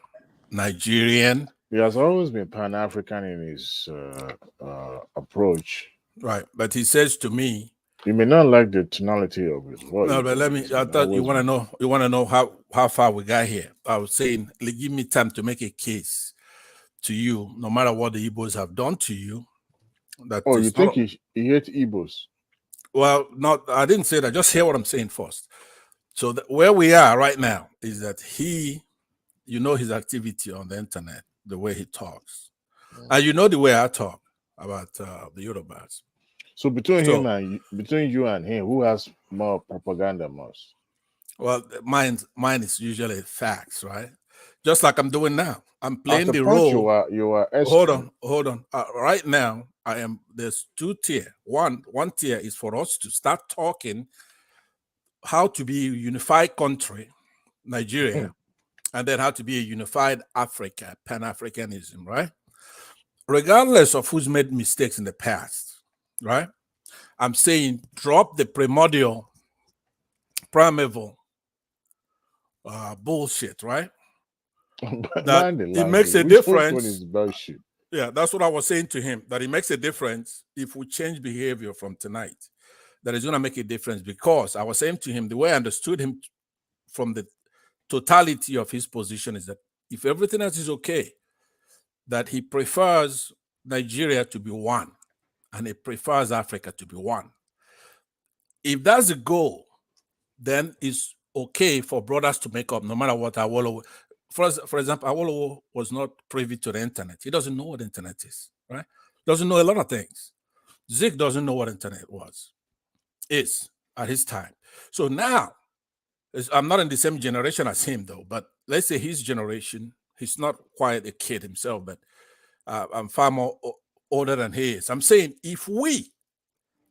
Nigerian. He has always been Pan-African in his approach. Right, but he says to me, you may not like the tonality of his voice. No, but let me. I thought you want to know. You want to know how far we got here. I was saying, give me time to make a case to you, no matter what the Igbos have done to you. That you think he hates Igbos? Well, not. I didn't say that. Just hear what I'm saying first. So where we are right now is that you know, his activity on the internet, the way he talks, and you know the way I talk about the Yorubas. So between you and him, who has more propaganda most? Well, mine is usually facts, right? Just like I'm doing now. I'm playing the role. You are. Hold on. Right now, there's two tier. One tier is for us to start talking how to be a unified country, Nigeria, and then how to be a unified Africa, Pan-Africanism, right? Regardless of who's made mistakes in the past, right? I'm saying drop the primordial, primeval bullshit, right? That it makes a difference. Yeah, that's what I was saying to him, that it makes a difference if we change behavior from tonight. That is going to make a difference, because I was saying to him, the way I understood him from the totality of his position is that if everything else is okay, that he prefers Nigeria to be one and he prefers Africa to be one. If that's the goal, then it's okay for brothers to make up, no matter what Awolowo. For example, Awolowo was not privy to the internet. He doesn't know what the internet is, right? Doesn't know a lot of things. Zik doesn't know what internet is at his time. So now, I'm not in the same generation as him, though, but let's say his generation, he's not quite a kid himself, but I'm far more older than he is. I'm saying if we,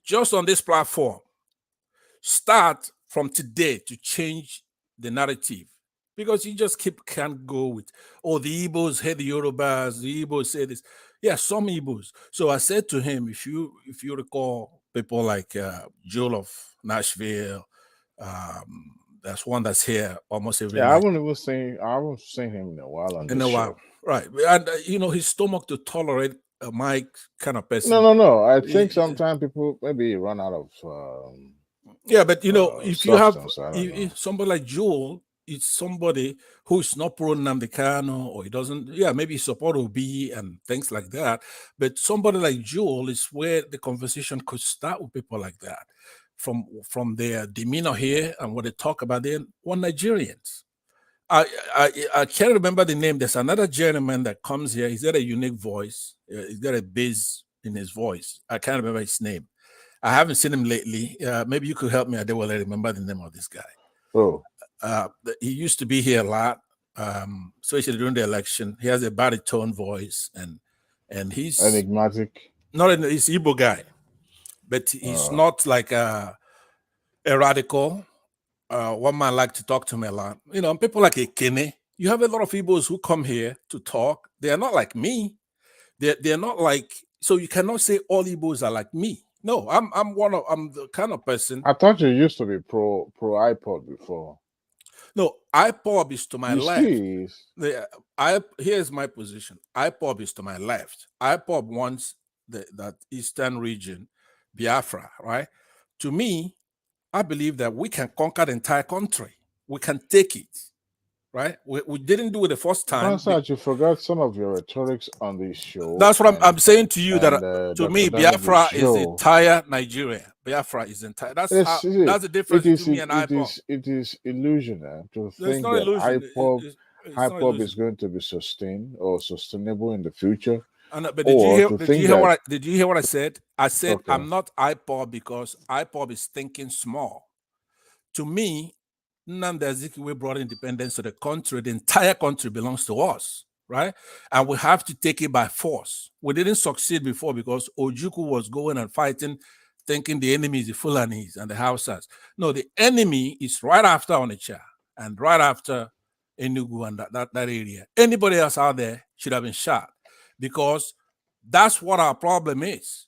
just on this platform, start from today to change the narrative, because you just can't go with, the Igbos hate the Yorubas, the Igbos say this. Yeah, some Igbos. So I said to him, if you recall people like Joel of Nashville, that's one that's here almost every night. I haven't seen him in a while on this show. Right. And his stomach to tolerate my kind of person. No. I think sometimes people maybe run out of yeah, but if you have somebody like Joel, it's somebody who is not pro Nnamdi Kanu, or he doesn't, maybe support Obi and things like that. But somebody like Joel is where the conversation could start with people like that, from their demeanor here and what they talk about. They're one Nigerians. I can't remember the name. There's another gentleman that comes here. He's got a unique voice. He's got a bass in his voice. I can't remember his name. I haven't seen him lately. Maybe you could help me. I don't remember the name of this guy. Oh. He used to be here a lot, especially during the election. He has a baritone voice, and he's enigmatic. He's an Igbo guy, but he's not like a radical. One man like to talk to me a lot. People like Ekene. You have a lot of Igbos who come here to talk. They are not like me. They're not like. So you cannot say all Igbos are like me. No, I'm the kind of person. I thought you used to be pro iPod before. No, IPOB is to my left. Is. Here's my position. IPOB is to my left. IPOB wants that eastern region, Biafra, right? To me, I believe that we can conquer the entire country. We can take it. right? We didn't do it the first time. Concert, you forgot some of your rhetorics on this show. That's what I'm saying to you, that to Dr. me, David Biafra is show. entire Nigeria. Biafra is entire. That's the difference between me and IPOB. It is illusion to think not that illusion. IPOB is going to be sustained or sustainable in the future. But did you hear what I said? I said I'm not IPOB because IPOB is thinking small. To me, Nnamdi Azikiwe brought independence to the country. The entire country belongs to us, right? And we have to take it by force. We didn't succeed before because Ojukwu was going and fighting, thinking the enemy is the Fulanis and the Hausas. No, the enemy is right after Onitsha and right after Enugu and that area. Anybody else out there should have been shot, because that's what our problem is.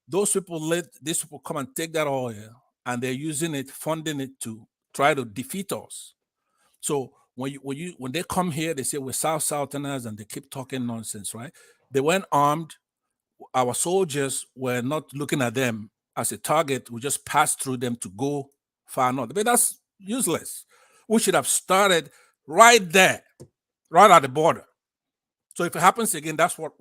Those people let these people come and take that oil, and they're using it, funding it to try to defeat us. So when they come here, they say we're Southerners, and they keep talking nonsense, right? They went armed. Our soldiers were not looking at them as a target. We just passed through them to go far north. But that's useless. We should have started right there, right at the border. So if it happens again, that's what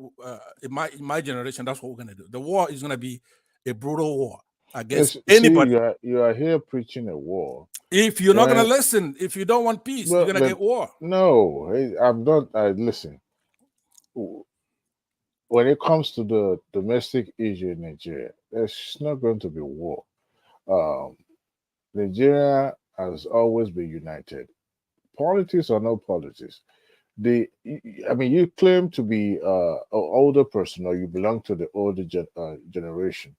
in my generation, that's what we're going to do. The war is going to be a brutal war against anybody. See, you are here preaching a war. If you're not going to listen, if you don't want peace, you're going to get war. No, I'm not. Listen. When it comes to the domestic issue in Nigeria, there's not going to be war. Nigeria has always been united. Politics or no politics. You claim to be an older person, or you belong to the older generation,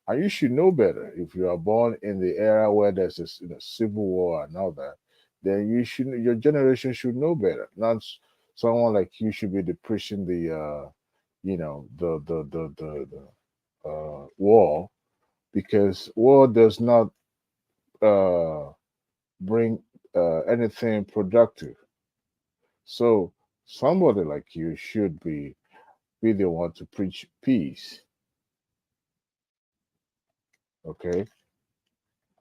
and you should know better. If you are born in the era where there's a civil war and all that, then your generation should know better. Not someone like you should be preaching the war, because war does not bring anything productive. So somebody like you should be the one to preach peace. Okay.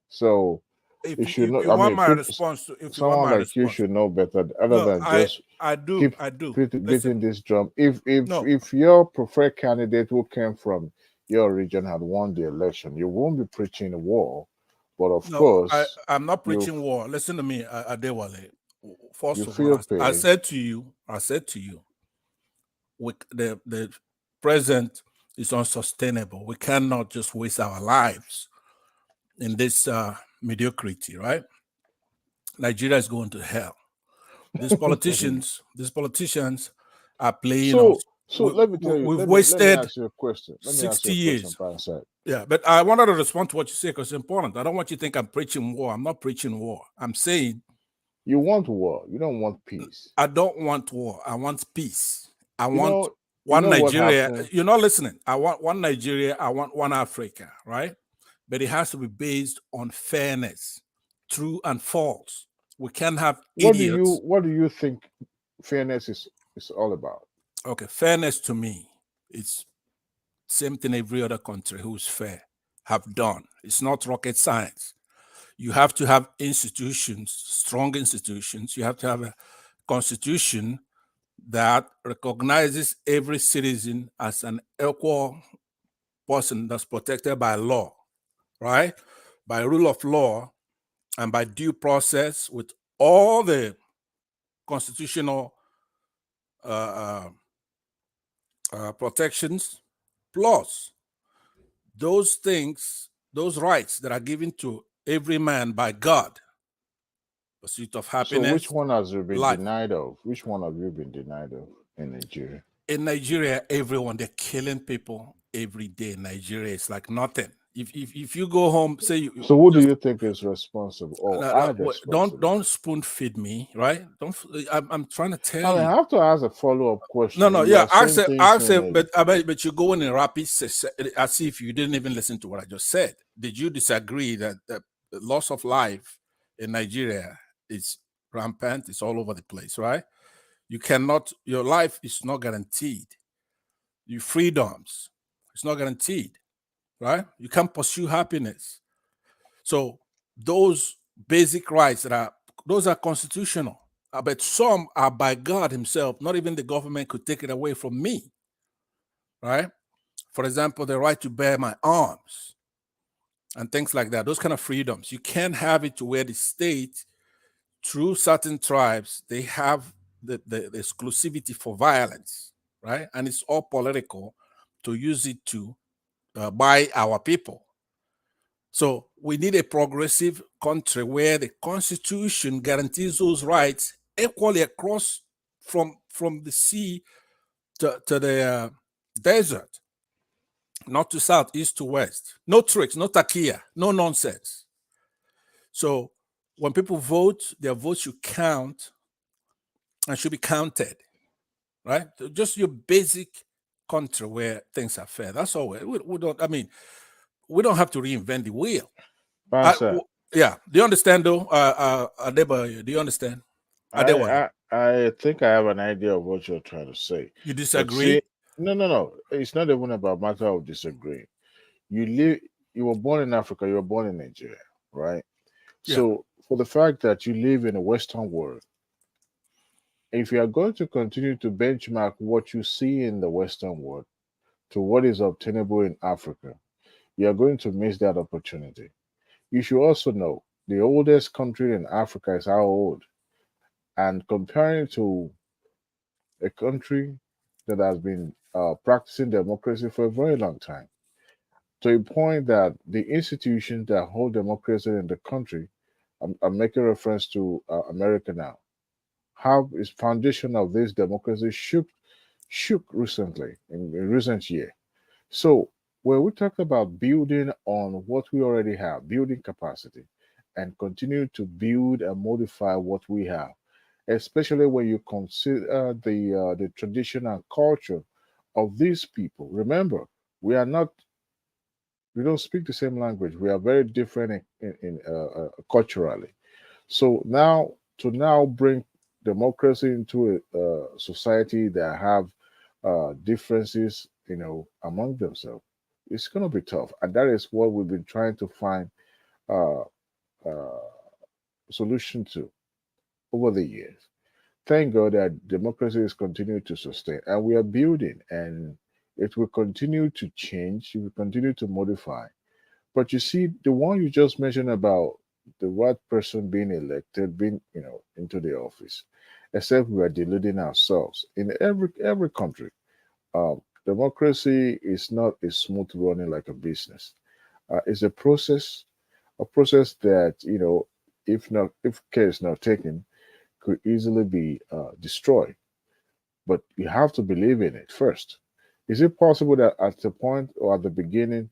So if you want my response, someone like you should know better, other than just beating this drum. If your preferred candidate who came from your region had won the election, you won't be preaching a war. But of course, I'm not preaching war. Listen to me, Adewale. First of all, I said to you, the present is unsustainable. We cannot just waste our lives in this mediocrity, right? Nigeria is going to hell. These politicians are playing. So let me tell you, we've wasted let me ask you a question. 60 years. Yeah, but I wanted to respond to what you say because it's important. I don't want you to think I'm preaching war. I'm not preaching war. I'm saying you want war. You don't want peace. I don't want war. I want peace. I want one Nigeria. You're not listening. I want one Nigeria. I want one Africa, right? But it has to be based on fairness, true and false. We can't have idiots. What do you think fairness is all about? Okay, fairness to me, it's same thing every other country who's fair have done. It's not rocket science. You have to have institutions, strong institutions. You have to have a constitution that recognizes every citizen as an equal person that's protected by law, right? By rule of law and by due process, with all the constitutional protections, plus those things, those rights that are given to every man by God. Pursuit of happiness. So which one has you been denied of? Which one have you been denied of in Nigeria? In Nigeria, everyone, they're killing people every day. In Nigeria, it's like nothing. If you go home, say so who do you think is responsible? Don't spoon feed me, right? I'm trying to tell you. I have to ask a follow-up question. No, yeah, but you go in a rapid as if you didn't even listen to what I just said. Did you disagree that the loss of life in Nigeria is rampant? It's all over the place, right? Your life is not guaranteed. Your freedoms, it's not guaranteed. Right? You can't pursue happiness. So those basic rights those are constitutional. But some are by God himself. Not even the government could take it away from me, right? For example, the right to bear my arms and things like that. Those kind of freedoms. You can't have it to where the state, through certain tribes, they have the exclusivity for violence, right? And it's all political to use it to buy our people. So we need a progressive country where the Constitution guarantees those rights equally across from the sea to the desert, not to south, east to west. No tricks, no takia, no nonsense. So when people vote, their votes should count and should be counted, right? Just your basic country where things are fair. That's all. We don't. I mean, we don't have to reinvent the wheel. Yeah. Do you understand, though, Adeba? Do you understand? I think I have an idea of what you're trying to say. You disagree? See, no. It's not even about matter of disagreeing. You were born in Africa. You were born in Nigeria, right? Yeah. So for the fact that you live in a Western world, if you are going to continue to benchmark what you see in the Western world to what is obtainable in Africa, you are going to miss that opportunity. You should also know the oldest country in Africa is how old? And comparing to a country that has been practicing democracy for a very long time, to a point that the institutions that hold democracy in the country, I'm making reference to America now, how is foundation of this democracy shook recently in recent year. So when we talk about building on what we already have, building capacity, and continue to build and modify what we have, especially when you consider the tradition and culture of these people. Remember, we don't speak the same language. We are very different in culturally. So now to bring democracy into a society that have differences, among themselves, it's going to be tough, and that is what we've been trying to find solution to over the years. Thank God that democracy is continuing to sustain, and we are building, and it will continue to change. It will continue to modify. But you see, the one you just mentioned about the right person being elected, being into the office, except we are deluding ourselves. In every country, democracy is not a smooth running like a business. It's a process that if care is not taken, could easily be destroyed. But you have to believe in it first. Is it possible that at the point or at the beginning,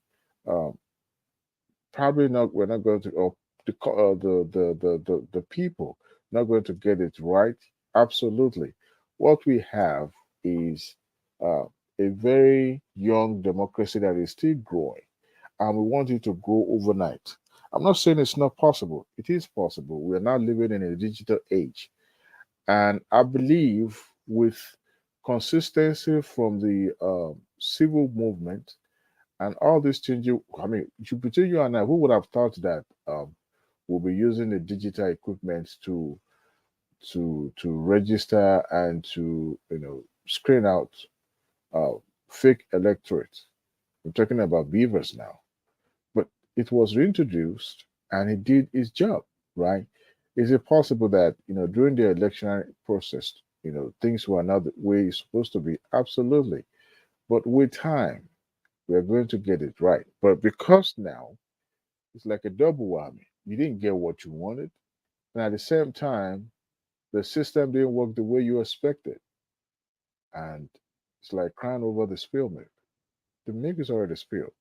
probably not, we're not going to, or the people not going to get it right? Absolutely. What we have is a very young democracy that is still growing, and we want it to grow overnight. I'm not saying it's not possible. It is possible. We are now living in a digital age. And I believe with consistency from the civil movement and all these changes, I mean, between you and I, who would have thought that we'll be using the digital equipment to register and to screen out fake electorates? I'm talking about beavers now, but it was reintroduced and it did its job, right? Is it possible that during the election process, things were not the way it's supposed to be? Absolutely, but with time, we are going to get it right. But because now it's like a double whammy, you didn't get what you wanted, and at the same time, the system didn't work the way you expected, and it's like crying over the spilled milk. The milk is already spilled.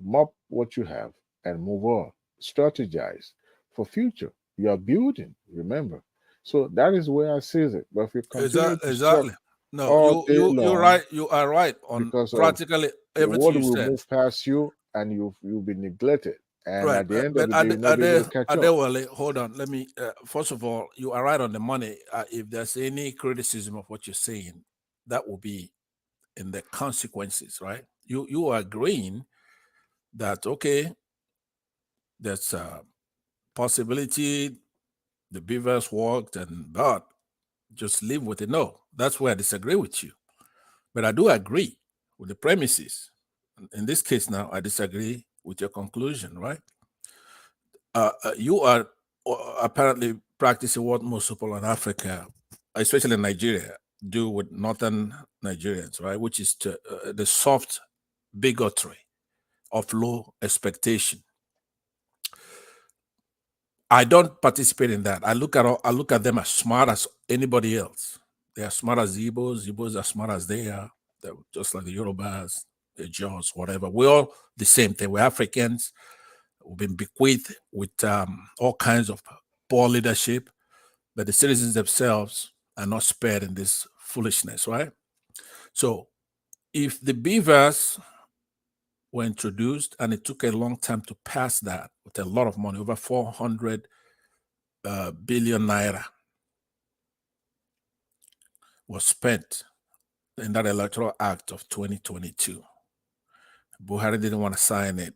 Mop what you have and move on. Strategize for future. You are building, remember. So that is where I see it. But if you continue to exactly. talk No, all day you're long, right. You are right on because practically the everything world you will said. move past you, and you'll be neglected. And Right, at the end of but the day, you'll not be able to catch up. Adewale, hold on. Let me. First of all, you are right on the money. If there's any criticism of what you're saying, that will be in the consequences, right? You are agreeing that okay, there's a possibility the beavers worked, but just live with it. No, that's where I disagree with you. But I do agree with the premises. In this case now, I disagree with your conclusion, right? You are apparently practicing what most people in Africa, especially in Nigeria, do with northern Nigerians, right? Which is the soft bigotry of low expectation. I don't participate in that. I look at them as smart as anybody else. They are smart as Igbos. Igbos are smart as they are. They're just like the Yorubas, the Jaws, whatever. We're all the same thing. We're Africans. We've been bequeathed with all kinds of poor leadership, but the citizens themselves are not spared in this foolishness, right? So if the beavers were introduced, and it took a long time to pass that with a lot of money, over 400 billion naira was spent in that electoral act of 2022. Buhari didn't want to sign it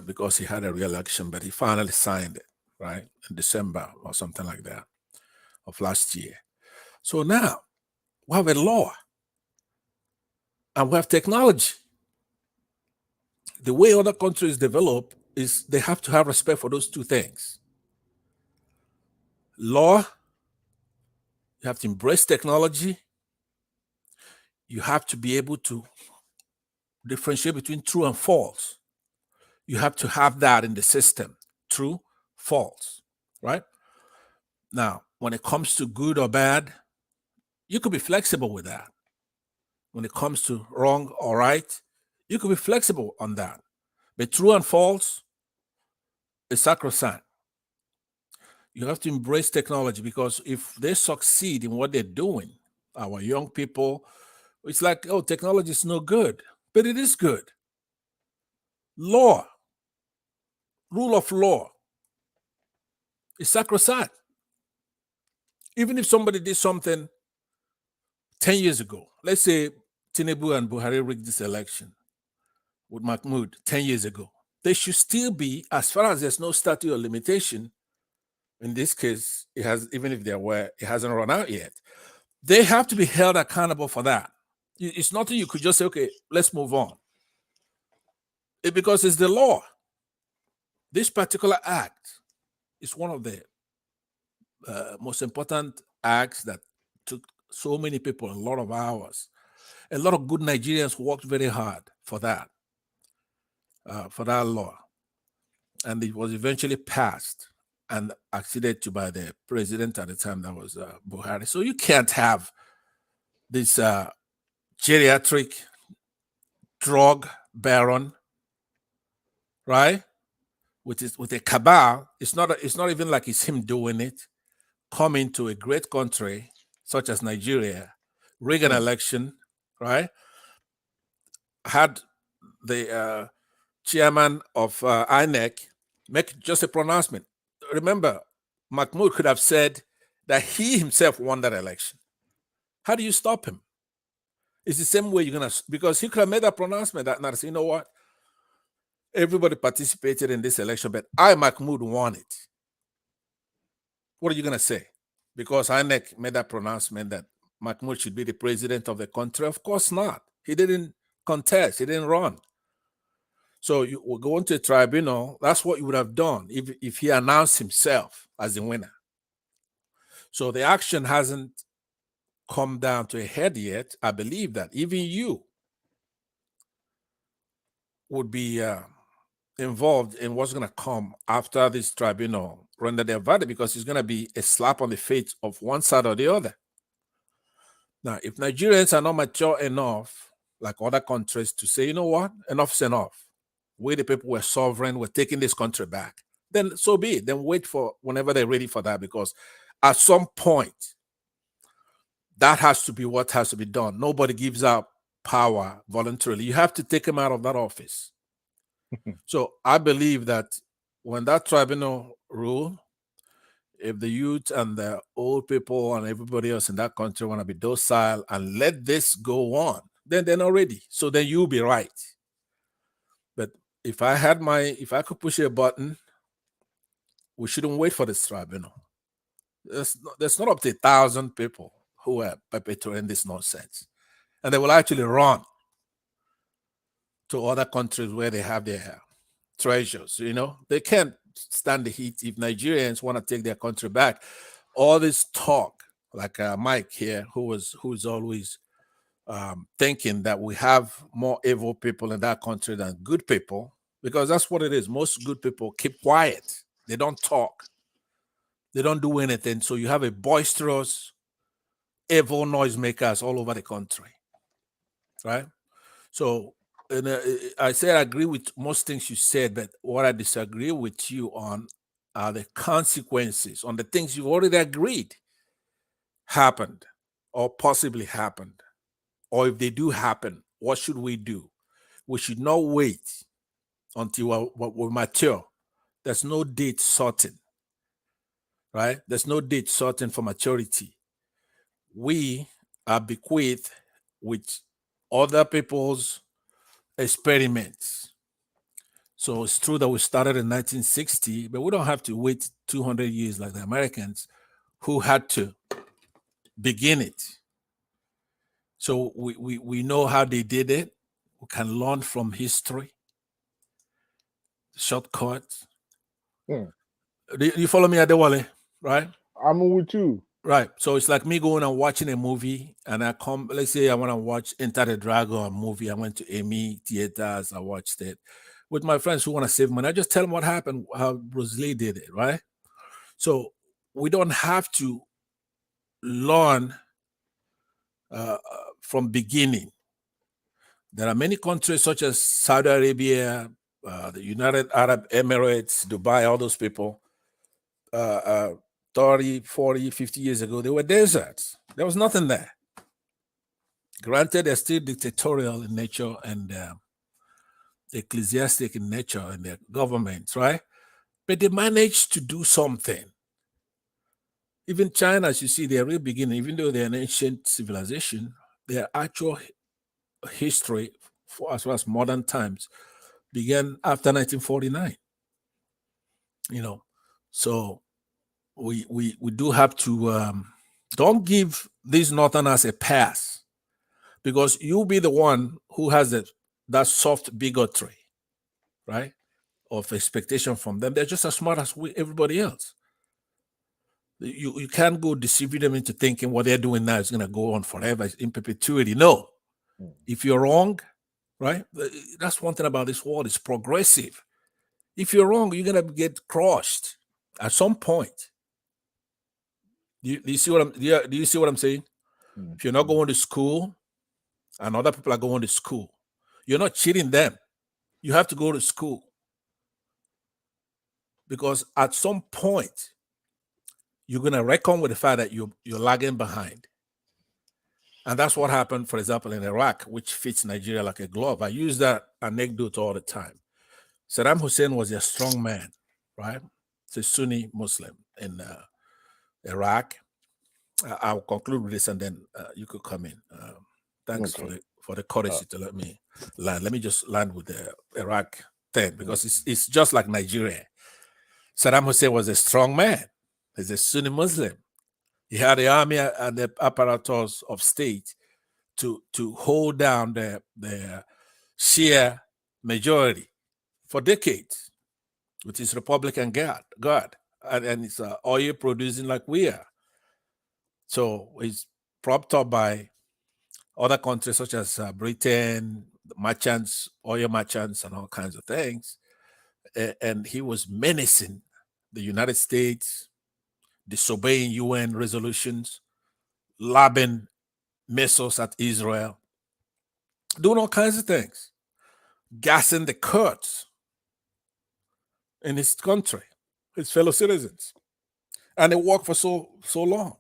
because he had a re-election, but he finally signed it, right, in December or something like that of last year. So now we have a law and we have technology. The way other countries develop is they have to have respect for those two things. Law, you have to embrace technology. You have to be able to differentiate between true and false. You have to have that in the system, true, false, right? Now, when it comes to good or bad, you could be flexible with that. When it comes to wrong or right, you could be flexible on that. But true and false is sacrosanct. You have to embrace technology, because if they succeed in what they're doing, our young people, it's like, oh, technology is no good, but it is good. Law, rule of law is sacrosanct. Even if somebody did something 10 years ago, let's say Tinubu and Buhari rigged this election with Mahmoud 10 years ago, they should still be, as far as there's no statute of limitation, in this case, it has, even if they're aware, it hasn't run out yet, they have to be held accountable for that. It's nothing you could just say, okay, let's move on. Because it's the law. This particular act is one of the most important acts that took so many people a lot of hours. A lot of good Nigerians worked very hard for that law. And it was eventually passed and acceded to by the president at the time, that was Buhari. So you can't have this geriatric drug baron, right? With a cabal. It's not even like it's him doing it. Come into a great country such as Nigeria, rig an election, right? Had the chairman of INEC make just a pronouncement. Remember, Mahmoud could have said that he himself won that election. How do you stop him? It's the same way you're going to, because he could have made that pronouncement that night. You know what? Everybody participated in this election, but I, Mahmoud, won it. What are you going to say? Because INEC made that pronouncement that Mahmoud should be the president of the country? Of course not. He didn't contest. He didn't run. So you will go into a tribunal. That's what you would have done if he announced himself as the winner. So the action hasn't come down to a head yet. I believe that even you would be involved in what's going to come after this tribunal render their verdict, because it's going to be a slap on the face of one side or the other. Now, if Nigerians are not mature enough, like other countries, to say, you know what, enough's enough. We, the people, were sovereign, we're taking this country back, then so be it. Then wait for whenever they're ready for that, because at some point, that has to be what has to be done. Nobody gives up power voluntarily. You have to take him out of that office. So I believe that when that tribunal rule, if the youth and the old people and everybody else in that country want to be docile and let this go on, then they're not ready. So then you'll be right. But if I could push a button, we shouldn't wait for this tribunal. There's not up to 1,000 people who are perpetrating this nonsense. And they will actually run to other countries where they have their treasures. They can't stand the heat. If Nigerians want to take their country back, all this talk, like Mike here, who's always thinking that we have more evil people in that country than good people, because that's what it is. Most good people keep quiet. They don't talk. They don't do anything. So you have a boisterous, evil noisemakers all over the country, right? So I say I agree with most things you said, but what I disagree with you on are the consequences on the things you've already agreed happened or possibly happened. Or if they do happen, what should we do? We should not wait until we're mature. There's no date certain, right? There's no date certain for maturity. We are bequeathed with other people's experiments. So it's true that we started in 1960, but we don't have to wait 200 years like the Americans who had to begin it. So we know how they did it. We can learn from history. Shortcuts. You follow me, Adewale, right? I'm with you. Right. So it's like me going and watching a movie, and let's say I want to watch Enter the Dragon movie. I went to Amy Theaters, I watched it with my friends who want to save money. I just tell them what happened, how Bruce Lee did it, right? So we don't have to learn from beginning. There are many countries such as Saudi Arabia, the United Arab Emirates, Dubai, all those people, 30, 40, 50 years ago, they were deserts. There was nothing there. Granted, they're still dictatorial in nature and ecclesiastic in nature in their governments, right? But they managed to do something. Even China, as you see, their real beginning, even though they're an ancient civilization, their actual history, as far as modern times, began after 1949. So we do have to don't give these Northerners a pass, because you'll be the one who has that soft bigotry, right, of expectation from them. They're just as smart as everybody else. You can't go deceiving them into thinking what they're doing now is going to go on forever in perpetuity. No. If you're wrong, right, that's one thing about this world. It's progressive. If you're wrong, you're going to get crushed at some point. Do you see what I'm saying? If you're not going to school and other people are going to school, you're not cheating them. You have to go to school, because at some point you're going to reckon with the fact that you're lagging behind. And that's what happened, for example, in Iraq, which fits Nigeria like a glove. I use that anecdote all the time. Saddam Hussein was a strong man, right? He's a Sunni Muslim in Iraq. I'll conclude with this, and then you could come in. Thanks for the courtesy to let me land. Let me just land with the Iraq thing, because it's just like Nigeria. Saddam Hussein was a strong man. He's a Sunni Muslim. He had the army and the apparatus of state to hold down the Shia majority for decades with his Republican guard, and it's oil producing like we are. So he's propped up by other countries such as Britain, merchants, oil merchants, and all kinds of things. And he was menacing the United States, disobeying UN resolutions, lobbing missiles at Israel, doing all kinds of things, gassing the Kurds in his country, his fellow citizens. And it worked for so long.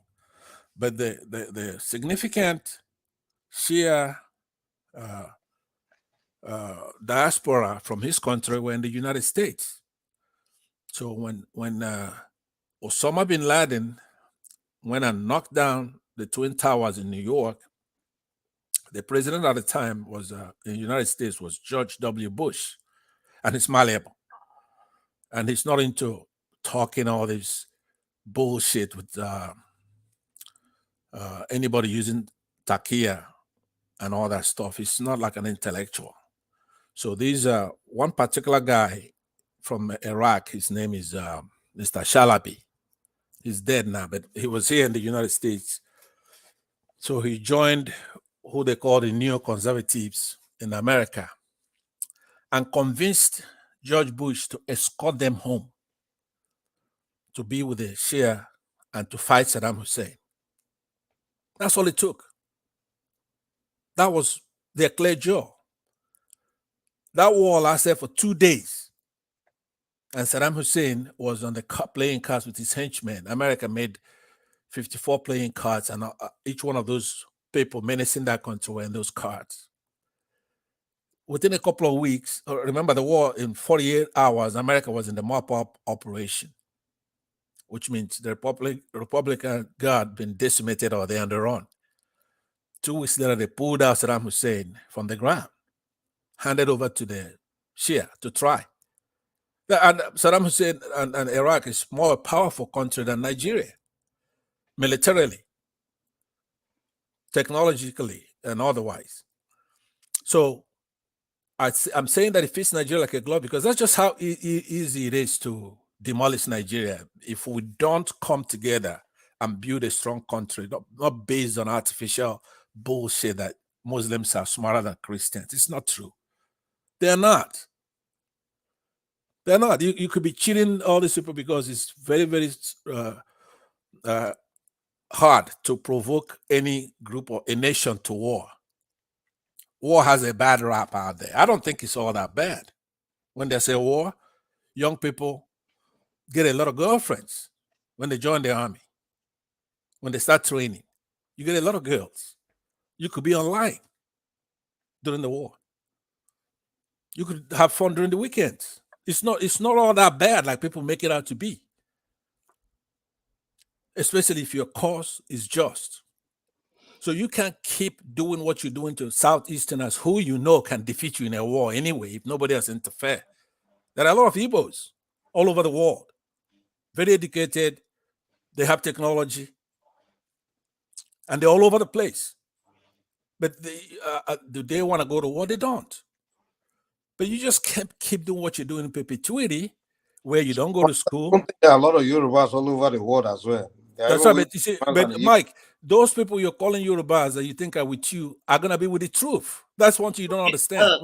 But the significant Shia diaspora from his country were in the United States. So when Osama bin Laden went and knocked down the Twin Towers in New York, the president at the time was in the United States was George W. Bush, and he's malleable, and he's not into talking all this bullshit with anybody using takia and all that stuff. He's not like an intellectual. So these one particular guy from Iraq, his name is Mr. Shalabi. He's dead now, but he was here in the United States. So he joined who they call the neoconservatives in America and convinced George Bush to escort them home to be with the Shia and to fight Saddam Hussein. That's all it took. That was their clear jaw. That war lasted for 2 days. And Saddam Hussein was on the playing cards with his henchmen. America made 54 playing cards, and each one of those people menacing that country were in those cards. Within a couple of weeks, remember the war in 48 hours, America was in the mop-up operation, which means the Republican Guard been decimated or they're on the run. 2 weeks later, they pulled out Saddam Hussein from the ground, handed over to the Shia to try. And Saddam Hussein and Iraq is more powerful country than Nigeria, militarily, technologically, and otherwise. So I'm saying that it fits Nigeria like a glove because that's just how easy it is to demolish Nigeria if we don't come together and build a strong country, not based on artificial bullshit that Muslims are smarter than Christians. It's not true. They're not. They're not. You could be cheating all these people because it's very, very hard to provoke any group or a nation to war. War has a bad rap out there. I don't think it's all that bad. When they say war, young people get a lot of girlfriends when they join the army. When they start training, you get a lot of girls. You could be online during the war. You could have fun during the weekends. It's not all that bad like people make it out to be. Especially if your cause is just. So you can't keep doing what you're doing to Southeasterners who you know can defeat you in a war anyway if nobody else interferes. There are a lot of Igbos all over the world, very educated, they have technology, and they're all over the place. But do they want to go to war? They don't. But you just can't keep doing what you're doing in perpetuity, where you don't go to school. There are a lot of Yorubas all over the world as well. That's right, but you see, but Mike, those people you're calling Yorubas that you think are with you are gonna be with the truth. That's one thing you don't understand.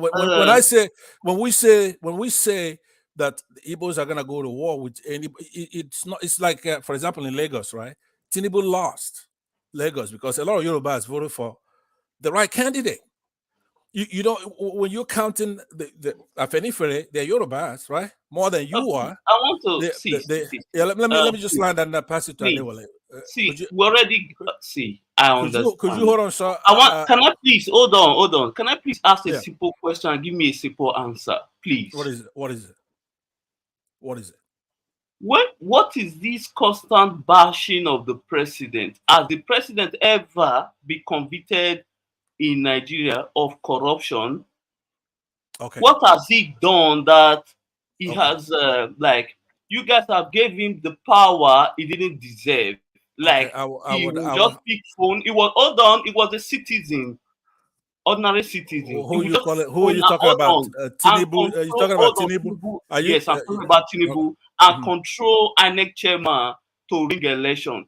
When we say that the Igbos are gonna go to war with anybody, it's not. It's like, for example, in Lagos, right? Tinubu lost Lagos because a lot of Yorubas voted for the right candidate. You don't, when you're counting the Afenifere, they're Yorubas, right? More than you are. I want to see. Let me just land and pass it to Adewale. We already see. I understand. Could you hold on, sir? Can I please hold on? Can I please ask a simple question and give me a simple answer, please? What is it? What is this constant bashing of the president? Has the president ever been convicted in Nigeria of corruption? Okay. What has he done that he has you guys have gave him the power he didn't deserve? Like he would just pick phone. It was a citizen, ordinary citizen. Who are you talking about? Tinubu? Are you talking about Tinubu? Yes, I'm talking about Tinubu and control INEC chairman to rig election.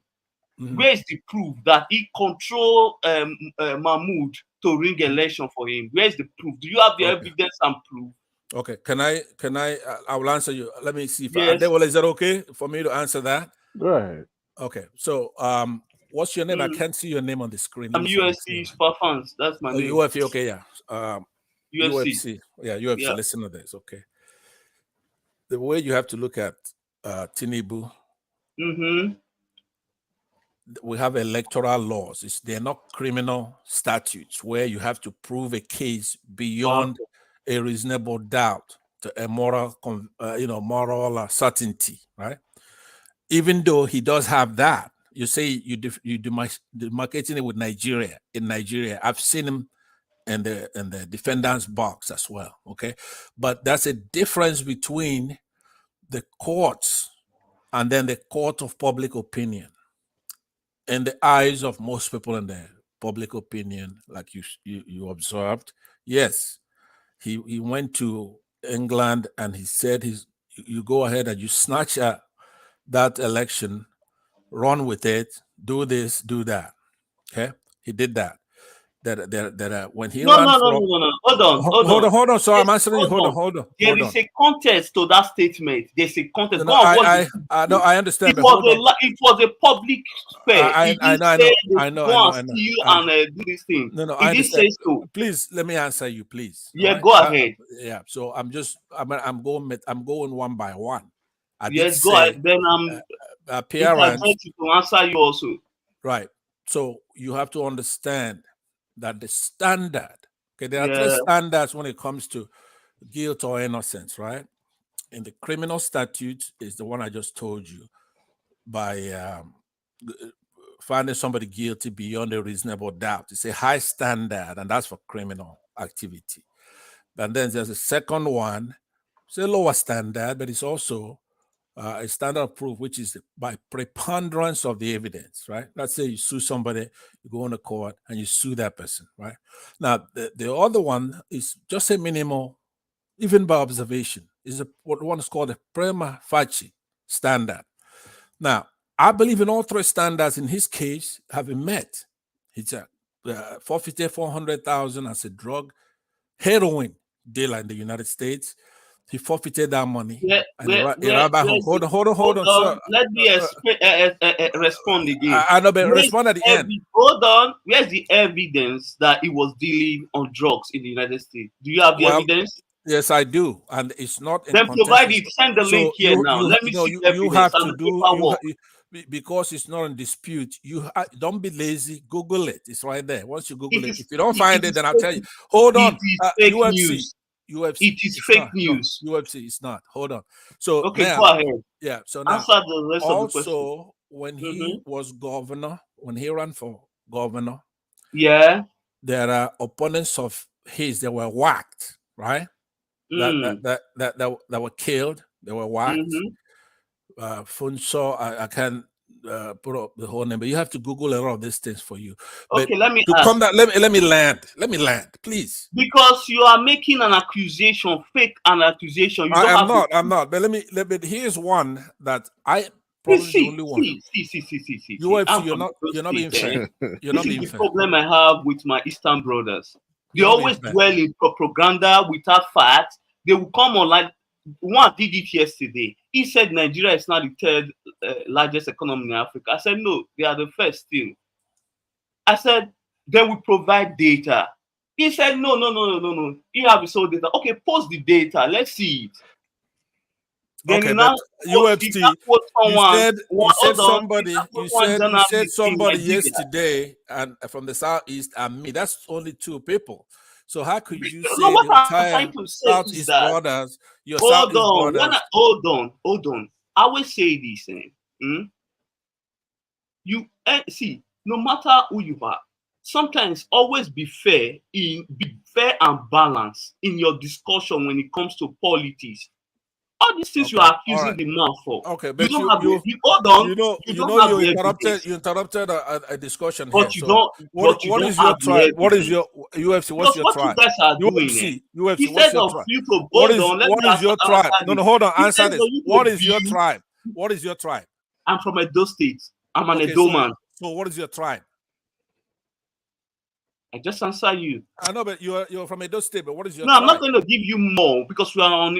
Where is the proof that he controlled Mahmoud to ring election for him? Where is the proof? Do you have the evidence and proof? Okay, can I I will answer you. Let me see if is that okay for me to answer that? Right. Okay, so what's your name? I can't see your name on the screen. I'm USC Super Fans. That's my name. UFC, okay, yeah. UFC. Yeah, UFC. Yeah. Listen to this, okay. The way you have to look at Tinubu, we have electoral laws. They're not criminal statutes where you have to prove a case beyond a reasonable doubt to a moral, moral certainty, right? Even though he does have that, you say you demarcating it with Nigeria. In Nigeria, I've seen him in the defendant's box as well. Okay, but that's a difference between the courts and then the court of public opinion. In the eyes of most people in the public opinion, like you observed, yes, he went to England and he said you go ahead and you snatch that election, run with it, do this, do that. Okay, he did that. When he ran for hold on. So I'm answering you. Hold on. There is a contest to that statement. There's a contest. No, I understand. It was a public fair. I know. Go and steal and do this thing. No, I understand. So. Please let me answer you, please. Yeah, right? Go ahead. Yeah. So I'm going one by one. Yes, go ahead. Then appearance to answer you also. Right. So you have to understand that the standard, okay, there are three standards when it comes to guilt or innocence, right? In the criminal statute is the one I just told you, by finding somebody guilty beyond a reasonable doubt. It's a high standard, and that's for criminal activity. And then there's a second one, it's a lower standard, but it's also a standard of proof, which is by preponderance of the evidence, right? Let's say you sue somebody, you go on the court and you sue that person, right? Now, the other one is just a minimal, even by observation, is what one is called a prima facie standard. Now, I believe in all three standards in his case have been met. It's forfeited 400,000 as a drug heroin dealer in the United States. He forfeited that money. Hold on, sir. Let me respond again. I know, but respond at the end. Hold on. Where's the evidence that he was dealing on drugs in the United States? Do you have the evidence? Yes, I do, and it's not. Then provide it. Send the link here now. Let me see the evidence. You have to do because it's not in dispute. You don't be lazy. Google it. It's right there. Once you Google it, if you don't find it, then I'll tell you. Hold on. UFC. It is fake news. No, UFC is not. Hold on. So okay, now, go ahead. Yeah. So now, answer the rest of the question. Also, when he was governor, when he ran for governor, there are opponents of his that were whacked, right? That were killed. They were whacked. Funso, I can't put up the whole name, but you have to Google a lot of these things for you. Okay, but let me let me land, please. Because you are making an accusation, fake an accusation. I'm not. But let me. Here's one that I probably the only one. See. UFC, you're not being fair. You're not being fair. This is the problem I have with my Eastern brothers. They always dwell in propaganda without facts. They will come on like one did it yesterday. He said Nigeria is not the third largest economy in Africa. I said, no, they are the first still. I said, then we provide data. He said, no. You have his own data. Okay, post the data. Let's see it. Then okay, but UFC, you said somebody yesterday and from the Southeast and me. That's only two people. So how could you say the entire Southeast brothers, your Southeast brothers? Hold on. I will say this. You see, no matter who you are, sometimes always be fair and balanced in your discussion when it comes to politics. All these things you are accusing the man for. Okay, but you hold on. You interrupted a discussion but here. What is your tribe? What is your UFC? What's your tribe? What you guys are doing? UFC. What's your tribe? What is your tribe? No, hold on. Answer this. What is your tribe? What is your tribe? I'm from Edo State. I'm an Edo man. So what is your tribe? I just answer you. I know, but you're from Edo State. But what is your? No, tribe? I'm not going to give you more because we are on.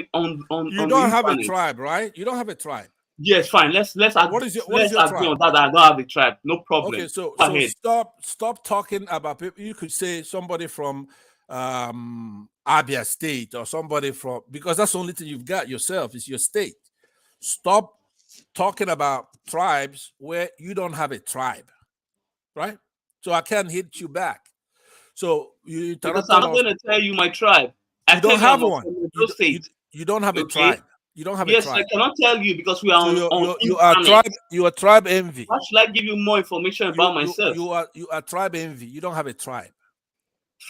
You don't have a tribe, right? You don't have a tribe. Yes, fine. Let's agree on that. I don't have a tribe. No problem. Okay, so stop talking about people. You could say somebody from Abia State or somebody from, because that's the only thing you've got yourself is your state. Stop talking about tribes where you don't have a tribe, right? So I can't hit you back. So you because I'm going to tell you my tribe. You don't have one. You don't have a tribe. You don't have a tribe. Yes, I cannot tell you because we are on you are tribe. You are tribe envy. Why should I give you more information about myself? You are tribe envy. You don't have a tribe.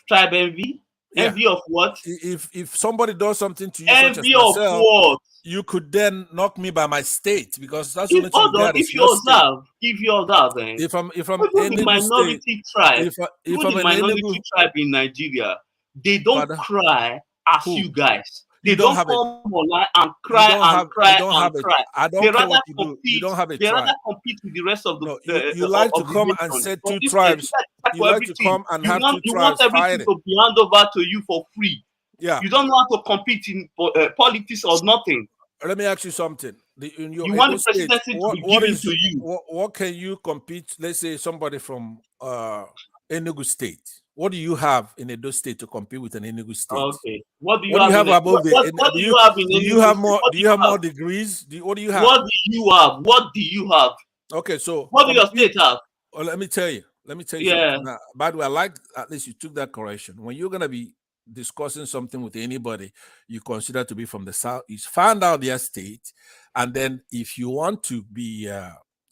Tribe envy? Yeah. Envy of what? If somebody does something to you, Envy such as of myself, what? you could then knock me by my state, because that's the only thing Hold you on, got is your state. if you observe, then If I'm even the Enugu state, minority tribe, if even I'm the an minority Enugu, tribe in Nigeria, they don't Father, cry as who? you guys. They You don't don't have it. come online and You cry don't and have. You cry don't and have it. cry. I They don't care rather what you do. You don't have a They rather tribe. compete with the rest of the No, you like to of the come and nation. set But two instead, you tribes. guys fight You for like to everything. come and have two You want tribes everything fighting. to be handed over to you for free. Yeah. You don't know how to compete in politics or nothing. Let me ask you something. In your You want Edo the state, presidency to be what given is to you. what can you compete? Let's say somebody from Enugu State. What do you have in Edo State to compete with an Enugu State? Okay. What do you What do you have have in above the? what do you have in do you Enugu have State? more? What Do you have more have? degrees? What do you have? What do you have? What do you have? Okay, so What do your state have? Well, let me tell you. Let me tell you Yeah. something. Now, by the way, I like at least you took that correction. When you're gonna be discussing something with anybody you consider to be from the Southeast, find out their state, and then if you want to be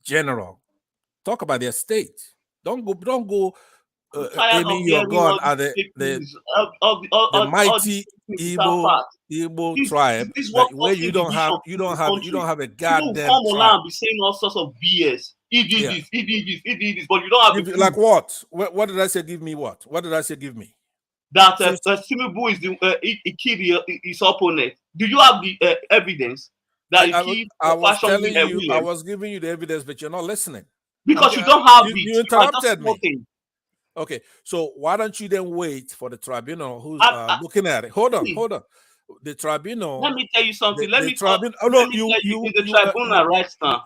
general, talk about their state. Don't go Tired aiming of your hearing gun all at these fake the news, all mighty these without facts. Igbo tribe This is that what where causing you don't have division in the country. a People will goddamn come online tribe. and be saying all sorts of BS. He did Yeah. this, he did this, he did this, but you don't have the proof. Like what? What did I say? Give me what? What did I say? Give me. That Tinubu is he killed his opponent. Do you have the evidence that he killed I was Fashion telling you, I Williams? was giving you the evidence, but you're not listening. Because you don't have it. You You are just interrupted me. quoting. Okay, so why don't you then wait for the tribunal who's looking at it? Hold on. The tribunal. Let me tell you something. Let me tell you in the tribunal right now.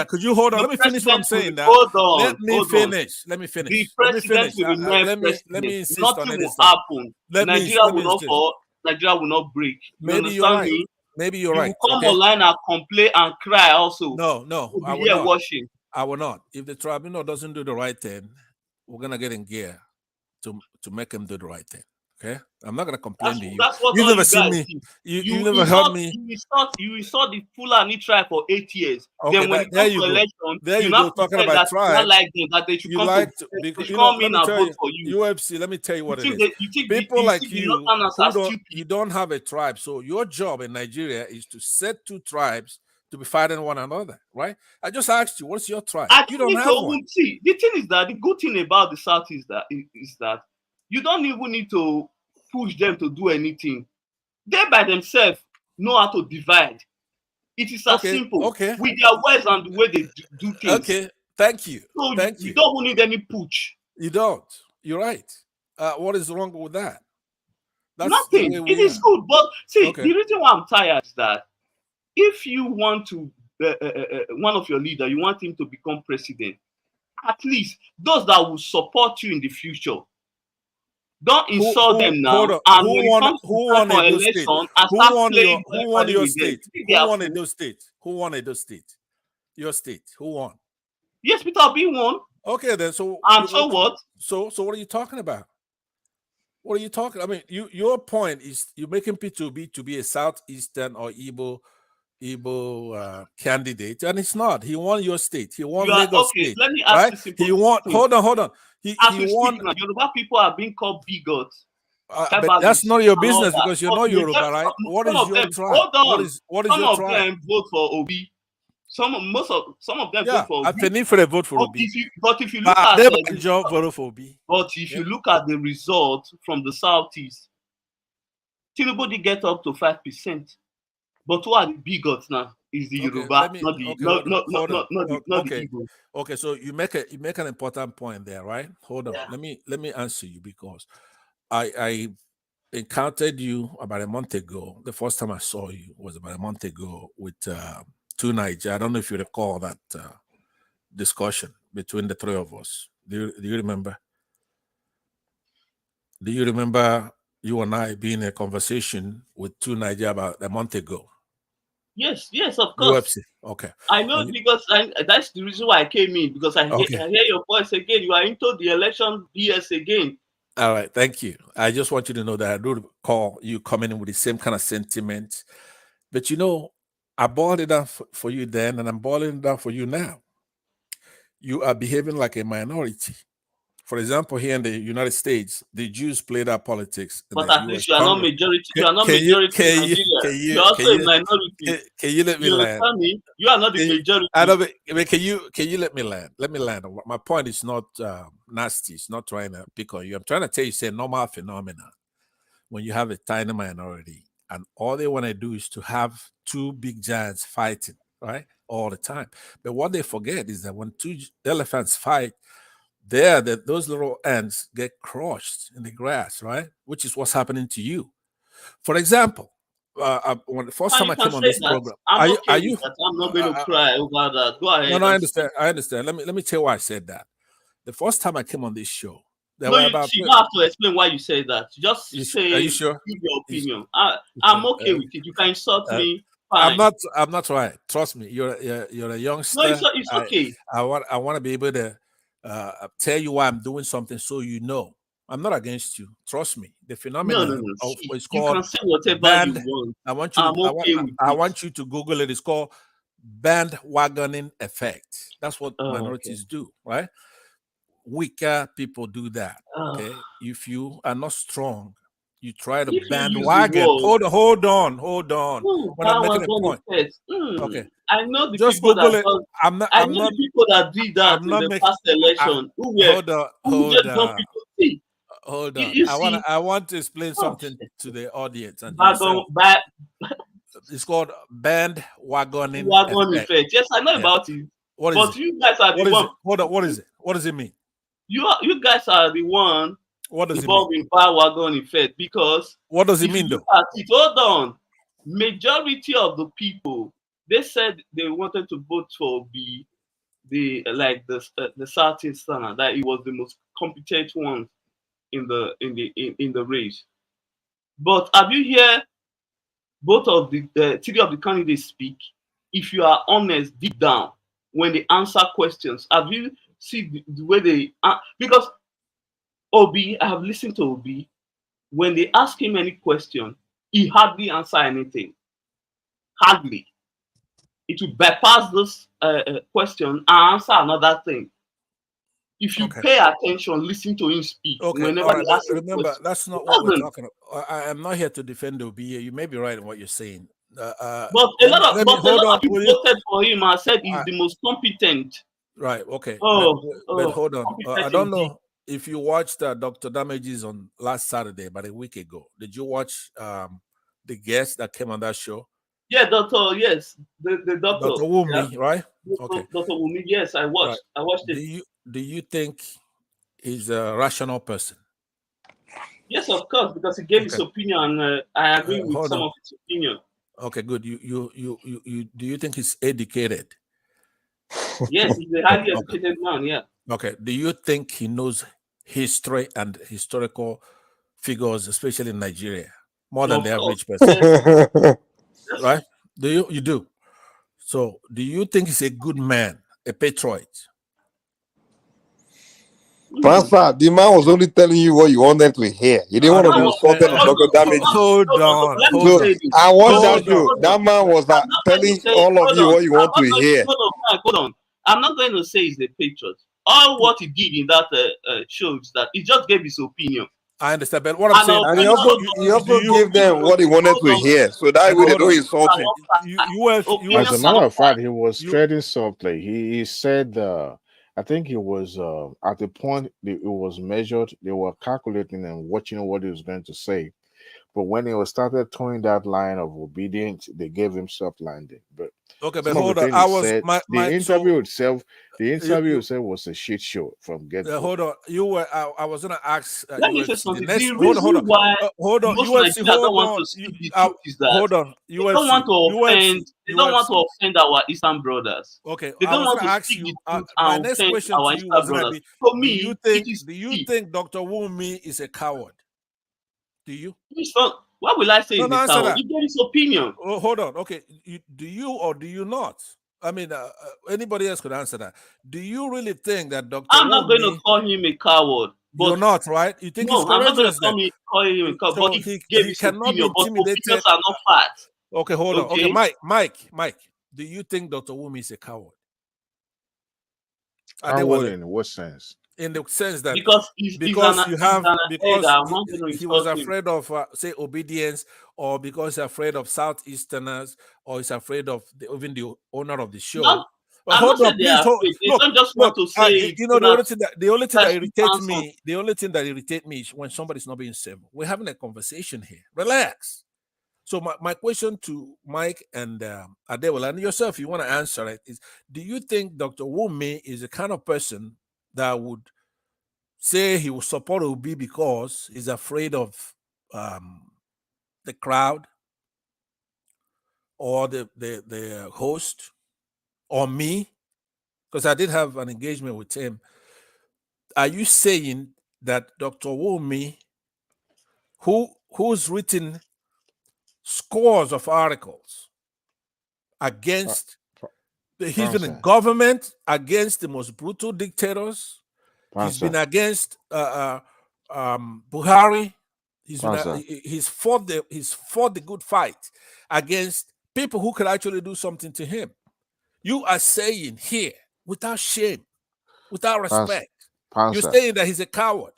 Could you hold on? The Let me finish what I'm president saying now. Hold on. Let me finish. Let me finish. The Let me president finish. will remain Let president. me insist Nothing on will this. happen. Nigeria will not insist. fall. Nigeria will not break. You Maybe you're understand right. me? Maybe you're You right. will come Okay. online and complain and cry also. No, We'll I be will here not. watching. I will not. If the tribunal doesn't do the right thing, we're gonna get in gear to make him do the right thing. Okay, I'm not gonna complain to you. That's what You've all never you seen guys me. do. You never heard me. You saw the Fulani tribe for 8 years. Okay, Then when it there comes you to go. election, There you now go talking pretend about that you not tribe. like them, that they should You come like to, to, because, they should come in let me and tell vote you, for you. UFC. Let me tell you what it is. You think People like the you Northerners who are don't, stupid. you don't have a tribe. So your job in Nigeria is to set two tribes to be fighting one another, right? I just asked you, what's your tribe? I You don't don't need have to one. even see. The thing is that the good thing about the South is that you don't even need to push them to do anything. They by themselves know how to divide. It is as simple with their words and the way they do things. Okay, thank you. So Thank you you. don't need any push. You don't. You're right. What is wrong with that? That's Nothing. The way It is good. But see, Okay. the reason why I'm tired is that if you want to, one of your leaders, you want him to become president, at least those that will support you in the future, don't insult them now. Hold on. And Who when it won? comes Who to time won for Edo State? election, and start playing Who won your with them. state? They Who are won fools. Edo State? Who won Edo State? Your state. Who won? Yes, Peter Obi won. Okay, then. So what? So what are you talking about? What are you talking? I mean, your point is you're making P2B to be a southeastern or Igbo candidate, and it's not. He won your state. He won Lagos State. Let me ask right? you simple. He won. Hold on. He won. Speak now, Yoruba people are being called bigots. But that's not your business because you're not Yoruba, right? What is your tribe? Hold on. What is your tribe? Some of them vote for Obi. Some of them vote for Obi. Afenifere vote for Obi. But if you look at vote for Obi. But if you look at the result from the southeast, Tinubu did get up to 5%. But who are the bigots now? Is the Yoruba, not the Igbo. Okay, so you make an important point there, right? Hold on. Yeah. Let me answer you because I encountered you about a month ago. The first time I saw you was about a month ago with two Niger. I don't know if you recall that discussion between the three of us. Do you remember? Do you remember you and I being in a conversation with two Niger about a month ago? Yes, of course. UFC. Okay. I know because that's the reason why I came in, because I hear your voice again. You are into the election BS again. All right, thank you. I just want you to know that I do recall you coming in with the same kind of sentiment. But I boiled it down for you then, and I'm boiling it down for you now. You are behaving like a minority For example, here in the United States, the Jews play that politics in But the at U.S. least you are not Congress. majority. You are not majority in Nigeria. You're also a minority. Can you let me You land? understand me? You are not the majority. I know, but can you let me land? Let me land. My point is not nasty. It's not trying to pick on you. I'm trying to tell you, it's a normal phenomenon when you have a tiny minority and all they want to do is to have two big giants fighting, right? All the time. But what they forget is that when two elephants fight, those little ants get crushed in the grass, right? Which is what's happening to you. For example, when the first time I came on this program, I'm okay with that. I'm not going to cry over that. Go ahead. No, I understand. I understand. Let me tell you why I said that. The first time I came on this show, you don't have to explain why you say that. Just say, are you sure? Give your opinion. I'm okay with it. You can insult me. Fine. Fine. I'm not right. Trust me. You're a youngster. No, it's okay. I want to be able to tell you why I'm doing something so you know. I'm not against you. Trust me. The phenomenon of it's called you can say whatever band. You want. I want you. I want you to Google it. It's called bandwagoning effect. That's what minorities do, right? Weaker people do that. Okay, if you are not strong, you try to bandwagon. Hold on. When I'm making a point. Okay, I know the just people Google that it. I know the people that did that in the past election. Hold on. I want to explain something to the audience and it's called bandwagoning effect. Yes, I know about it. What is but it? You guys are the one. Hold on. What is it? What does it mean? You guys are the one involved in bandwagon effect because what does it mean though? Hold on. Majority of the people they said they wanted to vote for the Southeastern, that it was the most competent one in the race. But have you heard both of the three of the candidates speak? If you are honest deep down when they answer questions, have you seen the way they because Obi, I have listened to Obi. When they ask him any question, he hardly answer anything. Hardly. It will bypass this question and answer another thing. If you pay attention, listen to him speak. Whenever he asks remember, that's not what we're talking about. I am not here to defend Obi. You may be right in what you're saying. But a lot of people voted for him and said he's the most competent. Right. Okay. But hold on. I don't know if you watched Dr. Damages on last Saturday, about a week ago. Did you watch the guest that came on that show? Yeah, doctor. Yes, the doctor. Dr. Wumi, right? Okay. Dr. Wumi. Yes, I watched. Right. I watched it. Do you think he's a rational person? Yes, of course, because he gave his opinion, and I agree with some of his opinion. Okay, good. Do you think he's educated? Yes, he's a highly educated man. Yeah. Okay. Do you think he knows history and historical figures, especially in Nigeria, more than the average person? Right? You do? So, do you think he's a good man, a patriot? Pastor, the man was only telling you what you wanted to hear. You didn't want to be insulted on Dr. Damage. Hold on. I watched that show. That man was telling all of you what you want to hear. Hold on. I'm not going to say he's a patriot. All what he did in that show is that he just gave his opinion. I understand, but what I'm saying, and he also gave them what he wanted to hear, so that way they don't insult him. As a matter of fact, he was treading softly. He said, I think it was at the point it was measured, they were calculating and watching what he was going to say. But when he started towing that line of obedience, they gave him soft landing. But but hold on. The interview itself was a shit show from get go. Hold on. I was gonna ask. Let me say something. Hold on. Hold on. UFC, hold on. They don't want to offend. They don't want to offend our Eastern brothers. Okay. They don't want to ask you. My next question to you was gonna be: For me, do you think Dr. Wumi is a coward? Do you? What will I say? He gave his opinion. Oh, hold on. Okay. Do you or do you not? I mean, anybody else could answer that. Do you really think that Dr. I'm not going to call him a coward. But you're not, right? You think no, I'm not going to call him a coward. But he gave his opinion. But opinions are not facts. Okay, hold on. Okay, Mike. Do you think Dr. Wumi is a coward? Coward in what sense? in the sense that because he's you have an because I'm not going to he was insult him. afraid of say obedience, or because he's afraid of Southeasterners, or he's afraid of even the owner of the show. Not, Well, I'm not hold on, saying they please. are afraid. They don't just Look, want to say it. you know, the only thing that irritates answer. me, is when somebody's not being civil. We're having a conversation here. Relax. So my question to Mike and Adewale and yourself, you want to answer it, is: do you think Dr. Wumi is the kind of person that would say he will support Obi because he's afraid of the crowd, or the host, or me? Because I did have an engagement with him. Are you saying that Dr. Wumi, who's written scores of articles against he's been in government, against the most brutal dictators, he's been against Buhari, he's fought the good fight against people who could actually do something to him. You are saying here, without shame, without respect, you're saying that he's a coward.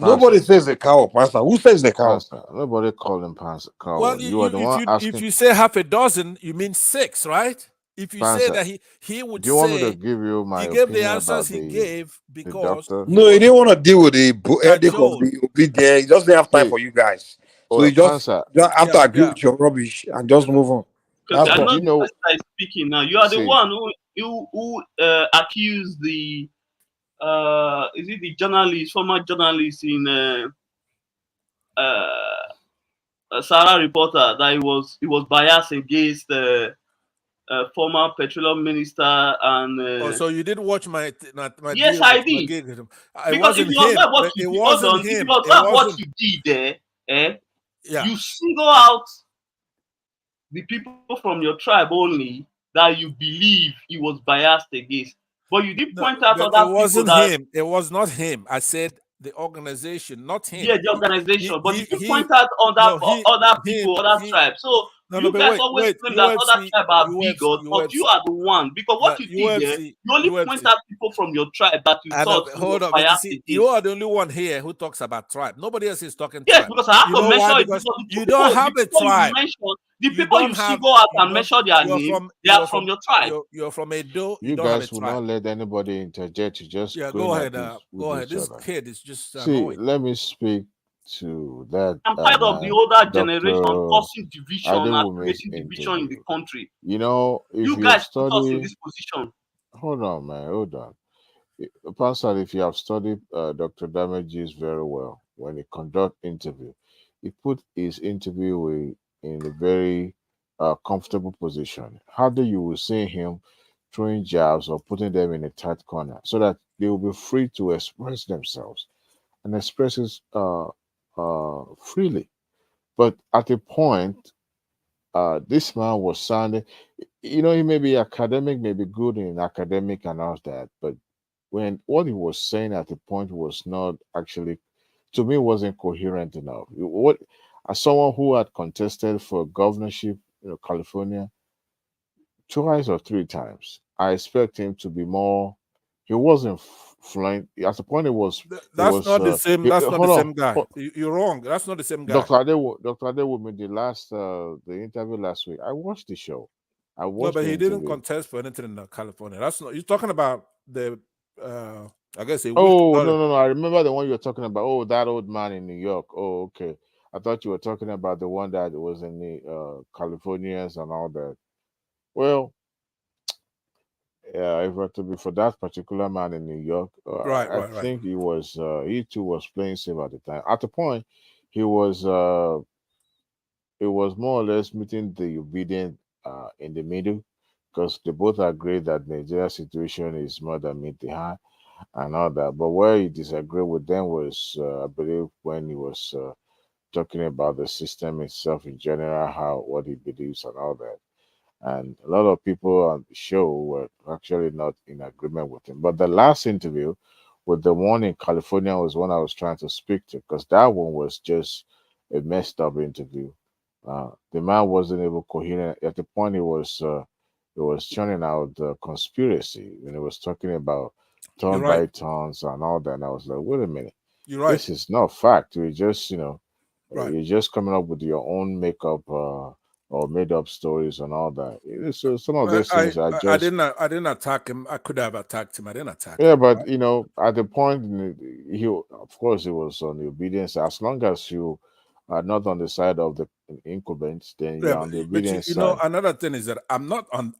Nobody says a coward, Pastor. Who says the coward? Nobody called him coward. Well, You are the one asking. if you say half a dozen, you mean 6, right? If you say that he would say, do you want me to give you my he gave the opinion answers about he gave because No, he didn't want to deal with the headache of the obedience. He just didn't have time for you guys. So he just have to agree with your rubbish and just move on. Because That's I'm all. not the person that is speaking now. You are the one who accused the is it the journalist, former journalist in Sarah reporter, that he was biased against former petroleum minister and. Oh, so you did watch my Yes, deal I with my did. gig with him. Because if you observe what you did, hold on, if you observe what you did there, you single out the people from your tribe only that you believe he was biased against. But you did point out other people. It wasn't him. It was not him. I said the organization, not him. Yeah, the organization. But you point out other people, other tribes. So you guys always claim that other tribes are bigots, but you are the one. Because what you did there, you only point out people from your tribe that you thought hold on, biased against. you are the only one here who talks about tribe. Nobody else is talking yes, tribe. because I have to measure it. Because you don't have a tribe. The people you single out and measure their name, they are from your tribe. You're from Edo. You don't have a guys will tribe. not let anybody interject. You just go ahead. Go ahead. This kid is just annoying. Let me speak to that. I'm tired of the older generation causing division and creating division in the country. You know, if you guys put us in this position. Hold on, man. Hold on. Pastor, if you have studied Dr. Damages very well, when he conduct interview, he put his interviewee in a very comfortable position. How do you will see him throwing jabs or putting them in a tight corner so that they will be free to express themselves and express it freely? But at a point, this man was sounding, you know, he may be academic, may be good in academic and all that, but when what he was saying at the point was not actually, to me, wasn't coherent enough. What, as someone who had contested for governorship, California, twice or three times, I expect him to be more. He wasn't fluent. At the point, it was. That's not the same. That's not the same guy. You're wrong. That's not the same guy. Dr. Adewomi, the interview last week, I watched the show. No, but he didn't contest for anything in California. That's not. You're talking about the. I guess. No. I remember the one you were talking about. Oh, that old man in New York. Oh, okay. I thought you were talking about the one that was in the Californians and all that. Well, yeah, if it were to be for that particular man in New York, I think he was. He too was playing safe at the time. At the point, he was. It was more or less meeting the obedient in the middle, because they both agree that Nigeria's situation is more than meet the high and all that. But where he disagreed with them was, I believe, when he was talking about the system itself in general, what he believes and all that. And a lot of people on the show were actually not in agreement with him. But the last interview with the one in California was one I was trying to speak to, because that one was just a messed up interview. The man wasn't able coherent. At the point, he was churning out the conspiracy when he was talking about turn by turns and all that. And I was like, wait a minute. You're right. This is not fact. We're just, right. You're just coming up with your own makeup or made up stories and all that. So some of these things are just. I didn't attack him. I could have attacked him. I didn't attack him. Yeah, but at the point, of course, it was on the obedience. As long as you are not on the side of the incumbents, then you're on the obedience side. Another thing is that I'm not an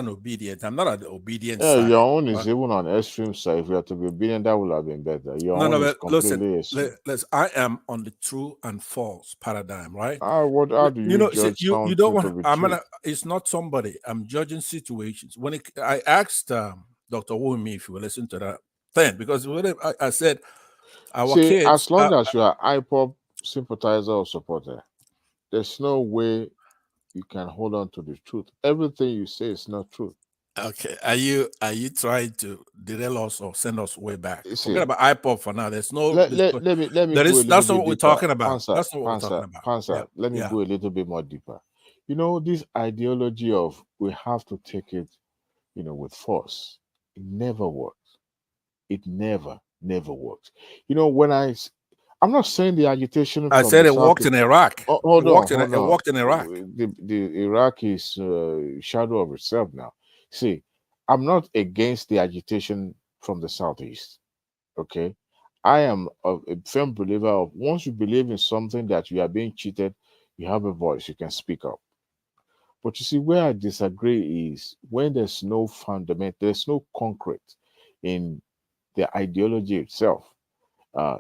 obedient. I'm not on the obedience Yeah, side. your own is even on the extreme side. If you have to be obedient, that would have been better. Your own is completely extreme. Listen, I am on the true and false paradigm, right? How do you judge you don't want? It's not somebody. I'm judging situations. When I asked Dr. Wumi if you will listen to that thing, because I said our kids. As long as you are IPOB sympathizer or supporter, there's no way you can hold on to the truth. Everything you say is not true. Okay, are you trying to derail us or send us way back? Forget about IPOB for now. There's no. Let me. That's not what we're talking about. That's not what we're talking about. Pansa, let me go a little bit more deeper. This ideology of we have to take it, with force. It never works. It never works. When I'm not saying the agitation. I said it worked in Iraq. Hold on. It worked in Iraq. The Iraq is a shadow of itself now. See, I'm not against the agitation from the southeast. Okay, I am a firm believer of once you believe in something that you are being cheated, you have a voice, you can speak up. But you see, where I disagree is when there's no fundament, there's no concrete in the ideology itself.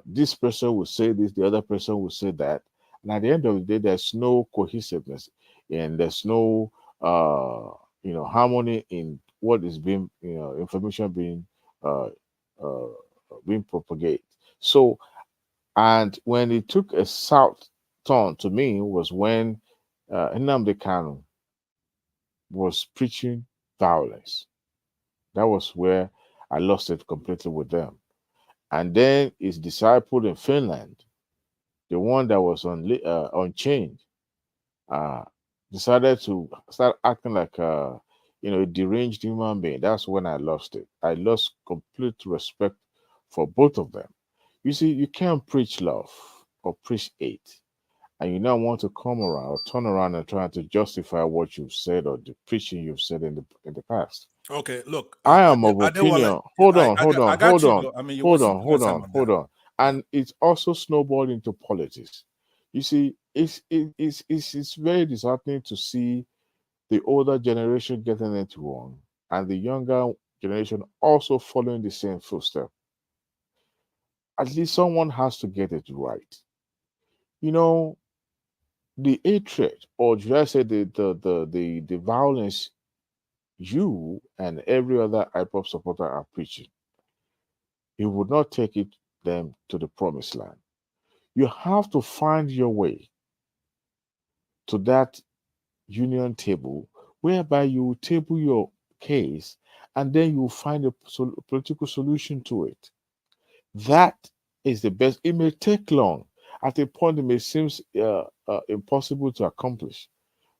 This person will say this, the other person will say that, and at the end of the day, there's no cohesiveness and there's no harmony in what is being information being propagated. So, and when it took a south turn to me was when Nnamdi Kanu was preaching violence. That was where I lost it completely with them. And then his disciple in Finland, the one that was on change, decided to start acting like a deranged human being. That's when I lost it. I lost complete respect for both of them. You see, you can't preach love or preach hate, and you now want to come around or turn around and try to justify what you've said or the preaching you've said in the past. Okay, look, I am of opinion. Hold on. And it's also snowballed into politics. You see, it's very disheartening to see the older generation getting into one and the younger generation also following the same footstep. At least someone has to get it right. The hatred, or should I say the violence you and every other IPOB supporter are preaching, it would not take them to the promised land. You have to find your way to that union table whereby you table your case and then you find a political solution to it. That is the best. It may take long. At a point, it may seem impossible to accomplish.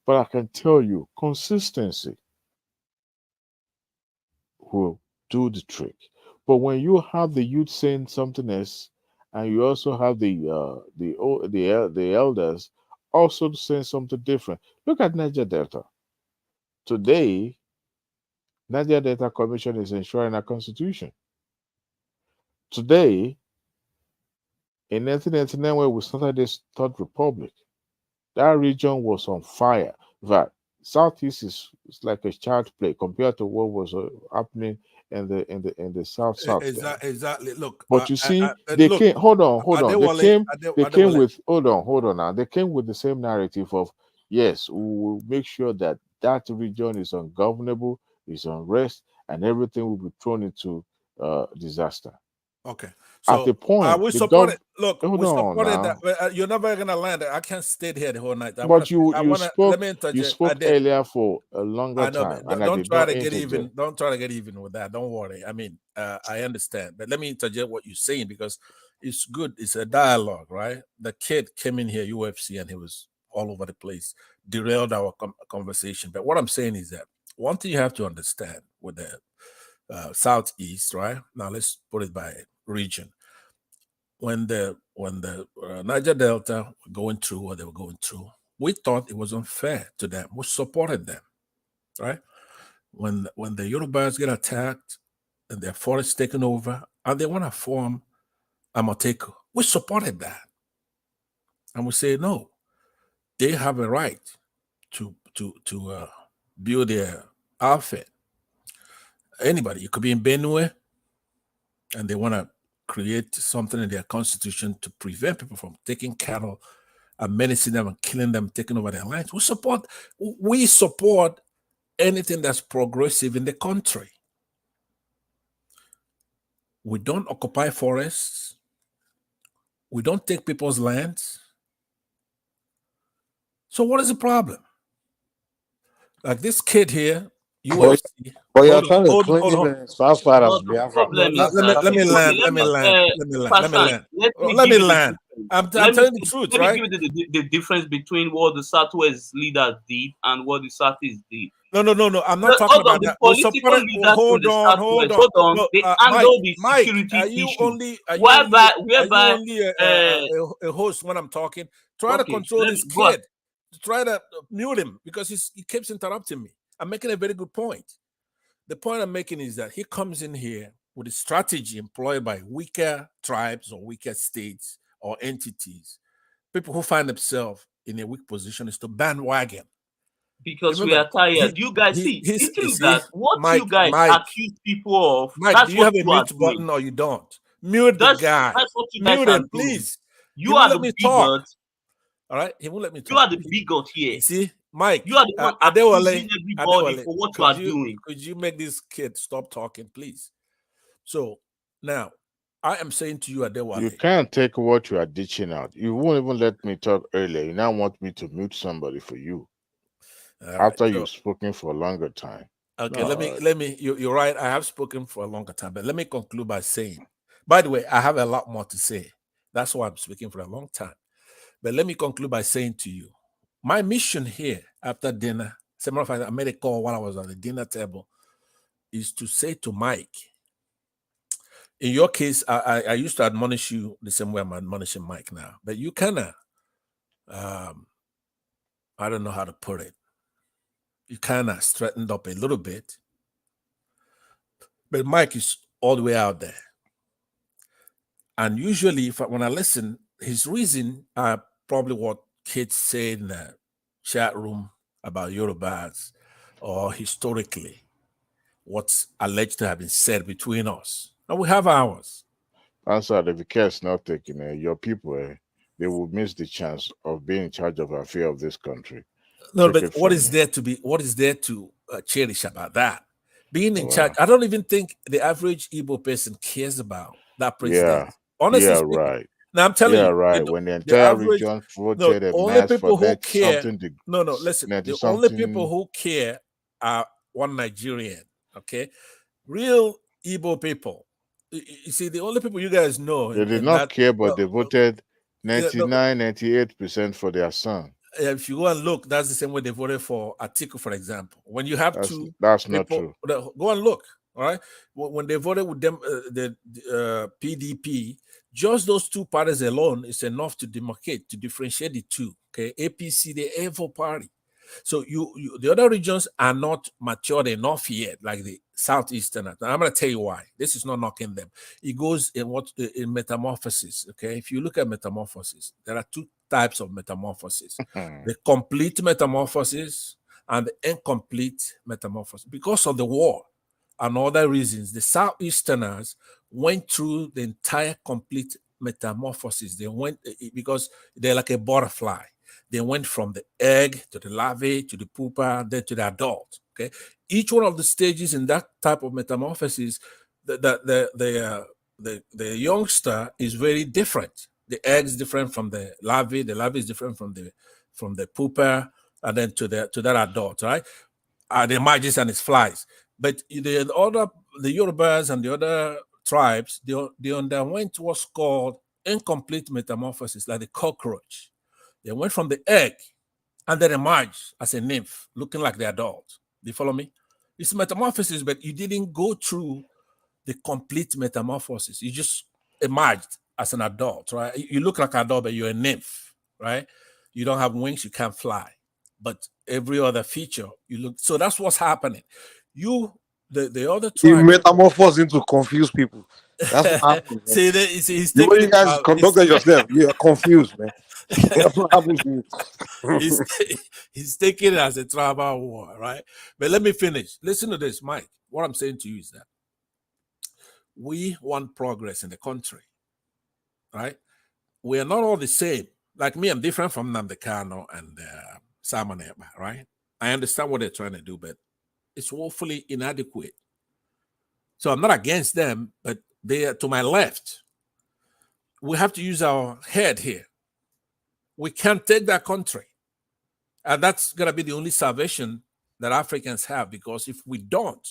But I can tell you, consistency will do the trick. But when you have the youth saying something else, and you also have the elders also saying something different. Look at Niger Delta. Today, Niger Delta Commission is enshrined our constitution. Today, in 1999, when we started this third republic, that region was on fire. That Southeast is like a child's play compared to what was happening in the south. Exactly. Look, but you see, they came. Hold on. They came with. Hold on. Now they came with the same narrative of yes, we will make sure that region is ungovernable, is unrest, and everything will be thrown into disaster. Okay. So at the point, we support it. Look, we supported that. You're never gonna land. I can't stay here the whole night. You spoke earlier for a longer time. Don't try to get even. Don't try to get even with that. Don't worry. I mean, I understand, but let me interject what you're saying because it's good. It's a dialogue, right? The kid came in here, UFC, and he was all over the place, derailed our conversation. But what I'm saying is that one thing you have to understand with southeast, right? Now let's put it by region. When the Niger Delta were going through what they were going through, we thought it was unfair to them. We supported them, right? When the Yorubas get attacked and their forests taken over, and they want to form Amoteco, we supported that, and we say no, they have a right to build their outfit. Anybody, it could be in Benue, and they want to create something in their constitution to prevent people from taking cattle and menacing them and killing them, taking over their lands. We support anything that's progressive in the country. We don't occupy forests. We don't take people's lands. So what is the problem? Like this kid here, UFC. But you're trying to claim even outside as Biafra. Let me land. I'm telling the truth, right? Let me give you the difference between what the Southwest leaders did and what the Southeast did. No. I'm not talking about that. Hold on. They handle the security are you issue. only a host when I'm talking? Try to control this kid. Try to mute him because he keeps interrupting me. I'm making a very good point. The point I'm making is that he comes in here with a strategy employed by weaker tribes or weaker states or entities. People who find themselves in a weak position is to bandwagon. Because we are tired. You guys see that what Mike, you guys accuse people of. Mike, do you have a mute button or you don't? Mute the guy. That's what you guys mute him, please. You are the bigot. All right, he won't let me talk. You are the bigot here. See, Mike, you are the one accusing everybody for what you are doing. Could you make this kid stop talking, please? So now, I am saying to you, Adewale, you can't take what you are ditching out. You won't even let me talk earlier. You now want me to mute somebody for you after you've spoken for a longer time. Okay, let me. You're right. I have spoken for a longer time, but let me conclude by saying, by the way, I have a lot more to say. That's why I'm speaking for a long time. But let me conclude by saying to you, my mission here after dinner, as a matter of fact, I made a call while I was at the dinner table, is to say to Mike, in your case, I used to admonish you the same way I'm admonishing Mike now, but you kind of, I don't know how to put it, you kind of straightened up a little bit, but Mike is all the way out there. And usually when I listen, his reason are probably what kids say in the chat room about Yorubas, or historically, what's alleged to have been said between us. And we have ours. Answer, if the care is not taken, your people, they will miss the chance of being in charge of the affair of this country. No, but what is there to cherish about that? Being in charge, I don't even think the average Igbo person cares about that president. Yeah, honestly speaking, right. Now I'm telling you, right. When the entire region voted a mass for that something. Listen. The only people who care are one Nigerian. Okay, real Igbo people. You see, the only people you guys know. They did not care, but they voted 98% for their son. If you go and look, that's the same way they voted for Atiku, for example. When you have that's not true. Go and look. All right. When they voted with them, the PDP, just those two parties alone is enough to demarcate, to differentiate the two. Okay, APC, the evil party. So the other regions are not matured enough yet, like the Southeastern. And I'm going to tell you why. This is not knocking them. It goes in metamorphosis. Okay, if you look at metamorphosis, there are two types of metamorphosis: the complete metamorphosis and the incomplete metamorphosis. Because of the war and other reasons, the Southeasterners went through the entire complete metamorphosis. They went because they're like a butterfly. They went from the egg to the larvae to the pupa, then to the adult. Okay, each one of the stages in that type of metamorphosis, the youngster is very different. The egg is different from the larvae. The larvae is different from the pupa, and then to that adult. Right, it emerges and it flies. But the Yorubas and the other tribes, they underwent what's called incomplete metamorphosis, like the cockroach. They went from the egg and then emerged as a nymph, looking like the adult. Do you follow me? It's metamorphosis, but you didn't go through the complete metamorphosis. You just emerged as an adult, right? You look like an adult, but you're a nymph, right? You don't have wings, you can't fly. But every other feature, you look. So that's what's happening. The other He tribe. metamorphosed into confused people. That's what happened. See, he's The way taking you it guys out. conducted yourself, you're confused, man. That's what happens to you. He's taking it as a tribal war, right? But let me finish. Listen to this, Mike. What I'm saying to you is that we want progress in the country, right? We are not all the same. Like me, I'm different from Namdekano and Simon Eba, right? I understand what they're trying to do, but it's woefully inadequate. So I'm not against them, but they are to my left. We have to use our head here. We can't take that country. And that's going to be the only salvation that Africans have, because if we don't,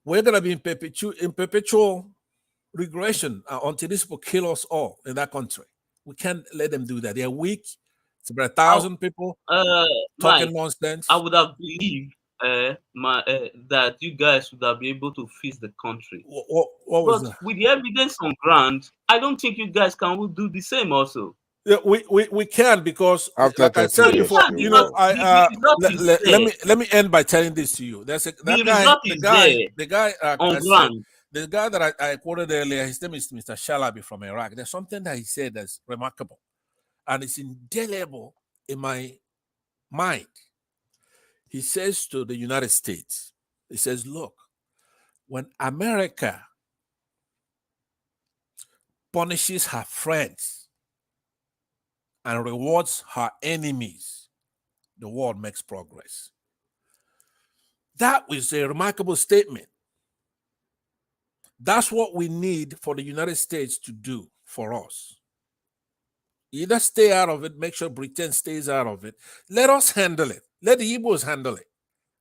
we're going to be in perpetual regression until these people kill us all in that country. We can't let them do that. They're weak. It's about 1,000 people talking Mike, nonsense. I would have believed that you guys would have been able to fix the country. What was but that? with the evidence on ground, I don't think you guys can do the same also. Yeah, we can, because After like I 30 said years, before, you you know, will. I The result is there. let me end by telling this to you. There's The result is there the guy on I said, ground. the guy that I quoted earlier, his name is Mr. Shalabi from Iraq. There's something that he said that's remarkable, and it's indelible in my mind. He says to the United States, he says, look, when America punishes her friends and rewards her enemies, the world makes progress. That was a remarkable statement. That's what we need for the United States to do for us. Either stay out of it, make sure Britain stays out of it. Let us handle it. Let the Igbos handle it.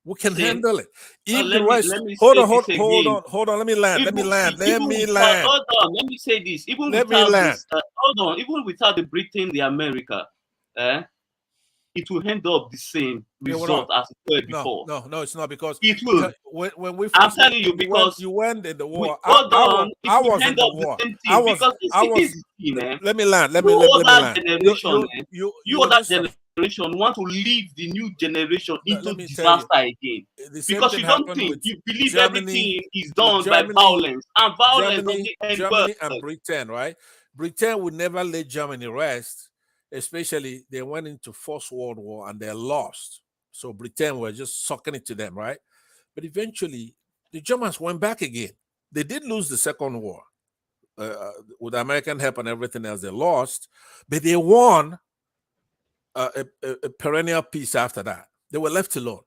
We can handle it. If the rest, hold on. Let me land. Hold on. Let me say this. Even without this, hold on. Even without the Britain, the America, it will end up the same result as it were before. No, it's not, because it will. When we I'm telling you, because you went in the war. Hold on, I was in the war. I was. Let me land. Let me land. You other generation want to lead the new generation into disaster again, because you don't think, you believe everything is done by violence, and violence doesn't end well. Germany and Britain, right? Britain would never let Germany rest, especially they went into First World War and they lost. So Britain were just sucking it to them, right? But eventually, the Germans went back again. They did lose the Second War. With American help and everything else, they lost. But they won a perennial peace after that. They were left alone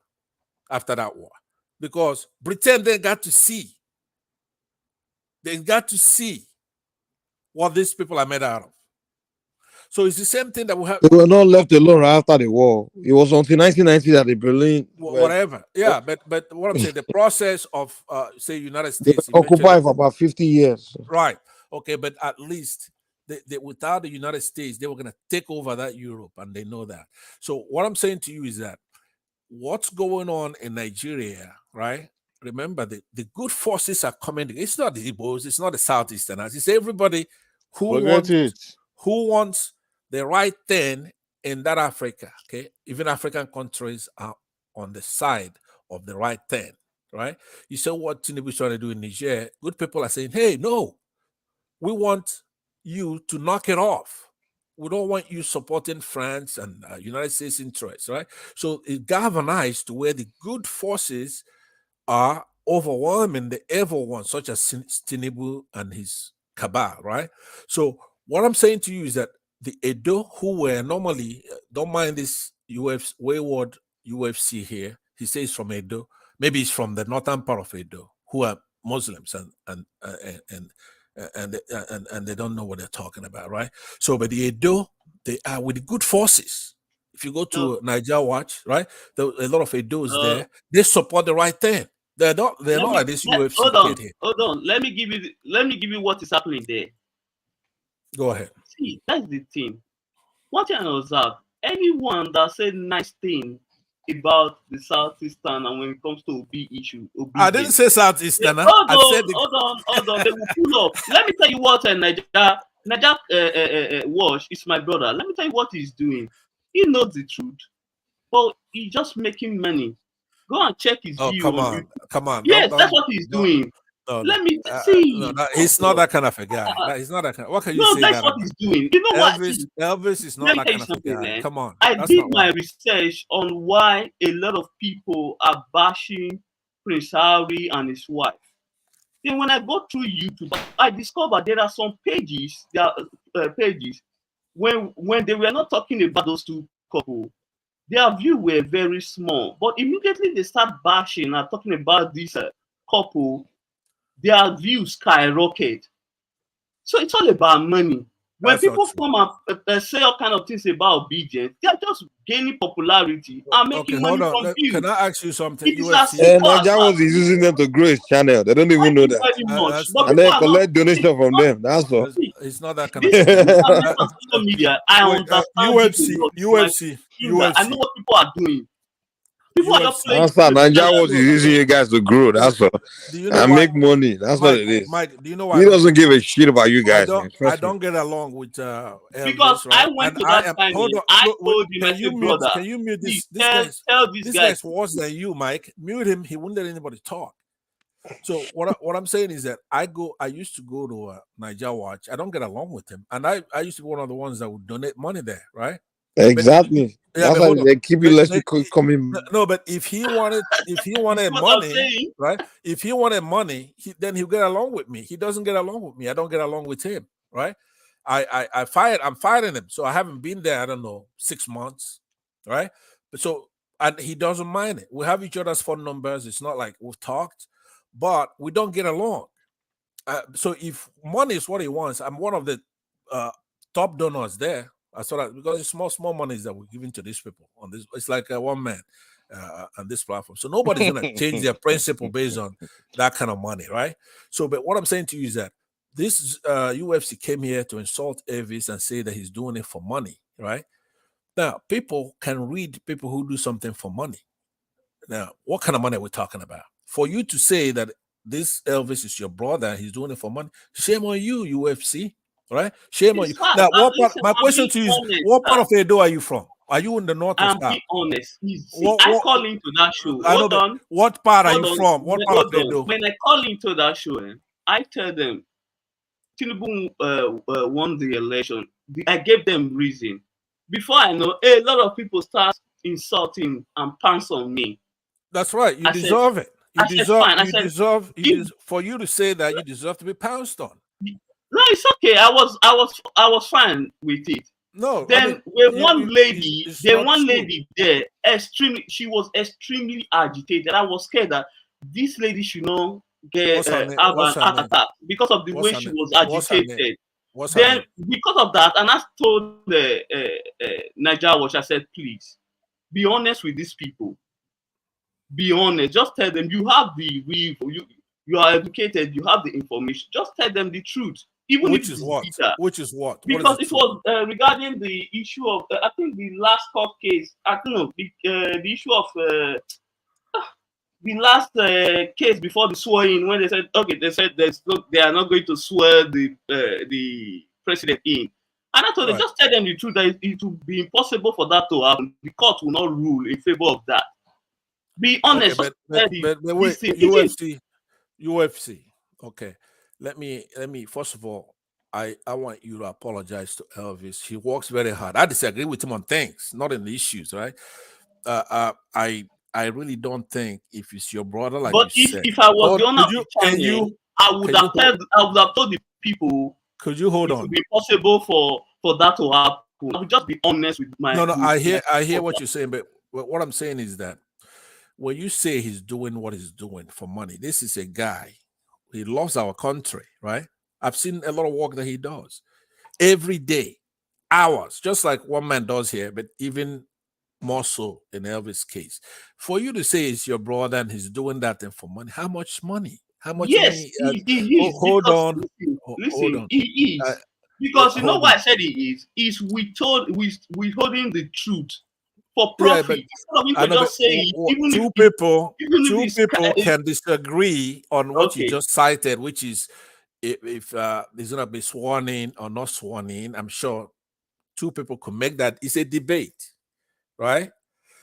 after that war, because Britain then got to see. They got to see what these people are made out of. So it's the same thing that we have. They were not left alone after the war. It was until 1990 that the Berlin, whatever. Yeah, but what I'm saying, the process of say United States occupied for about 50 years. Right. Okay, but at least without the United States, they were going to take over that Europe, and they know that. So what I'm saying to you is that what's going on in Nigeria, right? Remember, the good forces are coming. It's not the Igbos, it's not the Southeasterners, it's everybody who wants the right thing in that Africa. Okay, even African countries are on the side of the right thing, right? You saw what Tinubu'S trying to do in Niger. Good people are saying, hey, no, we want you to knock it off. We don't want you supporting France and United States interests, right? So it galvanized to where the good forces are overwhelming the evil ones, such as Tinubu and his cabal, right? So what I'm saying to you is that the Edo, who were normally, don't mind this wayward UFC here, he says from Edo, maybe it's from the northern part of Edo, who are Muslims and they don't know what they're talking about, right? So, but the Edo, they are with the good forces. If you go to Niger Watch, right, a lot of Edos there, they support the right thing. They're not like this UFC kid here. Hold on. Let me give you what is happening there. Go ahead. See, that's the thing. What you observe, anyone that said nice thing about the Southeastern and when it comes to OB issue. I didn't say Southeastern. Hold I on, said hold on. They will pull up. Let me tell you what Niger Wash is my brother. Let me tell you what he's doing. He knows the truth, but he's just making money. Go and check his view come on on, YouTube. come on. Yes, that's what he's doing. No, Let me see. No, he's not that kind of a guy. He's not that kind. What can you say that's that what about? he's doing. You know what? Elvis is not that kind of a guy. Come on. I did my research on why a lot of people are bashing Prince Harry and his wife. Then when I go through YouTube, I discovered there are some pages, pages when they were not talking about those two couples, their view were very small. But immediately they start bashing and talking about this couple, their views skyrocket. So it's all about money. When people come and say all kind of things about obedience, they are just gaining popularity and making money from views. Can I ask you something? Niger was using them to grow his channel. They don't even know that. And then collect donation from them. That's all. It's not that kind of thing. Social media, I understand. UFC. I know what people are doing. People are just playing. Niger was using you guys to grow. That's all. And make money. That's what it is. Mike, do you know why? He doesn't give a shit about you guys. I don't get along with Elvis, because right? I went to that time. I told him, I said, brother, can you mute this? Tell this guy. Guy's worse than you, Mike. Mute him. He wouldn't let anybody talk. So what I'm saying is that I used to go to Niger Watch. I don't get along with him, and I used to be one of the ones that would donate money there, right? Exactly. That's why they keep you less people coming. No, but if he wanted money, right? If he wanted money, then he'll get along with me. He doesn't get along with me. I don't get along with him, right? I'm firing him. So I haven't been there, I don't know, 6 months, right? But and he doesn't mind it. We have each other's phone numbers. It's not like we've talked, but we don't get along. So if money is what he wants, I'm one of the top donors there. I saw that because it's small monies that we're giving to these people on this. It's like one man on this platform. So nobody's going to change their principle based on that kind of money, right? So, but what I'm saying to you is that this UFC came here to insult Elvis and say that he's doing it for money, right? Now, people can read people who do something for money. Now, what kind of money are we talking about? For you to say that this Elvis is your brother and he's doing it for money, shame on you, UFC. Right? Shame on you. Now, my question to you is, what part of Edo are you from? Are you in the north or south? I'm being honest. I call into that show. Hold on. What part are you from? What part of Edo? When I call into that show, I tell them, Tinubu won the election. I gave them reason. Before I know, a lot of people start insulting and pounce on me. That's right. You deserve it. For you to say that, you deserve to be pounced on. No, it's okay. I was fine with it. No. Then one lady there, she was extremely agitated. I was scared that this lady should not have an heart attack because of the way she was agitated. Then because of that, and I told the Niger Watch, I said, please be honest with these people. Be honest. Just tell them you have the you are educated. You have the information. Just tell them the truth. Even Which is what? Because it was regarding the issue of, I think the last court case, I don't know, the issue of the last case before the swearing, when they said, okay, they are not going to swear the president in. And I told them, just tell them the truth, that it will be impossible for that to happen. The court will not rule in favor of that. Be honest. Okay, but wait, UFC. Okay. Let me first of all, I want you to apologize to Elvis. He works very hard. I disagree with him on things, not in the issues, right? I really don't think if it's your brother, like but you said. If I was the owner of the channel, I would have told the people. Could you hold on? It would be possible for that to happen. I would just be honest with my. No. I hear what you're saying, but what I'm saying is that when you say he's doing what he's doing for money, this is a guy. He loves our country, right? I've seen a lot of work that he does every day, hours, just like one man does here, but even more so in Elvis' case. For you to say it's your brother and he's doing that thing for money, how much money? How much money? He is. Hold on. He is. Because you know why I said he is? He's withholding the truth for Yeah, profit. but Instead of him I to know, but just say it, even two if people it's can disagree on what you okay. just cited, which is if he's gonna be sworn in or not sworn in. I'm sure two people could make that. It's a debate, right?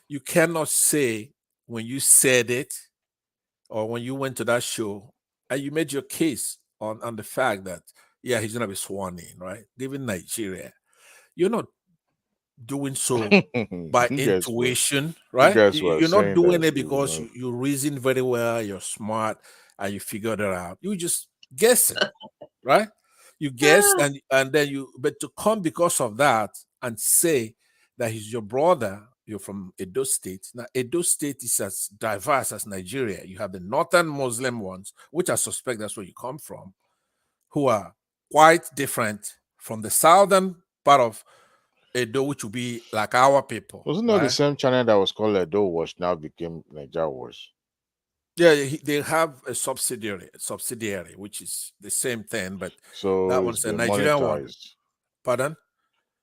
You cannot say when you said it or when you went to that show and you made your case on the fact that yeah, he's gonna be sworn in, right? Given Nigeria, you're not doing so by You guys were intuition, you right? guys were You're not saying doing that it he would because not. you reason very well, you're smart, and you figured it out. You just guessing, right? You guess and then but to come because of that and say that he's your brother, you're from Edo State. Now, Edo State is as diverse as Nigeria. You have the northern Muslim ones, which I suspect that's where you come from, who are quite different from the southern part of Edo, which will be like our people, Wasn't that the right? same channel that was called Edo Watch now became Niger Watch? Yeah, they have a subsidiary, which is the same thing, but So that it's one's a been Nigerian one. monetized. Pardon?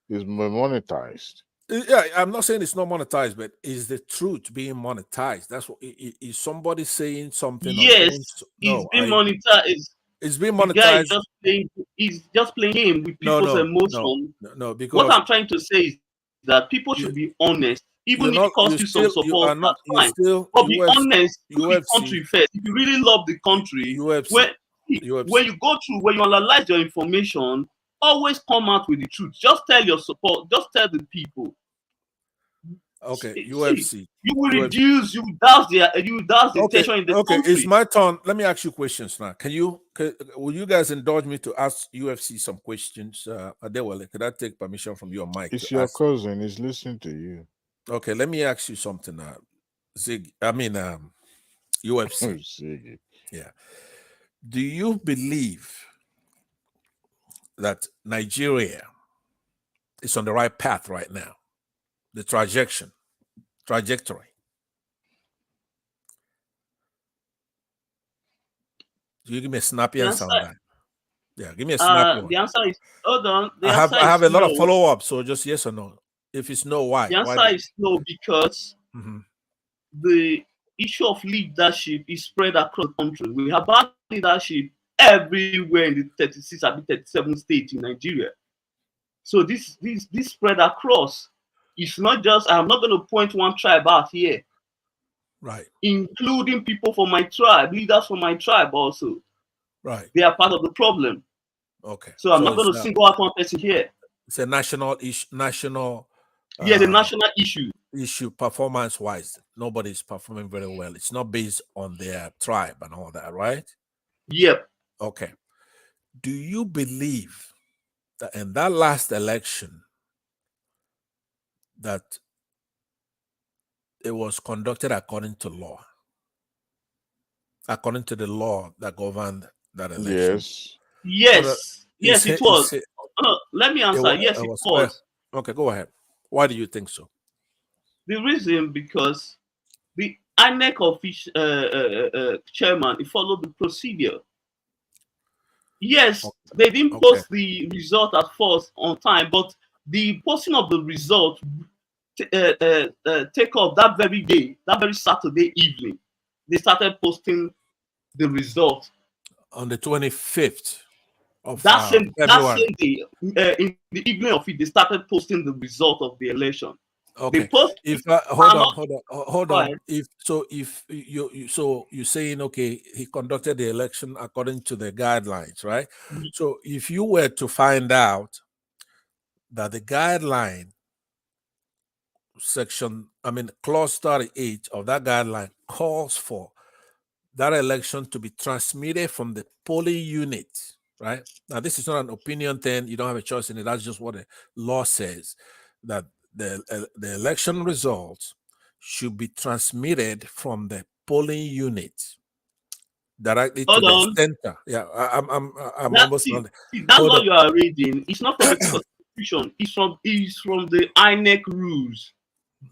It's been monetized. Yeah, I'm not saying it's not monetized, but is the truth being monetized? That's what is somebody saying something or Yes, doing he's no, being monetized. it's being The guy is monetized. just playing. He's just playing game with No, people's no, emotion. no, What because I'm trying to say is that people should be honest, even if it costs you some you support. are not That's fine, still but be honest. Put the UFC country first. If you really love the country, UFC. when you go through, when you analyze your information, always come out with the truth. Just tell your support. Just tell the people. Okay, See, UFC. you will UFC. reduce. You douse the tension in the Okay, country. it's my turn. Let me ask you questions now. Will you guys indulge me to ask UFC some questions? Adewale, could I take permission from your mic It's to your ask? cousin. He's listening to you. Okay, let me ask you something. UFC. Ziggy. Yeah. Do you believe that Nigeria is on the right path right now? The trajectory. Do you give me a snappy The answer answer, on that? Yeah, give me a snappy one. the answer is hold on. The I answer have is a lot of no. follow-up, so just yes or no. If it's no, why? The answer is no because the issue of leadership is spread across the country. We have bad leadership everywhere in the 36 and 37 states in Nigeria. So this spread across. It's not just, I'm not going to point one tribe out here. Right. Including people from my tribe, leaders from my tribe also. Right. They are part of the problem. Okay. So I'm not going to single out one person here. It's a national issue, yes, a national issue. Issue performance-wise. Nobody's performing very well. It's not based on their tribe and all that, right? Yep. Okay. Do you believe that in that last election that it was conducted according to law? According to the law that governed that election? Yes. Yes, it was. Let me answer. Yes, it was. Okay, go ahead. Why do you think so? The reason because the INEC chairman, he followed the procedure. Yes, they didn't post the result at first on time, but the posting of the result take off that very day, that very Saturday evening. They started posting the result on the 25th of that same day. In the evening of it, they started posting the result of the election. Okay. If hold on. If you're saying okay, he conducted the election according to the guidelines, right? So if you were to find out that the guideline clause 38 of that guideline calls for that election to be transmitted from the polling unit, right? Now, this is not an opinion thing. You don't have a choice in it. That's just what the law says, that the election results should be transmitted from the polling unit directly to the center. Yeah, I'm almost on. That's what you are reading. It's not from the Constitution. It's from the INEC rules,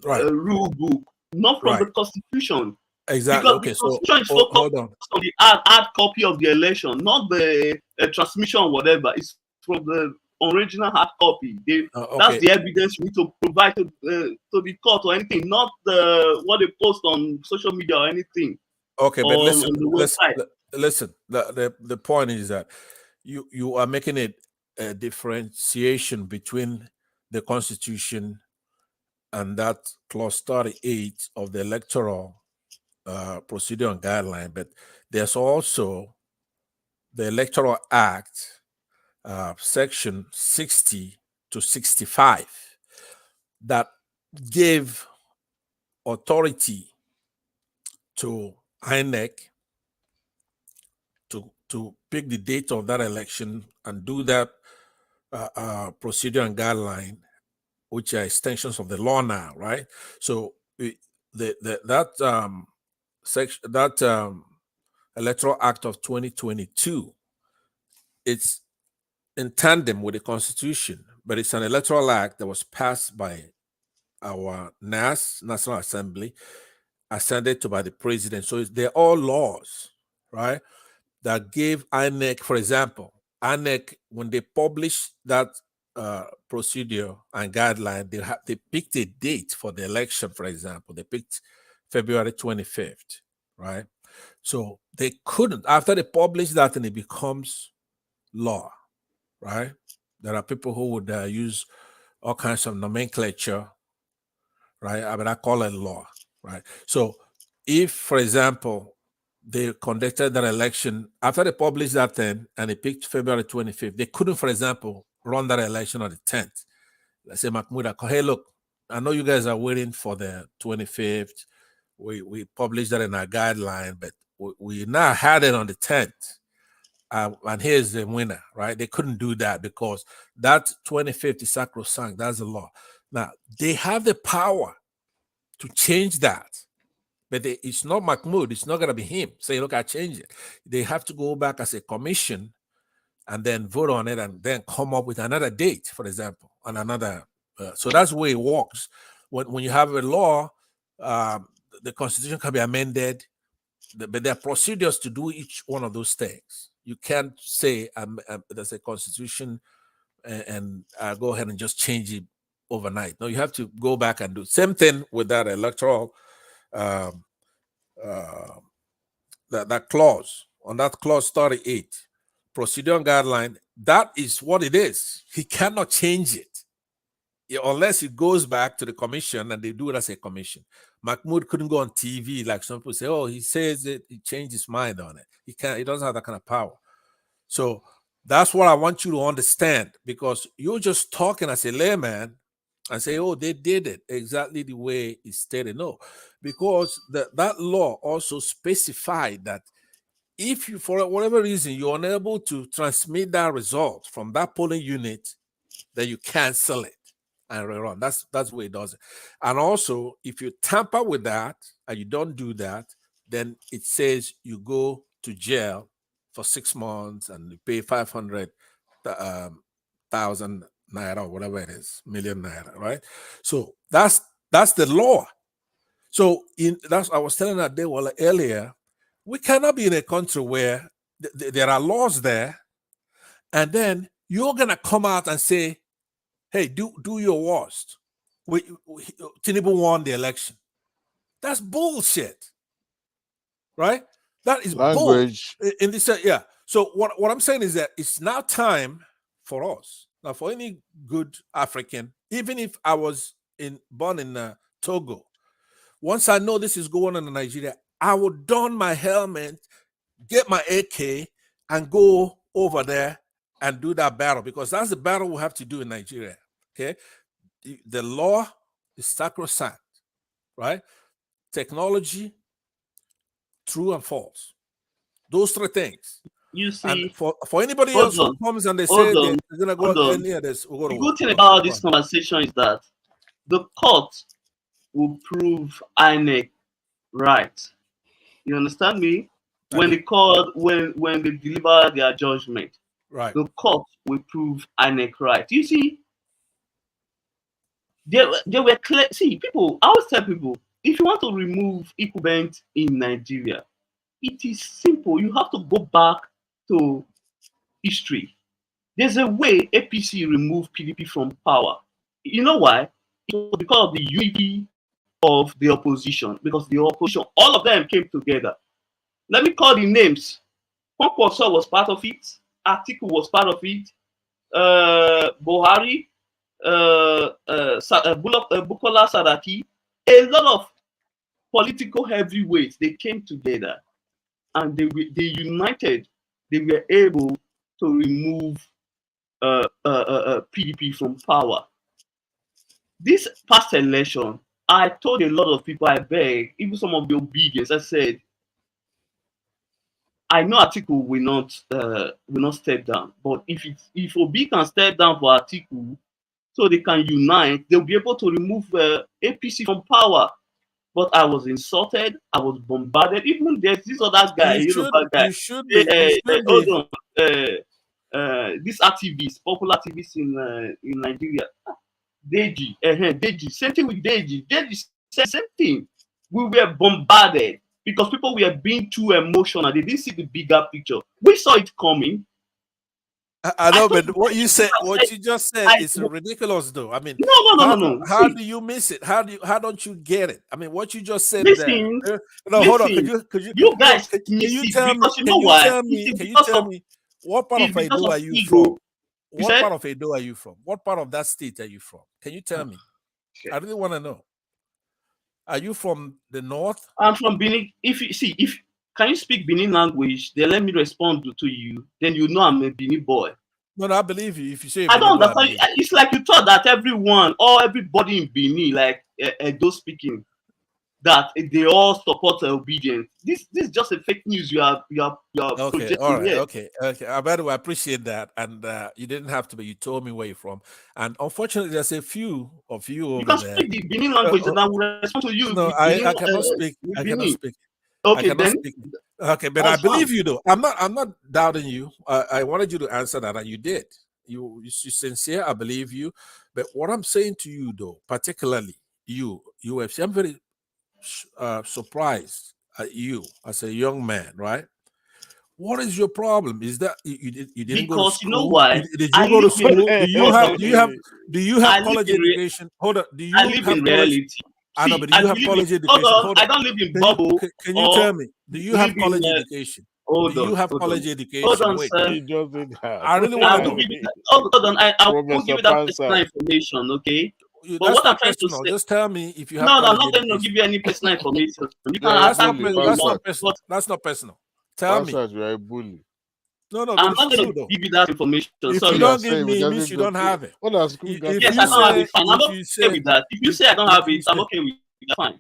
rule book, not from the Constitution. Exactly. Because the Constitution is focused on the hard copy of the election, not the transmission or whatever. It's from the original hard copy. Okay. That's the evidence you need to provide to the court or anything, not what they post on social media or anything. Okay, but listen, on the website. listen. The point is that you are making a differentiation between the Constitution and that clause 38 of the electoral procedure and guideline, but there's also the Electoral Act, section 60 to 65, that gave authority to INEC to pick the date of that election and do that procedure and guideline, which are extensions of the law now, right? So that Electoral Act of 2022, it's in tandem with the Constitution, but it's an electoral act that was passed by our Nysc, National Assembly, ascended to by the president. So they're all laws, right, that gave INEC, for example, INEC, when they published that procedure and guideline, they picked a date for the election, for example. They picked February 25th, right? So they couldn't, after they publish that and it becomes law, right? There are people who would use all kinds of nomenclature, right? I mean, I call it law, right? So if, for example, they conducted that election, after they published that thing and they picked February 25th, they couldn't, for example, run that election on the 10th. Let's say Mahmoud, hey, look, I know you guys are waiting for the 25th. We published that in our guideline, but we now had it on the 10th. And here's the winner, right? They couldn't do that because that 25th is sacrosanct. That's the law. Now, they have the power to change that, but it's not Mahmoud. It's not going to be him. Say, look, I changed it. They have to go back as a commission and then vote on it and then come up with another date, for example, on another. So that's the way it works. When you have a law, the Constitution can be amended, but there are procedures to do each one of those things. You can't say there's a Constitution and go ahead and just change it overnight. No, you have to go back and do same thing with that electoral that clause. On that clause 38, procedure and guideline, that is what it is. He cannot change it unless it goes back to the commission and they do it as a commission. Mahmoud couldn't go on TV like some people say, oh, he says it, he changed his mind on it. He doesn't have that kind of power. So that's what I want you to understand, because you're just talking as a layman and say, oh, they did it exactly the way it's stated. No, because that law also specified that if you, for whatever reason, you're unable to transmit that result from that polling unit, then you cancel it and rerun. That's the way it does it. And also, if you tamper with that and you don't do that, then it says you go to jail for 6 months and you pay 500,000 naira or whatever it is, million naira, right? So that's the law. So I was telling that day earlier, we cannot be in a country where there are laws there, and then you're gonna come out and say, hey, do your worst. Tinubu won the election. That's bullshit, right? That is language. In this, yeah. So what I'm saying is that it's now time for us, now for any good African, even if I was born in Togo, once I know this is going on in Nigeria, I will don my helmet, get my AK, and go over there and do that battle, because that's the battle we have to do in Nigeria. Okay, the law is sacrosanct, right? Technology, true and false. Those three things. You see, and for anybody else who comes and they say they're gonna go near this, the good thing about this conversation is that the court will prove INEC right. You understand me? When the court, when they deliver their judgment, right, the court will prove INEC right. You see, they were clear. See, people, I always tell people, if you want to remove incumbent in Nigeria, it is simple. You have to go back to history. There's a way APC removed PDP from power. You know why? It was because of the unity of the opposition, because the opposition, all of them came together. Let me call the names. Kwankwaso was part of it. Atiku was part of it. Buhari, Bukola Saraki, a lot of political heavyweights, they came together and they united. They were able to remove PDP from power. This past election, I told a lot of people, I beg, even some of the obedience, I said, I know Atiku will not step down, but if Obi can step down for Atiku, so they can unite, they'll be able to remove APC from power. But I was insulted, I was bombarded. Even there's this other guy, You should be. Hold on, this activist, popular activist in Nigeria, Deji, same thing with Deji. Deji said same thing. We were bombarded because people were being too emotional. They didn't see the bigger picture. We saw it coming. I know, but what you just said is ridiculous, though. I mean, no. How do you miss it? How don't you get it? I mean, what you just said Listen, there. No, hold on. Could you guys can you tell me what part of Edo are you from? What part of Edo are you from? What part of that state are you from? Can you tell me? I really want to know. Are you from the north? I'm from Benin. Can you speak Benin language? Then let me respond to you. Then you know I'm a Benin boy. No, I believe you. If you say I don't understand. It's like you thought that everybody in Benin, like Edo speaking, that they all support obedience. This is just a fake news you are okay, projecting all right, here. okay. By the way, I appreciate that, and you didn't have to, but you told me where you're from. And unfortunately, there's a few of you over there. You can speak the Benin language, and I will respond to you. No, I cannot speak. I cannot speak. Okay, I cannot speak. Okay, but I believe you though. I'm not doubting you. I wanted you to answer that, and you did. You're sincere. I believe you. But what I'm saying to you though, particularly you UFC, I'm very surprised at you as a young man, right? What is your problem? Is that you didn't go to school? You know why? Did you go to school? Do you have college education? Hold on. Do you I live in reality? I know, but do you have college education? Hold on. I don't live in bubble. Can you tell me? Do you have college education? Do you have college education? Hold on, wait, sir. I really want to know. Hold on. I will give you that personal information, okay? But what I'm trying to say, just tell me if you have. No, I'm not going to give you any personal information. You can ask me. That's not personal. Tell me. You're a bully. No, I'm not going to give you that information. If you don't give me, it means you don't have it. Yes, I don't have it. Fine. I'm okay with that. If you say I don't have it, I'm okay with it. Fine.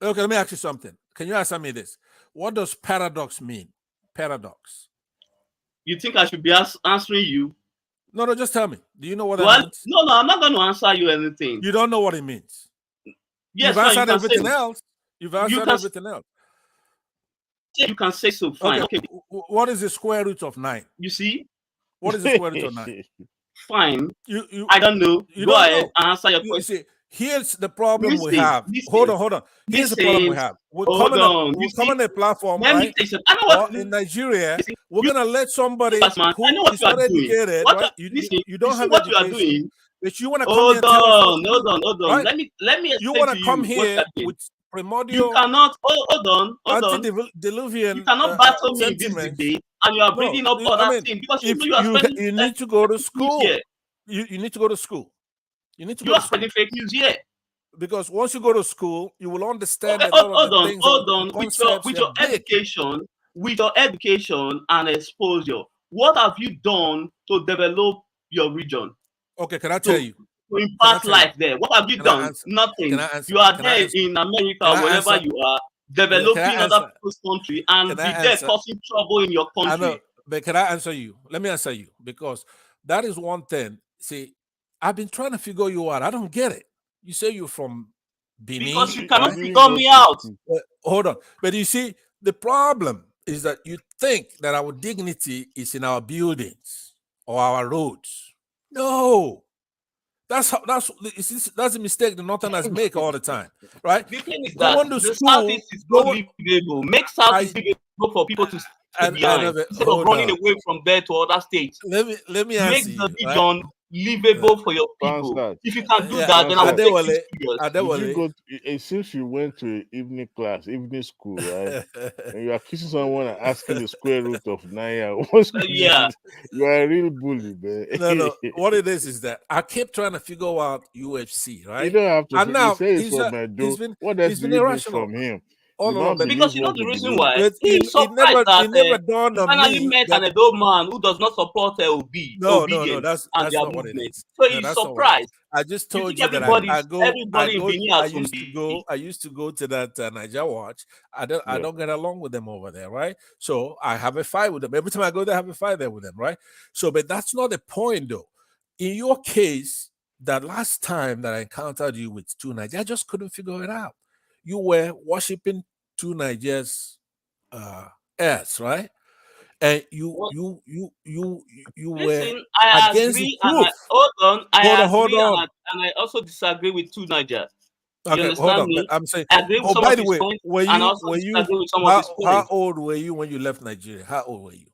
Okay, let me ask you something. Can you answer me this? What does paradox mean? Paradox. You think I should be answering you? No, just tell me. Do you know what that means? No, I'm not going to answer you anything. You don't know what it means. Yes, you've answered everything else. You've answered everything else. You can say so. Fine. Okay. What is the square root of 9? You see? What is the square root of 9? Fine. I don't know. Go ahead and answer your question. See, here's the problem we have. Hold on. Here's the problem we have. We're coming on a platform, right? In Nigeria, we're gonna let somebody who is uneducated, right? You don't have education, but you want to come here. Hold on. Let me. You want to come here with primordial. You cannot. Hold on. Antediluvian. You cannot battle me in this debate, and you are bringing up other things because you need to go to school. You need to go to school. You are spreading fake news here. Because once you go to school, you will understand. Hold on. With your education and exposure, what have you done to develop your region? Okay, can I tell you? To impact life there. What have you done? Nothing. You are there in America, wherever you are, developing other people's country and be there causing trouble in your country. I know, but can I answer you? Let me answer you, because that is one thing. See, I've been trying to figure you out. I don't get it. You say you're from Benin. Because you cannot figure me out. Hold on. But you see, the problem is that you think that our dignity is in our buildings or our roads. No. That's a mistake the Northerners make all the time, right? The thing is that the Southeast is so livable. Make Southeast livable. go for people to stay I behind know that. instead of Hold running on. away from there to other states. Let me Make answer the you. Right? region livable for your people. Concert. If you can do Yeah, that, then I will take you serious. Did you go? It seems you went to evening class, evening school, right? And you're accusing someone and asking the square root of 9. Yeah. You are a real bully, man. No. What it is that I kept trying to figure out UFC, right? You don't have to. And now say it's he's from Edo. been What else he's do been you need irrational. from him? Oh, The no, man but Because believes you know what the he reason believes. why But he's surprised it never that dawned he on finally me met that an adult man who does not support no, obedience and that's their not what it movement. is. So No, he's that's not what it is. surprised. I just You told think you that everybody in Benin I has some used to go to that Niger watch. I don't get along with them over there, right? So I have a fight with them. Every time I go there, I have a fight there with them, right? So, but that's not the point though. In your case, that last time that I encountered you with two Nigerians, I just couldn't figure it out. You were worshiping two Nigerians heirs, right? And you were Listen, I against the agree and truth. hold on. I Hold agree on. and I also disagree with two Niger. You Okay, hold understand on. But me? I'm saying, I agree with oh, some by of the his way, points and also disagree with some of his how points. old were you when you left Nigeria? How old were you?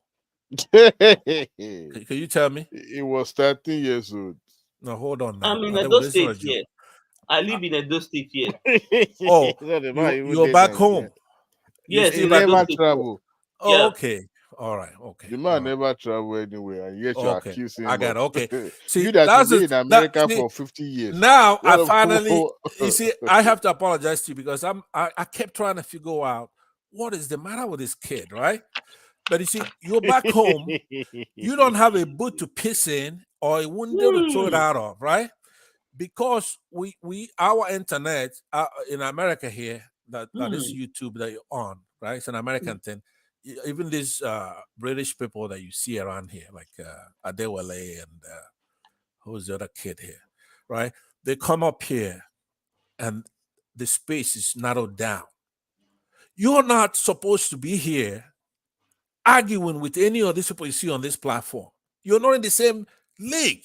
Can you tell me? He was 13 years old. No, hold on now. I'm in This Edo is not a State joke. here. I live in Edo State here. Oh, No, the man even you're did back Nigeria. home. You Yes, still in back Edo home? State. Travel. Oh, Yeah. okay. All right. Okay. The man never traveled anywhere, and yet you Okay. accuse I him got it. of. Okay. See, You that that's you've been it. in America for 50 years. Now I What a finally, fool. you see, I have to apologize to you because I kept trying to figure out what is the matter with this kid, right? But you see, you're back home, you don't have a boot to piss in or a window to throw it out of, right? Because our internet in America here, that is YouTube that you're on, right? It's an American thing. Even these British people that you see around here, like Adewale and who's the other kid here, right? They come up here and the space is narrowed down. You're not supposed to be here arguing with any of these people you see on this platform. You're not in the same league.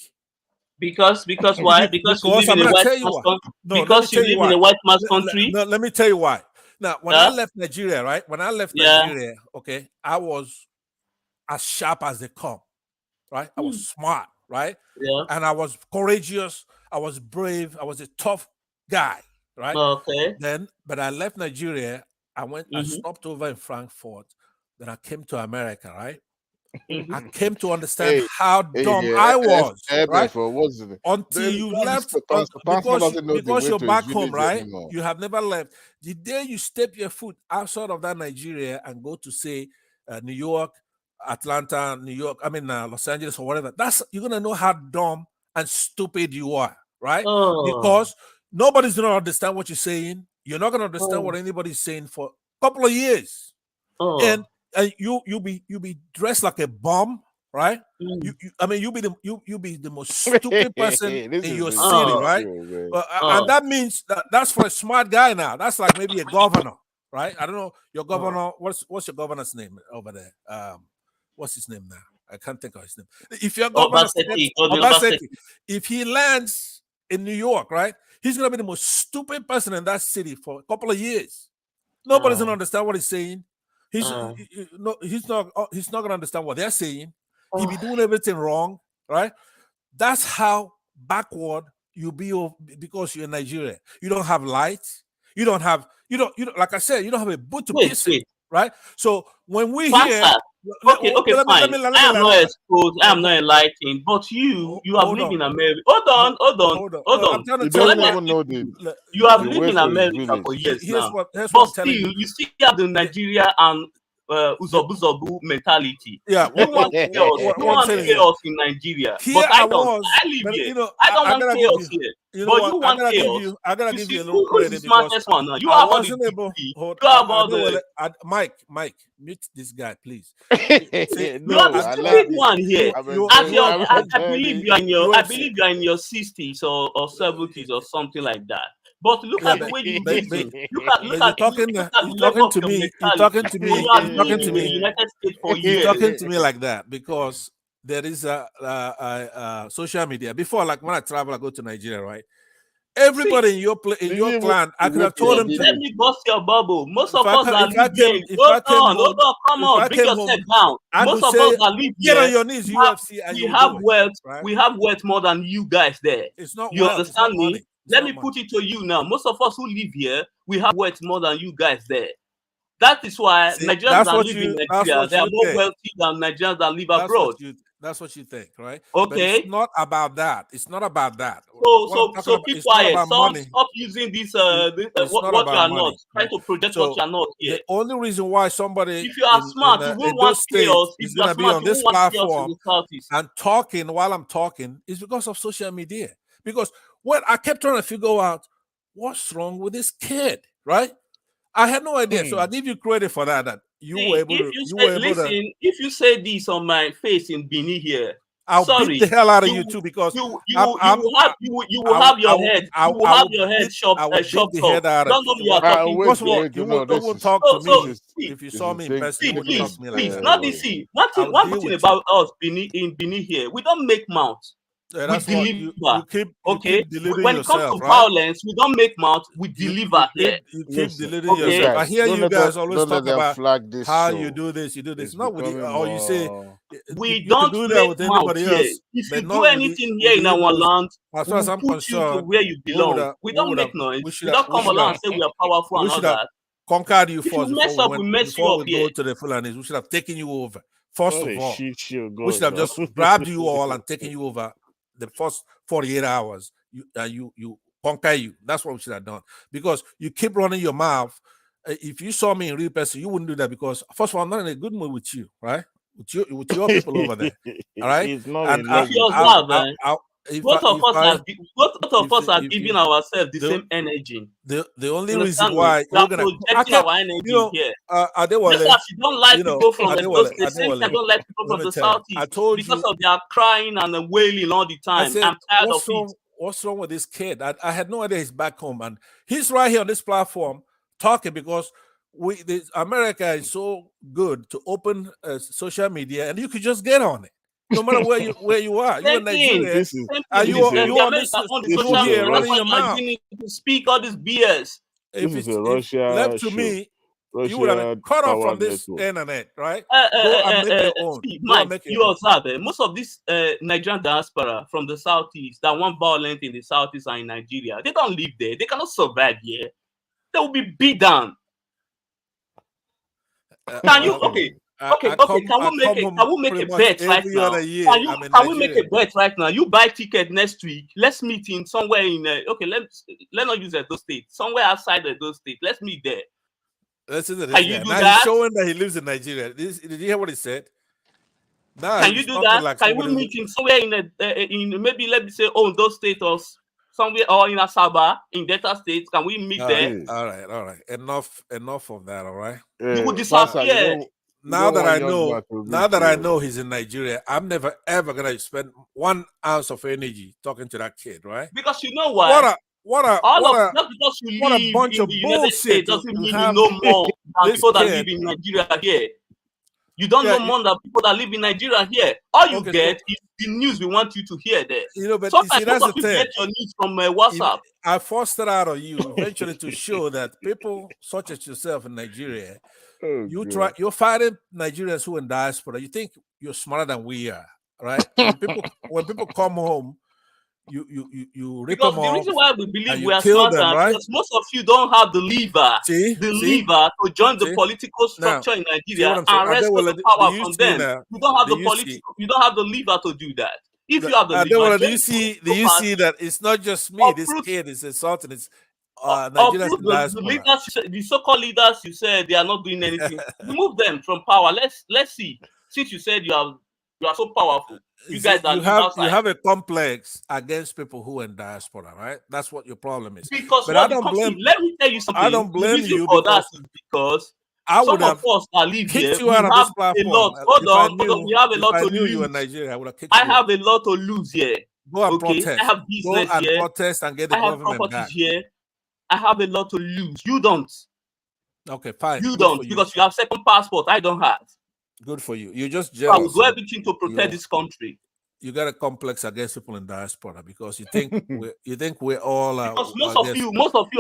Because why? Because you live in a white man's country. Because you live in a white man's country. No, let me tell you why. Now, when I left Nigeria, right? When I left Nigeria, okay, I was as sharp as they come, right? I was smart, right? Yeah. And I was courageous. I was brave. I was a tough guy, right? Okay. But I left Nigeria. I stopped over in Frankfurt. Then I came to America, right? I came to understand how dumb I was, right? Until you left, because you're back home, right? You have never left. The day you step your foot outside of that Nigeria and go to, say, New York, Atlanta, Los Angeles or whatever, you're gonna know how dumb and stupid you are, right? Because nobody's gonna understand what you're saying. You're not gonna understand what anybody's saying for a couple of years, and you'll be dressed like a bum, right? You'll be the most stupid person in your city, right? And that means that's for a smart guy now. That's like maybe a governor, right? I don't know your governor. What's your governor's name over there? What's his name now? I can't think of his name. If your governor, Obaseki, if he lands in New York, right, he's gonna be the most stupid person in that city for a couple of years. Nobody's gonna understand what he's saying. He's not gonna understand what they're saying. He'll be doing everything wrong, right? That's how backward you'll be because you're in Nigeria. You don't have lights. You don't like I said, you don't have a boot to piss in, right? So when we hear, okay, fine. I am not exposed. I am not enlightened. But you have lived in America. Hold on. I'm trying to you tell don't you even know the. You have the lived way in for America for years now. Here's But what I'm telling still, you still have the Nigeria and Uzobu mentality. Yeah, You want chaos. You want chaos in Nigeria. But I don't. I live here. I don't want chaos here. But you want chaos. I gotta give you a see, little who is the credit because smartest one now? You I have all the wasn't able. degree. You have all the. Mike, mute this guy, please. You are the stupid one here. I believe you are in your 60s or 70s or something like that. But look at the way you reason. Look at the level of your mentality. You're talking to me. You have lived in the United States for years. You're talking to me like that because there is a social media. Before, like when I travel, I go to Nigeria, right? Everybody in your clan, I could have told them to. Let me bust your bubble. Most If of I us ca- that if I live came- here, if I came home- hold on, come if on, I bring came yourself home, down. I Most could of say, us that live get here, on your knees, we have, UFC, and we you will have do it, wealth. right? We have wealth more than you guys there. It's not You wealth. It's not understand me? money. It's Let not me money. put it to you now. Most of us who live here, we have wealth more than you guys there. That is why See, Nigerians that's that what live you- in that's Nigeria, what they are you more think. wealthy than Nigerians that live That's abroad. that's what you think, right? Okay. But it's not about that. It's not about that. So, What I'm talking so about, keep it's not quiet. about money. Stop using this. It's not What you about are money, not. Trying right? to project So what you are not here. the only reason why somebody If you are smart, you in won't want those states chaos. If is you are going to be smart, on you this won't want chaos in platform the Southeast. and talking while I'm talking is because of social media. Because what I kept trying to figure out, what's wrong with this kid, right? I had no idea. So I give you credit for that. That you See, were able if to. you You say, were able listen, to. if you say this on my face in Benin here, I'll sorry, beat the hell out of you too because you I'm- will have your head. You will have your head I will beat chopped the off. head out Don't of know you. you are talking. First of all, wait, you no, won't talk to me if you saw me in person. You wouldn't talk to me like Please, that. not this. See, one I'll thing deal with about us in Benin here, we don't make mouth. Yeah, We that's what deliver. you keep Okay. deluding When it comes yourself, to right? violence, we don't make mouth. We deliver here. You keep Listen, deluding yourself. I hear you guys always don't let talk them about flag this how show. you do this, you do this. It's Not with you, becoming or you say more. We you don't could do that make with mouth anybody here. else, If but you do not anything with here in the our Igbos. land, As we far as will I'm put you to concerned, where you belong. We don't make we noise. should We have don't come along and say we are powerful and we all should have that. conquered you If you first mess up, we mess you before up we go here. to the Fulanis. We should have taken you over. First What of a all, shit show we going should have on. just grabbed you all and taken you over the first 48 hours. You conquer you. That's what we should have done. Because you keep running your mouth. If you saw me in real person, you wouldn't do that because first of all, I'm not in a good mood with you, right? With your people over there. All right. He's not And in love If you with observe, you. both of us are giving ourselves the same energy. The only You reason understand me? why We are we're gonna projecting our energy here. Adewale, Just as you don't like people from those the same Adewale, time don't like people let from me the tell you, I southeast told because you, of their crying and wailing all the I time. said, I'm tired of it. what's wrong with this kid? I had no idea he's back home, and he's right here on this platform talking because America is so good to open social media, and you could just get on it, no matter where you are. You're in Nigeria, and you on this, you here running your mouth. To speak all this BS. If left to me, you would have been cut off from this internet, right? Go and make your own. Mike, you observe most of this Nigerian diaspora from the southeast that want violence in the southeast and in Nigeria, they don't live there. They cannot survive here. They will be beat down. Can you Can we make a bet right now? Can we make a bet right now? You buy ticket next week. Let's meet in somewhere in let's not use those states. Somewhere outside of those states. Let's meet there. Listen to this Can you guy. do Now that? he's showing that he lives in Nigeria. Did you hear what he said? Now Can you do that? like can we meet in somewhere in maybe let me say those states or somewhere or in Asaba in Delta State? Can we meet there? All right. Enough of that. All right. You would disappear. Now that I know he's in Nigeria, I'm never ever gonna spend 1 ounce of energy talking to that kid, right? Because you know why? Just because you live a bunch in of the United bullshit States doesn't mean you have know more than people that kid. live in Nigeria here. You don't know more than people that live in Nigeria here. All you get is the news we want you to hear there. But sometimes that's the you thing. get your news from WhatsApp. I forced it out of you eventually to show that people such as yourself in Nigeria, you're fighting Nigerians who are in diaspora. You think you're smarter than we are, right? When people come home, you rip because them the off reason why we believe we are kill smarter them, right? because most of you don't have the lever to join the political structure in Nigeria and wrest the power from them. You don't have the political, you don't have the lever to do that. If you have the lever, do you see that it's not just me? This kid is insulting. It's Nigerians in diaspora. The so-called leaders, you said they are not doing anything. Remove them from power. Let's see. Since you said you are so powerful, you guys are you have a complex against people who are in diaspora, right? That's what your problem is. Because but I don't blame. Let me tell you something. I don't blame you for that is because some of us that live here, you out of this platform. A lot. Hold on. We have a lot to lose. You in Nigeria, I would have kicked I you have a lot to lose here. Go and protest. I have business here. Protest and get the government back. Here. I have a lot to lose. You don't. Okay, fine. You don't because you have second passport. I don't have. Good for you. You're just jealous. I will do everything to protect this country. you got a complex against people in diaspora because you think we're all Because most I of guess, you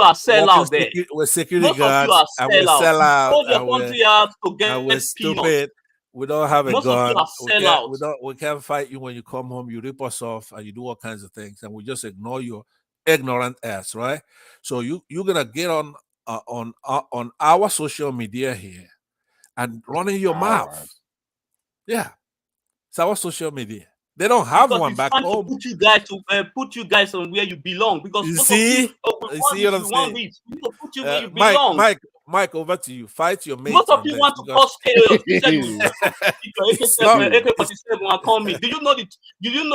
are sellout there. we're security Most of you guards are and we sellout. sell out Hold your and we're country out to and we're get peanuts. stupid. We don't have a Most of you gun. are We can't fight you when you come home. You rip us off and you do all kinds of things, and we just ignore your ignorant ass, right? So you're gonna get on our social media here and running your mouth. Yeah, it's our social media. They don't have because one it's back trying home. to put you guys on where you belong. Because You most see? of you, You see what I'm saying? we need to put you where you belong. Mike, over to you. Fight your mates. Most of you want to cause chaos. You said you Stop. AK-47 and call me. Do you know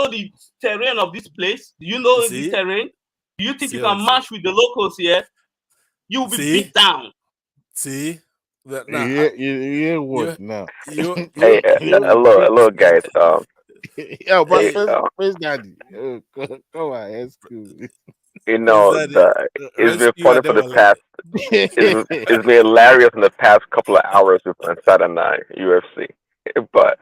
the terrain of this place? Do you know See? the terrain? Do you think See you what can I'm match with the locals here? You will be beat down. See? You what now? Hey, hello, guys. Yeah, but Hey, first daddy. Come on, excuse me. you know, it's been funny for the past. It's been hilarious in the past couple of hours with Pansat and I, UFC. But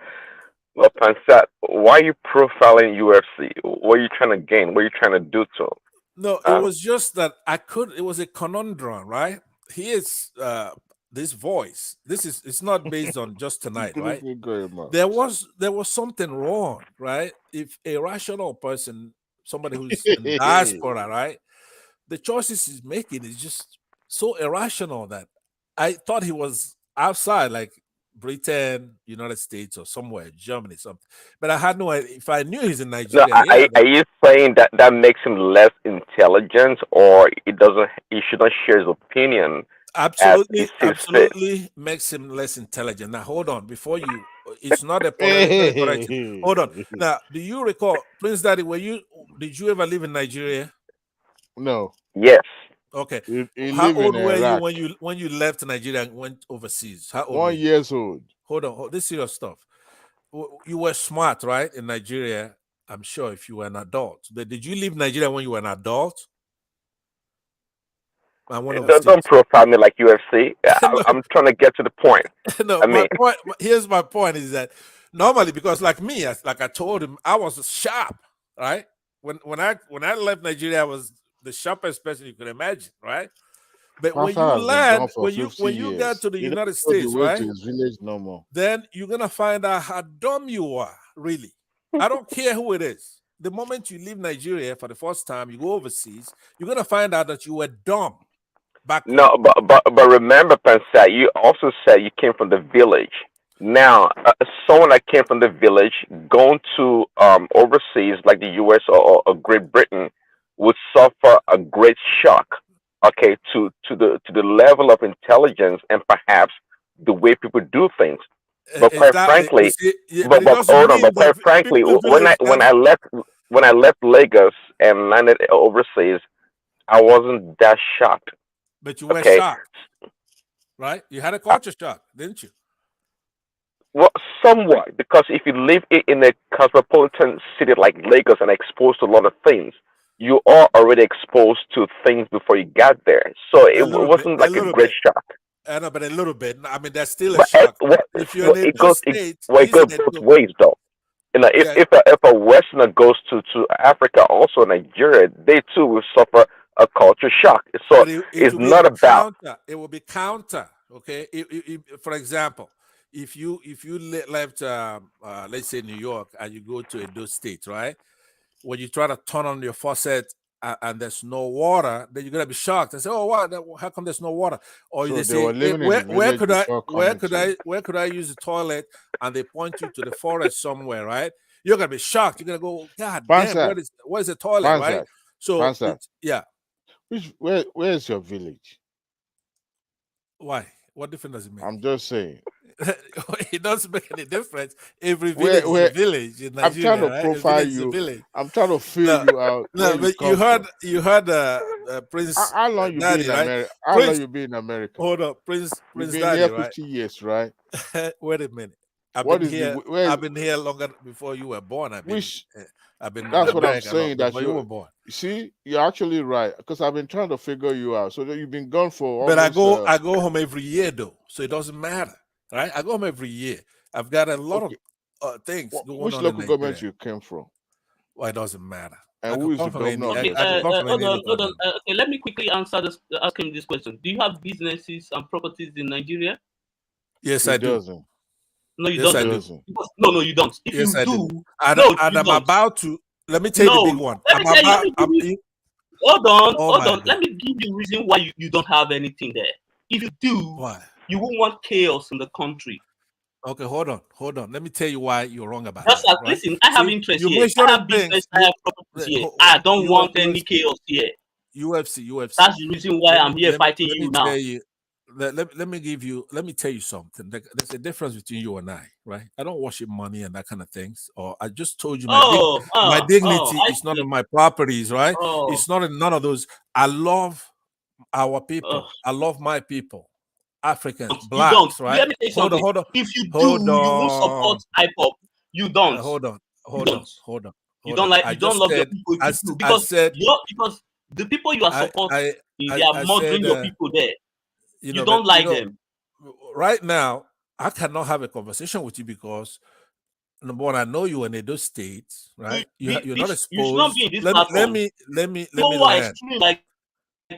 Pansat, why are you profiling UFC? What are you trying to gain? What are you trying to do to him? No, it was just that it was a conundrum, right? Here's this voice. It's not based on just tonight, right? There was something wrong, right? If a rational person, somebody who's in diaspora, right? The choices he's making is just so irrational that I thought he was outside, like Britain, United States, or somewhere, Germany, something. But I had no idea. If I knew he's in No, Nigeria, are you saying that makes him less intelligent, or he should not share his opinion as he sees fit? absolutely makes him less intelligent. Now, hold on. Before you, it's not a politically correct. Hold on. Now, do you recall, Prince Daddy? Did you ever live in Nigeria? No. Yes. Okay. He How live in old were you Iraq. when you left Nigeria and went overseas? How old? 1 year old. Hold on. This serious stuff. You were smart, right? In Nigeria, I'm sure. If you were an adult, but did you leave Nigeria when you were an adult? Don't profile me like UFC. I'm trying to get to the point. No, here's my point is that normally, because like me, like I told him, I was sharp, right? When I left Nigeria, I was the sharpest person you could imagine, right? But when you land, when you get to the United States, right? To his village no more. Then you're gonna find out how dumb you are, really. I don't care who it is. The moment you leave Nigeria for the first time, you go overseas, you're gonna find out that you were dumb. No, but remember, Pansat, you also said you came from the village. Now, someone that came from the village going to overseas like the U.S. or Great Britain would suffer a great shock. Okay, to the level of intelligence and perhaps the way people do things. But quite frankly, but hold on. But quite frankly, when I left Lagos and landed overseas, I wasn't that shocked. But you were shocked, right? You had a culture shock, didn't you? Well, somewhat, because if you live in a cosmopolitan city like Lagos and exposed to a lot of things, you are already exposed to things before you got there. So it wasn't like a great shock. I know, but a little bit. I mean, there's still a shock. If you're in it goes both ways, though. You know, if a Westerner goes to Africa, also Nigeria, they too will suffer a culture shock. So it's not about. It will be counter. Okay. For example, if you left, let's say New York, and you go to Edo State, right? When you try to turn on your faucet and there's no water, then you're gonna be shocked and say, "Oh, wow! How come there's no water?" Or So they they were say, living in the "Where village could I use the toilet?" And they point you to the forest somewhere, right? You're gonna be shocked. You're gonna go, "God damn, where's the toilet?" Right? So yeah. Where is your village? Why? What difference does it make? I'm just saying. It doesn't make any difference. Every village is a village in Nigeria. I'm trying to profile you. I'm trying to fill you out. No, but you heard Prince. How long you been in America? How long you been in America? Hold up, Prince You've been Daddy, here right? 50 years, right? Wait a minute. I've been here longer before you were born. I've been. That's what I'm saying. That you were born. See, you're actually right, because I've been trying to figure you out. So that you've been gone for. But I go home every year though, so it doesn't matter, right? I go home every year. I've got a lot of things going Which on in local government Nigeria. you came from? Well, it doesn't matter. And I who could is come the from any. governor of Okay, your I could state? come from any hold local on. government. Okay, let me quickly ask him this question. Do you have businesses and properties in Nigeria? Yes, He I do. doesn't. No, you Yes, don't. I do. Doesn't. No, you don't. If Yes, you I do, do. And, no, and you I'm don't. about to. Let me tell you the No, big one. let me tell you. Let me give you. Hold on. Oh my Let God. me give you the reason why you don't have anything there. If you do, Why? you won't want chaos in the country. Okay, hold on. Let me tell you why you're wrong about Just that. as, Right? listen, I have See, interest you here. I mentioning have business. things. I have properties here. I don't want any chaos here. UFC. That's the reason why I'm here fighting let you me now. tell you. Let me tell you something. There's a difference between you and I, right? I don't worship money and that kind of things. Or I just told you my dignity is not in my properties, right? It's not in none of those. I love our people. I love my people. Africans, blacks, right? Let me say something. Hold on. If you do, you won't support IPOP. You don't. Hold on. You don't like. You don't love your people. Because the people you are supporting, they are murdering your people there. You don't like them. Right now, I cannot have a conversation with you because number one, I know you in those states, right? You're not exposed. You should not be in this platform. Let me People land. extreme like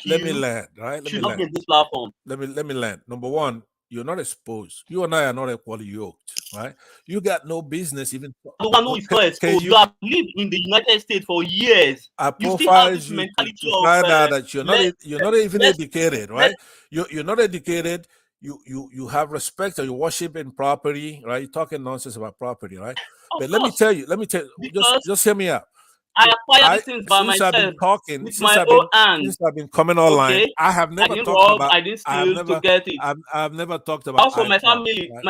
Let me you land, right? Let me should not land. be in this platform. Let me land. Number one, you're not exposed. You and I are not equally yoked, right? You got no business even. The one who is not exposed. You have lived in the United States for years. I You still have profile this you mentality to find out that you're not even let's- educated, right? You're not educated. You have respect or you worship in property, right? You're talking nonsense about property, right? But let me tell you, just hear me out. I acquired these things by Since I've been myself talking, with since my I've own been hands. coming online, Okay? I have I never didn't talked rob, about. I didn't steal to get it. I've never talked about. Also, my iPod, family, right?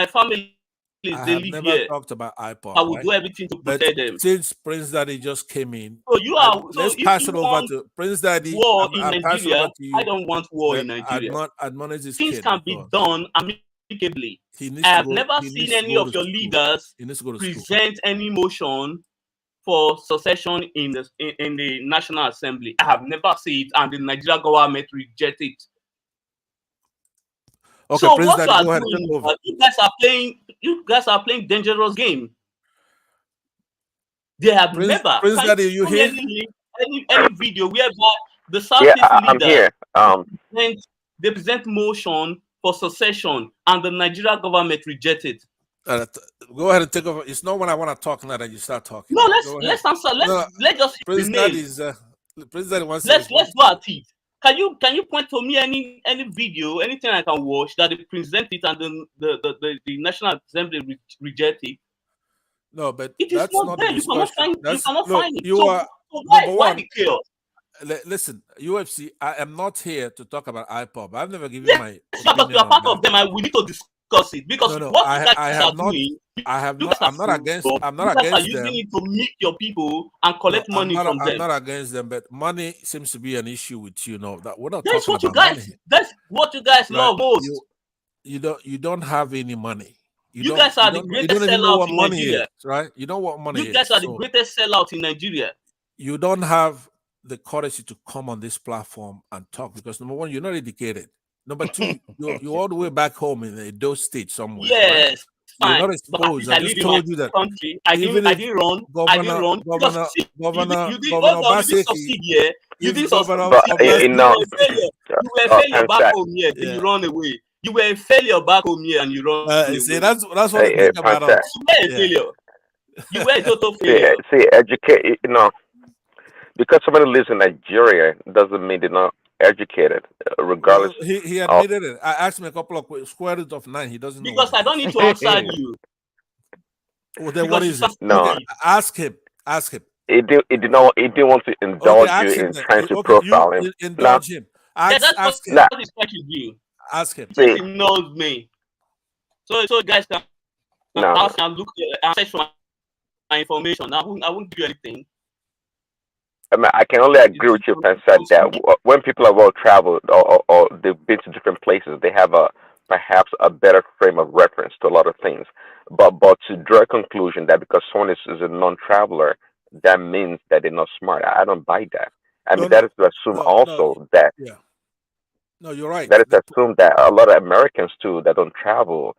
they I have live never here. talked about iPod, I will right? do everything to But protect them. since Prince Daddy just came in, So let's if pass you it over want to Prince Daddy. war in I'll pass it over Nigeria, to you. I don't want war But in Nigeria. admonish this Things kid can be because done amicably. he needs I to have go. never He seen needs to any go of to your school. leaders He needs to go to school. present any motion for succession in the National Assembly. I have never seen it, and the Nigerian government reject it. Okay, So Prince what Daddy, you are go ahead. doing Take is over. that you guys are playing dangerous game. They have never. Prince Can Daddy, you you show me here? any video whereby the Yeah, Southeast I'm leaders here. they present motion for succession and the Nigerian government reject it? Go ahead and take over. It's not when I want to talk now that you start talking. No, Go ahead. let's answer. Let's just hit Prince the Daddy nail. is Prince Daddy wants Let's to. go at it. Can you point to me any video, anything I can watch that they present it and the National Assembly reject it? No, but It is that's not not there. the You cannot discussion. find it. You So are why number one. the chaos? Listen, UFC. I am not here to talk about IPOB. I've never given Yes, my you opinion are on part that. of them, and we need to discuss it because No, what you I guys have are not. doing, I have you not. guys I'm not against. I'm you not guys are against using them. it to meet your people and No, collect money from I'm them. not against them, but money seems to be an issue with you. Know that we're not That's talking what you about money. guys. That's what you guys Right? love most. You don't have any money. You guys are the You greatest don't even know sellout what in money is, Nigeria. right? You know what money You guys is. are the So greatest sellout in Nigeria. you don't have the courage to come on this platform and talk because number one, you're not educated. Number two, you're all the way back home in a Edo state somewhere. Yes, right? You're fine. not But at exposed. least I I just live in my told you that country. even I if didn't run. I didn't run. Just see, you did hold on, you didn't succeed here. You didn't succeed But here. You were enough. a failure. You were a failure back Pansat. home here. Then you run away. You were a failure back home here and you run away. see that's what they think about Pansat. us. You were a failure. You were a total See, failure. educate. Because somebody lives in Nigeria doesn't mean they're not educated, regardless Well, he of. admitted it. I asked him a couple of square root of 9. He doesn't know what Because it I don't is. need to answer you. Well, then what Because you is it? No, Okay, ask him. Ask him. He didn't want to Okay, indulge you ask him in then. trying to Okay, you profile him. No, indulge him. Yeah, that's what Ask him. no. he's trying to do. Ask him. Since See, he knows me. So you guys can no. ask and look and search for my information. I won't do anything. I mean, I can only agree with you, Pansat, that when people are well traveled or they've been to different places, they have perhaps a better frame of reference to a lot of things. But to draw a conclusion that because someone is a non-traveler, that means that they're not smart. I don't buy that. I mean, that is to assume also that Yeah. No, you're right. that is to assume that a lot of Americans too that don't travel.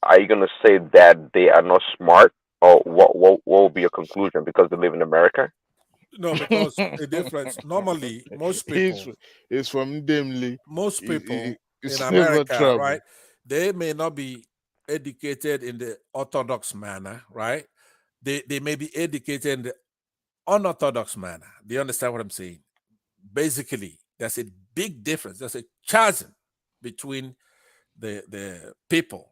Are you going to say that they are not smart Or what will be your conclusion because they live in America? No, because the difference normally most people it's from dimly. most people It's in never America, trouble. right? They may not be educated in the orthodox manner, right? They may be educated in the unorthodox manner. Do you understand what I'm saying? Basically, there's a big difference. There's a chasm between the people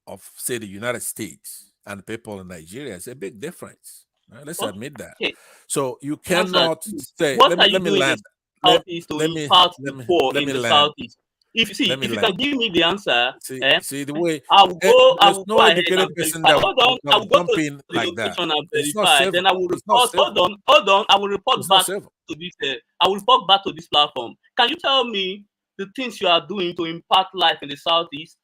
of, say, the United States and the people in Nigeria. It's a big difference. Right? Let's admit that. Okay. So you Answer, cannot say, what are let you me doing in land. the Southeast to impart the poor Let in me the land. Southeast? If you Let me can land. give me the answer, See the way I will there's no go ahead educated and person verify. that Hold on, I will go jump to in the like that. location and It's not verify. civil. Then I will It's not report. civil. Hold on. I will report It's not back civil. to this. I will report back to this platform. Can you tell me the things you are doing to impart life in the Southeast?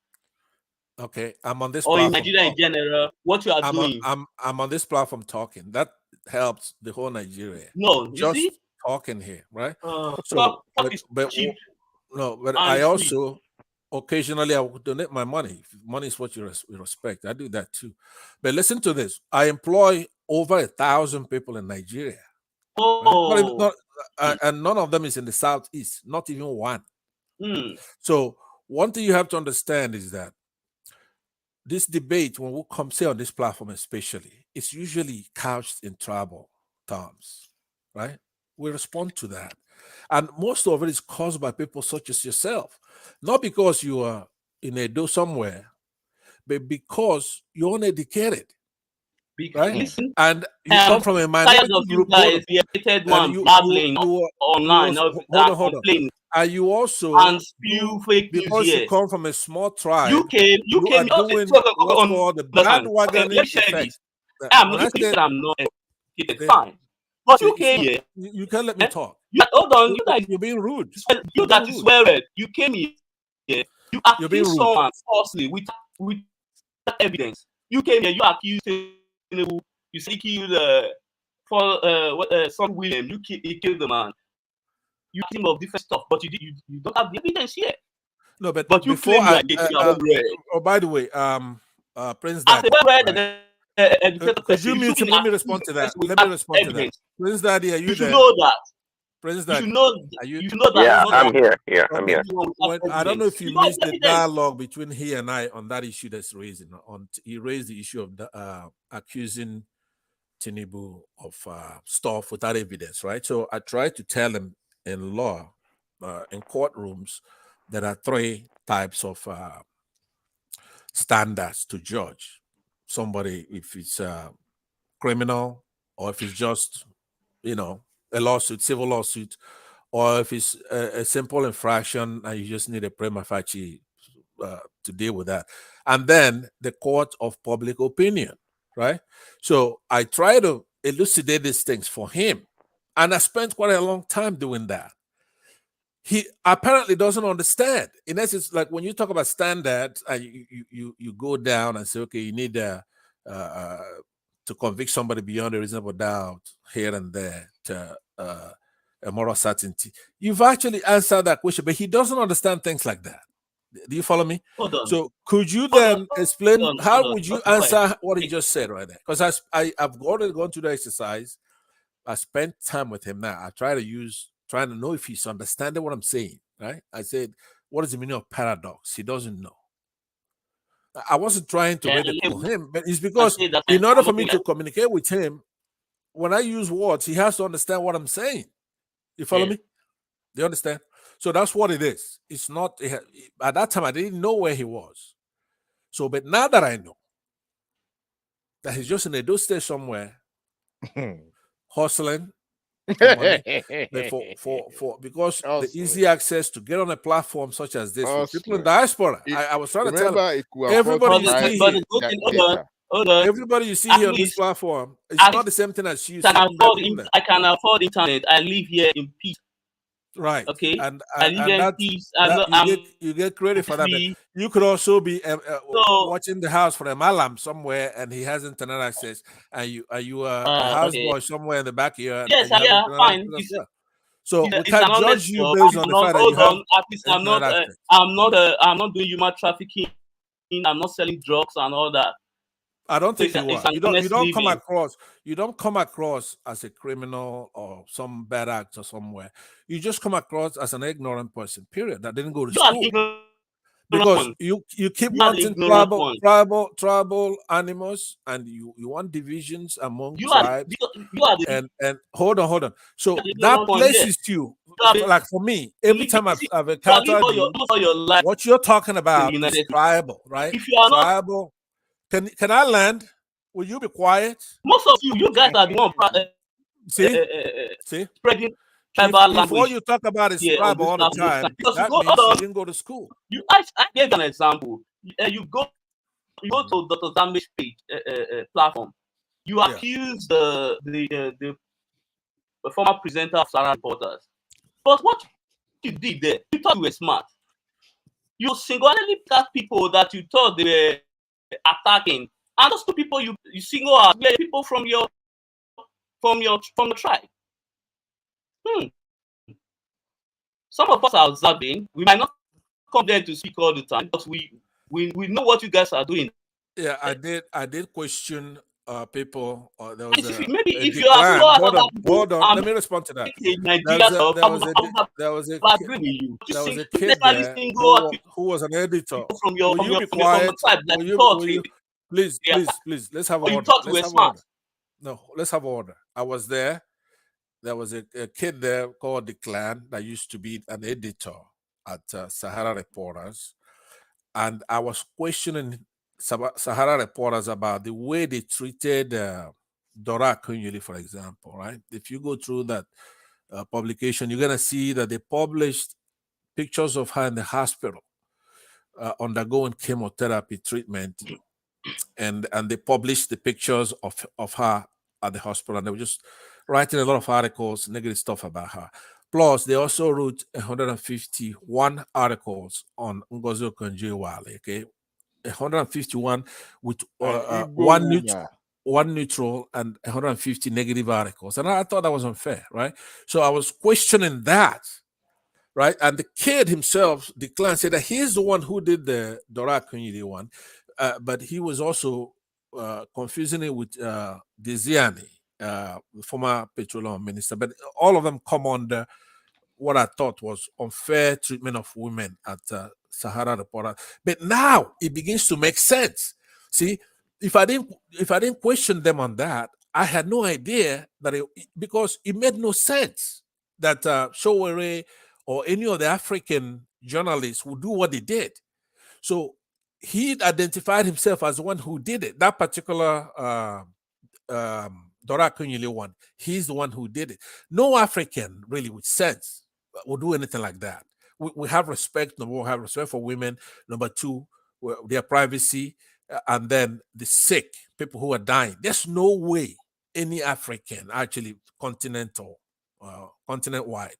Okay, I'm on this Or in platform. Nigeria in general, what you are doing? I'm on this platform talking. That helps the whole Nigeria. No, you Just see, talking here, right? talk is but cheap but and I free. also occasionally I will donate my money. Money is what you respect. I do that too. But listen to this. I employ over 1,000 people in Nigeria. Oh, right? And none of them is in the Southeast. Not even one. Hmm. So one thing you have to understand is that this debate, when we come say on this platform especially, it's usually couched in tribal terms, right? We respond to that. And most of it is caused by people such as yourself. Not because you are in a do somewhere, but because you're uneducated, right? Listen, And you come from a minority tired of you group. guys, the educated one, you babbling also, online hold and on. complaining And you also and spew fake news because you here. come from a small tribe, You came. are doing what's called the bandwagoning Let me share effect. this. I'm When not I said I'm not educated, fine. But you came here. You can't let me talk. Hold on, you guys, you're being rude. You that is swear you came here. You accuse someone falsely with evidence. You came here. You accused Tinubu. You say killed son William. You killed the man. You accuse him of different stuff, but you don't have the evidence here. No, but you before claim you are getting oh, by the way, Prince Daddy. Could you mute him? Let me respond to that. Prince Daddy, are you there? You know that. Prince Daddy, you should know that. Yeah, I'm here. I'm here. I don't know if you missed the dialogue between he and I on that issue that's raising. He raised the issue of accusing Tinubu of stuff without evidence, right? So I tried to tell him in law, in courtrooms, there are three types of standards to judge somebody, if it's criminal or if it's just, a lawsuit, civil lawsuit, or if it's a simple infraction and you just need a prima facie to deal with that. And then the court of public opinion, right? So I try to elucidate these things for him. And I spent quite a long time doing that. He apparently doesn't understand. In essence, like when you talk about standards, you go down and say, okay, you need to convict somebody beyond a reasonable doubt here and there to a moral certainty. You've actually answered that question, but he doesn't understand things like that. Do you follow me? Hold on. So could you then explain how would you answer what he just said right there? Because I've already gone through the exercise. I spent time with him now. I trying to know if he's understanding what I'm saying, right? I said, what is the meaning of paradox? He doesn't know. I wasn't trying to ridicule him, but it's because in order for me to communicate with him, when I use words, he has to understand what I'm saying. You follow me? Do you understand? So that's what it is. It's not, at that time, I didn't know where he was. So, but now that I know that he's just in a state somewhere, hustling, for money, because the easy access to get on a platform such as this with people in diaspora. I was trying to tell everybody you see here. Everybody you see here on this platform, it's not the same thing as you. I can afford internet. I live here in peace. Right. Okay. And I live here in peace. You get credit for that. You could also be watching the house for a malam somewhere, and he has internet access, and you are a houseboy somewhere in the backyard. Yes, fine. So we can't judge you based on the fact that you have internet access. I'm not doing human trafficking. I'm not selling drugs and all that. I don't So think you it's are. an honest living. You don't come across as a criminal or some bad actor somewhere. You just come across as an ignorant person, period, that didn't go to You are the school. ignorant Because one. you keep You are the wanting ignorant one. tribal animals, and you want divisions among You are tribes. you are the And hold on. So that ignorant one. Yes. places you, You are like for me, every time I've you have lived encountered you, all your life what you're talking in the about is United States. tribal, right? If you are not, Tribal. Can I land? Will you be quiet? most of you guys are the one See? spreading If tribal all language you talk about is here on tribal this all the platform. time, Because you that go means you didn't go to school. I gave you an example. You go to Dr. Zambi's page platform. You accuse the former presenter of Sarah Reporters. But what you did there, you thought you were smart. You singularly picked people that you thought they were attacking, and those two people you single out were people from your tribe. Some of us are observing. We might not come there to speak all the time, but we know what you guys are doing. Yeah, I did question people. There was Maybe a if you are decline. single out Hold other on, people, Let me respond to that. Nigeria There was a you kid there who was an editor. from your Will you be from your quiet? tribe that Will you thought you please? Let's have you order. thought you Let's were have smart. order. No, let's have order. I was there. There was a kid there called Declan that used to be an editor at Sahara Reporters, and I was questioning Sahara Reporters about the way they treated Dora Kunyuli, for example, right? If you go through that publication, you're going to see that they published pictures of her in the hospital undergoing chemotherapy treatment, and they published the pictures of her at the hospital, and they were just writing a lot of articles, negative stuff about her. Plus, they also wrote 151 articles on Ngozi Okonjo-Iweala, okay? 151 with one neutral and 150 negative articles. And I thought that was unfair, right? So I was questioning that, right? And the kid himself declined, said that he's the one who did the Dora Akunyili one, but he was also confusing it with Diziani, the former petroleum minister. But all of them come under what I thought was unfair treatment of women at Sahara Reporter. But now it begins to make sense. See, if I didn't question them on that, I had no idea that because it made no sense that Showere or any of the African journalists would do what they did. So he identified himself as the one who did it. That particular Dora Akunyili one, he's the one who did it. No African really with sense will do anything like that. We have respect. Number one, we have respect for women. Number two, their privacy, and then the sick, people who are dying. There's no way any African, actually continental, continent-wide.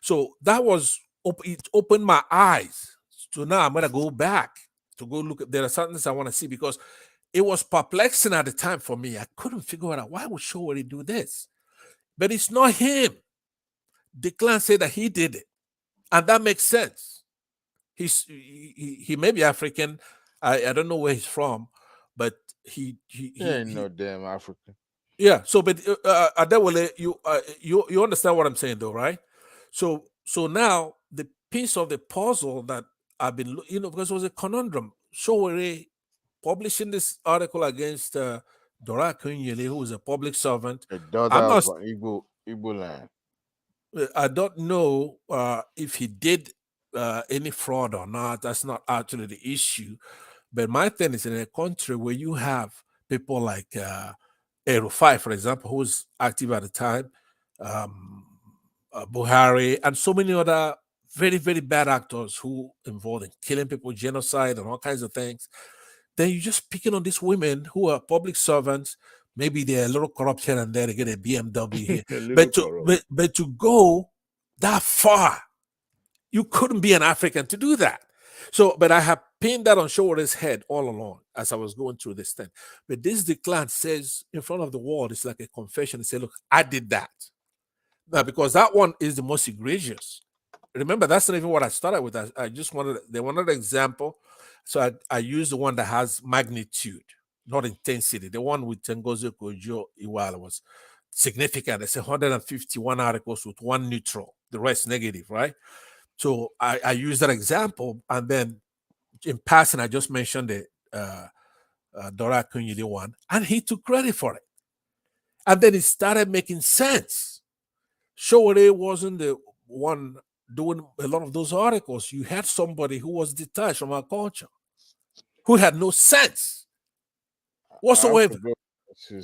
So that was, it opened my eyes. So now I'm gonna go back to go look at, there are certain things I want to see, because it was perplexing at the time for me. I couldn't figure out why would Showeri do this, but it's not him. Declan said that he did it, and that makes sense. He may be African. I don't know where he's from, but he ain't no damn African. Yeah. So, but Adewale, you understand what I'm saying, though, right? So now the piece of the puzzle that I've been, because it was a conundrum. Showere publishing this article against Dora Akunyili, who is a public servant. A daughter of Igbo land. I don't know if he did any fraud or not. That's not actually the issue. But my thing is, in a country where you have people like Erufai, for example, who was active at the time, Buhari, and so many other very, very bad actors who involved in killing people, genocide, and all kinds of things, then you're just picking on these women who are public servants. Maybe they're a little corrupt here and there, they get a BMW here. but to go that far, you couldn't be an African to do that. So, but I have pinned that on Showere's head all along as I was going through this thing. But this Declan says in front of the world, it's like a confession. Say, look, I did that. Now, because that one is the most egregious. Remember, that's not even what I started with. They wanted an example. So I used the one that has magnitude. not intensity. The one with Ngozi Okonjo-Iweala was significant. It's 151 articles with one neutral, the rest negative, right? So I use that example, and then in passing, I just mentioned the Dora Akunyili one, and he took credit for it. And then it started making sense. Sowore wasn't the one doing a lot of those articles. You had somebody who was detached from our culture, who had no sense whatsoever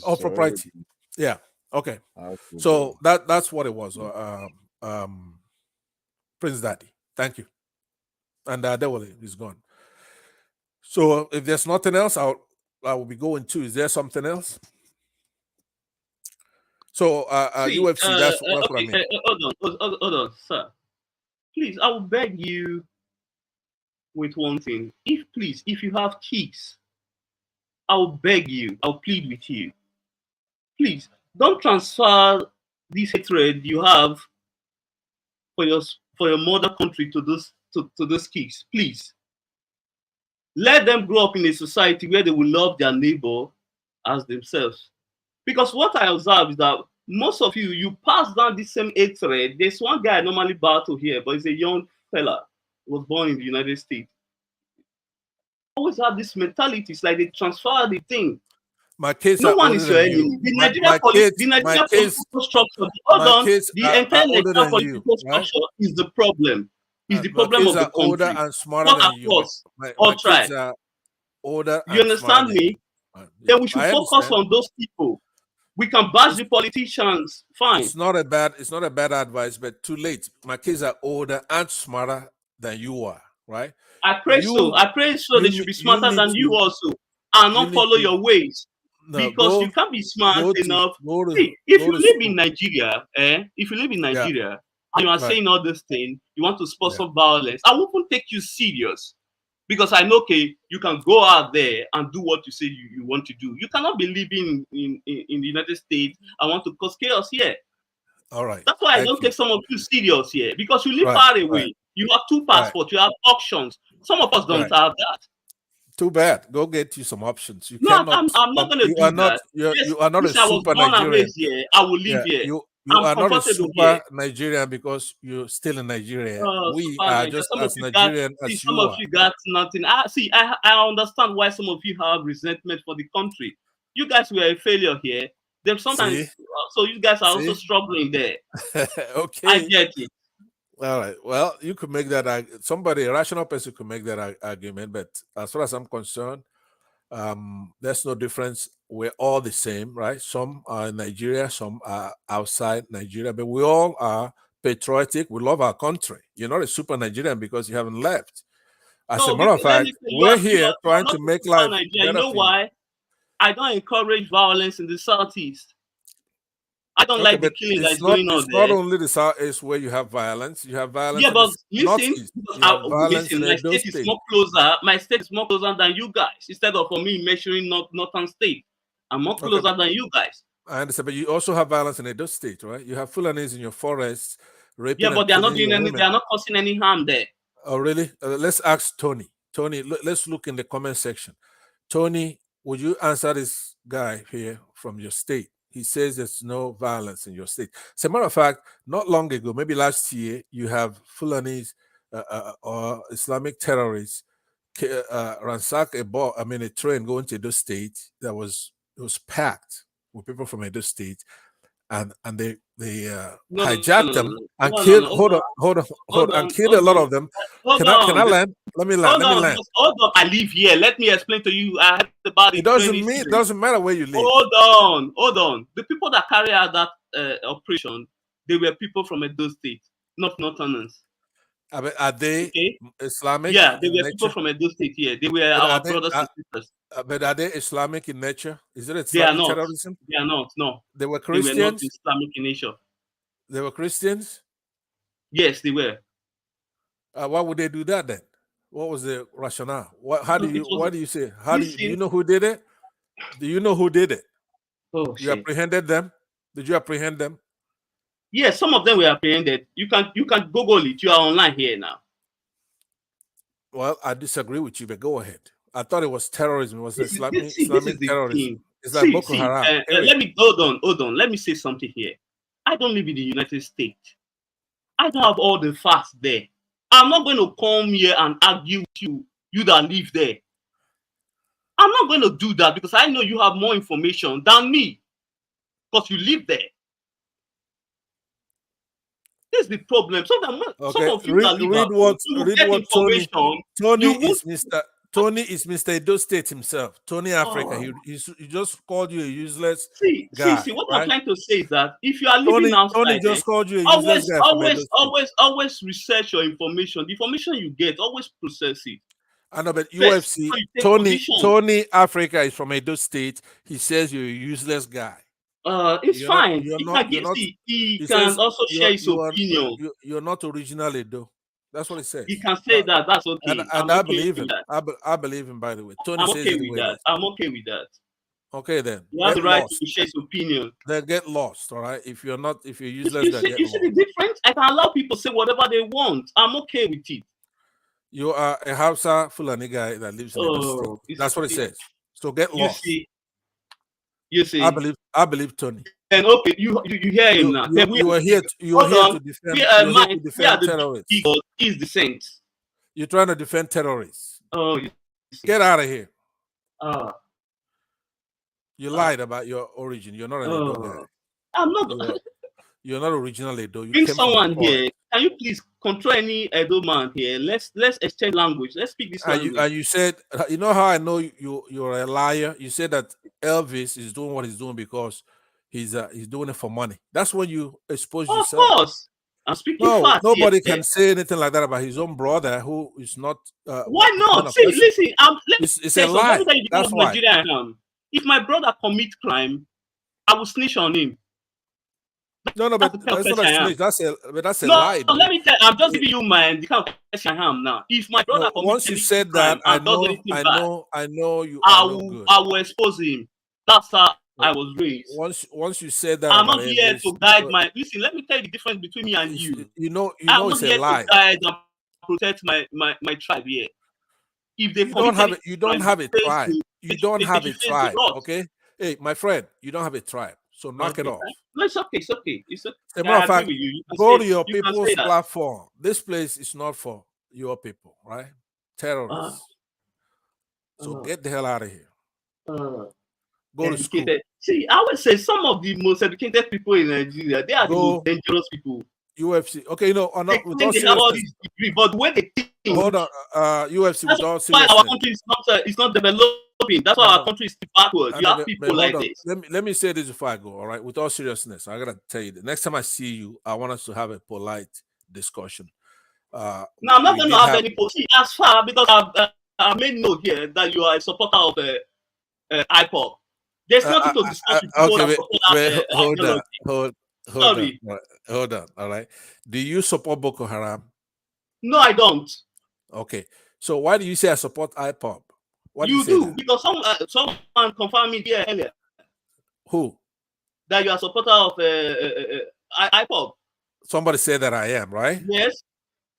of propriety. Yeah. Okay. So that's what it was. Prince Daddy. Thank you. And Dewale is gone. So if there's nothing else, I will be going to. Is there something else? So UFC, that's what I mean. Hold on, sir. Please, I will beg you with one thing. If you have kids, I will beg you, I'll plead with you. Please, don't transfer this hatred you have for your mother country to those kids. Please. Let them grow up in a society where they will love their neighbor as themselves. Because what I observe is that most of you pass down the same hatred. There's one guy I normally bow to here, but he's a young fella. He was born in the United States. Always have this mentality. It's like they transfer the thing. My kids no are one older is your than enemy. you. The Nigerian political structure. Hold on. The entire Nigerian political structure is the problem. Is the problem of the country. Older and smarter Not than you. across My all kids tribes. are older. You understand me? Then we should focus on those people. We can bash the politicians. Fine. It's not a bad advice, but too late. My kids are older and smarter than you are, right? I pray so. I pray so they should be smarter than you also, and not follow your ways. No, because you can't be smart enough. See, if you live in Nigeria, and you are saying all this thing, you want to sponsor violence, I won't take you serious. Because I know, okay, you can go out there and do what you say you want to do. You cannot be living in the United States and want to cause chaos here. All right. That's why I don't take some of you serious here. Because you live far away. Right. You have 2 passports. You have options. Some of us don't have that. Too bad. Go get you some options. You no, cannot. I'm not going to do that. You are not a super Nigerian. Here, I will live here. You are not a super Nigerian because you're still in Nigeria. We are just as Nigerian as you some are. Of you got nothing. I understand why some of you have resentment for the country. You guys were a failure here. Then sometimes, so you guys are also struggling there. Okay. I get it. All right. Well, you could make that. A rational person could make that argument, but as far as I'm concerned, there's no difference. We're all the same, right? Some are in Nigeria, some are outside Nigeria, but we all are patriotic. We love our country. You're not a super Nigerian because you haven't left. As a matter of fact, we're here trying to make life better. You know why? I don't encourage violence in the Southeast. I don't like the killing that's going on there. It's not only the Southeast where you have violence. You have violence. Yeah, but listen, my state is more closer. My state is more closer than you guys. Instead of for me measuring northern state, I'm more closer than you guys. I understand, but you also have violence in Edo State, right? You have Fulanis in your forests raping. Yeah, but they are not doing any. They are not causing any harm there. Oh, really? Let's ask Tony. Tony, let's look in the comment section. Tony, would you answer this guy here from your state? He says there's no violence in your state. As a matter of fact, not long ago, maybe last year, you have Fulanis or Islamic terrorists ransack a train going to Edo State that was packed with people from Edo State, and they hijacked them and killed. Hold on, and killed a lot of them. Can I land? Let me land. Hold on, I live here. Let me explain to you. I had about it. It doesn't matter where you live. Hold on. The people that carry out that operation, they were people from Edo State, not Northerners. Are they Islamic? Yeah, they were people from Edo State here. They were our brothers and sisters. But are they Islamic in nature? Is it Islamic terrorism? They are not. No. They were Christians. They were not Islamic in nature. They were Christians. Yes, they were. Why would they do that then? What was the rationale? Why do you say? Do you know who did it? Do you know who did it? Oh, you apprehended them? Did you apprehend them? Yes, some of them were apprehended. You can Google it. You are online here now. Well, I disagree with you, but go ahead. I thought it was terrorism. It was This Islamic is the terrorism. thing. It's like Boko See, Haram. let me hold on. Let me say something here. I don't live in the United States. I don't have all the facts there. I'm not going to come here and argue with you that live there. I'm not going to do that because I know you have more information than me because you live there. This is the problem. Some of you that live read at home, what you will get information. Tony is Mr. Edo State himself. Tony Africa. Oh. He just called you a useless See, guy. what right? I'm trying to say is that if you are living outside, Tony just called you a useless guy from Edo State. always research your information. The information you get, always process it. I know, but First, UFC, before you take position. Tony Africa is from Edo State. He says you're a useless guy. It's You're fine. he can says also share his opinion. You're not original Edo. That's what he says. He can say that. That's okay. And I believe him. I believe him, by the way. Tony says it the way it is. I'm okay with that. Okay, then. You have the right to share his opinion. Then get lost, all right? If you're useless, then get lost. You see the difference? I can allow people to say whatever they want. I'm okay with it. You are a Hausa Fulani guy that lives in the state. That's what it says. So get lost. You see. I believe Tony. And okay, you hear him now. You are here to defend terrorists. He's the saint. You're trying to defend terrorists. Oh, get out of here. You lied Uh, about your origin. You're not an Edo guy. I'm not. You're not original Edo. Bring someone here. Can you please control any Edo man here? Let's exchange language. Let's speak this language. And you said, you know how I know you're a liar? You said that Elvis is doing what he's doing because he's doing it for money. That's when you expose yourself. Of course. I'm speaking fast. Nobody can say anything like that about his own brother who is not. Why not? See, listen. It's a lie. That's why. Nigeria I am. If my brother commit crime, I will snitch on him. No, but that's not a snitch. That's a lie. No, let me tell you, I'm just giving you the kind of question I am now. If my brother once you said that, I know you. I will expose him. That's how I was raised. Once you said that, I'm not here to guide my. Listen, let me tell you the difference between me and you. You know I'm it's not a here lie. to guide and protect my tribe here. If they you don't have a tribe. You don't have a tribe. Okay. Hey, my friend, you don't have a tribe. So knock it off. No, it's okay. It's okay. It's okay. As a matter of fact, go to your people's platform. This place is not for your people, right? Terrorists. So get the hell out of here. Go to school. See, I would say some of the most educated people in Nigeria, they are the most dangerous people. UFC. Okay, with all degree, but when they think, hold on, UFC with all seriousness. Our country is not developing. That's why our country is backward. You have people like this. Let me say this before I go. All right, with all seriousness, I gotta tell you, the next time I see you, I want us to have a polite discussion. Now I'm not going to have any policy as far because I've made note here that you are a supporter of IPOP. There's nothing to discuss. Hold on. All right. Do you support Boko Haram? No, I don't. Okay. So why do you say I support IPOP? Why you do because someone confirmed me here earlier. Who? That you are a supporter of IPOP. Somebody said that I am, right? Yes.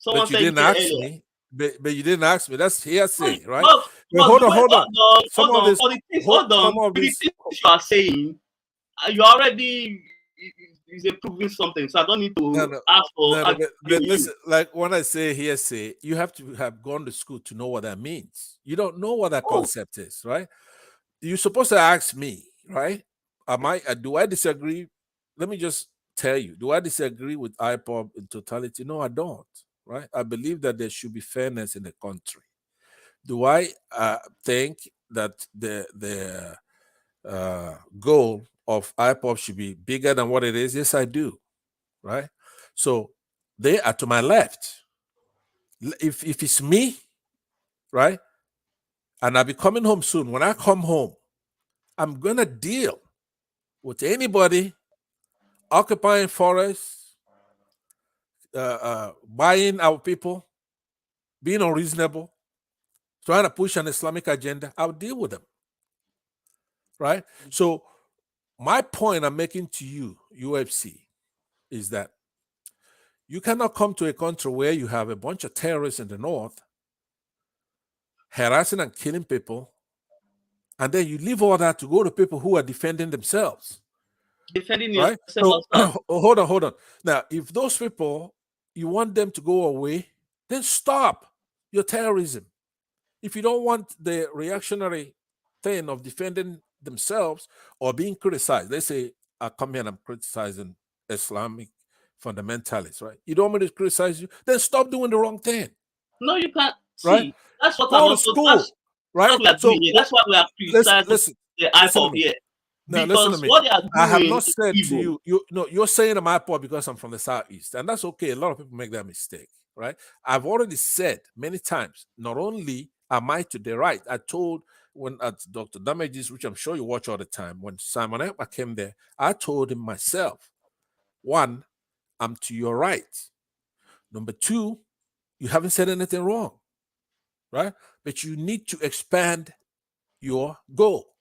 But you didn't ask me. But you didn't ask me. That's hearsay, right? Hold on. Hold on. The things you are saying, you already is proving something, so I don't need to ask for. But listen, like when I say hearsay, you have to have gone to school to know what that means. You don't know what that concept is, right? You're supposed to ask me, right? Do I disagree? Let me just tell you, do I disagree with IPOP in totality? No, I don't. Right? I believe that there should be fairness in the country. Do I think that the goal of IPOP should be bigger than what it is? Yes, I do. Right? So they are to my left. If it's me, right, and I'll be coming home soon, when I come home, I'm going to deal with anybody occupying forests, buying our people, being unreasonable, trying to push an Islamic agenda. I'll deal with them. Right? So my point I'm making to you, UFC, is that you cannot come to a country where you have a bunch of terrorists in the north harassing and killing people, and then you leave all that to go to people who are defending themselves. Defending Right? yourself. So, hold on. Now, if those people, you want them to go away, then stop your terrorism. If you don't want the reactionary thing of defending themselves or being criticized, they say, I come here and I'm criticizing Islamic fundamentalists, right? You don't want me to criticize you, then stop doing the wrong thing. No, you can't. Right? See, that's what Go I'm to school, right? That's what we are doing here. That's why we are criticizing the IPOB here. Now, listen to Because me. what they are doing I have not is said evil. to you, you're saying I'm IPOB because I'm from the Southeast, and that's okay. A lot of people make that mistake, right? I've already said many times, not only am I to the right, I told when at Dr. Damages, which I'm sure you watch all the time, when Simon Ekpa came there, I told him myself, one, I'm to your right. Number two, you haven't said anything wrong, right? But you need to expand your goal.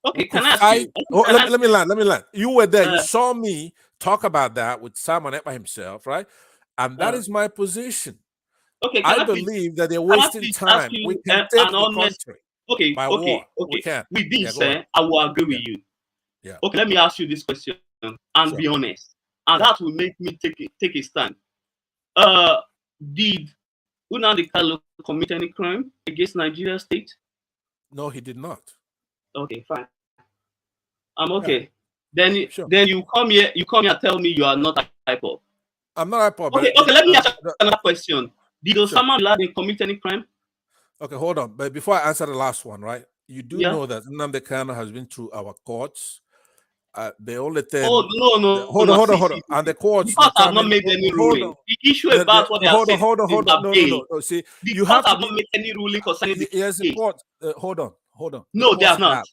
Okay, can I ask you? Let me land. You were there. You saw me talk about that with Simon Ekpa himself, right? And that is my position. Okay, I believe that they're wasting time. We can take the country by war. We can. With this, I will agree with you. Yeah. Okay, let me ask you this question and be honest. And that will make me take a stand. Did Nnamdi Kanu commit any crime against Nigeria state? No, he did not. Okay, fine. I'm okay. Yeah. Then you come here and tell me you are not IPOB. I'm not IPOB. Okay, let me ask you another question. Did Osama bin Laden commit any crime? Okay, hold on. But before I answer the last one, right? You do know that Nnamdi Kanu has been through our courts. The only thing. Oh no! Hold on. And the courts. The courts have not made any ruling. The issue about what they are saying. Hold on. No. See, the courts have not made any ruling concerning the yes, the court. Hold on. No, they have not.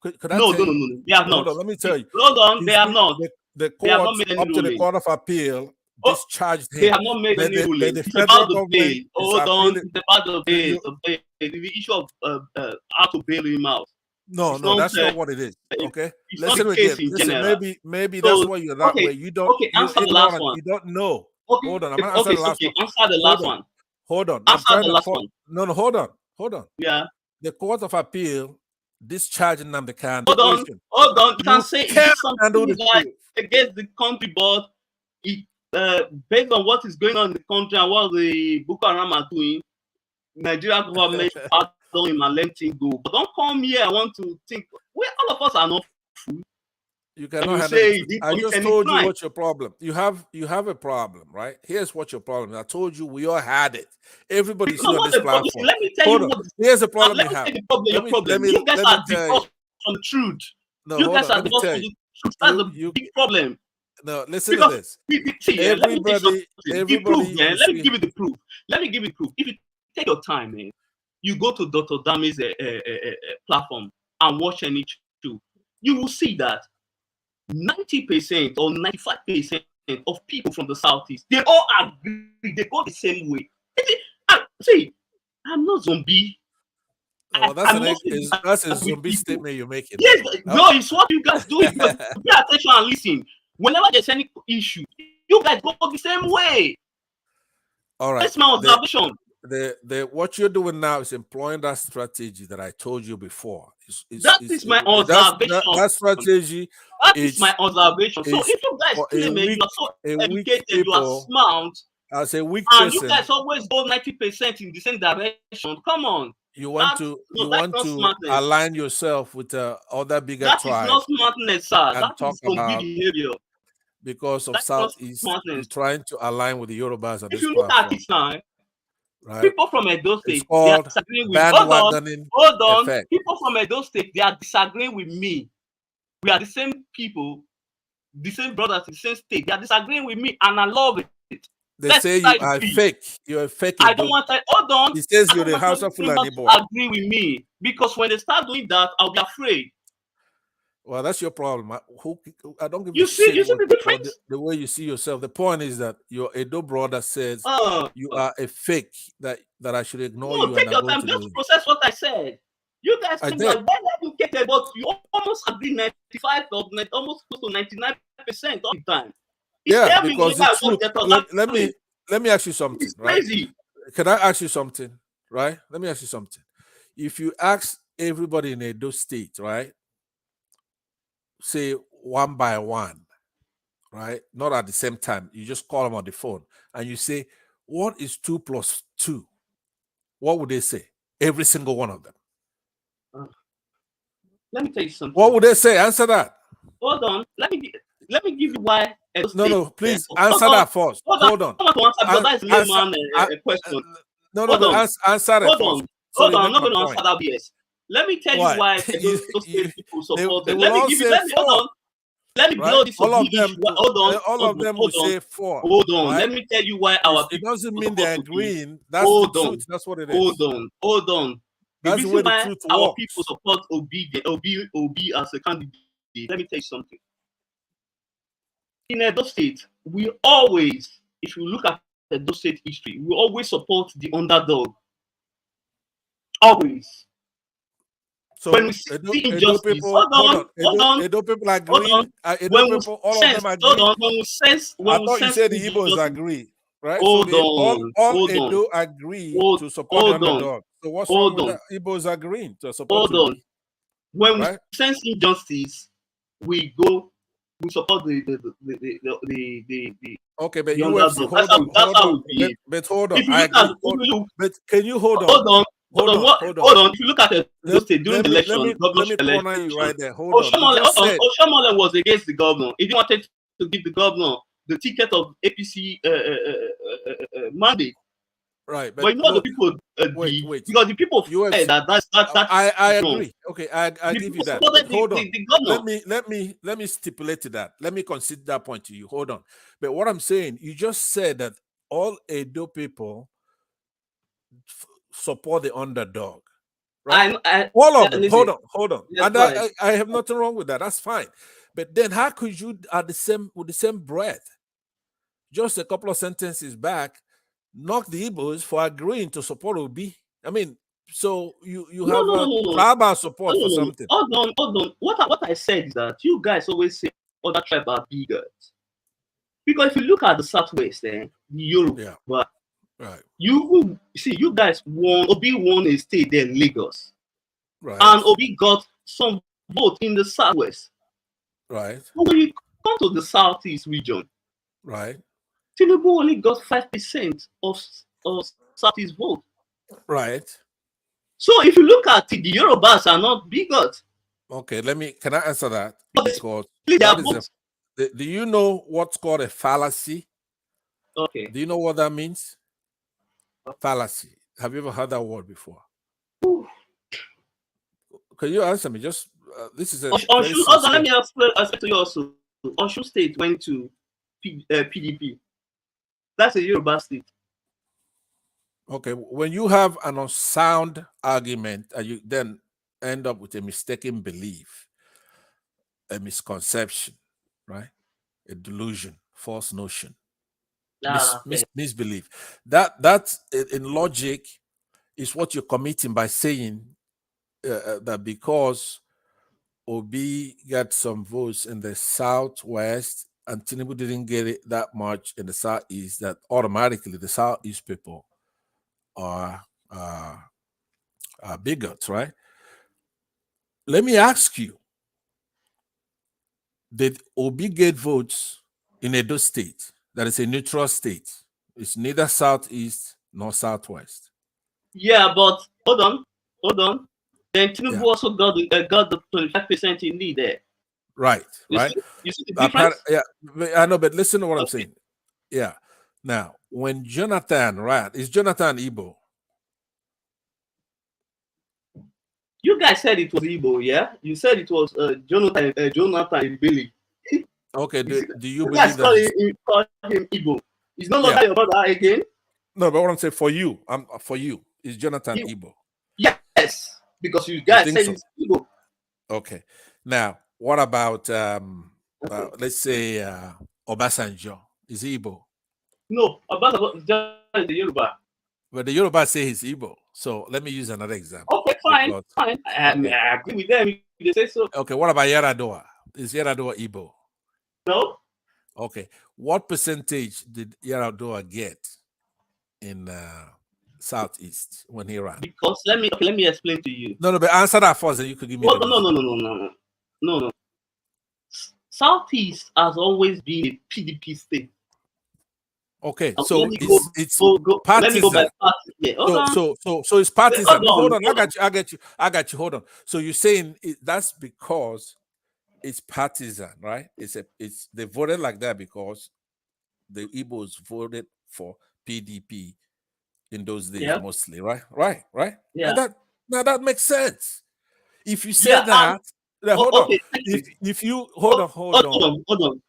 No, they have not. Hold on, let me tell you. Hold on, they have not. The court up to the Court of Appeal discharged him. They have not made any ruling. It's about the bail. Hold on, it's about the bail. The issue of how to bail him out. No, that's not what it is. Okay, listen again. Listen, maybe that's why you're that way. You don't. Okay, answer the last one. You don't know. Okay, hold on. I'm gonna answer the last one. Answer the last one. Hold on. Answer the last one. No, hold on. Yeah. The Court of Appeal discharged Nnamdi Kanu. Hold on. You can say it's something like against the country, but based on what is going on in the country and what the Boko Haram are doing, Nigeria government pardon him and let him go. But don't come here. I want to think. Well, all of us are not fools. You cannot have it. I just told you what's your problem. You have a problem, right? Here's what your problem is. I told you we all had it. Everybody's on this platform. Let me tell you what. Here's the problem you have. You guys are divorced from the truth. You guys are divorced from the truth. That's the big problem. No, listen to this. Everybody. Let me give you the proof. If you take your time, man, you go to Dr. Dami's platform and watch any show, you will see that 90% or 95% of people from the Southeast, they all agree, they go the same way. See, I'm not zombie. Oh, that's a zombie statement you're making. Yes, no, it's what you guys do. Pay attention and listen. Whenever there's any issue, you guys go the same way. All right. That's my observation. What you're doing now is employing that strategy that I told you before. That is my observation. That strategy. That is my observation. So if you guys claim you are so educated, you are smart, as a weak and person, you guys always go 90% in the same direction. Come on. You want to align yourself with other bigger tribes. That is not smartness, sir. That is zombie behavior. Because of Southeast, you're trying to align with the Yorubas. If you look at it now, right? People from Edo State, they are disagreeing with me. Hold on. People from Edo State, they are disagreeing with me. We are the same people, the same brothers, the same state. They are disagreeing with me, and I love it. They say you are fake. You're a fake. I don't want to. Hold on. He says you're the House of Fulani boy. Agree with me, because when they start doing that, I'll be afraid. Well, that's your problem. I don't give you see the difference. The way you see yourself. The point is that your Edo brother says you are a fake. That I should ignore you. Take your time. Just process what I said. You guys think that well educated, but you almost agree 95 or almost close to 99% all the time. Yeah, because it's true. Let me ask you something. It's crazy. Right? Can I ask you something? Right? Let me ask you something. if you ask everybody in Edo State, right, say one by one, right, not at the same time, you just call them on the phone and you say, what is 2 plus 2? What would they say? Every single one of them. Let me tell you something. What would they say? Answer that. Hold on. Let me give you why. No, please answer that first. Hold on. That's layman question. No, but answer it first. Hold on. I'm not going to answer that BS. Let me tell you why those state people support them. Let me blow this. All of them will say 4. Hold on. Right? Let me tell you why our people. It doesn't mean they're agreeing. That's the truth. That's what it is. Hold on. That's the way the truth our works. people support OB as a candidate. Let me tell you something. In Edo State, we always, if you look at Edo State history, we always support the underdog. Always. So when we see injustice, Edo people agree. Edo people, all of them agree. I thought you said the Igbos agree, right? All Edo agree to support the underdog. So what's wrong with the Igbos agreeing to support? When we sense injustice, we support the okay, but UFC, hold on. But hold on. But can you hold on? Hold on. If you look at it during the election, let me corner you right there. Hold on. Oshiomhole was against the governor. He didn't want to give the governor the ticket of APC mandate. Right, but you know the people wait. Because the people said that's I agree. Okay, I give you that. Hold on. Let me stipulate to that. Let me concede that point to you. Hold on. But what I'm saying, you just said that all Edo people support the underdog. Right? All of them. Hold on. Yes, and I have nothing wrong with that. That's fine. But then how could you with the same breath, just a couple of sentences back, knock the Igbos for agreeing to support Obi? I mean, so you have tribal support for something. Hold on. What I said is that you guys always say other tribes are bigots. Because if you look at the Southwest, the Yoruba, right. You see, you guys Obi won a state there in Lagos. Right. And Obi got some vote in the Southwest. Right. But when you come to the Southeast region, right, Tinubu only got 5% of Southeast vote. Right. So if you look at it, the Yorubas are not bigots. Okay, can I answer that? Because do you know what's called a fallacy? Okay. Do you know what that means? Fallacy. Have you ever heard that word before? Can you answer me? Just this is a let me ask to you also. Osun State went to PDP. That's a Yoruba state. Okay, when you have an unsound argument and you then end up with a mistaken belief, a misconception, right? A delusion, false notion, misbelief. That in logic is what you're committing by saying that because Obi got some votes in the Southwest and Tinubu didn't get it that much in the Southeast, that automatically the Southeast people are bigots, right? Let me ask you, did Obi get votes in Edo State? That is a neutral state. It's neither Southeast nor Southwest. Yeah, but hold on. Then Tinubu also got the 25% in need there. Right. You see the difference? I know, but listen to what I'm saying. Yeah. Now, when Jonathan, is Jonathan Igbo? You guys said it was Igbo, yeah? You said it was Jonathan Ibeli. Okay, do you believe that? Call him Igbo. He's no longer your brother again? No, but what I'm saying for you, is Jonathan Igbo? Yes, because you guys said it's Igbo. Okay. Now, what about, let's say, Obasanjo? Is he Igbo? No, Obasanjo is the Yoruba. But the Yoruba say he's Igbo. So let me use another example. Okay, fine. I agree with them if they say so. Okay, what about Yaradua? Is Yaradua Igbo? No. Okay. What percentage did Yaradua get in Southeast when he ran? Because let me explain to you. No, but answer that first, and you could give me. No. Southeast has always been a PDP state. Okay, And so it's partisan. Let me go by party. Yeah, so it's partisan. Hold on. I got you. Hold on. So you're saying that's because it's partisan, right? It's they voted like that because the Igbos voted for PDP in those days mostly, right? Right. Yeah. Now that makes sense. If you say that, hold on. If you hold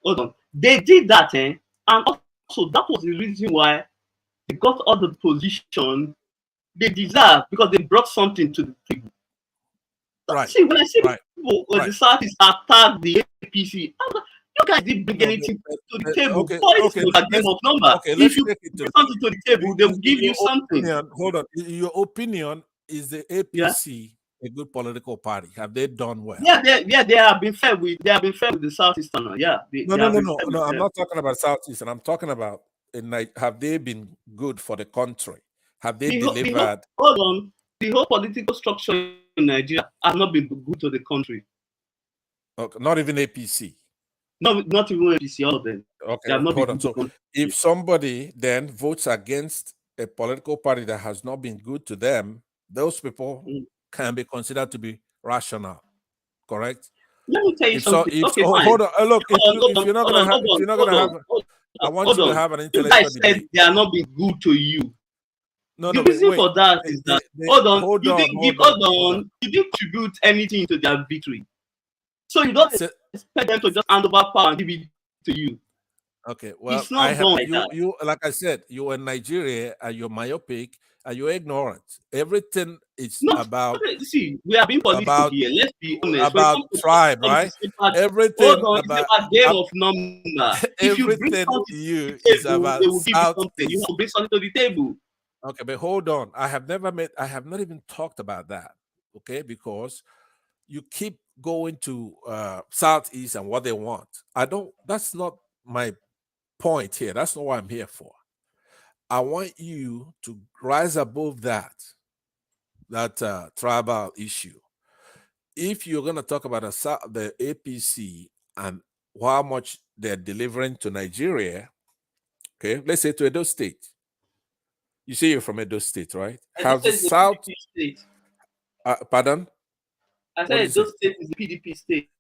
on. They did that, and also that was the reason why they got all the position they deserve, because they brought something to the table. Right. See, when I see people when the Southeast attack the APC, you guys didn't bring anything to the table. It's a game of number. If you bring something to the table, they will give you something. Hold on. Your opinion is the APC a good political party? Have they done well? Yeah, they have been fair with the Southeastern. Yeah. No. I'm not talking about Southeastern. I'm talking about have they been good for the country? Have they delivered? Hold on. The whole political structure in Nigeria has not been good to the country. Okay, not even APC. No, not even APC. All of them. Okay, hold on. So if somebody then votes against a political party that has not been good to them, those people can be considered to be rational, correct? Let me tell you something. Hold on. Look, if you're not gonna have, I want you to have an intellectual debate. Said they are not being good to you. No, the reason for that is that you didn't contribute anything to their victory, so you don't expect them to just hand over power and give it to you. Okay, well, it's not done like that. You like I said, you're in Nigeria and you're myopic and you're ignorant. Everything is about. See, we are being political here. Let's be honest. About tribe, right? Everything about game of number. If you bring something to the table, they will give you something. You have to bring something to the table. Okay, but hold on. I have not even talked about that. Okay, because you keep going to Southeast and what they want. That's not my point here. That's not what I'm here for. I want you to rise above that tribal issue. If you're going to talk about the APC and how much they're delivering to Nigeria, okay, let's say to Edo State. You say you're from Edo State, right? Have the South state. Pardon? I said Edo State is the PDP state.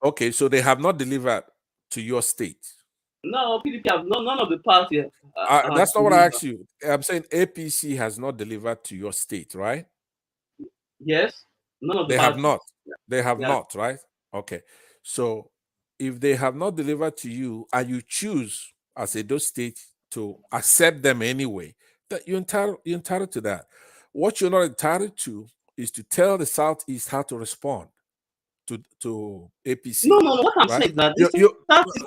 Okay, so they have not delivered to your state. No, PDP have none of the party. That's not what I asked you. I'm saying APC has not delivered to your state, right? Yes, none of they have not. They have not, right? Okay, so if they have not delivered to you and you choose as Edo State to accept them anyway, that you're entitled to that. What you're not entitled to is to tell the Southeast how to respond to APC. No. What I'm saying is that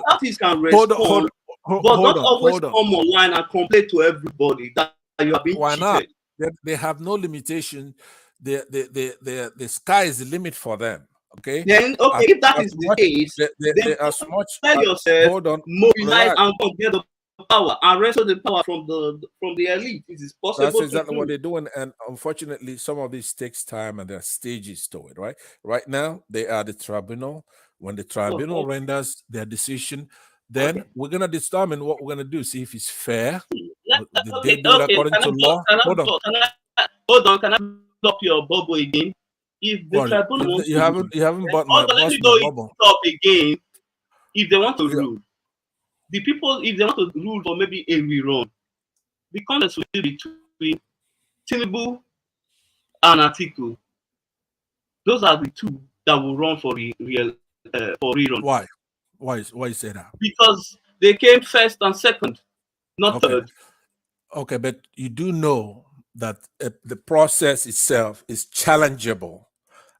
Southeast can respond, but don't always come online and complain to everybody that you are being cheated. Why not? They have no limitation. The sky is the limit for them. Okay. Then if that is the case, then tell yourself, mobilize and get the power and wrestle the power from the elite. It is possible. That's exactly what they're doing, and unfortunately, some of this takes time, and there are stages to it. Right now, they are the tribunal. When the tribunal renders their decision, then we're gonna determine what we're gonna do. See if it's fair. Did they do it according to law? Hold on. Can I block your bubble again? If the tribunal wants you haven't bought my bubble. Stop again. If they want to rule. The people, if they want to rule for maybe a rerun, the contest will be between Tinubu and Atiku. Those are the two that will run for rerun. Why? Why you say that? Because they came first and second, not third. Okay, but you do know that the process itself is challengeable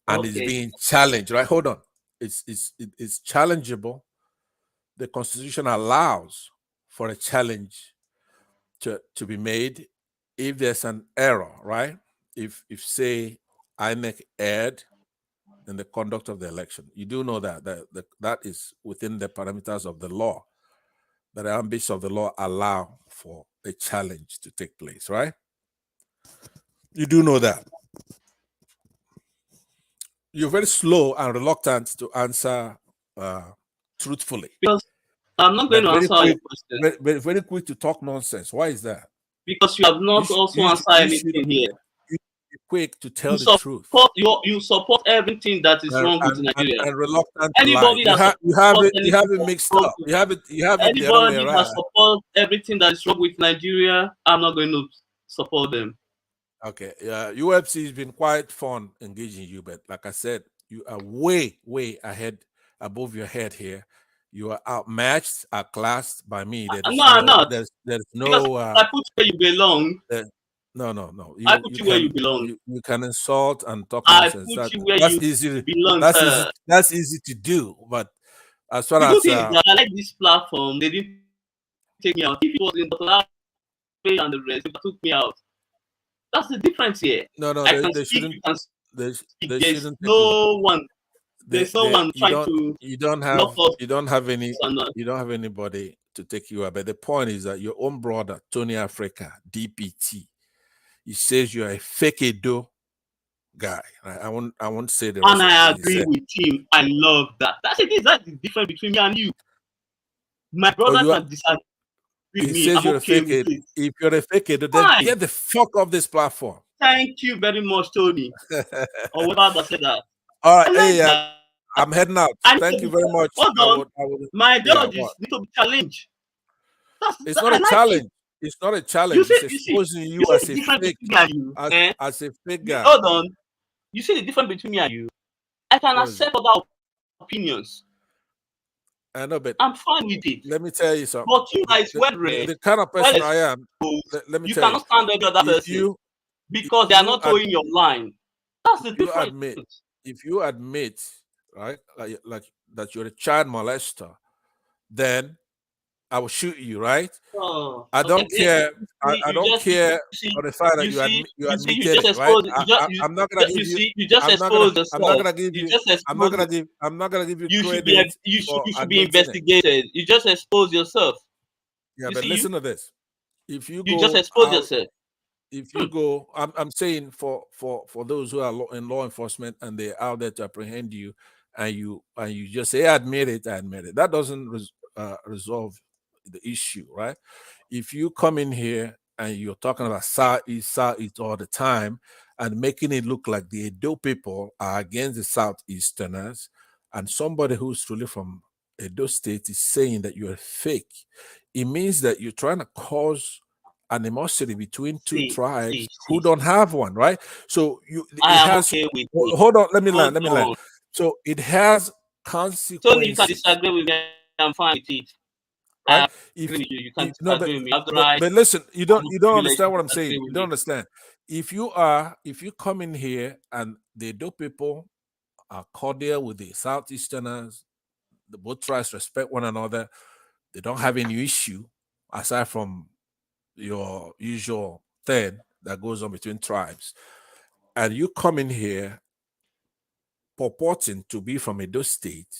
and is being challenged, right? Hold on, it's challengeable. The Constitution allows for a challenge to be made if there's an error, right? If say INEC erred in the conduct of the election, you do know that is within the parameters of the law. That the ambits of the law allow for a challenge to take place, right? You do know that. You're very slow and reluctant to answer truthfully. Because I'm not going to answer your question. Very quick to talk nonsense. Why is that? Because you have not also answered anything here. You be quick to tell the truth. You support everything that is wrong with Nigeria. And reluctant Anybody to lie. that You have it mixed up. You have it the other way anybody around. that supports everything that is wrong with Nigeria, I'm not going to support them. Okay, UFC has been quite fun engaging you, but like I said, you are way ahead, above your head here. You are outmatched, outclassed by me. No, I'm not. There's no. Because I put where you belong. No. I put you where you belong. You can insult and talk I nonsense. put you where you belong. That's easy to do, but as far the as good thing is that I like this platform. They didn't take me out. If it was in Dr. and the rest, they took me out. That's the difference here. No, they shouldn't. There's no one. There's no one trying to. You don't have anybody to take you out. But the point is that your own brother, Tony Africa, DPT, he says you are a fake Edo guy. I won't say the rest. And I agree with him. I love that. That's the difference between me and you. My brother can disagree. He says you're a fake Edo. If you're a fake Edo, then get the fuck off this platform. Thank you very much, Tony. Or whatever said that. All right, I'm heading out. Thank you very much. Hold on. My ideologies need to be challenged. It's not a challenge. It's not a challenge. It's exposing you as a fake, as a fake guy. Hold on. You see the difference between me and you? I can accept other opinions. I know, but I'm fine with it. Let me tell you something. But you guys, the kind of person I am, let me tell you. You cannot stand every other person because they are not towing your line. That's the difference. If you admit, right, like that you're a child molester, then I will shoot you, right? I don't care. I don't care for the fact that you admitted it, right? I'm not gonna give you. You just exposed yourself. I'm not gonna give you. I'm not gonna give you credit. You should be investigated. You just expose yourself. Yeah, but listen to this. If you go, just expose yourself. If you go, I'm saying for those who are in law enforcement and they're out there to apprehend you, and you just say I admit it. That doesn't resolve the issue, right? If you come in here and you're talking about Southeast all the time and making it look like the Edo people are against the Southeasterners, and somebody who's truly from Edo State is saying that you're fake, it means that you're trying to cause animosity between two tribes who don't have one, right? So hold on, let me land. So it has consequences. Tony, you can disagree with me. I'm fine with it. Right? You can't disagree with me. But listen, you don't understand what I'm saying. You don't understand. If you come in here and the Edo people are cordial with the Southeasterners, the both tribes respect one another, they don't have any issue aside from your usual thing that goes on between tribes, and you come in here purporting to be from Edo State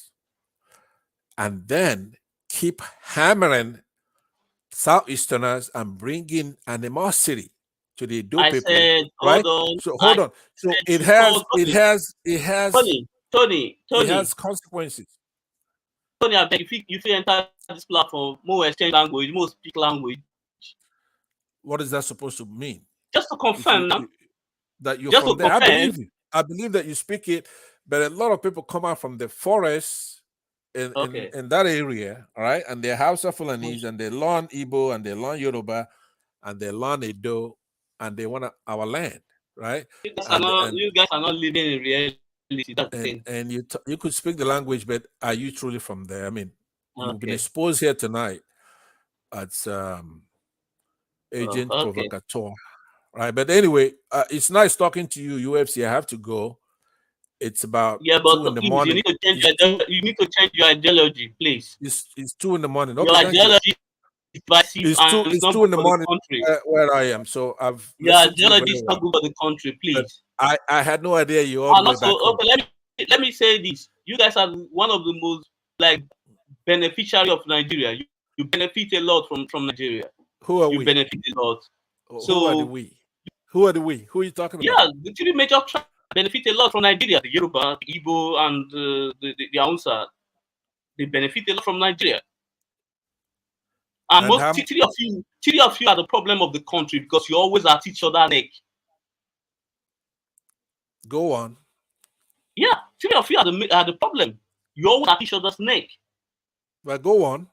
and then keep hammering Southeasterners and bringing animosity to the Edo people, right? Hold on. So it has Tony, it has consequences. Tony, I beg if you enter this platform, more exchange language, more speak language. What is that supposed to mean? Just to confirm that you're from there. I believe you. I believe that you speak it, but a lot of people come out from the forest in that area, all right, and they're Hausa Fulanese, and they learn Igbo, and they learn Yoruba, and they learn Edo, and they want our land, right? You guys are not living in reality. That's the thing. And you could speak the language, but are you truly from there? I mean, you've been exposed here tonight as agent provocateur, right? But anyway, it's nice talking to you, UFC. I have to go. It's about 2 in the morning. You need to change your ideology, please. It's 2 in the morning. Okay, your ideology is divisive. It's 2 in the morning where I am. So your ideology is not good for the country, please. I had no idea you all. And also, let me say this: you guys are one of the most beneficiary of Nigeria. You benefit a lot from Nigeria. Who are we? You benefit a lot. Who are we? Who are the we? Who are you talking about? Yeah, the three major tribes benefit a lot from Nigeria: the Yoruba, the Igbo, and the Hausa. They benefit a lot from Nigeria. And most three of you are the problem of the country because you always at each other's neck. Go on. Yeah, three of you are the problem. You always at each other's neck. But go on.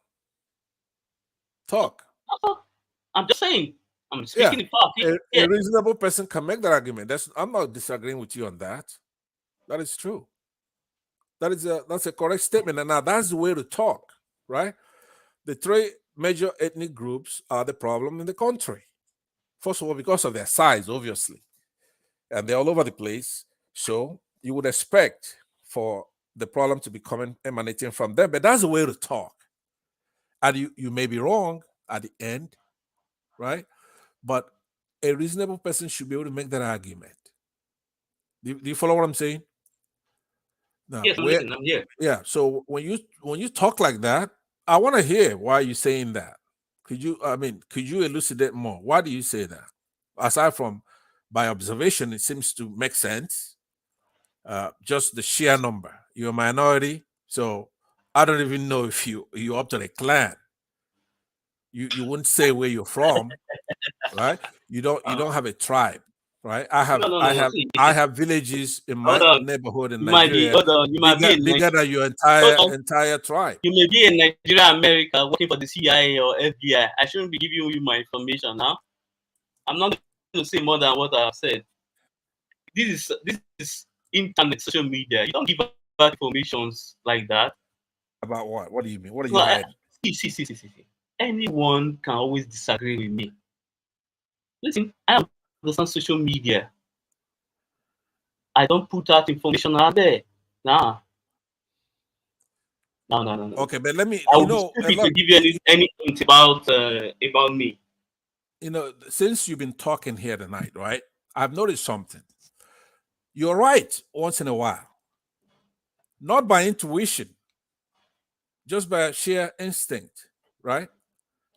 Talk. I'm just saying. I'm speaking in fact. A reasonable person can make that argument. I'm not disagreeing with you on that. That is true. That's a correct statement. And now that's the way to talk, right? The three major ethnic groups are the problem in the country. First of all, because of their size, obviously. And they're all over the place. So you would expect for the problem to be emanating from them. But that's the way to talk. And you may be wrong at the end, right? But a reasonable person should be able to make that argument. Do you follow what I'm saying? Now, yes, I'm here. Yeah. So when you talk like that, I want to hear why you're saying that. Could you elucidate more? Why do you say that? Aside from by observation, it seems to make sense. Just the sheer number. You're a minority, so I don't even know if you're up to the clan. You wouldn't say where you're from, right? You don't have a tribe, right? I have villages in my neighborhood in Nigeria. Bigger than your entire tribe. You may be in Nigeria, America, working for the CIA or FBI. I shouldn't be giving you my information now. I'm not going to say more than what I've said. This is internet, social media. You don't give out informations like that. About what? What do you mean? What are you hiding? See. Anyone can always disagree with me. Listen, I understand social media. I don't put out information out there. No. Okay, but let me. I will be stupid to give you any hint about me. Since you've been talking here tonight, right? I've noticed something. You're right once in a while, not by intuition, just by sheer instinct, right?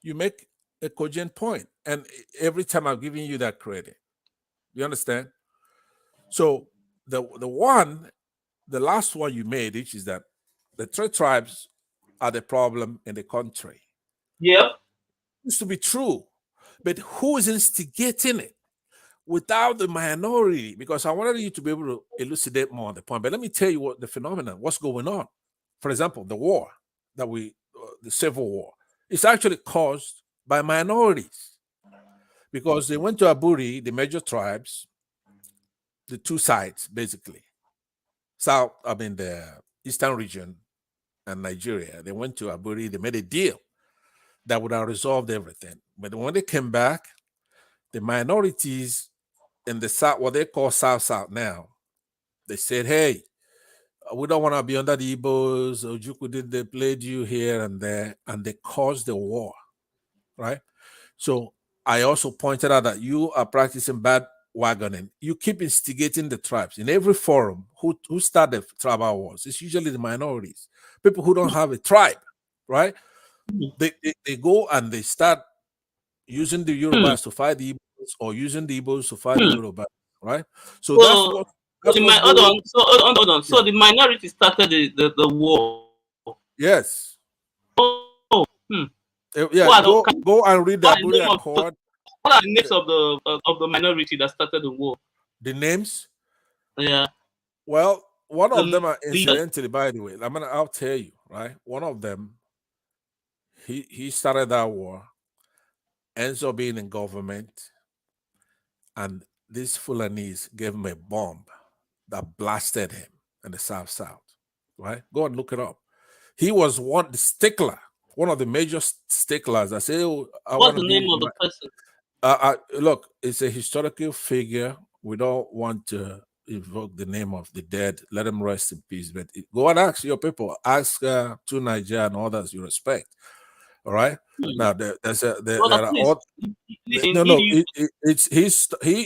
You make a cogent point, and every time I'm giving you that credit. You understand? So the last one you made, which is that the three tribes are the problem in the country. Yeah. It used to be true, but who is instigating it? Without the minority, because I wanted you to be able to elucidate more on the point. But let me tell you what the phenomenon, what's going on. For example, the war the Civil War, it's actually caused by minorities because they went to Aburi, the major tribes, the two sides basically, the eastern region and Nigeria. They went to Aburi, they made a deal that would have resolved everything. But when they came back, the minorities in the South, what they call South now, they said, hey, we don't want to be under the Igbos. Ojukwu they played you here and there, and they caused the war, right? So I also pointed out that you are practicing bad wagoning. You keep instigating the tribes. In every forum, who start the tribal wars? It's usually the minorities, people who don't have a tribe, right? They go and they start using the Yorubas to fight the Igbos, or using the Igbos to fight the Yorubas, right? So hold on. So the minority started the war. Yes. Yeah. Go and read the Aburi Accord. What are the names of the minority that started the war? The names? Yeah. Well, one of them are incidentally, by the way. I'll tell you, right? One of them, he started that war, ends up being in government, and these Fulanese gave him a bomb that blasted him in the South, right? Go and look it up. He was one of the major sticklers. I say, what's the name of the person? Look, it's a historical figure. We don't want to invoke the name of the dead. Let them rest in peace. But go and ask your people. Ask to Niger and others you respect. All right. Now he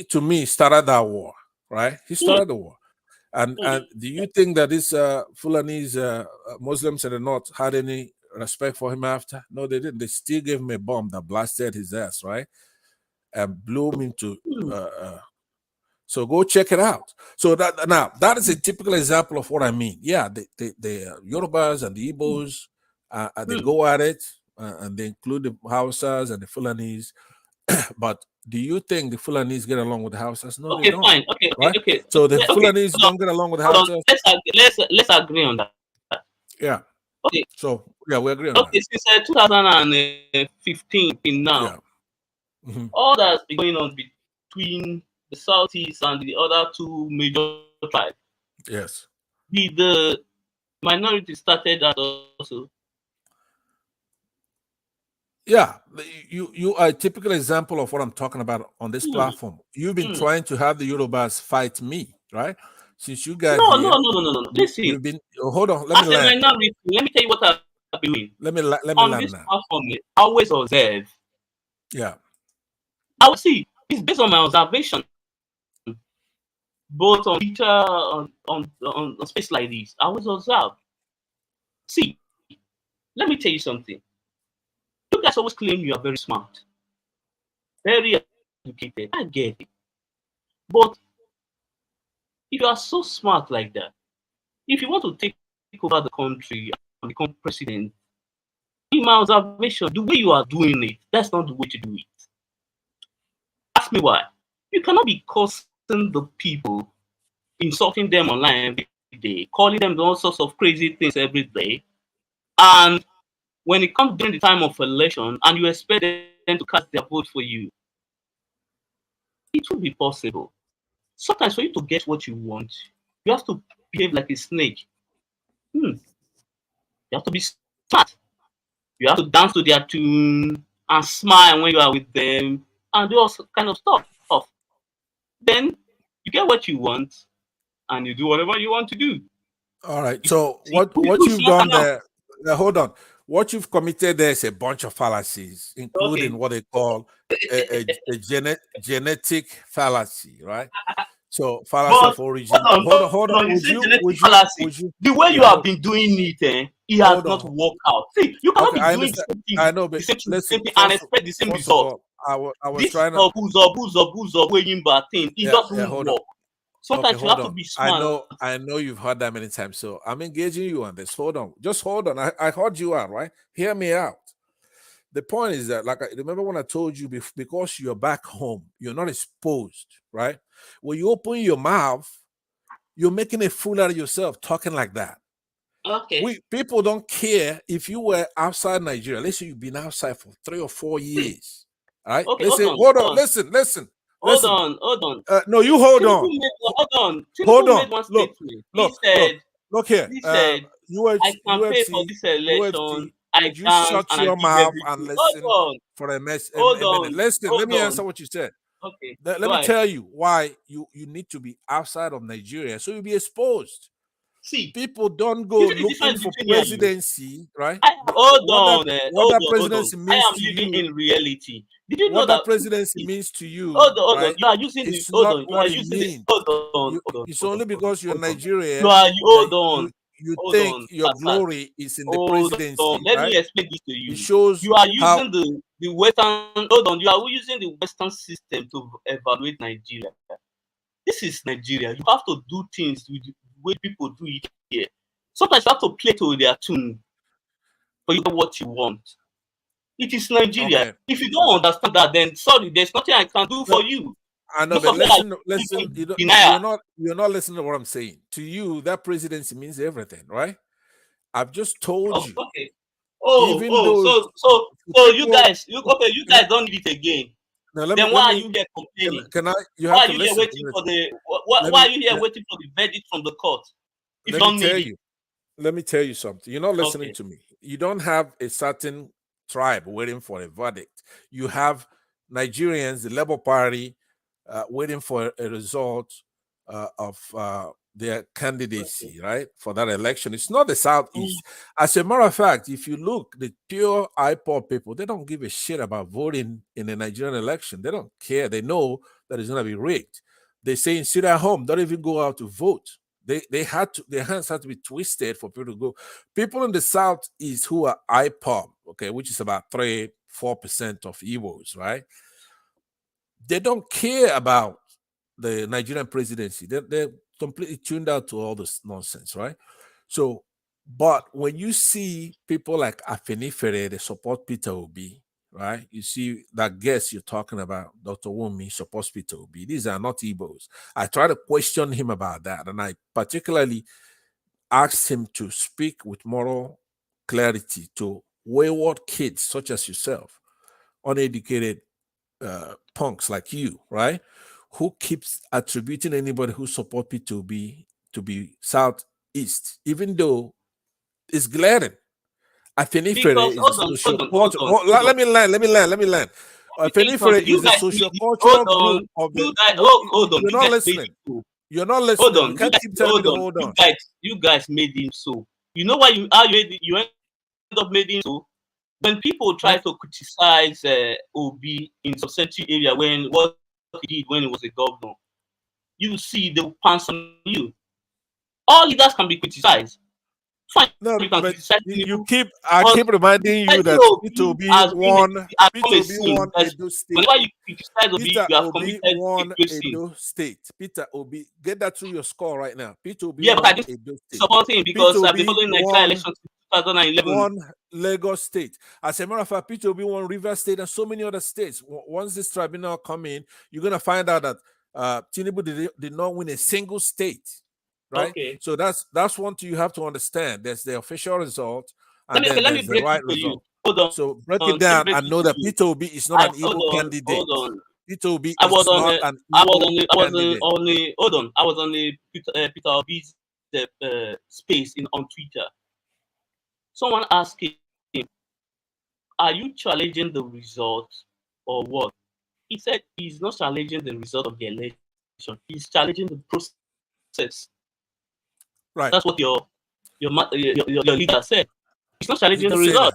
to me started that war, right? He started the war, and do you think that these Fulanese Muslims in the north had any respect for him after? No, they didn't. They still gave him a bomb that blasted his ass, right? and bloom into. So go check it out. So that is a typical example of what I mean. Yeah, the Yorubas and the Igbos, they go at it, and they include the Hausas and the Fulanis. But do you think the Fulanis get along with the Hausas? No, they don't. Fine. Okay, right? okay. So the Fulanis don't get along with the Hausas. Let's agree on that. Yeah. Okay. So yeah, we agree on that. Okay, since 2015 till now, all that's been going on between the Southeast and the other two major tribes. Yes. The minority started that also. Yeah, you are a typical example of what I'm talking about on this platform. You've been trying to have the Yorubas fight me, right? Since you got here. No. Listen. You've been hold on. Let me land. Minority, let me tell you what I've been doing. Let me on land this now. platform. I always observe. Yeah. I will see. It's based on my observation, both on Twitter, on space like this. I always observe. See, let me tell you something. You guys always claim you are very smart, very educated. I get it. But if you are so smart like that, if you want to take over the country and become president, in my observation, the way you are doing it, that's not the way to do it. Ask me why. You cannot be cursing the people, insulting them online every day, calling them all sorts of crazy things every day, and when it comes during the time of election and you expect them to cast their vote for you, it will be possible. Sometimes for you to get what you want, you have to behave like a snake. You have to be smart. You have to dance to their tune and smile when you are with them and do all kind of stuff. Then you get what you want and you do whatever you want to do. All right. So what you've done there, hold on. What you've committed there is a bunch of fallacies, including what they call a genetic fallacy, right? So fallacy of origin. Hold on. The way you have been doing it, it has not worked out. See, you cannot be doing the same thing. I know, but listen, and expect the same result. I was this trying to booze up weighing bad thing. It doesn't work. Sometimes you have to be smart. I know you've heard that many times, so I'm engaging you on this. Hold on. Just hold on. I heard you out, right? Hear me out. The point is that, like, I remember when I told you, because you're back home, you're not exposed, right? When you open your mouth, you're making a fool out of yourself talking like that. Okay. People don't care if you were outside Nigeria. Let's say you've been outside for 3 or 4 years. All right? Okay, hold on. Listen. Hold on. No, you hold on. Hold on. Hold on. Made one statement. Look here. He said, I can pay for this election. Could you shut your mouth and listen for a minute? Listen, let me answer what you said. Okay. Let me tell you why you need to be outside of Nigeria, so you'll be exposed. See, people don't go looking for presidency, right? Hold on. Presidency means I am to living you in reality. Did you know what that presidency means to you? Hold on. Right? You are using it's hold not on. what You are it using means. Hold on. It's only because you're Nigerian. Hold on. You think your glory is in the presidency. Let right? me explain this to you. It shows you are using the Western. Hold on. You are using the Western system to evaluate Nigeria. This is Nigeria. You have to do things with the way people do it here. Sometimes you have to play to their tune for you to get what you want. It is Nigeria. Okay. If you don't understand that, then sorry, there's nothing I can do for you. I know, but listen. You're not listening to what I'm saying. To you, that presidency means everything, right? I've just told you. Okay. So you guys, you guys don't need it again. Now, then why are you here complaining? Why are you here waiting for the? Why are you here waiting for the verdict from the court? If you don't need it. Let me tell you something. You're not listening to me. You don't have a certain tribe waiting for a verdict. You have Nigerians, the Labour Party, waiting for a result of their candidacy, right, for that election. It's not the Southeast. As a matter of fact, if you look, the pure IPOB people, they don't give a shit about voting in a Nigerian election. They don't care. They know that it's going to be rigged. They say, sit at home, don't even go out to vote. Their hands had to be twisted for people to go. People in the Southeast who are IPOB, okay, which is about 3-4% of Igbos, right? they don't care about the Nigerian presidency. They're completely tuned out to all this nonsense, right? So, but when you see people like Afenifere, they support Peter Obi, right? You see that guest you're talking about, Dr. Wumi, supports Peter Obi. These are not Igbos. I try to question him about that, and I particularly asked him to speak with moral clarity to wayward kids such as yourself, uneducated punks like you, right? Who keeps attributing anybody who support P2B to be Southeast, even though it's glaring. Afenifere Because is a hold let me land. Afenifere you is a guys socio-cultural group of the. hold on, You're you not guys made listening. it so. You're not listening. Hold on, You can't keep telling me to hold on. You guys made him so. You know why you end up making him so? When people try to criticize Obi in some central area when what he did when he was a governor, you see they will pounce on you. All leaders can be criticized. Fine, No, you can but criticize I keep reminding you that P2B won Edo State. Whenever you criticize Obi, Peter you have Obi committed won a great sin. Edo State. Peter Obi, get that through your score right now. Peter Obi Yeah, but I won didn't Edo State. support him because I've been P2B following Nigeria elections since 2011. won Lagos State. As a matter of fact, Peter Obi won River State and so many other states. Once this tribunal come in, you're gonna find out that Tinubu did not win a single state. Right? Okay. So that's one thing you have to understand. There's the official result, and Let me there's the break right it for you. result. Hold on. So break it down and know that Peter Obi is not an Igbo candidate. Hold on. Peter Obi I was is not an Igbo candidate. I was on the Peter Obi's space on Twitter. Someone asked him, "Are you challenging the result or what?" He said he's not challenging the result of the election. He's challenging the process. Right. That's what your leader said. He's not challenging the result.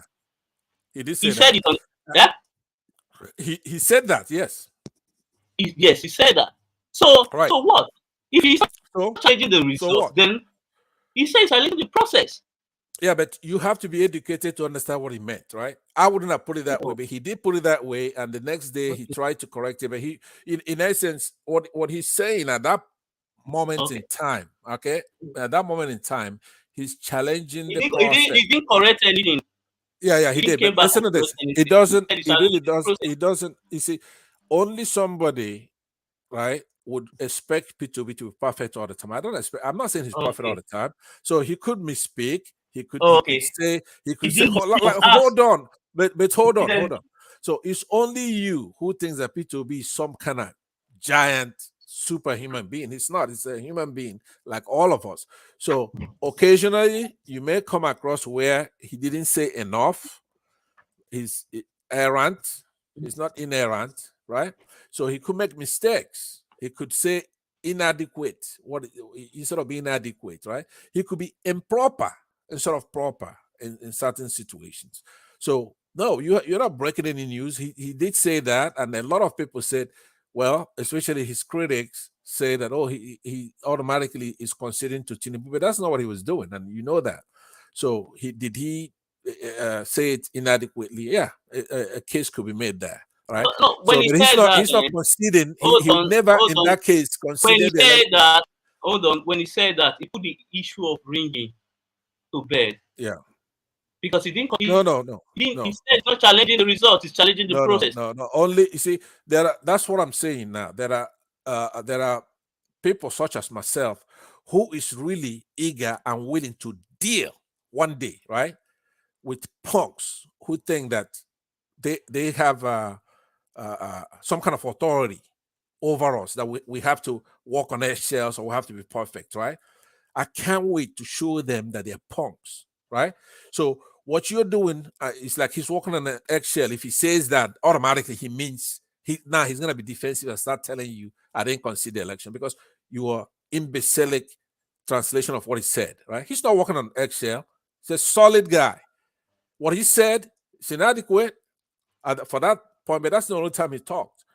He did say he that. Said it on, yeah. He said that. Yes. Yes, he said that. So right. So what? If he's not challenging the result, then he says challenging the process. Yeah, but you have to be educated to understand what he meant, right? I wouldn't have put it that way, but he did put it that way, and the next day he tried to correct it. But he, in essence, what he's saying at that moment in time, at that moment in time, he's challenging the process. He didn't correct anything. Yeah, he did. But listen to this. It doesn't. It really does. It doesn't. You see, only somebody, right, would expect P2B to be perfect all the time. I don't expect. I'm not saying he's perfect all the time. So he could misspeak. He could say. Hold on. But hold on. So it's only you who thinks that P2B is some kind of giant superhuman being. It's not. It's a human being like all of us. So occasionally you may come across where he didn't say enough. He's errant. He's not inerrant, right? So he could make mistakes. He could say inadequate instead of being inadequate, right? He could be improper instead of proper in certain situations. So no, you're not breaking any news. He did say that, and a lot of people said, well, especially his critics say that, he automatically is conceding to Tinubu, but that's not what he was doing, and you know that. So did he say it inadequately? Yeah, a case could be made there. Right. No, when he's not conceding. He would never, in that case, concede. When he said that, he put the issue of ringing to bed. Yeah. Because he didn't. No. He said it's not challenging the result; it's challenging the process. No. Only you see, that's what I'm saying now. There are people such as myself who is really eager and willing to deal one day, right, with punks who think that they have some kind of authority over us, that we have to walk on eggshells or we have to be perfect, right? I can't wait to show them that they're punks, right? So what you're doing is like he's walking on an eggshell. If he says that, automatically he means he's going to be defensive and start telling you, I didn't concede the election, because you are imbecilic translation of what he said, right? He's not walking on eggshell. He's a solid guy. What he said is inadequate for that point, but that's the only time he talked.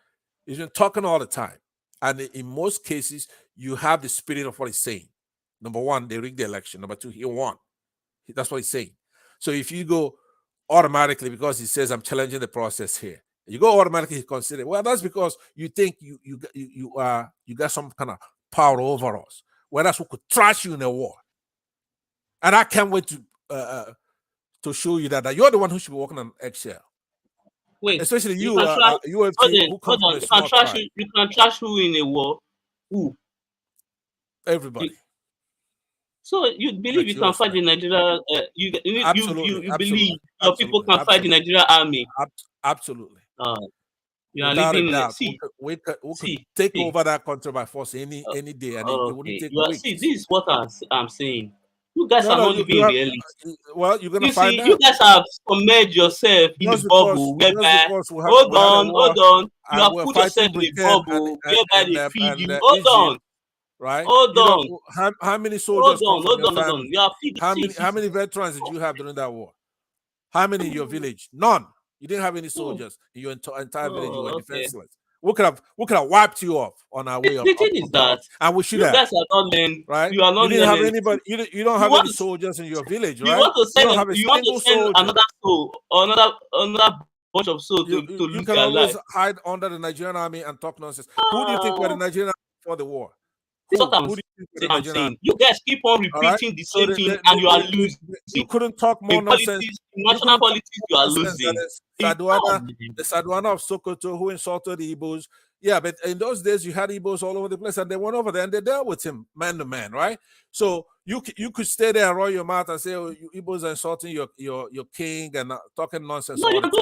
He's been talking all the time. And in most cases, you have the spirit of what he's saying. Number one, they rigged the election. Number two, he won. That's what he's saying. So if you go automatically, because he says, I'm challenging the process here, You go automatically consider. Well, that's because you think you got some kind of power over us. Whereas we could trash you in a war. And I can't wait to show you that you're the one who should be walking on eggshell. Wait, especially you, can trash, UFC, who come from a small tribe. You can trash who in a war? Who? Everybody. So you believe you can fight the Nigeria? You believe your people can fight the Nigeria army? Absolutely. You are without living. a doubt, See, we could take over that country by force any day, and it wouldn't take weeks. See, this is what I'm saying. You guys are not living in the elite. Well, you're gonna find out. You guys have submerged yourself in a bubble whereby. Hold on. You have put yourself in a bubble whereby they feed you. Hold on. Right? Hold on. How many soldiers come from your family? Hold on. You are feeding. How many veterans did you have during that war? How many in your village? None. You didn't have any soldiers in your entire village. You were defenseless. We could have wiped you off on our way up. The thing is that, and we should you have. guys are not men. Right? You are not. You didn't have anybody. You don't have any soldiers in your village, right? You want to send. You don't have a you want to send soldier. another soul, another bunch of souls to lose You can their always life. hide under the Nigerian army and talk nonsense. Who do you think were the Nigerian army before the war? That's what I'm saying. You guys keep on repeating the same thing, and you are losing. You couldn't talk more nonsense. National politics, you are losing. The Saduana of Sokoto, who insulted the Igbos. Yeah, but in those days, you had Igbos all over the place, and they went over there and they dealt with him man to man, right? So you could stay there and roll your mouth and say, "Oh, you Igbos are insulting your king and talking nonsense." No, you can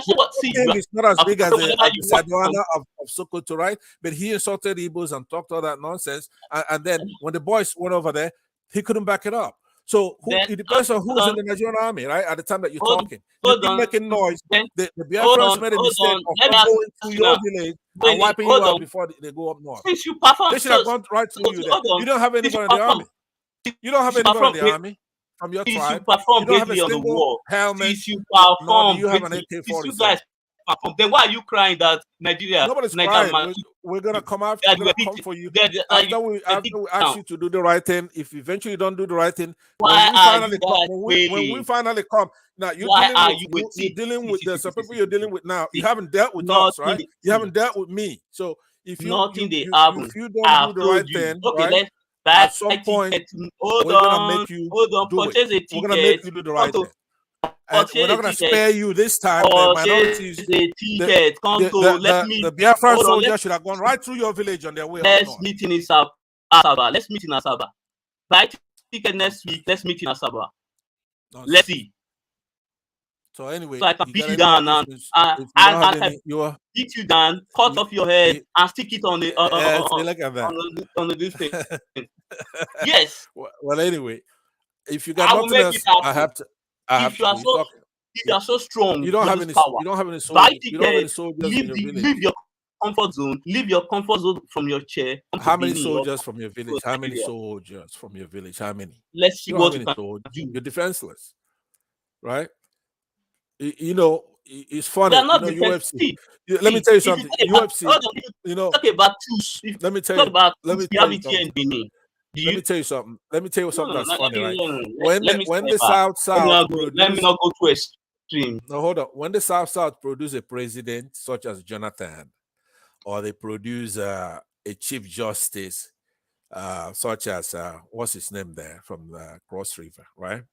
say what. See, it's not as big as the Saduana of Sokoto, right? But he insulted Igbos and talked all that nonsense, and then when the boys went over there, he couldn't back it up. So it depends on who's in the Nigerian army, right? At the time that you're talking, you're making noise. The Biafrans made a mistake of going to your village and wiping you out before they go up north. Since you perform, they should have gone right through you there. You don't have anybody in the army. You don't have anybody in the army from your tribe. You don't have a single helmet. Nor do you have an AK-47. Then why are you crying that Nigeria? Nobody's crying. We're gonna come after. We're gonna come for you. After we ask you to do the right thing, if eventually you don't do the right thing, when we finally come, now you're dealing with the people you're dealing with now. You haven't dealt with us, right? You haven't dealt with me. So if you don't do the right thing, right? At some point, we're gonna make you do it. We're gonna make you do the right thing. And we're not going to spare you this time. The minorities, the Biafran soldiers should have gone right through your village on their way. Let's meet in Asaba. Let's meet in Asaba. Buy ticket next week. Let's meet in Asaba. Let's see. So anyway, so I can beat you down and beat you down, cut off your head and stick it on the this thing. Yes. Well, anyway, if you got nothing else, I have to. If you are so strong, you don't have any power. You don't have any soldiers. You don't have any soldiers in your village. Leave your comfort zone. Leave your comfort zone from your chair. How many soldiers from your village? How many soldiers from your village? How many? Let's see what you can do. You're defenseless, right? You know, it's funny. They're not UFC. Let me tell you something. UFC. You know, talk about truth. Let me tell you. Let me tell you something. Let me tell you something. Let me tell you something that's funny, right? When the South let me not go to extreme. No, hold on. When the South produce a president such as Jonathan, or they produce a chief justice such as what's his name there from the Cross River, right?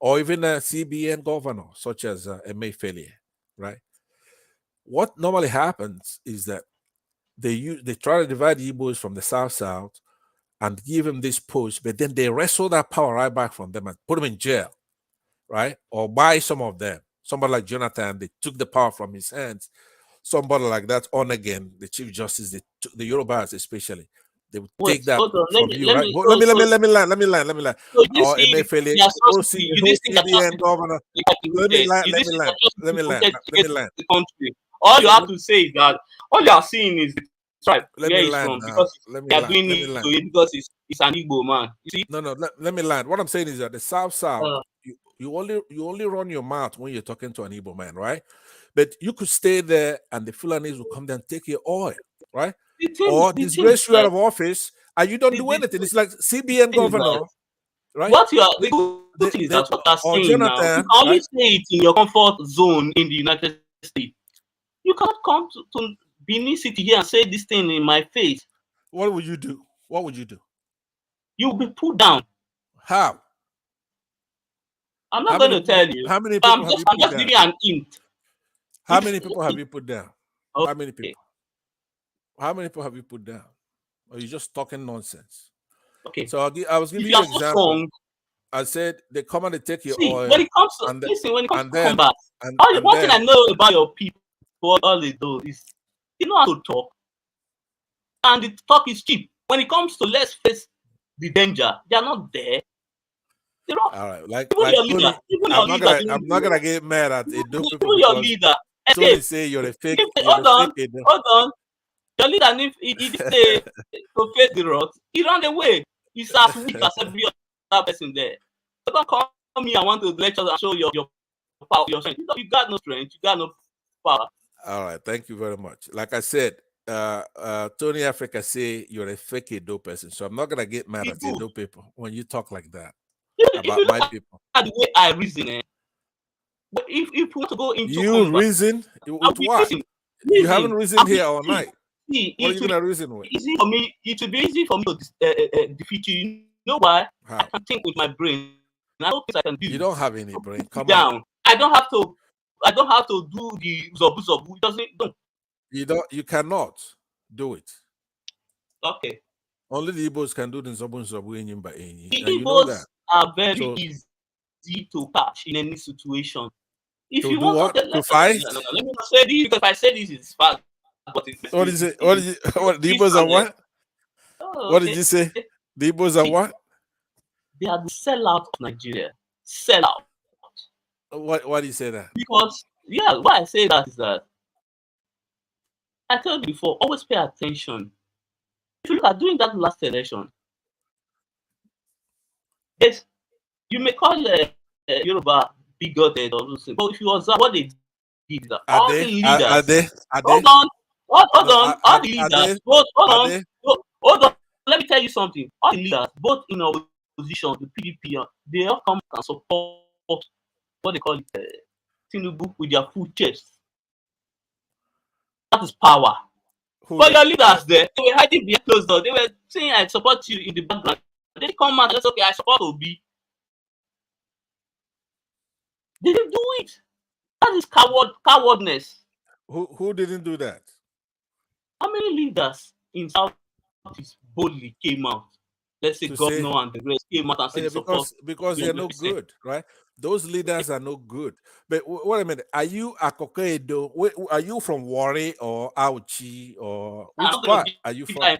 Or even a CBN governor such as Emefiele, right? What normally happens is that they try to divide the Igbos from the South and give him this post, but then they wrestle that power right back from them and put them in jail, right? Or buy some of them. Somebody like Jonathan, they took the power from his hands. Somebody like that, on again, the Chief Justice, the Yorubas especially, they would take that from you, right? Let me land. Or Emefiele, CBN governor. Let me land. All you have to say is that all you are seeing is tribe. Let me land because they are doing it because it's an Igbo man. You see? No, let me land. What I'm saying is that the South, you only run your mouth when you're talking to an Igbo man, right? But you could stay there and the Fulanis will come down and take your oil, right? Or disgrace you out of office and you don't do anything. It's like CBN governor, right? What you are the thing is that what you're saying now. You only say it in your comfort zone in the United States. You cannot come to Benin City here and say this thing in my face. What would you do? What would you do? You'll be put down. How? I'm not going to tell you. How many people have you put I'm just down? giving you an hint. How many people have you put down? Okay. How many people? How many people have you put down? Or you just talking nonsense? Okay. So I was giving If you you an are so example. strong, I said they come and they take your see, oil. when it comes to And listen, when it comes and to then, combat, one thing I know about your people, all they do is they know how to talk, and the talk is cheap. When it comes to let's face the danger, they are not there. They're not. all right, like Even your Tony, leader, even your leader, I'm not gonna get mad at Edo people even your because leader. Tony say you're a fake. Hold on. Your leader, if he did say to face the road, he ran away. He's as weak as every other person there. So don't come me. I want to lecture and show your power, your strength. You got no strength. You got no power. All right, thank you very much. Like I said, Tony Africa say you're a fake Edo person, so I'm not gonna get mad at Edo people when you talk like that about my people. The way I reason, but if you want to go into you reason with what? You haven't reasoned here all night. What are you gonna reason with? Easy for me. It will be easy for me to defeat you. You know why? How? I can think with my brain. I don't think I can do. You don't have any brain. Come down. on. I don't have to do the zobu zobu. It doesn't. No. You cannot do it. Okay. Only the Igbos can do the zobu zobu in by any. The You know that. are very easy to catch in any situation. If to you do want what? To fight? No, let me not say this because if I say this, it's fast. What is it? What the Igbos are what? Oh, what did you say? The Igbos are what? They are the sellout of Nigeria. Sellout. Why do you say that? Because why I say that is that I told you before, always pay attention. If you look at during that last election, yes, you may call Yoruba bigoted or something, but if you observe what they did, that all the leaders. Hold on. All the leaders. Hold on. Let me tell you something. All the leaders, both in opposition, the PDP, they all come and support what they call it, Tinubu with their full chest. That is power. But your leaders there, they were hiding behind closed doors. They were saying, I support you in the background. They come out and say, okay, I support Obi. They didn't do it. That is cowardness. Who didn't do that? How many leaders in Southeast boldly came out? Let's say governor and the rest came out and said because they're no good, right? Those leaders are no good. But wait a minute, are you Akokedo? Are you from Warri or Auchi or which part are you from?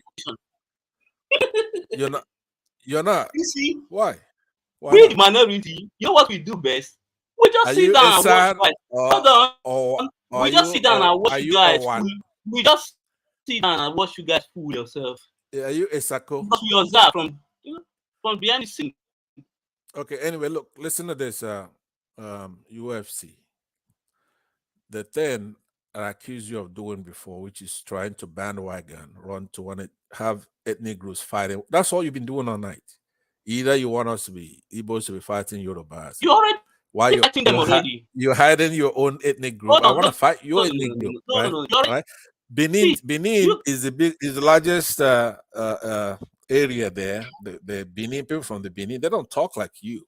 You're not. You see? Why? We the minority, you know what we do best? We just sit down and watch guys. Hold on. We just sit down and watch you guys. We just sit down and watch you guys fool yourself. Are you a Sako? Because we observe from behind the scene. Okay, anyway, look, listen to this UFC. The thing I accused you of doing before, which is trying to bandwagon, run to want to have ethnic groups fighting. That's all you've been doing all night. Either you want us to be Igbos to be fighting Yorubas. You already fighting them already. You're hiding your own ethnic group. I want to fight your ethnic group. Right? Benin is the largest area there. The Benin people from the Benin, they don't talk like you,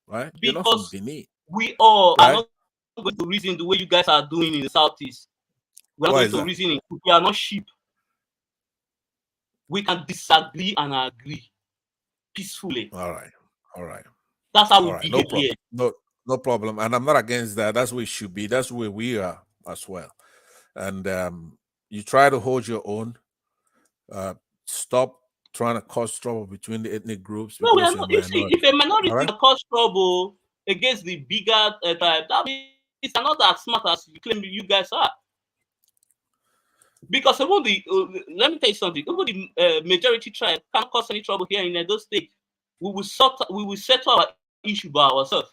right? You're not from Benin. We all are not going to reason the way you guys are doing in the Southeast. We're not going to reason. We are not sheep. We can disagree and agree peacefully. All right. That's how we behave here. No problem. And I'm not against that. That's where it should be. That's where we are as well. And you try to hold your own. Stop trying to cause trouble between the ethnic groups. No, we are not. If a minority cause trouble against the bigger type, that means it's not as smart as you claim you guys are. Because even let me tell you something. Even the majority tribe can't cause any trouble here in Edo State. We will settle our issue by ourselves.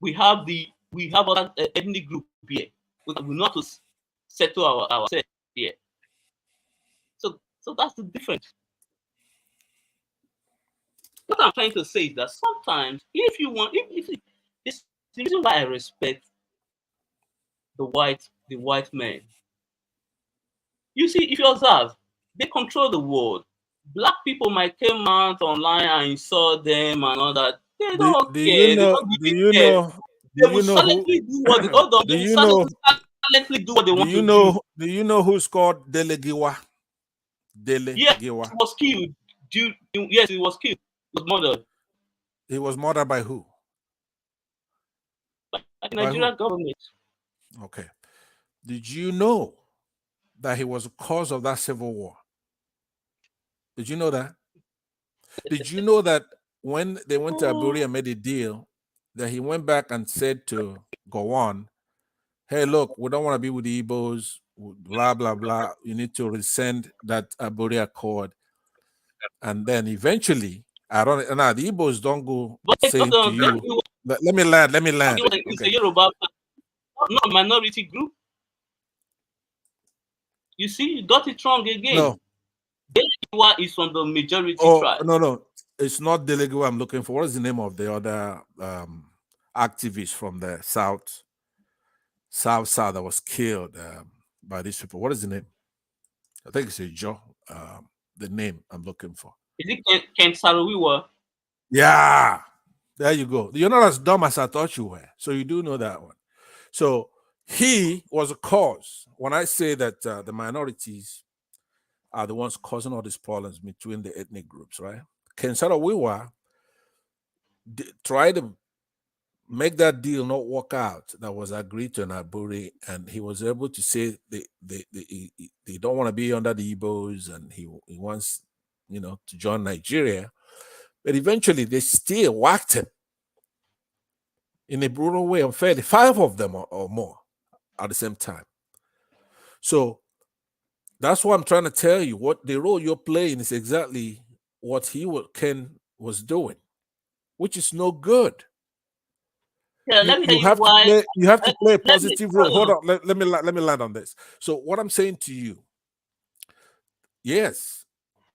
We have other ethnic group here. We will not to settle ourselves here. So that's the difference. What I'm trying to say is that sometimes, if you want, if the reason why I respect the white men. You see, if you observe, they control the world. Black people might come out online and insult them and all that. They don't Do you care. They know? don't Do give you a care. know? They Do will you know who? silently do what they, hold on, Do they will you know? silently do what they Do want you to know? do. Do you know who's called Delegiwa? Yes, he Delegiwa. was killed. Yes, he was killed. He was murdered. He was murdered by who? By the By who? Nigerian government. Okay. Did you know that he was the cause of that civil war? Did you know that? Did you know that when they went to Aburi and made a deal, that he went back and said to Gowon, hey, look, we don't want to be with the Igbos, blah, blah, blah. You need to rescind that Aburi Accord. And then eventually, now the Igbos don't go saying to you, let me land. It's a Yoruba, not a minority group. You see, you got it wrong again. No. Delegiwa is from the majority tribe. No. It's not Delegiwa I'm looking for. What is the name of the other activist from the South that was killed by these people? What is the name? I think it's a Joe. The name I'm looking for. Is it Ken Saro-Wiwa? Yeah, there you go. You're not as dumb as I thought you were. So you do know that one. So he was a cause. When I say that the minorities are the ones causing all these problems between the ethnic groups, right? Ken Saro-Wiwa tried to make that deal not work out that was agreed to in Aburi, and he was able to say they don't want to be under the Igbos, and he wants, to join Nigeria. But eventually they still whacked him in a brutal way, unfairly, 5 of them or more at the same time. So that's what I'm trying to tell you. What the role you're playing is exactly what Ken was doing, which is no good. Yeah, let me tell you have why. To play a positive role. Hold on, let me land on this. So what I'm saying to you, yes,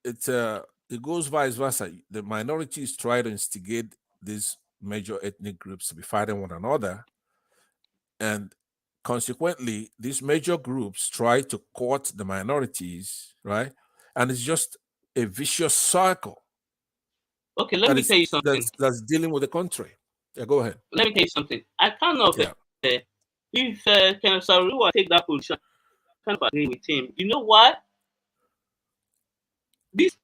it goes vice versa. The minorities try to instigate these major ethnic groups to be fighting one another, and consequently, these major groups try to court the minorities, right? And it's just a vicious cycle. Okay, let me tell you something. That's dealing with the country. Yeah, go ahead. Let me tell you something. I cannot. If Ken Saro-Wiwa take that position, I can't agree with him. You know why? This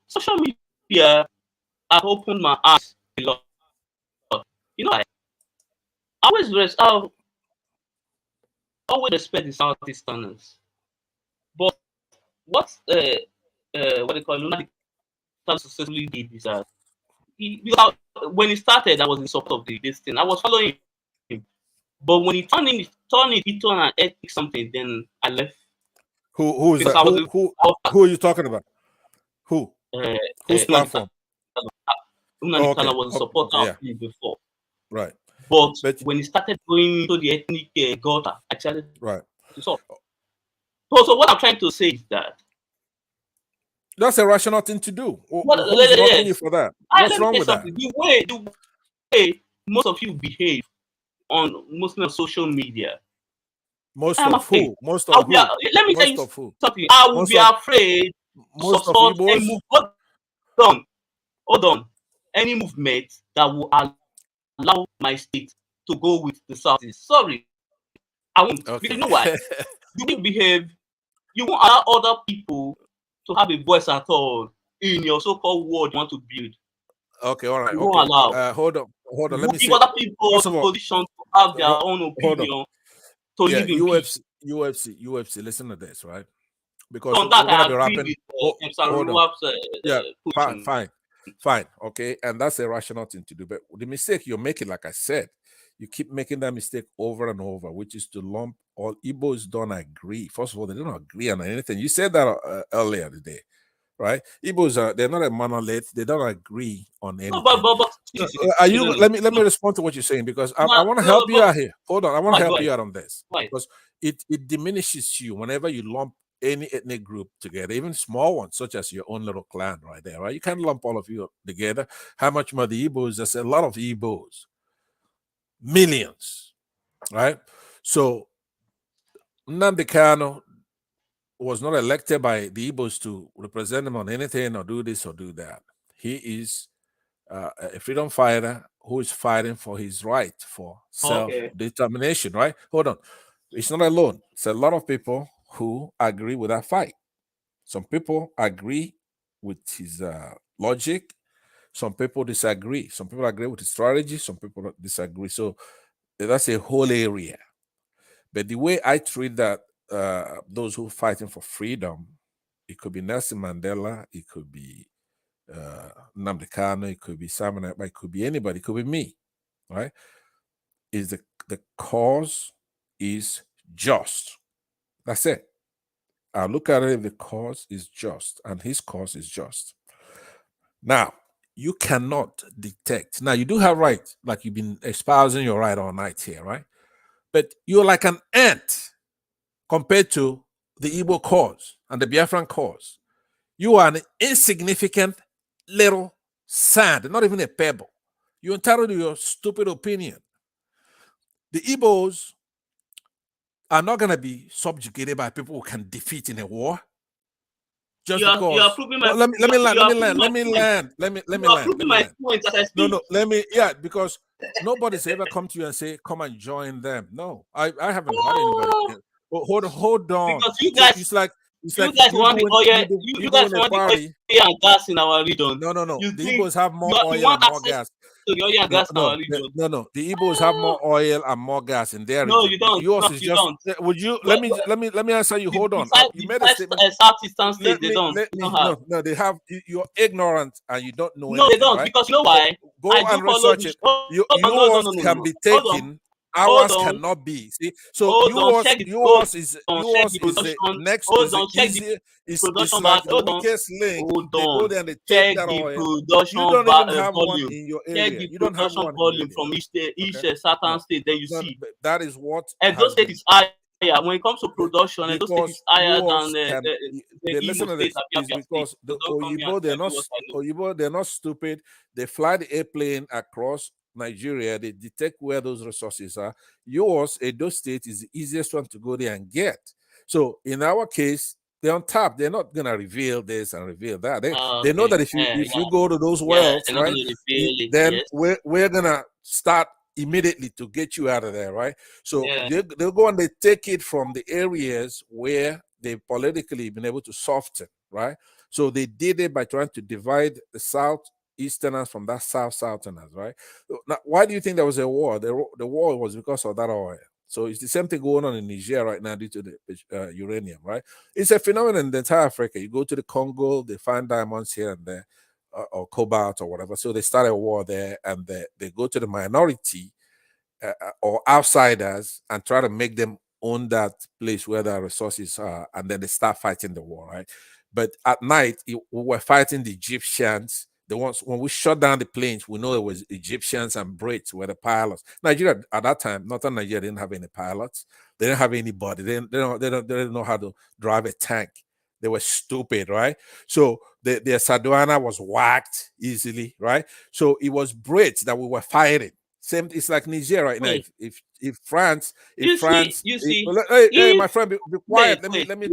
social media have opened my eyes a lot. You know, I always respect the Southeasterners, but what they call Lunatic successfully did is that when he started, I was in support of this thing. I was following him, but when he turned and ate something, then I left. Who is that? Who are you talking about? Who? Whose platform? I was a supporter of him before. Right. But when he started going into the ethnic gutter, I decided to stop. So what I'm trying to say is that that's a rational thing to do. Who's blocking you for that? What's wrong with that? The way most of you behave mostly on social media. Most of who? Most of who? Let me tell you something. I will be afraid to support any move. Hold on. Any movement that will allow my state to go with the Southeast. Sorry, I won't. Okay. Because you know why? You will behave. You won't allow other people to have a voice at all in your so-called world you want to build. Okay, all right. You won't allow. Hold on. Let me give other people the position to have their own opinion to live in peace. UFC. Listen to this, right? Because we're gonna be wrapping. Fine. Okay, and that's a rational thing to do. But the mistake you're making, like I said, you keep making that mistake over and over, which is to lump all Igbos don't agree. First of all, they don't agree on anything. You said that earlier today, right? Igbos they're not a monolith. They don't agree on anything. Are you? Let me respond to what you're saying, because I want to help you out here. Hold on, I want to help you out on this because it diminishes you whenever you lump any ethnic group together, even small ones, such as your own little clan right there, right? You can't lump all of you together. How much more the Igbos? There's a lot of Igbos. Millions, right? So Nnamdi Kanu was not elected by the Igbos to represent them on anything or do this or do that. He is a freedom fighter who is fighting for his right for self-determination, right? Hold on. It's not alone. It's a lot of people who agree with that fight. Some people agree with his logic. Some people disagree. Some people agree with his strategy. Some people disagree. So that's a whole area. But the way I treat that, those who are fighting for freedom, it could be Nelson Mandela, it could be Nnamdi Kanu, it could be Simon Ekpa, it could be anybody, it could be me, right? Is the cause is just. That's it. I look at it if the cause is just, and his cause is just. Now, you cannot detect. Now, you do have right, like you've been espousing your right all night here, right? But you're like an ant compared to the Igbo cause and the Biafran cause. You are an insignificant little sand, not even a pebble. You're entitled to your stupid opinion. The Igbos are not going to be subjugated by people who can defeat in a war. Just because. You are proving my Let me land. No, because nobody's ever come to you and say, come and join them. No, I haven't heard anybody. Hold on. Because you guys, it's like you guys want the oil. You guys want the oil and gas in our region. No. The Igbos have more oil and more gas. To the oil and gas in our region. No. The Igbos have more oil and more gas in their region. No, you don't. Yours No, is you just. don't. Would you let me answer you? Hold on. You made a statement. Southeastern states, they don't. No, they have. You're ignorant and you don't know. No, anything, they don't, right? because you know why? Go and research it. Yours can be taken. Ours cannot be. See, so yours is next. It's like the weakest link. They go there and they take that oil. You don't even have one in your area. You don't have one volume from each certain state. Then you see that is what. Edo State is higher when it comes to production. Edo State is higher than the listen to this. Is because the Oyibo they're not stupid. They fly the airplane across Nigeria, they detect where those resources are. Yours, Edo State, is the easiest one to go there and get. So in our case, they're on top. They're not gonna reveal this and reveal that. They know that if you go to those wells, right, then we're gonna start immediately to get you out of there, right? So they'll go and they take it from the areas where they've politically been able to soften, right? So they did it by trying to divide the Southeasterners from that Southerners, right? Now, why do you think there was a war? The war was because of that oil. So it's the same thing going on in Niger right now due to the uranium, right? It's a phenomenon in the entire Africa. You go to the Congo, they find diamonds here and there, or cobalt or whatever. So they start a war there, and they go to the minority or outsiders and try to make them own that place where the resources are, and then they start fighting the war, right? But at night, we were fighting the Egyptians. The ones when we shut down the planes, we know it was Egyptians and Brits were the pilots. Nigeria at that time, northern Nigeria didn't have any pilots. They didn't have anybody. They didn't know how to drive a tank. They were stupid, right? So the Saduana was whacked easily, right? So it was Brits that we were fighting. Same, it's like Niger right now. If France, hey, my friend, be quiet. Let me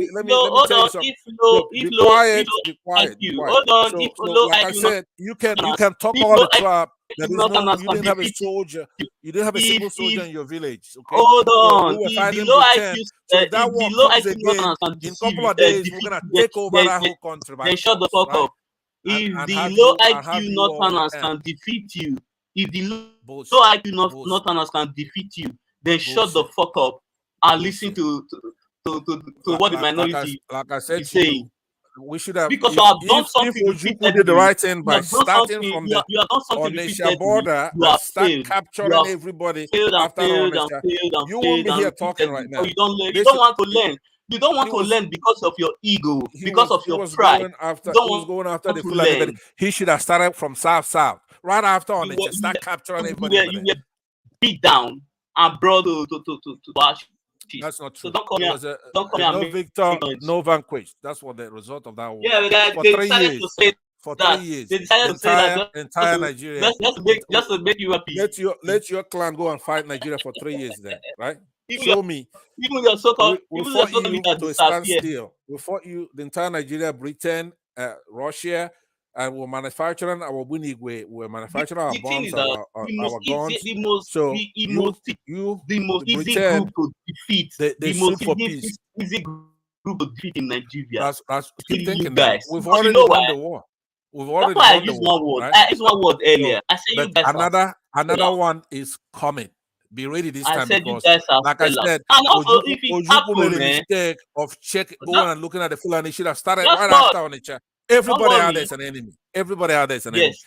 tell you something. Be quiet. Hold on. Like I said, you can talk all the crap. You didn't have a soldier. You didn't have a single soldier in your village. Okay? Hold on. So if that war comes again, in a couple of days, we're gonna take over that whole country. Then shut the fuck up. If the low IQ Northerners can defeat you, if the low IQ Northerners can defeat you, then shut the fuck up and listen to what the minority is saying. We should have, because you have done something Ojukwu did the right thing by starting from the Onitsha border and start capturing everybody after Onitsha. You won't be here talking right now. You don't want to learn. You don't want to learn because of your ego, because of your pride. He was going after the Fulani. He should have started from south, right after Onitsha. Start capturing everybody. You were beat down and brought to Ash. That's not true. So don't come here. No victor, no vanquished. That's what the result of that war. Yeah, for 3 years. For 3 years, they decided to say that entire Nigeria. Just to make you happy. Let your clan go and fight Nigeria for 3 years, then, right? Show me. Even your so-called We even your fought so-called you leader to a standstill. disappeared. We fought you, the entire Nigeria, Britain, Russia, and we're manufacturing our Winigwe, we're manufacturing our The thing bombs, is that our the most easy, guns. the most So the you, most the easy Britain, group to defeat, they the sued most for peace. easy group to defeat in Nigeria. That's Still keep you thinking that guys. we've Because you already know won why? the war. We've That's already why I won the used war, one word. right? I used one word earlier. So, I said you but guys are another one is coming. Be ready this I time said you because, guys are like I sellers. said, And also, if it Ojuku made happen, a mistake of going just, and looking at the Fulani. Should have started just right not, after on the chat. Everybody don't out there worry. is an enemy. Everybody out there is an enemy. Yes,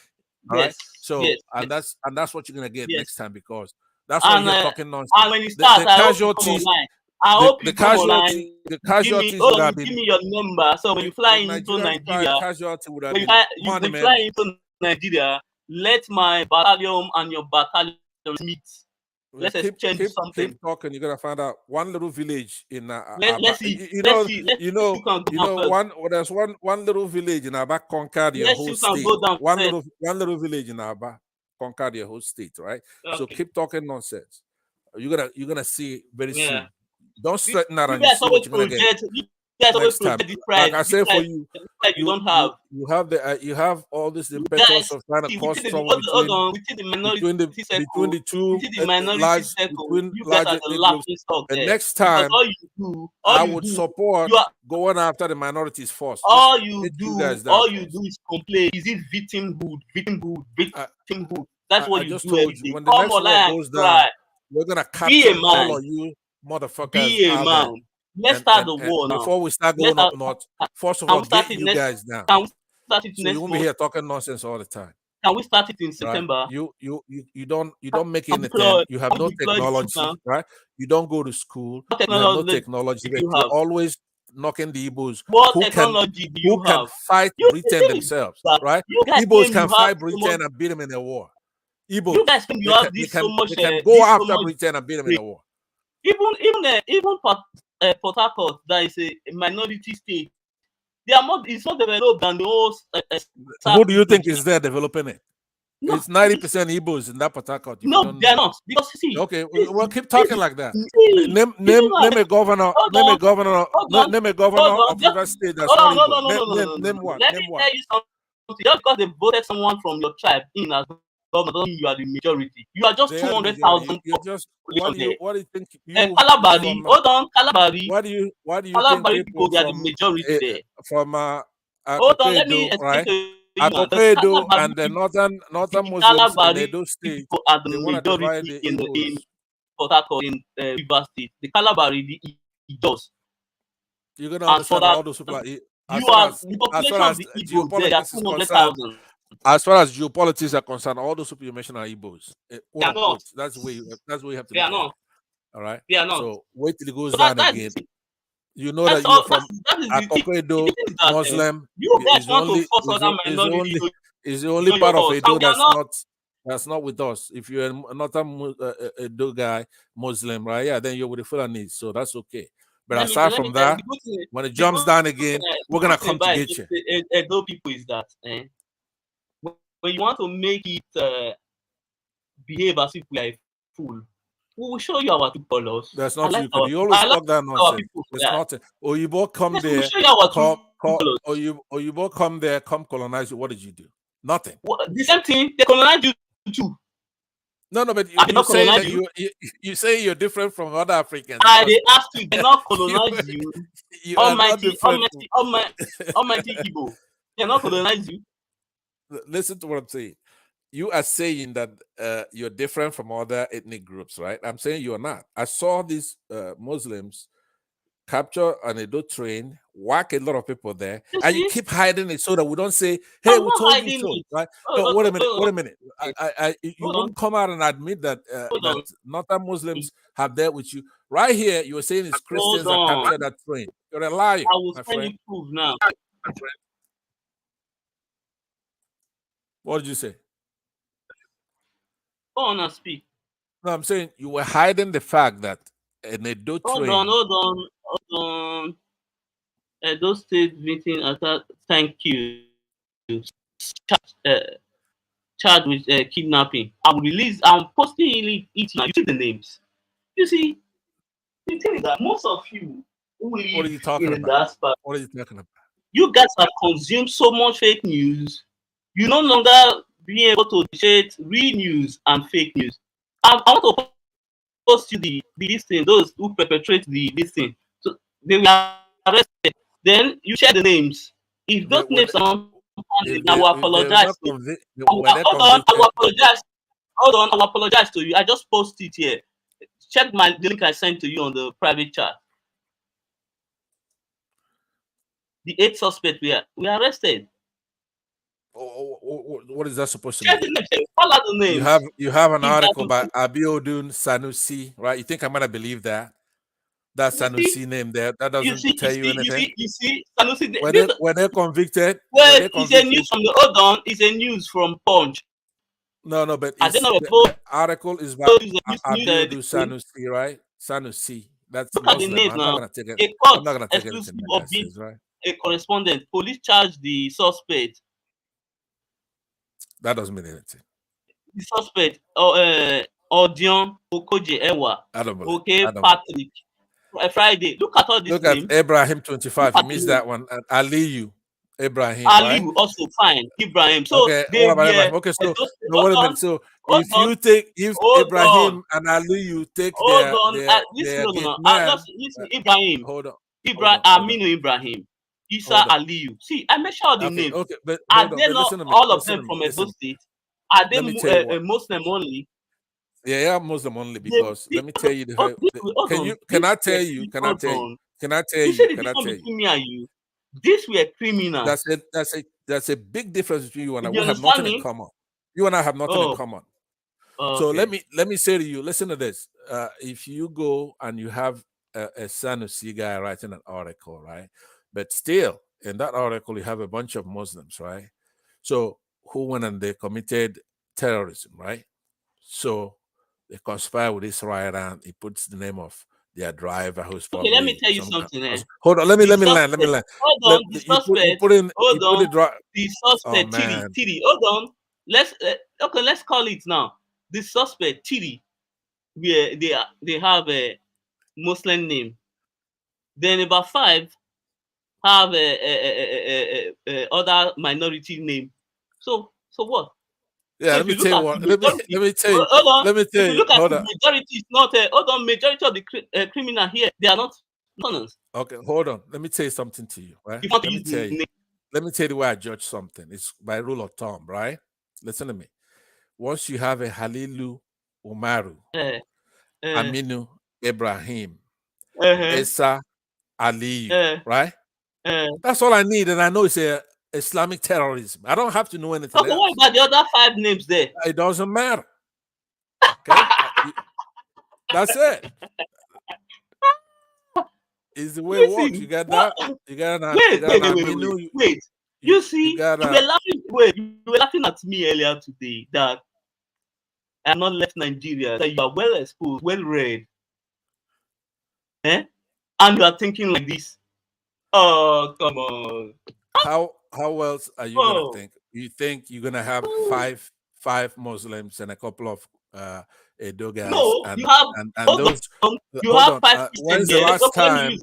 All right. yes, So yes, and that's what you're gonna get yes. next time because that's why And you're talking nonsense. and when you start, The I hope you come casualties, online. I hope the you come online. casualties would have Give been me your number. So when you fly into Nigerian Nigeria, casualty would have when been you fly monumental. into Nigeria, let my battalion and your battalion meet. Let's exchange something. Keep talking. You're gonna find out one little village in Let's see. There's one little village in Aba conquered your whole state. One little village in Aba conquered your whole state, right? Okay. So keep talking nonsense. You're gonna see very soon. Don't You straighten out and you guys see what you're gonna get. You guys always Next time, project this pride. like I say for you, you don't have. You have all this impetus Guys, of trying to cause trouble within the minority circle, between the two within the minority large circle, you guys large are the ethnic groups. laughing stock And there. next time, I would do, support going after the minorities first. All you do is complain. Is it victimhood? That's what I you just do every told you day. when the Come next war online goes and down, cry. we're gonna Be capture a man. all of you motherfuckers Be a out man. there. Let's start the war now. Before we start going up north, first of all, get you guys down. Can we start it So next you won't be month? here talking nonsense all the time. Can we start it in Right? September? You don't make anything. You have no technology, right? You don't go to school. You have no technology. But you're always knocking the Igbos What technology do you can have? fight Britain themselves, right? Igbos can fight Britain and beat them in a war. Igbos, you guys you have this so much. They can go after Britain and beat them in a war. Even Port Harcourt, that is a minority state. They are more. It's not developed than the whole. Who do you think is there developing it? No, it's 90% Igbos in that Port Harcourt. No, they are not. Because see, okay, well, keep talking like that. Name a governor. Name a governor of River State that's not Igbo. Name one. Let me tell you something. Just because they voted someone from your tribe in as governor, doesn't mean you are the majority. You are just 200,000. What do you think? Kalabari, hold on, Kalabari. Why do you Kalabari think people they are the majority there? From hold on, let me explain to you. Akopedo and the northern Muslims in Edo State, are the they want to divide the in Igbos. Port Harcourt, in River State. The Kalabari, the Ijaws. You're gonna understand all those people. The population of the Igbos there are 200,000. As far as geopolitics are concerned, all those people you mentioned are Igbos. They are not. That's the way you have to look at it. All right. They are not. So wait till it goes down again. You know that you're from Akopedo Muslim. Is the only part of Edo that's not with us. If you're not a Edo guy, Muslim, right? Yeah, then you're with the Fulani, so that's okay. But aside from that, when it jumps down again, we're gonna come to get you. Edo people is that when you want to make it behave as if we are a fool, we will show you our two colors. That's not you. You always talk that nonsense. It's nothing. Oyibo come there. Oyibo come there. Come colonize you. What did you do? Nothing. The same thing. They colonize you too. No, but you say you're different from other Africans. They asked you. They not colonize you. Almighty Igbo. They not colonize you. Listen to what I'm saying. You are saying that you're different from other ethnic groups, right? I'm saying you're not. I saw these Muslims capture an Edo train, whack a lot of people there, and you keep hiding it so that we don't say, "Hey, we told you so." Right? No, wait a minute. You won't come out and admit that that Northern Muslims have dealt with you. Right here, you were saying it's Christians that captured that train. You're a liar. I will send you proof now. What did you say? Go on and speak. No, I'm saying you were hiding the fact that an Edo train. Hold on. Edo State meeting thank you. Charged with kidnapping. I'm posting it now. You see the names. You see, The thing is that most of you who What are live you talking in about? that part, What are you talking about? you guys have consumed so much fake news. You no longer being able to differentiate real news and fake news. I want to post you the this thing, those who perpetrate this thing. So they were arrested. Then you share the names. If those When names are not if I will if they're apologize not to you. when they're Hold on, I will convicted, apologize. Hold on, I will apologize to you. I just posted it here. Check the link I sent to you on the private chat. The 8 suspects we arrested. what is that supposed to Check mean? the names. Follow the names. You have an If article by that Abiodun Sanusi, right? You think I'm gonna believe that? That Sanusi name there, that doesn't tell you anything. you see, Sanusi, When they're convicted, well, it's a news from the hold on, it's a news from Punch. No, but I don't know the article is by news, Abiodun Sanusi, right? Sanusi. That's look at the Muslim. names I'm not now. gonna take it. A court I'm not gonna take exclusive anything that of guy being says, right? a correspondent. Police charged the suspect. That doesn't mean anything. The suspect, Odion Okoje Ewa, I don't believe. okay, I don't Patrick, Friday. Look at all these Look at names. Abraham 25. Look You at the missed names. that one. And Aliyu Ibrahim, right? Aliu also fine. Ibrahim. So Okay, they what about were Ibrahim? Okay, so those, no, wait a minute. So if hold on. Ibrahim and Aliyu take Hold their on. their Listen, gate no. man, Listen, Ibrahim. hold on, Aminu Ibrahim. Isa hold on. Aliyu. See, I mentioned all the Okay, names. but Are hold on, they but not listen to me. all of Listen them to me. from Edo Listen. State? Are they Let me tell you what. Muslim only? Yeah, Muslim only because let me tell you can I tell you? You see the difference between me and you? These were criminals. That's a big difference between you and I. You We have nothing understand in me? common. You and I have nothing in common. So Okay. let me say to you, listen to this. If you go and you have a Sanusi guy writing an article, right? But still, in that article, you have a bunch of Muslims, right? So who went and they committed terrorism, right? So they conspire with this riot and he puts the name of their driver who's probably Okay, let me tell you something. Hold on, let me land. Hold on, the suspect. Hold on, the suspect. Man. Tiri. Hold on. Let's call it now. The suspect Tiri, where they have a Muslim name. Then about 5 have a other minority name. So what? Yeah, so let me tell you what. Let me tell you. Hold on. Let me tell If you you. look at Hold the on. majority, it's not. Hold on. Majority of the criminal here, they are not honest. Okay, hold on. Let me tell you something to you, right? Let me tell you. Let me tell you why I judge something. It's by rule of thumb, right? Listen to me. Once you have a Halilu Umaru, Aminu Ibrahim, Esa Aliyu, right? That's all I need, and I know it's a Islamic terrorism. I don't have to know anything else. What about the other 5 names there? It doesn't matter. Okay, that's it. Is the way it works. You got that? You got that? Wait. You see, you were laughing at me earlier today that I have not left Nigeria. That you are well exposed, well read, and you are thinking like this. Oh, come on. How else are you gonna think? You think you're gonna have five Muslims and a couple of Edo guys? No, and, you have and hold those. on. You Hold have on. 5 When's Christians the there. last time?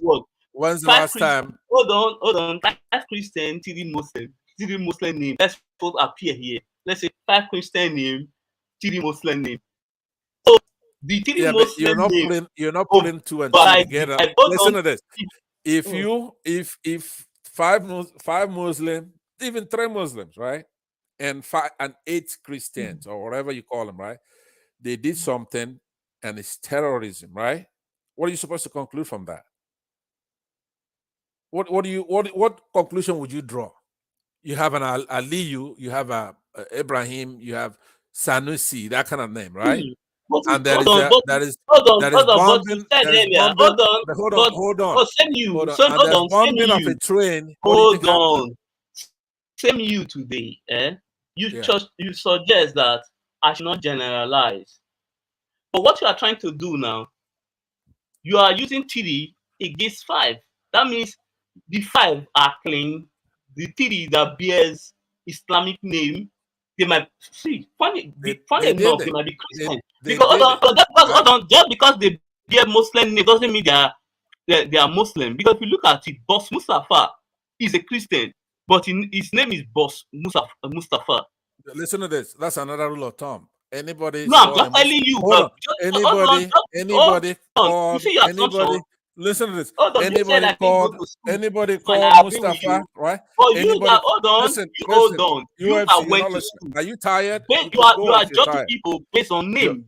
When's the last time? Hold on. 5 Christian, 3 Muslim name. Let's both appear here. Let's say 5 Christian name, 3 Muslim name. So the 3 Muslim name. You're not putting 2 and 2 together. Listen to this. If 5 Muslim, even 3 Muslims, right, and 8 Christians or whatever you call them, right, they did something and it's terrorism, right? What are you supposed to conclude from that? What conclusion would you draw? You have an Aliyu, you have a Ibrahim, you have Sanusi, that kind of name, right? And there is bombing. Hold on. Bombing of a train. Hold on. Same you today, You suggest that I should not generalize. But what you are trying to do now, you are using 3 against 5. That means the 5 are clean. The 3 that bears Islamic name, they might funny enough, they might be Christian. Because hold on, just because they bear Muslim name doesn't mean they are Muslim. Because if you look at it, Boss Mustafa is a Christian, but his name is Boss Mustafa. Listen to this. That's another rule of thumb. Anybody No, I'm called just telling you. hold on. Anybody Called you see your anybody. assumption. Listen to this. Hold on, you said I can't go to school. Anybody And called I agree with Mustafa, you. right? But Anybody, you that hold on, listen, hold on. You UFC, that you're went not to listening. school. Are you tired? You could go are if you're judging tired. people based on name.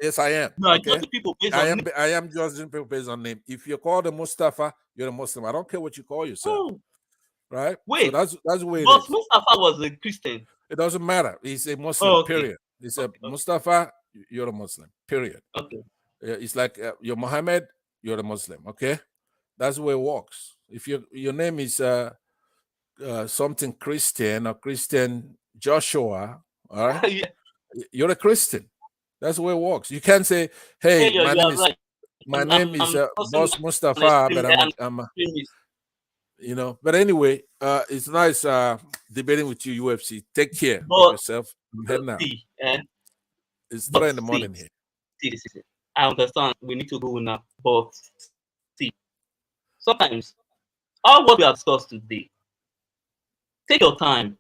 Yes, I am. You are Okay? judging people based on name. I am judging people based on name. If you're called a Mustafa, you're a Muslim. I don't care what you call yourself. Right? Wait. So that's the way it But is. Mustafa was a Christian. It doesn't matter. He's a Muslim, period. He's a Mustafa, you're a Muslim, period. Okay. It's like you're Muhammad, you're a Muslim, okay? That's the way it works. If your name is something Christian or Christian Joshua, all right? Yeah. You're a Christian. That's the way it works. You can't say, "Hey, Yeah, my name is Boss Mustafa," but I'm you know. But anyway, it's nice debating with you, UFC. Take care of yourself. I'm heading out. It's 3 in the morning here. See. I understand we need to go now, but see, sometimes all what we have discussed today, take your time.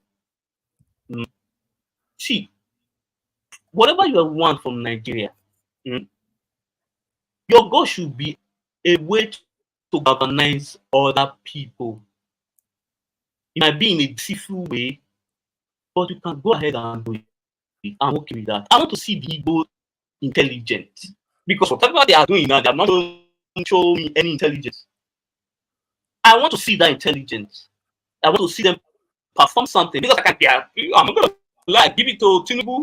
See, whatever you want from Nigeria, your goal should be a way to galvanize other people. It might be in a deceitful way, but you can go ahead and do it. I'm okay with that. I want to see the Igbo intelligent, because whatever they are doing now, they have not shown me any intelligence. I want to see that intelligence. I want to see them perform something, because I can't be. I'm not gonna lie. Give it to Tinubu.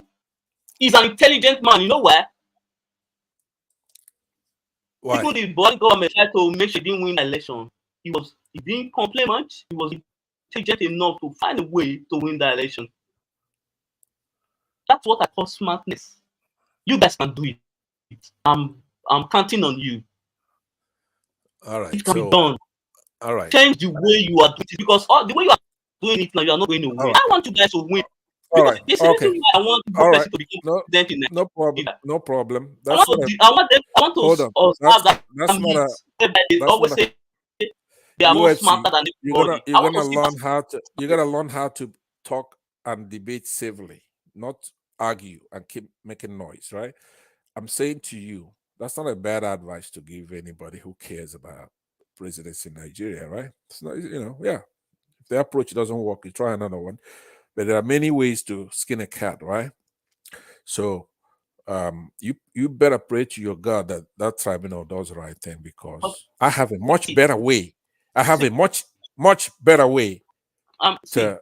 He's an intelligent man. You know why? Why? People the body government tried to make sure he didn't win the election. He didn't complain much. He was intelligent enough to find a way to win the election. That's what I call smartness. You guys can do it. I'm counting on you. All right. It can be done. All right. Change the way you are doing it, because the way you are doing it now, you are not going to win. Right. I want you guys to win. All right. This is the reason why I want to become president in No problem. No problem. I want to have that they always say they are more smarter than everybody. You gotta learn how to talk and debate civilly, not argue and keep making noise, right? I'm saying to you, that's not a bad advice to give anybody who cares about presidency in Nigeria, right? It's not, if the approach doesn't work, you try another one. But there are many ways to skin a cat, right? So you better pray to your God that tribunal does the right thing, because I have a much better way. I have a much better way to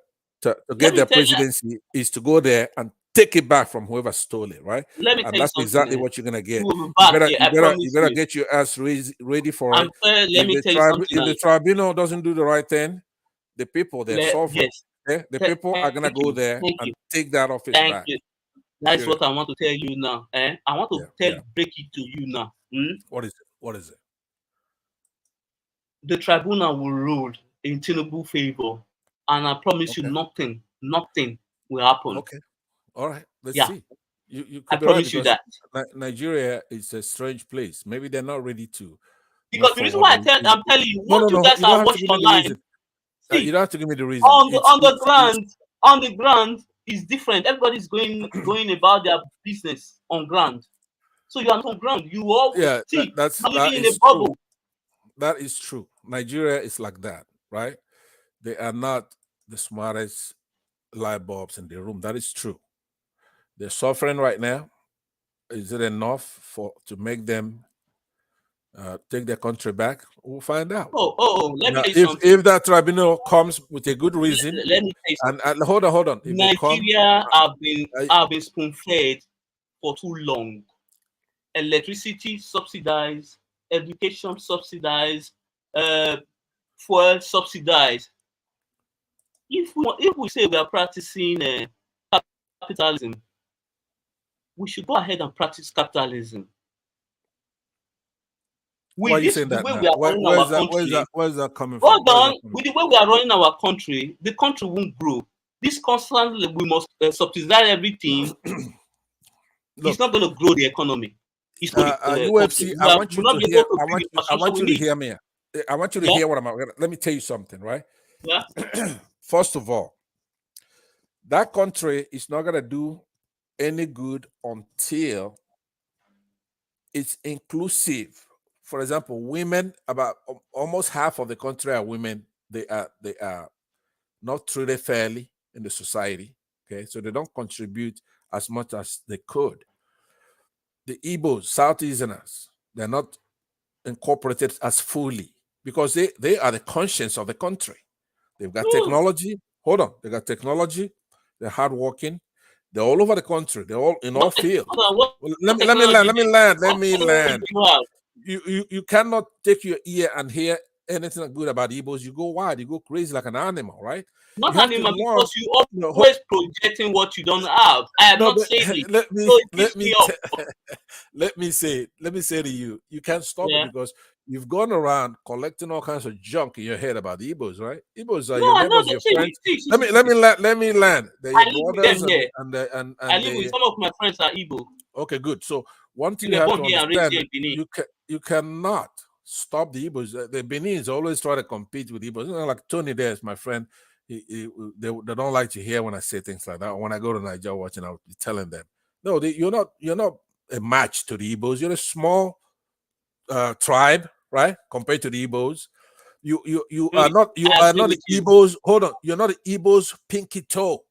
get the presidency is to go there and take it back from whoever stole it, right? And that's exactly what you're gonna get. You better get your ass ready for it. If the tribunal doesn't do the right thing, the people they're suffering. The people are gonna go there and take that office back. That's what I want to tell you now. I want to break it to you now. What is it? What is it? The tribunal will rule in Tinubu's favor, and I promise you, nothing will happen. Okay. All right. Let's see. You I promise you that. Nigeria is a strange place. Maybe they're not ready to. Because the reason why I'm telling you, you guys are watching online. You don't have to give me the reason. On the ground is different. Everybody's going about their business on ground. So you are on ground. You all that's living in a bubble. True. That is true. Nigeria is like that, right? They are not the smartest light bulbs in the room. That is true. They're suffering right now. Is it enough to make them take their country back? We'll find out. Let me tell you something. If that tribunal comes with a good reason, let me tell you something. And hold on. If Nigeria have been spoon-fed for too long. Electricity subsidized, education subsidized, fuel subsidized. If we say we are practicing capitalism, we should go ahead and practice capitalism. Why are you saying that? Where's that coming from? Hold on. With the way we are running our country, the country won't grow. This constantly, we must subsidize everything. It's not going to grow the economy. It's not UFC, I want you to hear. I want you to hear me. I want you to Yeah. hear what I'm. Let me tell you something, right? Yeah. First of all, that country is not gonna do any good until it's inclusive. For example, women, about almost half of the country are women. They are not treated fairly in the society. Okay, so they don't contribute as much as they could. The Igbos, Southeasterners, they're not incorporated as fully because they are the conscience of the country. They've got technology. Hold on, they got technology. They're hardworking. They're all over the country. They're all in all fields. Well, let me land. You cannot take your ear and hear anything good about Igbos. You go wild. You go crazy like an animal, right? Not you have animal, to learn, because you always projecting what you don't have. I have not said it. Let me So it pisses me off. let me say to you, you can't stop it because you've gone around collecting all kinds of junk in your head about the Igbos, right? Igbos are your neighbors, your friends. Let me land. They're your brothers and I live with some of my friends are Igbo. Okay, good. So one thing They you have were to born here and raised understand, here in Benin. you cannot stop the Igbos. The Benin's always try to compete with Igbos. You know, like Tony there is my friend. They don't like to hear when I say things like that. When I go to Niger watching, I'll be telling them, no, you're not a match to the Igbos. You're a small tribe, right? Compared to the Igbos. You are not the Igbos. Hold on, you're not the Igbos pinky toe.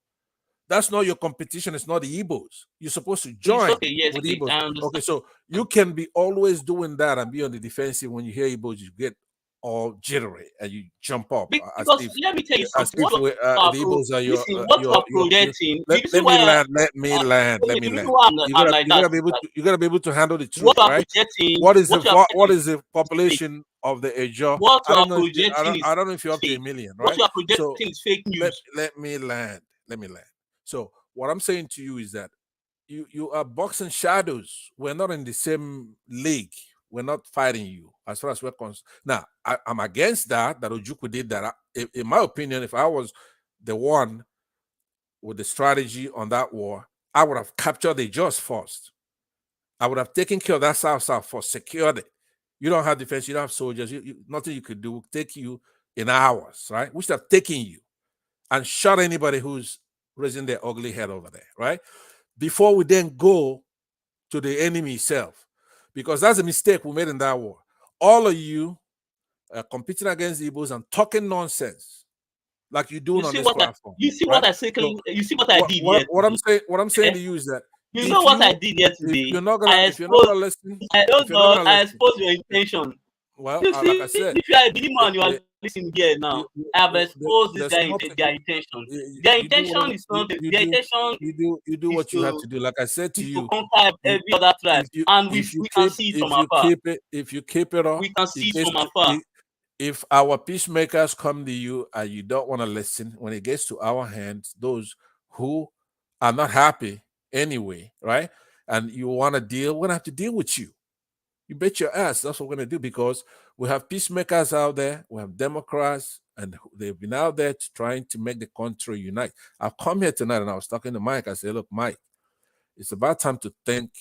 That's not your competition. It's not the Igbos. You're supposed to join with Igbos. Okay, so you can be always doing that and be on the defensive. When you hear Igbos, you get all jittery and you jump up. Because let me tell you something. The Igbos are your. What you are projecting. Let me land. You gotta be able to handle the truth, right? What is the population of the Ejo? I don't know if you're up to 1 million, right? What you are projecting is fake news. Let me land. So what I'm saying to you is that you are boxing shadows. We're not in the same league. We're not fighting you as far as we're concerned. Now, I'm against that Ojukwu did that. In my opinion, if I was the one with the strategy on that war, I would have captured the Jos first. I would have taken care of that South first, secured it. You don't have defense, you don't have soldiers, nothing you could do will take you in hours, right? We should have taken you and shot anybody who's raising their ugly head over there, right? Before we then go to the enemy itself, because that's a mistake we made in that war. All of you competing against the Igbos and talking nonsense like you're doing on this platform. You see what I said? You see what I did here? What I'm saying to you is that you know what I did here today. If you're not gonna listen, I expose your intention. Well, you see, like I said, if you are a Benin man, you are listening here now. I have exposed this guy their intention. Their intention is not their intention. You do what you have to do. Like I said to you, to conquer every other tribe, and we can see it from afar. If you keep it up, we can see it from afar. If our peacemakers come to you and you don't want to listen, when it gets to our hands, those who are not happy anyway, right? And you want to deal, we're going to have to deal with you. You bet your ass that's what we're going to do, because we have peacemakers out there, we have Democrats, and they've been out there trying to make the country unite. I've come here tonight and I was talking to Mike. I said, look, Mike, it's about time to think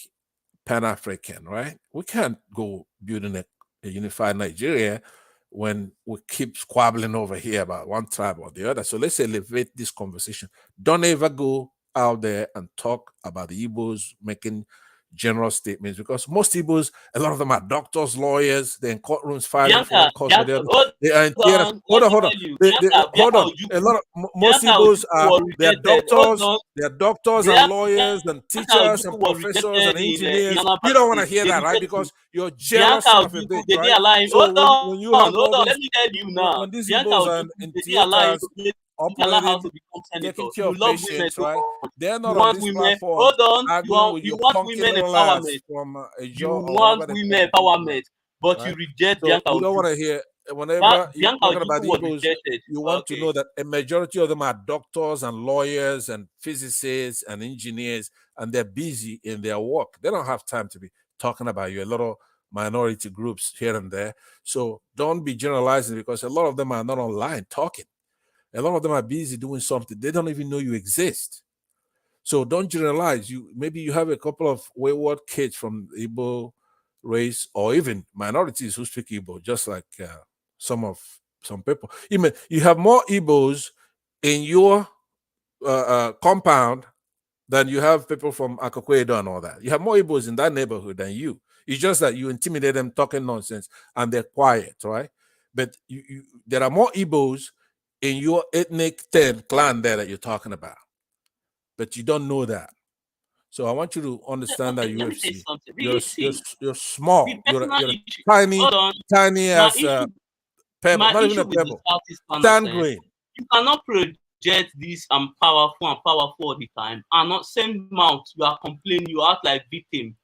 Pan-African, right? We can't go building a unified Nigeria when we keep squabbling over here about one tribe or the other. So let's elevate this conversation. Don't ever go out there and talk about the Igbos making general statements, because most Igbos, a lot of them are doctors, lawyers, they're in courtrooms fighting for one cause or the other. They are in theaters. Hold on. A lot of most Igbos are they're doctors and lawyers and teachers and professors and engineers. You don't want to hear that, right? Because you're jealous of a bit, right? So when you have all let me tell you now, when these Igbos are in theaters, operating, taking care of patients, right? They're not on this platform. Hold on, you want women empowerment. You want women empowerment, but you reject Bianca. You don't want to hear. Whenever you're talking about Igbos, you want to know that a majority of them are doctors and lawyers and physicists and engineers, and they're busy in their work. They don't have time to be talking about you. A lot of minority groups here and there. So don't be generalizing, because a lot of them are not online talking. A lot of them are busy doing something. They don't even know you exist. So don't generalize. Maybe you have a couple of wayward kids from Igbo race or even minorities who speak Igbo, just like some people. Even you have more Igbos in your compound than you have people from Akokwedo and all that. You have more Igbos in that neighborhood than you. It's just that you intimidate them talking nonsense and they're quiet, right? But there are more Igbos in your ethnic clan there that you're talking about, but you don't know that. So I want you to understand that Let me say UFC, something. you're small, The you're personal a issue. tiny, Hold on. tiny My ass issue, pebble, my not even issue a with the pebble, Southeasterners, sand grain. you cannot project this I'm powerful and powerful all the time, and not same mouth you are complaining, you act like victim.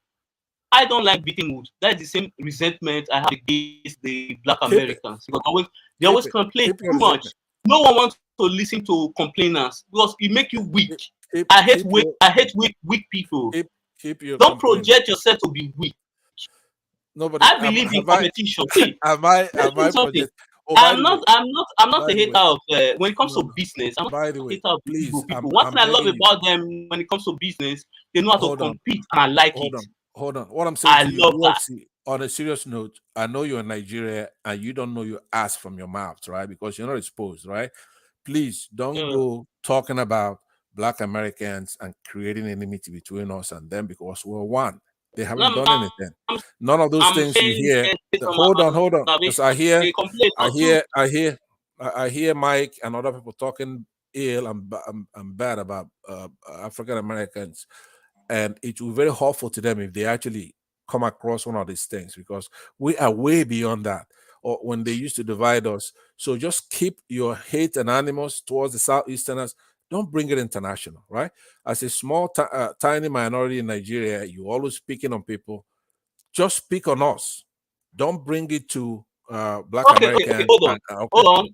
I don't like victimhood. That's the same resentment I have against the Black Keep it. Americans. Because they always complain Keep your too much. resentment. No one wants to listen to complainers because it make you weak. Keep I hate weak people. Keep your Don't complaining. project yourself to be weak. Nobody. I believe in competition. See, Am I something. project? Oh, by the way, I'm not by a the hater way, of when it comes no, to no. business. I'm not By a the way, hater of the please, Igbo people. One I'm thing I love begging you. about them when it comes to business, they know how to Hold on. compete, and I like Hold it. on. Hold on. What I'm saying I to you, love that. UFC, on a serious note, I know you're in Nigeria and you don't know your ass from your mouth, right? Because you're not exposed, right? Please don't go talking about Black Americans and creating enmity between us and them because we're one. They haven't done anything. None of those things you hear. Hold on. Because I hear Mike and other people talking ill and bad about African Americans, and it will be very hurtful to them if they actually come across one of these things, because we are way beyond that, or when they used to divide us. So just keep your hate and animus towards the Southeasterners. Don't bring it international, right? As a small, tiny minority in Nigeria, you always speaking on people. Just speak on us. Don't bring it to Black Americans. Hold on.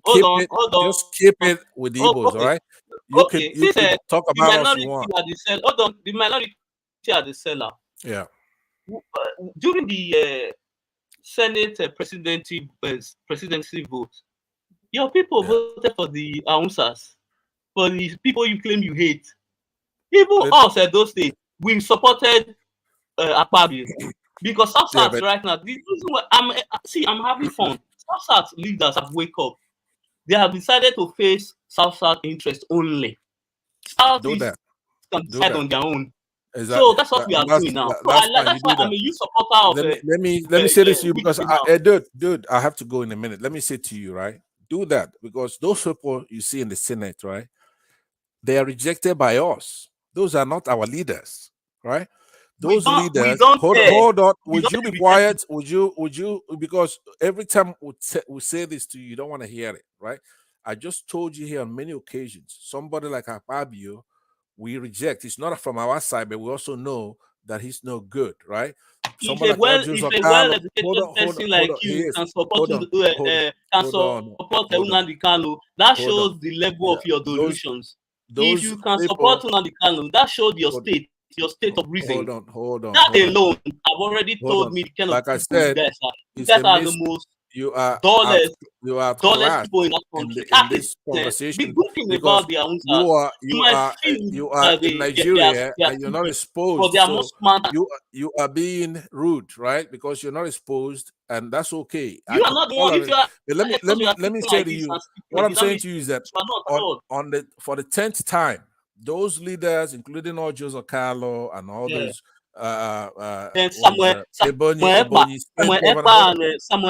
Just keep it with the Igbos, all right? You could talk the about us you minority want. are the seller. Hold on, the minority are the seller. Yeah. During the Senate presidency vote, your people voted for the Hausas, for the people you claim you hate. Even us at those states, we supported Akpabio because South right now. The reason why I'm having fun. South leaders have wake up. They have decided to face South interest only. Southeast can decide on their own. Exactly. So that's what we are doing now. So That's fine. that's why I'm a huge supporter of. Let me say this to you, because dude, I have to go in a minute. Let me say to you, right? Do that, because those people you see in the Senate, right? They are rejected by us. Those are not our leaders, right? Those leaders. Hold on. Would you be quiet? Would you? Because every time we say this to you, you don't want to hear it, right? I just told you here on many occasions. Somebody like Akpabio, we reject. It's not from our side, but we also know that he's no good, right? If a well-educated person like you can support Nnamdi Kanu, that shows the level of your delusions. If you can support Nnamdi Kanu, that shows your state of reason. Hold on. That alone, I've already told me the kind of people you guys are. You guys are the most dullest people in that country. In this conversation, the good thing because about the Hausas, you are in Nigeria and you're not exposed, so you are being rude, right? Because you're not exposed, and that's okay. You are not the one. If you are, let me say to you, what I'm saying to you is that for the 10th time, those leaders, including Ojos Okalo and all those Samuel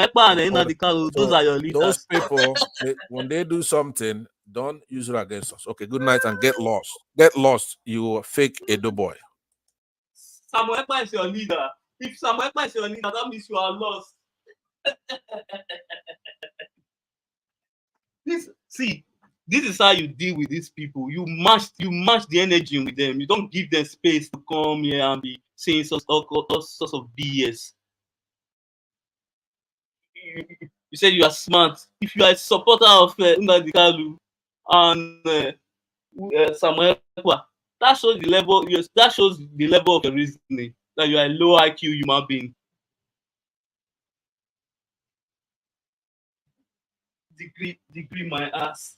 Ekpa and Nnamdi Kanu, those are your leaders. Those people, when they do something, don't use it against us. Okay, good night and get lost. Get lost, you fake Edo boy. Samuel Ekpa is your leader. If Samuel Ekpa is your leader, that means you are lost. This is how you deal with these people. You match the energy with them. You don't give them space to come here and be saying all sorts of BS. You said you are smart. If you are a supporter of Nnamdi Kanu and Samuel Ekpa, that shows the level. That shows the level of your reasoning. That you are a low IQ human being. Degree my ass.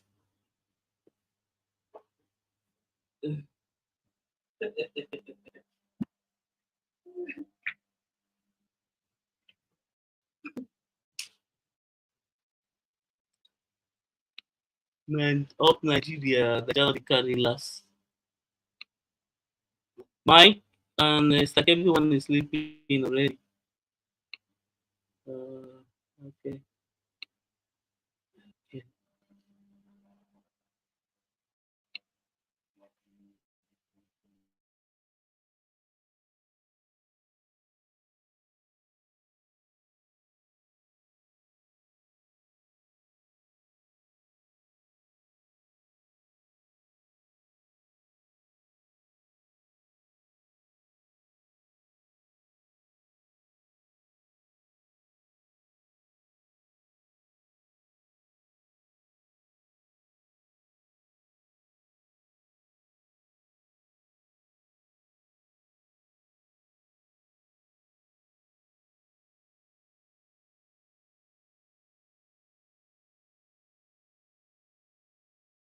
up Nigeria, the carry last. Mike and it's like everyone is sleeping already. Okay.